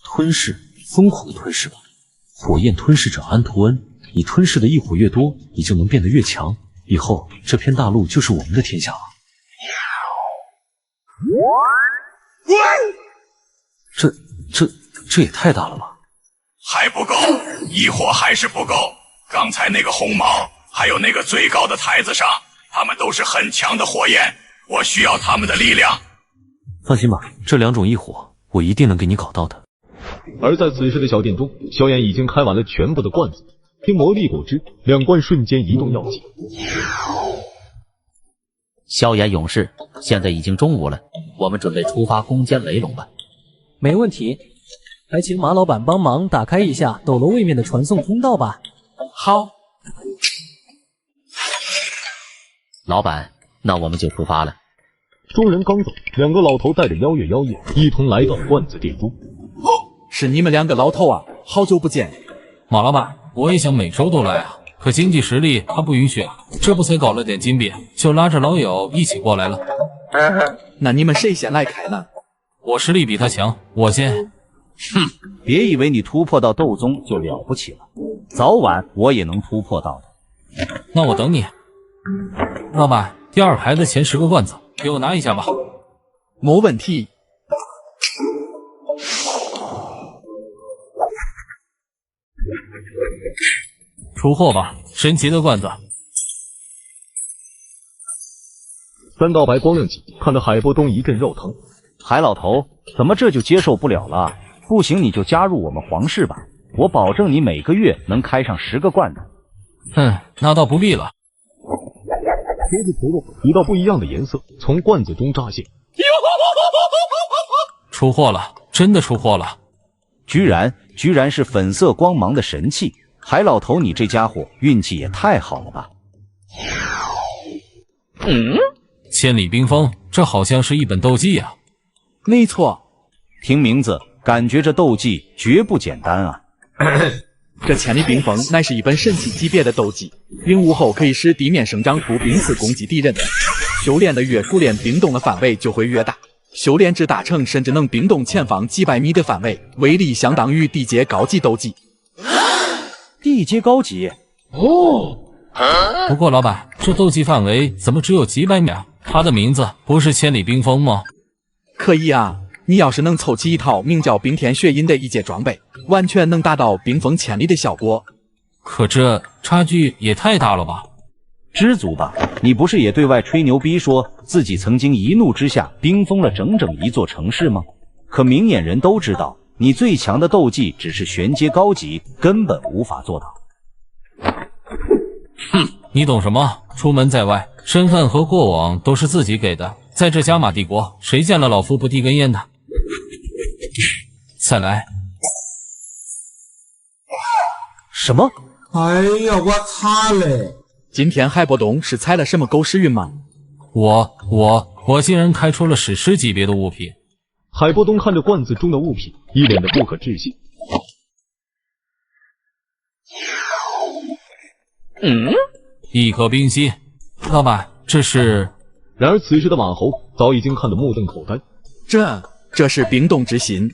[SPEAKER 16] 吞噬，疯狂吞噬吧！火焰吞噬者安图恩，你吞噬的异火越多，你就能变得越强。以后这片大陆就是我们的天下了。这也太大了吧！
[SPEAKER 5] 还不够，异火还是不够。刚才那个红毛，还有那个最高的台子上，他们都是很强的火焰，我需要他们的力量。
[SPEAKER 16] 放心吧，这2种异火，我一定能给你搞到的。
[SPEAKER 1] 而在此时的小店中，萧炎已经开完了全部的罐子，听魔力果汁，2罐瞬间移动要紧。
[SPEAKER 24] 萧炎勇士，现在已经中午了，我们准备出发攻坚雷龙吧。
[SPEAKER 15] 没问题，还请马老板帮忙打开一下斗罗位面的传送通道吧。
[SPEAKER 8] 好，
[SPEAKER 24] 老板，那我们就出发了。
[SPEAKER 1] 众人刚走，2个老头带着妖月一同来到罐子店中。
[SPEAKER 8] 是你们2个老头啊，好久不见。
[SPEAKER 3] 马老板，我也想每周都来啊，可经济实力他不允许，这不才搞了点金币，就拉着老友一起过来了。
[SPEAKER 8] 那你们谁先来开呢？
[SPEAKER 3] 我实力比他强，我先。
[SPEAKER 18] 哼，别以为你突破到斗宗就了不起了，早晚我也能突破到的。
[SPEAKER 3] 那我等你。老板，第2排的前10个罐子给我拿一下吧。
[SPEAKER 8] 没问题。
[SPEAKER 3] 出货吧，神奇的罐子。
[SPEAKER 1] 3道白光亮起，看得海波东一阵肉疼。
[SPEAKER 18] 海老头，怎么这就接受不了了？不行你就加入我们皇室吧，我保证你每个月能开上10个罐子。
[SPEAKER 3] 那倒不必了。
[SPEAKER 1] 贴着头肉一道不一样的颜色从罐子中乍现。
[SPEAKER 3] 出货了，真的出货了！
[SPEAKER 18] 居然是粉色光芒的神器，海老头，你这家伙运气也太好了吧！
[SPEAKER 3] 千里冰封，这好像是一本斗技啊。
[SPEAKER 8] 没错，
[SPEAKER 18] 听名字，感觉这斗技绝不简单啊！
[SPEAKER 8] 这千里冰封乃是一本神器级别的斗技，领悟后可以使地面生长出冰刺攻击敌人。修炼的越熟练，冰冻的范围就会越大。修炼至大成，甚至能冰冻前方几百米的范围，威力相当于地阶高级斗技。
[SPEAKER 18] 地阶高级？
[SPEAKER 3] 不过老板，这斗技范围怎么只有几百米啊？它的名字不是千里冰封吗？
[SPEAKER 8] 可以啊，你要是能凑齐一套名叫冰天雪银的一阶装备，完全能达到冰封千里的效果。
[SPEAKER 3] 可这差距也太大了吧？
[SPEAKER 18] 知足吧，你不是也对外吹牛逼说自己曾经一怒之下冰封了整整一座城市吗？可明眼人都知道，你最强的斗技只是玄阶高级，根本无法做到。
[SPEAKER 3] 你懂什么？出门在外，身份和过往都是自己给的，在这加玛帝国，谁见了老夫不递根烟的？再来。
[SPEAKER 18] 什么？
[SPEAKER 21] 哎呀，我擦嘞！
[SPEAKER 8] 今天海波东是踩了什么狗屎运吗？
[SPEAKER 3] 我竟然开出了史诗级别的物品！
[SPEAKER 1] 海波东看着罐子中的物品，一脸的不可置信。
[SPEAKER 3] 一颗冰心，老板，这是……
[SPEAKER 1] 然而此时的马猴早已经看得目瞪口呆。
[SPEAKER 8] 这是冰冻之心。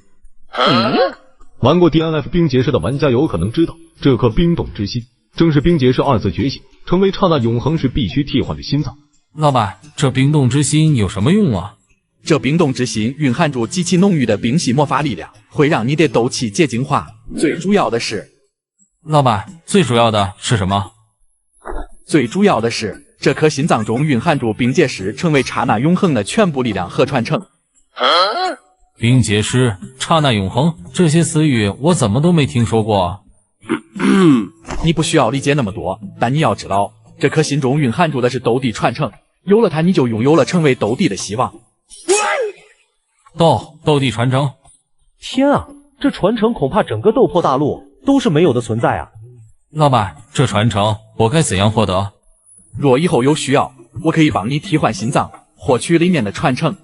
[SPEAKER 1] 玩过 DNF 冰结社的玩家有可能知道，这颗冰冻之心正是冰结社2次觉醒成为刹那永恒时必须替换的心脏。
[SPEAKER 3] 老板，这冰冻之心有什么用啊？
[SPEAKER 8] 这冰冻之心蕴含住极其浓郁的冰系魔法力量，会让你的斗气结晶化。最主要的是，
[SPEAKER 3] 老板，最主要的是什么？
[SPEAKER 8] 最主要的是，这颗心脏中蕴含住冰结石成为刹那永恒的全部力量和传承。
[SPEAKER 3] 冰结师、刹那永恒，这些词语我怎么都没听说过啊。
[SPEAKER 8] 你不需要理解那么多，但你要知道，这颗心中蕴含住的是斗帝传承，有了它，你就拥有了成为斗帝的希望。
[SPEAKER 3] 斗帝传承！
[SPEAKER 7] 天啊，这传承恐怕整个斗破大陆都是没有的存在啊！
[SPEAKER 3] 老板，这传承我该怎样获得？
[SPEAKER 8] 若以后有需要，我可以帮你替换心脏，获取里面的传承。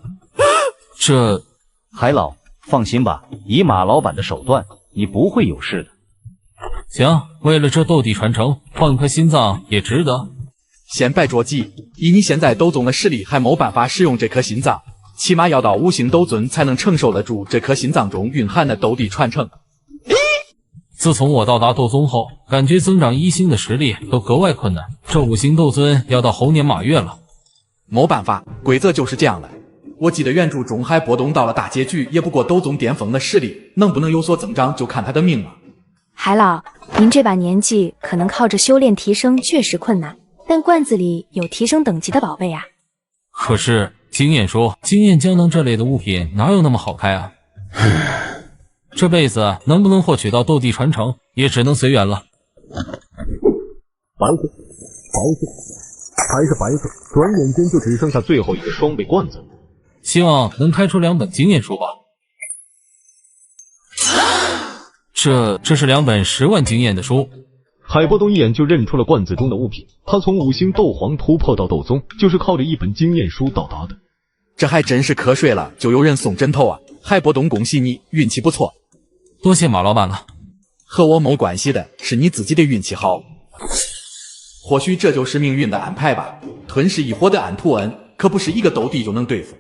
[SPEAKER 3] 这，
[SPEAKER 18] 海老，放心吧，以马老板的手段，你不会有事的。
[SPEAKER 3] 行，为了这斗帝传承，换颗心脏也值得。
[SPEAKER 8] 先别着急，以你现在斗宗的实力，还没办法使用这颗心脏，起码要到5星斗尊才能承受得住这颗心脏中蕴含的斗帝传承。
[SPEAKER 3] 自从我到达斗宗后，感觉增长1星的实力都格外困难，这5星斗尊要到猴年马月了。
[SPEAKER 8] 没办法，规则就是这样的。我记得原著中海波东到了大结局，也不过斗宗巅峰的实力，能不能有所增长，就看他的命了。
[SPEAKER 13] 海老，您这把年纪，可能靠着修炼提升确实困难，但罐子里有提升等级的宝贝啊。
[SPEAKER 3] 可是经验说，经验胶囊这类的物品哪有那么好开啊？这辈子能不能获取到斗帝传承，也只能随缘了。
[SPEAKER 1] 白色，还是白色，转眼间就只剩下最后一个双倍罐子。
[SPEAKER 3] 希望能开出2本经验书吧。这是2本10万经验的书。
[SPEAKER 1] 海波东一眼就认出了罐子中的物品，他从5星斗皇突破到斗宗，就是靠着1本经验书到达的。
[SPEAKER 8] 这还真是瞌睡了就有人送枕头啊！海波东，恭喜你，运气不错。
[SPEAKER 3] 多谢马老板了。
[SPEAKER 8] 和我没关系的，是你自己的运气好。或许这就是命运的安排吧。吞噬一伙的安图恩，可不是一个斗帝就能对付。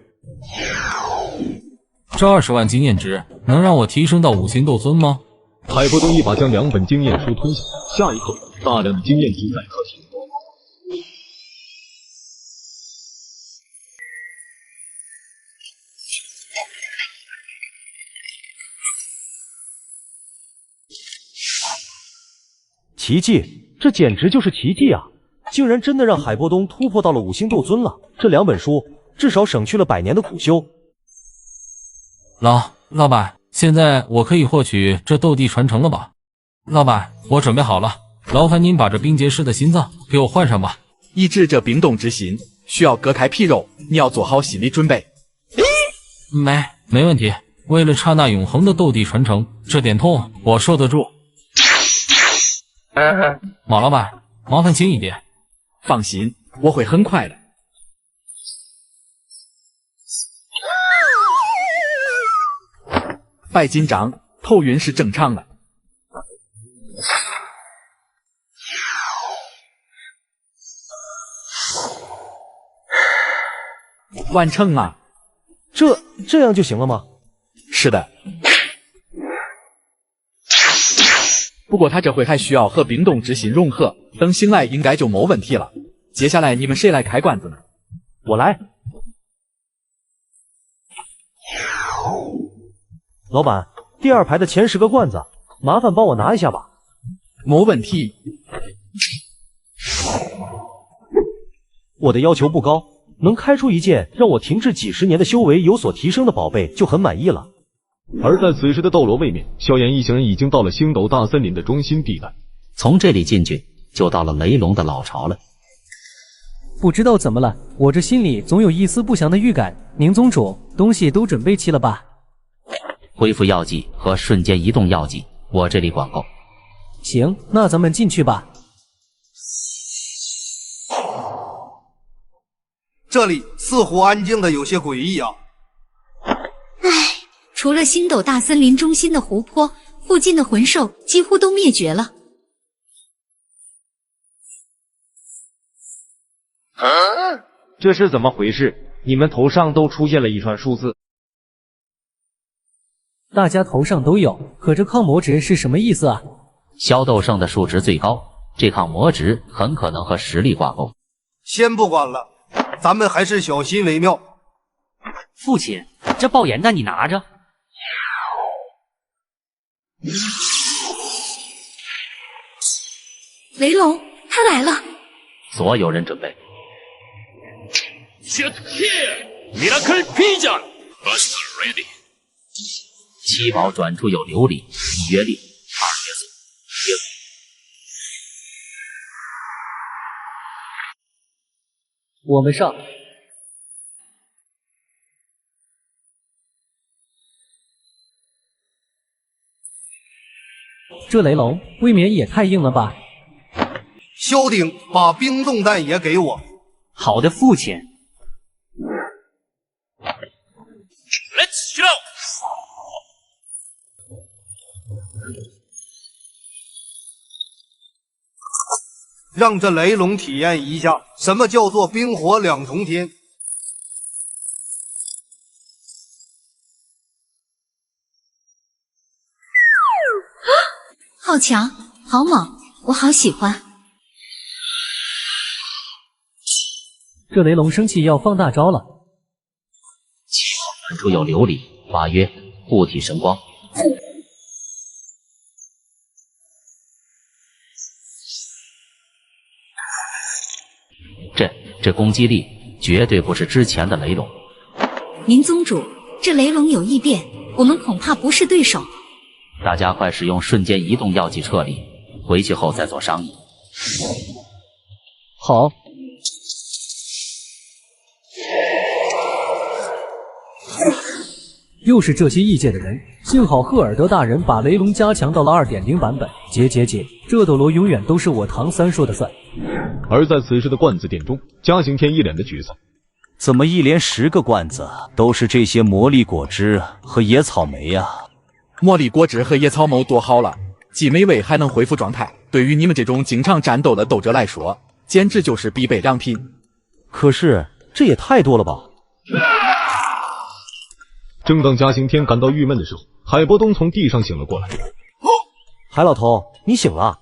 [SPEAKER 3] 这20万经验值能让我提升到5星斗尊吗？
[SPEAKER 1] 海波东一把将2本经验书吞下，下一刻，大量的经验值在客厅。
[SPEAKER 7] 奇迹，这简直就是奇迹啊！竟然真的让海波东突破到了5星斗尊了。这2本书至少省去了100年的苦修。
[SPEAKER 3] 老板，现在我可以获取这斗帝传承了吧？老板，我准备好了，劳烦您把这冰结师的心脏给我换上吧。
[SPEAKER 8] 医治这冰冻之心，需要割开皮肉，你要做好心理准备。
[SPEAKER 3] 没问题，为了刹那永恒的斗帝传承，这点痛我受得住。马老板，麻烦轻一点。
[SPEAKER 8] 放心，我会很快的。别紧张，头晕是正常的。完成啊！
[SPEAKER 7] 这样就行了吗？
[SPEAKER 8] 是的。不过他这回还需要和冰冻之心融合，等醒来应该就没问题了。接下来你们谁来开罐子呢？
[SPEAKER 7] 我来。老板，第2排的前10个罐子，麻烦帮我拿一下吧。
[SPEAKER 8] 没问题。
[SPEAKER 7] 我的要求不高，能开出一件让我停滞几10年的修为有所提升的宝贝就很满意了。
[SPEAKER 1] 而在此时的斗罗位面，萧炎一行人已经到了星斗大森林的中心地带。
[SPEAKER 24] 从这里进去，就到了雷龙的老巢了。
[SPEAKER 15] 不知道怎么了，我这心里总有一丝不祥的预感。宁宗主，东西都准备齐了吧？
[SPEAKER 24] 恢复药剂和瞬间移动药剂，我这里管够。
[SPEAKER 15] 行，那咱们进去吧。
[SPEAKER 12] 这里似乎安静的有些诡异啊。
[SPEAKER 19] 除了星斗大森林中心的湖泊，附近的魂兽几乎都灭绝了。
[SPEAKER 17] 这是怎么回事？你们头上都出现了一串数字。
[SPEAKER 15] 大家头上都有，可这抗魔值是什么意思啊？
[SPEAKER 24] 萧斗圣的数值最高，这抗魔值很可能和实力挂钩。
[SPEAKER 12] 先不管了，咱们还是小心为妙。
[SPEAKER 9] 父亲，这爆炎弹你拿着。
[SPEAKER 19] 雷龙，他来了！
[SPEAKER 24] 所有人准备。
[SPEAKER 2] Shut here! Miracle Pigeon! Buster ready!
[SPEAKER 24] 7宝转出有琉璃，1约令，2约送，约。
[SPEAKER 15] 我们上。这雷龙未免也太硬了吧！
[SPEAKER 12] 萧鼎，把冰冻弹也给我。
[SPEAKER 24] 好的，父亲。
[SPEAKER 2] Let's go！
[SPEAKER 12] 让这雷龙体验一下什么叫做冰火两重天。
[SPEAKER 19] 好强，好猛，我好喜欢。
[SPEAKER 15] 这雷龙生气要放大招了。
[SPEAKER 24] 传出有琉璃，8约护体神光。这攻击力绝对不是之前的雷龙。
[SPEAKER 19] 林宗主，这雷龙有异变，我们恐怕不是对手。
[SPEAKER 24] 大家快使用瞬间移动药剂撤离，回去后再做商议。
[SPEAKER 15] 好。又是这些异界的人，幸好赫尔德大人把雷龙加强到了 2.0 版本。姐，这斗罗永远都是我唐三说的算。
[SPEAKER 1] 而在此时的罐子店中，嘉行天一脸的沮丧。
[SPEAKER 18] 怎么一连10个罐子都是这些魔力果汁和野草莓呀？
[SPEAKER 8] 魔力果汁和野草莓多好了，既美味还能恢复状态，对于你们这种经常战斗的斗者来说，简直就是必备良品。
[SPEAKER 7] 可是这也太多了吧！
[SPEAKER 1] 正当嘉行天感到郁闷的时候，海波东从地上醒了过来。
[SPEAKER 7] 海老头，你醒了。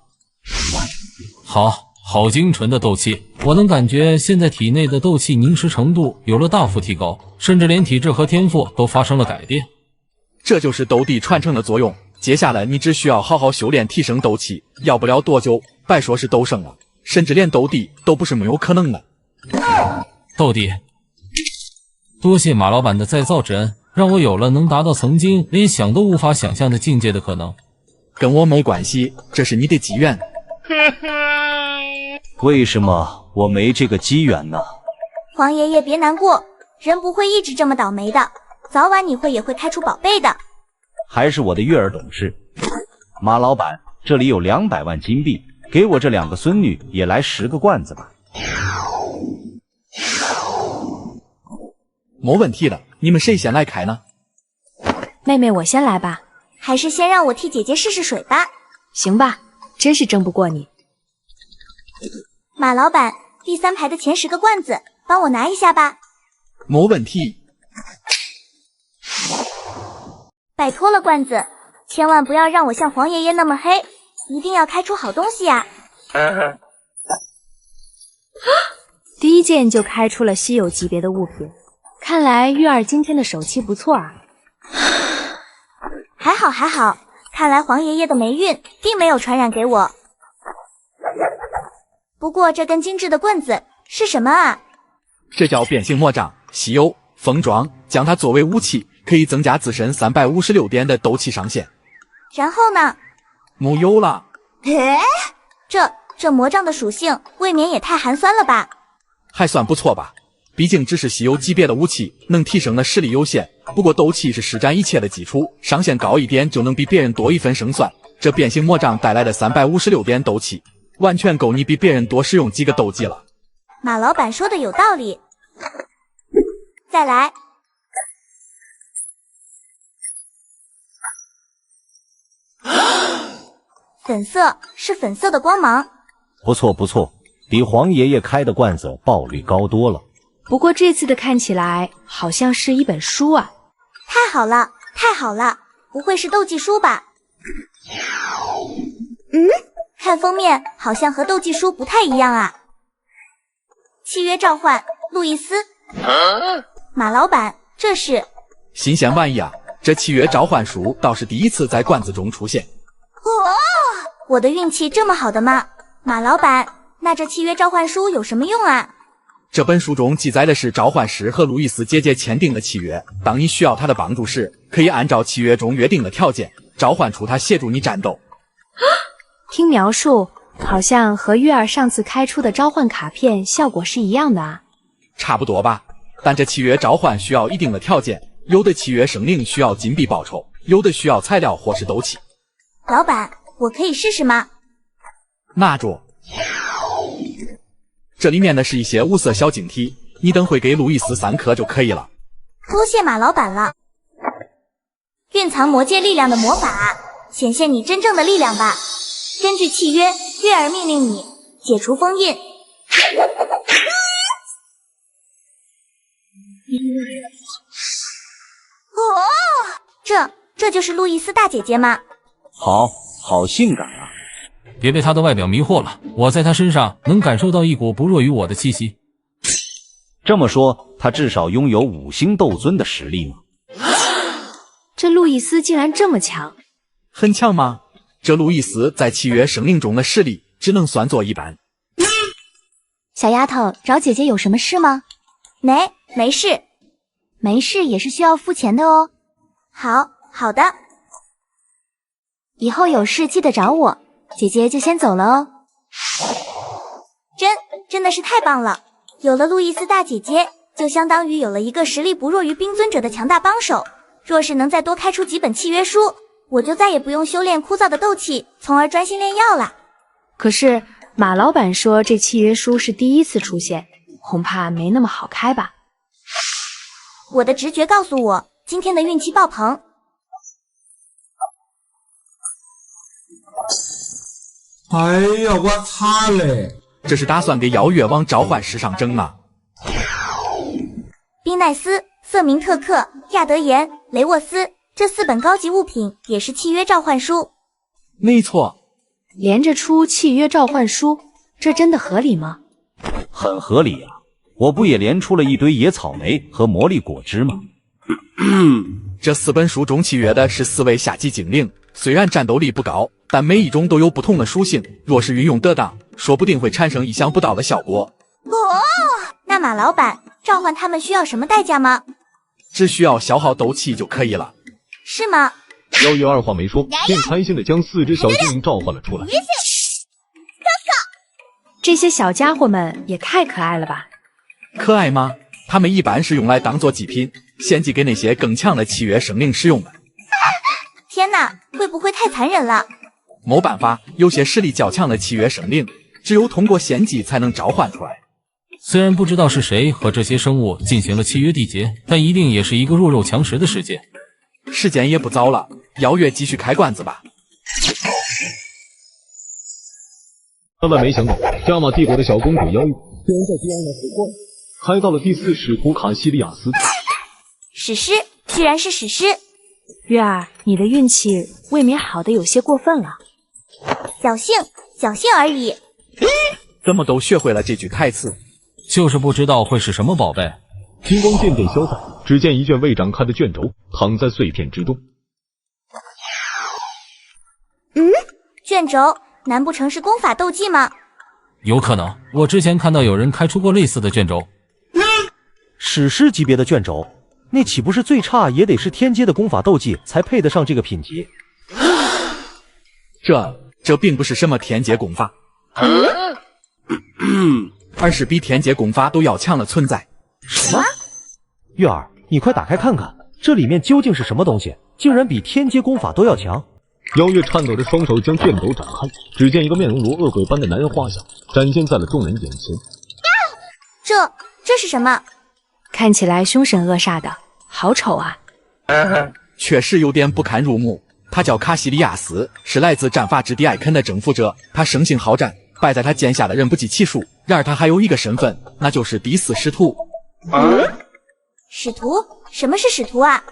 [SPEAKER 3] 好精纯的斗气，我能感觉现在体内的斗气凝实程度有了大幅提高，甚至连体质和天赋都发生了改变。
[SPEAKER 8] 这就是斗帝传承的作用。接下来你只需要好好修炼提升斗气，要不了多久，别说是斗圣了，甚至连斗帝都不是没有可能的。
[SPEAKER 3] 斗帝，多谢马老板的再造之恩，让我有了能达到曾经连想都无法想象的境界的可能。
[SPEAKER 8] 跟我没关系，这是你的机缘。
[SPEAKER 18] 为什么我没这个机缘呢？
[SPEAKER 4] 黄爷爷别难过，人不会一直这么倒霉的，早晚你也会开出宝贝的。
[SPEAKER 18] 还是我的月儿懂事。马老板，这里有200万金币，给我这2个孙女也来10个罐子吧。
[SPEAKER 8] 没问题的，你们谁先来开呢？
[SPEAKER 13] 妹妹，我先来吧。
[SPEAKER 4] 还是先让我替姐姐试试水吧。
[SPEAKER 13] 行吧，真是争不过你。
[SPEAKER 4] 马老板，第3排的前10个罐子，帮我拿一下吧。
[SPEAKER 8] 没问题。
[SPEAKER 4] 拜托了，罐子，千万不要让我像黄爷爷那么黑，一定要开出好东西呀！
[SPEAKER 13] 第一件就开出了稀有级别的物品，看来月儿今天的手气不错啊。
[SPEAKER 4] 还好，看来黄爷爷的霉运并没有传染给我。不过这根精致的棍子是什么啊？
[SPEAKER 8] 这叫变形魔杖，稀有，封装，将它作为武器，可以增加自身356点的斗气上限。
[SPEAKER 4] 然后呢？
[SPEAKER 8] 没有了。
[SPEAKER 4] 这魔杖的属性未免也太寒酸了吧？
[SPEAKER 8] 还算不错吧，毕竟只是稀有级别的武器，能提升的实力有限。不过斗气是施展一切的基础，上限高一点就能比别人多1分胜算。这变形魔杖带来的356点斗气，完全够你比别人多使用几个斗技了。
[SPEAKER 4] 马老板说的有道理。再来。粉色是粉色的光芒。
[SPEAKER 18] 不错，比黄爷爷开的罐子爆率高多了。
[SPEAKER 13] 不过这次的看起来好像是一本书啊。
[SPEAKER 4] 太好了，不会是斗技书吧？看封面好像和斗技书不太一样啊。契约召唤，路易斯。马老板，这是
[SPEAKER 8] 新鲜玩意啊！这契约召唤书倒是第一次在罐子中出现。
[SPEAKER 4] 我的运气这么好的吗？马老板，那这契约召唤书有什么用啊？
[SPEAKER 8] 这本书中记载的是召唤师和路易斯姐姐签订的契约，当你需要他的帮助时，可以按照契约中约定的条件召唤出他协助你战斗。
[SPEAKER 13] 听描述，好像和月儿上次开出的召唤卡片效果是一样的啊。
[SPEAKER 8] 差不多吧，但这契约召唤需要一定的条件，有的契约生灵需要金币报酬，有的需要材料或是斗气。
[SPEAKER 4] 老板，我可以试试吗？
[SPEAKER 8] 拿住。这里面的是一些无色小晶体，你等会给路易斯3颗就可以了。
[SPEAKER 4] 多谢马老板了。蕴藏魔界力量的魔法，显现你真正的力量吧。根据契约，月儿命令你解除封印。这就是路易斯大姐姐吗？
[SPEAKER 18] 好性感啊！
[SPEAKER 3] 别被她的外表迷惑了，我在她身上能感受到一股不弱于我的气息。
[SPEAKER 18] 这么说，她至少拥有5星斗尊的实力吗？
[SPEAKER 13] 这路易斯竟然这么强，
[SPEAKER 8] 很强吗？这路易斯在契约生灵中的实力只能算作一般。
[SPEAKER 4] 小丫头，找姐姐有什么事吗？没事。没事也是需要付钱的哦。好的。以后有事记得找我，姐姐就先走了哦。真的是太棒了！有了路易斯大姐姐，就相当于有了一个实力不弱于冰尊者的强大帮手。若是能再多开出几本契约书，我就再也不用修炼枯燥的斗气，从而专心炼药了。
[SPEAKER 13] 可是马老板说这契约书是第一次出现，恐怕没那么好开吧。
[SPEAKER 4] 我的直觉告诉我，今天的运气爆棚。
[SPEAKER 21] 哎呀，我擦嘞！
[SPEAKER 8] 这是打算给邀月往召唤师上整吗？
[SPEAKER 4] 宾奈斯、瑟明特克、亚德言、雷沃斯，这4本高级物品也是契约召唤书。
[SPEAKER 8] 没错，
[SPEAKER 13] 连着出契约召唤书，这真的合理吗？
[SPEAKER 18] 很合理啊！我不也连出了一堆野草莓和魔力果汁吗？
[SPEAKER 8] 这4本书中契约的是4位下级精灵，虽然战斗力不高，但每一种都有不同的属性，若是运用得当，说不定会产生意想不到的效果。
[SPEAKER 4] 那马老板，召唤他们需要什么代价吗？
[SPEAKER 8] 只需要消耗斗气就可以了。
[SPEAKER 4] 是吗？
[SPEAKER 1] 邀月二话没说，便开心的将4只小精灵召唤了出来。
[SPEAKER 13] 这些小家伙们也太可爱了吧！
[SPEAKER 8] 可爱吗？他们一般是用来当做祭品，献祭给那些更强的契约生灵使用的。
[SPEAKER 4] 天哪，会不会太残忍了？
[SPEAKER 8] 没办法，有些实力较强的契约生灵，只有通过献祭才能召唤出来。
[SPEAKER 3] 虽然不知道是谁和这些生物进行了契约缔结，但一定也是一个弱肉强食的世界。
[SPEAKER 8] 时间也不早了，邀月继续开罐子吧。
[SPEAKER 1] 万万没想到，加玛帝国的小公主邀月竟然在迪安娜火罐开到了第4使徒卡西利亚斯。
[SPEAKER 4] 史诗，居然是史诗！
[SPEAKER 13] 月儿，你的运气未免好的有些过分了。
[SPEAKER 4] 侥幸而已。
[SPEAKER 8] 怎么都学会了这句台词？
[SPEAKER 3] 就是不知道会是什么宝贝。
[SPEAKER 1] 金光渐渐消散，只见一卷未展开的卷轴躺在碎片之中。
[SPEAKER 4] 卷轴，难不成是功法斗技吗？
[SPEAKER 3] 有可能，我之前看到有人开出过类似的卷轴。
[SPEAKER 7] 史诗级别的卷轴，那岂不是最差也得是天阶的功法斗技才配得上这个品级？
[SPEAKER 8] 这并不是什么天阶功法，而是比天阶功法都要强的存在。
[SPEAKER 7] 什么？月儿，你快打开看看，这里面究竟是什么东西？竟然比天阶功法都要强！
[SPEAKER 1] 邀月颤抖的双手将卷轴展开，只见一个面容如恶鬼般的男人画像展现在了众人眼前。
[SPEAKER 4] 这是什么？
[SPEAKER 13] 看起来凶神恶煞的，好丑啊！
[SPEAKER 8] 确实有点不堪入目。他叫卡西利亚斯，是来自战法之地艾肯的征服者。他生性好战，败在他剑下的人不计其数。然而他还有一个身份，那就是第4使徒。
[SPEAKER 4] 使徒？什么是使徒啊？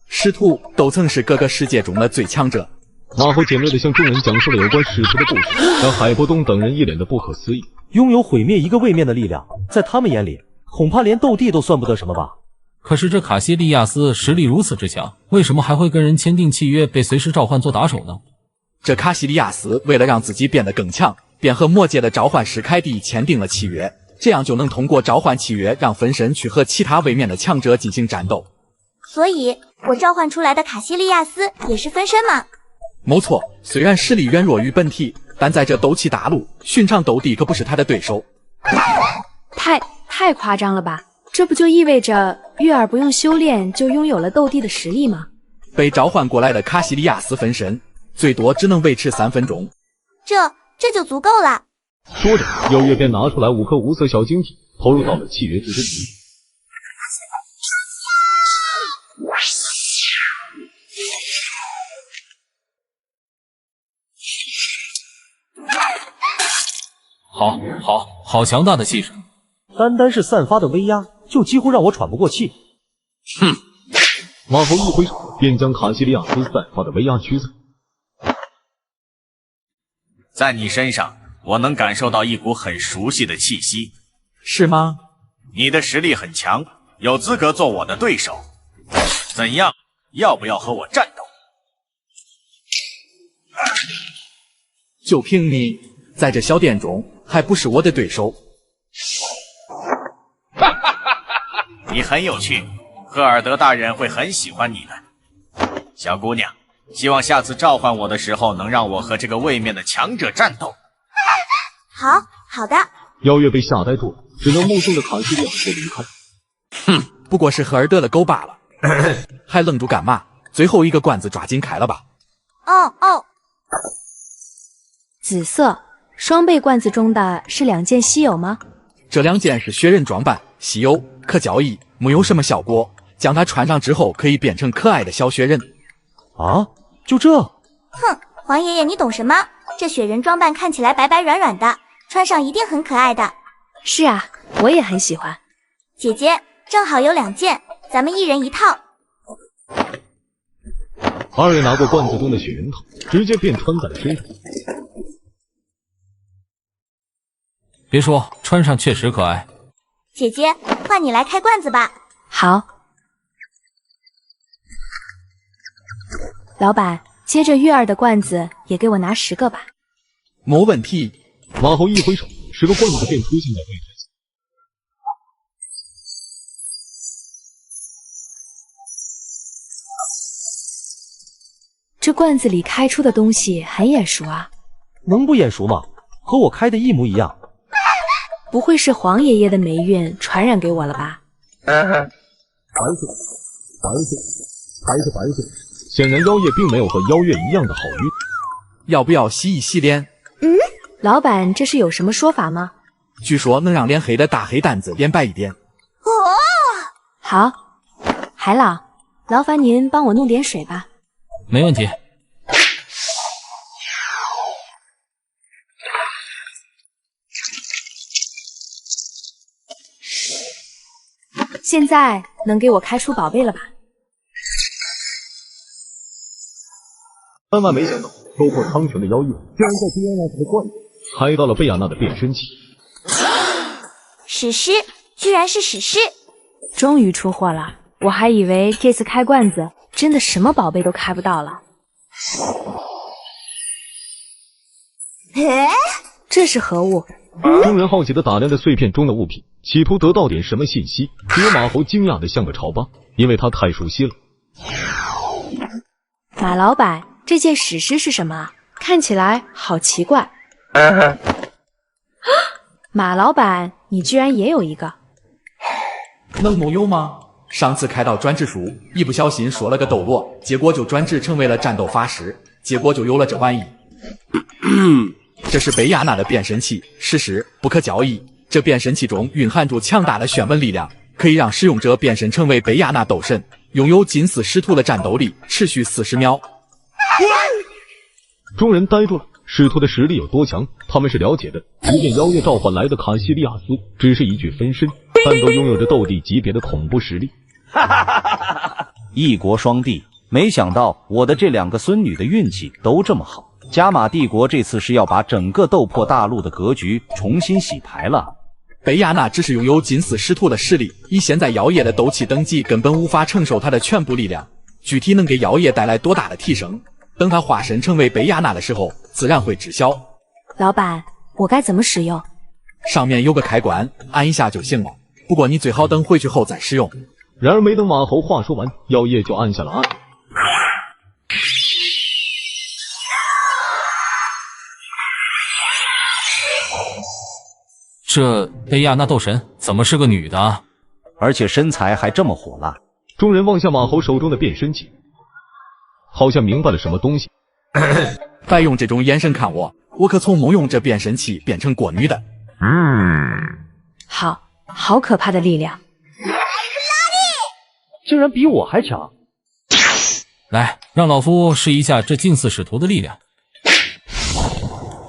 [SPEAKER 8] 使徒都曾是各个世界中的最强者。
[SPEAKER 1] 马后简略地向众人讲述了有关使徒的故事，让海波东等人一脸的不可思议。
[SPEAKER 7] 拥有毁灭一个位面的力量，在他们眼里，恐怕连斗帝都算不得什么吧。
[SPEAKER 3] 可是这卡西利亚斯实力如此之强，为什么还会跟人签订契约，被随时召唤做打手呢？
[SPEAKER 8] 这卡西利亚斯为了让自己变得更强，便和魔界的召唤师凯蒂签订了契约，这样就能通过召唤契约让分身去和其他位面的强者进行战斗。
[SPEAKER 4] 所以，我召唤出来的卡西利亚斯也是分身吗？
[SPEAKER 8] 没错，虽然实力远弱于本体，但在这斗气大陆，寻常斗帝可不是他的对手。
[SPEAKER 13] 太夸张了吧？这不就意味着月儿不用修炼就拥有了斗帝的实力吗？
[SPEAKER 8] 被召唤过来的卡西利亚斯分身，最多只能维持3分钟。
[SPEAKER 4] 这就足够了。
[SPEAKER 1] 说着，妖月便拿出来5颗无色小晶体，投入到了契约之中。
[SPEAKER 3] 好强大的气势！
[SPEAKER 7] 单单是散发的威压，就几乎让我喘不过气。
[SPEAKER 1] 哼！马猴一挥手，便将卡西利亚斯散发的威压驱散。
[SPEAKER 5] 在你身上，我能感受到一股很熟悉的气息。
[SPEAKER 8] 是吗？
[SPEAKER 5] 你的实力很强，有资格做我的对手。怎样？要不要和我战斗？
[SPEAKER 8] 就凭你，在这小店中还不是我的对手。
[SPEAKER 5] 你很有趣，赫尔德大人会很喜欢你的。小姑娘，希望下次召唤我的时候能让我和这个位面的强者战斗。
[SPEAKER 4] 好的。
[SPEAKER 1] 妖月被吓呆住了，只能目送着卡西利亚斯离开。
[SPEAKER 8] 哼，不过是赫尔德的狗罢了，还愣住干嘛？最后一个罐子抓紧开了吧。
[SPEAKER 4] 哦。
[SPEAKER 13] 紫色双倍罐子中的是2件稀有吗？
[SPEAKER 8] 这2件是雪人装扮，稀有，可交易，没有什么效果。将它穿上之后，可以变成可爱的小雪人。
[SPEAKER 7] 啊？就这？
[SPEAKER 4] 哼，黄爷爷你懂什么？这雪人装扮看起来白白软软的，穿上一定很可爱的。
[SPEAKER 13] 是啊，我也很喜欢。
[SPEAKER 4] 姐姐，正好有2件，咱们1人1套。
[SPEAKER 1] 2人拿过罐子中的雪人套，直接便穿在了身上。
[SPEAKER 3] 别说，穿上确实可爱。
[SPEAKER 4] 姐姐，换你来开罐子吧。
[SPEAKER 13] 好。老板，接着月儿的罐子也给我拿10个吧。
[SPEAKER 8] 没问题。
[SPEAKER 1] 马猴一挥手，10个罐子便出现在柜台上。
[SPEAKER 13] 这罐子里开出的东西很眼熟啊。
[SPEAKER 7] 能不眼熟吗？和我开的一模一样。
[SPEAKER 13] 不会是黄爷爷的霉运传染给我了吧？
[SPEAKER 1] 白色，显然妖夜并没有和妖月一样的好运。
[SPEAKER 8] 要不要洗一洗脸？
[SPEAKER 13] 老板，这是有什么说法吗？
[SPEAKER 8] 据说能让脸黑的大黑蛋子脸白一点。
[SPEAKER 13] 好，海老，劳烦您帮我弄点水吧。
[SPEAKER 3] 没问题。
[SPEAKER 13] 现在能给我开出宝贝了吧？
[SPEAKER 1] 万万没想到，收获苍穹的妖月居然在 DNF 的罐子开到了贝亚娜的变身器。
[SPEAKER 4] 史诗，居然是史诗！
[SPEAKER 13] 终于出货了，我还以为这次开罐子真的什么宝贝都开不到了。这是何物？
[SPEAKER 1] 众人好奇地打量着碎片中的物品，企图得到点什么信息。只有马猴惊讶的像个潮爸，因为他太熟悉了。
[SPEAKER 13] 马老板，这件史诗是什么？看起来好奇怪。马老板，你居然也有一个？
[SPEAKER 8] 能没有吗？上次开到转职书，一不小心说了个斗罗，结果就转职成为了战斗法师，结果就有了这玩意。这是贝亚娜的变身器，史诗不可交易。这变身器中蕴含住强大的旋纹力量，可以让使用者变身成为贝亚娜斗神，拥有近似使徒的战斗力，持续40秒。
[SPEAKER 1] 众人呆住了，使徒的实力有多强，他们是了解的。即便妖月召唤来的卡西利亚斯只是一具分身，但都拥有着斗帝级别的恐怖实力。
[SPEAKER 18] 一国双帝，没想到我的这2个孙女的运气都这么好。加玛帝国这次是要把整个斗破大陆的格局重新洗牌了。
[SPEAKER 8] 贝亚娜只是拥有近似使徒的实力，以现在妖夜的斗气等级根本无法承受他的全部力量。具体能给妖夜带来多大的提升，等他化身成为贝亚娜的时候，自然会知晓。
[SPEAKER 13] 老板，我该怎么使用？
[SPEAKER 8] 上面有个开关，按一下就行了。不过你最好等回去后再使用。
[SPEAKER 1] 然而没等马猴话说完，妖夜就按下了按。
[SPEAKER 3] 这贝亚纳斗神怎么是个女的啊？
[SPEAKER 18] 而且身材还这么火辣。
[SPEAKER 1] 众人望向马猴手中的变身器，好像明白了什么东西。
[SPEAKER 8] 别用这种眼神看我，我可从没用这变身器变成过女的。
[SPEAKER 13] 好可怕的力量，
[SPEAKER 7] 竟然比我还强！
[SPEAKER 3] 来，让老夫试一下这近似使徒的力量。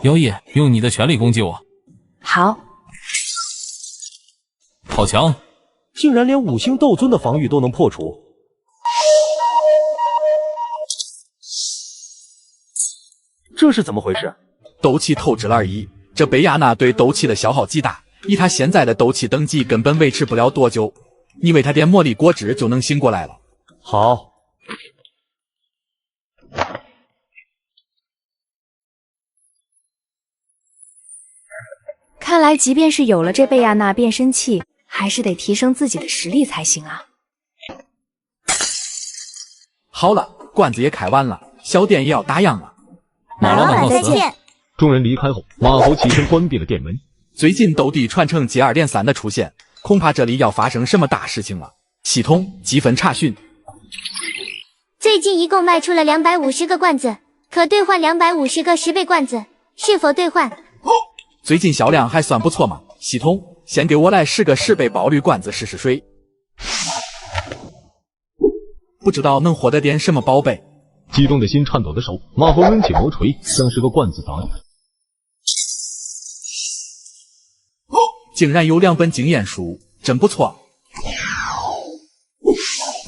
[SPEAKER 3] 妖夜，用你的全力攻击我。
[SPEAKER 13] 好，
[SPEAKER 3] 好强！
[SPEAKER 7] 竟然连5星斗尊的防御都能破除。这是怎么回事？
[SPEAKER 8] 斗气透支了而已。这贝亚娜对斗气的消耗极大，以他现在的斗气等级根本维持不了多久。你为他点魔力果汁就能醒过来了。
[SPEAKER 7] 好。
[SPEAKER 13] 看来即便是有了这贝亚纳变身器，还是得提升自己的实力才行啊。
[SPEAKER 8] 好了，罐子也开完了，小店也要打烊了。
[SPEAKER 3] 马老板
[SPEAKER 4] 再见。
[SPEAKER 1] 众人离开后，马猴起身关闭了店门。
[SPEAKER 8] 最近斗帝传承接 2.3 的出现，恐怕这里要发生什么大事情了。系统积分查询。
[SPEAKER 4] 最近一共卖出了250个罐子，可兑换250个10倍罐子，是否兑换？
[SPEAKER 8] 最近销量还算不错嘛。系统，先给我来10个10倍宝绿罐子试试水。不知道能获得点什么宝贝。
[SPEAKER 1] 激动的心，颤抖的手，马猴抡起魔锤，将10个罐子砸下。
[SPEAKER 8] 竟然有2本经验书，真不错。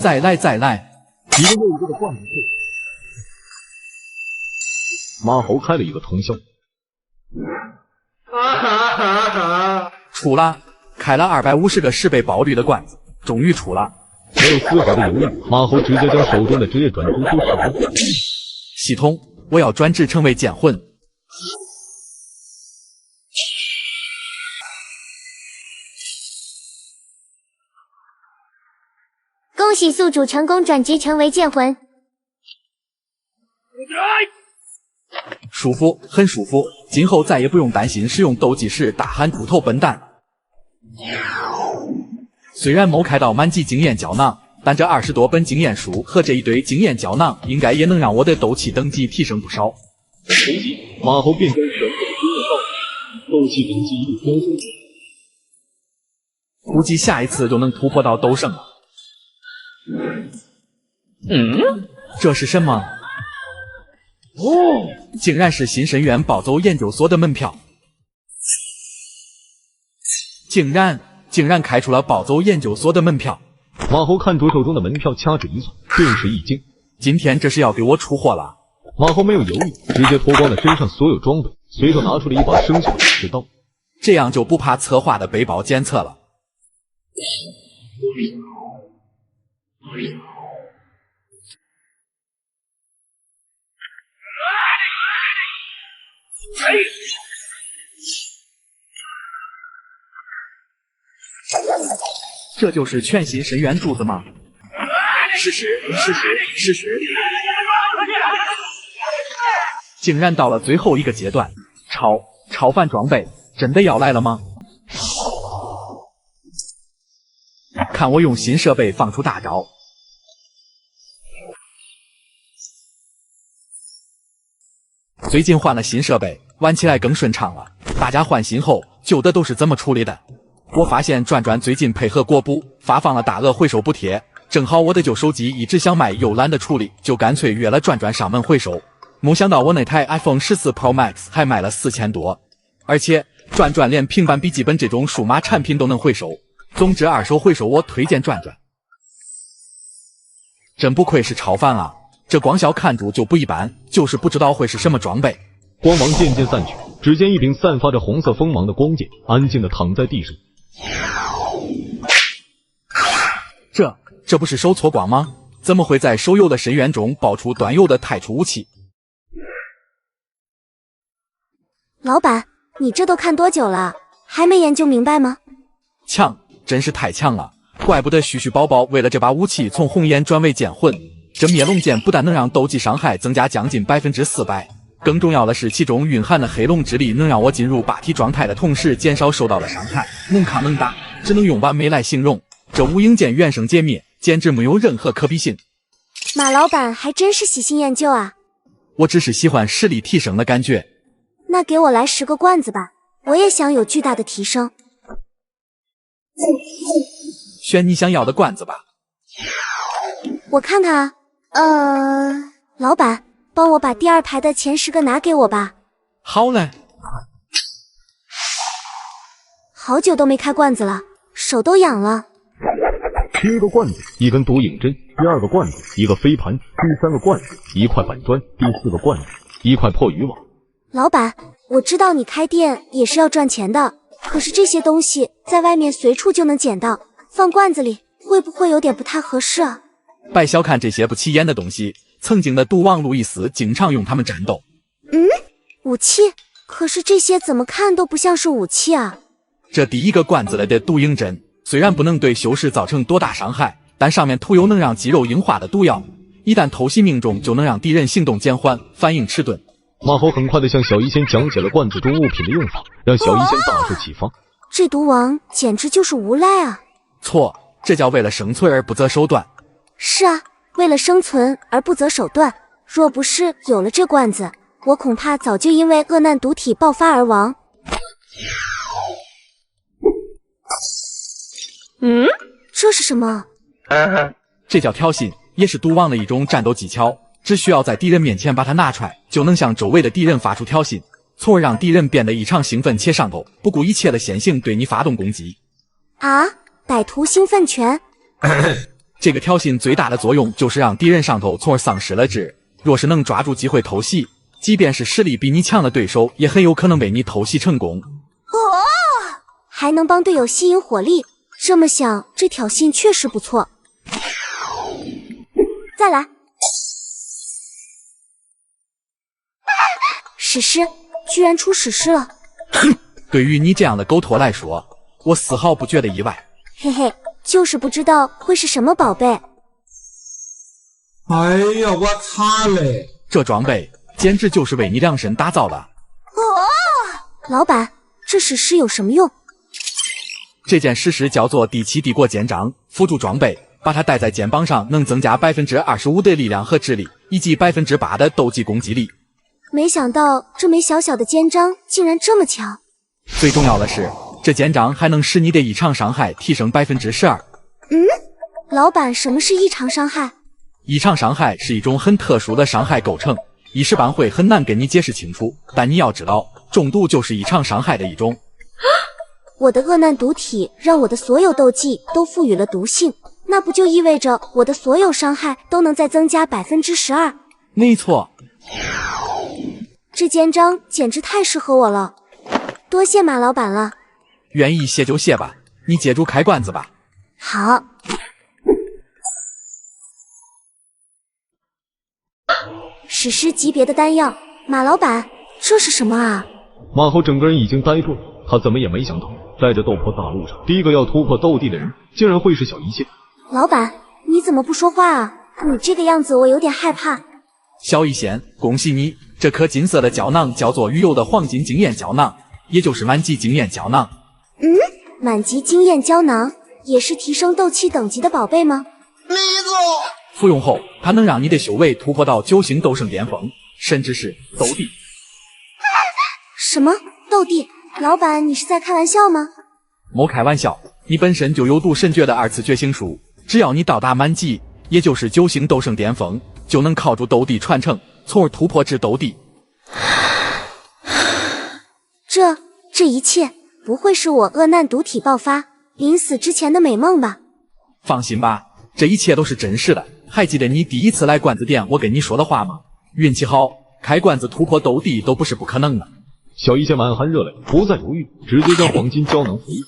[SPEAKER 8] 再来，
[SPEAKER 1] 一个又一个的罐子马猴开了一个通宵。
[SPEAKER 8] 出了，开了250个10倍宝绿的罐子，终于出了。
[SPEAKER 1] 没有丝毫的犹豫，马猴直接将手中的职业转出手。
[SPEAKER 8] 系统，我要转职成为剑魂。
[SPEAKER 4] 恭喜宿主成功转职成为剑魂。
[SPEAKER 8] 舒服，很舒服，今后再也不用担心使用斗技时大喊猪头笨蛋。虽然没开到满级经验胶囊，但这20多本经验书和这一堆经验胶囊，应该也能让我的斗气等级提升不少。
[SPEAKER 1] 随即，马猴便将全部的经验道斗气等级一路飙升，
[SPEAKER 8] 估计下一次就能突破到斗圣了。这是什么？竟然是新深渊暴走研究所的门票！竟然开出了暴走研究所的门票！
[SPEAKER 1] 马猴看着手中的门票，掐指一算，顿时一惊。
[SPEAKER 8] 今天这是要给我出货了！
[SPEAKER 1] 马猴没有犹豫，直接脱光了身上所有装备，随手拿出了一把生锈的石刀。
[SPEAKER 8] 这样就不怕策划的背包检测了。这就是全新深渊柱子吗？事实，竟然到了最后一个阶段，超凡装备真的要来了吗？看我用新设备放出大招！最近换了新设备，玩起来更顺畅了。大家换新后，旧的都是怎么处理的？我发现转转最近配合国补发放了大额回收补贴，正好我的旧手机一直想卖又懒得处理，就干脆约了转转上门回收。没想到我那台 iPhone 14 Pro Max 还卖了4000多，而且转转连平板笔记本这种数码产品都能回收。总之二手回收我推荐转转。真不愧是超凡啊！这光小看住就不一般，就是不知道会是什么装备。
[SPEAKER 1] 光芒渐渐散去，只见一柄散发着红色锋芒的光剑安静地躺在地上。
[SPEAKER 8] 这不是手搓光吗？怎么会在手游的深渊中爆出端游的太初武器？
[SPEAKER 4] 老板，你这都看多久了，还没研究明白吗？
[SPEAKER 8] 强，真是太强了！怪不得须须宝宝为了这把武器从红焰转为剑魂。这灭龙剑不但能让斗技伤害增加将近400%，更重要的是其中蕴含的黑龙之力能让我进入霸体状态的同时减少受到的伤害，能抗能打，只能用完美来形容。这无影剑原生歼灭简直没有任何可比性。
[SPEAKER 4] 马老板还真是喜新厌旧啊！
[SPEAKER 8] 我只是喜欢实力提升的感觉。
[SPEAKER 4] 那给我来10个罐子吧，我也想有巨大的提升。
[SPEAKER 8] 选你想要的罐子吧。
[SPEAKER 4] 我看看啊，老板，帮我把第2排的前10个拿给我吧。
[SPEAKER 8] 好嘞。
[SPEAKER 4] 好久都没开罐子了，手都痒了。
[SPEAKER 1] 第1个罐子1根毒影针，第2个罐子1个飞盘，第3个罐子1块板砖，第4个罐子1块破渔网。
[SPEAKER 4] 老板，我知道你开店也是要赚钱的，可是这些东西在外面随处就能捡到，放罐子里会不会有点不太合适啊？
[SPEAKER 8] 别小看这些不起眼的东西，曾经的毒王路易斯经常用它们战斗。
[SPEAKER 4] 武器？可是这些怎么看都不像是武器啊。
[SPEAKER 8] 这第1个罐子里的毒影针虽然不能对修士造成多大伤害，但上面涂有能让肌肉硬化的毒药，一旦偷袭命中就能让敌人行动减缓，反应迟钝。
[SPEAKER 1] 马猴很快地向小医仙讲解了罐子中物品的用法，让小医仙大受启发。
[SPEAKER 4] 这毒王简直就是无赖啊！
[SPEAKER 8] 错，这叫为了生存而不择手段。
[SPEAKER 4] 是啊，为了生存而不择手段。若不是有了这罐子，我恐怕早就因为恶难毒体爆发而亡。这是什么？
[SPEAKER 8] 这叫挑衅，也是毒王的一种战斗技巧。只需要在敌人面前把它拿出来，就能向周围的敌人发出挑衅，从而让敌人变得异常兴奋且上头，不顾一切的先行对你发动攻击。
[SPEAKER 4] 啊，歹徒兴奋拳。
[SPEAKER 8] 这个挑衅最大的作用就是让敌人上头，从而丧失了智。若是能抓住机会偷袭，即便是实力比你强的对手，也很有可能被你偷袭成功。
[SPEAKER 4] 还能帮队友吸引火力，这么想，这挑衅确实不错。再来。史诗，居然出史诗了！
[SPEAKER 8] 对于你这样的狗驼来说，我丝毫不觉得意外。
[SPEAKER 4] 嘿嘿，就是不知道会是什么宝贝。
[SPEAKER 21] 哎呀，我擦嘞！
[SPEAKER 8] 这装备简直就是为你量身打造的。
[SPEAKER 4] 老板，这史诗有什么用？
[SPEAKER 8] 这件史诗叫做第7帝国肩章，辅助装备，把它戴在肩膀上，能增加25%的力量和智力，以及8%的斗技攻击力。
[SPEAKER 4] 没想到这枚小小的肩章竟然这么强。
[SPEAKER 8] 最重要的是，这肩章还能使你的异常伤害提升12%。
[SPEAKER 4] 老板，什么是异常伤害？
[SPEAKER 8] 异常伤害是一种很特殊的伤害构成，一时半会很难跟你解释清楚，但你要知道，中毒就是异常伤害的一种。
[SPEAKER 4] 我的恶难毒体让我的所有斗技都赋予了毒性，那不就意味着我的所有伤害都能再增加12%？
[SPEAKER 8] 没错。
[SPEAKER 4] 这肩章简直太适合我了，多谢马老板了。
[SPEAKER 8] 愿意谢就谢吧，你接住开罐子吧。
[SPEAKER 4] 好。史诗级别的丹药，马老板，这是什么啊？
[SPEAKER 1] 马猴整个人已经呆住了，他怎么也没想到，在这斗破大陆上，第一个要突破斗帝的人，竟然会是小一仙。
[SPEAKER 4] 老板，你怎么不说话啊？你这个样子，我有点害怕。
[SPEAKER 8] 小一仙，恭喜你！这颗金色的胶囊叫做鱼油的黄金经验胶囊，也就是满级经验胶囊。
[SPEAKER 4] 满级经验胶囊也是提升斗气等级的宝贝吗？
[SPEAKER 8] 服用后，它能让你的修为突破到9星斗圣巅峰，甚至是斗帝。
[SPEAKER 4] 什么斗帝？老板，你是在开玩笑吗？
[SPEAKER 8] 莫开玩笑，你本身就有读神诀的2次觉醒术，只要你到达满级，也就是9星斗圣巅峰，就能靠住斗帝传承，从而突破至斗帝。
[SPEAKER 4] 这一切不会是我恶难毒体爆发临死之前的美梦吧？
[SPEAKER 8] 放心吧，这一切都是真实的。还记得你第一次来罐子店我跟你说的话吗？运气好，开罐子突破斗帝都不是不可能的。
[SPEAKER 1] 小一仙满含热泪，不再犹豫，直接将黄金胶囊服用。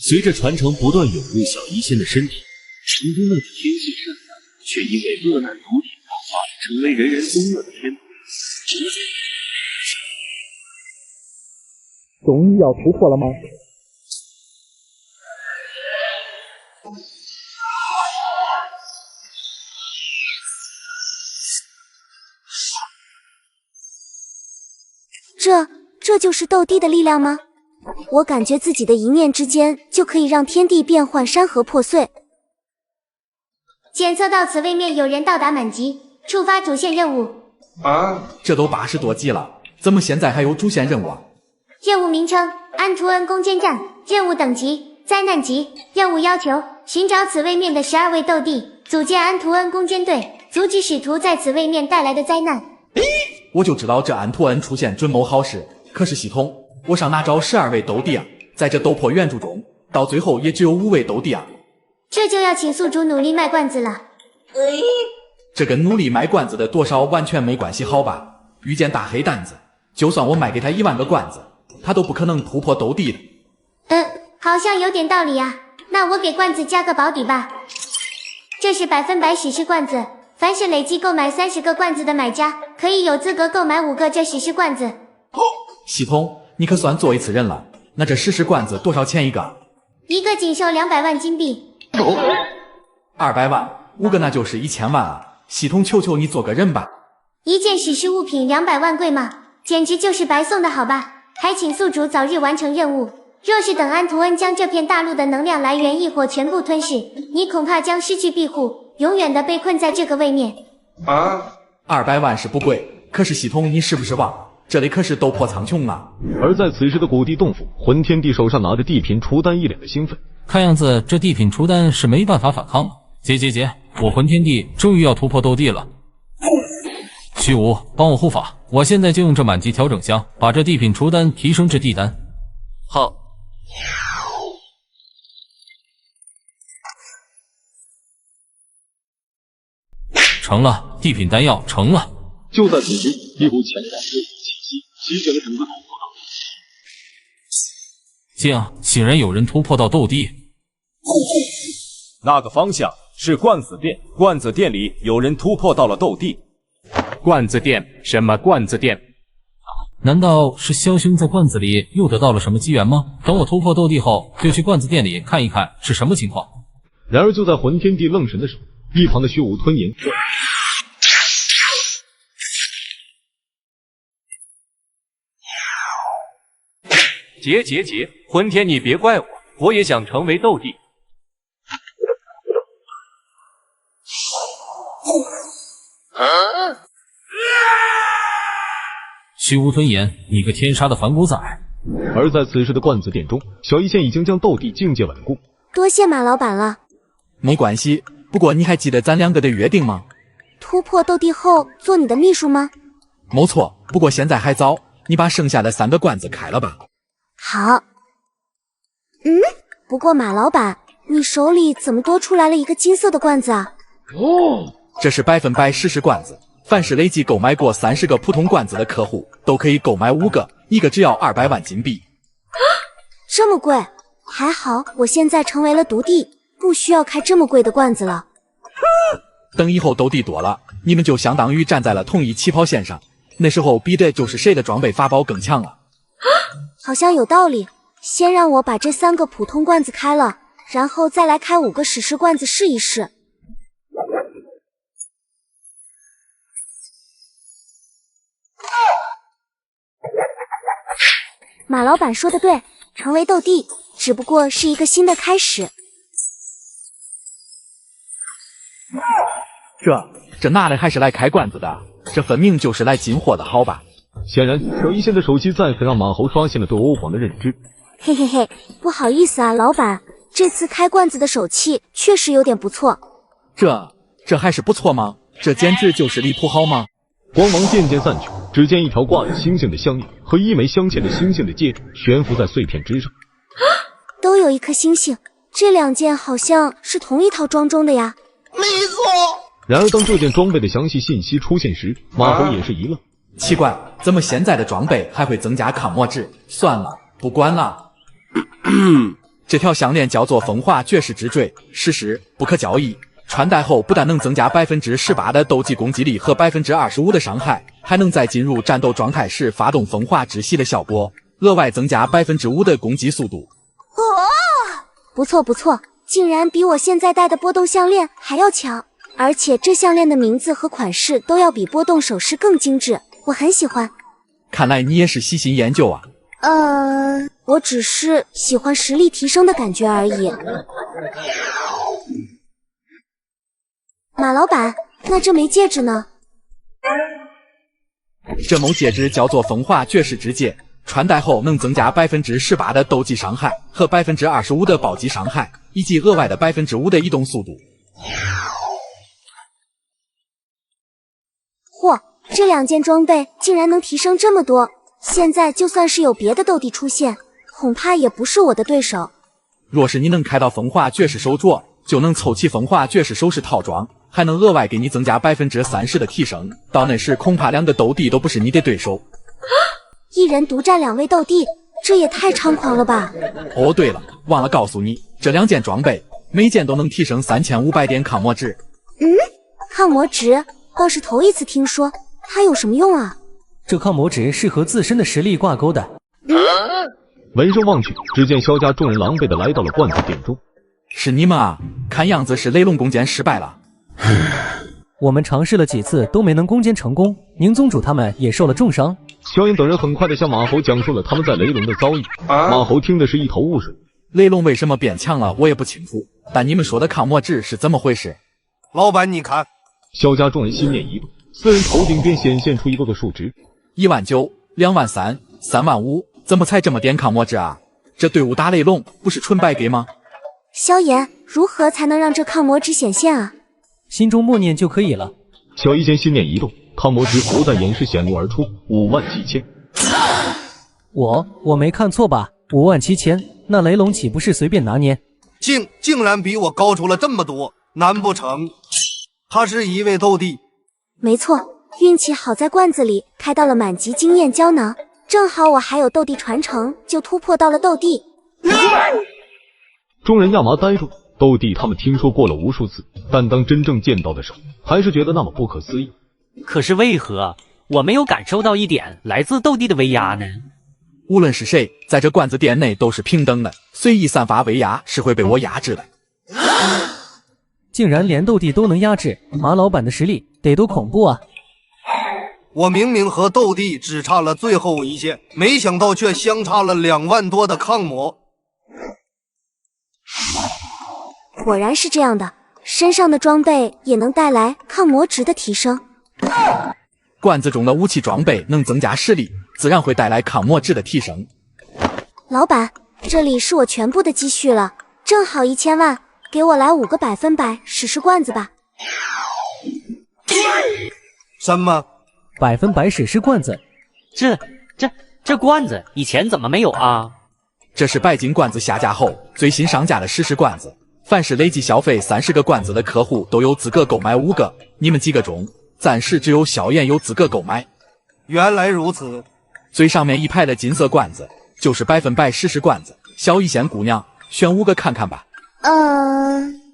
[SPEAKER 16] 随着传承不断涌入小医仙的身体，成都那个天性善良，却因为恶难毒体爆发，成为人人憎恶的天赋。
[SPEAKER 8] 终于要突破了吗？
[SPEAKER 4] 这就是斗帝的力量吗？我感觉自己的一念之间就可以让天地变幻，山河破碎。检测到此位面有人到达满级，触发主线任务。
[SPEAKER 8] 这都80多级了，怎么现在还有主线任务啊？
[SPEAKER 4] 任务名称：安图恩攻坚战，任务等级：灾难级，任务要求：寻找此位面的12位斗帝，组建安图恩攻坚队，阻止使徒在此位面带来的灾难。
[SPEAKER 8] 我就知道这安图恩出现准谋好事，可是系统，我上哪找12位斗帝啊？在这斗破原著中，到最后也只有5位斗帝啊。
[SPEAKER 4] 这就要请宿主努力卖罐子了。
[SPEAKER 8] 这跟努力卖罐子的多少完全没关系，好吧？遇见大黑蛋子，就算我卖给他1万个罐子，他都不可能突破斗帝的。
[SPEAKER 4] 好像有点道理啊。那我给罐子加个保底吧。这是100%史诗罐子，凡是累计购买30个罐子的买家，可以有资格购买5个这史诗罐子。
[SPEAKER 8] 系统，你可算做一次人了。那这史诗罐子多少钱一个？
[SPEAKER 4] 一个仅售200万金币。
[SPEAKER 8] 200万，5个那就是1000万啊！系统，求求你做个人吧。
[SPEAKER 4] 一件史诗物品200万贵吗？简直就是白送的好吧？还请宿主早日完成任务。若是等安图恩将这片大陆的能量来源一火全部吞噬，你恐怕将失去庇护，永远的被困在这个位面。
[SPEAKER 8] 200万是不贵，可是系统，你是不是忘了，这里可是斗破苍穹啊！
[SPEAKER 1] 而在此时的古地洞府，魂天帝手上拿着地品除丹，一脸的兴奋。
[SPEAKER 3] 看样子这地品除丹是没办法反抗了。结，我魂天帝终于要突破斗帝了。虚无，帮我护法，我现在就用这满级调整箱把这地品除丹提升至地丹。
[SPEAKER 14] 好。
[SPEAKER 3] 成了，地品丹药成了。
[SPEAKER 1] 就在此时，一股强大的气息席卷了整个斗破
[SPEAKER 3] 岛。竟然有人突破到斗帝。
[SPEAKER 10] 那个方向是罐子店，罐子店里有人突破到了斗帝。
[SPEAKER 2] 罐子店？什么罐子店？
[SPEAKER 3] 难道是萧兄在罐子里又得到了什么机缘吗？等我突破斗帝后，就去罐子店里看一看是什么情况。
[SPEAKER 1] 然而就在魂天帝愣神的时候，一旁的虚无吞炎
[SPEAKER 14] 结，魂天你别怪我，我也想成为斗帝。
[SPEAKER 3] 虚无吞炎，你个天杀的反骨仔！
[SPEAKER 1] 而在此时的罐子店中，小一仙已经将斗帝境界稳固。
[SPEAKER 4] 多谢马老板了。
[SPEAKER 8] 没关系，不过你还记得咱2个的约定吗？
[SPEAKER 4] 突破斗帝后做你的秘书吗？
[SPEAKER 8] 没错，不过现在还早，你把剩下的3个罐子开了吧。
[SPEAKER 4] 好。不过马老板，你手里怎么多出来了一个金色的罐子啊？
[SPEAKER 8] 这是100%史诗罐子，凡是累计购买过30个普通罐子的客户，都可以购买5个，一个只要200万金币。
[SPEAKER 4] 这么贵？还好我现在成为了毒帝，不需要开这么贵的罐子了。
[SPEAKER 8] 等以后斗帝多了，你们就相当于站在了同一起跑线上，那时候比的就是谁的装备法宝更强了。
[SPEAKER 4] 好像有道理，先让我把这3个普通罐子开了，然后再来开5个史诗罐子试一试。马老板说的对，成为斗帝只不过是一个新的开始。
[SPEAKER 8] 这哪里还是来开罐子的？这分明就是来进货的，好吧？
[SPEAKER 1] 显然，小一仙的手气再次让马猴刷新了对欧皇的认知。
[SPEAKER 4] 嘿，不好意思啊，老板，这次开罐子的手气确实有点不错。
[SPEAKER 8] 这还是不错吗？这简直就是离谱好吗？
[SPEAKER 1] 光芒渐渐散去，只见一条挂着星星的项链和1枚镶嵌着星星的戒指悬浮在碎片之上。
[SPEAKER 4] 都有一颗星星，这2件好像是同一套装中的呀。
[SPEAKER 12] 没错。
[SPEAKER 1] 然而当这件装备的详细信息出现时，马猴也是一愣。
[SPEAKER 8] 奇怪，怎么现在的装备还会增加抗墨值？算了，不管了。这条项链叫做风化绝世之坠，史诗不可交易。穿戴后不但能增加18%的斗技攻击力和25%的伤害，还能在进入战斗状态时发动风化窒息的效果。额外增加5%的攻击速度。
[SPEAKER 4] 哦，不错不错，竟然比我现在戴的波动项链还要强，而且这项链的名字和款式都要比波动首饰更精致，我很喜欢。
[SPEAKER 8] 看来你也是细心研究啊。
[SPEAKER 4] 我只是喜欢实力提升的感觉而已。马老板，那这枚戒指呢？
[SPEAKER 8] 这枚戒指叫做风化绝世之戒，穿戴后能增加18%的斗技伤害和25%的暴击伤害，以及额外的5%的移动速度。
[SPEAKER 4] 嚯，这2件装备竟然能提升这么多！现在就算是有别的斗帝出现，恐怕也不是我的对手。
[SPEAKER 8] 若是你能开到风化绝世手镯，就能凑齐风化绝世首饰套装，还能额外给你增加30%的提升。到那时，恐怕2个斗帝都不是你的对手。
[SPEAKER 4] 一人独占2位斗帝，这也太猖狂了吧！
[SPEAKER 8] 哦，对了，忘了告诉你，这2件装备每件都能提升3500点抗魔值。
[SPEAKER 4] 抗魔值倒是头一次听说，它有什么用啊？
[SPEAKER 15] 这抗魔值是和自身的实力挂钩的。
[SPEAKER 1] 闻声望去，只见萧家众人狼狈的来到了罐子店中。
[SPEAKER 8] 是你们啊！看样子是雷龙攻坚失败了。
[SPEAKER 15] 我们尝试了几次都没能攻坚成功，宁宗主他们也受了重伤。
[SPEAKER 1] 萧炎等人很快的向马猴讲述了他们在雷龙的遭遇。马猴听的是一头雾水。
[SPEAKER 8] 雷龙为什么变强了，我也不清楚。但你们说的抗魔值是怎么回事？
[SPEAKER 12] 老板，你看。
[SPEAKER 1] 萧家众人心念一动，4人头顶便显现出一个数值
[SPEAKER 8] ：19000、23000、35000，怎么才这么点抗魔值啊？这队伍打雷龙不是纯白给吗？
[SPEAKER 4] 萧炎，如何才能让这抗魔值显现啊？
[SPEAKER 15] 心中默念就可以了。
[SPEAKER 1] 萧一仙心念一动，抗魔值不再掩饰显露而出，57000。
[SPEAKER 15] 我没看错吧？57000，那雷龙岂不是随便拿捏？
[SPEAKER 12] 竟然比我高出了这么多，难不成他是一位斗帝？
[SPEAKER 4] 没错，运气好在罐子里开到了满级经验胶囊，正好我还有斗帝传承，就突破到了斗帝。
[SPEAKER 1] 众人亚麻呆住，斗帝他们听说过了无数次，但当真正见到的时候，还是觉得那么不可思议。
[SPEAKER 9] 可是为何我没有感受到一点来自斗帝的威压呢？
[SPEAKER 8] 无论是谁，在这罐子店内都是平等的，随意散发威压是会被我压制的。
[SPEAKER 15] 竟然连斗帝都能压制，马老板的实力得多恐怖啊！
[SPEAKER 12] 我明明和斗帝只差了最后一线，没想到却相差了2万多的抗魔。
[SPEAKER 4] 果然是这样的，身上的装备也能带来抗魔值的提升。
[SPEAKER 8] 罐子中的武器装备能增加实力，自然会带来抗魔值的提升。
[SPEAKER 4] 老板，这里是我全部的积蓄了，正好1000万，给我来5个100%史诗罐子吧。
[SPEAKER 12] 什么
[SPEAKER 15] ？100%史诗罐子？
[SPEAKER 9] 这罐子以前怎么没有啊？
[SPEAKER 8] 这是白金罐子下架后最新上架的史诗罐子，凡是累计消费30个罐子的客户都有资格购买5个，你们几个中暂时只有萧炎有资格购买。
[SPEAKER 12] 原来如此。
[SPEAKER 8] 最上面一排的金色罐子就是100%史诗罐子，萧一仙姑娘选5个看看吧。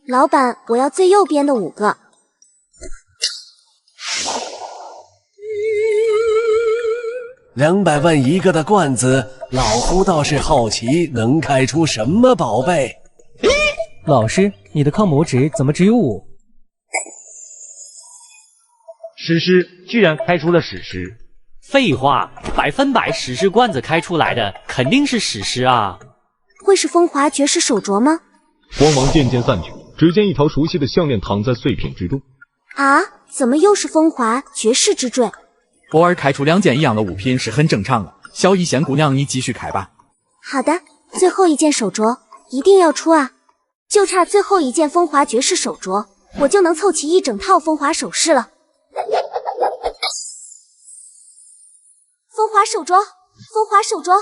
[SPEAKER 4] 老板，我要最右边的5个。
[SPEAKER 6] 200万一个的罐子，老夫倒是好奇能开出什么宝贝。
[SPEAKER 15] 老师，你的抗魔值怎么只有5？
[SPEAKER 17] 史诗居然开出了史诗？
[SPEAKER 9] 废话，100%史诗罐子开出来的肯定是史诗啊！
[SPEAKER 4] 会是风华绝世手镯吗？
[SPEAKER 1] 光芒渐渐散去，只见一条熟悉的项链躺在碎片之中。
[SPEAKER 4] 啊，怎么又是风华绝世之坠？
[SPEAKER 8] 偶尔开出2件一样的物品是很正常的。萧一仙姑娘，你继续开吧。
[SPEAKER 4] 好的，最后一件手镯一定要出啊！就差最后一件风华绝世手镯，我就能凑齐一整套风华首饰了。风华手镯，风华手镯，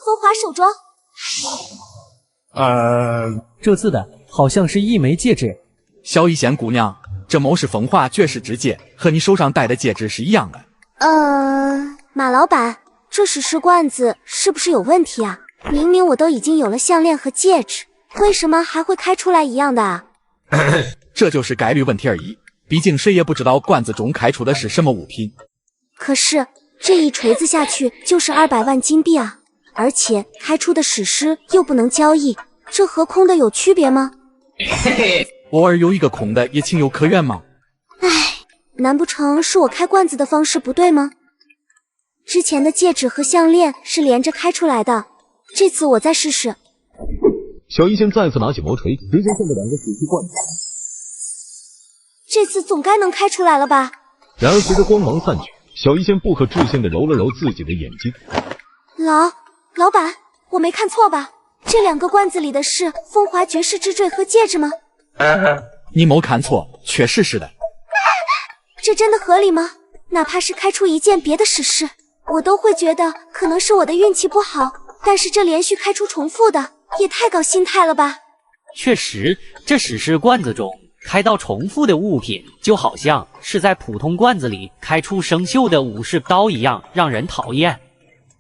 [SPEAKER 4] 风华手镯。
[SPEAKER 15] 这次的好像是一枚戒指。
[SPEAKER 8] 萧一仙姑娘，这谋是风华绝世之戒，和你手上戴的戒指是一样的。
[SPEAKER 4] 马老板，这史诗罐子是不是有问题啊？明明我都已经有了项链和戒指，为什么还会开出来一样的啊？
[SPEAKER 8] 这就是概率问题而已，毕竟谁也不知道罐子中开出的是什么物品。
[SPEAKER 4] 可是这一锤子下去就是200万金币啊！而且开出的史诗又不能交易，这和空的有区别吗？
[SPEAKER 8] 偶尔有一个空的也情有可原嘛。
[SPEAKER 4] 唉，难不成是我开罐子的方式不对吗？之前的戒指和项链是连着开出来的，这次我再试试。
[SPEAKER 1] 小一仙再次拿起魔锤，直接向着2个史诗罐子。
[SPEAKER 4] 这次总该能开出来了吧？
[SPEAKER 1] 然而随着光芒散去，小一仙不可置信地揉了揉自己的眼睛。
[SPEAKER 4] 老板，我没看错吧？这2个罐子里的是风华绝世之坠和戒指吗？
[SPEAKER 8] 你没看错，确实是的。
[SPEAKER 4] 这真的合理吗？哪怕是开出一件别的史诗，我都会觉得可能是我的运气不好，但是这连续开出重复的，也太搞心态了吧？
[SPEAKER 24] 确实，这史诗罐子中开到重复的物品，就好像是在普通罐子里开出生锈的武士刀一样，让人讨厌。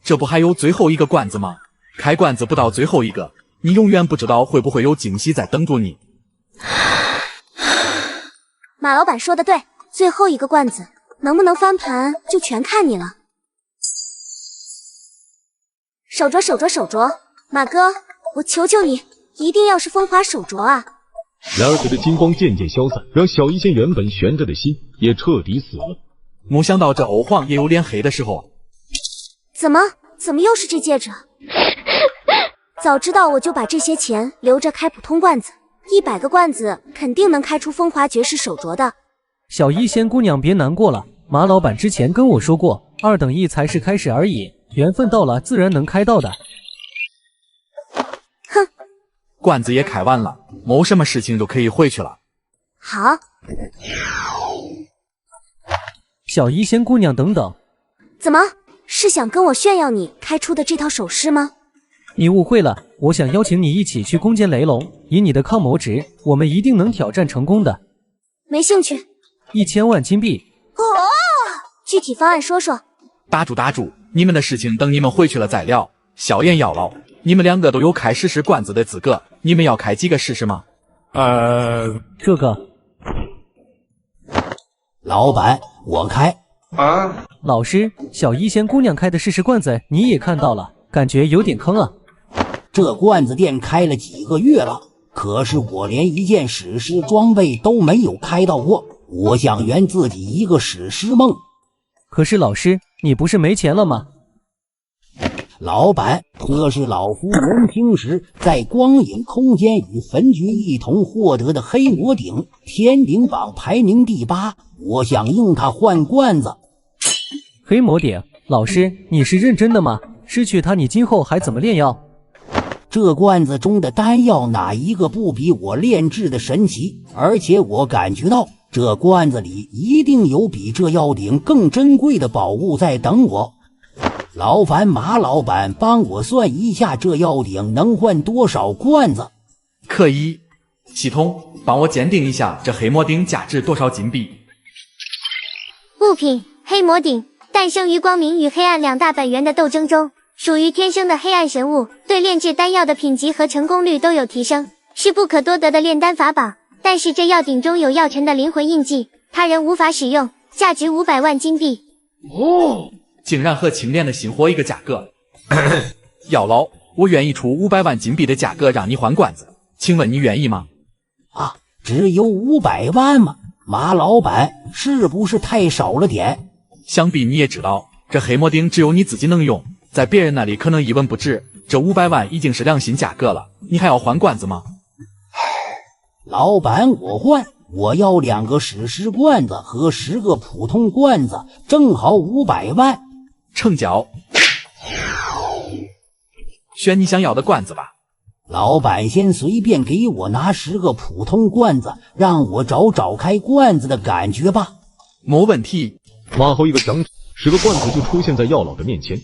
[SPEAKER 8] 这不还有最后一个罐子吗？开罐子不到最后一个，你永远不知道会不会有惊喜在等着你。
[SPEAKER 4] 马老板说的对，最后一个罐子能不能翻盘就全看你了。手镯，马哥，我求求你，一定要是风华手镯啊！
[SPEAKER 1] 然而随着金光渐渐消散，让小一仙原本悬着的心也彻底死了。
[SPEAKER 8] 没想到这欧皇也有脸黑的时候。
[SPEAKER 4] 怎么又是这戒指？早知道我就把这些钱留着开普通罐子，100个罐子肯定能开出风华绝世手镯的。
[SPEAKER 15] 小一仙姑娘别难过了，马老板之前跟我说过，2等1才是开始而已，缘分到了自然能开到的。
[SPEAKER 4] 哼，
[SPEAKER 8] 罐子也开完了，没什么事情就可以回去了。
[SPEAKER 4] 好，
[SPEAKER 15] 小一仙姑娘等等，
[SPEAKER 4] 怎么是想跟我炫耀你开出的这套首饰吗？
[SPEAKER 15] 你误会了，我想邀请你一起去攻坚雷龙，以你的抗魔值，我们一定能挑战成功的。
[SPEAKER 4] 没兴趣。
[SPEAKER 15] 1000万金币。
[SPEAKER 4] 具体方案说说。
[SPEAKER 8] 打住，你们的事情等你们回去了再聊。小燕要了，你们2个都有开史诗罐子的资格，你们要开几个史诗吗？
[SPEAKER 15] 这个。
[SPEAKER 11] 老板，我开。
[SPEAKER 15] 老师，小一仙姑娘开的史诗罐子你也看到了，感觉有点坑啊。
[SPEAKER 11] 这罐子店开了几个月了，可是我连一件史诗装备都没有开到过，我想圆自己一个史诗梦。
[SPEAKER 15] 可是老师，你不是没钱了吗？
[SPEAKER 11] 老板，这是老夫年轻时在光影空间与坟局一同获得的黑魔鼎，天鼎榜排名第8，我想用它换罐子。
[SPEAKER 15] 黑魔鼎，老师，你是认真的吗？失去它，你今后还怎么炼药？
[SPEAKER 11] 这罐子中的丹药哪一个不比我炼制的神奇？而且我感觉到这罐子里一定有比这药鼎更珍贵的宝物在等我。劳烦马老板帮我算一下这药鼎能换多少罐子。
[SPEAKER 8] 可以。系统，帮我鉴定一下这黑魔鼎价值多少金币。
[SPEAKER 20] 物品：黑魔鼎，诞生于光明与黑暗2大本源的斗争中，属于天生的黑暗神物，对炼制丹药的品级和成功率都有提升，是不可多得的炼丹法宝。但是这药鼎中有药尘的灵魂印记，他人无法使用，价值500万金币。
[SPEAKER 8] 竟然和青莲的新货一个价格。药老，我愿意出500万金币的价格让你换罐子，请问你愿意吗？
[SPEAKER 11] 只有500万吗？马老板，是不是太少了点？
[SPEAKER 8] 想必你也知道，这黑魔鼎只有你自己能用，在别人那里可能一文不值。这500万已经是良心价格了，你还要换罐子吗？
[SPEAKER 11] 老板，我换，我要2个史诗罐子和10个普通罐子，正好500万。
[SPEAKER 8] 成交。选你想要的罐子吧。
[SPEAKER 11] 老板先随便给我拿10个普通罐子，让我找开罐子的感觉吧。
[SPEAKER 8] 没问题。
[SPEAKER 1] 马后一个响指，10个罐子就出现在药老的面前。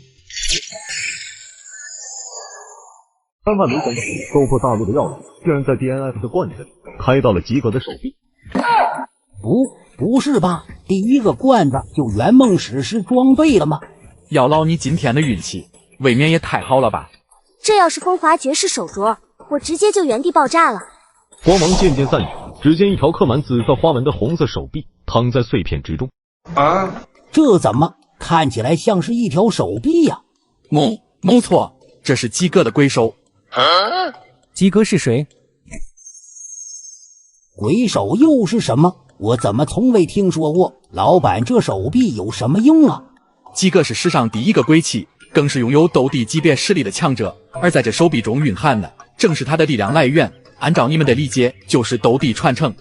[SPEAKER 1] 万万没想到，斗破大陆的药老竟然在 DNF 的罐子里开到了及格的手臂。
[SPEAKER 11] 不是吧？第1个罐子就圆梦史诗装备了吗？
[SPEAKER 8] 药老，你今天的运气未免也太好了吧？
[SPEAKER 4] 这要是风华绝世手镯，我直接就原地爆炸了。
[SPEAKER 1] 光芒渐渐散去，只见一条刻满紫色花纹的红色手臂躺在碎片之中。
[SPEAKER 11] 这怎么看起来像是一条手臂呀？
[SPEAKER 8] 没错，这这是鸡哥的龟手。
[SPEAKER 15] 鸡哥是谁？
[SPEAKER 11] 鬼手又是什么？我怎么从未听说过？老板，这手臂有什么用啊？
[SPEAKER 8] 鸡哥是世上第一个龟器，更是拥有斗帝级别实力的强者，而在这手臂中蕴含的正是他的力量来源。按照你们的理解，就是斗帝传承。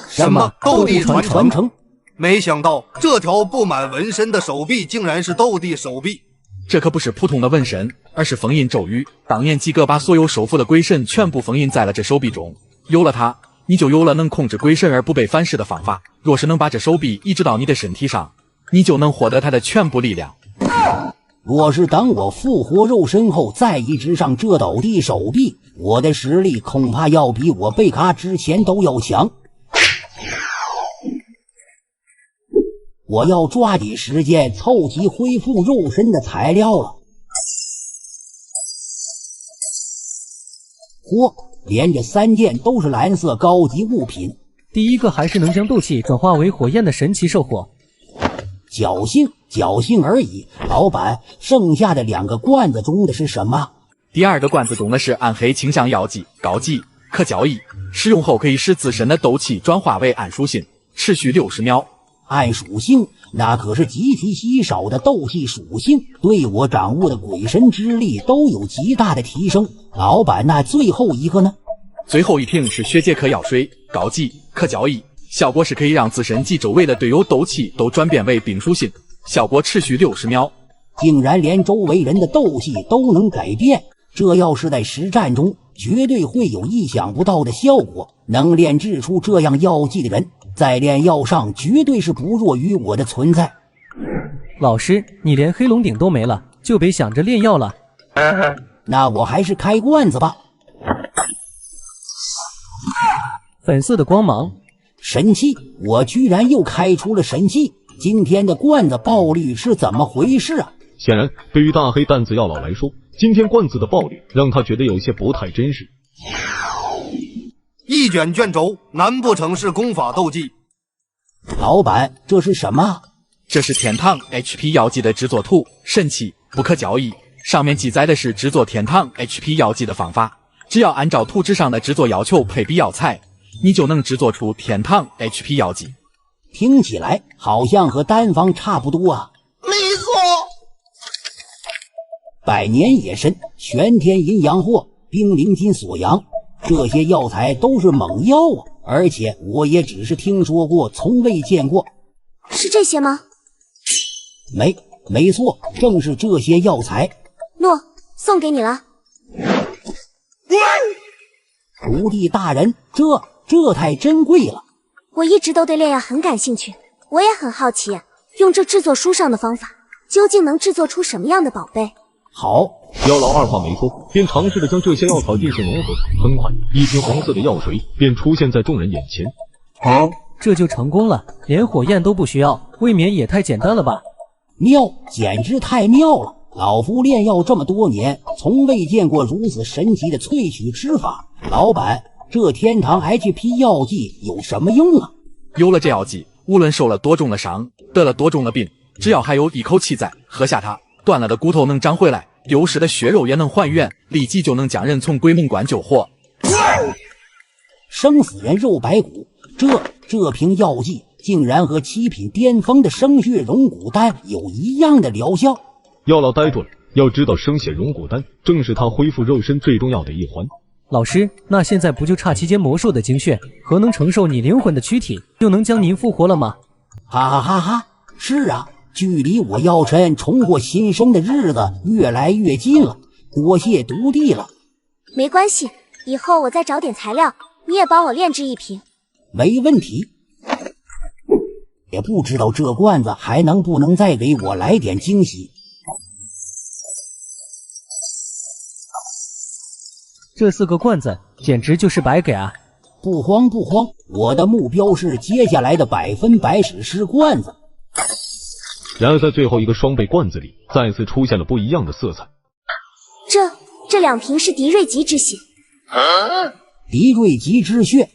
[SPEAKER 12] 什么斗帝传承？没想到这条布满纹身的手臂竟然是斗帝手臂。
[SPEAKER 8] 这可不是普通的纹身，而是封印咒语。当年鸡哥把所有收服的鬼神全部封印在了这手臂中，有了它，你就有了能控制鬼神而不被反噬的方法。若是能把这手臂移植到你的身体上，你就能获得它的全部力量。
[SPEAKER 11] 若是等我复活肉身后再移植上这斗帝手臂，我的实力恐怕要比我贝卡之前都要强。我要抓紧时间凑齐恢复肉身的材料了。嚯，连着3件都是蓝色高级物品。
[SPEAKER 15] 第一个还是能将斗气转化为火焰的神奇兽火。
[SPEAKER 11] 侥幸而已。老板，剩下的2个罐子中的是什么？
[SPEAKER 8] 第2个罐子中的是暗黑倾向药剂高级，可交易，使用后可以使自身的斗气转化为暗属性，持续60秒。
[SPEAKER 11] 暗属性，那可是极其稀少的斗气属性，对我掌握的鬼神之力都有极大的提升。老板，那最后一个呢？
[SPEAKER 8] 最后一瓶是血解渴药水高级，可交易，效果是可以让自身及周围的队友斗气都转变为冰属性，效果持续60秒。
[SPEAKER 11] 竟然连周围人的斗气都能改变，这要是在实战中绝对会有意想不到的效果。能炼制出这样药剂的人，在炼药上绝对是不弱于我的存在。
[SPEAKER 15] 老师，你连黑龙鼎都没了，就别想着炼药了。
[SPEAKER 11] 那我还是开罐子吧。
[SPEAKER 15] 粉色的光芒，
[SPEAKER 11] 神器！我居然又开出了神器！今天的罐子爆率是怎么回事啊？
[SPEAKER 1] 显然，对于大黑蛋子药老来说，今天罐子的爆率让他觉得有些不太真实。
[SPEAKER 12] 一卷卷轴，难不成是功法斗技？
[SPEAKER 11] 老板，这是什么？
[SPEAKER 8] 这是天堂 HP 药剂的制作图，神器不可交易。上面记载的是制作天堂 HP 药剂的方法，只要按照图纸上的制作要求配比药材，你就能制作出天堂 HP 药剂。
[SPEAKER 11] 听起来好像和丹方差不多啊。
[SPEAKER 12] 没错。
[SPEAKER 11] 百年野参、玄天阴阳货、冰灵金锁阳，这些药材都是猛药啊！而且我也只是听说过，从未见过。
[SPEAKER 4] 是这些吗？
[SPEAKER 11] 没错，正是这些药材。
[SPEAKER 4] 诺，送给你了。
[SPEAKER 11] 徒弟大人，这太珍贵了。
[SPEAKER 4] 我一直都对炼药很感兴趣，我也很好奇，用这制作书上的方法，究竟能制作出什么样的宝贝？
[SPEAKER 1] 好，药老二话没说，便尝试着将这些药草进行融合。很快，一瓶红色的药水便出现在众人眼前。
[SPEAKER 15] 这就成功了，连火焰都不需要，未免也太简单了吧？
[SPEAKER 11] 妙，简直太妙了！老夫炼药这么多年，从未见过如此神奇的萃取之法。老板，这天堂 HP 药剂有什么用啊？
[SPEAKER 8] 有了这药剂，无论受了多重的伤，得了多重的病，只要还有一口气在，喝下它，断了的骨头能长回来，流失的血肉也能还原，立即就能将人从鬼门关救活。
[SPEAKER 11] 生死人肉白骨，这瓶药剂竟然和7品巅峰的生血溶骨丹有一样的疗效。
[SPEAKER 1] 药老呆住了，要知道生血溶骨丹正是他恢复肉身最重要的一环。
[SPEAKER 15] 老师，那现在不就差期间魔兽的精血，何能承受你灵魂的躯体，就能将您复活了吗？
[SPEAKER 11] 哈哈哈哈！是啊，距离我药尘重获新生的日子越来越近了，多谢徒弟了。
[SPEAKER 4] 没关系，以后我再找点材料，你也帮我炼制一瓶。
[SPEAKER 11] 没问题。也不知道这罐子还能不能再给我来点惊喜。
[SPEAKER 15] 这4个罐子简直就是白给啊！
[SPEAKER 11] 不慌不慌，我的目标是接下来的100%史诗罐子。
[SPEAKER 1] 然而在最后一个双倍罐子里，再次出现了不一样的色彩。
[SPEAKER 4] 这2瓶是迪瑞吉之血。
[SPEAKER 11] 迪瑞吉之血，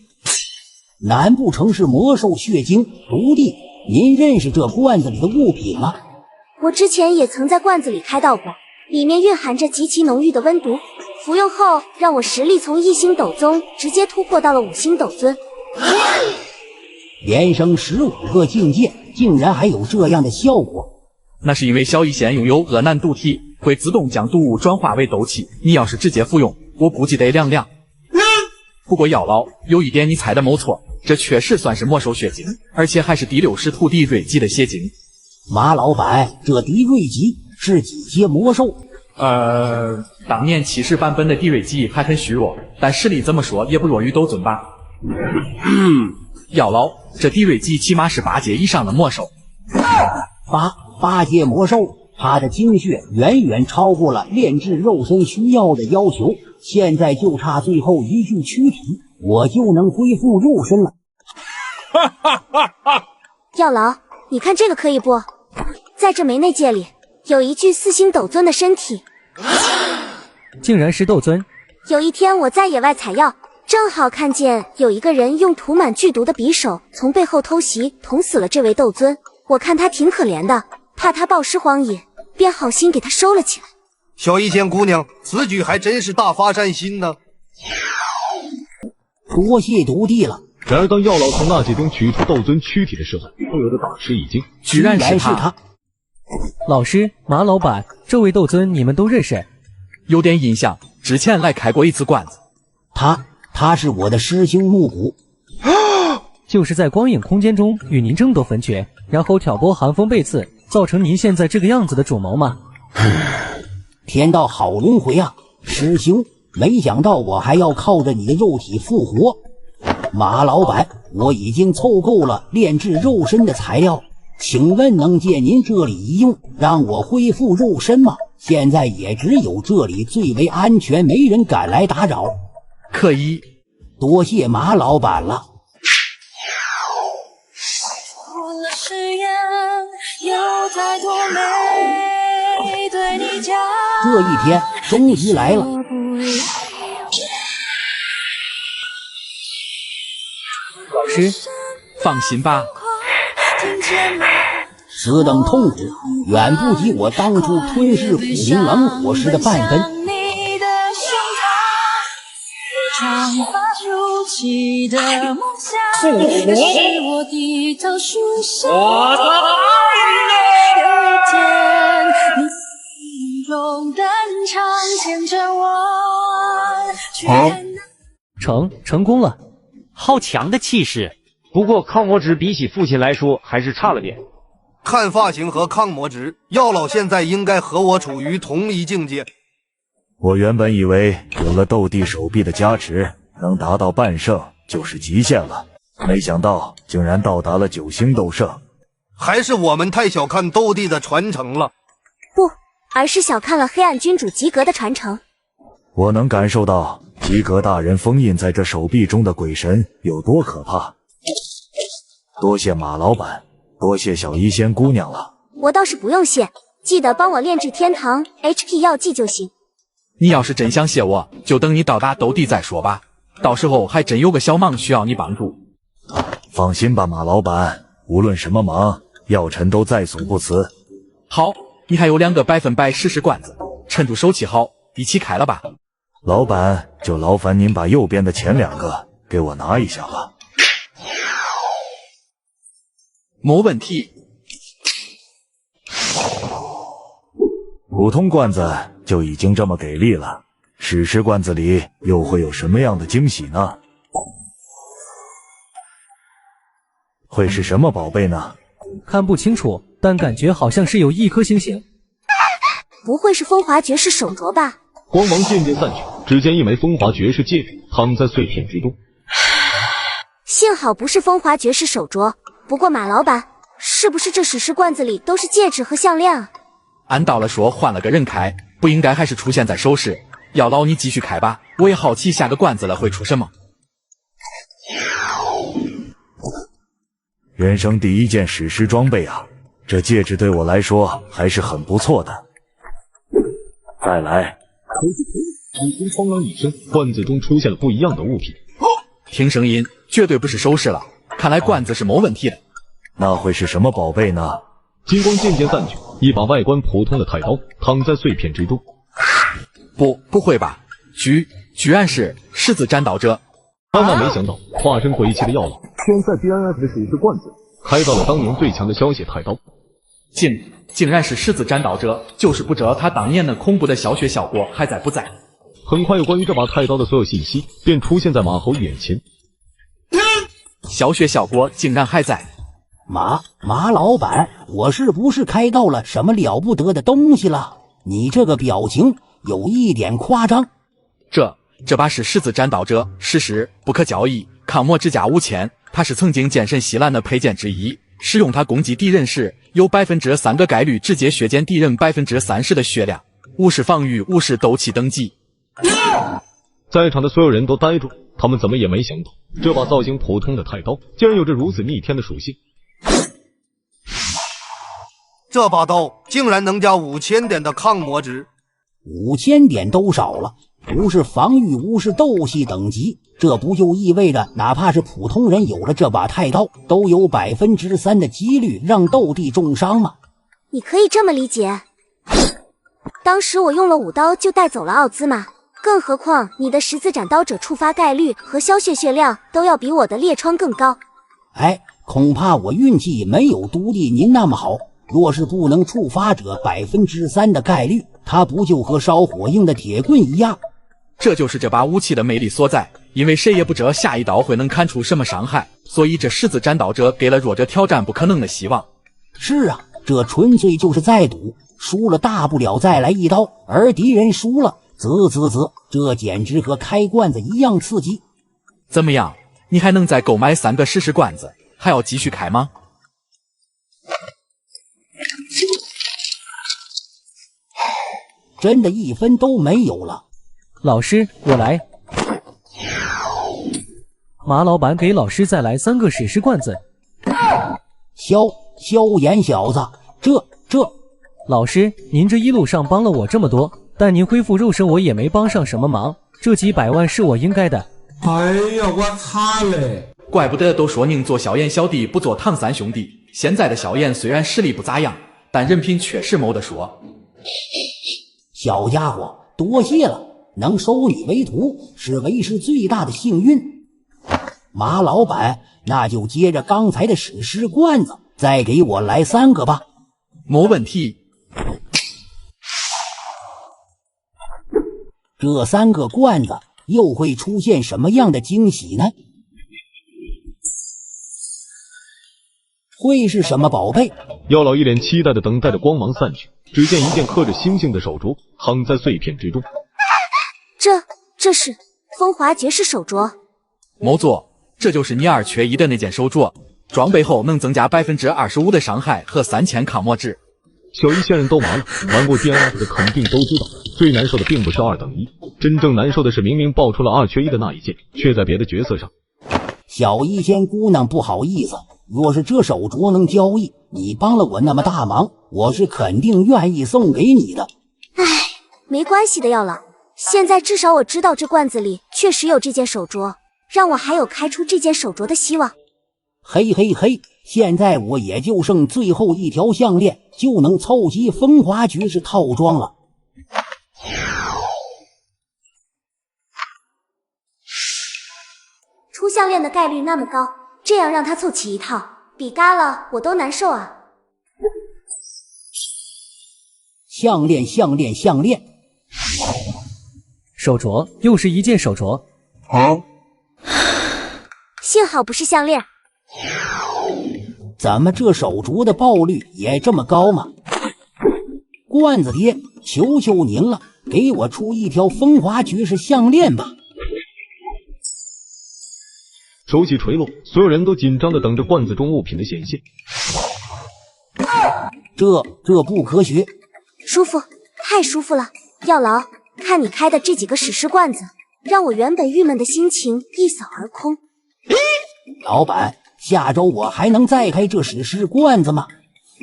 [SPEAKER 11] 难不成是魔兽血精？徒弟，您认识这罐子里的物品吗？
[SPEAKER 4] 我之前也曾在罐子里开到过，里面蕴含着极其浓郁的温毒，服用后让我实力从1星斗宗直接突破到了5星斗尊。
[SPEAKER 11] 连升15个境界，竟然还有这样的效果。
[SPEAKER 8] 那是因为萧逸贤拥有恶难毒体，会自动将毒物转化为斗气。你要是直接服用，我估计得凉凉。不过药老，有一点你猜的没错，这确实算是魔兽血晶，而且还是第60土地瑞级的血晶。
[SPEAKER 11] 马老板，这敌瑞级是几阶魔兽？
[SPEAKER 8] 当年70版本的敌瑞级还很虚弱，但实力怎么说也不弱于斗尊吧。药老，这敌瑞级起码是8阶以上的魔兽。
[SPEAKER 11] 八阶魔兽，他的精血远远超过了炼制肉身需要的要求，现在就差最后一具躯体，我就能恢复肉身了。
[SPEAKER 4] 药老，你看这个可以不？在这梅内界里，有一具4星斗尊的身体。
[SPEAKER 15] 竟然是斗尊！
[SPEAKER 4] 有一天我在野外采药，正好看见有一个人用涂满剧毒的匕首从背后偷袭，捅死了这位斗尊。我看他挺可怜的，怕他暴尸荒野，便好心给他收了起来。
[SPEAKER 12] 小一仙姑娘，此举还真是大发善心呢。
[SPEAKER 11] 多谢毒帝了。
[SPEAKER 1] 然而当药老从纳戒中取出斗尊躯体的时候，不由得大吃一惊，
[SPEAKER 8] 居然是他！
[SPEAKER 15] 老师，马老板，这位斗尊你们都认识？
[SPEAKER 8] 有点印象，之前来开过一次罐子。
[SPEAKER 11] 他是我的师兄木谷。
[SPEAKER 15] 就是在光影空间中与您争夺坟穴，然后挑拨寒风背刺，造成您现在这个样子的主谋吗？
[SPEAKER 11] 天道好轮回啊，师兄，没想到我还要靠着你的肉体复活。马老板，我已经凑够了炼制肉身的材料，请问能借您这里一用，让我恢复肉身吗？现在也只有这里最为安全，没人敢来打扰。
[SPEAKER 8] 可以，
[SPEAKER 11] 多谢马老板了。这一天终于来了。
[SPEAKER 8] 老师，放心吧。
[SPEAKER 11] 此等痛苦远不及我当初吞噬苦灵冷火时的半分。
[SPEAKER 15] 成功了，
[SPEAKER 9] 好强的气势！
[SPEAKER 17] 不过抗魔值比起父亲来说还是差了点。
[SPEAKER 12] 看发型和抗魔值，药老现在应该和我处于同一境界。
[SPEAKER 10] 我原本以为有了斗帝手臂的加持，能达到半圣就是极限了，没想到竟然到达了9星斗圣。
[SPEAKER 12] 还是我们太小看斗帝的传承了。
[SPEAKER 4] 不，而是小看了黑暗君主吉格的传承。
[SPEAKER 10] 我能感受到吉格大人封印在这手臂中的鬼神有多可怕。多谢马老板，多谢小医仙姑娘了。
[SPEAKER 4] 我倒是不用谢，记得帮我炼制天堂 HP 药剂就行。
[SPEAKER 8] 你要是真想谢我，就等你到达斗帝再说吧，到时候还真有个小忙需要你帮助。
[SPEAKER 10] 放心吧，马老板，无论什么忙，药尘都在所不辞。
[SPEAKER 8] 好，你还有2个100%实施罐子，趁住手气好，一起开了吧。
[SPEAKER 10] 老板，就劳烦您把右边的前2个给我拿一下吧。
[SPEAKER 8] 没问题。
[SPEAKER 10] 普通罐子就已经这么给力了，史诗罐子里又会有什么样的惊喜呢？会是什么宝贝呢？
[SPEAKER 15] 看不清楚，但感觉好像是有1颗星星。
[SPEAKER 4] 不会是风华绝世手镯吧？
[SPEAKER 1] 光芒渐渐散去，只见一枚风华绝世戒指躺在碎片之中。
[SPEAKER 4] 幸好不是风华绝世手镯。不过马老板，是不是这史诗罐子里都是戒指和项链啊？
[SPEAKER 8] 按道了说换了个人开，不应该还是出现在首饰。药老你继续开吧，我也好奇下个罐子了会出什么。
[SPEAKER 10] 人生第一件史诗装备啊，这戒指对我来说还是很不错的。再来。
[SPEAKER 1] 已经哐啷一声，罐子中出现了不一样的物品。
[SPEAKER 8] 听声音，绝对不是首饰了，看来罐子是没问题的。
[SPEAKER 10] 那会是什么宝贝呢？
[SPEAKER 1] 金光渐渐散去，一把外观普通的太刀躺在碎片之中。
[SPEAKER 8] 不会吧？居然是狮子占岛者！
[SPEAKER 1] 万万没想到，化身鬼气的药老，天赛 DNF 的史诗罐子，开到了当年最强的消血太刀。
[SPEAKER 8] 竟然是狮子占岛者，就是不知道他当年那恐怖的消血效果还在不在。
[SPEAKER 1] 很快，有关于这把太刀的所有信息便出现在马猴眼前。
[SPEAKER 8] 消血效果竟然还在。
[SPEAKER 11] 马老板，我是不是开到了什么了不得的东西了？你这个表情有一点夸张。
[SPEAKER 8] 这把是狮子占岛者，事实不可交易。抗魔之甲5000，它是曾经剑神希兰的配件之一。使用它攻击敌人时，有3%的概率直接削减敌人30%的血量，无视防御，无视斗气等级。
[SPEAKER 1] 在场的所有人都呆住，他们怎么也没想到，这把造型普通的太刀竟然有着如此逆天的属性。
[SPEAKER 12] 这把刀竟然能加5000点的抗魔值
[SPEAKER 11] ，5000点都少了。不是防御，无视斗气等级，这不就意味着哪怕是普通人有了这把太刀，都有3%的几率让斗帝重伤吗？
[SPEAKER 4] 你可以这么理解。当时我用了5刀就带走了奥兹玛，更何况你的十字斩刀者触发概率和消血血量都要比我的裂疮更高。
[SPEAKER 11] 恐怕我运气没有独立您那么好。若是不能触发者3%的概率，它不就和烧火硬的铁棍一样？
[SPEAKER 8] 这就是这把武器的魅力所在，因为谁也不知道下一刀会能砍出什么伤害，所以这狮子斩刀者给了弱者挑战不可能的希望。
[SPEAKER 11] 是啊，这纯粹就是在赌，输了大不了再来一刀，而敌人输了，这简直和开罐子一样刺激。
[SPEAKER 8] 怎么样，你还能再购买3个试试罐子，还要继续开吗？
[SPEAKER 11] 真的1分都没有了。
[SPEAKER 15] 老师，我来。马老板给老师再来3个史诗罐子。
[SPEAKER 11] 萧炎小子，这……
[SPEAKER 15] 老师，您这一路上帮了我这么多，但您恢复肉身我也没帮上什么忙，这几百万是我应该的。
[SPEAKER 21] 哎呀，我擦嘞！
[SPEAKER 8] 怪不得都说宁做萧炎小弟，不做唐三兄弟。现在的萧炎虽然实力不咋样，但人品确实没得说。
[SPEAKER 11] 小家伙，多谢了，能收你为徒是为师最大的幸运。马老板，那就接着刚才的史诗罐子，再给我来3个吧。
[SPEAKER 8] 没问题。
[SPEAKER 11] 这3个罐子又会出现什么样的惊喜呢？会是什么宝贝？
[SPEAKER 1] 药老一脸期待的等待着光芒散去，只见一件刻着星星的手镯躺在碎片之中。
[SPEAKER 4] 这是风华绝世手镯。
[SPEAKER 8] 没错，这就是你2缺1的那件手镯，装备后能增加25%的伤害和3000抗魔值。
[SPEAKER 1] 小一线人都麻了，玩过 DNF 的肯定都知道，最难受的并不是2等1，真正难受的是明明爆出了2缺1的那一件，却在别的角色上。
[SPEAKER 11] 小一仙姑娘不好意思，若是这手镯能交易，你帮了我那么大忙，我是肯定愿意送给你的。
[SPEAKER 4] 没关系的药老，现在至少我知道这罐子里确实有这件手镯，让我还有开出这件手镯的希望。
[SPEAKER 11] 嘿，现在我也就剩最后一条项链，就能凑齐风华绝世套装了。
[SPEAKER 4] 出项链的概率那么高，这样让他凑齐一套，比嘎了我都难受啊。
[SPEAKER 11] 项链，
[SPEAKER 15] 手镯，又是一件手镯。
[SPEAKER 4] 幸好不是项链。
[SPEAKER 11] 怎么这手镯的爆率也这么高吗？罐子爹，求求您了，给我出一条风华绝世项链吧。
[SPEAKER 1] 手起垂落，所有人都紧张的等着罐子中物品的显现。
[SPEAKER 11] 这不科学。
[SPEAKER 4] 舒服，太舒服了。药老，看你开的这几个史诗罐子，让我原本郁闷的心情一扫而空。
[SPEAKER 11] 老板，下周我还能再开这史诗罐子吗？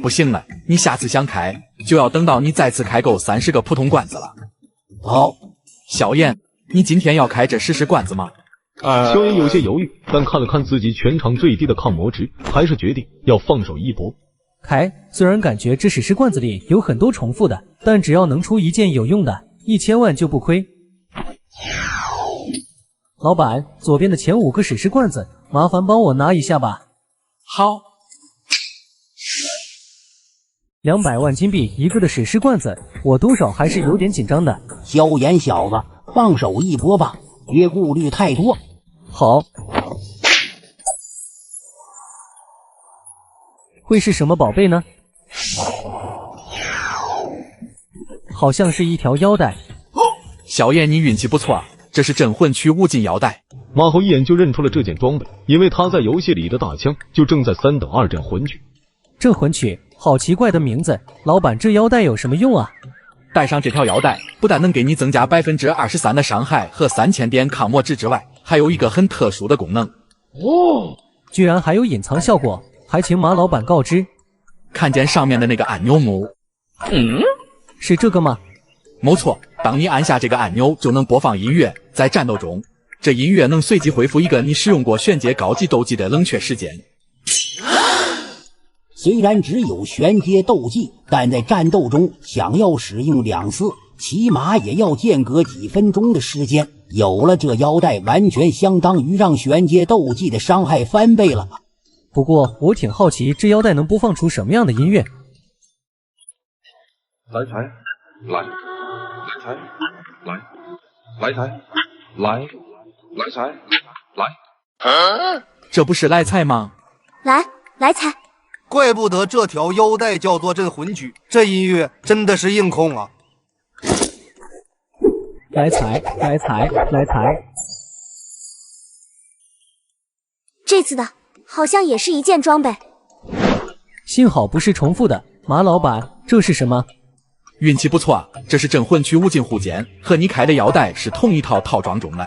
[SPEAKER 8] 不行了，你下次想开，就要等到你再次开够30个普通罐子了。
[SPEAKER 11] 好，
[SPEAKER 8] 小燕，你今天要开这史诗罐子吗？
[SPEAKER 1] 萧炎有些犹豫，但看了看自己全场最低的抗魔值，还是决定要放手一搏。
[SPEAKER 15] 凯，虽然感觉这史诗罐子里有很多重复的，但只要能出一件有用的，1000万就不亏。老板，左边的前5个史诗罐子，麻烦帮我拿一下吧。
[SPEAKER 8] 好。
[SPEAKER 15] 200万金币一个的史诗罐子，我多少还是有点紧张的。
[SPEAKER 11] 萧炎小子，放手一搏吧，别顾虑太多。
[SPEAKER 15] 好。会是什么宝贝呢？好像是一条腰带。
[SPEAKER 8] 小叶，你运气不错啊，这是镇魂区无尽腰带。
[SPEAKER 1] 马后一眼就认出了这件装备，因为他在游戏里的大枪就正在3等2镇魂曲。
[SPEAKER 15] 镇魂曲，好奇怪的名字。老板，这腰带有什么用啊？
[SPEAKER 8] 带上这条腰带，不但能给你增加23%的伤害和3000点抗魔值之外，还有一个很特殊的功能。
[SPEAKER 15] 哦，居然还有隐藏效果，还请马老板告知。
[SPEAKER 8] 看见上面的那个按钮木？
[SPEAKER 15] 是这个吗？
[SPEAKER 8] 没错，当你按下这个按钮，就能播放音乐，在战斗中，这音乐能随机恢复一个你使用过玄阶高级斗技的冷却时间。
[SPEAKER 11] 虽然只有玄阶斗技，但在战斗中想要使用2次，起码也要间隔几分钟的时间。有了这腰带，完全相当于让玄阶斗技的伤害翻倍了。
[SPEAKER 15] 不过我挺好奇，这腰带能播放出什么样的音乐？
[SPEAKER 5] 来财，来财，来财，来财，来。
[SPEAKER 8] 这不是来财吗？
[SPEAKER 4] 来财。
[SPEAKER 12] 怪不得这条腰带叫做镇魂曲，这音乐真的是硬控啊！
[SPEAKER 15] 来财，来财，来财。
[SPEAKER 4] 这次的好像也是一件装备，
[SPEAKER 15] 幸好不是重复的。马老板，这是什么？
[SPEAKER 8] 运气不错啊，这是镇魂区无尽护肩，和你开的腰带是同一套套装中的。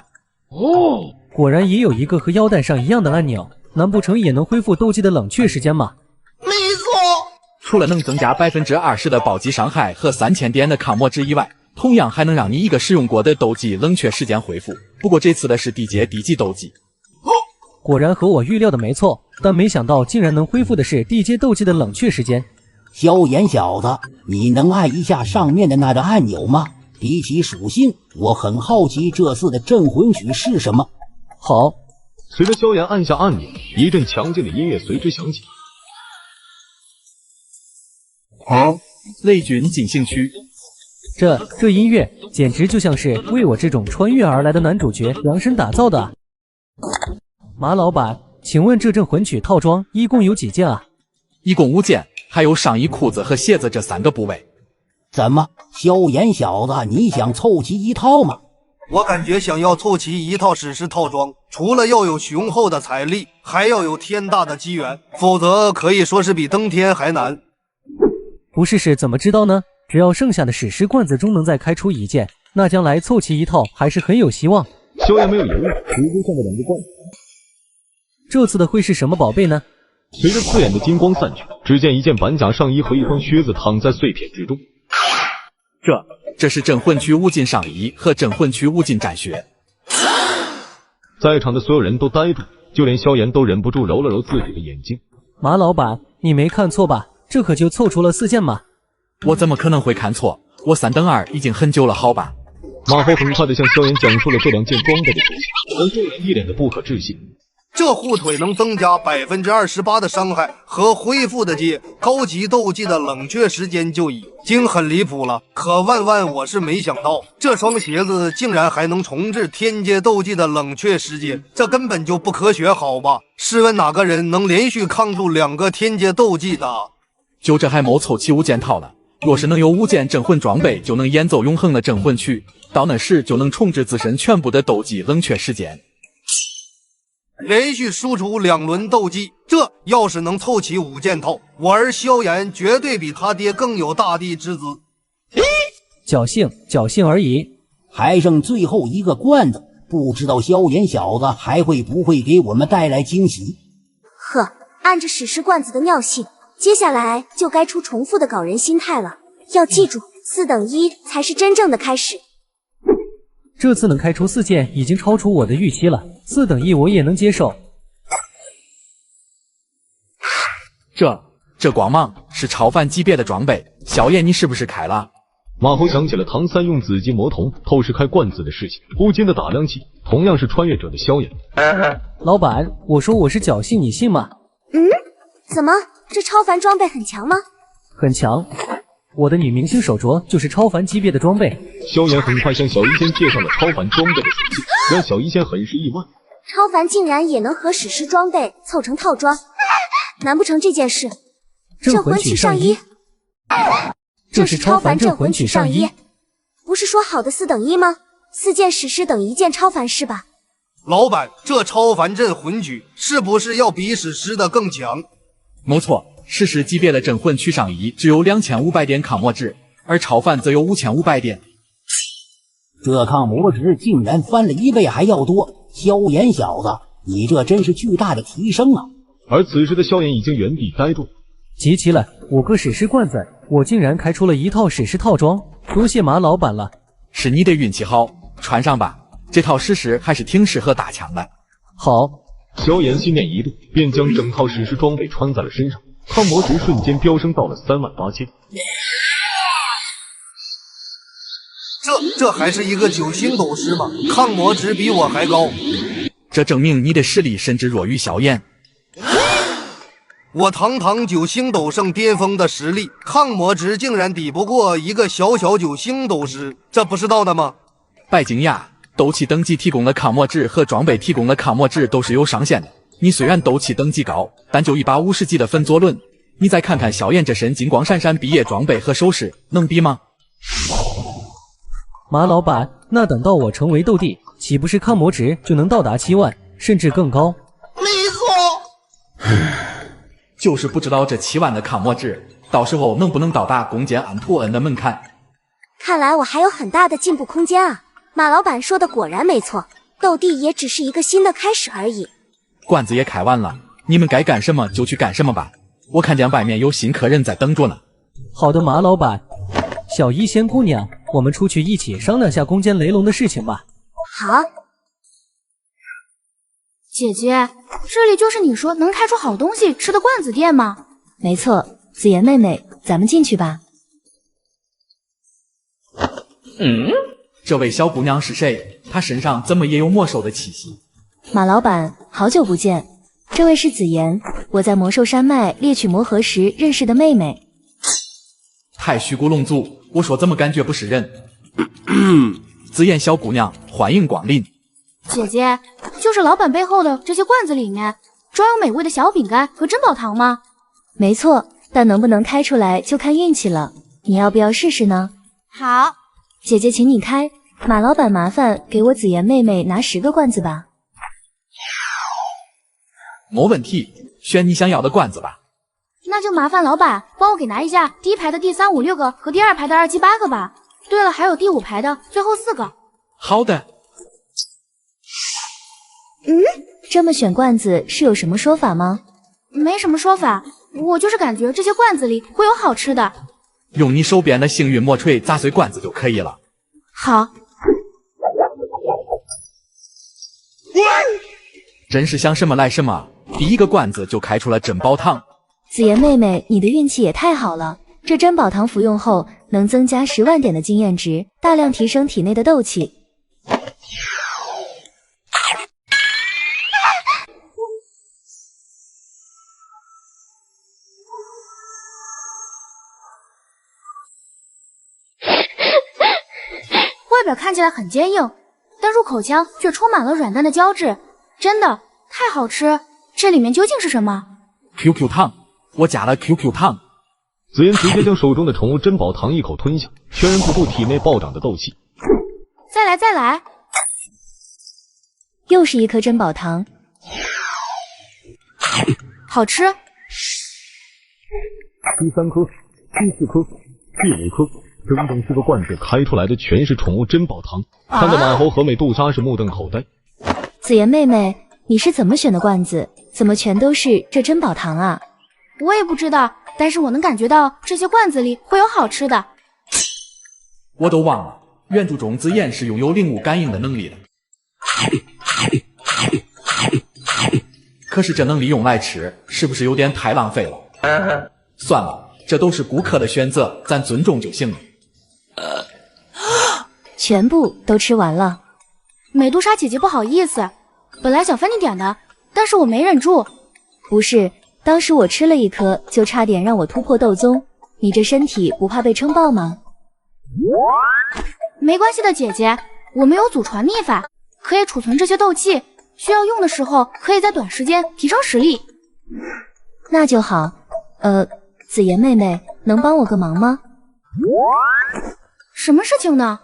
[SPEAKER 15] 哦，果然也有一个和腰带上一样的按钮，难不成也能恢复斗技的冷却时间吗？
[SPEAKER 12] 没错，
[SPEAKER 8] 除了能增加20%的暴击伤害和3000点的抗魔值以外，同样还能让你一个使用过的斗技冷却时间恢复。不过这次的是低级斗技。
[SPEAKER 15] 果然和我预料的没错，但没想到竟然能恢复的是低阶斗技的冷却时间。
[SPEAKER 11] 萧炎小子，你能按一下上面的那个按钮吗？比起属性，我很好奇这次的镇魂曲是什么。
[SPEAKER 15] 好。
[SPEAKER 1] 随着萧炎按下按钮，一阵强劲的音乐随之响起。
[SPEAKER 8] 雷军进行曲，
[SPEAKER 15] 这音乐简直就像是为我这种穿越而来的男主角量身打造的。马老板，请问这镇魂曲套装一共有几件啊？
[SPEAKER 8] 一共5件，还有上衣、裤子和鞋子这3个部位。
[SPEAKER 11] 怎么，萧炎小子，你想凑齐一套吗？
[SPEAKER 12] 我感觉想要凑齐一套史诗套装，除了要有雄厚的财力，还要有天大的机缘，否则可以说是比登天还难。
[SPEAKER 15] 不试试怎么知道呢？只要剩下的史诗罐子中能再开出一件，那将来凑齐一套还是很有希望。
[SPEAKER 1] 萧炎没有犹豫，直接上了2个罐子。
[SPEAKER 15] 这次的会是什么宝贝呢？
[SPEAKER 1] 随着刺眼的金光散去，只见一件板甲上衣和一双靴子躺在碎片之中。
[SPEAKER 8] 这是镇魂区无尽上衣和镇魂区无尽战靴。
[SPEAKER 1] 在场的所有人都呆住，就连萧炎都忍不住揉了揉自己的眼睛。
[SPEAKER 15] 马老板，你没看错吧？这可就凑出了4件嘛！
[SPEAKER 8] 我怎么可能会看错？我3等2已经很久了，好吧？
[SPEAKER 1] 马后很快地向萧炎讲述了这2件装备的属性，而众人一脸的不可置信。
[SPEAKER 12] 这护腿能增加28%的伤害和恢复的高级斗技的冷却时间就已经很离谱了，可万我是没想到，这双鞋子竟然还能重置天阶斗技的冷却时间，这根本就不科学，好吧？试问哪个人能连续抗住2个天阶斗技的？
[SPEAKER 8] 就这还没凑齐5件套了。若是能有5件镇魂装备，就能演奏永恒的镇魂曲，到那时就能重置自身全部的斗技冷却时间。
[SPEAKER 12] 连续输出2轮斗技，这要是能凑齐5件套，我儿萧炎绝对比他爹更有大帝之资。
[SPEAKER 15] 侥幸而已。
[SPEAKER 11] 还剩最后一个罐子，不知道萧炎小子还会不会给我们带来惊喜。
[SPEAKER 4] 呵，按着史诗罐子的尿性，接下来就该出重复的搞人心态了。要记住，4等1才是真正的开始。
[SPEAKER 15] 这次能开出4件已经超出我的预期了，4等1我也能接受。
[SPEAKER 8] 这光芒是超凡级别的装备，小叶你是不是开了？
[SPEAKER 1] 马猴想起了唐三用紫金魔瞳透视开罐子的事情，不禁的打量起同样是穿越者的萧炎。
[SPEAKER 15] 老板，我说我是侥幸，你信吗？
[SPEAKER 4] 怎么，这超凡装备很强吗？
[SPEAKER 15] 很强，我的女明星手镯就是超凡级别的装备。
[SPEAKER 1] 萧炎很快向小医仙介绍了超凡装备的属性，让小医仙很是意外。
[SPEAKER 4] 超凡竟然也能和史诗装备凑成套装，难不成这件事？
[SPEAKER 15] 镇魂曲上衣，
[SPEAKER 4] 这是超凡镇魂曲上衣，不是说好的4等1吗？4件史诗等1件超凡是吧？
[SPEAKER 12] 老板，这超凡镇魂曲是不是要比史诗的更强？
[SPEAKER 8] 没错，史诗级别的镇魂曲上衣只有2500点抗魔值，而超凡则有5500点。
[SPEAKER 11] 这抗魔值竟然翻了1倍还要多，萧炎小子，你这真是巨大的提升啊！
[SPEAKER 1] 而此时的萧炎已经原地呆住。
[SPEAKER 15] 集齐了5个史诗罐子，我竟然开出了1套史诗套装，多谢马老板了。
[SPEAKER 8] 是你的运气好，穿上吧，这套史诗还是挺适合打枪的。
[SPEAKER 15] 好，
[SPEAKER 1] 萧炎心念一动，便将整套史诗装备穿在了身上，抗魔值瞬间飙升到了38000。
[SPEAKER 12] 这还是一个9星斗师吗？抗魔值比我还高，
[SPEAKER 8] 这证明你的实力甚至弱于萧炎。
[SPEAKER 12] 我堂堂9星斗圣巅峰的实力，抗魔值竟然抵不过一个小9星斗师，这不是闹的吗？
[SPEAKER 8] 拜惊讶，斗气等级提供的抗魔值和装备提供的抗魔值都是有上限的。你虽然斗气等级高，但就一把50级的分左轮，你再看看萧炎这身金光闪闪毕业装备和首饰，能比吗？
[SPEAKER 15] 马老板，那等到我成为斗帝，岂不是抗魔值就能到达7万，甚至更高？
[SPEAKER 12] 没错，
[SPEAKER 8] 就是不知道这7万的抗魔值，到时候能不能到达攻坚安托恩的门槛？
[SPEAKER 4] 看来我还有很大的进步空间啊！马老板说的果然没错，斗帝也只是一个新的开始而已。
[SPEAKER 8] 罐子也开完了，你们该干什么就去干什么吧。我看见外面有新客人在等着呢。
[SPEAKER 15] 好的，马老板。小医仙姑娘，我们出去一起商量下攻坚雷龙的事情吧。
[SPEAKER 4] 好。
[SPEAKER 18] 姐姐，这里就是你说能开出好东西吃的罐子店吗？
[SPEAKER 13] 没错，紫妍妹妹，咱们进去吧。
[SPEAKER 8] 这位小姑娘是谁？她身上怎么也有魔兽的气息？
[SPEAKER 13] 马老板，好久不见。这位是紫妍，我在魔兽山脉猎取魔核时认识的妹妹。
[SPEAKER 8] 太虚骨龙族，我说怎么感觉不是人？紫妍小姑娘，欢迎光临。
[SPEAKER 18] 姐姐，就是老板背后的这些罐子里面装有美味的小饼干和珍宝糖吗？
[SPEAKER 13] 没错，但能不能开出来就看运气了。你要不要试试呢？
[SPEAKER 18] 好，
[SPEAKER 13] 姐姐请你开。马老板，麻烦给我紫妍妹妹拿10个罐子吧。
[SPEAKER 8] 没问题，选你想要的罐子吧。
[SPEAKER 18] 那就麻烦老板帮我给拿一下第一排的第3、5、6个和第2排的2、7、8个吧。对了，还有第5排的最后4个。
[SPEAKER 8] 好的。
[SPEAKER 13] 这么选罐子是有什么说法吗？
[SPEAKER 18] 没什么说法，我就是感觉这些罐子里会有好吃的。
[SPEAKER 8] 用你手边的幸运魔锤砸碎罐子就可以了。
[SPEAKER 18] 好。
[SPEAKER 8] 真是想什么来什么，第一个罐子就开出了珍宝糖。
[SPEAKER 13] 紫妍妹妹，你的运气也太好了！这珍宝糖服用后能增加10万点的经验值，大量提升体内的斗气。
[SPEAKER 18] 外表看起来很坚硬，但入口腔却充满了软嫩的胶质，真的太好吃！这里面究竟是什么
[SPEAKER 8] ？QQ 糖，我加了 QQ 糖。
[SPEAKER 1] 紫妍直接将手中的宠物珍宝糖一口吞下，全然不顾体内暴涨的斗气。
[SPEAKER 18] 再来，再来！
[SPEAKER 13] 又是1颗珍宝糖，
[SPEAKER 18] 好吃。
[SPEAKER 1] 第3颗，第4颗，第5颗。整整10个罐子开出来的全是宠物珍宝糖，看得马猴和美杜莎是目瞪口呆。
[SPEAKER 13] 紫妍妹妹，你是怎么选的罐子？怎么全都是这珍宝糖啊？
[SPEAKER 18] 我也不知道，但是我能感觉到这些罐子里会有好吃的。
[SPEAKER 8] 我都忘了，原著中紫妍是拥有灵物感应的能力的。可是这能力用来吃，是不是有点太浪费了？算了，这都是顾客的选择，咱尊重就行了。
[SPEAKER 13] 全部都吃完了。
[SPEAKER 18] 美杜莎姐姐不好意思，本来想分你点的，但是我没忍住。
[SPEAKER 13] 不是，当时我吃了一颗，就差点让我突破斗宗。你这身体不怕被撑爆吗？
[SPEAKER 18] 没关系的，姐姐，我们有祖传秘法，可以储存这些斗气，需要用的时候可以在短时间提升实力。
[SPEAKER 13] 那就好。紫妍妹妹，能帮我个忙吗？
[SPEAKER 18] 什么事情呢？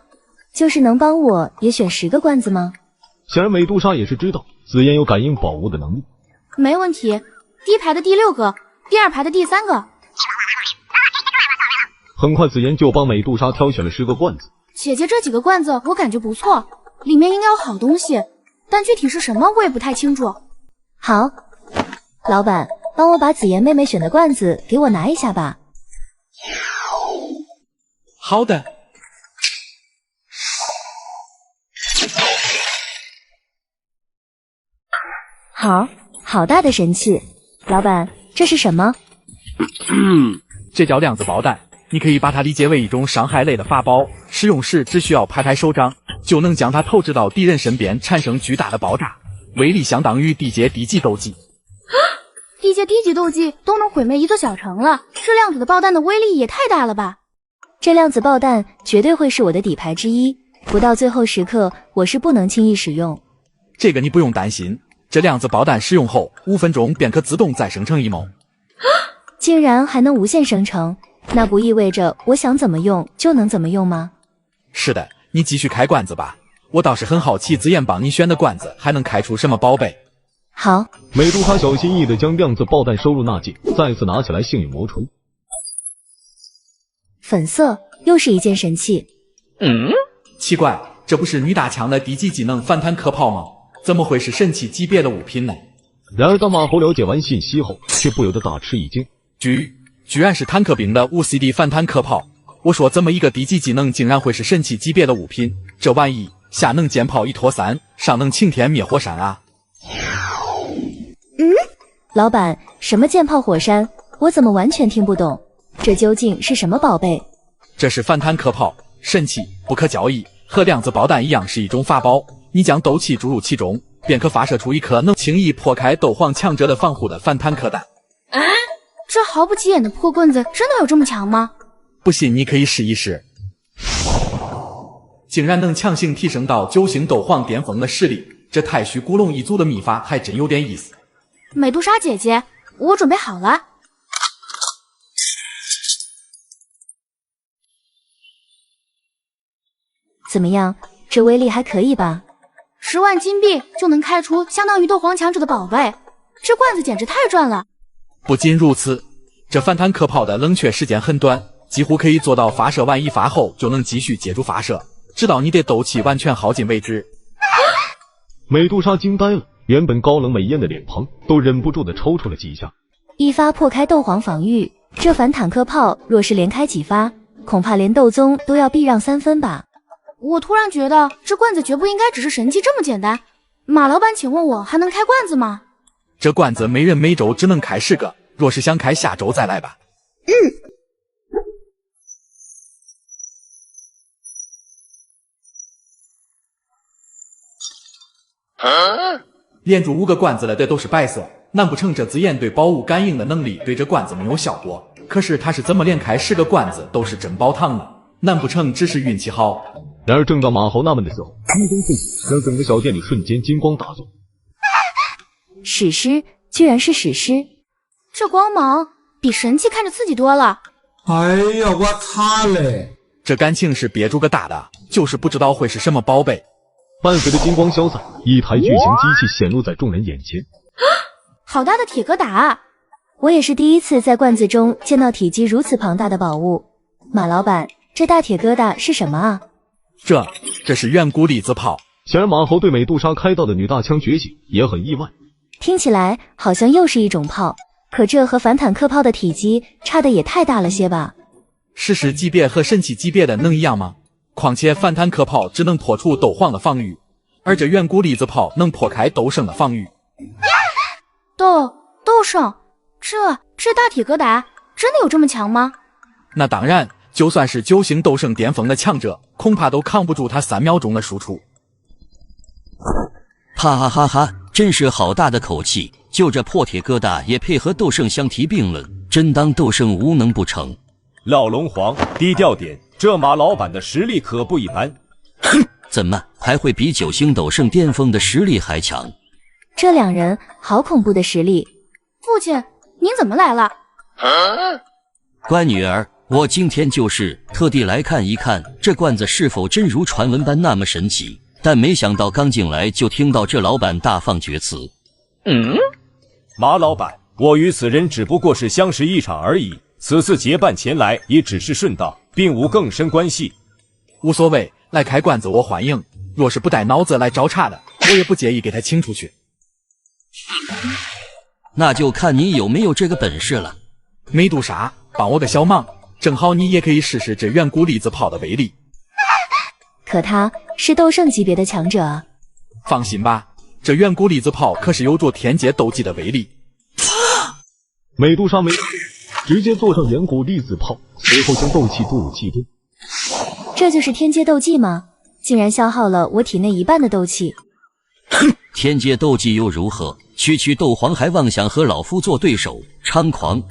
[SPEAKER 13] 就是能帮我也选10个罐子吗？
[SPEAKER 1] 显然美杜莎也是知道紫妍有感应宝物的能力。
[SPEAKER 18] 没问题，第一排的第6个，第2排的第3个。
[SPEAKER 1] 很快紫妍就帮美杜莎挑选了10个罐子。
[SPEAKER 18] 姐姐这几个罐子我感觉不错，里面应该有好东西，但具体是什么我也不太清楚。
[SPEAKER 13] 好，老板，帮我把紫妍妹妹选的罐子给我拿一下吧。
[SPEAKER 8] 好的。
[SPEAKER 13] 好大的神器，老板，这是什么？
[SPEAKER 8] 这叫量子爆弹，你可以把它理解为一种伤害类的法宝，使用时只需要拍拍手掌，就能将它投掷到敌人身边，产生巨大的爆炸，威力相当于地阶低级斗技。
[SPEAKER 18] 地阶低级斗技都能毁灭一座小城了，这量子的爆弹的威力也太大了吧！
[SPEAKER 13] 这量子爆弹绝对会是我的底牌之一，不到最后时刻，我是不能轻易使用。
[SPEAKER 8] 这个你不用担心，这量子爆弹使用后5分钟便可自动再生成一枚。
[SPEAKER 13] 竟然还能无限生成，那不意味着我想怎么用就能怎么用吗？
[SPEAKER 8] 是的，你继续开罐子吧，我倒是很好奇紫妍帮你选的罐子还能开出什么宝贝。
[SPEAKER 13] 好，
[SPEAKER 1] 美杜莎小心翼翼地将量子爆弹收入纳戒，再次拿起来幸运魔锤。
[SPEAKER 13] 粉色，又是一件神器。
[SPEAKER 8] 奇怪，这不是女大强的低级技能反弹壳炮吗？怎么会是神器级别的物品呢？
[SPEAKER 1] 然而当马猴了解完信息后，却不由得大吃一惊。
[SPEAKER 8] 居然是坦克兵的5CD 反弹壳炮！我说怎么一个低级技能竟然会是神器级别的物品？这玩意下能剑炮一拖三，上能晴天灭火山啊！
[SPEAKER 13] 老板，什么剑炮火山？我怎么完全听不懂？这究竟是什么宝贝？
[SPEAKER 8] 这是反弹壳炮，神器，不可交易，和量子爆弹一样是一种法宝。你将斗气注入其中，便可发射出一颗能轻易破开斗皇强者的防护的反弹壳弹。
[SPEAKER 18] 这毫不起眼的破棍子真的有这么强吗？
[SPEAKER 8] 不信你可以试一试。竟然能强行提升到9星斗皇巅峰的实力，这太虚古龙一族的秘法还真有点意思。
[SPEAKER 18] 美杜莎姐姐，我准备好了。
[SPEAKER 13] 怎么样，这威力还可以吧
[SPEAKER 18] ？10万金币就能开出相当于斗皇强者的宝贝，这罐子简直太赚了。
[SPEAKER 8] 不仅如此，这反弹壳炮的冷却时间很短，几乎可以做到发射完一发后就能继续接住发射，直到你的斗气完全耗尽为止。
[SPEAKER 1] 美杜莎惊呆了，原本高冷美艳的脸庞都忍不住地抽搐了几下。
[SPEAKER 13] 一发破开斗皇防御，这反坦克炮若是连开几发，恐怕连斗宗都要避让3分吧。
[SPEAKER 18] 我突然觉得这罐子绝不应该只是神器这么简单。马老板，请问我还能开罐子吗？
[SPEAKER 8] 这罐子每人每周只能开10个，若是想开下周再来吧。连住5个罐子了的都是白色，难不成这紫妍对宝物感应的能力对这罐子没有效果？可是他是怎么连开10个罐子都是珍宝糖呢？难不成只是运气好？
[SPEAKER 1] 然而正当马猴纳闷的时候，一声巨响让整个小店里瞬间金光大作。
[SPEAKER 13] 史诗，居然是史诗！
[SPEAKER 18] 这光芒比神器看着刺激多了。
[SPEAKER 21] 哎呀，我擦嘞！
[SPEAKER 8] 这感情是憋住个大的，就是不知道会是什么宝贝。
[SPEAKER 1] 伴随着金光消散，一台巨型机器显露在众人眼前。
[SPEAKER 18] 好大的铁疙瘩！
[SPEAKER 13] 我也是第一次在罐子中见到体积如此庞大的宝物。马老板，这大铁疙瘩是什么啊？
[SPEAKER 8] 这是远古粒子炮。
[SPEAKER 1] 显然马猴对美杜莎开到的女大枪觉醒也很意外。
[SPEAKER 13] 听起来好像又是一种炮，可这和反坦克炮的体积差的也太大了些吧？
[SPEAKER 8] 史诗级别和神器级别的能一样吗？况且反坦克炮只能破除斗皇的防御，而这远古粒子炮能破开斗圣的防御。
[SPEAKER 18] 斗圣，这大铁疙瘩真的有这么强吗？
[SPEAKER 8] 那当然，就算是9星斗圣巅峰的强者，恐怕都扛不住他3秒钟的输出。
[SPEAKER 7] 哈哈哈哈！真是好大的口气，就这破铁疙瘩也配合斗圣相提并论，真当斗圣无能不成？
[SPEAKER 10] 老龙皇，低调点，这马老板的实力可不一般。
[SPEAKER 7] 哼，怎么还会比9星斗圣巅峰的实力还强？
[SPEAKER 13] 这两人好恐怖的实力！
[SPEAKER 18] 父亲，您怎么来了？
[SPEAKER 7] 乖女儿，我今天就是特地来看一看这罐子是否真如传闻般那么神奇。但没想到刚进来就听到这老板大放厥词。
[SPEAKER 10] 马老板，我与此人只不过是相识一场而已，此次结伴前来也只是顺道，并无更深关系。
[SPEAKER 8] 无所谓，来开罐子我欢迎。若是不带脑子来找茬的，我也不介意给他请出去。
[SPEAKER 7] 那就看你有没有这个本事了。
[SPEAKER 8] 梅杜莎，帮我个小忙，正好你也可以试试这远古粒子炮的威力。
[SPEAKER 13] 可他是斗圣级别的强者啊！
[SPEAKER 8] 放心吧，这远古粒子炮可是有着天阶斗技的威力。
[SPEAKER 1] 美杜莎没直接坐上远古粒子炮，随后将斗气注入气中。
[SPEAKER 13] 这就是天阶斗技吗？竟然消耗了我体内1半的斗气。
[SPEAKER 7] 哼，天阶斗技又如何？区斗皇还妄想和老夫做对手，猖狂！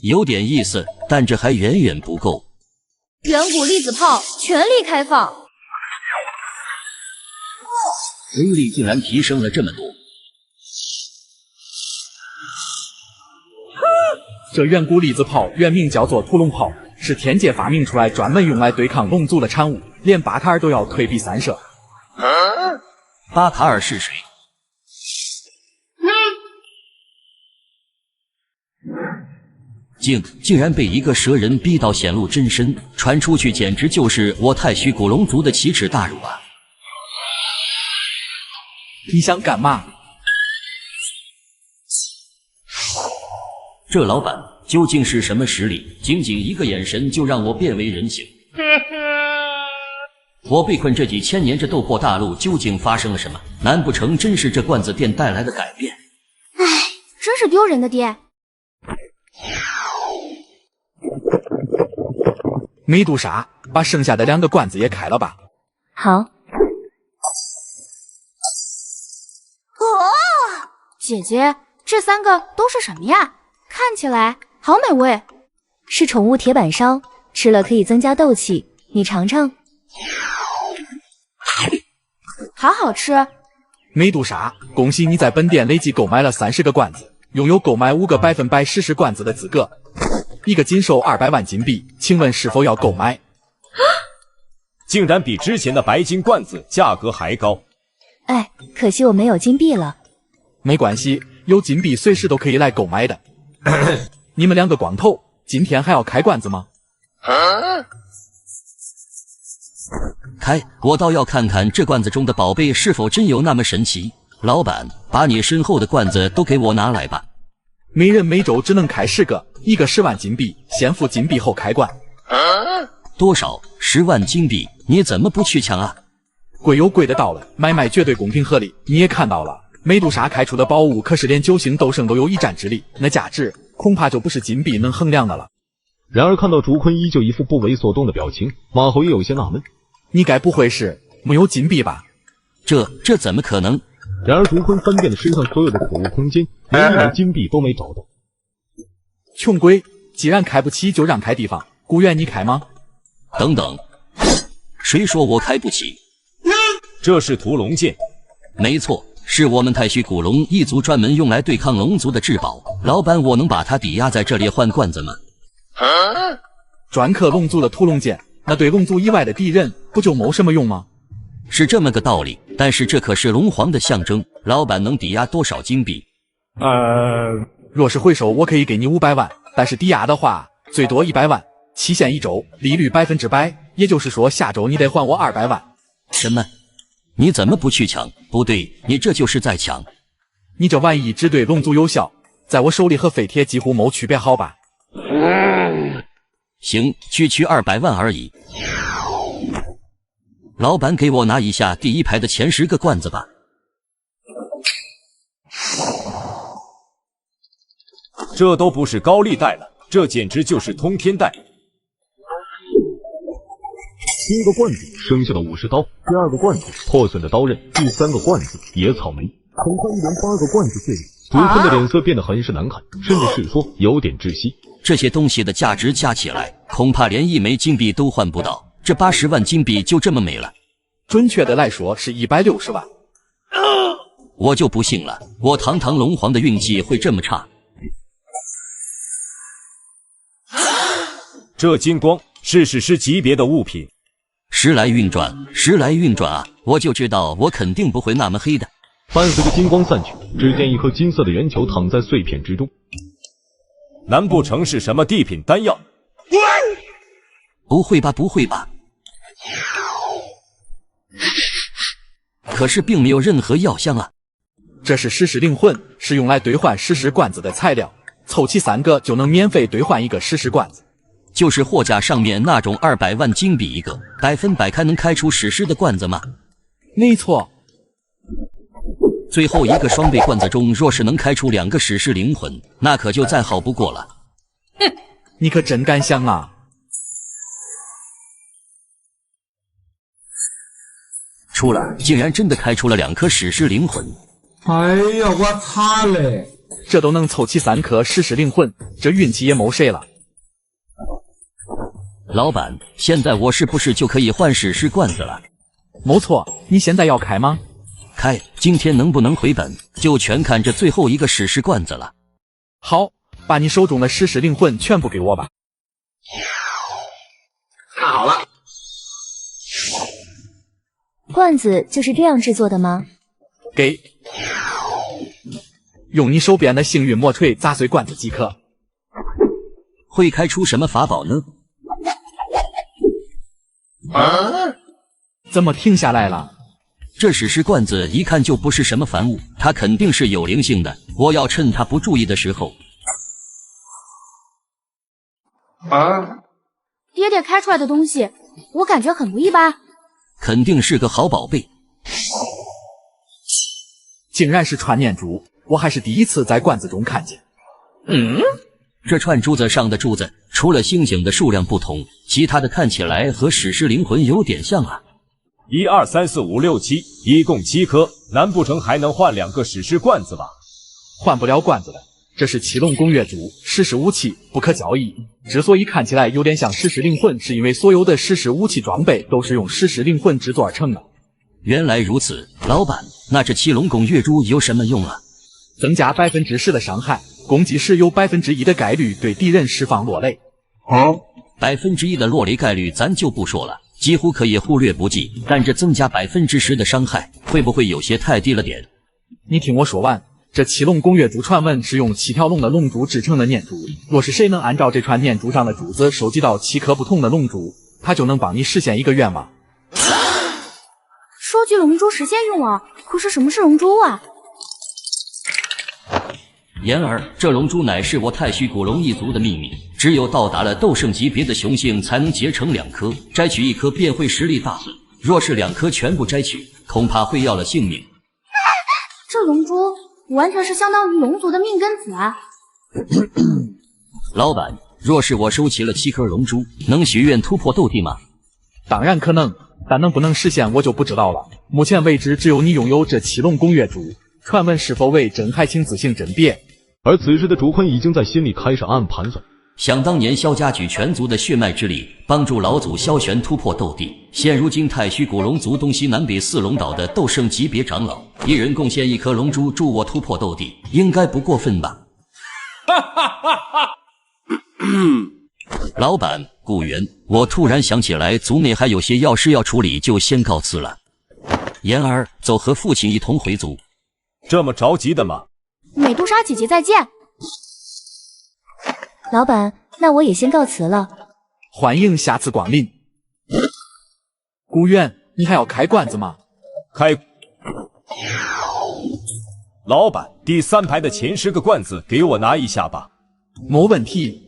[SPEAKER 7] 有点意思，但这还远远不够。
[SPEAKER 18] 远古粒子炮全力开放，
[SPEAKER 7] 威力竟然提升了这么多。
[SPEAKER 8] 这远古粒子炮原名叫做屠龙炮，是天界发明出来专门用来对抗龙族的产物，连巴卡尔都要退避3舍。
[SPEAKER 7] 巴卡尔是谁？竟然被一个蛇人逼到显露真身，传出去简直就是我太虚古龙族的奇耻大辱啊！
[SPEAKER 8] 你想干嘛？
[SPEAKER 7] 这老板究竟是什么实力？仅仅一个眼神就让我变为人形。我被困这几千年，这斗破大陆究竟发生了什么？难不成真是这罐子店带来的改变？
[SPEAKER 18] 唉，真是丢人的爹！
[SPEAKER 8] 梅杜莎，把剩下的2个罐子也开了吧。
[SPEAKER 13] 好。
[SPEAKER 18] 姐姐，这3个都是什么呀？看起来好美味。
[SPEAKER 13] 是宠物铁板烧，吃了可以增加斗气，你尝尝。
[SPEAKER 18] 好好吃。
[SPEAKER 8] 梅杜莎，恭喜你在本店累计购买了30个罐子，拥有购买5个100%实时罐子的资格。一个仅售200万金币，请问是否要购买？
[SPEAKER 10] 竟然比之前的白金罐子价格还高。
[SPEAKER 13] 哎，可惜我没有金币了。
[SPEAKER 8] 没关系，有金币随时都可以来购买的。你们2个光头，今天还要开罐子吗？
[SPEAKER 7] 开，我倒要看看这罐子中的宝贝是否真有那么神奇。老板，把你身后的罐子都给我拿来吧。
[SPEAKER 8] 每人每周只能开10个，一个10万金币，先付金币后开罐。
[SPEAKER 7] 多少？10万金币？你怎么不去抢啊？
[SPEAKER 8] 贵有贵的到了，买卖绝对公平合理。你也看到了，梅杜莎开出的宝物可是连9星斗圣都有一战之力，那价值恐怕就不是金币能衡量的了。
[SPEAKER 1] 然而看到竹坤依旧一副不为所动的表情，马侯也有些纳闷。
[SPEAKER 8] 你该不会是没有金币吧？
[SPEAKER 7] 这怎么可能？
[SPEAKER 1] 然而竹坤翻遍了身上所有的储物空间，连1枚金币都没找到。
[SPEAKER 8] 穷鬼，既然开不起就让开地方，古元你开吗？
[SPEAKER 7] 等等，谁说我开不起？
[SPEAKER 10] 这是屠龙剑。
[SPEAKER 7] 没错，是我们太虚古龙一族专门用来对抗龙族的至宝。老板，我能把它抵押在这里换罐子吗？
[SPEAKER 8] 专克龙族的屠龙剑，那对龙族以外的敌人不就没什么用吗？
[SPEAKER 7] 是这么个道理，但是这可是龙皇的象征，老板能抵押多少金币？
[SPEAKER 8] 若是回收，我可以给你500万，但是抵押的话最多100万，期限1周，利率100%，也就是说下周你得还我200万。
[SPEAKER 7] 什么？你怎么不去抢？不对，你这就是在抢。
[SPEAKER 8] 你这玩意只对龙族有效，在我手里和废铁几乎没区别，好吧？
[SPEAKER 7] 行，区200万而已。老板，给我拿一下第一排的前10个罐子吧。
[SPEAKER 10] 这都不是高利贷了，这简直就是通天贷。
[SPEAKER 1] 第一个罐子剩下的50刀，第二个罐子破损的刀刃，第3个罐子野草莓。很快，一连8个罐子碎裂，竹坤的脸色变得很是难看，甚至是说有点窒息。
[SPEAKER 7] 这些东西的价值加起来，恐怕连1枚金币都换不到，这80万金币就这么没了。
[SPEAKER 8] 准确的来说是160万。
[SPEAKER 7] 我就不信了，我堂堂龙皇的运气会这么差。
[SPEAKER 10] 这金光是史诗级别的物品。
[SPEAKER 7] 时来运转，时来运转啊！我就知道我肯定不会那么黑的。
[SPEAKER 1] 伴随着金光散去，只见一颗金色的圆球躺在碎片之中。
[SPEAKER 10] 难不成是什么地品丹药？
[SPEAKER 7] 不会吧，不会吧！可是并没有任何药香啊。
[SPEAKER 8] 这是尸石灵魂，是用来兑换尸石罐子的材料，凑齐3个就能免费兑换一个尸石罐子。
[SPEAKER 7] 就是货架上面那种200万金币一个，100%开能开出史诗的罐子吗？
[SPEAKER 8] 没错。
[SPEAKER 7] 最后一个双倍罐子中，若是能开出2个史诗灵魂，那可就再好不过了。
[SPEAKER 8] 哼，你可真敢想啊！
[SPEAKER 7] 出了，竟然真的开出了2颗史诗灵魂！
[SPEAKER 21] 哎呀，我擦嘞！
[SPEAKER 8] 这都能凑齐3颗史诗灵魂，这运气也没谁了。
[SPEAKER 7] 老板，现在我是不是就可以换史诗罐子了？
[SPEAKER 8] 没错，你现在要开吗？
[SPEAKER 7] 开，今天能不能回本，就全看这最后一个史诗罐子了。
[SPEAKER 8] 好，把你手中的史诗灵魂全部给我吧。
[SPEAKER 21] 看好了，
[SPEAKER 13] 罐子就是这样制作的吗？
[SPEAKER 8] 给，用你手边的幸运魔锤砸碎罐子即可。
[SPEAKER 7] 会开出什么法宝呢？
[SPEAKER 8] 怎么停下来了？
[SPEAKER 7] 这史诗罐子一看就不是什么凡物，它肯定是有灵性的。我要趁它不注意的时候。
[SPEAKER 18] 爹爹开出来的东西，我感觉很不一般。
[SPEAKER 7] 肯定是个好宝贝。
[SPEAKER 8] 竟然是串念珠，我还是第一次在罐子中看见。
[SPEAKER 7] 这串珠子上的珠子，除了星星的数量不同，其他的看起来和史诗灵魂有点像啊。
[SPEAKER 10] 1、2、3、4、5、6、7，一共7颗，难不成还能换2个史诗罐子吧？
[SPEAKER 8] 换不了罐子的，这是七龙宫月珠，史诗武器，不可交易。之所以看起来有点像史诗灵魂，是因为所有的史诗武器装备都是用史诗灵魂制作而成的。
[SPEAKER 7] 原来如此，老板，那这七龙宫月珠有什么用啊？
[SPEAKER 8] 增加10%的伤害，攻击时有1%的概率对敌人释放落雷。
[SPEAKER 7] 1%的落雷概率咱就不说了，几乎可以忽略不计。但这增加10%的伤害，会不会有些太低了点？
[SPEAKER 8] 你听我说完，这七龙宫月珠传闻是用7条龙的龙珠制成的念珠。若是谁能按照这串念珠上的珠子收集到7颗不同的龙珠，他就能帮你实现一个愿望。
[SPEAKER 18] 收集龙珠实现愿望，可是什么是龙珠啊？
[SPEAKER 7] 言儿，这龙珠乃是我太虚古龙一族的秘密，只有到达了斗圣级别的雄性才能结成2颗，摘取1颗便会实力大损。若是2颗全部摘取，恐怕会要了性命。
[SPEAKER 18] 这龙珠完全是相当于龙族的命根子啊！
[SPEAKER 7] 老板，若是我收齐了7颗龙珠，能许愿突破斗帝吗？
[SPEAKER 8] 当然可能，但能不能实现我就不知道了。目前为止，只有你拥有这七龙宫月珠，传闻是否为真，还请自行甄别。
[SPEAKER 1] 而此时的竹坤已经在心里开始暗暗盘算。
[SPEAKER 7] 想当年萧家举全族的血脉之力，帮助老祖萧玄突破斗帝。现如今太虚古龙族东西南北4龙岛的斗圣级别长老，一人贡献1颗龙珠助我突破斗帝，应该不过分吧？老板，古元，我突然想起来族内还有些要事要处理，就先告辞了。言儿，走和父亲一同回族。
[SPEAKER 10] 这么着急的吗？
[SPEAKER 18] 美杜莎姐姐再见。
[SPEAKER 13] 老板，那我也先告辞了。
[SPEAKER 8] 欢迎下次光临。古元，你还要开罐子吗？
[SPEAKER 10] 开。老板，第3排的前10个罐子给我拿一下吧。
[SPEAKER 8] 没问题。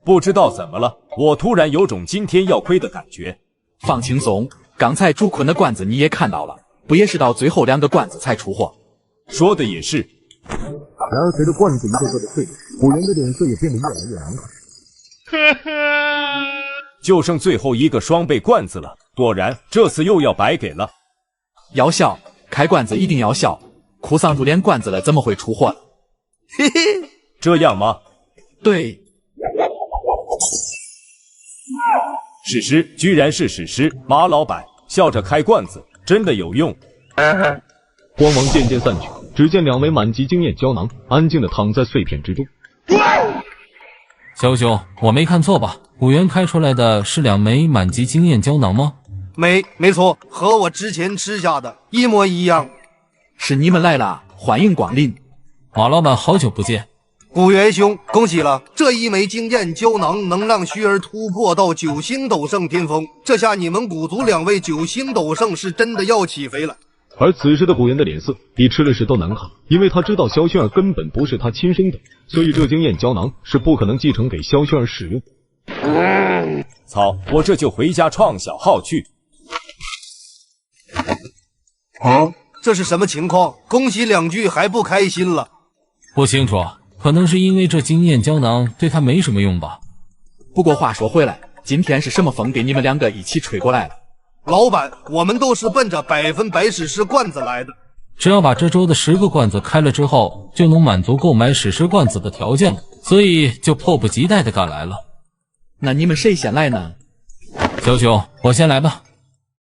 [SPEAKER 10] 不知道怎么了，我突然有种今天要亏的感觉。
[SPEAKER 8] 放轻松，刚才朱坤的罐子你也看到了，不也是到最后2个罐子才出货？
[SPEAKER 10] 说的也是。
[SPEAKER 1] 然而随着罐子一个个的退落，古元的脸色也变得越来越难看。
[SPEAKER 10] 就剩最后一个双倍罐子了，果然这次又要白给了。
[SPEAKER 8] 要笑，开罐子一定要笑。哭丧住连罐子了，怎么会出货了？
[SPEAKER 12] 嘿嘿，
[SPEAKER 10] 这样吗？
[SPEAKER 8] 对。
[SPEAKER 10] 史诗居然是史诗，马老板笑着开罐子，真的有用。
[SPEAKER 1] 光芒渐渐散去，只见2枚满级经验胶囊安静地躺在碎片之中。
[SPEAKER 3] 小兄，我没看错吧？古元开出来的是2枚满级经验胶囊吗？
[SPEAKER 12] 没错，和我之前吃下的一模一样。
[SPEAKER 8] 是你们来了，欢迎光临。
[SPEAKER 3] 马老板，好久不见。
[SPEAKER 12] 古元兄，恭喜了！这1枚经验胶囊能让虚儿突破到9星斗圣巅峰，这下你们古族2位9星斗圣是真的要起飞了。
[SPEAKER 1] 而此时的古元的脸色比吃了屎都难看，因为他知道萧薰儿根本不是他亲生的，所以这经验胶囊是不可能继承给萧薰儿使用。
[SPEAKER 10] 操！我这就回家创小号去。
[SPEAKER 12] 这是什么情况？恭喜2句还不开心了？
[SPEAKER 3] 不清楚，可能是因为这经验胶囊对他没什么用吧。
[SPEAKER 8] 不过话说回来，今天是什么风给你们2个一起吹过来了？
[SPEAKER 12] 老板，我们都是奔着100%史诗罐子来的。
[SPEAKER 3] 只要把这周的10个罐子开了之后，就能满足购买史诗罐子的条件了，所以就迫不及待地赶来了。
[SPEAKER 8] 那你们谁先来呢？
[SPEAKER 3] 小熊，我先来吧。